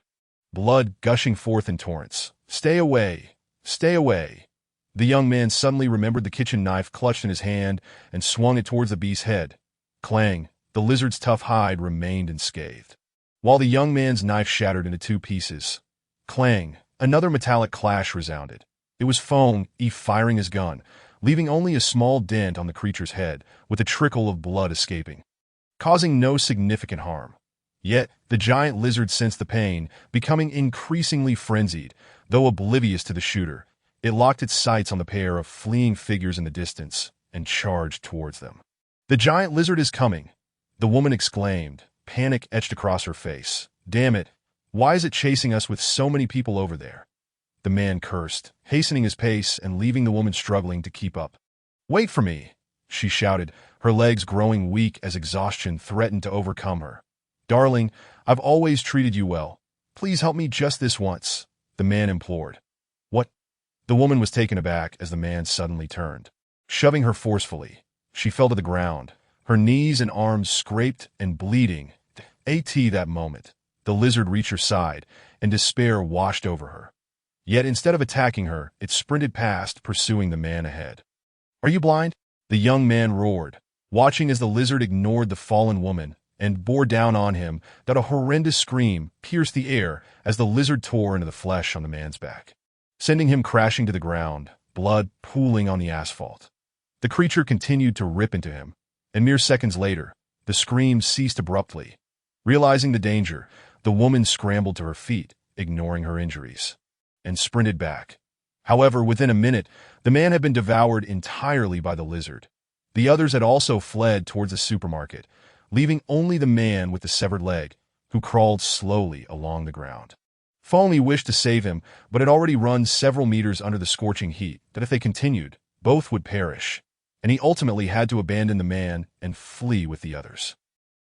Blood gushing forth in torrents. "Stay away! Stay away!" The young man suddenly remembered the kitchen knife clutched in his hand and swung it towards the beast's head. Clang! The lizard's tough hide remained unscathed, while the young man's knife shattered into two pieces. Clang! Another metallic clash resounded. It was Feng Yi firing his gun, leaving only a small dent on the creature's head, with a trickle of blood escaping, causing no significant harm. Yet, the giant lizard sensed the pain, becoming increasingly frenzied. Though oblivious to the shooter, it locked its sights on the pair of fleeing figures in the distance and charged towards them. "The giant lizard is coming!" the woman exclaimed, panic etched across her face. "Damn it! Why is it chasing us with so many people over there?" The man cursed, hastening his pace and leaving the woman struggling to keep up. "Wait for me!" she shouted, her legs growing weak as exhaustion threatened to overcome her. "Darling, I've always treated you well. Please help me just this once," the man implored. "What?" The woman was taken aback as the man suddenly turned. Shoving her forcefully, she fell to the ground, her knees and arms scraped and bleeding. That moment, the lizard reached her side, and despair washed over her. Yet instead of attacking her, it sprinted past, pursuing the man ahead. "Are you blind?" the young man roared, watching as the lizard ignored the fallen woman and bore down on him. That a horrendous scream pierced the air as the lizard tore into the flesh on the man's back, sending him crashing to the ground, blood pooling on the asphalt. The creature continued to rip into him, and mere seconds later, the scream ceased abruptly. Realizing the danger, the woman scrambled to her feet, ignoring her injuries, and sprinted back. However, within a minute, the man had been devoured entirely by the lizard. The others had also fled towards the supermarket, leaving only the man with the severed leg, who crawled slowly along the ground. Feng wished to save him, but had already run several meters under the scorching heat, that if they continued, both would perish, and he ultimately had to abandon the man and flee with the others.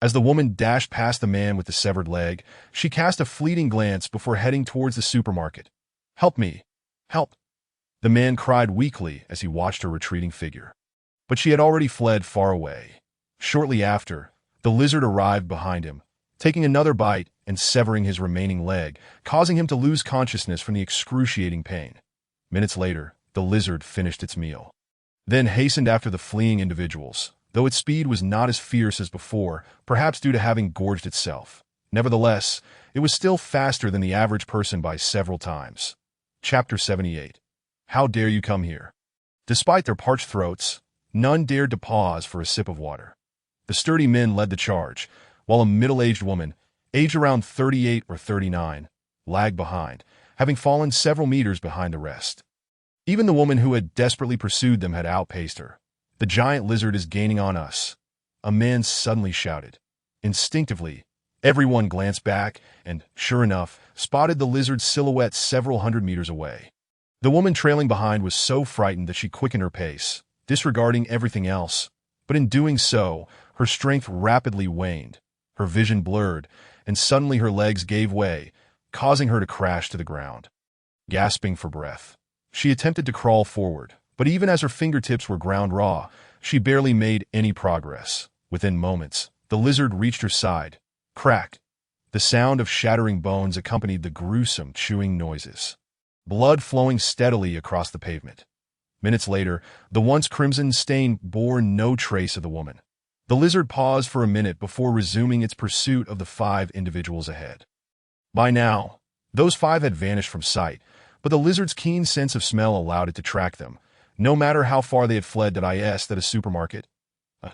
As the woman dashed past the man with the severed leg, she cast a fleeting glance before heading towards the supermarket. "Help me! Help!" the man cried weakly as he watched her retreating figure. But she had already fled far away. Shortly after, the lizard arrived behind him, taking another bite and severing his remaining leg, causing him to lose consciousness from the excruciating pain. Minutes later, the lizard finished its meal, then hastened after the fleeing individuals, though its speed was not as fierce as before, perhaps due to having gorged itself. Nevertheless, it was still faster than the average person by several times. Chapter 78. How dare you come here? Despite their parched throats, none dared to pause for a sip of water. The sturdy men led the charge, while a middle-aged woman, aged around 38 or 39, lagged behind, having fallen several meters behind the rest. Even the woman who had desperately pursued them had outpaced her. "The giant lizard is gaining on us," a man suddenly shouted. Instinctively, everyone glanced back and, sure enough, spotted the lizard's silhouette several hundred meters away. The woman trailing behind was so frightened that she quickened her pace, disregarding everything else, but in doing so, her strength rapidly waned, her vision blurred, and suddenly her legs gave way, causing her to crash to the ground. Gasping for breath, she attempted to crawl forward, but even as her fingertips were ground raw, she barely made any progress. Within moments, the lizard reached her side. Crack! The sound of shattering bones accompanied the gruesome chewing noises, blood flowing steadily across the pavement. Minutes later, the once crimson stain bore no trace of the woman. The lizard paused for a minute before resuming its pursuit of the 5 individuals ahead. By now, those 5 had vanished from sight, but the lizard's keen sense of smell allowed it to track them, no matter how far they had fled. Did I ask that a supermarket?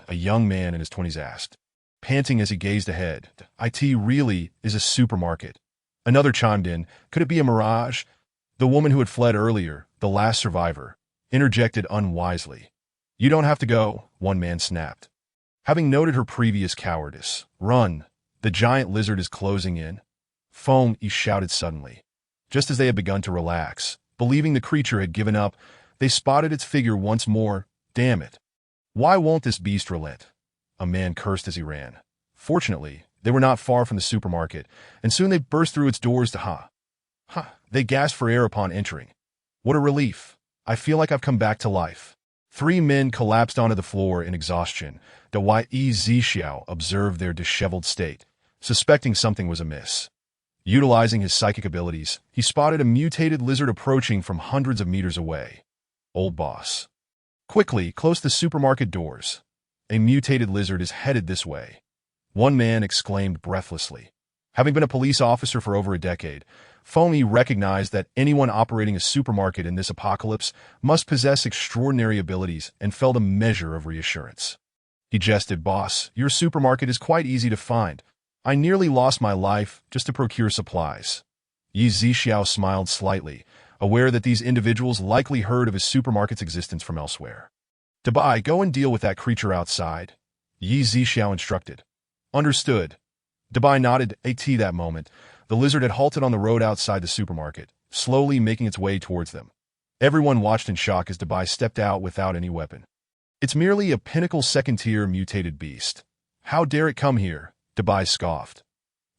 A young man in his 20s asked, panting as he gazed ahead. It really is a supermarket. Another chimed in, could it be a mirage? The woman who had fled earlier, the last survivor, interjected unwisely. You don't have to go, one man snapped. Having noted her previous cowardice, run, the giant lizard is closing in. Foam, he shouted suddenly. Just as they had begun to relax, believing the creature had given up, they spotted its figure once more. Damn it. Why won't this beast relent? A man cursed as he ran. Fortunately, they were not far from the supermarket, and soon they burst through its doors to They gasped for air upon entering. What a relief. I feel like I've come back to life. 3 men collapsed onto the floor in exhaustion. The Ye Zixiao observed their disheveled state, suspecting something was amiss. Utilizing his psychic abilities, he spotted a mutated lizard approaching from hundreds of meters away. Old boss. Quickly, close the supermarket doors. A mutated lizard is headed this way. One man exclaimed breathlessly. Having been a police officer for over a decade, Foamy recognized that anyone operating a supermarket in this apocalypse must possess extraordinary abilities and felt a measure of reassurance. He jested, Boss, your supermarket is quite easy to find. I nearly lost my life just to procure supplies. Yi Zixiao smiled slightly, aware that these individuals likely heard of his supermarket's existence from elsewhere. Dabai, go and deal with that creature outside, Yi Zixiao instructed. Understood. Dabai nodded. At that moment, the lizard had halted on the road outside the supermarket, slowly making its way towards them. Everyone watched in shock as Dabai stepped out without any weapon. It's merely a pinnacle second-tier mutated beast. How dare it come here? Dabai scoffed.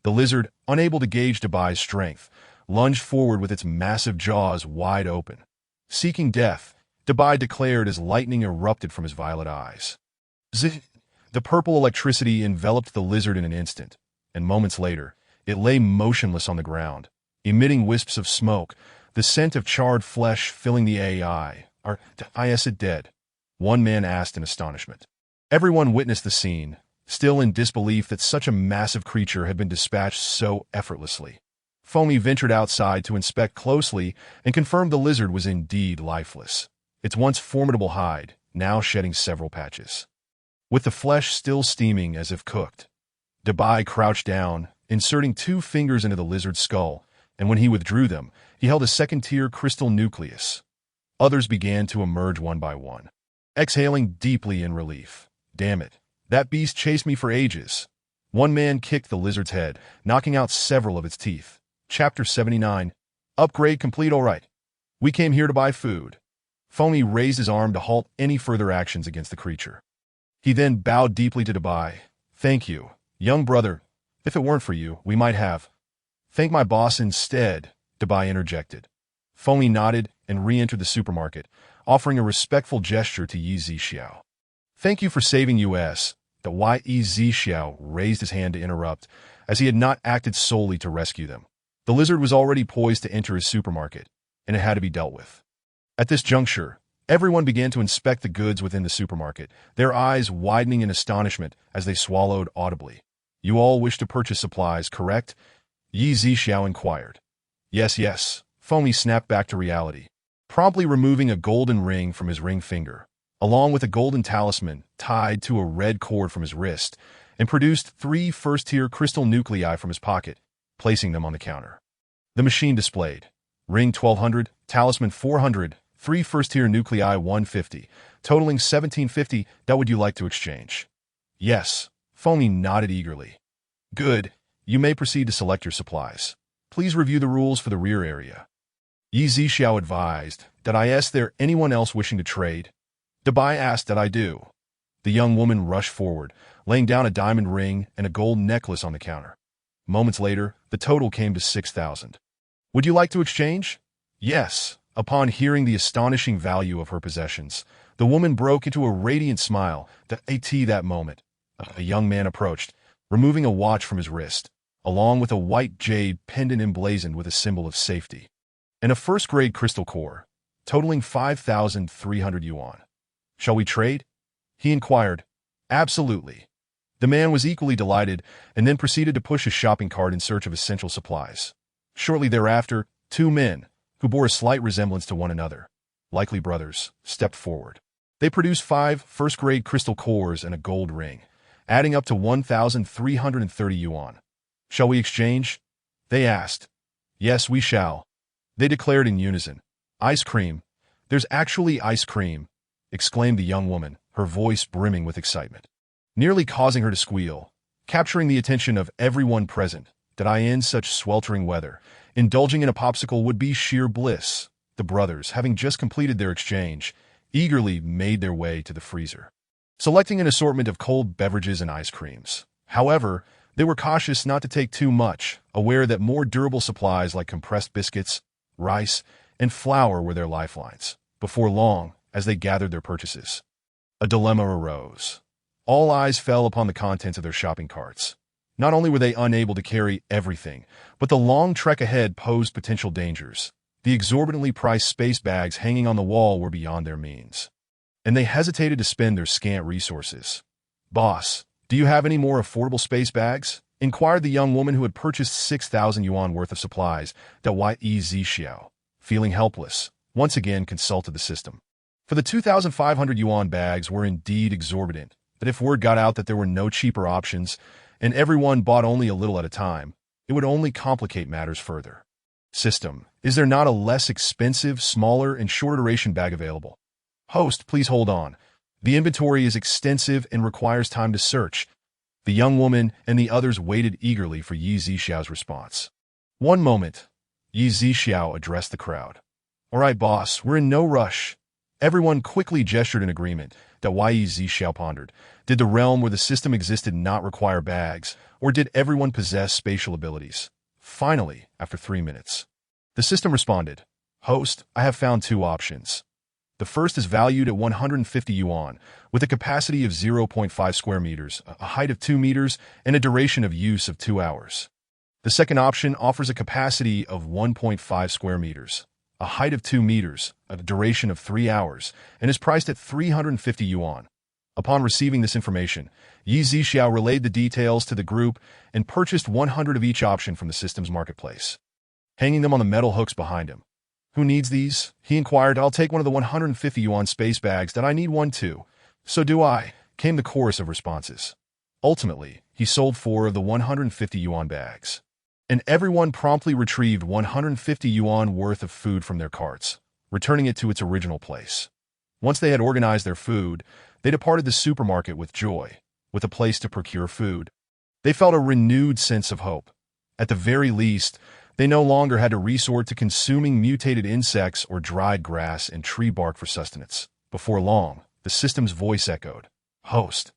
The lizard, unable to gauge Dabai's strength, lunged forward with its massive jaws wide open. Seeking death, Dabai declared as lightning erupted from his violet eyes. Zzz! The purple electricity enveloped the lizard in an instant, and moments later, it lay motionless on the ground, emitting wisps of smoke, the scent of charred flesh filling the AI. Is it dead? One man asked in astonishment. Everyone witnessed the scene, still in disbelief that such a massive creature had been dispatched so effortlessly. Foamy ventured outside to inspect closely and confirmed the lizard was indeed lifeless, its once formidable hide now shedding several patches. With the flesh still steaming as if cooked, Dabai crouched down, inserting 2 fingers into the lizard's skull, and when he withdrew them, he held a second-tier crystal nucleus. Others began to emerge one by one, exhaling deeply in relief. Damn it, that beast chased me for ages. One man kicked the lizard's head, knocking out several of its teeth. Chapter 79. Upgrade complete. All right. We came here to buy food. Foamy raised his arm to halt any further actions against the creature. He then bowed deeply to Dabai. Thank you, young brother. If it weren't for you, we might have. Thank my boss instead, Dabai interjected. Foamy nodded and re-entered the supermarket, offering a respectful gesture to Yi Zixiao. Thank you for saving us. The Ye Zixiao raised his hand to interrupt, as he had not acted solely to rescue them. The lizard was already poised to enter his supermarket, and it had to be dealt with. At this juncture, everyone began to inspect the goods within the supermarket, their eyes widening in astonishment as they swallowed audibly. You all wish to purchase supplies, correct? Yi Zixiao inquired. Yes. Foamy snapped back to reality, promptly removing a golden ring from his ring finger, along with a golden talisman tied to a red cord from his wrist, and produced 3 first-tier crystal nuclei from his pocket, placing them on the counter. The machine displayed ring 1200, talisman 400, 3 first-tier nuclei 150, totaling 1750. That would you like to exchange? Yes. Foamy nodded eagerly. Good. You may proceed to select your supplies. Please review the rules for the rear area. Yi Zixiao advised. Did I ask there anyone else wishing to trade? Dabai asked that I do. The young woman rushed forward, laying down a diamond ring and a gold necklace on the counter. Moments later, the total came to 6,000. Would you like to exchange? Yes. Upon hearing the astonishing value of her possessions, the woman broke into a radiant smile. At that moment, a young man approached, removing a watch from his wrist, along with a white jade pendant emblazoned with a symbol of safety, and a first-grade crystal core, totaling 5,300 yuan. Shall we trade? He inquired. Absolutely. The man was equally delighted and then proceeded to push his shopping cart in search of essential supplies. Shortly thereafter, 2 men, who bore a slight resemblance to one another, likely brothers, stepped forward. They produced 5 first-grade crystal cores and a gold ring, adding up to 1,330 yuan. "Shall we exchange?" they asked. "Yes, we shall," they declared in unison. "Ice cream. There's actually ice cream," exclaimed the young woman, her voice brimming with excitement, nearly causing her to squeal, capturing the attention of everyone present. That in such sweltering weather, indulging in a popsicle would be sheer bliss. The brothers, having just completed their exchange, eagerly made their way to the freezer, selecting an assortment of cold beverages and ice creams. However, they were cautious not to take too much, aware that more durable supplies like compressed biscuits, rice, and flour were their lifelines. Before long, as they gathered their purchases, a dilemma arose. All eyes fell upon the contents of their shopping carts. Not only were they unable to carry everything, but the long trek ahead posed potential dangers. The exorbitantly priced space bags hanging on the wall were beyond their means, and they hesitated to spend their scant resources. "Boss, do you have any more affordable space bags?" inquired the young woman who had purchased 6,000 yuan worth of supplies. Xiao, feeling helpless, once again consulted the system. For the 2,500 yuan bags were indeed exorbitant, but if word got out that there were no cheaper options, and everyone bought only a little at a time, it would only complicate matters further. "System, is there not a less expensive, smaller, and shorter duration bag available?" "Host, please hold on. The inventory is extensive and requires time to search." The young woman and the others waited eagerly for Yi Zhixiao's response. "One moment." Yi Zhixiao addressed the crowd. "All right, boss, we're in no rush." Everyone quickly gestured in agreement. Yi Zhixiao pondered. Did the realm where the system existed not require bags, or did everyone possess spatial abilities? Finally, after 3 minutes, the system responded. "Host, I have found 2 options. The first is valued at 150 yuan, with a capacity of 0.5 square meters, a height of 2 meters, and a duration of use of 2 hours. The second option offers a capacity of 1.5 square meters, a height of 2 meters, a duration of 3 hours, and is priced at 350 yuan. Upon receiving this information, Yi Zhixiao relayed the details to the group and purchased 100 of each option from the system's marketplace, hanging them on the metal hooks behind him. "Who needs these?" he inquired. "I'll take one of the 150 yuan space bags. That I need one too." "So do I," came the chorus of responses. Ultimately, he sold 4 of the 150 yuan bags, and everyone promptly retrieved 150 yuan worth of food from their carts, returning it to its original place. Once they had organized their food, they departed the supermarket with joy, with a place to procure food. They felt a renewed sense of hope. At the very least, they no longer had to resort to consuming mutated insects or dried grass and tree bark for sustenance. Before long, the system's voice echoed. "Host,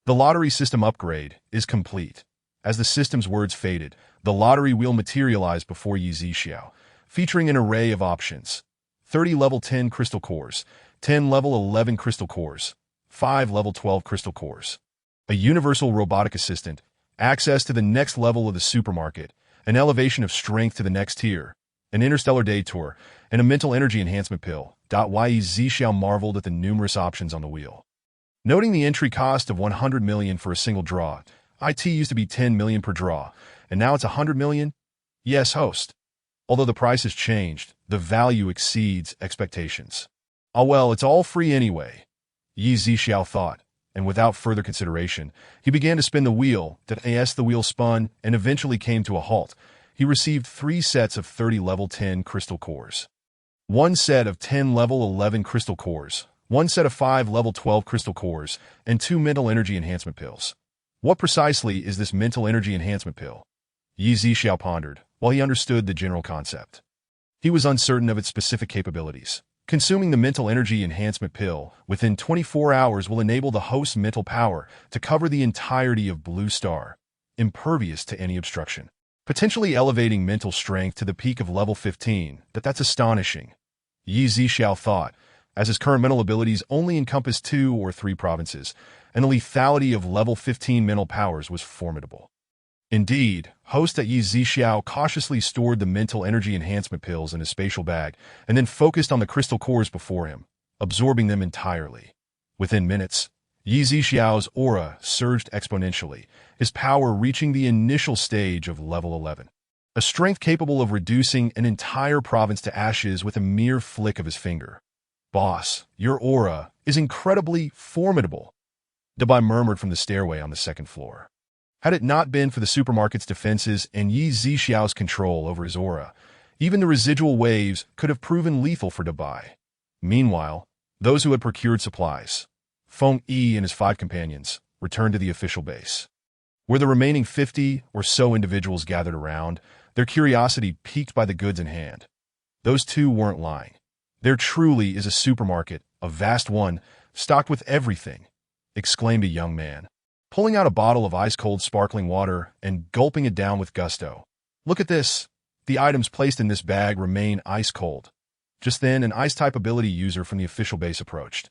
the lottery system upgrade is complete." As the system's words faded, the lottery wheel materialized before Yi Zhixiao, featuring an array of options. 30 level 10 crystal cores, 10 level 11 crystal cores, 5 level 12 crystal cores, a universal robotic assistant, access to the next level of the supermarket, an elevation of strength to the next tier, an interstellar day tour, and a mental energy enhancement pill. Yi Zhixiao marveled at the numerous options on the wheel. Noting the entry cost of 100 million for a single draw, IT used to be 10 million per draw, and now it's 100 million? Yes, host. Although the price has changed, the value exceeds expectations. "Oh well, it's all free anyway," Yi Zhixiao thought, and without further consideration, he began to spin the wheel. The wheel spun and eventually came to a halt. He received 3 sets of 30 level 10 crystal cores, 1 set of 10 level 11 crystal cores, 1 set of 5 level 12 crystal cores, and 2 mental energy enhancement pills. What precisely is this mental energy enhancement pill? Yi Zhixiao pondered, while he understood the general concept. He was uncertain of its specific capabilities. Consuming the mental energy enhancement pill within 24 hours will enable the host's mental power to cover the entirety of Blue Star, impervious to any obstruction, potentially elevating mental strength to the peak of level 15. That's astonishing, Yi Zhixiao thought, as his current mental abilities only encompassed 2 or 3 provinces, and the lethality of level 15 mental powers was formidable. Indeed, host at Yi Zhixiao cautiously stored the mental energy enhancement pills in his spatial bag and then focused on the crystal cores before him, absorbing them entirely. Within minutes, Yi Zhixiao's aura surged exponentially, his power reaching the initial stage of level 11. A strength capable of reducing an entire province to ashes with a mere flick of his finger. Boss, your aura is incredibly formidable, Dabai murmured from the stairway on the second floor. Had it not been for the supermarket's defenses and Yi Zixiao's control over his aura, even the residual waves could have proven lethal for Dabai. Meanwhile, those who had procured supplies, Feng Yi and his 5 companions, returned to the official base. Where the remaining 50 or so individuals gathered around, their curiosity piqued by the goods in hand. Those two weren't lying. There truly is a supermarket, a vast one, stocked with everything, exclaimed a young man, pulling out a bottle of ice-cold sparkling water and gulping it down with gusto. Look at this. The items placed in this bag remain ice-cold. Just then, an ice-type ability user from the official base approached.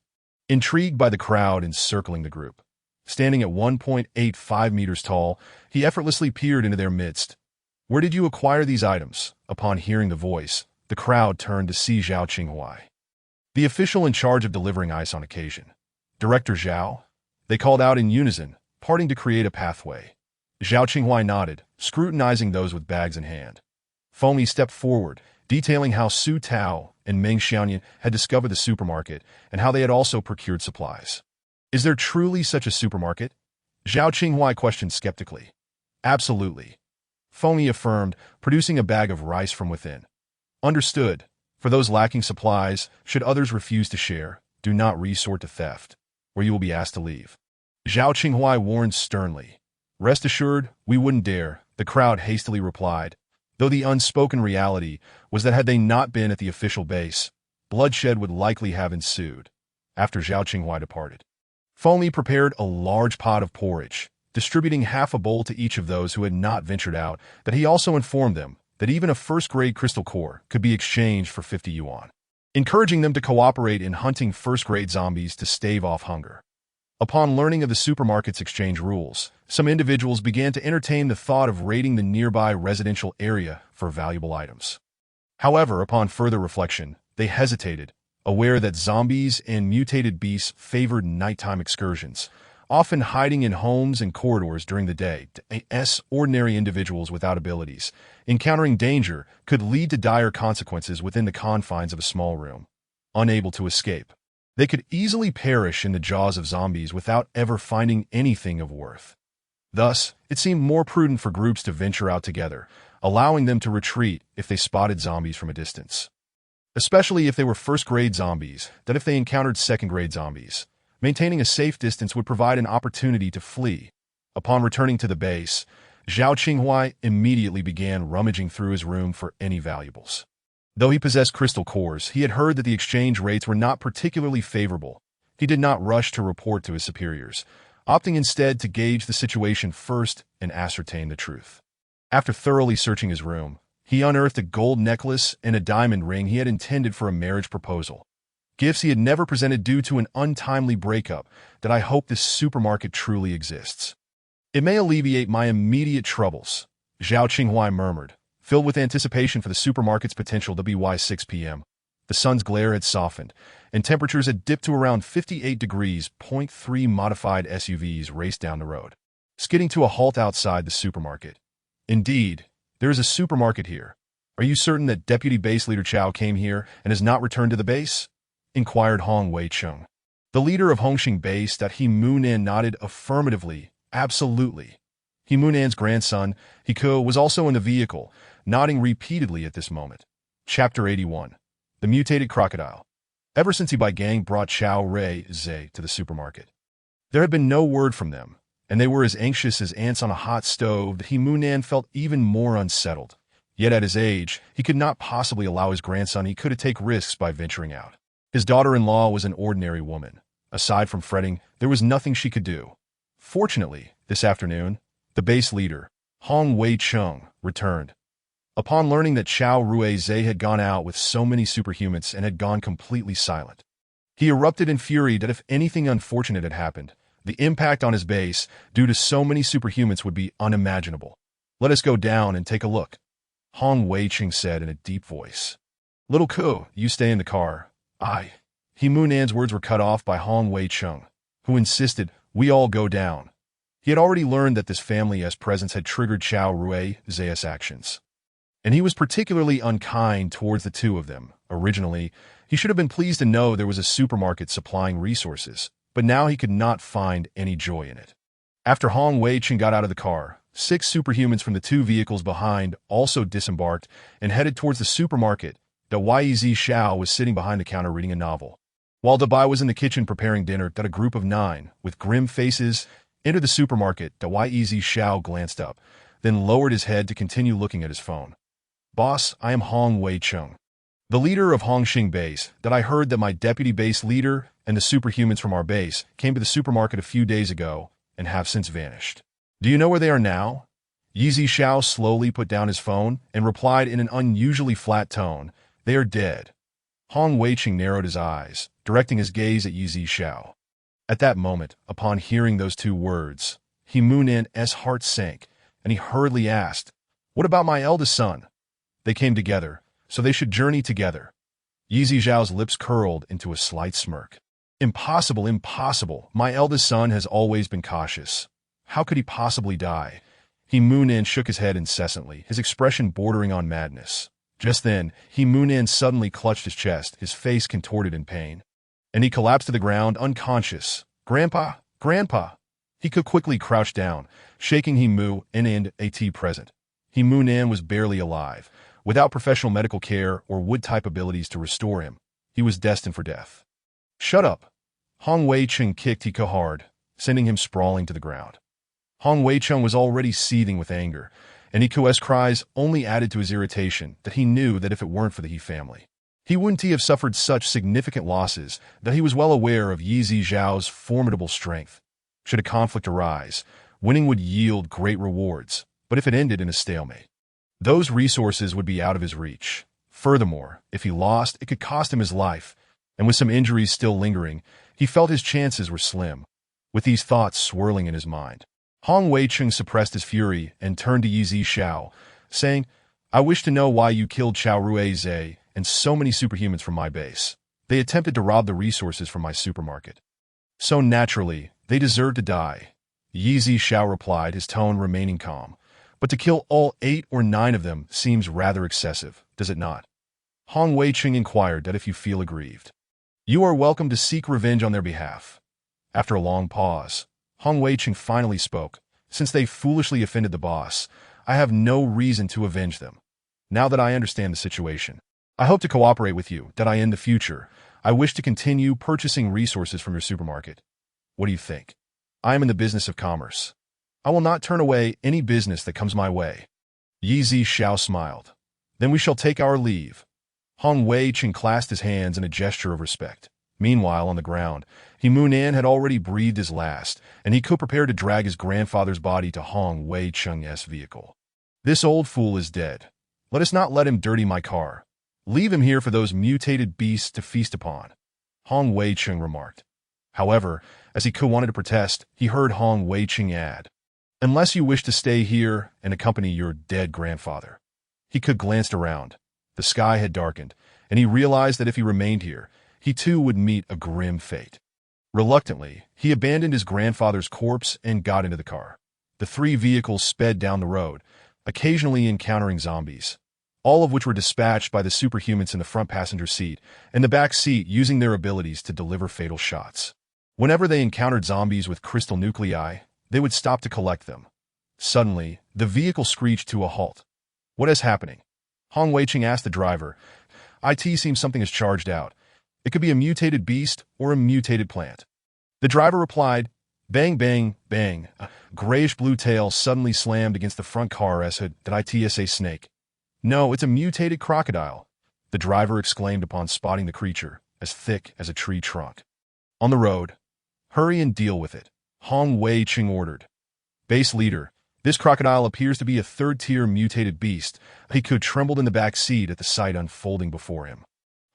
Intrigued by the crowd encircling the group, standing at 1.85 meters tall, he effortlessly peered into their midst. Where did you acquire these items? Upon hearing the voice, the crowd turned to see Zhao Qinghuai, the official in charge of delivering ice on occasion. Director Zhao? They called out in unison, parting to create a pathway. Zhao Qinghuai nodded, scrutinizing those with bags in hand. Feng Yi stepped forward, detailing how Su Tao and Meng Xianyan had discovered the supermarket and how they had also procured supplies. Is there truly such a supermarket? Zhao Qinghuai questioned skeptically. Absolutely, Feng Yi affirmed, producing a bag of rice from within. Understood. For those lacking supplies, should others refuse to share, do not resort to theft, or you will be asked to leave. Zhao Qinghuai warned sternly. Rest assured, we wouldn't dare, the crowd hastily replied, though the unspoken reality was that had they not been at the official base, bloodshed would likely have ensued. After Zhao Qinghuai departed, Feng Yi prepared a large pot of porridge, distributing half a bowl to each of those who had not ventured out, that he also informed them that even a first-grade crystal core could be exchanged for 50 yuan, encouraging them to cooperate in hunting first-grade zombies to stave off hunger. Upon learning of the supermarket's exchange rules, some individuals began to entertain the thought of raiding the nearby residential area for valuable items. However, upon further reflection, they hesitated, aware that zombies and mutated beasts favored nighttime excursions, often hiding in homes and corridors during the day. Ordinary individuals without abilities, encountering danger, could lead to dire consequences within the confines of a small room. Unable to escape, they could easily perish in the jaws of zombies without ever finding anything of worth. Thus, it seemed more prudent for groups to venture out together, allowing them to retreat if they spotted zombies from a distance. Especially if they were first-grade zombies, that if they encountered second-grade zombies, maintaining a safe distance would provide an opportunity to flee. Upon returning to the base, Zhao Qinghuai immediately began rummaging through his room for any valuables. Though he possessed crystal cores, he had heard that the exchange rates were not particularly favorable. He did not rush to report to his superiors, opting instead to gauge the situation first and ascertain the truth. After thoroughly searching his room, he unearthed a gold necklace and a diamond ring he had intended for a marriage proposal. Gifts he had never presented due to an untimely breakup. That I hope this supermarket truly exists. It may alleviate my immediate troubles, Zhao Qinghuai murmured, filled with anticipation for the supermarket's potential to be 6 p.m. The sun's glare had softened, and temperatures had dipped to around 58 degrees. 3 modified SUVs raced down the road, skidding to a halt outside the supermarket. Indeed, there is a supermarket here. Are you certain that Deputy Base Leader Chao came here and has not returned to the base? Inquired Hong Wei-chung. The leader of Hongxing Base, that He Munan, nodded affirmatively. Absolutely. He Munan's grandson, Hiko, was also in the vehicle, nodding repeatedly at this moment. Chapter 81. The Mutated Crocodile. Ever since Bai Gang brought Chao Rui-Zhe to the supermarket, there had been no word from them, and they were as anxious as ants on a hot stove. That He Munan felt even more unsettled. Yet at his age, he could not possibly allow his grandson to take risks by venturing out. His daughter-in-law was an ordinary woman. Aside from fretting, there was nothing she could do. Fortunately, this afternoon, the base leader, Hong Wei-chung, returned. Upon learning that Chao Rui-Zhe had gone out with so many superhumans and had gone completely silent, he erupted in fury that if anything unfortunate had happened, the impact on his base, due to so many superhumans, would be unimaginable. Let us go down and take a look, Hong Wei-chung said in a deep voice. Little Ko, you stay in the car. He Munan's words were cut off by Hong Wei-chung, who insisted, we all go down. He had already learned that this family's presence had triggered Chao Rui-Zhe's actions. and he was particularly unkind towards the two of them. Originally, he should have been pleased to know there was a supermarket supplying resources, but now he could not find any joy in it. After Hong Wei-cheng got out of the car, 6 superhumans from the 2 vehicles behind also disembarked and headed towards the supermarket. Da Yezi Xiao was sitting behind the counter reading a novel. While Dabai was in the kitchen preparing dinner, a group of 9, with grim faces, entered the supermarket. Da Yezi Xiao glanced up, then lowered his head to continue looking at his phone. "Boss, I am Hong Wei-cheng, the leader of Hongxing Base. That I heard that my deputy base leader and the superhumans from our base came to the supermarket a few days ago and have since vanished. Do you know where they are now?" Yizi Xiao slowly put down his phone and replied in an unusually flat tone, "They are dead." Hong Wei-cheng narrowed his eyes, directing his gaze at Yizi Xiao. At that moment, upon hearing those 2 words, He Moon-in's heart sank, and he hurriedly asked, "What about my eldest son?" They came together, so they should journey together. Yizi Xiao's lips curled into a slight smirk. "Impossible, impossible. My eldest son has always been cautious. How could he possibly die?" He Moon-in shook his head incessantly, his expression bordering on madness. Just then, He Moon-in suddenly clutched his chest, his face contorted in pain, and he collapsed to the ground unconscious. "Grandpa! Grandpa!" He could quickly crouch down, shaking He Moon-in at present. He Moon-in was barely alive. Without professional medical care or wood-type abilities to restore him, he was destined for death. "Shut up!" Hong Wei-cheng kicked Hiko hard, sending him sprawling to the ground. Hong Wei-cheng was already seething with anger, and Hiko's cries only added to his irritation that he knew that if it weren't for the He family, he wouldn't have suffered such significant losses, that he was well aware of Yizi Zhao's formidable strength. Should a conflict arise, winning would yield great rewards, but if it ended in a stalemate, those resources would be out of his reach. Furthermore, if he lost, it could cost him his life, and with some injuries still lingering, he felt his chances were slim. With these thoughts swirling in his mind, Hong Wei-cheng suppressed his fury and turned to Yizi Xiao, saying, "I wish to know why you killed Chao Ruize and so many superhumans from my base. They attempted to rob the resources from my supermarket. So naturally, they deserve to die." Yizi Xiao replied, his tone remaining calm. "But to kill all 8 or 9 of them seems rather excessive, does it not?" Hong Wei-cheng inquired that if you feel aggrieved, you are welcome to seek revenge on their behalf. After a long pause, Hong Wei-cheng finally spoke. "Since they foolishly offended the boss, I have no reason to avenge them. Now that I understand the situation, I hope to cooperate with you, that in the future, I wish to continue purchasing resources from your supermarket. What do you think? I am in the business of commerce. I will not turn away any business that comes my way." Yizi Xiao smiled. "Then we shall take our leave." Hong Wei-cheng clasped his hands in a gesture of respect. Meanwhile, on the ground, He Moon-in had already breathed his last, and he could prepare to drag his grandfather's body to Hong Wei-cheng's vehicle. "This old fool is dead. Let us not let him dirty my car. Leave him here for those mutated beasts to feast upon," Hong Wei-cheng remarked. However, as he wanted to protest, he heard Hong Wei-cheng add, "Unless you wish to stay here and accompany your dead grandfather." He glanced around. The sky had darkened, and he realized that if he remained here, he too would meet a grim fate. Reluctantly, he abandoned his grandfather's corpse and got into the car. The 3 vehicles sped down the road, occasionally encountering zombies, all of which were dispatched by the superhumans in the front passenger seat and the back seat, using their abilities to deliver fatal shots. Whenever they encountered zombies with crystal nuclei, they would stop to collect them. Suddenly, the vehicle screeched to a halt. "What is happening?" Hong Wei-cheng asked the driver. "It seems something is charged out. It could be a mutated beast or a mutated plant." The driver replied, "Bang, bang, bang." A grayish-blue tail suddenly slammed against the front car as it's a snake. "No, it's a mutated crocodile," the driver exclaimed upon spotting the creature, as thick as a tree trunk. On the road, "Hurry and deal with it," Hong Wei-cheng ordered. "Base leader, this crocodile appears to be a 3rd-tier mutated beast." He trembled in the back seat at the sight unfolding before him.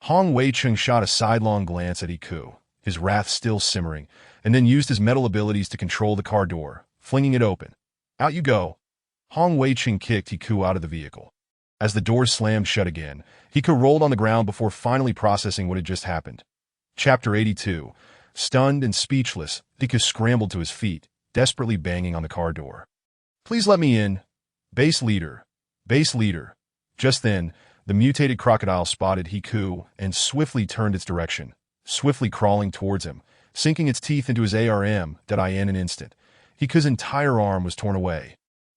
Hong Wei-cheng shot a sidelong glance at Iku, his wrath still simmering, and then used his metal abilities to control the car door, flinging it open. "Out you go." Hong Wei-cheng kicked Iku out of the vehicle. As the door slammed shut again, Iku rolled on the ground before finally processing what had just happened. Chapter 82. Stunned and speechless, Iku scrambled to his feet, desperately banging on the car door. "Please let me in. Base leader. Base leader. Just then, the mutated crocodile spotted Hiku and swiftly turned its direction, swiftly crawling towards him, sinking its teeth into his arm in an instant. Hiku's entire arm was torn away.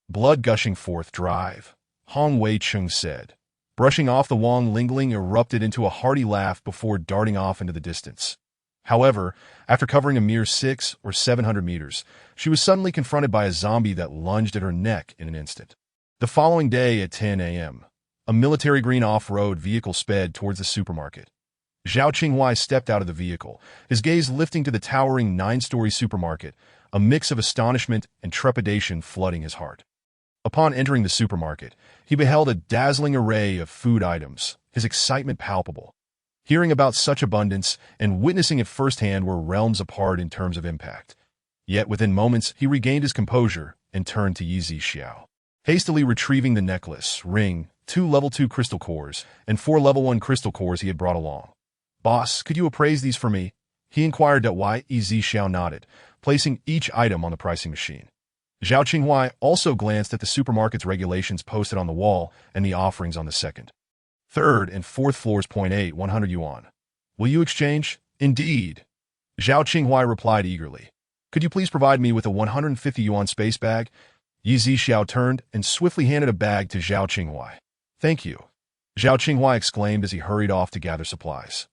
Blood gushing forth drive, Hong Wei-chung said. Brushing off the Wang Lingling erupted into a hearty laugh before darting off into the distance. However, after covering a mere 600 or 700 meters, she was suddenly confronted by a zombie that lunged at her neck in an instant. The following day at 10 a.m., a military green off-road vehicle sped towards the supermarket. Zhao Qinghuai stepped out of the vehicle, his gaze lifting to the towering 9-story supermarket, a mix of astonishment and trepidation flooding his heart. Upon entering the supermarket, he beheld a dazzling array of food items, his excitement palpable. Hearing about such abundance and witnessing it firsthand were realms apart in terms of impact. Yet within moments, he regained his composure and turned to Yi Zixiao. Hastily retrieving the necklace, ring, 2 level 2 crystal cores, and 4 level 1 crystal cores he had brought along. "Boss, could you appraise these for me?" he inquired. Yi Zixiao nodded, placing each item on the pricing machine. Zhao Qinghuai also glanced at the supermarket's regulations posted on the wall and the offerings on the second, third, and fourth floors. 100 yuan. "Will you exchange?" "Indeed." Zhao Qinghuai replied eagerly. "Could you please provide me with a 150 yuan space bag?" Yi Zixiao turned and swiftly handed a bag to Zhao Qinghuai. "Thank you," Zhao Qinghuai exclaimed as he hurried off to gather supplies.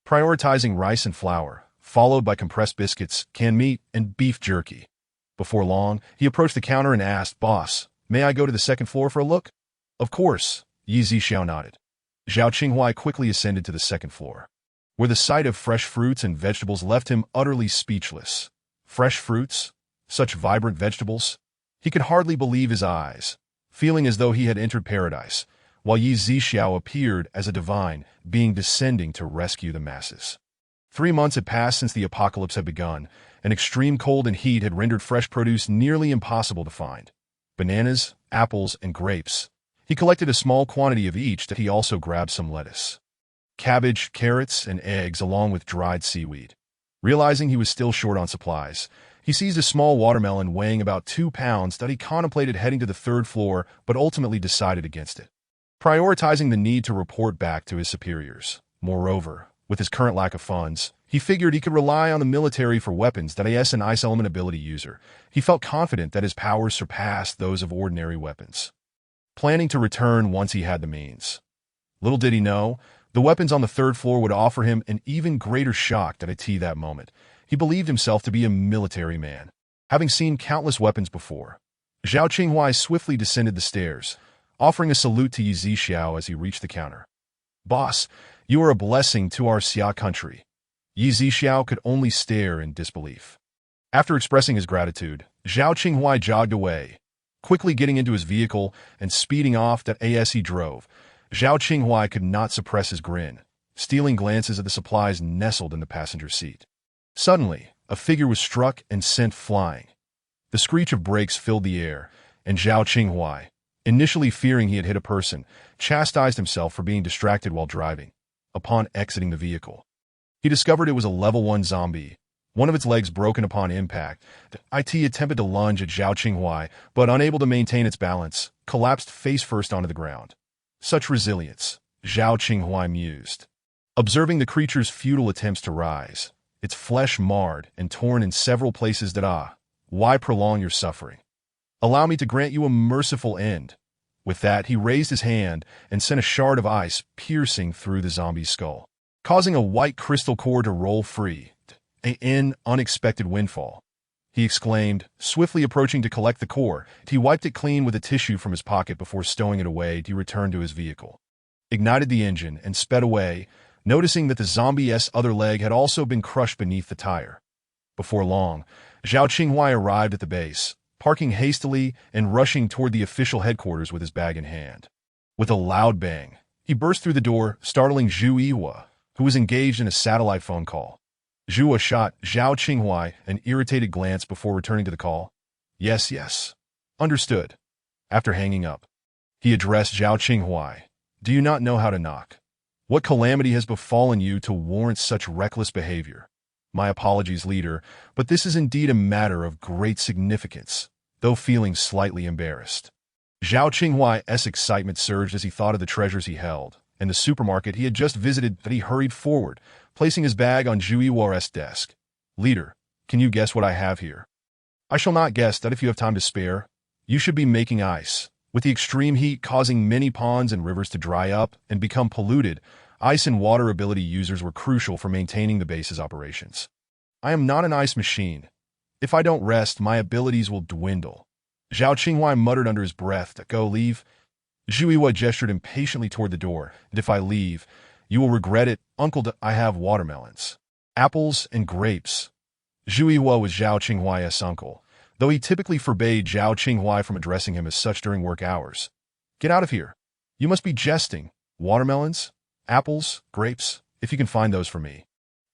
Prioritizing rice and flour, followed by compressed biscuits, canned meat, and beef jerky. Before long, he approached the counter and asked, "Boss, may I go to the second floor for a look?" "Of course," Yi Zixiao nodded. Zhao Qinghuai quickly ascended to the second floor, where the sight of fresh fruits and vegetables left him utterly speechless. Fresh fruits? Such vibrant vegetables? He could hardly believe his eyes, feeling as though he had entered paradise, while Yi Zixiao appeared as a divine being descending to rescue the masses. 3 months had passed since the apocalypse had begun, and extreme cold and heat had rendered fresh produce nearly impossible to find. Bananas, apples, and grapes. He collected a small quantity of each. That he also grabbed some lettuce, cabbage, carrots, and eggs, along with dried seaweed. Realizing he was still short on supplies, he seized a small watermelon weighing about 2 pounds that he contemplated heading to the 3rd floor but ultimately decided against it, prioritizing the need to report back to his superiors. Moreover, with his current lack of funds, he figured he could rely on the military for weapons. That as an ice element ability user, he felt confident that his powers surpassed those of ordinary weapons. Planning to return once he had the means. Little did he know, the weapons on the 3rd floor would offer him an even greater shock than at that moment. He believed himself to be a military man, having seen countless weapons before. Zhao Qinghuai swiftly descended the stairs, offering a salute to Yi Zixiao as he reached the counter. "Boss, you are a blessing to our Xia country." Yi Zixiao could only stare in disbelief. After expressing his gratitude, Zhao Qinghuai jogged away, quickly getting into his vehicle and speeding off. As he drove, Zhao Qinghuai could not suppress his grin, stealing glances at the supplies nestled in the passenger seat. Suddenly, a figure was struck and sent flying. The screech of brakes filled the air, and Zhao Qinghuai, initially fearing he had hit a person, chastised himself for being distracted while driving. Upon exiting the vehicle, he discovered it was a level 1 zombie, one of its legs broken upon impact. It attempted to lunge at Zhao Qinghuai, but unable to maintain its balance, collapsed face first onto the ground. Such resilience, Zhao Qinghuai mused. Observing the creature's futile attempts to rise, its flesh marred and torn in several places. Why prolong your suffering? Allow me to grant you a merciful end. With that, he raised his hand and sent a shard of ice piercing through the zombie's skull, causing a white crystal core to roll free. An unexpected windfall, he exclaimed, swiftly approaching to collect the core. He wiped it clean with a tissue from his pocket before stowing it away to return to his vehicle, ignited the engine, and sped away, noticing that the zombie's other leg had also been crushed beneath the tire. Before long, Zhao Qinghuai arrived at the base, parking hastily and rushing toward the official headquarters with his bag in hand. With a loud bang, he burst through the door, startling Zhu Yiwa, who was engaged in a satellite phone call. Zhu shot Zhao Qinghuai an irritated glance before returning to the call. Yes. Understood. After hanging up, he addressed Zhao Qinghuai. Do you not know how to knock? What calamity has befallen you to warrant such reckless behavior? My apologies, leader, but this is indeed a matter of great significance, though feeling slightly embarrassed. Zhao Qinghuai's excitement surged as he thought of the treasures he held, and the supermarket he had just visited. That he hurried forward, placing his bag on Zhu Yihua's desk. "Leader, can you guess what I have here?" "I shall not guess that if you have time to spare. You should be making ice." With the extreme heat causing many ponds and rivers to dry up and become polluted, ice and water ability users were crucial for maintaining the base's operations. "I am not an ice machine. If I don't rest, my abilities will dwindle." Zhao Qinghuai muttered under his breath. "Go, leave." Zhu Yihua gestured impatiently toward the door. "And if I leave, you will regret it, Uncle. I have watermelons, apples, and grapes." Zhu Yihua was Zhao Qinghuai's uncle, though he typically forbade Zhao Qinghuai from addressing him as such during work hours. "Get out of here. You must be jesting. Watermelons? Apples? Grapes? If you can find those for me,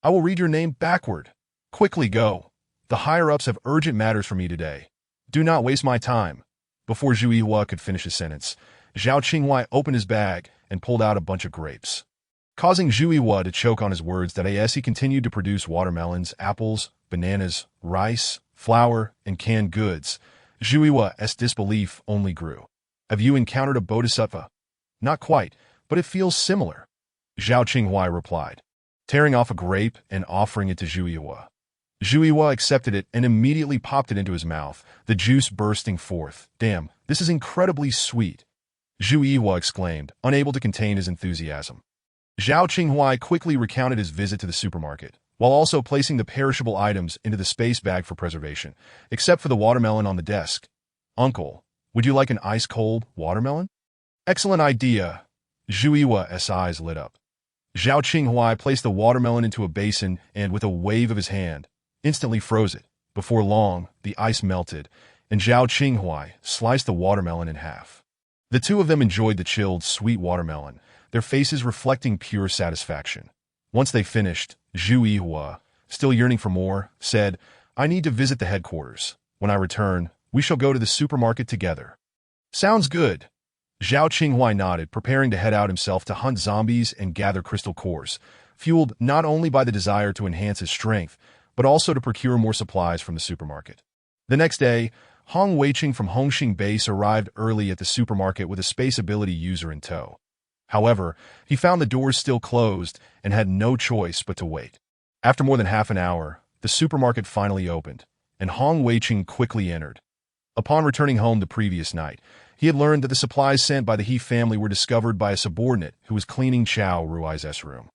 I will read your name backward. Quickly go. The higher-ups have urgent matters for me today. Do not waste my time." Before Zhu Yihua could finish his sentence, Zhao Qinghuai opened his bag and pulled out a bunch of grapes, causing Zhu Yihua to choke on his words. That as he continued to produce watermelons, apples, bananas, rice, flour, and canned goods, Zhu Yihua's disbelief only grew. "Have you encountered a bodhisattva?" "Not quite, but it feels similar," Zhao Qinghuai replied, tearing off a grape and offering it to Zhu Yihua. Zhu Yihua accepted it and immediately popped it into his mouth, the juice bursting forth. "Damn, this is incredibly sweet," Zhu Yihua exclaimed, unable to contain his enthusiasm. Zhao Qinghuai quickly recounted his visit to the supermarket, while also placing the perishable items into the space bag for preservation, except for the watermelon on the desk. "Uncle, would you like an ice-cold watermelon?" "Excellent idea." Zhu Yihua's eyes lit up. Zhao Qinghuai placed the watermelon into a basin and, with a wave of his hand, instantly froze it. Before long, the ice melted, and Zhao Qinghuai sliced the watermelon in half. The two of them enjoyed the chilled, sweet watermelon, their faces reflecting pure satisfaction. Once they finished, Zhu Yihua, still yearning for more, said, "I need to visit the headquarters. When I return, we shall go to the supermarket together." "Sounds good." Zhao Qinghuai nodded, preparing to head out himself to hunt zombies and gather crystal cores, fueled not only by the desire to enhance his strength, but also to procure more supplies from the supermarket. The next day, Hong Weiqing from Hongxing Base arrived early at the supermarket with a space ability user in tow. However, he found the doors still closed and had no choice but to wait. After more than half an hour, the supermarket finally opened, and Hong Weiqing quickly entered. Upon returning home the previous night, he had learned that the supplies sent by the He family were discovered by a subordinate who was cleaning Chao Rui's room.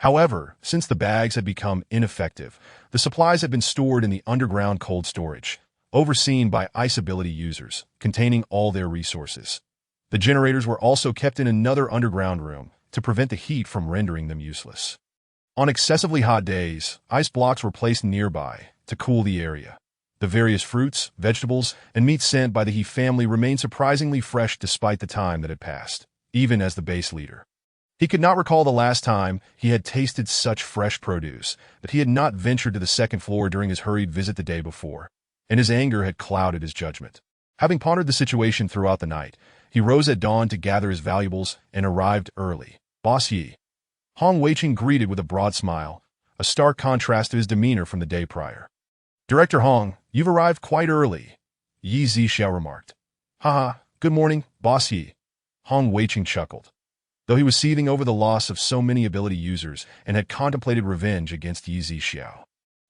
However, since the bags had become ineffective, the supplies had been stored in the underground cold storage, overseen by ice ability users, containing all their resources. The generators were also kept in another underground room to prevent the heat from rendering them useless. On excessively hot days, ice blocks were placed nearby to cool the area. The various fruits, vegetables, and meats sent by the He family remained surprisingly fresh despite the time that had passed, even as the base leader. He could not recall the last time he had tasted such fresh produce, that he had not ventured to the second floor during his hurried visit the day before, and his anger had clouded his judgment. Having pondered the situation throughout the night, he rose at dawn to gather his valuables and arrived early. "Boss Yi." Hong Weiqing greeted with a broad smile, a stark contrast to his demeanor from the day prior. "Director Hong, you've arrived quite early," Yi Zixiao remarked. "Haha, good morning, Boss Yi." Hong Weiqing chuckled. Though he was seething over the loss of so many ability users and had contemplated revenge against Yi Zixiao,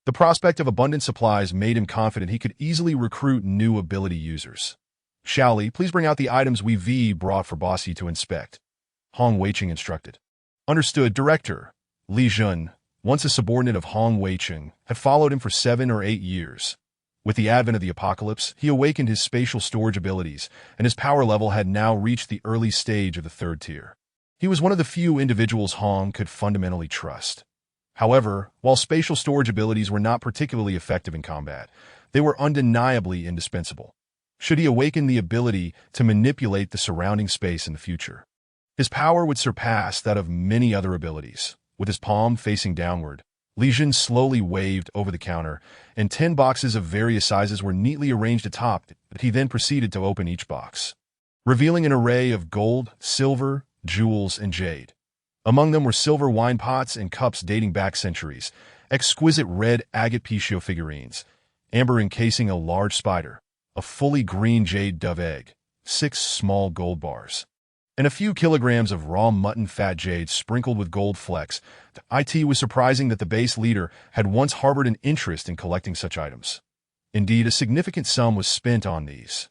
the prospect of abundant supplies made him confident he could easily recruit new ability users. "Xiaoli, please bring out the items we brought for Boss Yi to inspect," Hong Weiqing instructed. "Understood, Director." Li Jun, once a subordinate of Hong Weiqing, had followed him for 7 or 8 years. With the advent of the apocalypse, he awakened his spatial storage abilities, and his power level had now reached the early stage of the 3rd tier. He was one of the few individuals Hong could fundamentally trust. However, while spatial storage abilities were not particularly effective in combat, they were undeniably indispensable should he awaken the ability to manipulate the surrounding space in the future. His power would surpass that of many other abilities. With his palm facing downward, Li Jun slowly waved over the counter, and 10 boxes of various sizes were neatly arranged atop it. He then proceeded to open each box, revealing an array of gold, silver, jewels, and jade. Among them were silver wine pots and cups dating back centuries, exquisite red agate Pichio figurines, amber encasing a large spider, a fully green jade dove egg, 6 small gold bars, and a few kilograms of raw mutton fat jade sprinkled with gold flecks. It was surprising that the base leader had once harbored an interest in collecting such items. Indeed, a significant sum was spent on these.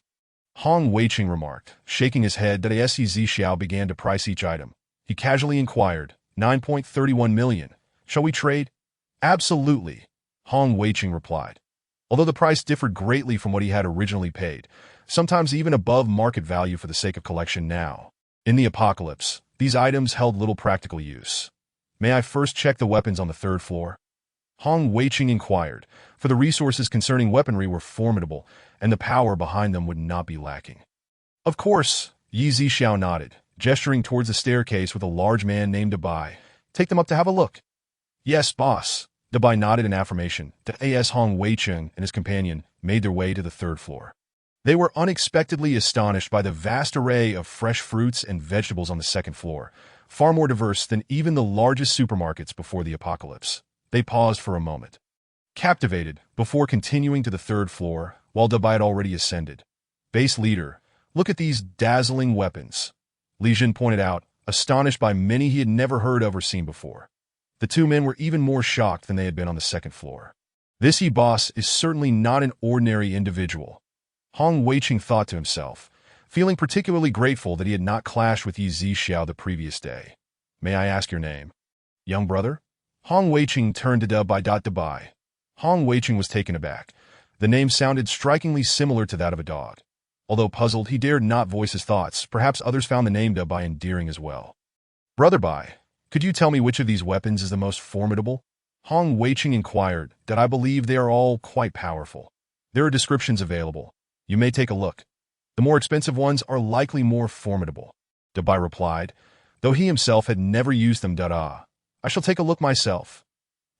Hong Weiqing remarked, shaking his head that as Zi Xiao began to price each item. He casually inquired, 9.31 million. Shall we trade? Absolutely, Hong Weiqing replied. Although the price differed greatly from what he had originally paid, sometimes even above market value for the sake of collection now. In the apocalypse, these items held little practical use. May I first check the weapons on the 3rd floor? Hong Weiqing inquired, for the resources concerning weaponry were formidable, and the power behind them would not be lacking. Of course, Yi Zixiao nodded, gesturing towards the staircase with a large man named Dabai. Take them up to have a look. Yes, boss. Dabai nodded in affirmation. As Hong Weiqing and his companion made their way to the 3rd floor. They were unexpectedly astonished by the vast array of fresh fruits and vegetables on the 2nd floor, far more diverse than even the largest supermarkets before the apocalypse. They paused for a moment, captivated, before continuing to the 3rd floor, while Dabai had already ascended. Base leader, look at these dazzling weapons, Li Jin pointed out, astonished by many he had never heard of or seen before. The two men were even more shocked than they had been on the 2nd floor. This boss is certainly not an ordinary individual, Hong Weiqing thought to himself, feeling particularly grateful that he had not clashed with Yi Zixiao the previous day. May I ask your name? Young brother? Hong Weiqing turned to Dabai. Hong Weiqing was taken aback. The name sounded strikingly similar to that of a dog. Although puzzled, he dared not voice his thoughts. Perhaps others found the name Dabai endearing as well. Brother Bai, could you tell me which of these weapons is the most formidable? Hong Weiqing inquired. That I believe they are all quite powerful. There are descriptions available. You may take a look. The more expensive ones are likely more formidable, Dabai replied, though he himself had never used them. I shall take a look myself.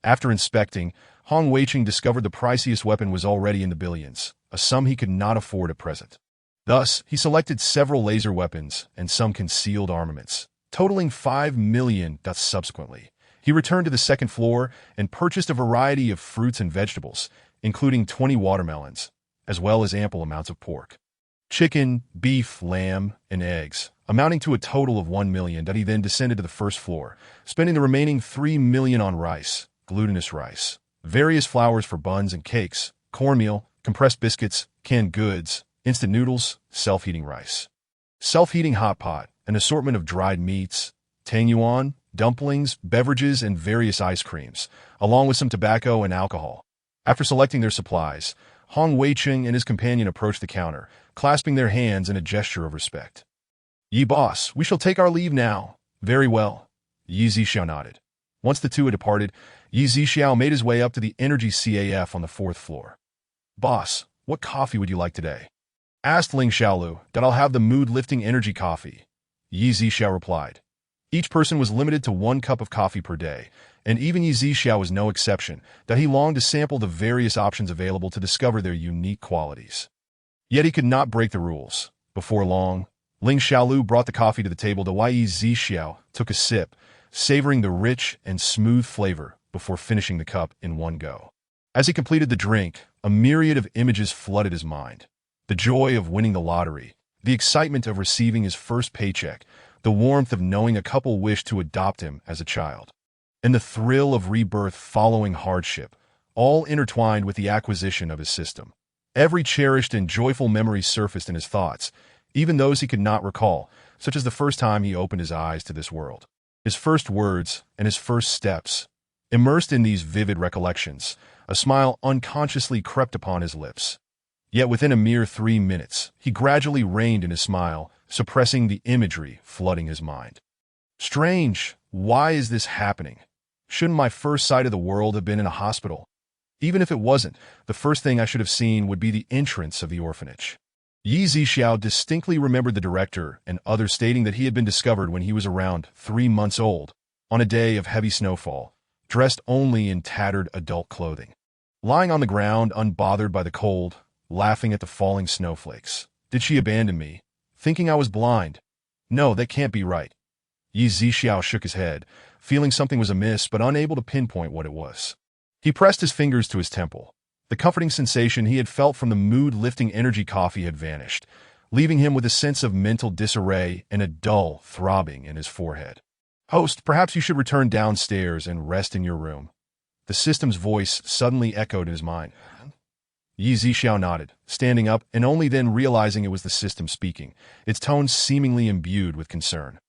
After inspecting, Hong Weiqing discovered the priciest weapon was already in the billions, a sum he could not afford at present. Thus, he selected several laser weapons and some concealed armaments, totaling 5 million. Subsequently, he returned to the 2nd floor and purchased a variety of fruits and vegetables, including 20 watermelons, as well as ample amounts of pork, chicken, beef, lamb, and eggs, amounting to a total of 1 million. He then descended to the 1st floor, spending the remaining 3 million on rice, glutinous rice, various flours for buns and cakes, cornmeal, compressed biscuits, canned goods, instant noodles, self-heating rice, self-heating hot pot, an assortment of dried meats, tang yuan, dumplings, beverages, and various ice creams, along with some tobacco and alcohol. After selecting their supplies, Hong Weiqing and his companion approached the counter, clasping their hands in a gesture of respect. Yi boss, we shall take our leave now. Very well. Yi Zixiao nodded. Once the two had departed, Yi Zixiao made his way up to the Energy CAF on the 4th floor. Boss, what coffee would you like today? Asked Ling Xiaolu. That I'll have the mood-lifting energy coffee, Yi Zixiao replied. Each person was limited to 1 cup of coffee per day, and even Yi Zixiao was no exception, that he longed to sample the various options available to discover their unique qualities. Yet he could not break the rules. Before long, Ling Xiaolu brought the coffee to the table. Yi Zixiao took a sip, savoring the rich and smooth flavor before finishing the cup in one go. As he completed the drink, a myriad of images flooded his mind. The joy of winning the lottery, the excitement of receiving his first paycheck, the warmth of knowing a couple wished to adopt him as a child, and the thrill of rebirth following hardship, all intertwined with the acquisition of his system. Every cherished and joyful memory surfaced in his thoughts, even those he could not recall, such as the first time he opened his eyes to this world, his first words, and his first steps. Immersed in these vivid recollections, a smile unconsciously crept upon his lips. Yet within a mere 3 minutes, he gradually reined in his smile, suppressing the imagery flooding his mind. Strange, why is this happening? Shouldn't my first sight of the world have been in a hospital? Even if it wasn't, the first thing I should have seen would be the entrance of the orphanage. Yi Zixiao distinctly remembered the director and others stating that he had been discovered when he was around 3 months old, on a day of heavy snowfall, dressed only in tattered adult clothing, lying on the ground unbothered by the cold, laughing at the falling snowflakes. Did she abandon me, thinking I was blind? No, that can't be right. Yi Zixiao shook his head, feeling something was amiss but unable to pinpoint what it was. He pressed his fingers to his temple. The comforting sensation he had felt from the mood-lifting energy coffee had vanished, leaving him with a sense of mental disarray and a dull throbbing in his forehead. "Host, perhaps you should return downstairs and rest in your room." The system's voice suddenly echoed in his mind. Yi Zixiao nodded, standing up and only then realizing it was the system speaking, its tone seemingly imbued with concern.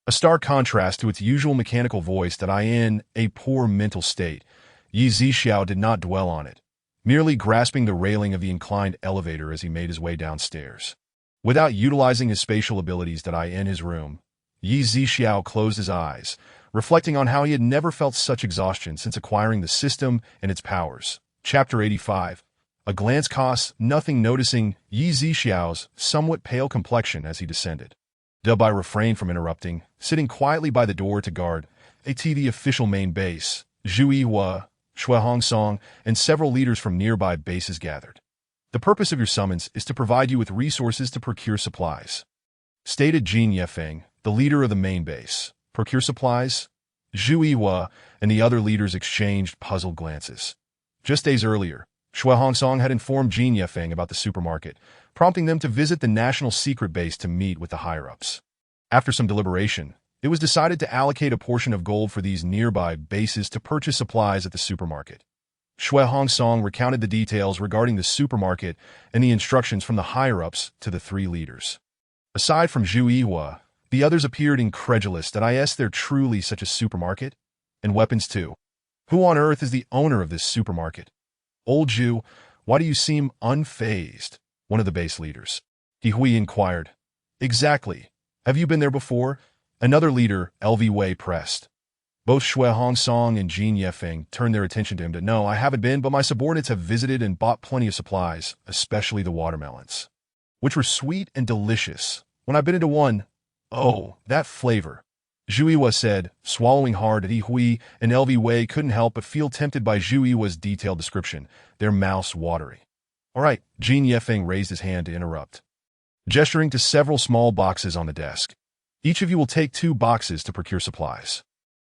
A stark contrast to its usual mechanical voice that I in a poor mental state. Yi Zixiao did not dwell on it, merely grasping the railing of the inclined elevator as he made his way downstairs. Without utilizing his spatial abilities that I in his room, Yi Zixiao closed his eyes, reflecting on how he had never felt such exhaustion since acquiring the system and its powers. Chapter 85. A glance costs nothing, noticing Yi Zixiao's somewhat pale complexion as he descended. Dub I refrained from interrupting, sitting quietly by the door to guard the official main base. Zhu Yihua, Shui Hongsong, and several leaders from nearby bases gathered. "The purpose of your summons is to provide you with resources to procure supplies," stated Jin Yefeng, the leader of the main base. "Procure supplies?" Zhu Yihua and the other leaders exchanged puzzled glances. Just days earlier, Shui Hongsong had informed Jin Yefeng about the supermarket, prompting them to visit the national secret base to meet with the higher-ups. After some deliberation, it was decided to allocate a portion of gold for these nearby bases to purchase supplies at the supermarket. Shui Hongsong recounted the details regarding the supermarket and the instructions from the higher-ups to the three leaders. Aside from Zhu Yihua, the others appeared incredulous that is there truly such a supermarket? And weapons too. Who on earth is the owner of this supermarket? "Old Zhu, why do you seem unfazed?" one of the base leaders. He Hui inquired. "Exactly. Have you been there before?" Another leader, LV Wei, pressed. Both Shui Hongsong and Jin Yefeng turned their attention to him. "No, I haven't been, but my subordinates have visited and bought plenty of supplies, especially the watermelons, which were sweet and delicious. When I bit into one, oh, that flavor." Zhu Yihua said, swallowing hard. He Hui and LV Wei couldn't help but feel tempted by Zhu Yihua's detailed description, their mouths watery. "All right," Jin Yefeng raised his hand to interrupt, gesturing to several small boxes on the desk. "Each of you will take 2 boxes to procure supplies."